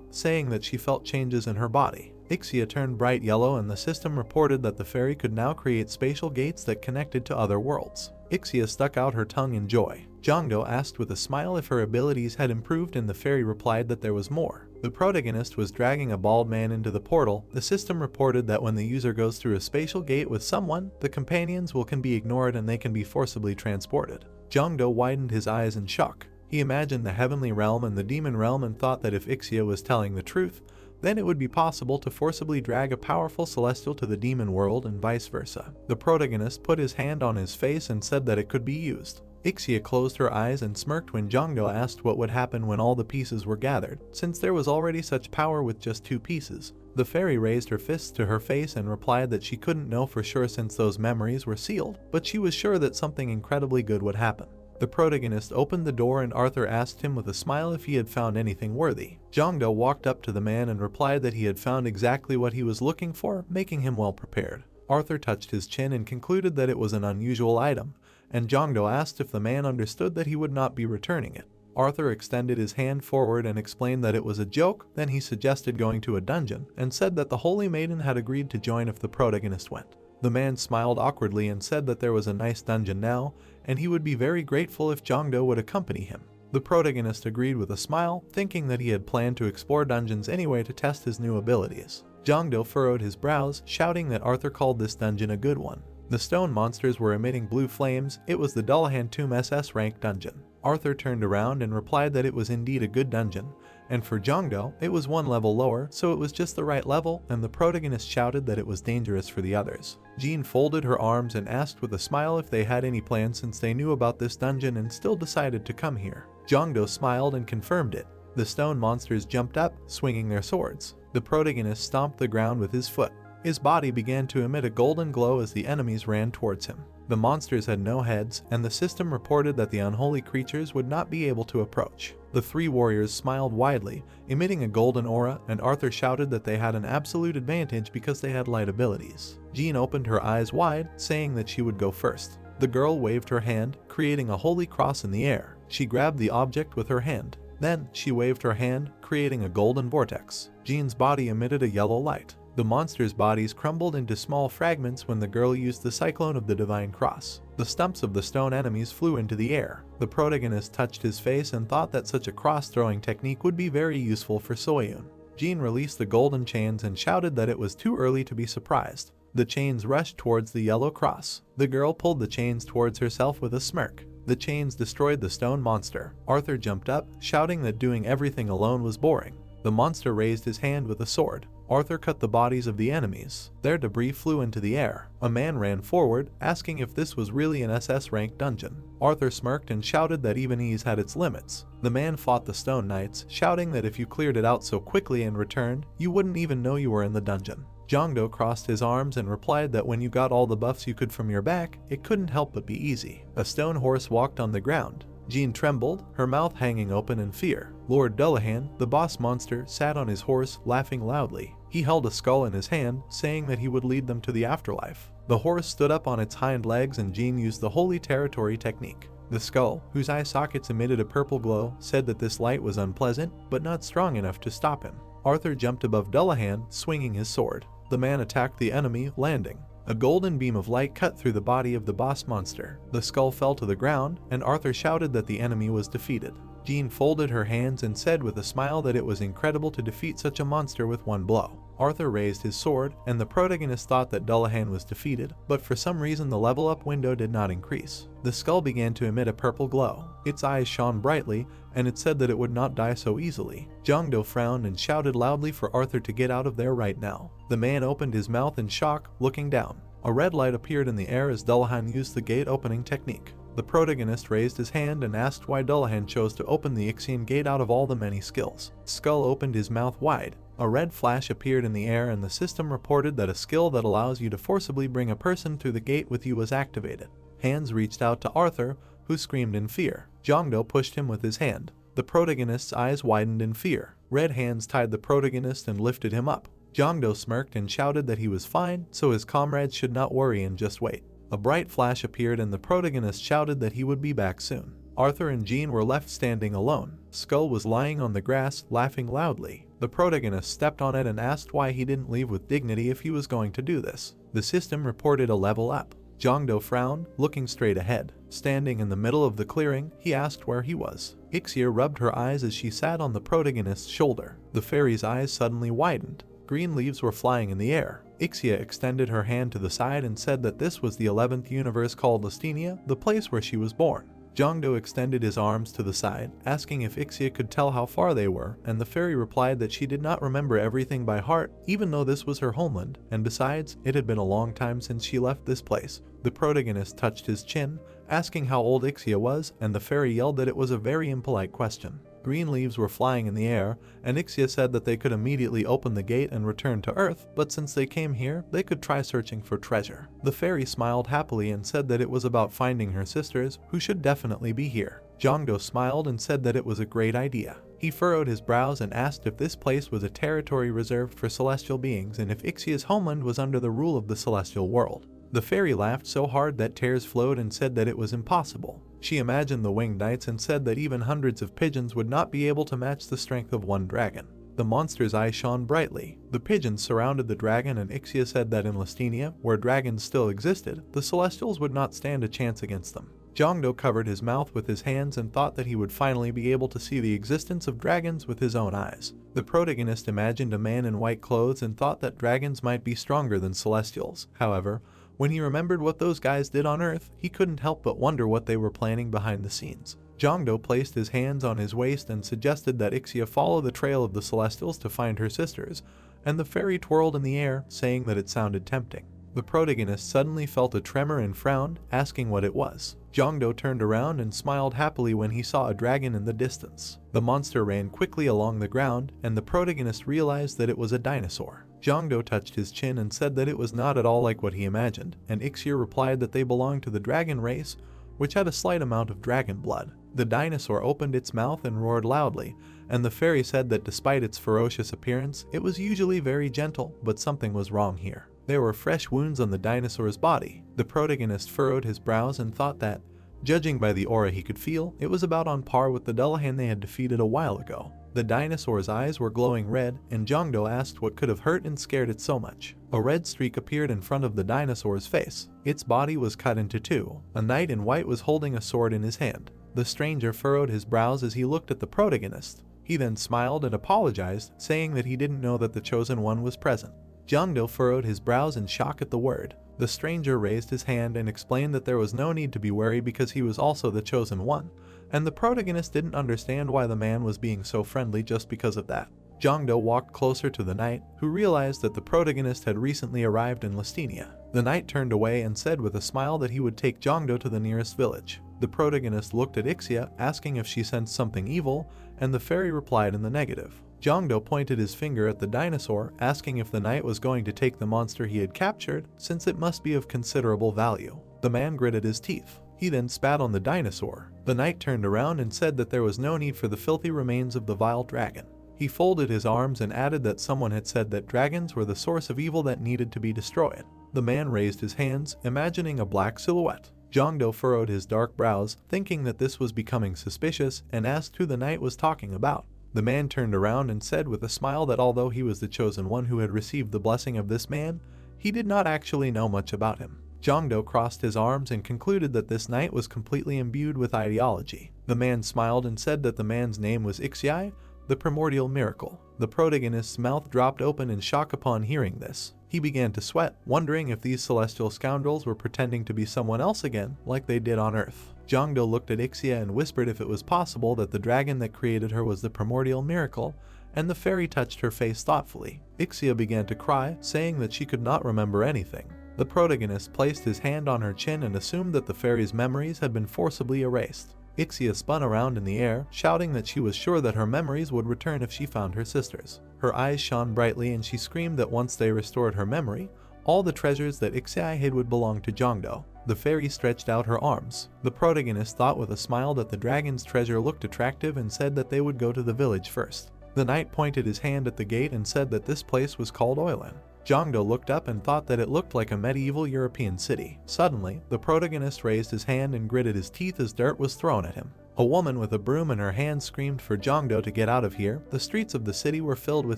saying that she felt changes in her body. Ixia turned bright yellow, and the system reported that the fairy could now create spatial gates that connected to other worlds. Ixia stuck out her tongue in joy. Jongdo asked with a smile if her abilities had improved, and the fairy replied that there was more. The protagonist was dragging a bald man into the portal. The system reported that when the user goes through a spatial gate with someone, the companions can be ignored and they can be forcibly transported. Jongdo widened his eyes in shock. He imagined the heavenly realm and the demon realm and thought that if Ixia was telling the truth, then it would be possible to forcibly drag a powerful celestial to the demon world and vice versa. The protagonist put his hand on his face and said that it could be used. Ixia closed her eyes and smirked when Jongdo asked what would happen when all the pieces were gathered, since there was already such power with just 2 pieces. The fairy raised her fists to her face and replied that she couldn't know for sure since those memories were sealed, but she was sure that something incredibly good would happen. The protagonist opened the door and Arthur asked him with a smile if he had found anything worthy. Jongdo walked up to the man and replied that he had found exactly what he was looking for, making him well prepared. Arthur touched his chin and concluded that it was an unusual item, and Jongdo asked if the man understood that he would not be returning it. Arthur extended his hand forward and explained that it was a joke. Then he suggested going to a dungeon and said that the Holy Maiden had agreed to join if the protagonist went. The man smiled awkwardly and said that there was a nice dungeon now, and he would be very grateful if Jongdo would accompany him. The protagonist agreed with a smile, thinking that he had planned to explore dungeons anyway to test his new abilities. Jongdo furrowed his brows, shouting that Arthur called this dungeon a good one. The stone monsters were emitting blue flames. It was the Dullahan Tomb SS-Rank dungeon. Arthur turned around and replied that it was indeed a good dungeon, and for Jongdo, it was 1 level lower, so it was just the right level, and the protagonist shouted that it was dangerous for the others. Jean folded her arms and asked with a smile if they had any plans since they knew about this dungeon and still decided to come here. Jongdo smiled and confirmed it. The stone monsters jumped up, swinging their swords. The protagonist stomped the ground with his foot. His body began to emit a golden glow as the enemies ran towards him. The monsters had no heads, and the system reported that the unholy creatures would not be able to approach. The 3 warriors smiled widely, emitting a golden aura, and Arthur shouted that they had an absolute advantage because they had light abilities. Jean opened her eyes wide, saying that she would go first. The girl waved her hand, creating a holy cross in the air. She grabbed the object with her hand. Then, she waved her hand, creating a golden vortex. Jean's body emitted a yellow light. The monsters' bodies crumbled into small fragments when the girl used the cyclone of the divine cross. The stumps of the stone enemies flew into the air. The protagonist touched his face and thought that such a cross-throwing technique would be very useful for Soyun. Jean released the golden chains and shouted that it was too early to be surprised. The chains rushed towards the yellow cross. The girl pulled the chains towards herself with a smirk. The chains destroyed the stone monster. Arthur jumped up, shouting that doing everything alone was boring. The monster raised his hand with a sword. Arthur cut the bodies of the enemies. Their debris flew into the air. A man ran forward, asking if this was really an SS-Rank dungeon. Arthur smirked and shouted that even ease had its limits. The man fought the Stone Knights, shouting that if you cleared it out so quickly and returned, you wouldn't even know you were in the dungeon. Jongdo crossed his arms and replied that when you got all the buffs you could from your back, it couldn't help but be easy. A stone horse walked on the ground. Jean trembled, her mouth hanging open in fear. Lord Dullahan, the boss monster, sat on his horse, laughing loudly. He held a skull in his hand, saying that he would lead them to the afterlife. The horse stood up on its hind legs and Jean used the Holy Territory technique. The skull, whose eye sockets emitted a purple glow, said that this light was unpleasant, but not strong enough to stop him. Arthur jumped above Dullahan, swinging his sword. The man attacked the enemy, landing. A golden beam of light cut through the body of the boss monster. The skull fell to the ground, and Arthur shouted that the enemy was defeated. Jean folded her hands and said with a smile that it was incredible to defeat such a monster with one blow. Arthur raised his sword, and the protagonist thought that Dullahan was defeated, but for some reason the level up window did not increase. The skull began to emit a purple glow. Its eyes shone brightly, and it said that it would not die so easily. Jongdo frowned and shouted loudly for Arthur to get out of there right now. The man opened his mouth in shock, looking down. A red light appeared in the air as Dullahan used the gate opening technique. The protagonist raised his hand and asked why Dullahan chose to open the Ixian gate out of all the many skills. Skull opened his mouth wide. A red flash appeared in the air and the system reported that a skill that allows you to forcibly bring a person through the gate with you was activated. Hands reached out to Arthur, who screamed in fear. Jongdo pushed him with his hand. The protagonist's eyes widened in fear. Red hands tied the protagonist and lifted him up. Jongdo smirked and shouted that he was fine, so his comrades should not worry and just wait. A bright flash appeared and the protagonist shouted that he would be back soon. Arthur and Jean were left standing alone. Skull was lying on the grass, laughing loudly. The protagonist stepped on it and asked why he didn't leave with dignity if he was going to do this. The system reported a level up. Jongdo frowned, looking straight ahead. Standing in the middle of the clearing, he asked where he was. Ixia rubbed her eyes as she sat on the protagonist's shoulder. The fairy's eyes suddenly widened. Green leaves were flying in the air. Ixia extended her hand to the side and said that this was the 11th universe called Lestinia, the place where she was born. Jongdo extended his arms to the side, asking if Ixia could tell how far they were, and the fairy replied that she did not remember everything by heart, even though this was her homeland, and besides, it had been a long time since she left this place. The protagonist touched his chin, asking how old Ixia was, and the fairy yelled that it was a very impolite question. Green leaves were flying in the air, and Ixia said that they could immediately open the gate and return to Earth, but since they came here, they could try searching for treasure. The fairy smiled happily and said that it was about finding her sisters, who should definitely be here. Jongdo smiled and said that it was a great idea. He furrowed his brows and asked if this place was a territory reserved for celestial beings and if Ixia's homeland was under the rule of the celestial world. The fairy laughed so hard that tears flowed and said that it was impossible. She imagined the winged knights and said that even hundreds of pigeons would not be able to match the strength of one dragon. The monster's eyes shone brightly. The pigeons surrounded the dragon and Ixia said that in Lestinia, where dragons still existed, the celestials would not stand a chance against them. Jongdo covered his mouth with his hands and thought that he would finally be able to see the existence of dragons with his own eyes. The protagonist imagined a man in white clothes and thought that dragons might be stronger than celestials. However, when he remembered what those guys did on Earth, he couldn't help but wonder what they were planning behind the scenes. Jongdo placed his hands on his waist and suggested that Ixia follow the trail of the Celestials to find her sisters, and the fairy twirled in the air, saying that it sounded tempting. The protagonist suddenly felt a tremor and frowned, asking what it was. Jongdo turned around and smiled happily when he saw a dragon in the distance. The monster ran quickly along the ground, and the protagonist realized that it was a dinosaur. Jongdo touched his chin and said that it was not at all like what he imagined, and Ixia replied that they belonged to the dragon race, which had a slight amount of dragon blood. The dinosaur opened its mouth and roared loudly, and the fairy said that despite its ferocious appearance, it was usually very gentle, but something was wrong here. There were fresh wounds on the dinosaur's body. The protagonist furrowed his brows and thought that, judging by the aura he could feel, it was about on par with the Dullahan they had defeated a while ago. The dinosaur's eyes were glowing red, and Jongdo asked what could have hurt and scared it so much. A red streak appeared in front of the dinosaur's face. Its body was cut into two. A knight in white was holding a sword in his hand. The stranger furrowed his brows as he looked at the protagonist. He then smiled and apologized, saying that he didn't know that the chosen one was present. Jongdo furrowed his brows in shock at the word. The stranger raised his hand and explained that there was no need to be worried because he was also the chosen one, and the protagonist didn't understand why the man was being so friendly just because of that. Jongdo walked closer to the knight, who realized that the protagonist had recently arrived in Lestinia. The knight turned away and said with a smile that he would take Jongdo to the nearest village. The protagonist looked at Ixia, asking if she sensed something evil, and the fairy replied in the negative. Jongdo pointed his finger at the dinosaur, asking if the knight was going to take the monster he had captured, since it must be of considerable value. The man gritted his teeth. He then spat on the dinosaur. The knight turned around and said that there was no need for the filthy remains of the vile dragon. He folded his arms and added that someone had said that dragons were the source of evil that needed to be destroyed. The man raised his hands, imagining a black silhouette. Jongdo furrowed his dark brows, thinking that this was becoming suspicious, and asked who the knight was talking about. The man turned around and said with a smile that although he was the chosen one who had received the blessing of this man, He did not actually know much about him. Jongdo crossed his arms and concluded that this knight was completely imbued with ideology. The man smiled and said that the man's name was Ixiai, the primordial miracle. The protagonist's mouth dropped open in shock upon hearing this. He began to sweat, wondering if these celestial scoundrels were pretending to be someone else again, like they did on Earth. Jongdo looked at Ixia and whispered if it was possible that the dragon that created her was the primordial miracle, and the fairy touched her face thoughtfully. Ixia began to cry, saying that she could not remember anything. The protagonist placed his hand on her chin and assumed that the fairy's memories had been forcibly erased. Ixia spun around in the air, shouting that she was sure that her memories would return if she found her sisters. Her eyes shone brightly and she screamed that once they restored her memory, all the treasures that Ixia hid would belong to Jongdo. The fairy stretched out her arms. The protagonist thought with a smile that the dragon's treasure looked attractive and said that they would go to the village first. The knight pointed his hand at the gate and said that this place was called Oilan. Jongdo looked up and thought that it looked like a medieval European city. Suddenly, the protagonist raised his hand and gritted his teeth as dirt was thrown at him. A woman with a broom in her hand screamed for Jongdo to get out of here. The streets of the city were filled with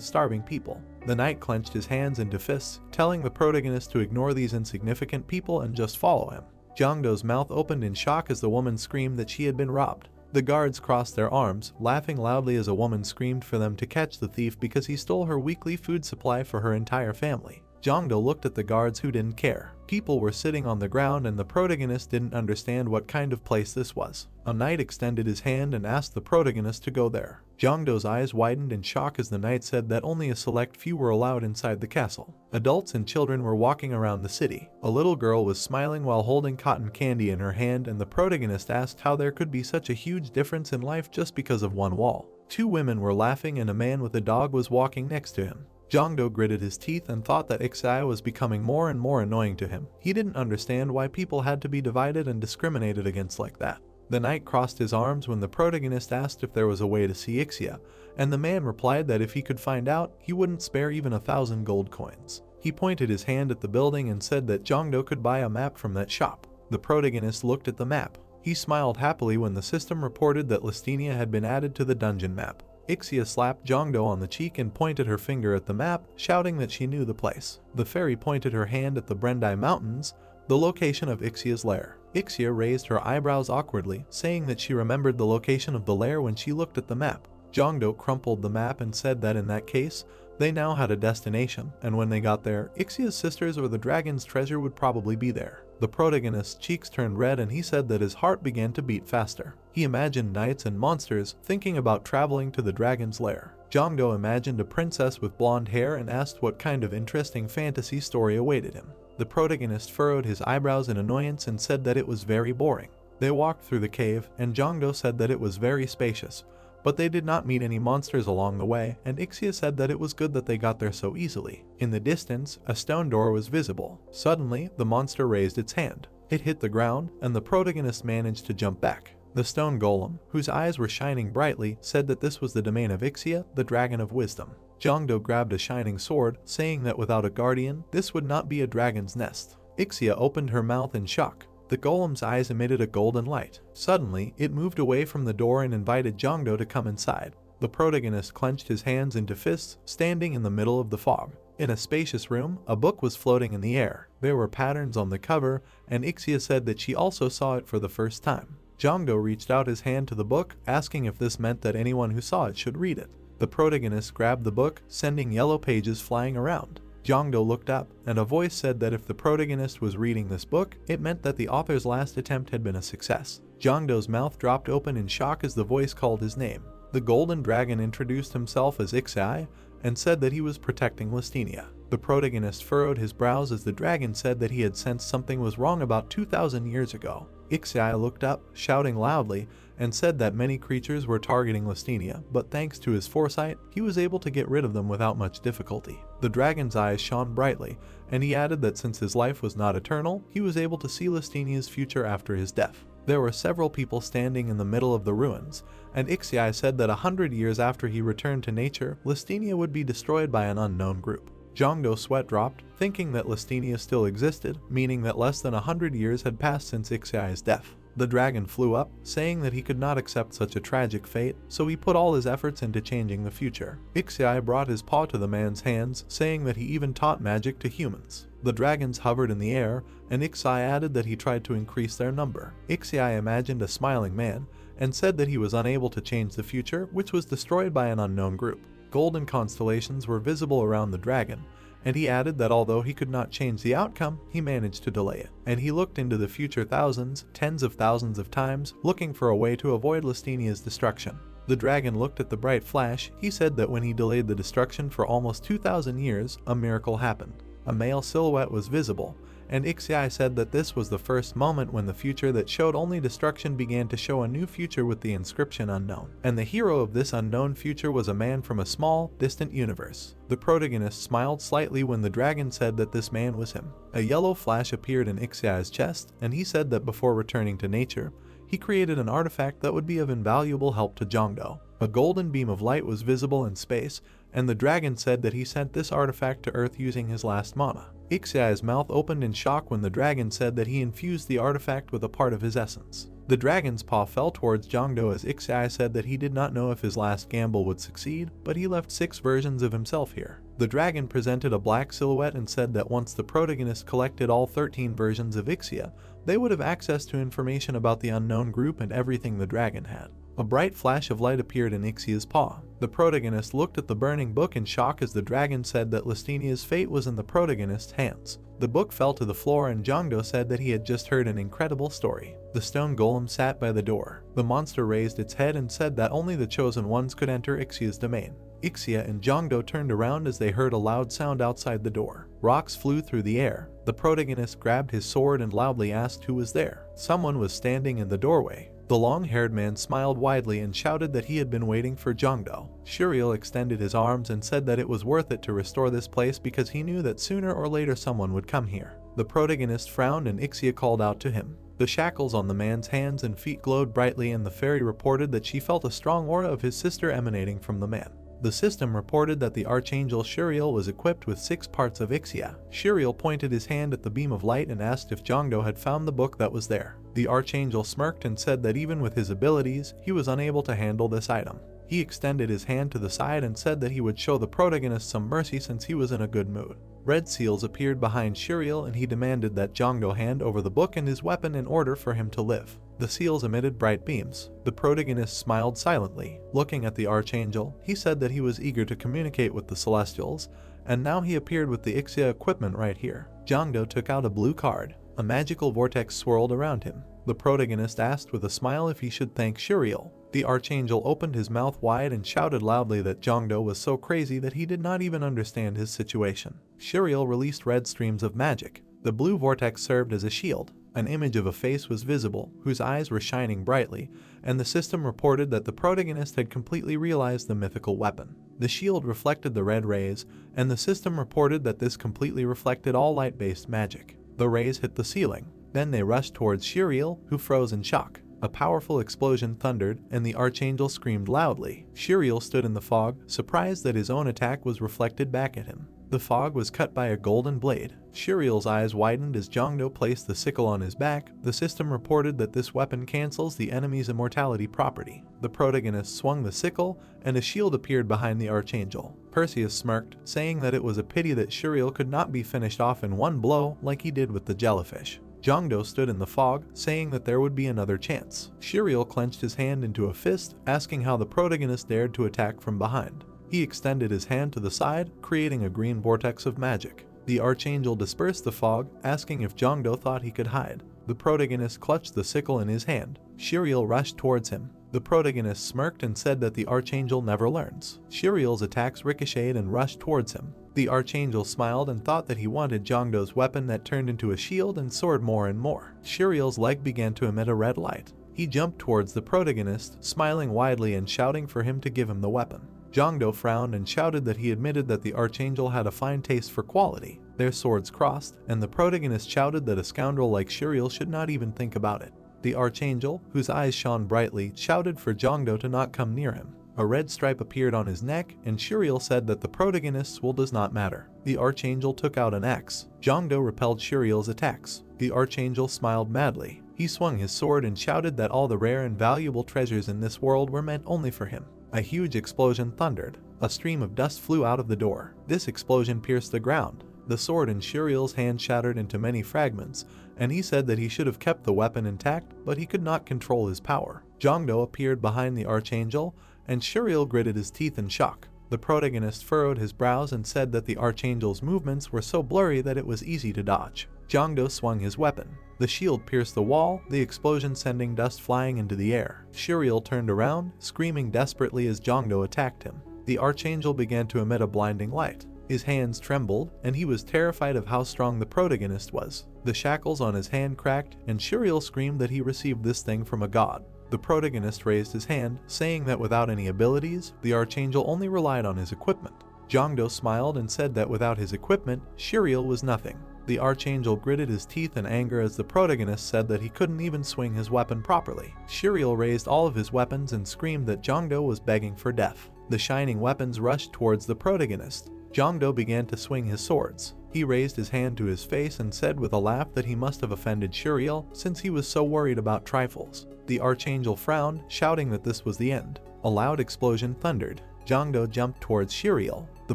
starving people. The knight clenched his hands into fists, telling the protagonist to ignore these insignificant people and just follow him. Jongdo's mouth opened in shock as the woman screamed that she had been robbed. The guards crossed their arms, laughing loudly as a woman screamed for them to catch the thief because he stole her weekly food supply for her entire family. Jongdo looked at the guards who didn't care. People were sitting on the ground and the protagonist didn't understand what kind of place this was. A knight extended his hand and asked the protagonist to go there. Jongdo's eyes widened in shock as the knight said that only a select few were allowed inside the castle. Adults and children were walking around the city. A little girl was smiling while holding cotton candy in her hand, and the protagonist asked how there could be such a huge difference in life just because of one wall. Two women were laughing and a man with a dog was walking next to him. Jongdo gritted his teeth and thought that Ixia was becoming more and more annoying to him. He didn't understand why people had to be divided and discriminated against like that. The knight crossed his arms when the protagonist asked if there was a way to see Ixia, and the man replied that if he could find out, he wouldn't spare even 1,000 gold coins. He pointed his hand at the building and said that Jongdo could buy a map from that shop. The protagonist looked at the map. He smiled happily when the system reported that Listinia had been added to the dungeon map. Ixia slapped Jongdo on the cheek and pointed her finger at the map, shouting that she knew the place. The fairy pointed her hand at the Brendai Mountains, the location of Ixia's lair. Ixia raised her eyebrows awkwardly, saying that she remembered the location of the lair when she looked at the map. Jongdo crumpled the map and said that in that case, they now had a destination, and when they got there, Ixia's sisters or the dragon's treasure would probably be there. The protagonist's cheeks turned red and he said that his heart began to beat faster. He imagined knights and monsters, thinking about traveling to the dragon's lair. Jongdo imagined a princess with blonde hair and asked what kind of interesting fantasy story awaited him. The protagonist furrowed his eyebrows in annoyance and said that it was very boring. They walked through the cave, and Jongdo said that it was very spacious, but they did not meet any monsters along the way, and Ixia said that it was good that they got there so easily. In the distance, a stone door was visible. Suddenly, the monster raised its hand. It hit the ground, and the protagonist managed to jump back. The stone golem, whose eyes were shining brightly, said that this was the domain of Ixia, the dragon of wisdom. Jongdo grabbed a shining sword, saying that without a guardian, this would not be a dragon's nest. Ixia opened her mouth in shock. The golem's eyes emitted a golden light. Suddenly, it moved away from the door and invited Jongdo to come inside. The protagonist clenched his hands into fists, standing in the middle of the fog. In a spacious room, a book was floating in the air. There were patterns on the cover, and Ixia said that she also saw it for the first time. Jongdo reached out his hand to the book, asking if this meant that anyone who saw it should read it. The protagonist grabbed the book, sending yellow pages flying around. Jongdo looked up, and a voice said that if the protagonist was reading this book, it meant that the author's last attempt had been a success. Jongdo's mouth dropped open in shock as the voice called his name. The golden dragon introduced himself as Ixia and said that he was protecting Listinia. The protagonist furrowed his brows as the dragon said that he had sensed something was wrong about 2,000 years ago. Ixia looked up, shouting loudly, and said that many creatures were targeting Listinia, but thanks to his foresight, he was able to get rid of them without much difficulty. The dragon's eyes shone brightly, and he added that since his life was not eternal, he was able to see Listinia's future after his death. There were several people standing in the middle of the ruins, and Ixia said that 100 years after he returned to nature, Listinia would be destroyed by an unknown group. Jongdo's sweat dropped, thinking that Listinia still existed, meaning that less than 100 years had passed since Ixia's death. The dragon flew up, saying that he could not accept such a tragic fate, so he put all his efforts into changing the future. Ixia brought his paw to the man's hands, saying that he even taught magic to humans. The dragons hovered in the air, and Ixiai added that he tried to increase their number. Ixiai imagined a smiling man, and said that he was unable to change the future, which was destroyed by an unknown group. Golden constellations were visible around the dragon, and he added that although he could not change the outcome, he managed to delay it. And he looked into the future thousands, tens of thousands of times, looking for a way to avoid Lystenia's destruction. The dragon looked at the bright flash. He said that when he delayed the destruction for almost 2,000 years, a miracle happened. A male silhouette was visible, and Ixiai said that this was the first moment when the future that showed only destruction began to show a new future with the inscription unknown. And the hero of this unknown future was a man from a small, distant universe. The protagonist smiled slightly when the dragon said that this man was him. A yellow flash appeared in Ixiai's chest, and he said that before returning to nature, he created an artifact that would be of invaluable help to Jongdo. A golden beam of light was visible in space, and the dragon said that he sent this artifact to Earth using his last mana. Ixiai's mouth opened in shock when the dragon said that he infused the artifact with a part of his essence. The dragon's paw fell towards Jongdo as Ixiai said that he did not know if his last gamble would succeed, but he left 6 versions of himself here. The dragon presented a black silhouette and said that once the protagonist collected all 13 versions of Ixia, they would have access to information about the unknown group and everything the dragon had. A bright flash of light appeared in Ixia's paw. The protagonist looked at the burning book in shock as the dragon said that Lystenia's fate was in the protagonist's hands. The book fell to the floor and Jongdo said that he had just heard an incredible story. The stone golem sat by the door. The monster raised its head and said that only the chosen ones could enter Ixia's domain. Ixia and Jongdo turned around as they heard a loud sound outside the door. Rocks flew through the air. The protagonist grabbed his sword and loudly asked who was there. Someone was standing in the doorway. The long-haired man smiled widely and shouted that he had been waiting for Jongdo. Shuriel extended his arms and said that it was worth it to restore this place because he knew that sooner or later someone would come here. The protagonist frowned and Ixia called out to him. The shackles on the man's hands and feet glowed brightly and the fairy reported that she felt a strong aura of his sister emanating from the man. The system reported that the archangel Shuriel was equipped with 6 parts of Ixia. Shuriel pointed his hand at the beam of light and asked if Jongdo had found the book that was there. The archangel smirked and said that even with his abilities, he was unable to handle this item. He extended his hand to the side and said that he would show the protagonist some mercy since he was in a good mood. Red seals appeared behind Shuriel and he demanded that Jongdo hand over the book and his weapon in order for him to live. The seals emitted bright beams. The protagonist smiled silently. Looking at the archangel, he said that he was eager to communicate with the celestials, and now he appeared with the Ixia equipment right here. Jongdo took out a blue card. A magical vortex swirled around him. The protagonist asked with a smile if he should thank Shuriel. The archangel opened his mouth wide and shouted loudly that Jongdo was so crazy that he did not even understand his situation. Shuriel released red streams of magic. The blue vortex served as a shield. An image of a face was visible, whose eyes were shining brightly, and the system reported that the protagonist had completely realized the mythical weapon. The shield reflected the red rays, and the system reported that this completely reflected all light-based magic. The rays hit the ceiling. Then they rushed towards Shuriel, who froze in shock. A powerful explosion thundered, and the archangel screamed loudly. Shuriel stood in the fog, surprised that his own attack was reflected back at him. The fog was cut by a golden blade. Shuriel's eyes widened as Jongdo placed the sickle on his back. The system reported that this weapon cancels the enemy's immortality property. The protagonist swung the sickle, and a shield appeared behind the archangel. Perseus smirked, saying that it was a pity that Shuriel could not be finished off in one blow like he did with the jellyfish. Jongdo stood in the fog, saying that there would be another chance. Shuriel clenched his hand into a fist, asking how the protagonist dared to attack from behind. He extended his hand to the side, creating a green vortex of magic. The archangel dispersed the fog, asking if Jongdo thought he could hide. The protagonist clutched the sickle in his hand. Shuriel rushed towards him. The protagonist smirked and said that the archangel never learns. Shuriel's attacks ricocheted and rushed towards him. The archangel smiled and thought that he wanted Jongdo's weapon that turned into a shield and soared more and more. Shuriel's leg began to emit a red light. He jumped towards the protagonist, smiling widely and shouting for him to give him the weapon. Jongdo frowned and shouted that he admitted that the archangel had a fine taste for quality. Their swords crossed, and the protagonist shouted that a scoundrel like Shuriel should not even think about it. The archangel, whose eyes shone brightly, shouted for Jongdo to not come near him. A red stripe appeared on his neck, and Shuriel said that the protagonist's will does not matter. The archangel took out an axe. Jongdo repelled Shuriel's attacks. The archangel smiled madly. He swung his sword and shouted that all the rare and valuable treasures in this world were meant only for him. A huge explosion thundered. A stream of dust flew out of the door. This explosion pierced the ground. The sword in Shiriel's hand shattered into many fragments, and he said that he should have kept the weapon intact, but he could not control his power. Jongdo appeared behind the Archangel, and Shiriel gritted his teeth in shock. The protagonist furrowed his brows and said that the Archangel's movements were so blurry that it was easy to dodge. Jongdo swung his weapon. The shield pierced the wall, the explosion sending dust flying into the air. Shiriel turned around, screaming desperately as Jongdo attacked him. The Archangel began to emit a blinding light. His hands trembled, and he was terrified of how strong the protagonist was. The shackles on his hand cracked, and Shiriel screamed that he received this thing from a god. The protagonist raised his hand, saying that without any abilities, the Archangel only relied on his equipment. Jongdo smiled and said that without his equipment, Shiriel was nothing. The Archangel gritted his teeth in anger as the protagonist said that he couldn't even swing his weapon properly. Shiriel raised all of his weapons and screamed that Jongdo was begging for death. The shining weapons rushed towards the protagonist. Jongdo began to swing his swords. He raised his hand to his face and said with a laugh that he must have offended Shiriel since he was so worried about trifles. The Archangel frowned, shouting that this was the end. A loud explosion thundered. Jongdo jumped towards Shiriel. The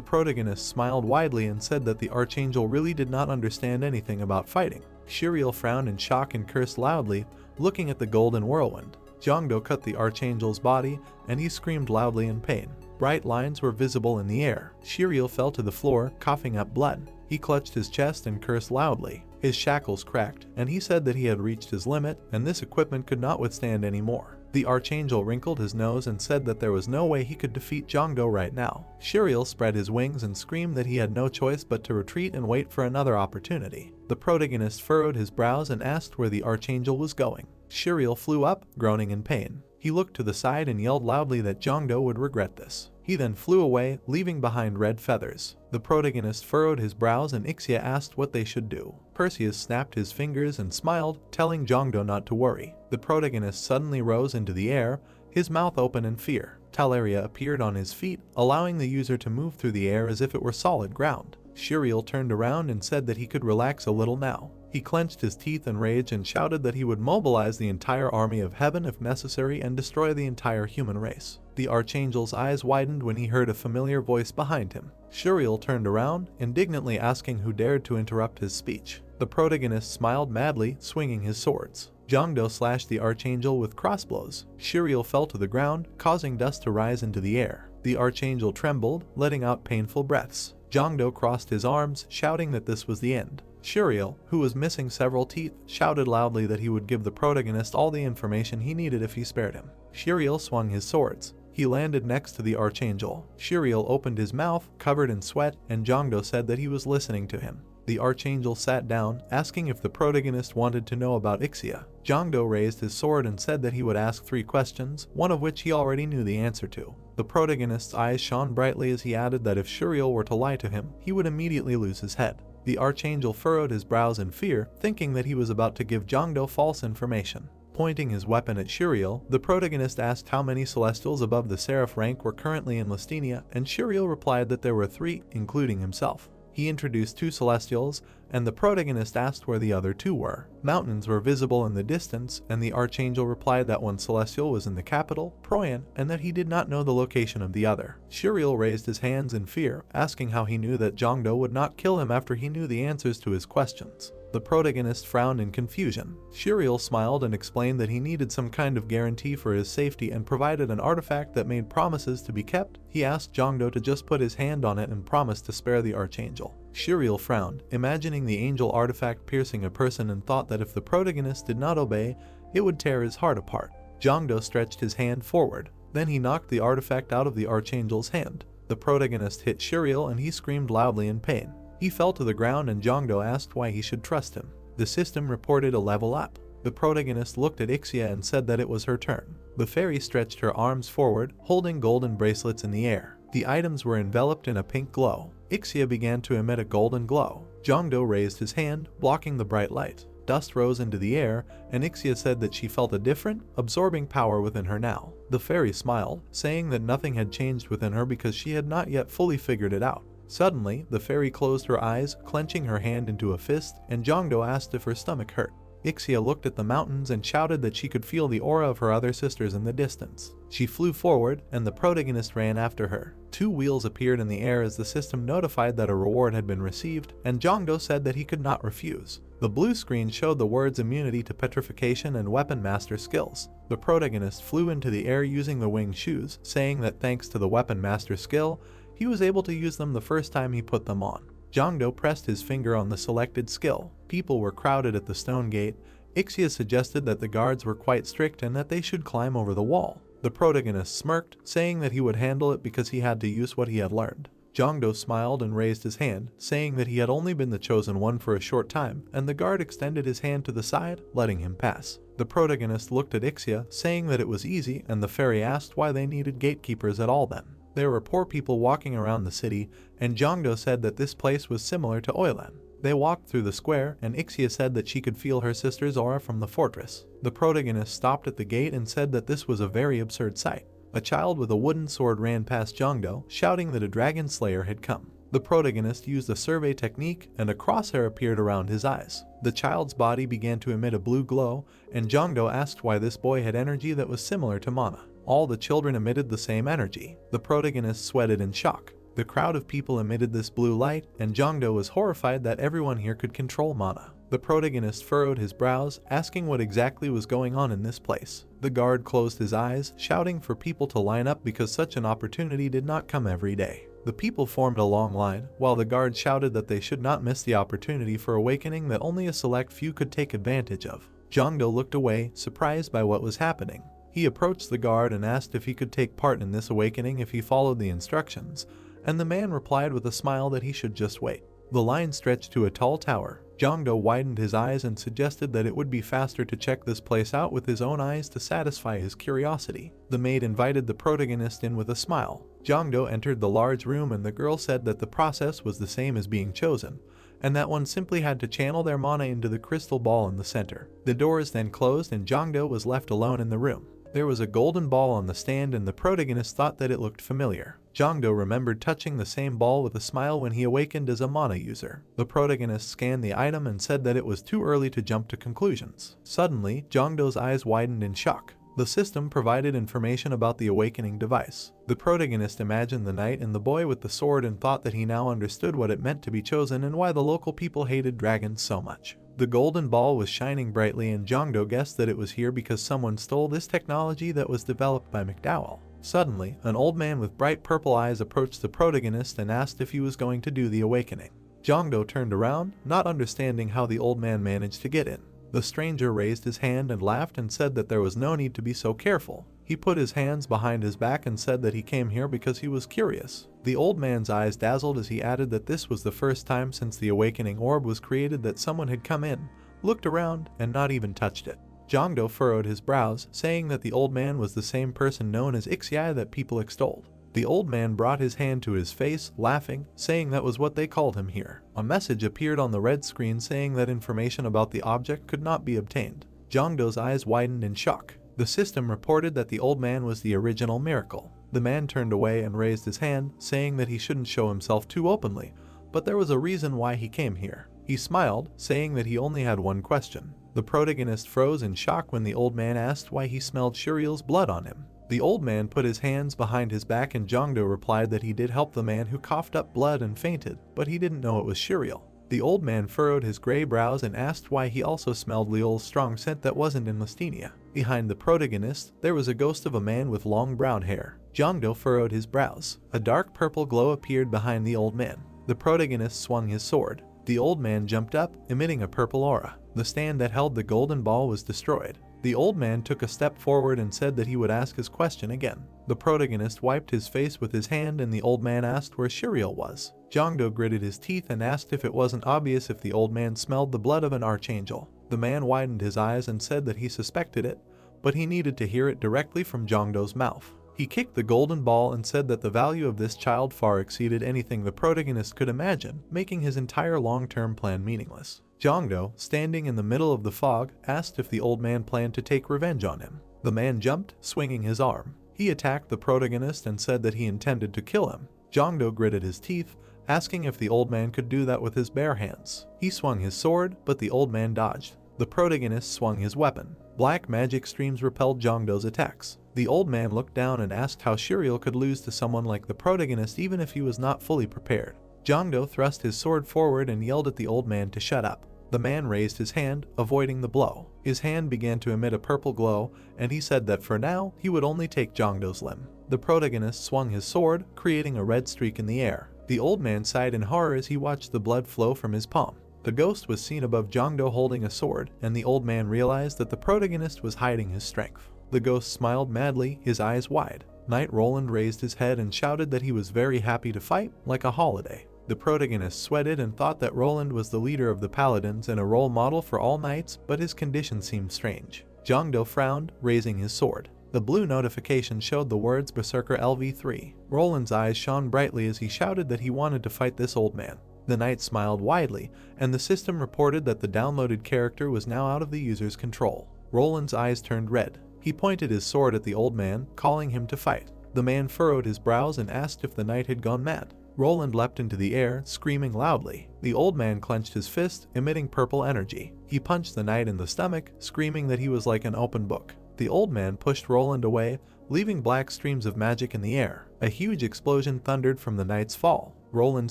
protagonist smiled widely and said that the Archangel really did not understand anything about fighting. Shiriel frowned in shock and cursed loudly, looking at the golden whirlwind. Jongdo cut the Archangel's body, and he screamed loudly in pain. Bright lines were visible in the air. Shiriel fell to the floor, coughing up blood. He clutched his chest and cursed loudly. His shackles cracked, and he said that he had reached his limit, and this equipment could not withstand any more. The Archangel wrinkled his nose and said that there was no way he could defeat Jongdo right now. Shiriel spread his wings and screamed that he had no choice but to retreat and wait for another opportunity. The protagonist furrowed his brows and asked where the Archangel was going. Shiriel flew up, groaning in pain. He looked to the side and yelled loudly that Jongdo would regret this. He then flew away, leaving behind red feathers. The protagonist furrowed his brows and Ixia asked what they should do. Perseus snapped his fingers and smiled, telling Jongdo not to worry. The protagonist suddenly rose into the air, his mouth open in fear. Talaria appeared on his feet, allowing the user to move through the air as if it were solid ground. Shiriel turned around and said that he could relax a little now. He clenched his teeth in rage and shouted that he would mobilize the entire army of heaven if necessary and destroy the entire human race. The Archangel's eyes widened when he heard a familiar voice behind him. Shiriel turned around, indignantly asking who dared to interrupt his speech. The protagonist smiled madly, swinging his swords. Jongdo slashed the Archangel with crossblows. Shiriel fell to the ground, causing dust to rise into the air. The Archangel trembled, letting out painful breaths. Jongdo crossed his arms, shouting that this was the end. Shiriel, who was missing several teeth, shouted loudly that he would give the protagonist all the information he needed if he spared him. Shiriel swung his swords. He landed next to the Archangel. Shiriel opened his mouth, covered in sweat, and Jongdo said that he was listening to him. The Archangel sat down, asking if the protagonist wanted to know about Ixia. Jongdo raised his sword and said that he would ask 3 questions, one of which he already knew the answer to. The protagonist's eyes shone brightly as he added that if Shiriel were to lie to him, he would immediately lose his head. The Archangel furrowed his brows in fear, thinking that he was about to give Jongdo false information. Pointing his weapon at Shiriel, the protagonist asked how many Celestials above the Seraph rank were currently in Lystenia, and Shiriel replied that there were 3, including himself. He introduced 2 Celestials, and the protagonist asked where the other 2 were. Mountains were visible in the distance, and the Archangel replied that one Celestial was in the capital, Proyan, and that he did not know the location of the other. Shiriel raised his hands in fear, asking how he knew that Jongdo would not kill him after he knew the answers to his questions. The protagonist frowned in confusion. Shiriel smiled and explained that he needed some kind of guarantee for his safety and provided an artifact that made promises to be kept. He asked Jongdo to just put his hand on it and promise to spare the Archangel. Shiriel frowned, imagining the angel artifact piercing a person, and thought that if the protagonist did not obey, it would tear his heart apart. Jongdo stretched his hand forward. Then he knocked the artifact out of the Archangel's hand. The protagonist hit Shiriel and he screamed loudly in pain. He fell to the ground and Jongdo asked why he should trust him. The system reported a level up. The protagonist looked at Ixia and said that it was her turn. The fairy stretched her arms forward, holding golden bracelets in the air. The items were enveloped in a pink glow. Ixia began to emit a golden glow. Jongdo raised his hand, blocking the bright light. Dust rose into the air, and Ixia said that she felt a different, absorbing power within her now. The fairy smiled, saying that nothing had changed within her because she had not yet fully figured it out. Suddenly, the fairy closed her eyes, clenching her hand into a fist, and Jongdo asked if her stomach hurt. Ixia looked at the mountains and shouted that she could feel the aura of her other sisters in the distance. She flew forward, and the protagonist ran after her. 2 wheels appeared in the air as the system notified that a reward had been received, and Jongdo said that he could not refuse. The blue screen showed the words immunity to petrification and weapon master skills. The protagonist flew into the air using the wing shoes, saying that thanks to the weapon master skill, he was able to use them the first time he put them on. Jongdo pressed his finger on the selected skill. People were crowded at the stone gate. Ixia suggested that the guards were quite strict and that they should climb over the wall. The protagonist smirked, saying that he would handle it because he had to use what he had learned. Jongdo smiled and raised his hand, saying that he had only been the chosen one for a short time, and the guard extended his hand to the side, letting him pass. The protagonist looked at Ixia, saying that it was easy, and the fairy asked why they needed gatekeepers at all then. There were poor people walking around the city, and Jongdo said that this place was similar to Oilan. They walked through the square, and Ixia said that she could feel her sister's aura from the fortress. The protagonist stopped at the gate and said that this was a very absurd sight. A child with a wooden sword ran past Jongdo, shouting that a dragon slayer had come. The protagonist used a survey technique, and a crosshair appeared around his eyes. The child's body began to emit a blue glow, and Jongdo asked why this boy had energy that was similar to mana. All the children emitted the same energy. The protagonist sweated in shock. The crowd of people emitted this blue light, and Jongdo was horrified that everyone here could control mana. The protagonist furrowed his brows, asking what exactly was going on in this place. The guard closed his eyes, shouting for people to line up because such an opportunity did not come every day. The people formed a long line, while the guard shouted that they should not miss the opportunity for awakening that only a select few could take advantage of. Jongdo looked away, surprised by what was happening. He approached the guard and asked if he could take part in this awakening if he followed the instructions, and the man replied with a smile that he should just wait. The line stretched to a tall tower. Jongdo widened his eyes and suggested that it would be faster to check this place out with his own eyes to satisfy his curiosity. The maid invited the protagonist in with a smile. Jongdo entered the large room, and the girl said that the process was the same as being chosen, and that one simply had to channel their mana into the crystal ball in the center. The doors then closed, and Jongdo was left alone in the room. There was a golden ball on the stand, and the protagonist thought that it looked familiar. Jongdo remembered touching the same ball with a smile when he awakened as a mana user. The protagonist scanned the item and said that it was too early to jump to conclusions. Suddenly, Jongdo's eyes widened in shock. The system provided information about the awakening device. The protagonist imagined the knight and the boy with the sword and thought that he now understood what it meant to be chosen and why the local people hated dragons so much. The golden ball was shining brightly, and Jongdo guessed that it was here because someone stole this technology that was developed by McDowell. Suddenly, an old man with bright purple eyes approached the protagonist and asked if he was going to do the awakening. Jongdo turned around, not understanding how the old man managed to get in. The stranger raised his hand and laughed and said that there was no need to be so careful. He put his hands behind his back and said that he came here because he was curious. The old man's eyes dazzled as he added that this was the first time since the awakening orb was created that someone had come in, looked around, and not even touched it. Jongdo furrowed his brows, saying that the old man was the same person known as Ixia that people extolled. The old man brought his hand to his face, laughing, saying that was what they called him here. A message appeared on the red screen saying that information about the object could not be obtained. Jongdo's eyes widened in shock. The system reported that the old man was the original miracle. The man turned away and raised his hand, saying that he shouldn't show himself too openly, but there was a reason why he came here. He smiled, saying that he only had one question. The protagonist froze in shock when the old man asked why he smelled Shuriel's blood on him. The old man put his hands behind his back, and Jongdo replied that he did help the man who coughed up blood and fainted, but he didn't know it was Shuriel. The old man furrowed his gray brows and asked why he also smelled Liol's strong scent that wasn't in Lestenia. Behind the protagonist, there was a ghost of a man with long brown hair. Jongdo furrowed his brows. A dark purple glow appeared behind the old man. The protagonist swung his sword. The old man jumped up, emitting a purple aura. The stand that held the golden ball was destroyed. The old man took a step forward and said that he would ask his question again. The protagonist wiped his face with his hand, and the old man asked where Shuriel was. Jongdo gritted his teeth and asked if it wasn't obvious if the old man smelled the blood of an archangel. The man widened his eyes and said that he suspected it, but he needed to hear it directly from Jongdo's mouth. He kicked the golden ball and said that the value of this child far exceeded anything the protagonist could imagine, making his entire long-term plan meaningless. Jongdo, standing in the middle of the fog, asked if the old man planned to take revenge on him. The man jumped, swinging his arm. He attacked the protagonist and said that he intended to kill him. Jongdo gritted his teeth, asking if the old man could do that with his bare hands. He swung his sword, but the old man dodged. The protagonist swung his weapon. Black magic streams repelled Jongdo's attacks. The old man looked down and asked how Shuriel could lose to someone like the protagonist even if he was not fully prepared. Jongdo thrust his sword forward and yelled at the old man to shut up. The man raised his hand, avoiding the blow. His hand began to emit a purple glow, and he said that for now, he would only take Jongdo's limb. The protagonist swung his sword, creating a red streak in the air. The old man sighed in horror as he watched the blood flow from his palm. The ghost was seen above Jongdo holding a sword, and the old man realized that the protagonist was hiding his strength. The ghost smiled madly, his eyes wide. Knight Roland raised his head and shouted that he was very happy to fight, like a holiday. The protagonist sweated and thought that Roland was the leader of the paladins and a role model for all knights, but his condition seemed strange. Jongdo frowned, raising his sword. The blue notification showed the words Berserker LV3. Roland's eyes shone brightly as he shouted that he wanted to fight this old man. The knight smiled widely, and the system reported that the downloaded character was now out of the user's control. Roland's eyes turned red. He pointed his sword at the old man, calling him to fight. The man furrowed his brows and asked if the knight had gone mad. Roland leapt into the air, screaming loudly. The old man clenched his fist, emitting purple energy. He punched the knight in the stomach, screaming that he was like an open book. The old man pushed Roland away, leaving black streams of magic in the air. A huge explosion thundered from the knight's fall. Roland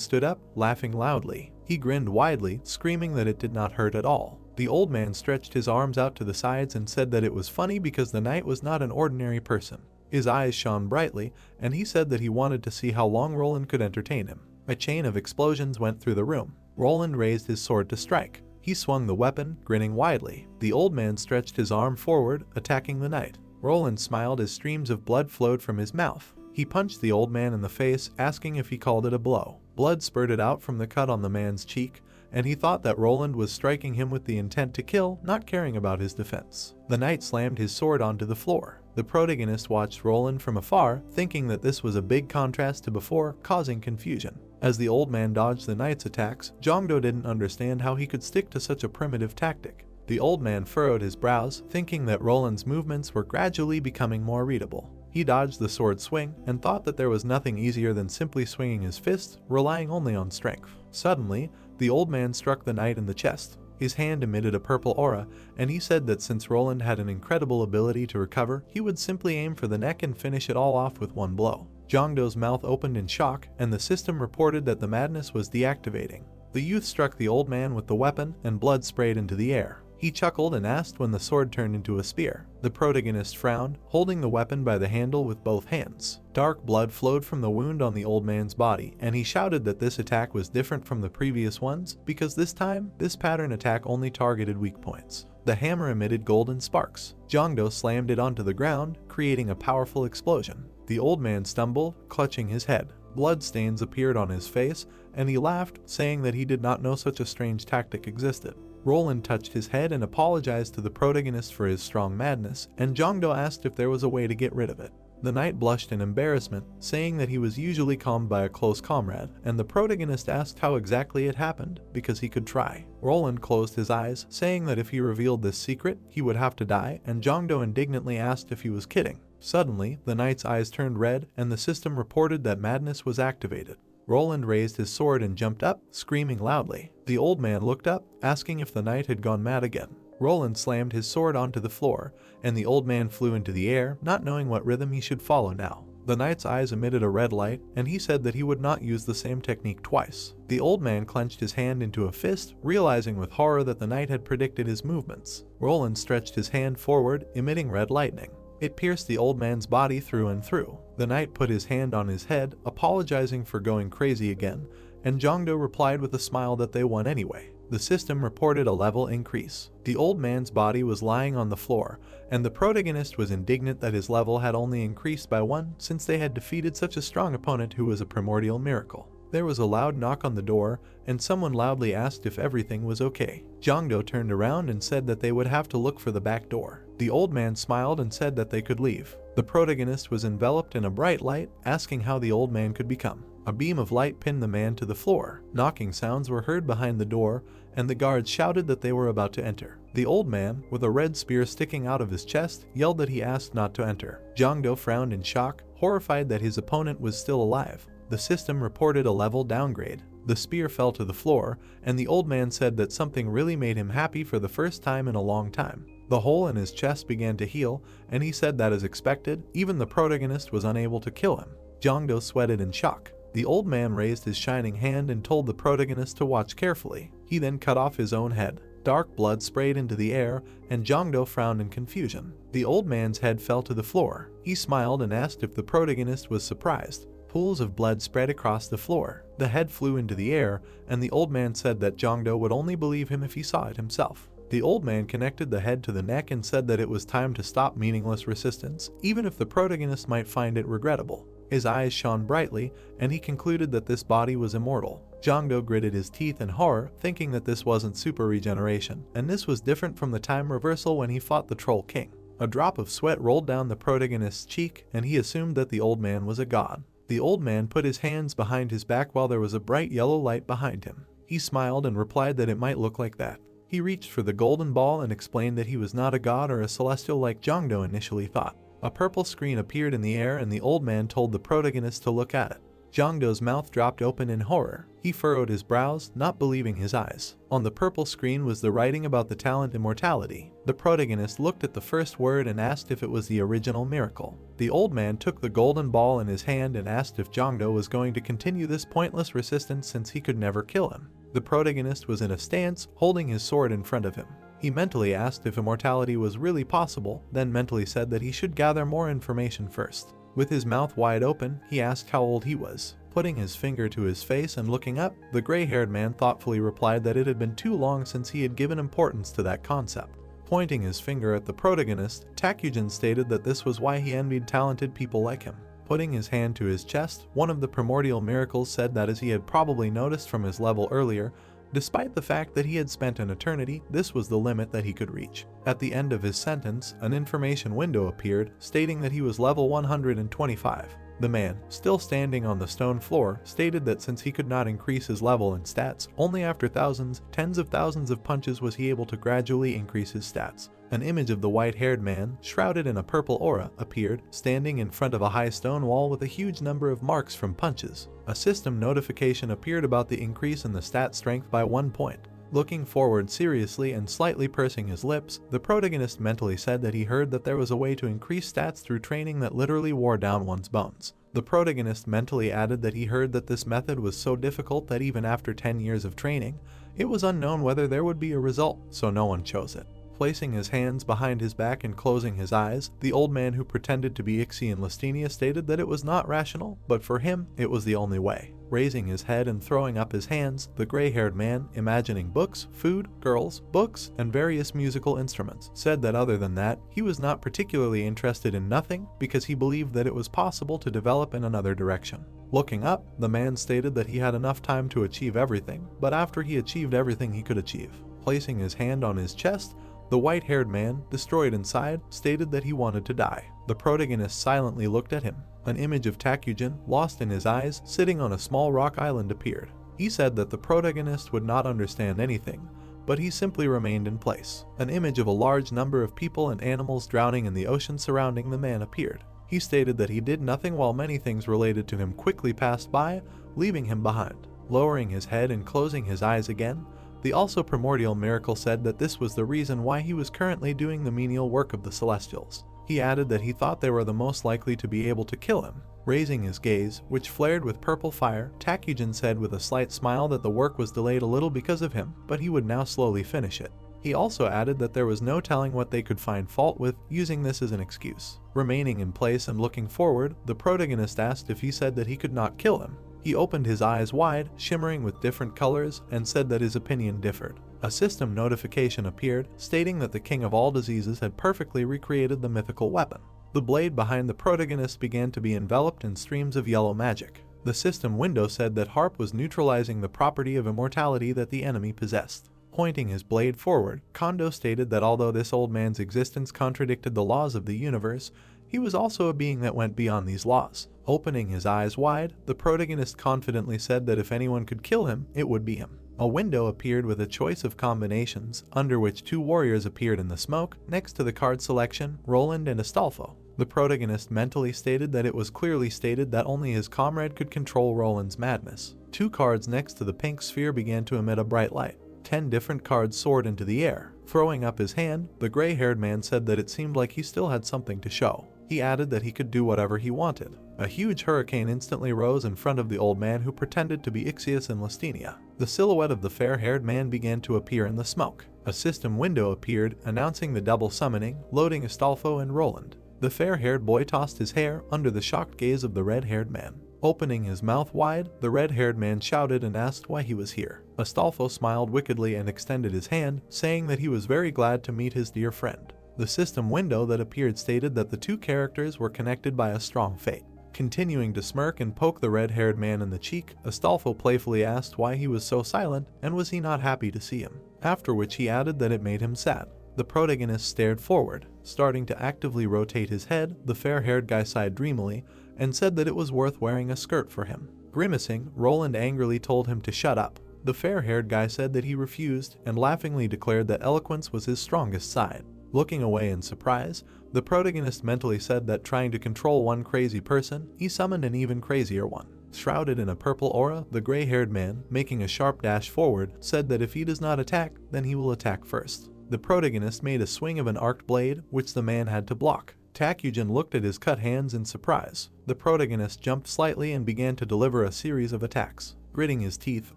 stood up, laughing loudly. He grinned widely, screaming that it did not hurt at all. The old man stretched his arms out to the sides and said that it was funny because the knight was not an ordinary person. His eyes shone brightly, and he said that he wanted to see how long Roland could entertain him. A chain of explosions went through the room. Roland raised his sword to strike. He swung the weapon, grinning widely. The old man stretched his arm forward, attacking the knight. Roland smiled as streams of blood flowed from his mouth. He punched the old man in the face, asking if he called it a blow. Blood spurted out from the cut on the man's cheek, and he thought that Roland was striking him with the intent to kill, not caring about his defense. The knight slammed his sword onto the floor. The protagonist watched Roland from afar, thinking that this was a big contrast to before, causing confusion. As the old man dodged the knight's attacks, Jongdo didn't understand how he could stick to such a primitive tactic. The old man furrowed his brows, thinking that Roland's movements were gradually becoming more readable. He dodged the sword swing and thought that there was nothing easier than simply swinging his fist, relying only on strength. Suddenly, the old man struck the knight in the chest. His hand emitted a purple aura, and he said that since Roland had an incredible ability to recover, he would simply aim for the neck and finish it all off with one blow. Jongdo's mouth opened in shock, and the system reported that the madness was deactivating. The youth struck the old man with the weapon, and blood sprayed into the air. He chuckled and asked when the sword turned into a spear. The protagonist frowned, holding the weapon by the handle with both hands. Dark blood flowed from the wound on the old man's body, and he shouted that this attack was different from the previous ones because this time, this pattern attack only targeted weak points. The hammer emitted golden sparks. Jongdo slammed it onto the ground, creating a powerful explosion. The old man stumbled, clutching his head. Blood stains appeared on his face, and he laughed, saying that he did not know such a strange tactic existed. Roland touched his head and apologized to the protagonist for his strong madness, and Jongdo asked if there was a way to get rid of it. The knight blushed in embarrassment, saying that he was usually calmed by a close comrade, and the protagonist asked how exactly it happened, because he could try. Roland closed his eyes, saying that if he revealed this secret, he would have to die, and Jongdo indignantly asked if he was kidding. Suddenly, the knight's eyes turned red, and the system reported that madness was activated. Roland raised his sword and jumped up, screaming loudly. The old man looked up, asking if the knight had gone mad again. Roland slammed his sword onto the floor, and the old man flew into the air, not knowing what rhythm he should follow now. The knight's eyes emitted a red light, and he said that he would not use the same technique twice. The old man clenched his hand into a fist, realizing with horror that the knight had predicted his movements. Roland stretched his hand forward, emitting red lightning. It pierced the old man's body through and through. The knight put his hand on his head, apologizing for going crazy again, and Jongdo replied with a smile that they won anyway. The system reported a level increase. The old man's body was lying on the floor, and the protagonist was indignant that his level had only increased by 1 since they had defeated such a strong opponent who was a primordial miracle. There was a loud knock on the door, and someone loudly asked if everything was okay. Jongdo turned around and said that they would have to look for the back door. The old man smiled and said that they could leave. The protagonist was enveloped in a bright light, asking how the old man could become. A beam of light pinned the man to the floor. Knocking sounds were heard behind the door, and the guards shouted that they were about to enter. The old man, with a red spear sticking out of his chest, yelled that he asked not to enter. Jongdo frowned in shock, horrified that his opponent was still alive. The system reported a level downgrade. The spear fell to the floor, and the old man said that something really made him happy for the first time in a long time. The hole in his chest began to heal, and he said that as expected, even the protagonist was unable to kill him. Jongdo sweated in shock. The old man raised his shining hand and told the protagonist to watch carefully. He then cut off his own head. Dark blood sprayed into the air, and Jongdo frowned in confusion. The old man's head fell to the floor. He smiled and asked if the protagonist was surprised. Pools of blood spread across the floor. The head flew into the air, and the old man said that Jongdo would only believe him if he saw it himself. The old man connected the head to the neck and said that it was time to stop meaningless resistance, even if the protagonist might find it regrettable. His eyes shone brightly, and he concluded that this body was immortal. Jongdo gritted his teeth in horror, thinking that this wasn't super regeneration, and this was different from the time reversal when he fought the Troll King. A drop of sweat rolled down the protagonist's cheek, and he assumed that the old man was a god. The old man put his hands behind his back while there was a bright yellow light behind him. He smiled and replied that it might look like that. He reached for the golden ball and explained that he was not a god or a celestial like Jongdo initially thought. A purple screen appeared in the air, and the old man told the protagonist to look at it. Jongdo's mouth dropped open in horror. He furrowed his brows, not believing his eyes. On the purple screen was the writing about the talent immortality. The protagonist looked at the first word and asked if it was the original miracle. The old man took the golden ball in his hand and asked if Jongdo was going to continue this pointless resistance since he could never kill him. The protagonist was in a stance, holding his sword in front of him. He mentally asked if immortality was really possible, then mentally said that he should gather more information first. With his mouth wide open, he asked how old he was. Putting his finger to his face and looking up, the gray-haired man thoughtfully replied that it had been too long since he had given importance to that concept. Pointing his finger at the protagonist, Takujin stated that this was why he envied talented people like him. Putting his hand to his chest, one of the primordial miracles said that, as he had probably noticed from his level earlier, despite the fact that he had spent an eternity, this was the limit that he could reach. At the end of his sentence, an information window appeared, stating that he was level 125. The man, still standing on the stone floor, stated that since he could not increase his level and stats, only after thousands, tens of thousands of punches was he able to gradually increase his stats. An image of the white-haired man, shrouded in a purple aura, appeared, standing in front of a high stone wall with a huge number of marks from punches. A system notification appeared about the increase in the stat strength by 1 point. Looking forward seriously and slightly pursing his lips, the protagonist mentally said that he heard that there was a way to increase stats through training that literally wore down one's bones. The protagonist mentally added that he heard that this method was so difficult that even after 10 years of training, it was unknown whether there would be a result, so no one chose it. Placing his hands behind his back and closing his eyes, the old man who pretended to be Ixion Lestinia stated that it was not rational, but for him, it was the only way. Raising his head and throwing up his hands, the gray-haired man, imagining books, food, girls, books, and various musical instruments, said that other than that, he was not particularly interested in nothing because he believed that it was possible to develop in another direction. Looking up, the man stated that he had enough time to achieve everything, but after he achieved everything he could achieve. Placing his hand on his chest, the white-haired man, destroyed inside, stated that he wanted to die. The protagonist silently looked at him. An image of Takujin, lost in his eyes, sitting on a small rock island appeared. He said that the protagonist would not understand anything, but he simply remained in place. An image of a large number of people and animals drowning in the ocean surrounding the man appeared. He stated that he did nothing while many things related to him quickly passed by, leaving him behind. Lowering his head and closing his eyes again, the also primordial miracle said that this was the reason why he was currently doing the menial work of the Celestials. He added that he thought they were the most likely to be able to kill him. Raising his gaze, which flared with purple fire, Takujin said with a slight smile that the work was delayed a little because of him, but he would now slowly finish it. He also added that there was no telling what they could find fault with, using this as an excuse. Remaining in place and looking forward, the protagonist asked if he said that he could not kill him. He opened his eyes wide, shimmering with different colors, and said that his opinion differed. A system notification appeared, stating that the king of all diseases had perfectly recreated the mythical weapon. The blade behind the protagonist began to be enveloped in streams of yellow magic. The system window said that Harp was neutralizing the property of immortality that the enemy possessed. Pointing his blade forward, Kondo stated that although this old man's existence contradicted the laws of the universe, he was also a being that went beyond these laws. Opening his eyes wide, the protagonist confidently said that if anyone could kill him, it would be him. A window appeared with a choice of combinations, under which two warriors appeared in the smoke, next to the card selection, Roland and Astolfo. The protagonist mentally stated that it was clearly stated that only his comrade could control Roland's madness. 2 cards next to the pink sphere began to emit a bright light. 10 different cards soared into the air. Throwing up his hand, the gray-haired man said that it seemed like he still had something to show. He added that he could do whatever he wanted. A huge hurricane instantly rose in front of the old man who pretended to be Ixius in Lestinia. The silhouette of the fair-haired man began to appear in the smoke. A system window appeared, announcing the double summoning, loading Astolfo and Roland. The fair-haired boy tossed his hair under the shocked gaze of the red-haired man. Opening his mouth wide, the red-haired man shouted and asked why he was here. Astolfo smiled wickedly and extended his hand, saying that he was very glad to meet his dear friend. The system window that appeared stated that the 2 characters were connected by a strong fate. Continuing to smirk and poke the red-haired man in the cheek, Astolfo playfully asked why he was so silent and was he not happy to see him, after which he added that it made him sad. The protagonist stared forward. Starting to actively rotate his head, the fair-haired guy sighed dreamily and said that it was worth wearing a skirt for him. Grimacing, Roland angrily told him to shut up. The fair-haired guy said that he refused and laughingly declared that eloquence was his strongest side. Looking away in surprise, the protagonist mentally said that trying to control one crazy person, he summoned an even crazier one. Shrouded in a purple aura, the gray-haired man, making a sharp dash forward, said that if he does not attack, then he will attack first. The protagonist made a swing of an arced blade, which the man had to block. Takujin looked at his cut hands in surprise. The protagonist jumped slightly and began to deliver a series of attacks. Gritting his teeth,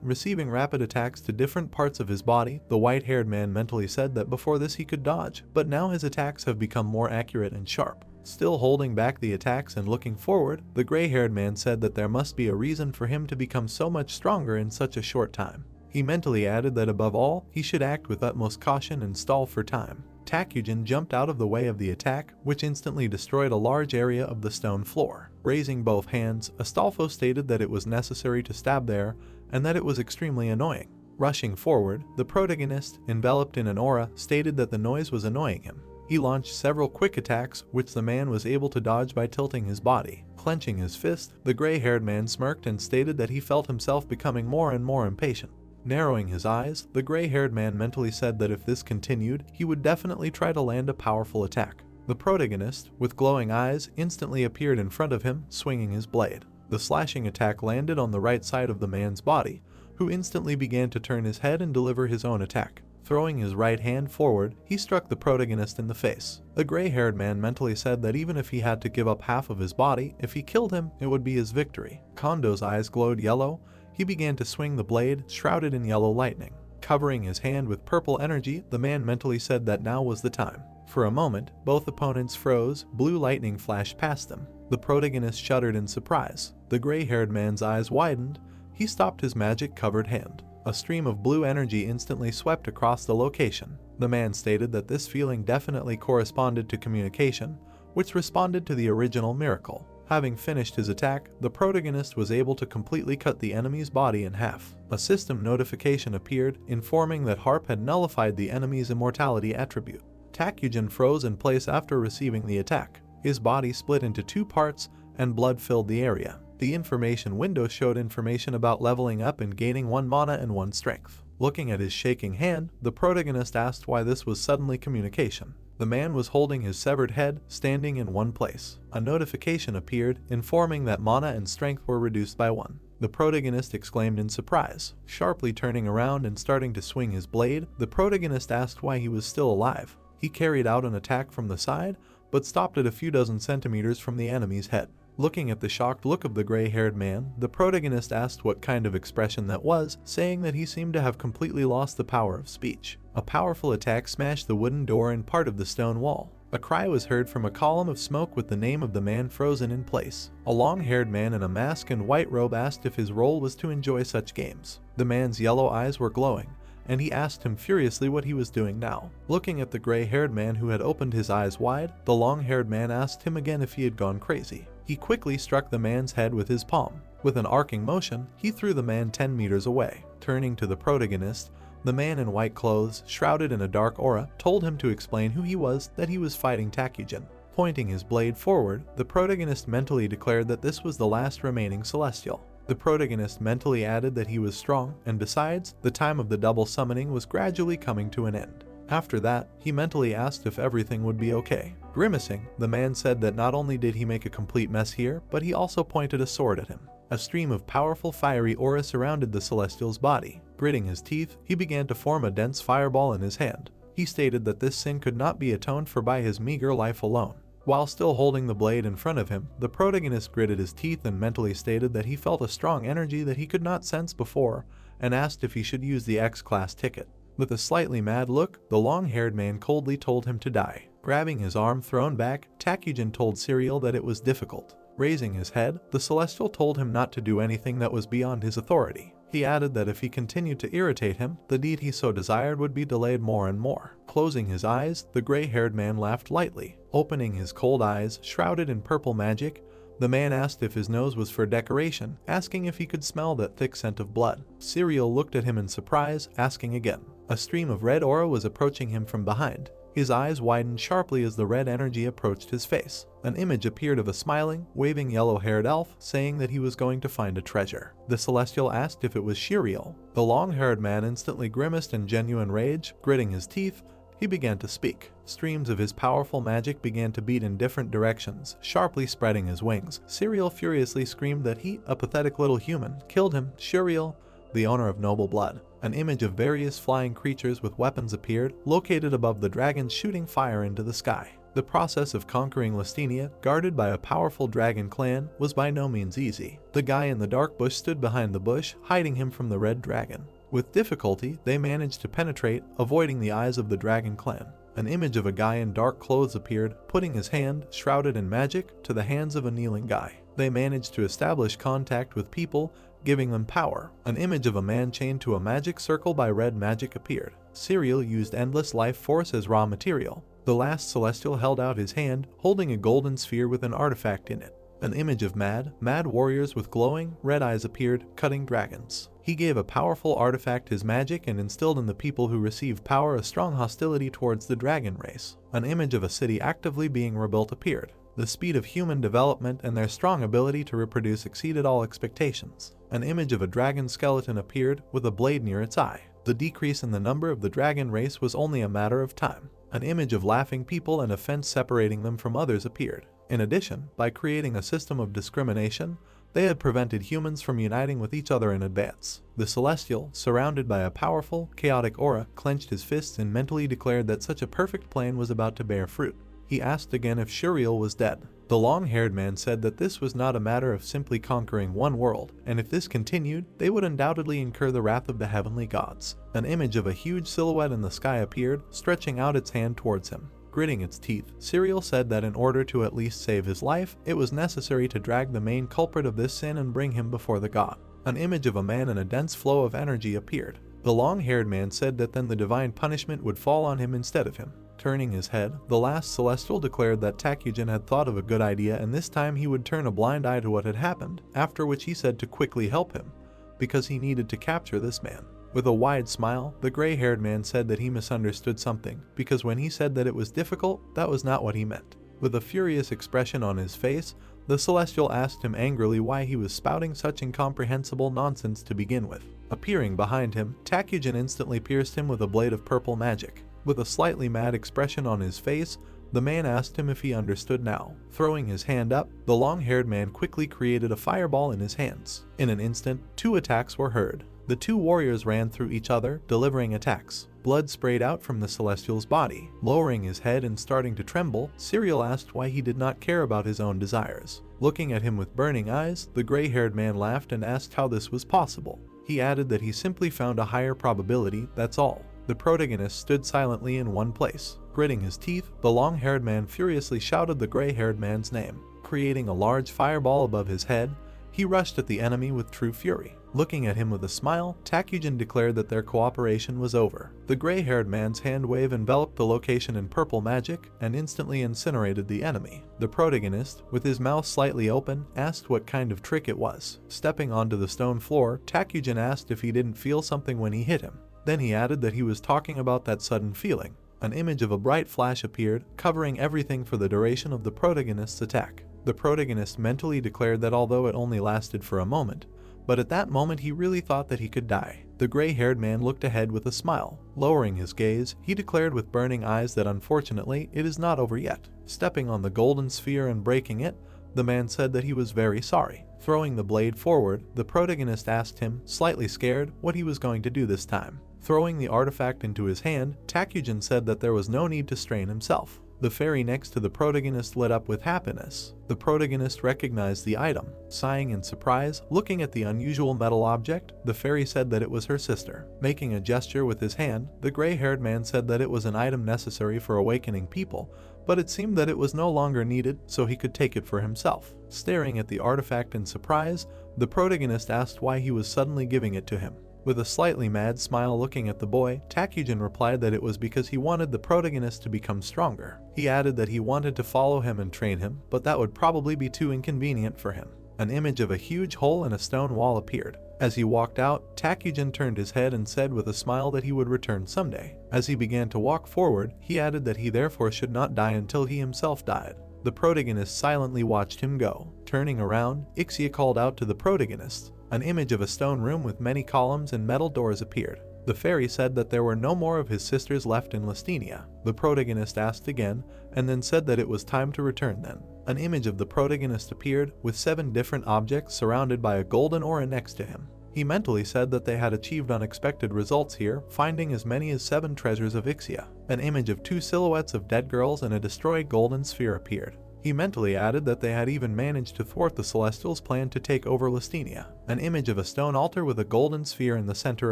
receiving rapid attacks to different parts of his body, the white-haired man mentally said that before this he could dodge, but now his attacks have become more accurate and sharp. Still holding back the attacks and looking forward, the gray-haired man said that there must be a reason for him to become so much stronger in such a short time. He mentally added that above all, he should act with utmost caution and stall for time. Takujin jumped out of the way of the attack, which instantly destroyed a large area of the stone floor. Raising both hands, Astolfo stated that it was necessary to stab there, and that it was extremely annoying. Rushing forward, the protagonist, enveloped in an aura, stated that the noise was annoying him. He launched several quick attacks, which the man was able to dodge by tilting his body. Clenching his fist, the gray-haired man smirked and stated that he felt himself becoming more and more impatient. Narrowing his eyes, the gray-haired man mentally said that if this continued, he would definitely try to land a powerful attack. The protagonist, with glowing eyes, instantly appeared in front of him, swinging his blade. The slashing attack landed on the right side of the man's body, who instantly began to turn his head and deliver his own attack. Throwing his right hand forward, he struck the protagonist in the face. The gray-haired man mentally said that even if he had to give up half of his body, if he killed him, it would be his victory. Kondo's eyes glowed yellow. He began to swing the blade, shrouded in yellow lightning. Covering his hand with purple energy, the man mentally said that now was the time. For a moment, both opponents froze, blue lightning flashed past them. The protagonist shuddered in surprise. The gray-haired man's eyes widened. He stopped his magic-covered hand. A stream of blue energy instantly swept across the location. The man stated that this feeling definitely corresponded to communication, which responded to the original miracle. Having finished his attack, the protagonist was able to completely cut the enemy's body in half. A system notification appeared, informing that Harp had nullified the enemy's immortality attribute. Takujin froze in place after receiving the attack. His body split into 2 parts, and blood filled the area. The information window showed information about leveling up and gaining 1 mana and 1 strength. Looking at his shaking hand, the protagonist asked why this was suddenly communication. The man was holding his severed head, standing in one place. A notification appeared, informing that mana and strength were reduced by 1. The protagonist exclaimed in surprise. Sharply turning around and starting to swing his blade, the protagonist asked why he was still alive. He carried out an attack from the side, but stopped at a few dozen centimeters from the enemy's head. Looking at the shocked look of the gray-haired man, the protagonist asked what kind of expression that was, saying that he seemed to have completely lost the power of speech. A powerful attack smashed the wooden door and part of the stone wall. A cry was heard from a column of smoke with the name of the man frozen in place. A long-haired man in a mask and white robe asked if his role was to enjoy such games. The man's yellow eyes were glowing, and he asked him furiously what he was doing now. Looking at the gray-haired man who had opened his eyes wide, the long-haired man asked him again if he had gone crazy. He quickly struck the man's head with his palm. With an arcing motion, he threw the man 10 meters away. Turning to the protagonist, the man in white clothes, shrouded in a dark aura, told him to explain who he was, that he was fighting Takujin. Pointing his blade forward, the protagonist mentally declared that this was the last remaining celestial. The protagonist mentally added that he was strong, and besides, the time of the double summoning was gradually coming to an end. After that, he mentally asked if everything would be okay. Grimacing, the man said that not only did he make a complete mess here, but he also pointed a sword at him. A stream of powerful fiery aura surrounded the Celestial's body. Gritting his teeth, he began to form a dense fireball in his hand. He stated that this sin could not be atoned for by his meager life alone. While still holding the blade in front of him, the protagonist gritted his teeth and mentally stated that he felt a strong energy that he could not sense before, and asked if he should use the X-Class ticket. With a slightly mad look, the long-haired man coldly told him to die. Grabbing his arm thrown back, Takujin told Serial that it was difficult. Raising his head, the Celestial told him not to do anything that was beyond his authority. He added that if he continued to irritate him, the deed he so desired would be delayed more and more. Closing his eyes, the gray-haired man laughed lightly. Opening his cold eyes, shrouded in purple magic, the man asked if his nose was for decoration, asking if he could smell that thick scent of blood. Serial looked at him in surprise, asking again. A stream of red aura was approaching him from behind. His eyes widened sharply as the red energy approached his face. An image appeared of a smiling, waving yellow-haired elf, saying that he was going to find a treasure. The Celestial asked if it was Shiriel. The long-haired man instantly grimaced in genuine rage. Gritting his teeth, he began to speak. Streams of his powerful magic began to beat in different directions, sharply spreading his wings. Serial furiously screamed that he, a pathetic little human, killed him. Shiriel, the owner of noble blood. An image of various flying creatures with weapons appeared, located above the dragons shooting fire into the sky. The process of conquering Lestinia, guarded by a powerful dragon clan, was by no means easy. The guy in the dark bush stood behind the bush, hiding him from the red dragon. With difficulty, they managed to penetrate, avoiding the eyes of the dragon clan. An image of a guy in dark clothes appeared, putting his hand, shrouded in magic, to the hands of a kneeling guy. They managed to establish contact with people, giving them power. An image of a man chained to a magic circle by red magic appeared. Serial used endless life force as raw material. The last Celestial held out his hand, holding a golden sphere with an artifact in it. An image of mad warriors with glowing, red eyes appeared, cutting dragons. He gave a powerful artifact his magic and instilled in the people who received power a strong hostility towards the dragon race. An image of a city actively being rebuilt appeared. The speed of human development and their strong ability to reproduce exceeded all expectations. An image of a dragon skeleton appeared, with a blade near its eye. The decrease in the number of the dragon race was only a matter of time. An image of laughing people and a fence separating them from others appeared. In addition, by creating a system of discrimination, they had prevented humans from uniting with each other in advance. The Celestial, surrounded by a powerful, chaotic aura, clenched his fists and mentally declared that such a perfect plan was about to bear fruit. He asked again if Shiriel was dead. The long-haired man said that this was not a matter of simply conquering one world, and if this continued, they would undoubtedly incur the wrath of the heavenly gods. An image of a huge silhouette in the sky appeared, stretching out its hand towards him. Gritting its teeth, Serial said that in order to at least save his life, it was necessary to drag the main culprit of this sin and bring him before the god. An image of a man in a dense flow of energy appeared. The long-haired man said that then the divine punishment would fall on him instead of him. Turning his head, the last Celestial declared that Takujin had thought of a good idea and this time he would turn a blind eye to what had happened, after which he said to quickly help him, because he needed to capture this man. With a wide smile, the gray-haired man said that he misunderstood something, because when he said that it was difficult, that was not what he meant. With a furious expression on his face, the Celestial asked him angrily why he was spouting such incomprehensible nonsense to begin with. Appearing behind him, Takujin instantly pierced him with a blade of purple magic. With a slightly mad expression on his face, the man asked him if he understood now. Throwing his hand up, the long-haired man quickly created a fireball in his hands. In an instant, 2 attacks were heard. The 2 warriors ran through each other, delivering attacks. Blood sprayed out from the Celestial's body. Lowering his head and starting to tremble, Serial asked why he did not care about his own desires. Looking at him with burning eyes, the gray-haired man laughed and asked how this was possible. He added that he simply found a higher probability, that's all. The protagonist stood silently in one place. Gritting his teeth, the long-haired man furiously shouted the gray-haired man's name. Creating a large fireball above his head, he rushed at the enemy with true fury. Looking at him with a smile, Takujin declared that their cooperation was over. The gray-haired man's hand wave enveloped the location in purple magic and instantly incinerated the enemy. The protagonist, with his mouth slightly open, asked what kind of trick it was. Stepping onto the stone floor, Takujin asked if he didn't feel something when he hit him. Then he added that he was talking about that sudden feeling. An image of a bright flash appeared, covering everything for the duration of the protagonist's attack. The protagonist mentally declared that although it only lasted for a moment, but at that moment he really thought that he could die. The gray-haired man looked ahead with a smile. Lowering his gaze, he declared with burning eyes that unfortunately it is not over yet. Stepping on the golden sphere and breaking it, the man said that he was very sorry. Throwing the blade forward, the protagonist asked him, slightly scared, what he was going to do this time. Throwing the artifact into his hand, Takujin said that there was no need to strain himself. The fairy next to the protagonist lit up with happiness. The protagonist recognized the item. Sighing in surprise, looking at the unusual metal object, the fairy said that it was her sister. Making a gesture with his hand, the gray-haired man said that it was an item necessary for awakening people, but it seemed that it was no longer needed, so he could take it for himself. Staring at the artifact in surprise, the protagonist asked why he was suddenly giving it to him. With a slightly mad smile looking at the boy, Takujin replied that it was because he wanted the protagonist to become stronger. He added that he wanted to follow him and train him, but that would probably be too inconvenient for him. An image of a huge hole in a stone wall appeared. As he walked out, Takujin turned his head and said with a smile that he would return someday. As he began to walk forward, he added that he therefore should not die until he himself died. The protagonist silently watched him go. Turning around, Ixia called out to the protagonist. An image of a stone room with many columns and metal doors appeared. The fairy said that there were no more of his sisters left in Lestenia. The protagonist asked again, and then said that it was time to return then. An image of the protagonist appeared, with 7 different objects surrounded by a golden aura next to him. He mentally said that they had achieved unexpected results here, finding as many as 7 treasures of Ixia. An image of 2 silhouettes of dead girls and a destroyed golden sphere appeared. He mentally added that they had even managed to thwart the Celestials' plan to take over Lestenia. An image of a stone altar with a golden sphere in the center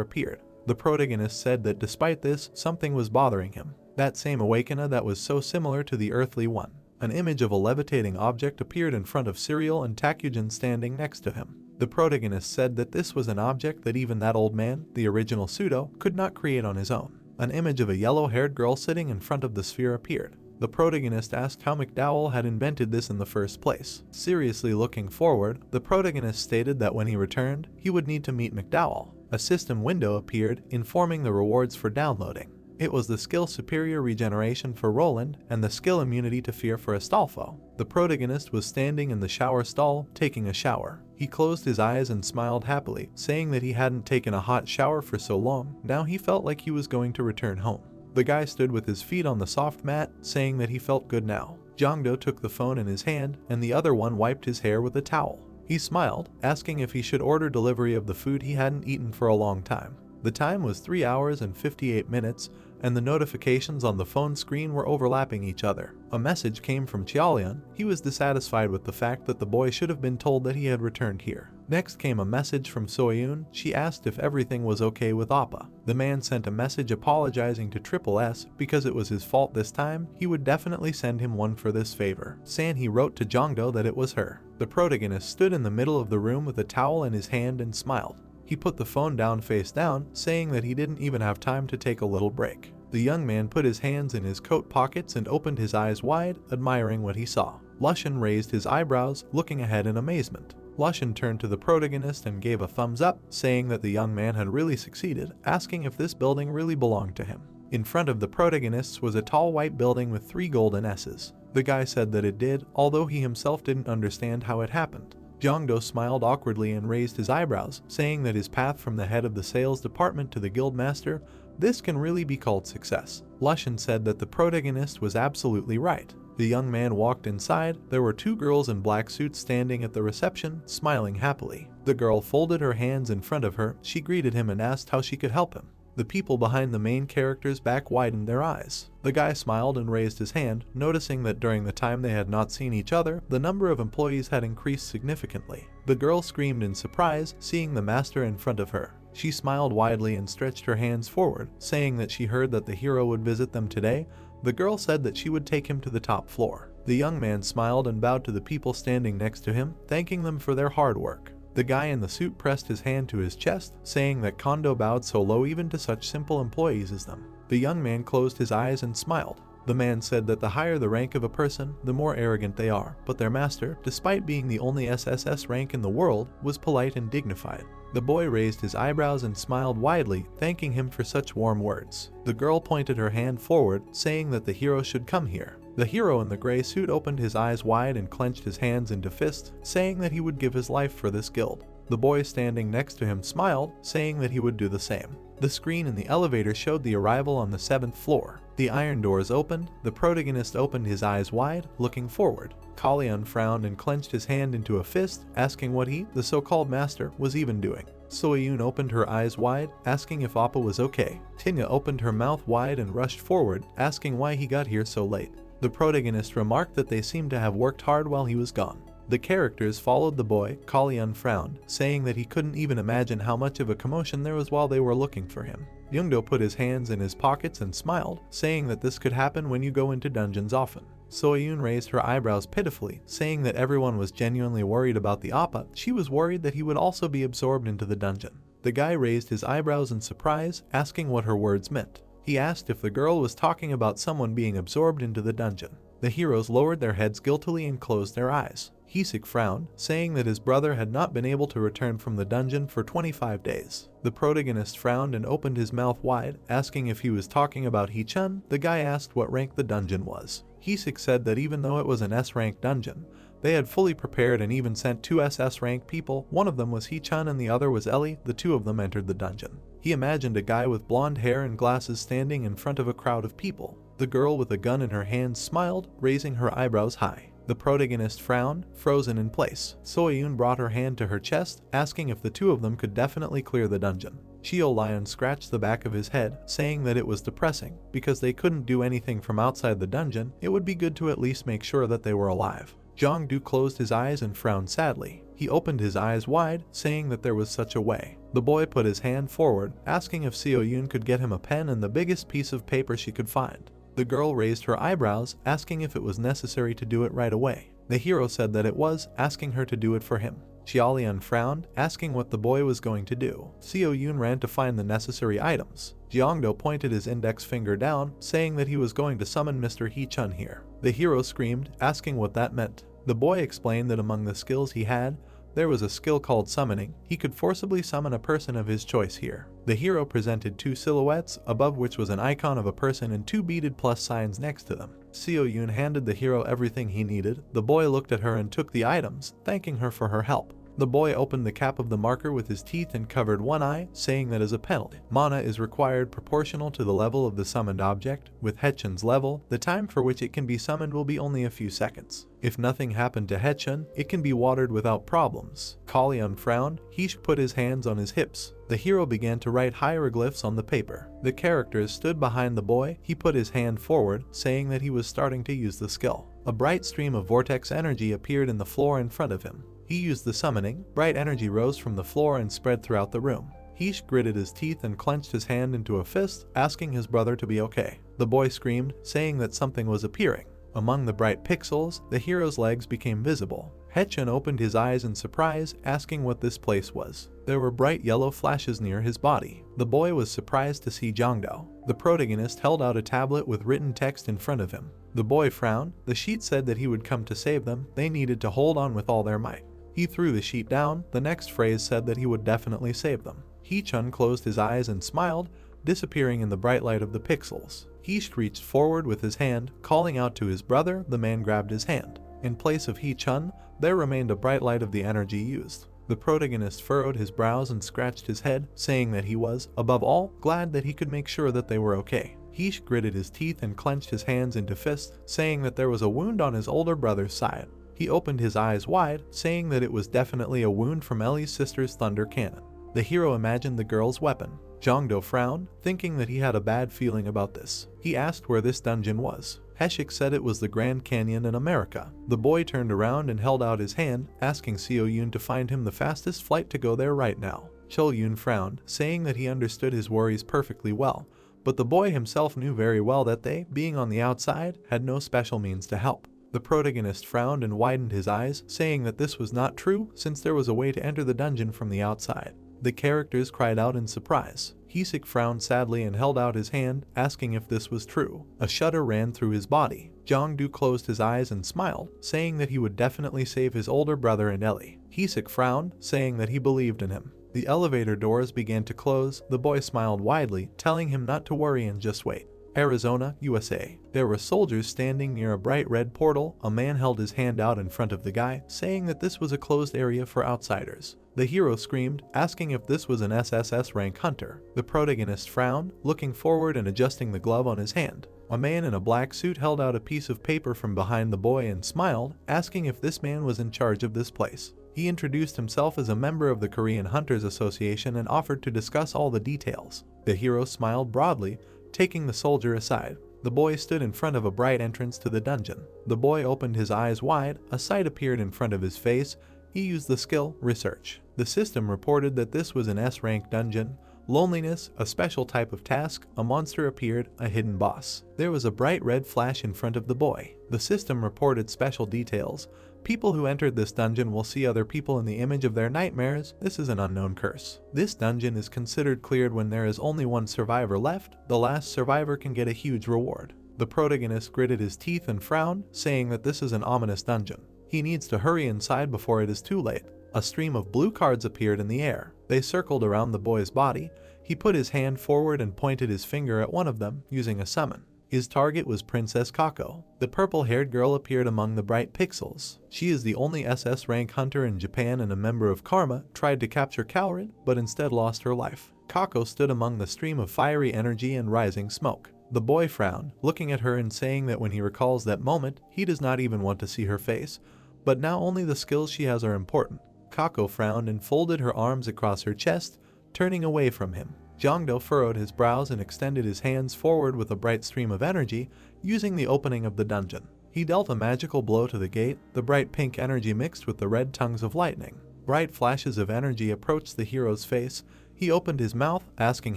appeared. The protagonist said that despite this, something was bothering him. That same awakener that was so similar to the earthly one. An image of a levitating object appeared in front of Cyril and Takujin standing next to him. The protagonist said that this was an object that even that old man, the original pseudo, could not create on his own. An image of a yellow-haired girl sitting in front of the sphere appeared. The protagonist asked how McDowell had invented this in the first place. Seriously looking forward, the protagonist stated that when he returned, he would need to meet McDowell. A system window appeared, informing the rewards for downloading. It was the skill Superior Regeneration for Roland and the skill Immunity to Fear for Astolfo. The protagonist was standing in the shower stall, taking a shower. He closed his eyes and smiled happily, saying that he hadn't taken a hot shower for so long. Now he felt like he was going to return home. The guy stood with his feet on the soft mat, saying that he felt good now. Jongdo took the phone in his hand, and the other one wiped his hair with a towel. He smiled, asking if he should order delivery of the food he hadn't eaten for a long time. The time was 3 hours and 58 minutes, and the notifications on the phone screen were overlapping each other. A message came from Chialian. He was dissatisfied with the fact that the boy should have been told that he had returned here. Next came a message from Soyun. She asked if everything was okay with Appa. The man sent a message apologizing to Triple S because it was his fault this time. He would definitely send him one for this favor. Sanhee wrote to Jongdo that it was her. The protagonist stood in the middle of the room with a towel in his hand and smiled. He put the phone down face down, saying that he didn't even have time to take a little break. The young man put his hands in his coat pockets and opened his eyes wide, admiring what he saw. Lushan raised his eyebrows, looking ahead in amazement. Lushan turned to the protagonist and gave a thumbs up, saying that the young man had really succeeded, asking if this building really belonged to him. In front of the protagonists was a tall white building with 3 golden S's. The guy said that it did, although he himself didn't understand how it happened. Jongdo smiled awkwardly and raised his eyebrows, saying that his path from the head of the sales department to the guildmaster, this can really be called success. Lushan said that the protagonist was absolutely right. The young man walked inside. There were 2 girls in black suits standing at the reception, smiling happily. The girl folded her hands in front of her. She greeted him and asked how she could help him. The people behind the main character's back widened their eyes. The guy smiled and raised his hand, noticing that during the time they had not seen each other, the number of employees had increased significantly. The girl screamed in surprise, seeing the master in front of her. She smiled widely and stretched her hands forward, saying that she heard that the hero would visit them today. The girl said that she would take him to the top floor. The young man smiled and bowed to the people standing next to him, thanking them for their hard work. The guy in the suit pressed his hand to his chest, saying that Kondo bowed so low even to such simple employees as them. The young man closed his eyes and smiled. The man said that the higher the rank of a person, the more arrogant they are, but their master, despite being the only SSS rank in the world, was polite and dignified. The boy raised his eyebrows and smiled widely, thanking him for such warm words. The girl pointed her hand forward, saying that the hero should come here. The hero in the gray suit opened his eyes wide and clenched his hands into fists, saying that he would give his life for this guild. The boy standing next to him smiled, saying that he would do the same. The screen in the elevator showed the arrival on the 7th floor. The iron doors opened. The protagonist opened his eyes wide, looking forward. Kalyan frowned and clenched his hand into a fist, asking what he, the so-called master, was even doing. Soyun opened her eyes wide, asking if Appa was okay. Tinya opened her mouth wide and rushed forward, asking why he got here so late. The protagonist remarked that they seemed to have worked hard while he was gone. The characters followed the boy. Kalyan frowned, saying that he couldn't even imagine how much of a commotion there was while they were looking for him. Youngdo put his hands in his pockets and smiled, saying that this could happen when you go into dungeons often. Soyun raised her eyebrows pitifully, saying that everyone was genuinely worried about the Appa. She was worried that he would also be absorbed into the dungeon. The guy raised his eyebrows in surprise, asking what her words meant. He asked if the girl was talking about someone being absorbed into the dungeon. The heroes lowered their heads guiltily and closed their eyes. Hisik frowned, saying that his brother had not been able to return from the dungeon for 25 days. The protagonist frowned and opened his mouth wide, asking if he was talking about Hee-chun. The guy asked what rank the dungeon was. Hisik said that even though it was an S-rank dungeon, they had fully prepared and even sent 2 SS-rank people. One of them was Hee-chun and the other was Ellie. The 2 of them entered the dungeon. He imagined a guy with blonde hair and glasses standing in front of a crowd of people. The girl with a gun in her hand smiled, raising her eyebrows high. The protagonist frowned, frozen in place. Soyun brought her hand to her chest, asking if the 2 of them could definitely clear the dungeon. Shio Lion scratched the back of his head, saying that it was depressing. Because they couldn't do anything from outside the dungeon, it would be good to at least make sure that they were alive. Jongdu closed his eyes and frowned sadly. He opened his eyes wide, saying that there was such a way. The boy put his hand forward, asking if Soyun could get him a pen and the biggest piece of paper she could find. The girl raised her eyebrows, asking if it was necessary to do it right away. The hero said that it was, asking her to do it for him. Xiaolian frowned, asking what the boy was going to do. Soyun ran to find the necessary items. Jiangdo pointed his index finger down, saying that he was going to summon Mr. Hee-chun here. The hero screamed, asking what that meant. The boy explained that among the skills he had, there was a skill called summoning. He could forcibly summon a person of his choice here. The hero presented 2 silhouettes, above which was an icon of a person and 2 beaded plus signs next to them. Soyun handed the hero everything he needed. The boy looked at her and took the items, thanking her for her help. The boy opened the cap of the marker with his teeth and covered one eye, saying that as a penalty, mana is required proportional to the level of the summoned object. With Hechun's level, the time for which it can be summoned will be only a few seconds. If nothing happened to Hechun, it can be watered without problems. Kalyan frowned. Hish put his hands on his hips. The hero began to write hieroglyphs on the paper. The characters stood behind the boy. He put his hand forward, saying that he was starting to use the skill. A bright stream of vortex energy appeared in the floor in front of him. He used the summoning. Bright energy rose from the floor and spread throughout the room. Hish gritted his teeth and clenched his hand into a fist, asking his brother to be okay. The boy screamed, saying that something was appearing. Among the bright pixels, the hero's legs became visible. Hechun opened his eyes in surprise, asking what this place was. There were bright yellow flashes near his body. The boy was surprised to see Jiangdao. The protagonist held out a tablet with written text in front of him. The boy frowned. The sheet said that he would come to save them. They needed to hold on with all their might. He threw the sheet down. The next phrase said that he would definitely save them. Hee-chun closed his eyes and smiled, disappearing in the bright light of the pixels. Hish reached forward with his hand, calling out to his brother. The man grabbed his hand. In place of Hee-chun, there remained a bright light of the energy used. The protagonist furrowed his brows and scratched his head, saying that he was, above all, glad that he could make sure that they were okay. Hish gritted his teeth and clenched his hands into fists, saying that there was a wound on his older brother's side. He opened his eyes wide, saying that it was definitely a wound from Ellie's sister's thunder cannon. The hero imagined the girl's weapon. Jiangdo frowned, thinking that he had a bad feeling about this. He asked where this dungeon was. Heshik said it was the Grand Canyon in America. The boy turned around and held out his hand, asking Soyun to find him the fastest flight to go there right now. Cholyun frowned, saying that he understood his worries perfectly well, but the boy himself knew very well that they, being on the outside, had no special means to help. The protagonist frowned and widened his eyes, saying that this was not true since there was a way to enter the dungeon from the outside. The characters cried out in surprise. Hisik frowned sadly and held out his hand, asking if this was true. A shudder ran through his body. Jiangdu closed his eyes and smiled, saying that he would definitely save his older brother and Ellie. Hisik frowned, saying that he believed in him. The elevator doors began to close. The boy smiled widely, telling him not to worry and just wait. Arizona, USA. There were soldiers standing near a bright red portal. A man held his hand out in front of the guy, saying that this was a closed area for outsiders. The hero screamed, asking if this was an SSS-Rank hunter. The protagonist frowned, looking forward and adjusting the glove on his hand. A man in a black suit held out a piece of paper from behind the boy and smiled, asking if this man was in charge of this place. He introduced himself as a member of the Korean Hunters Association and offered to discuss all the details. The hero smiled broadly, taking the soldier aside. The boy stood in front of a bright entrance to the dungeon. The boy opened his eyes wide, a sight appeared in front of his face. He used the skill, Research. The system reported that this was an S-rank dungeon. Loneliness, a special type of task, a monster appeared, a hidden boss. There was a bright red flash in front of the boy. The system reported special details. People who entered this dungeon will see other people in the image of their nightmares. This is an unknown curse. This dungeon is considered cleared when there is only one survivor left. The last survivor can get a huge reward. The protagonist gritted his teeth and frowned, saying that this is an ominous dungeon. He needs to hurry inside before it is too late. A stream of blue cards appeared in the air. They circled around the boy's body. He put his hand forward and pointed his finger at one of them, using a summon. His target was Princess Kako. The purple-haired girl appeared among the bright pixels. She is the only SS rank hunter in Japan and a member of Karma, tried to capture Coward, but instead lost her life. Kako stood among the stream of fiery energy and rising smoke. The boy frowned, looking at her and saying that when he recalls that moment, he does not even want to see her face, but now only the skills she has are important. Kako frowned and folded her arms across her chest, turning away from him. Jongdo furrowed his brows and extended his hands forward with a bright stream of energy, using the opening of the dungeon. He dealt a magical blow to the gate. The bright pink energy mixed with the red tongues of lightning. Bright flashes of energy approached the hero's face. He opened his mouth, asking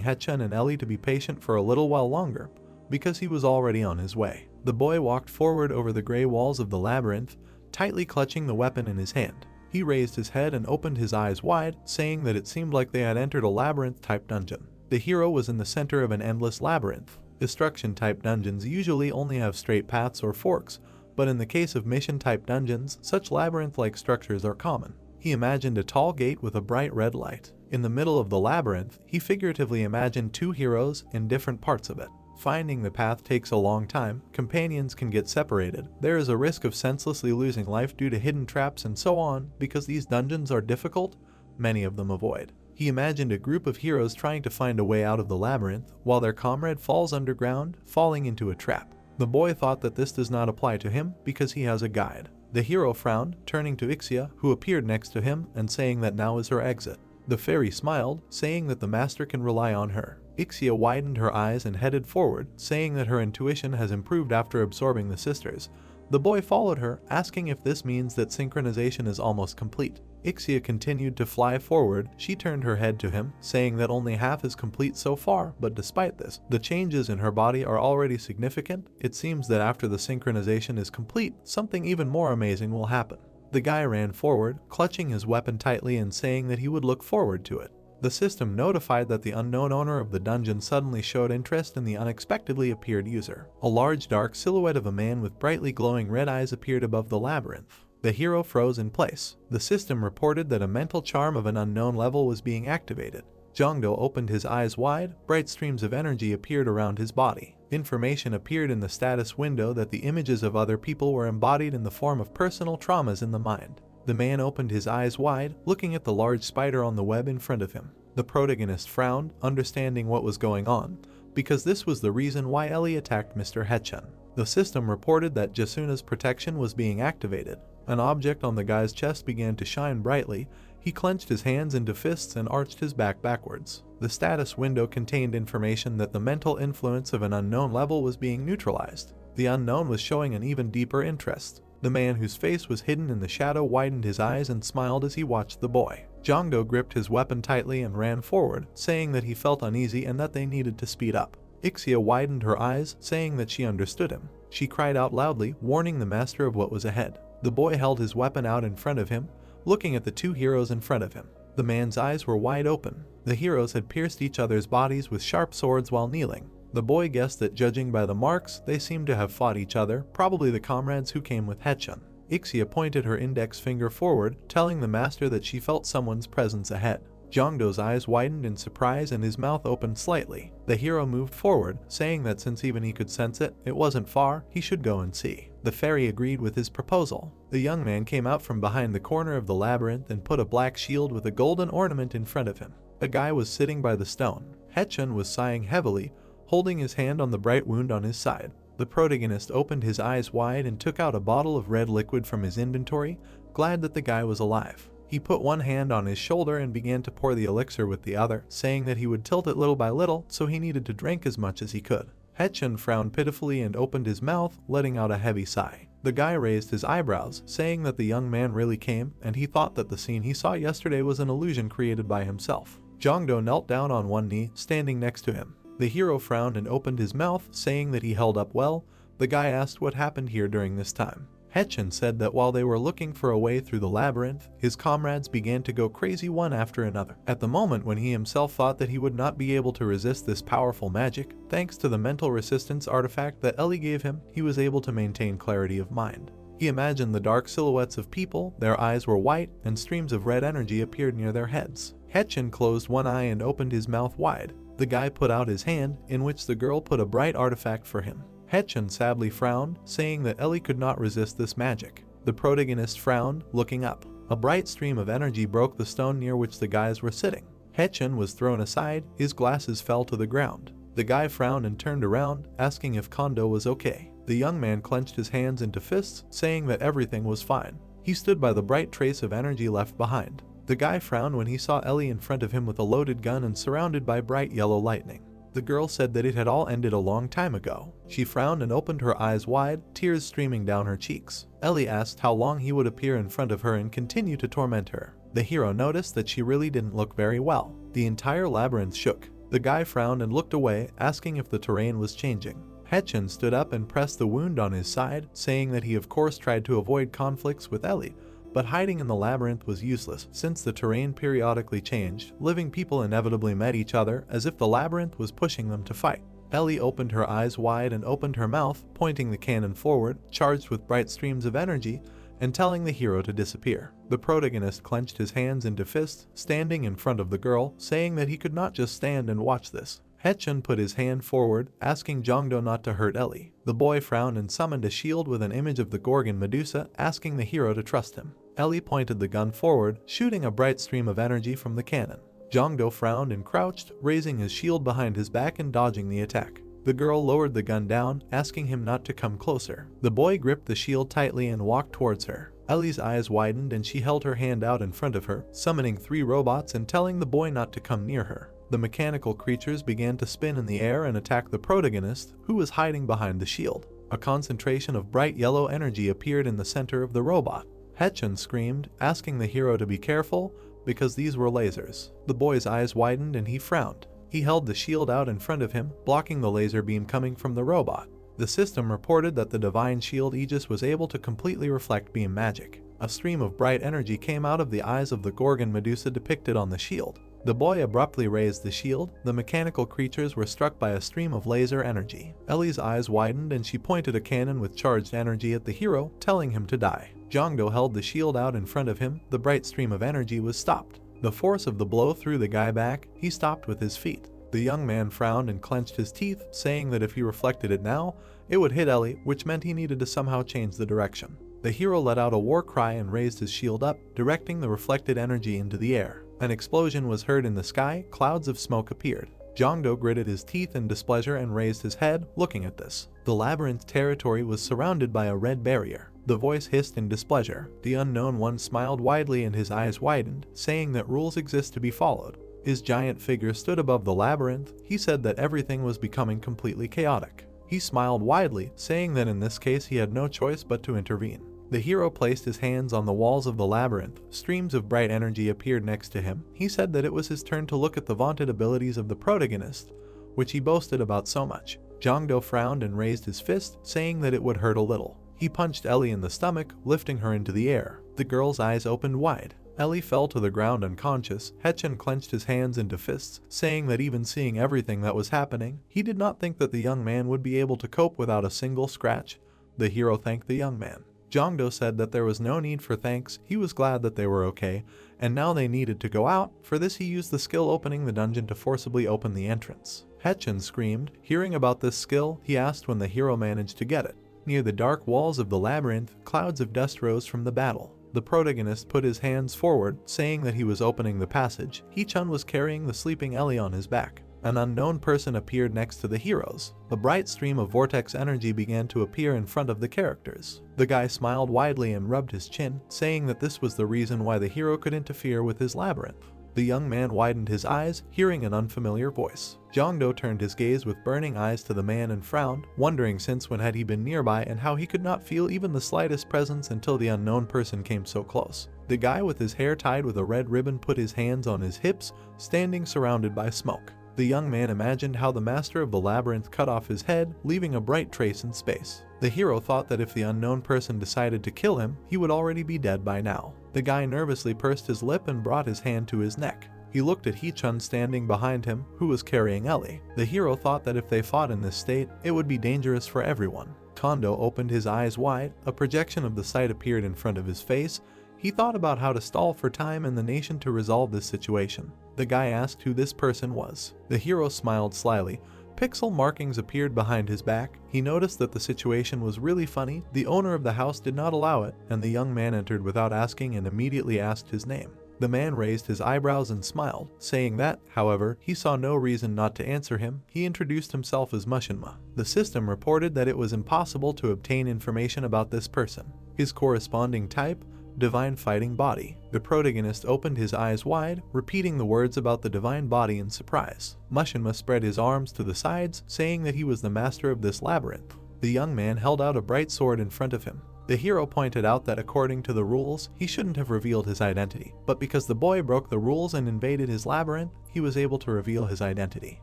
Haechan and Ellie to be patient for a little while longer, because he was already on his way. The boy walked forward over the gray walls of the labyrinth, tightly clutching the weapon in his hand. He raised his head and opened his eyes wide, saying that it seemed like they had entered a labyrinth-type dungeon. The hero was in the center of an endless labyrinth. Destruction-type dungeons usually only have straight paths or forks, but in the case of mission-type dungeons, such labyrinth-like structures are common. He imagined a tall gate with a bright red light. In the middle of the labyrinth, he figuratively imagined two heroes in different parts of it. Finding the path takes a long time, companions can get separated, there is a risk of senselessly losing life due to hidden traps and so on. Because these dungeons are difficult, many of them avoid. He imagined a group of heroes trying to find a way out of the labyrinth, while their comrade falls underground, falling into a trap. The boy thought that this does not apply to him because he has a guide. The hero frowned, turning to Ixia, who appeared next to him, and saying that now is her exit. The fairy smiled, saying that the master can rely on her. Ixia widened her eyes and headed forward, saying that her intuition has improved after absorbing the sisters. The boy followed her, asking if this means that synchronization is almost complete. Ixia continued to fly forward. She turned her head to him, saying that only half is complete so far, but despite this, the changes in her body are already significant. It seems that after the synchronization is complete, something even more amazing will happen. The guy ran forward, clutching his weapon tightly and saying that he would look forward to it. The system notified that the unknown owner of the dungeon suddenly showed interest in the unexpectedly appeared user. A large dark silhouette of a man with brightly glowing red eyes appeared above the labyrinth. The hero froze in place. The system reported that a mental charm of an unknown level was being activated. Jongdo opened his eyes wide. Bright streams of energy appeared around his body. Information appeared in the status window that the images of other people were embodied in the form of personal traumas in the mind. The man opened his eyes wide, looking at the large spider on the web in front of him. The protagonist frowned, understanding what was going on, because this was the reason why Ellie attacked Mr. Haechan. The system reported that Jasuna's protection was being activated. An object on the guy's chest began to shine brightly. He clenched his hands into fists and arched his back backwards. The status window contained information that the mental influence of an unknown level was being neutralized. The unknown was showing an even deeper interest. The man whose face was hidden in the shadow widened his eyes and smiled as he watched the boy. Jongdo gripped his weapon tightly and ran forward, saying that he felt uneasy and that they needed to speed up. Ixia widened her eyes, saying that she understood him. She cried out loudly, warning the master of what was ahead. The boy held his weapon out in front of him, looking at the two heroes in front of him. The man's eyes were wide open. The heroes had pierced each other's bodies with sharp swords while kneeling. The boy guessed that judging by the marks, they seemed to have fought each other, probably the comrades who came with Haechan. Ixia pointed her index finger forward, telling the master that she felt someone's presence ahead. Jongdo's eyes widened in surprise and his mouth opened slightly. The hero moved forward, saying that since even he could sense it, it wasn't far, he should go and see. The fairy agreed with his proposal. The young man came out from behind the corner of the labyrinth and put a black shield with a golden ornament in front of him. A guy was sitting by the stone. Haechun was sighing heavily, holding his hand on the bright wound on his side. The protagonist opened his eyes wide and took out a bottle of red liquid from his inventory, glad that the guy was alive. He put one hand on his shoulder and began to pour the elixir with the other, saying that he would tilt it little by little, so he needed to drink as much as he could. Haechun frowned pitifully and opened his mouth, letting out a heavy sigh. The guy raised his eyebrows, saying that the young man really came, and he thought that the scene he saw yesterday was an illusion created by himself. Jongdo knelt down on one knee, standing next to him. The hero frowned and opened his mouth, saying that he held up well. The guy asked what happened here during this time. Haechun said that while they were looking for a way through the labyrinth, his comrades began to go crazy one after another. At the moment when he himself thought that he would not be able to resist this powerful magic, thanks to the mental resistance artifact that Ellie gave him, he was able to maintain clarity of mind. He imagined the dark silhouettes of people, their eyes were white, and streams of red energy appeared near their heads. Haechun closed one eye and opened his mouth wide. The guy put out his hand, in which the girl put a bright artifact for him. Haechun sadly frowned, saying that Ellie could not resist this magic. The protagonist frowned, looking up. A bright stream of energy broke the stone near which the guys were sitting. Haechun was thrown aside, his glasses fell to the ground. The guy frowned and turned around, asking if Kondo was okay. The young man clenched his hands into fists, saying that everything was fine. He stood by the bright trace of energy left behind. The guy frowned when he saw Ellie in front of him with a loaded gun and surrounded by bright yellow lightning. The girl said that it had all ended a long time ago. She frowned and opened her eyes wide, tears streaming down her cheeks. Ellie asked how long he would appear in front of her and continue to torment her. The hero noticed that she really didn't look very well. The entire labyrinth shook. The guy frowned and looked away, asking if the terrain was changing. Haechun stood up and pressed the wound on his side, saying that he of course tried to avoid conflicts with Ellie, but hiding in the labyrinth was useless. Since the terrain periodically changed, living people inevitably met each other as if the labyrinth was pushing them to fight. Ellie opened her eyes wide and opened her mouth, pointing the cannon forward, charged with bright streams of energy, and telling the hero to disappear. The protagonist clenched his hands into fists, standing in front of the girl, saying that he could not just stand and watch this. Haechun put his hand forward, asking Jongdo not to hurt Ellie. The boy frowned and summoned a shield with an image of the Gorgon Medusa, asking the hero to trust him. Ellie pointed the gun forward, shooting a bright stream of energy from the cannon. Jongdo frowned and crouched, raising his shield behind his back and dodging the attack. The girl lowered the gun down, asking him not to come closer. The boy gripped the shield tightly and walked towards her. Ellie's eyes widened and she held her hand out in front of her, summoning 3 robots and telling the boy not to come near her. The mechanical creatures began to spin in the air and attack the protagonist, who was hiding behind the shield. A concentration of bright yellow energy appeared in the center of the robot. Haechun screamed, asking the hero to be careful, because these were lasers. The boy's eyes widened and he frowned. He held the shield out in front of him, blocking the laser beam coming from the robot. The system reported that the divine shield Aegis was able to completely reflect beam magic. A stream of bright energy came out of the eyes of the Gorgon Medusa depicted on the shield. The boy abruptly raised the shield. The mechanical creatures were struck by a stream of laser energy. Ellie's eyes widened and she pointed a cannon with charged energy at the hero, telling him to die. Jongdo held the shield out in front of him. The bright stream of energy was stopped. The force of the blow threw the guy back. He stopped with his feet. The young man frowned and clenched his teeth, saying that if he reflected it now, it would hit Ellie, which meant he needed to somehow change the direction. The hero let out a war cry and raised his shield up, directing the reflected energy into the air. An explosion was heard in the sky. Clouds of smoke appeared. Jongdo gritted his teeth in displeasure and raised his head, looking at this. The labyrinth territory was surrounded by a red barrier. The voice hissed in displeasure. The unknown one smiled widely and his eyes widened, saying that rules exist to be followed. His giant figure stood above the labyrinth. He said that everything was becoming completely chaotic. He smiled widely, saying that in this case he had no choice but to intervene. The hero placed his hands on the walls of the labyrinth. Streams of bright energy appeared next to him. He said that it was his turn to look at the vaunted abilities of the protagonist, which he boasted about so much. Jongdo frowned and raised his fist, saying that it would hurt a little. He punched Ellie in the stomach, lifting her into the air. The girl's eyes opened wide. Ellie fell to the ground unconscious. Haechun clenched his hands into fists, saying that even seeing everything that was happening, he did not think that the young man would be able to cope without a single scratch. The hero thanked the young man. Jongdo said that there was no need for thanks, he was glad that they were okay, and now they needed to go out. For this he used the skill opening the dungeon to forcibly open the entrance. Haechan screamed. Hearing about this skill, he asked when the hero managed to get it. Near the dark walls of the labyrinth, clouds of dust rose from the battle. The protagonist put his hands forward, saying that he was opening the passage. Haechan was carrying the sleeping Ellie on his back. An unknown person appeared next to the heroes. A bright stream of vortex energy began to appear in front of the characters. The guy smiled widely and rubbed his chin, saying that this was the reason why the hero could interfere with his labyrinth. The young man widened his eyes, hearing an unfamiliar voice. Jongdo turned his gaze with burning eyes to the man and frowned, wondering since when had he been nearby and how he could not feel even the slightest presence until the unknown person came so close. The guy with his hair tied with a red ribbon put his hands on his hips, standing surrounded by smoke. The young man imagined how the master of the labyrinth cut off his head, leaving a bright trace in space. The hero thought that if the unknown person decided to kill him, he would already be dead by now. The guy nervously pursed his lip and brought his hand to his neck. He looked at Haechan standing behind him, who was carrying Ellie. The hero thought that if they fought in this state, it would be dangerous for everyone. Kondo opened his eyes wide, a projection of the sight appeared in front of his face. He thought about how to stall for time and the nation to resolve this situation. The guy asked who this person was. The hero smiled slyly. Pixel markings appeared behind his back. He noticed that the situation was really funny. The owner of the house did not allow it, and the young man entered without asking and immediately asked his name. The man raised his eyebrows and smiled, saying that, however, he saw no reason not to answer him. He introduced himself as Mushinma. The system reported that it was impossible to obtain information about this person. His corresponding type, divine fighting body. The protagonist opened his eyes wide, repeating the words about the divine body in surprise. Mushinma spread his arms to the sides, saying that he was the master of this labyrinth. The young man held out a bright sword in front of him. The hero pointed out that according to the rules, he shouldn't have revealed his identity, but because the boy broke the rules and invaded his labyrinth, he was able to reveal his identity.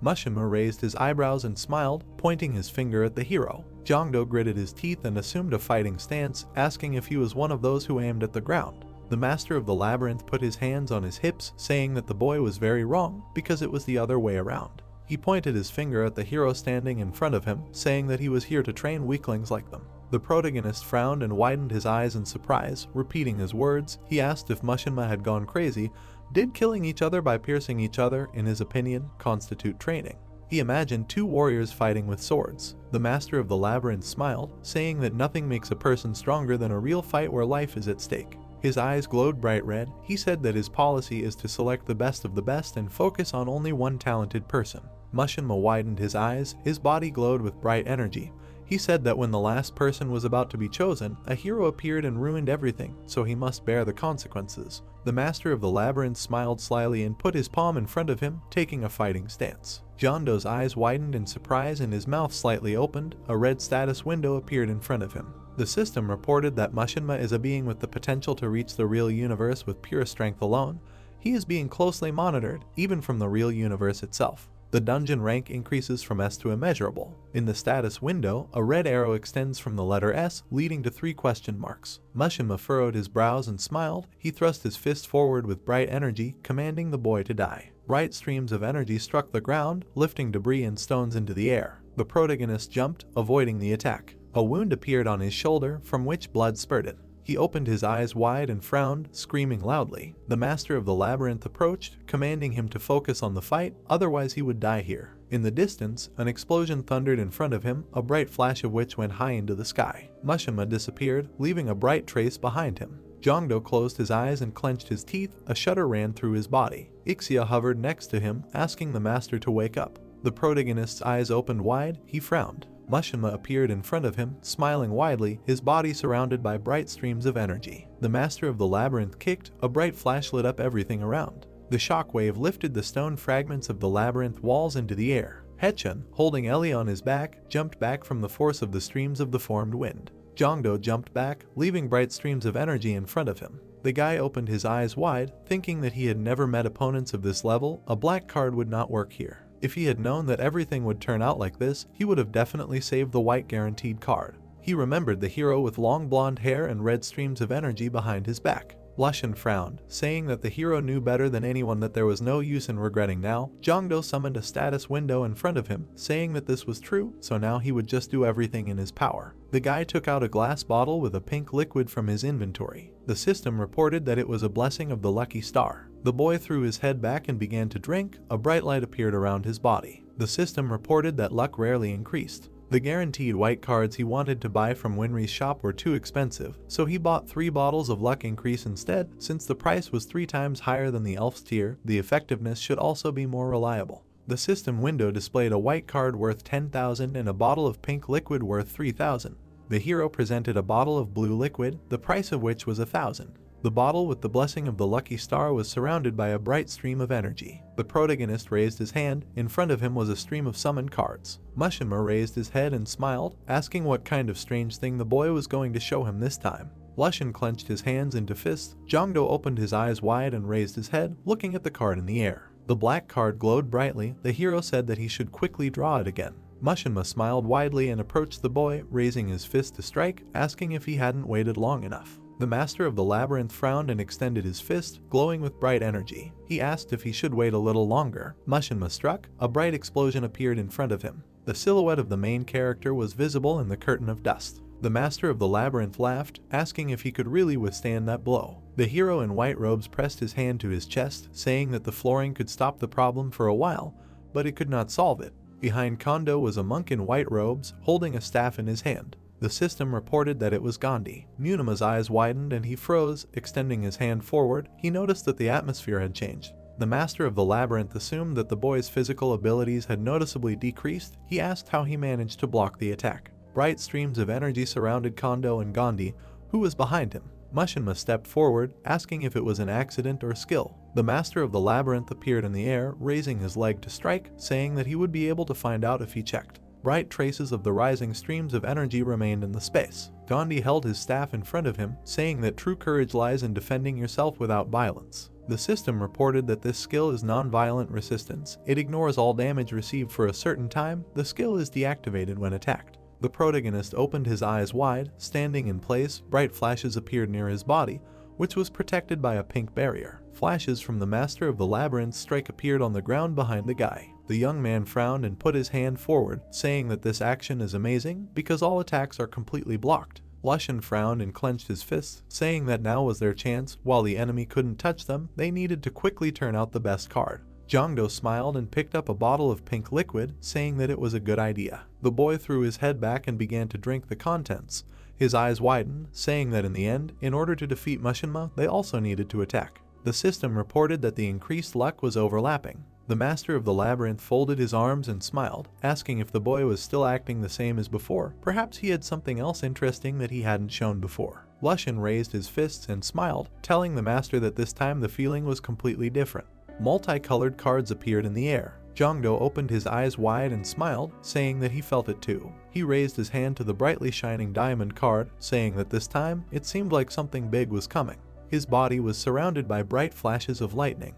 Mushinma raised his eyebrows and smiled, pointing his finger at the hero. Jongdo gritted his teeth and assumed a fighting stance, asking if he was one of those who aimed at the ground. The master of the labyrinth put his hands on his hips, saying that the boy was very wrong, because it was the other way around. He pointed his finger at the hero standing in front of him, saying that he was here to train weaklings like them. The protagonist frowned and widened his eyes in surprise, repeating his words. He asked if Mushinma had gone crazy. Did killing each other by piercing each other, in his opinion, constitute training? He imagined two warriors fighting with swords. The master of the labyrinth smiled, saying that nothing makes a person stronger than a real fight where life is at stake. His eyes glowed bright red. He said that his policy is to select the best of the best and focus on only one talented person. Mushinma widened his eyes. His body glowed with bright energy. He said that when the last person was about to be chosen, a hero appeared and ruined everything, so he must bear the consequences. The master of the labyrinth smiled slyly and put his palm in front of him, taking a fighting stance. Jondo's eyes widened in surprise and his mouth slightly opened. A red status window appeared in front of him. The system reported that Mushinma is a being with the potential to reach the real universe with pure strength alone. He is being closely monitored, even from the real universe itself. The dungeon rank increases from S to immeasurable. In the status window, a red arrow extends from the letter S, leading to 3 question marks. Mushinma furrowed his brows and smiled. He thrust his fist forward with bright energy, commanding the boy to die. Bright streams of energy struck the ground, lifting debris and stones into the air. The protagonist jumped, avoiding the attack. A wound appeared on his shoulder, from which blood spurted. He opened his eyes wide and frowned, screaming loudly. The master of the labyrinth approached, commanding him to focus on the fight, otherwise he would die here. In the distance, an explosion thundered in front of him, a bright flash of which went high into the sky. Mushinma disappeared, leaving a bright trace behind him. Jongdo closed his eyes and clenched his teeth. A shudder ran through his body. Ixia hovered next to him, asking the master to wake up. The protagonist's eyes opened wide. He frowned. Mushinma appeared in front of him, smiling widely, his body surrounded by bright streams of energy. The master of the labyrinth kicked. A bright flash lit up everything around. The shockwave lifted the stone fragments of the labyrinth walls into the air. Haechan, holding Ellie on his back, jumped back from the force of the streams of the formed wind. Jongdo jumped back, leaving bright streams of energy in front of him. The guy opened his eyes wide, thinking that he had never met opponents of this level. A black card would not work here. If he had known that everything would turn out like this, he would have definitely saved the white guaranteed card. He remembered the hero with long blonde hair and red streams of energy behind his back. Lushan frowned, saying that the hero knew better than anyone that there was no use in regretting now. Jongdo summoned a status window in front of him, saying that this was true, so now he would just do everything in his power. The guy took out a glass bottle with a pink liquid from his inventory. The system reported that it was a blessing of the lucky star. The boy threw his head back and began to drink. A bright light appeared around his body. The system reported that luck rarely increased. The guaranteed white cards he wanted to buy from Winry's shop were too expensive, so he bought 3 bottles of luck increase instead. Since the price was 3 times higher than the elf's tier, the effectiveness should also be more reliable. The system window displayed a white card worth 10,000 and a bottle of pink liquid worth 3,000. The hero presented a bottle of blue liquid, the price of which was 1,000. The bottle with the blessing of the lucky star was surrounded by a bright stream of energy. The protagonist raised his hand. In front of him was a stream of summoned cards. Mushima raised his head and smiled, asking what kind of strange thing the boy was going to show him this time. Lushan clenched his hands into fists. Jongdo opened his eyes wide and raised his head, looking at the card in the air. The black card glowed brightly. The hero said that he should quickly draw it again. Mushima smiled widely and approached the boy, raising his fist to strike, asking if he hadn't waited long enough. The master of the labyrinth frowned and extended his fist, glowing with bright energy. He asked if he should wait a little longer. Mushima struck. A bright explosion appeared in front of him. The silhouette of the main character was visible in the curtain of dust. The master of the labyrinth laughed, asking if he could really withstand that blow. The hero in white robes pressed his hand to his chest, saying that the flooring could stop the problem for a while, but it could not solve it. Behind Kondo was a monk in white robes, holding a staff in his hand. The system reported that it was Gandhi. Munima's eyes widened and he froze, extending his hand forward. He noticed that the atmosphere had changed. The master of the labyrinth assumed that the boy's physical abilities had noticeably decreased. He asked how he managed to block the attack. Bright streams of energy surrounded Kondo and Gandhi, who was behind him. Mushima stepped forward, asking if it was an accident or skill. The master of the labyrinth appeared in the air, raising his leg to strike, saying that he would be able to find out if he checked. Bright traces of the rising streams of energy remained in the space. Gandhi held his staff in front of him, saying that true courage lies in defending yourself without violence. The system reported that this skill is non-violent resistance. It ignores all damage received for a certain time. The skill is deactivated when attacked. The protagonist opened his eyes wide. Standing in place, bright flashes appeared near his body, which was protected by a pink barrier. Flashes from the master of the labyrinth strike appeared on the ground behind the guy. The young man frowned and put his hand forward, saying that this action is amazing because all attacks are completely blocked. Lushan frowned and clenched his fists, saying that now was their chance. While the enemy couldn't touch them, they needed to quickly turn out the best card. Jongdo smiled and picked up a bottle of pink liquid, saying that it was a good idea. The boy threw his head back and began to drink the contents. His eyes widened, saying that in the end, in order to defeat Mushima, they also needed to attack. The system reported that the increased luck was overlapping. The master of the labyrinth folded his arms and smiled, asking if the boy was still acting the same as before. Perhaps he had something else interesting that he hadn't shown before. Lushan raised his fists and smiled, telling the master that this time the feeling was completely different. Multicolored cards appeared in the air. Jongdo opened his eyes wide and smiled, saying that he felt it too. He raised his hand to the brightly shining diamond card, saying that this time, it seemed like something big was coming. His body was surrounded by bright flashes of lightning.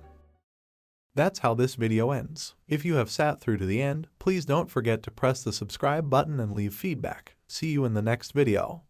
That's how this video ends. If you have sat through to the end, please don't forget to press the subscribe button and leave feedback. See you in the next video.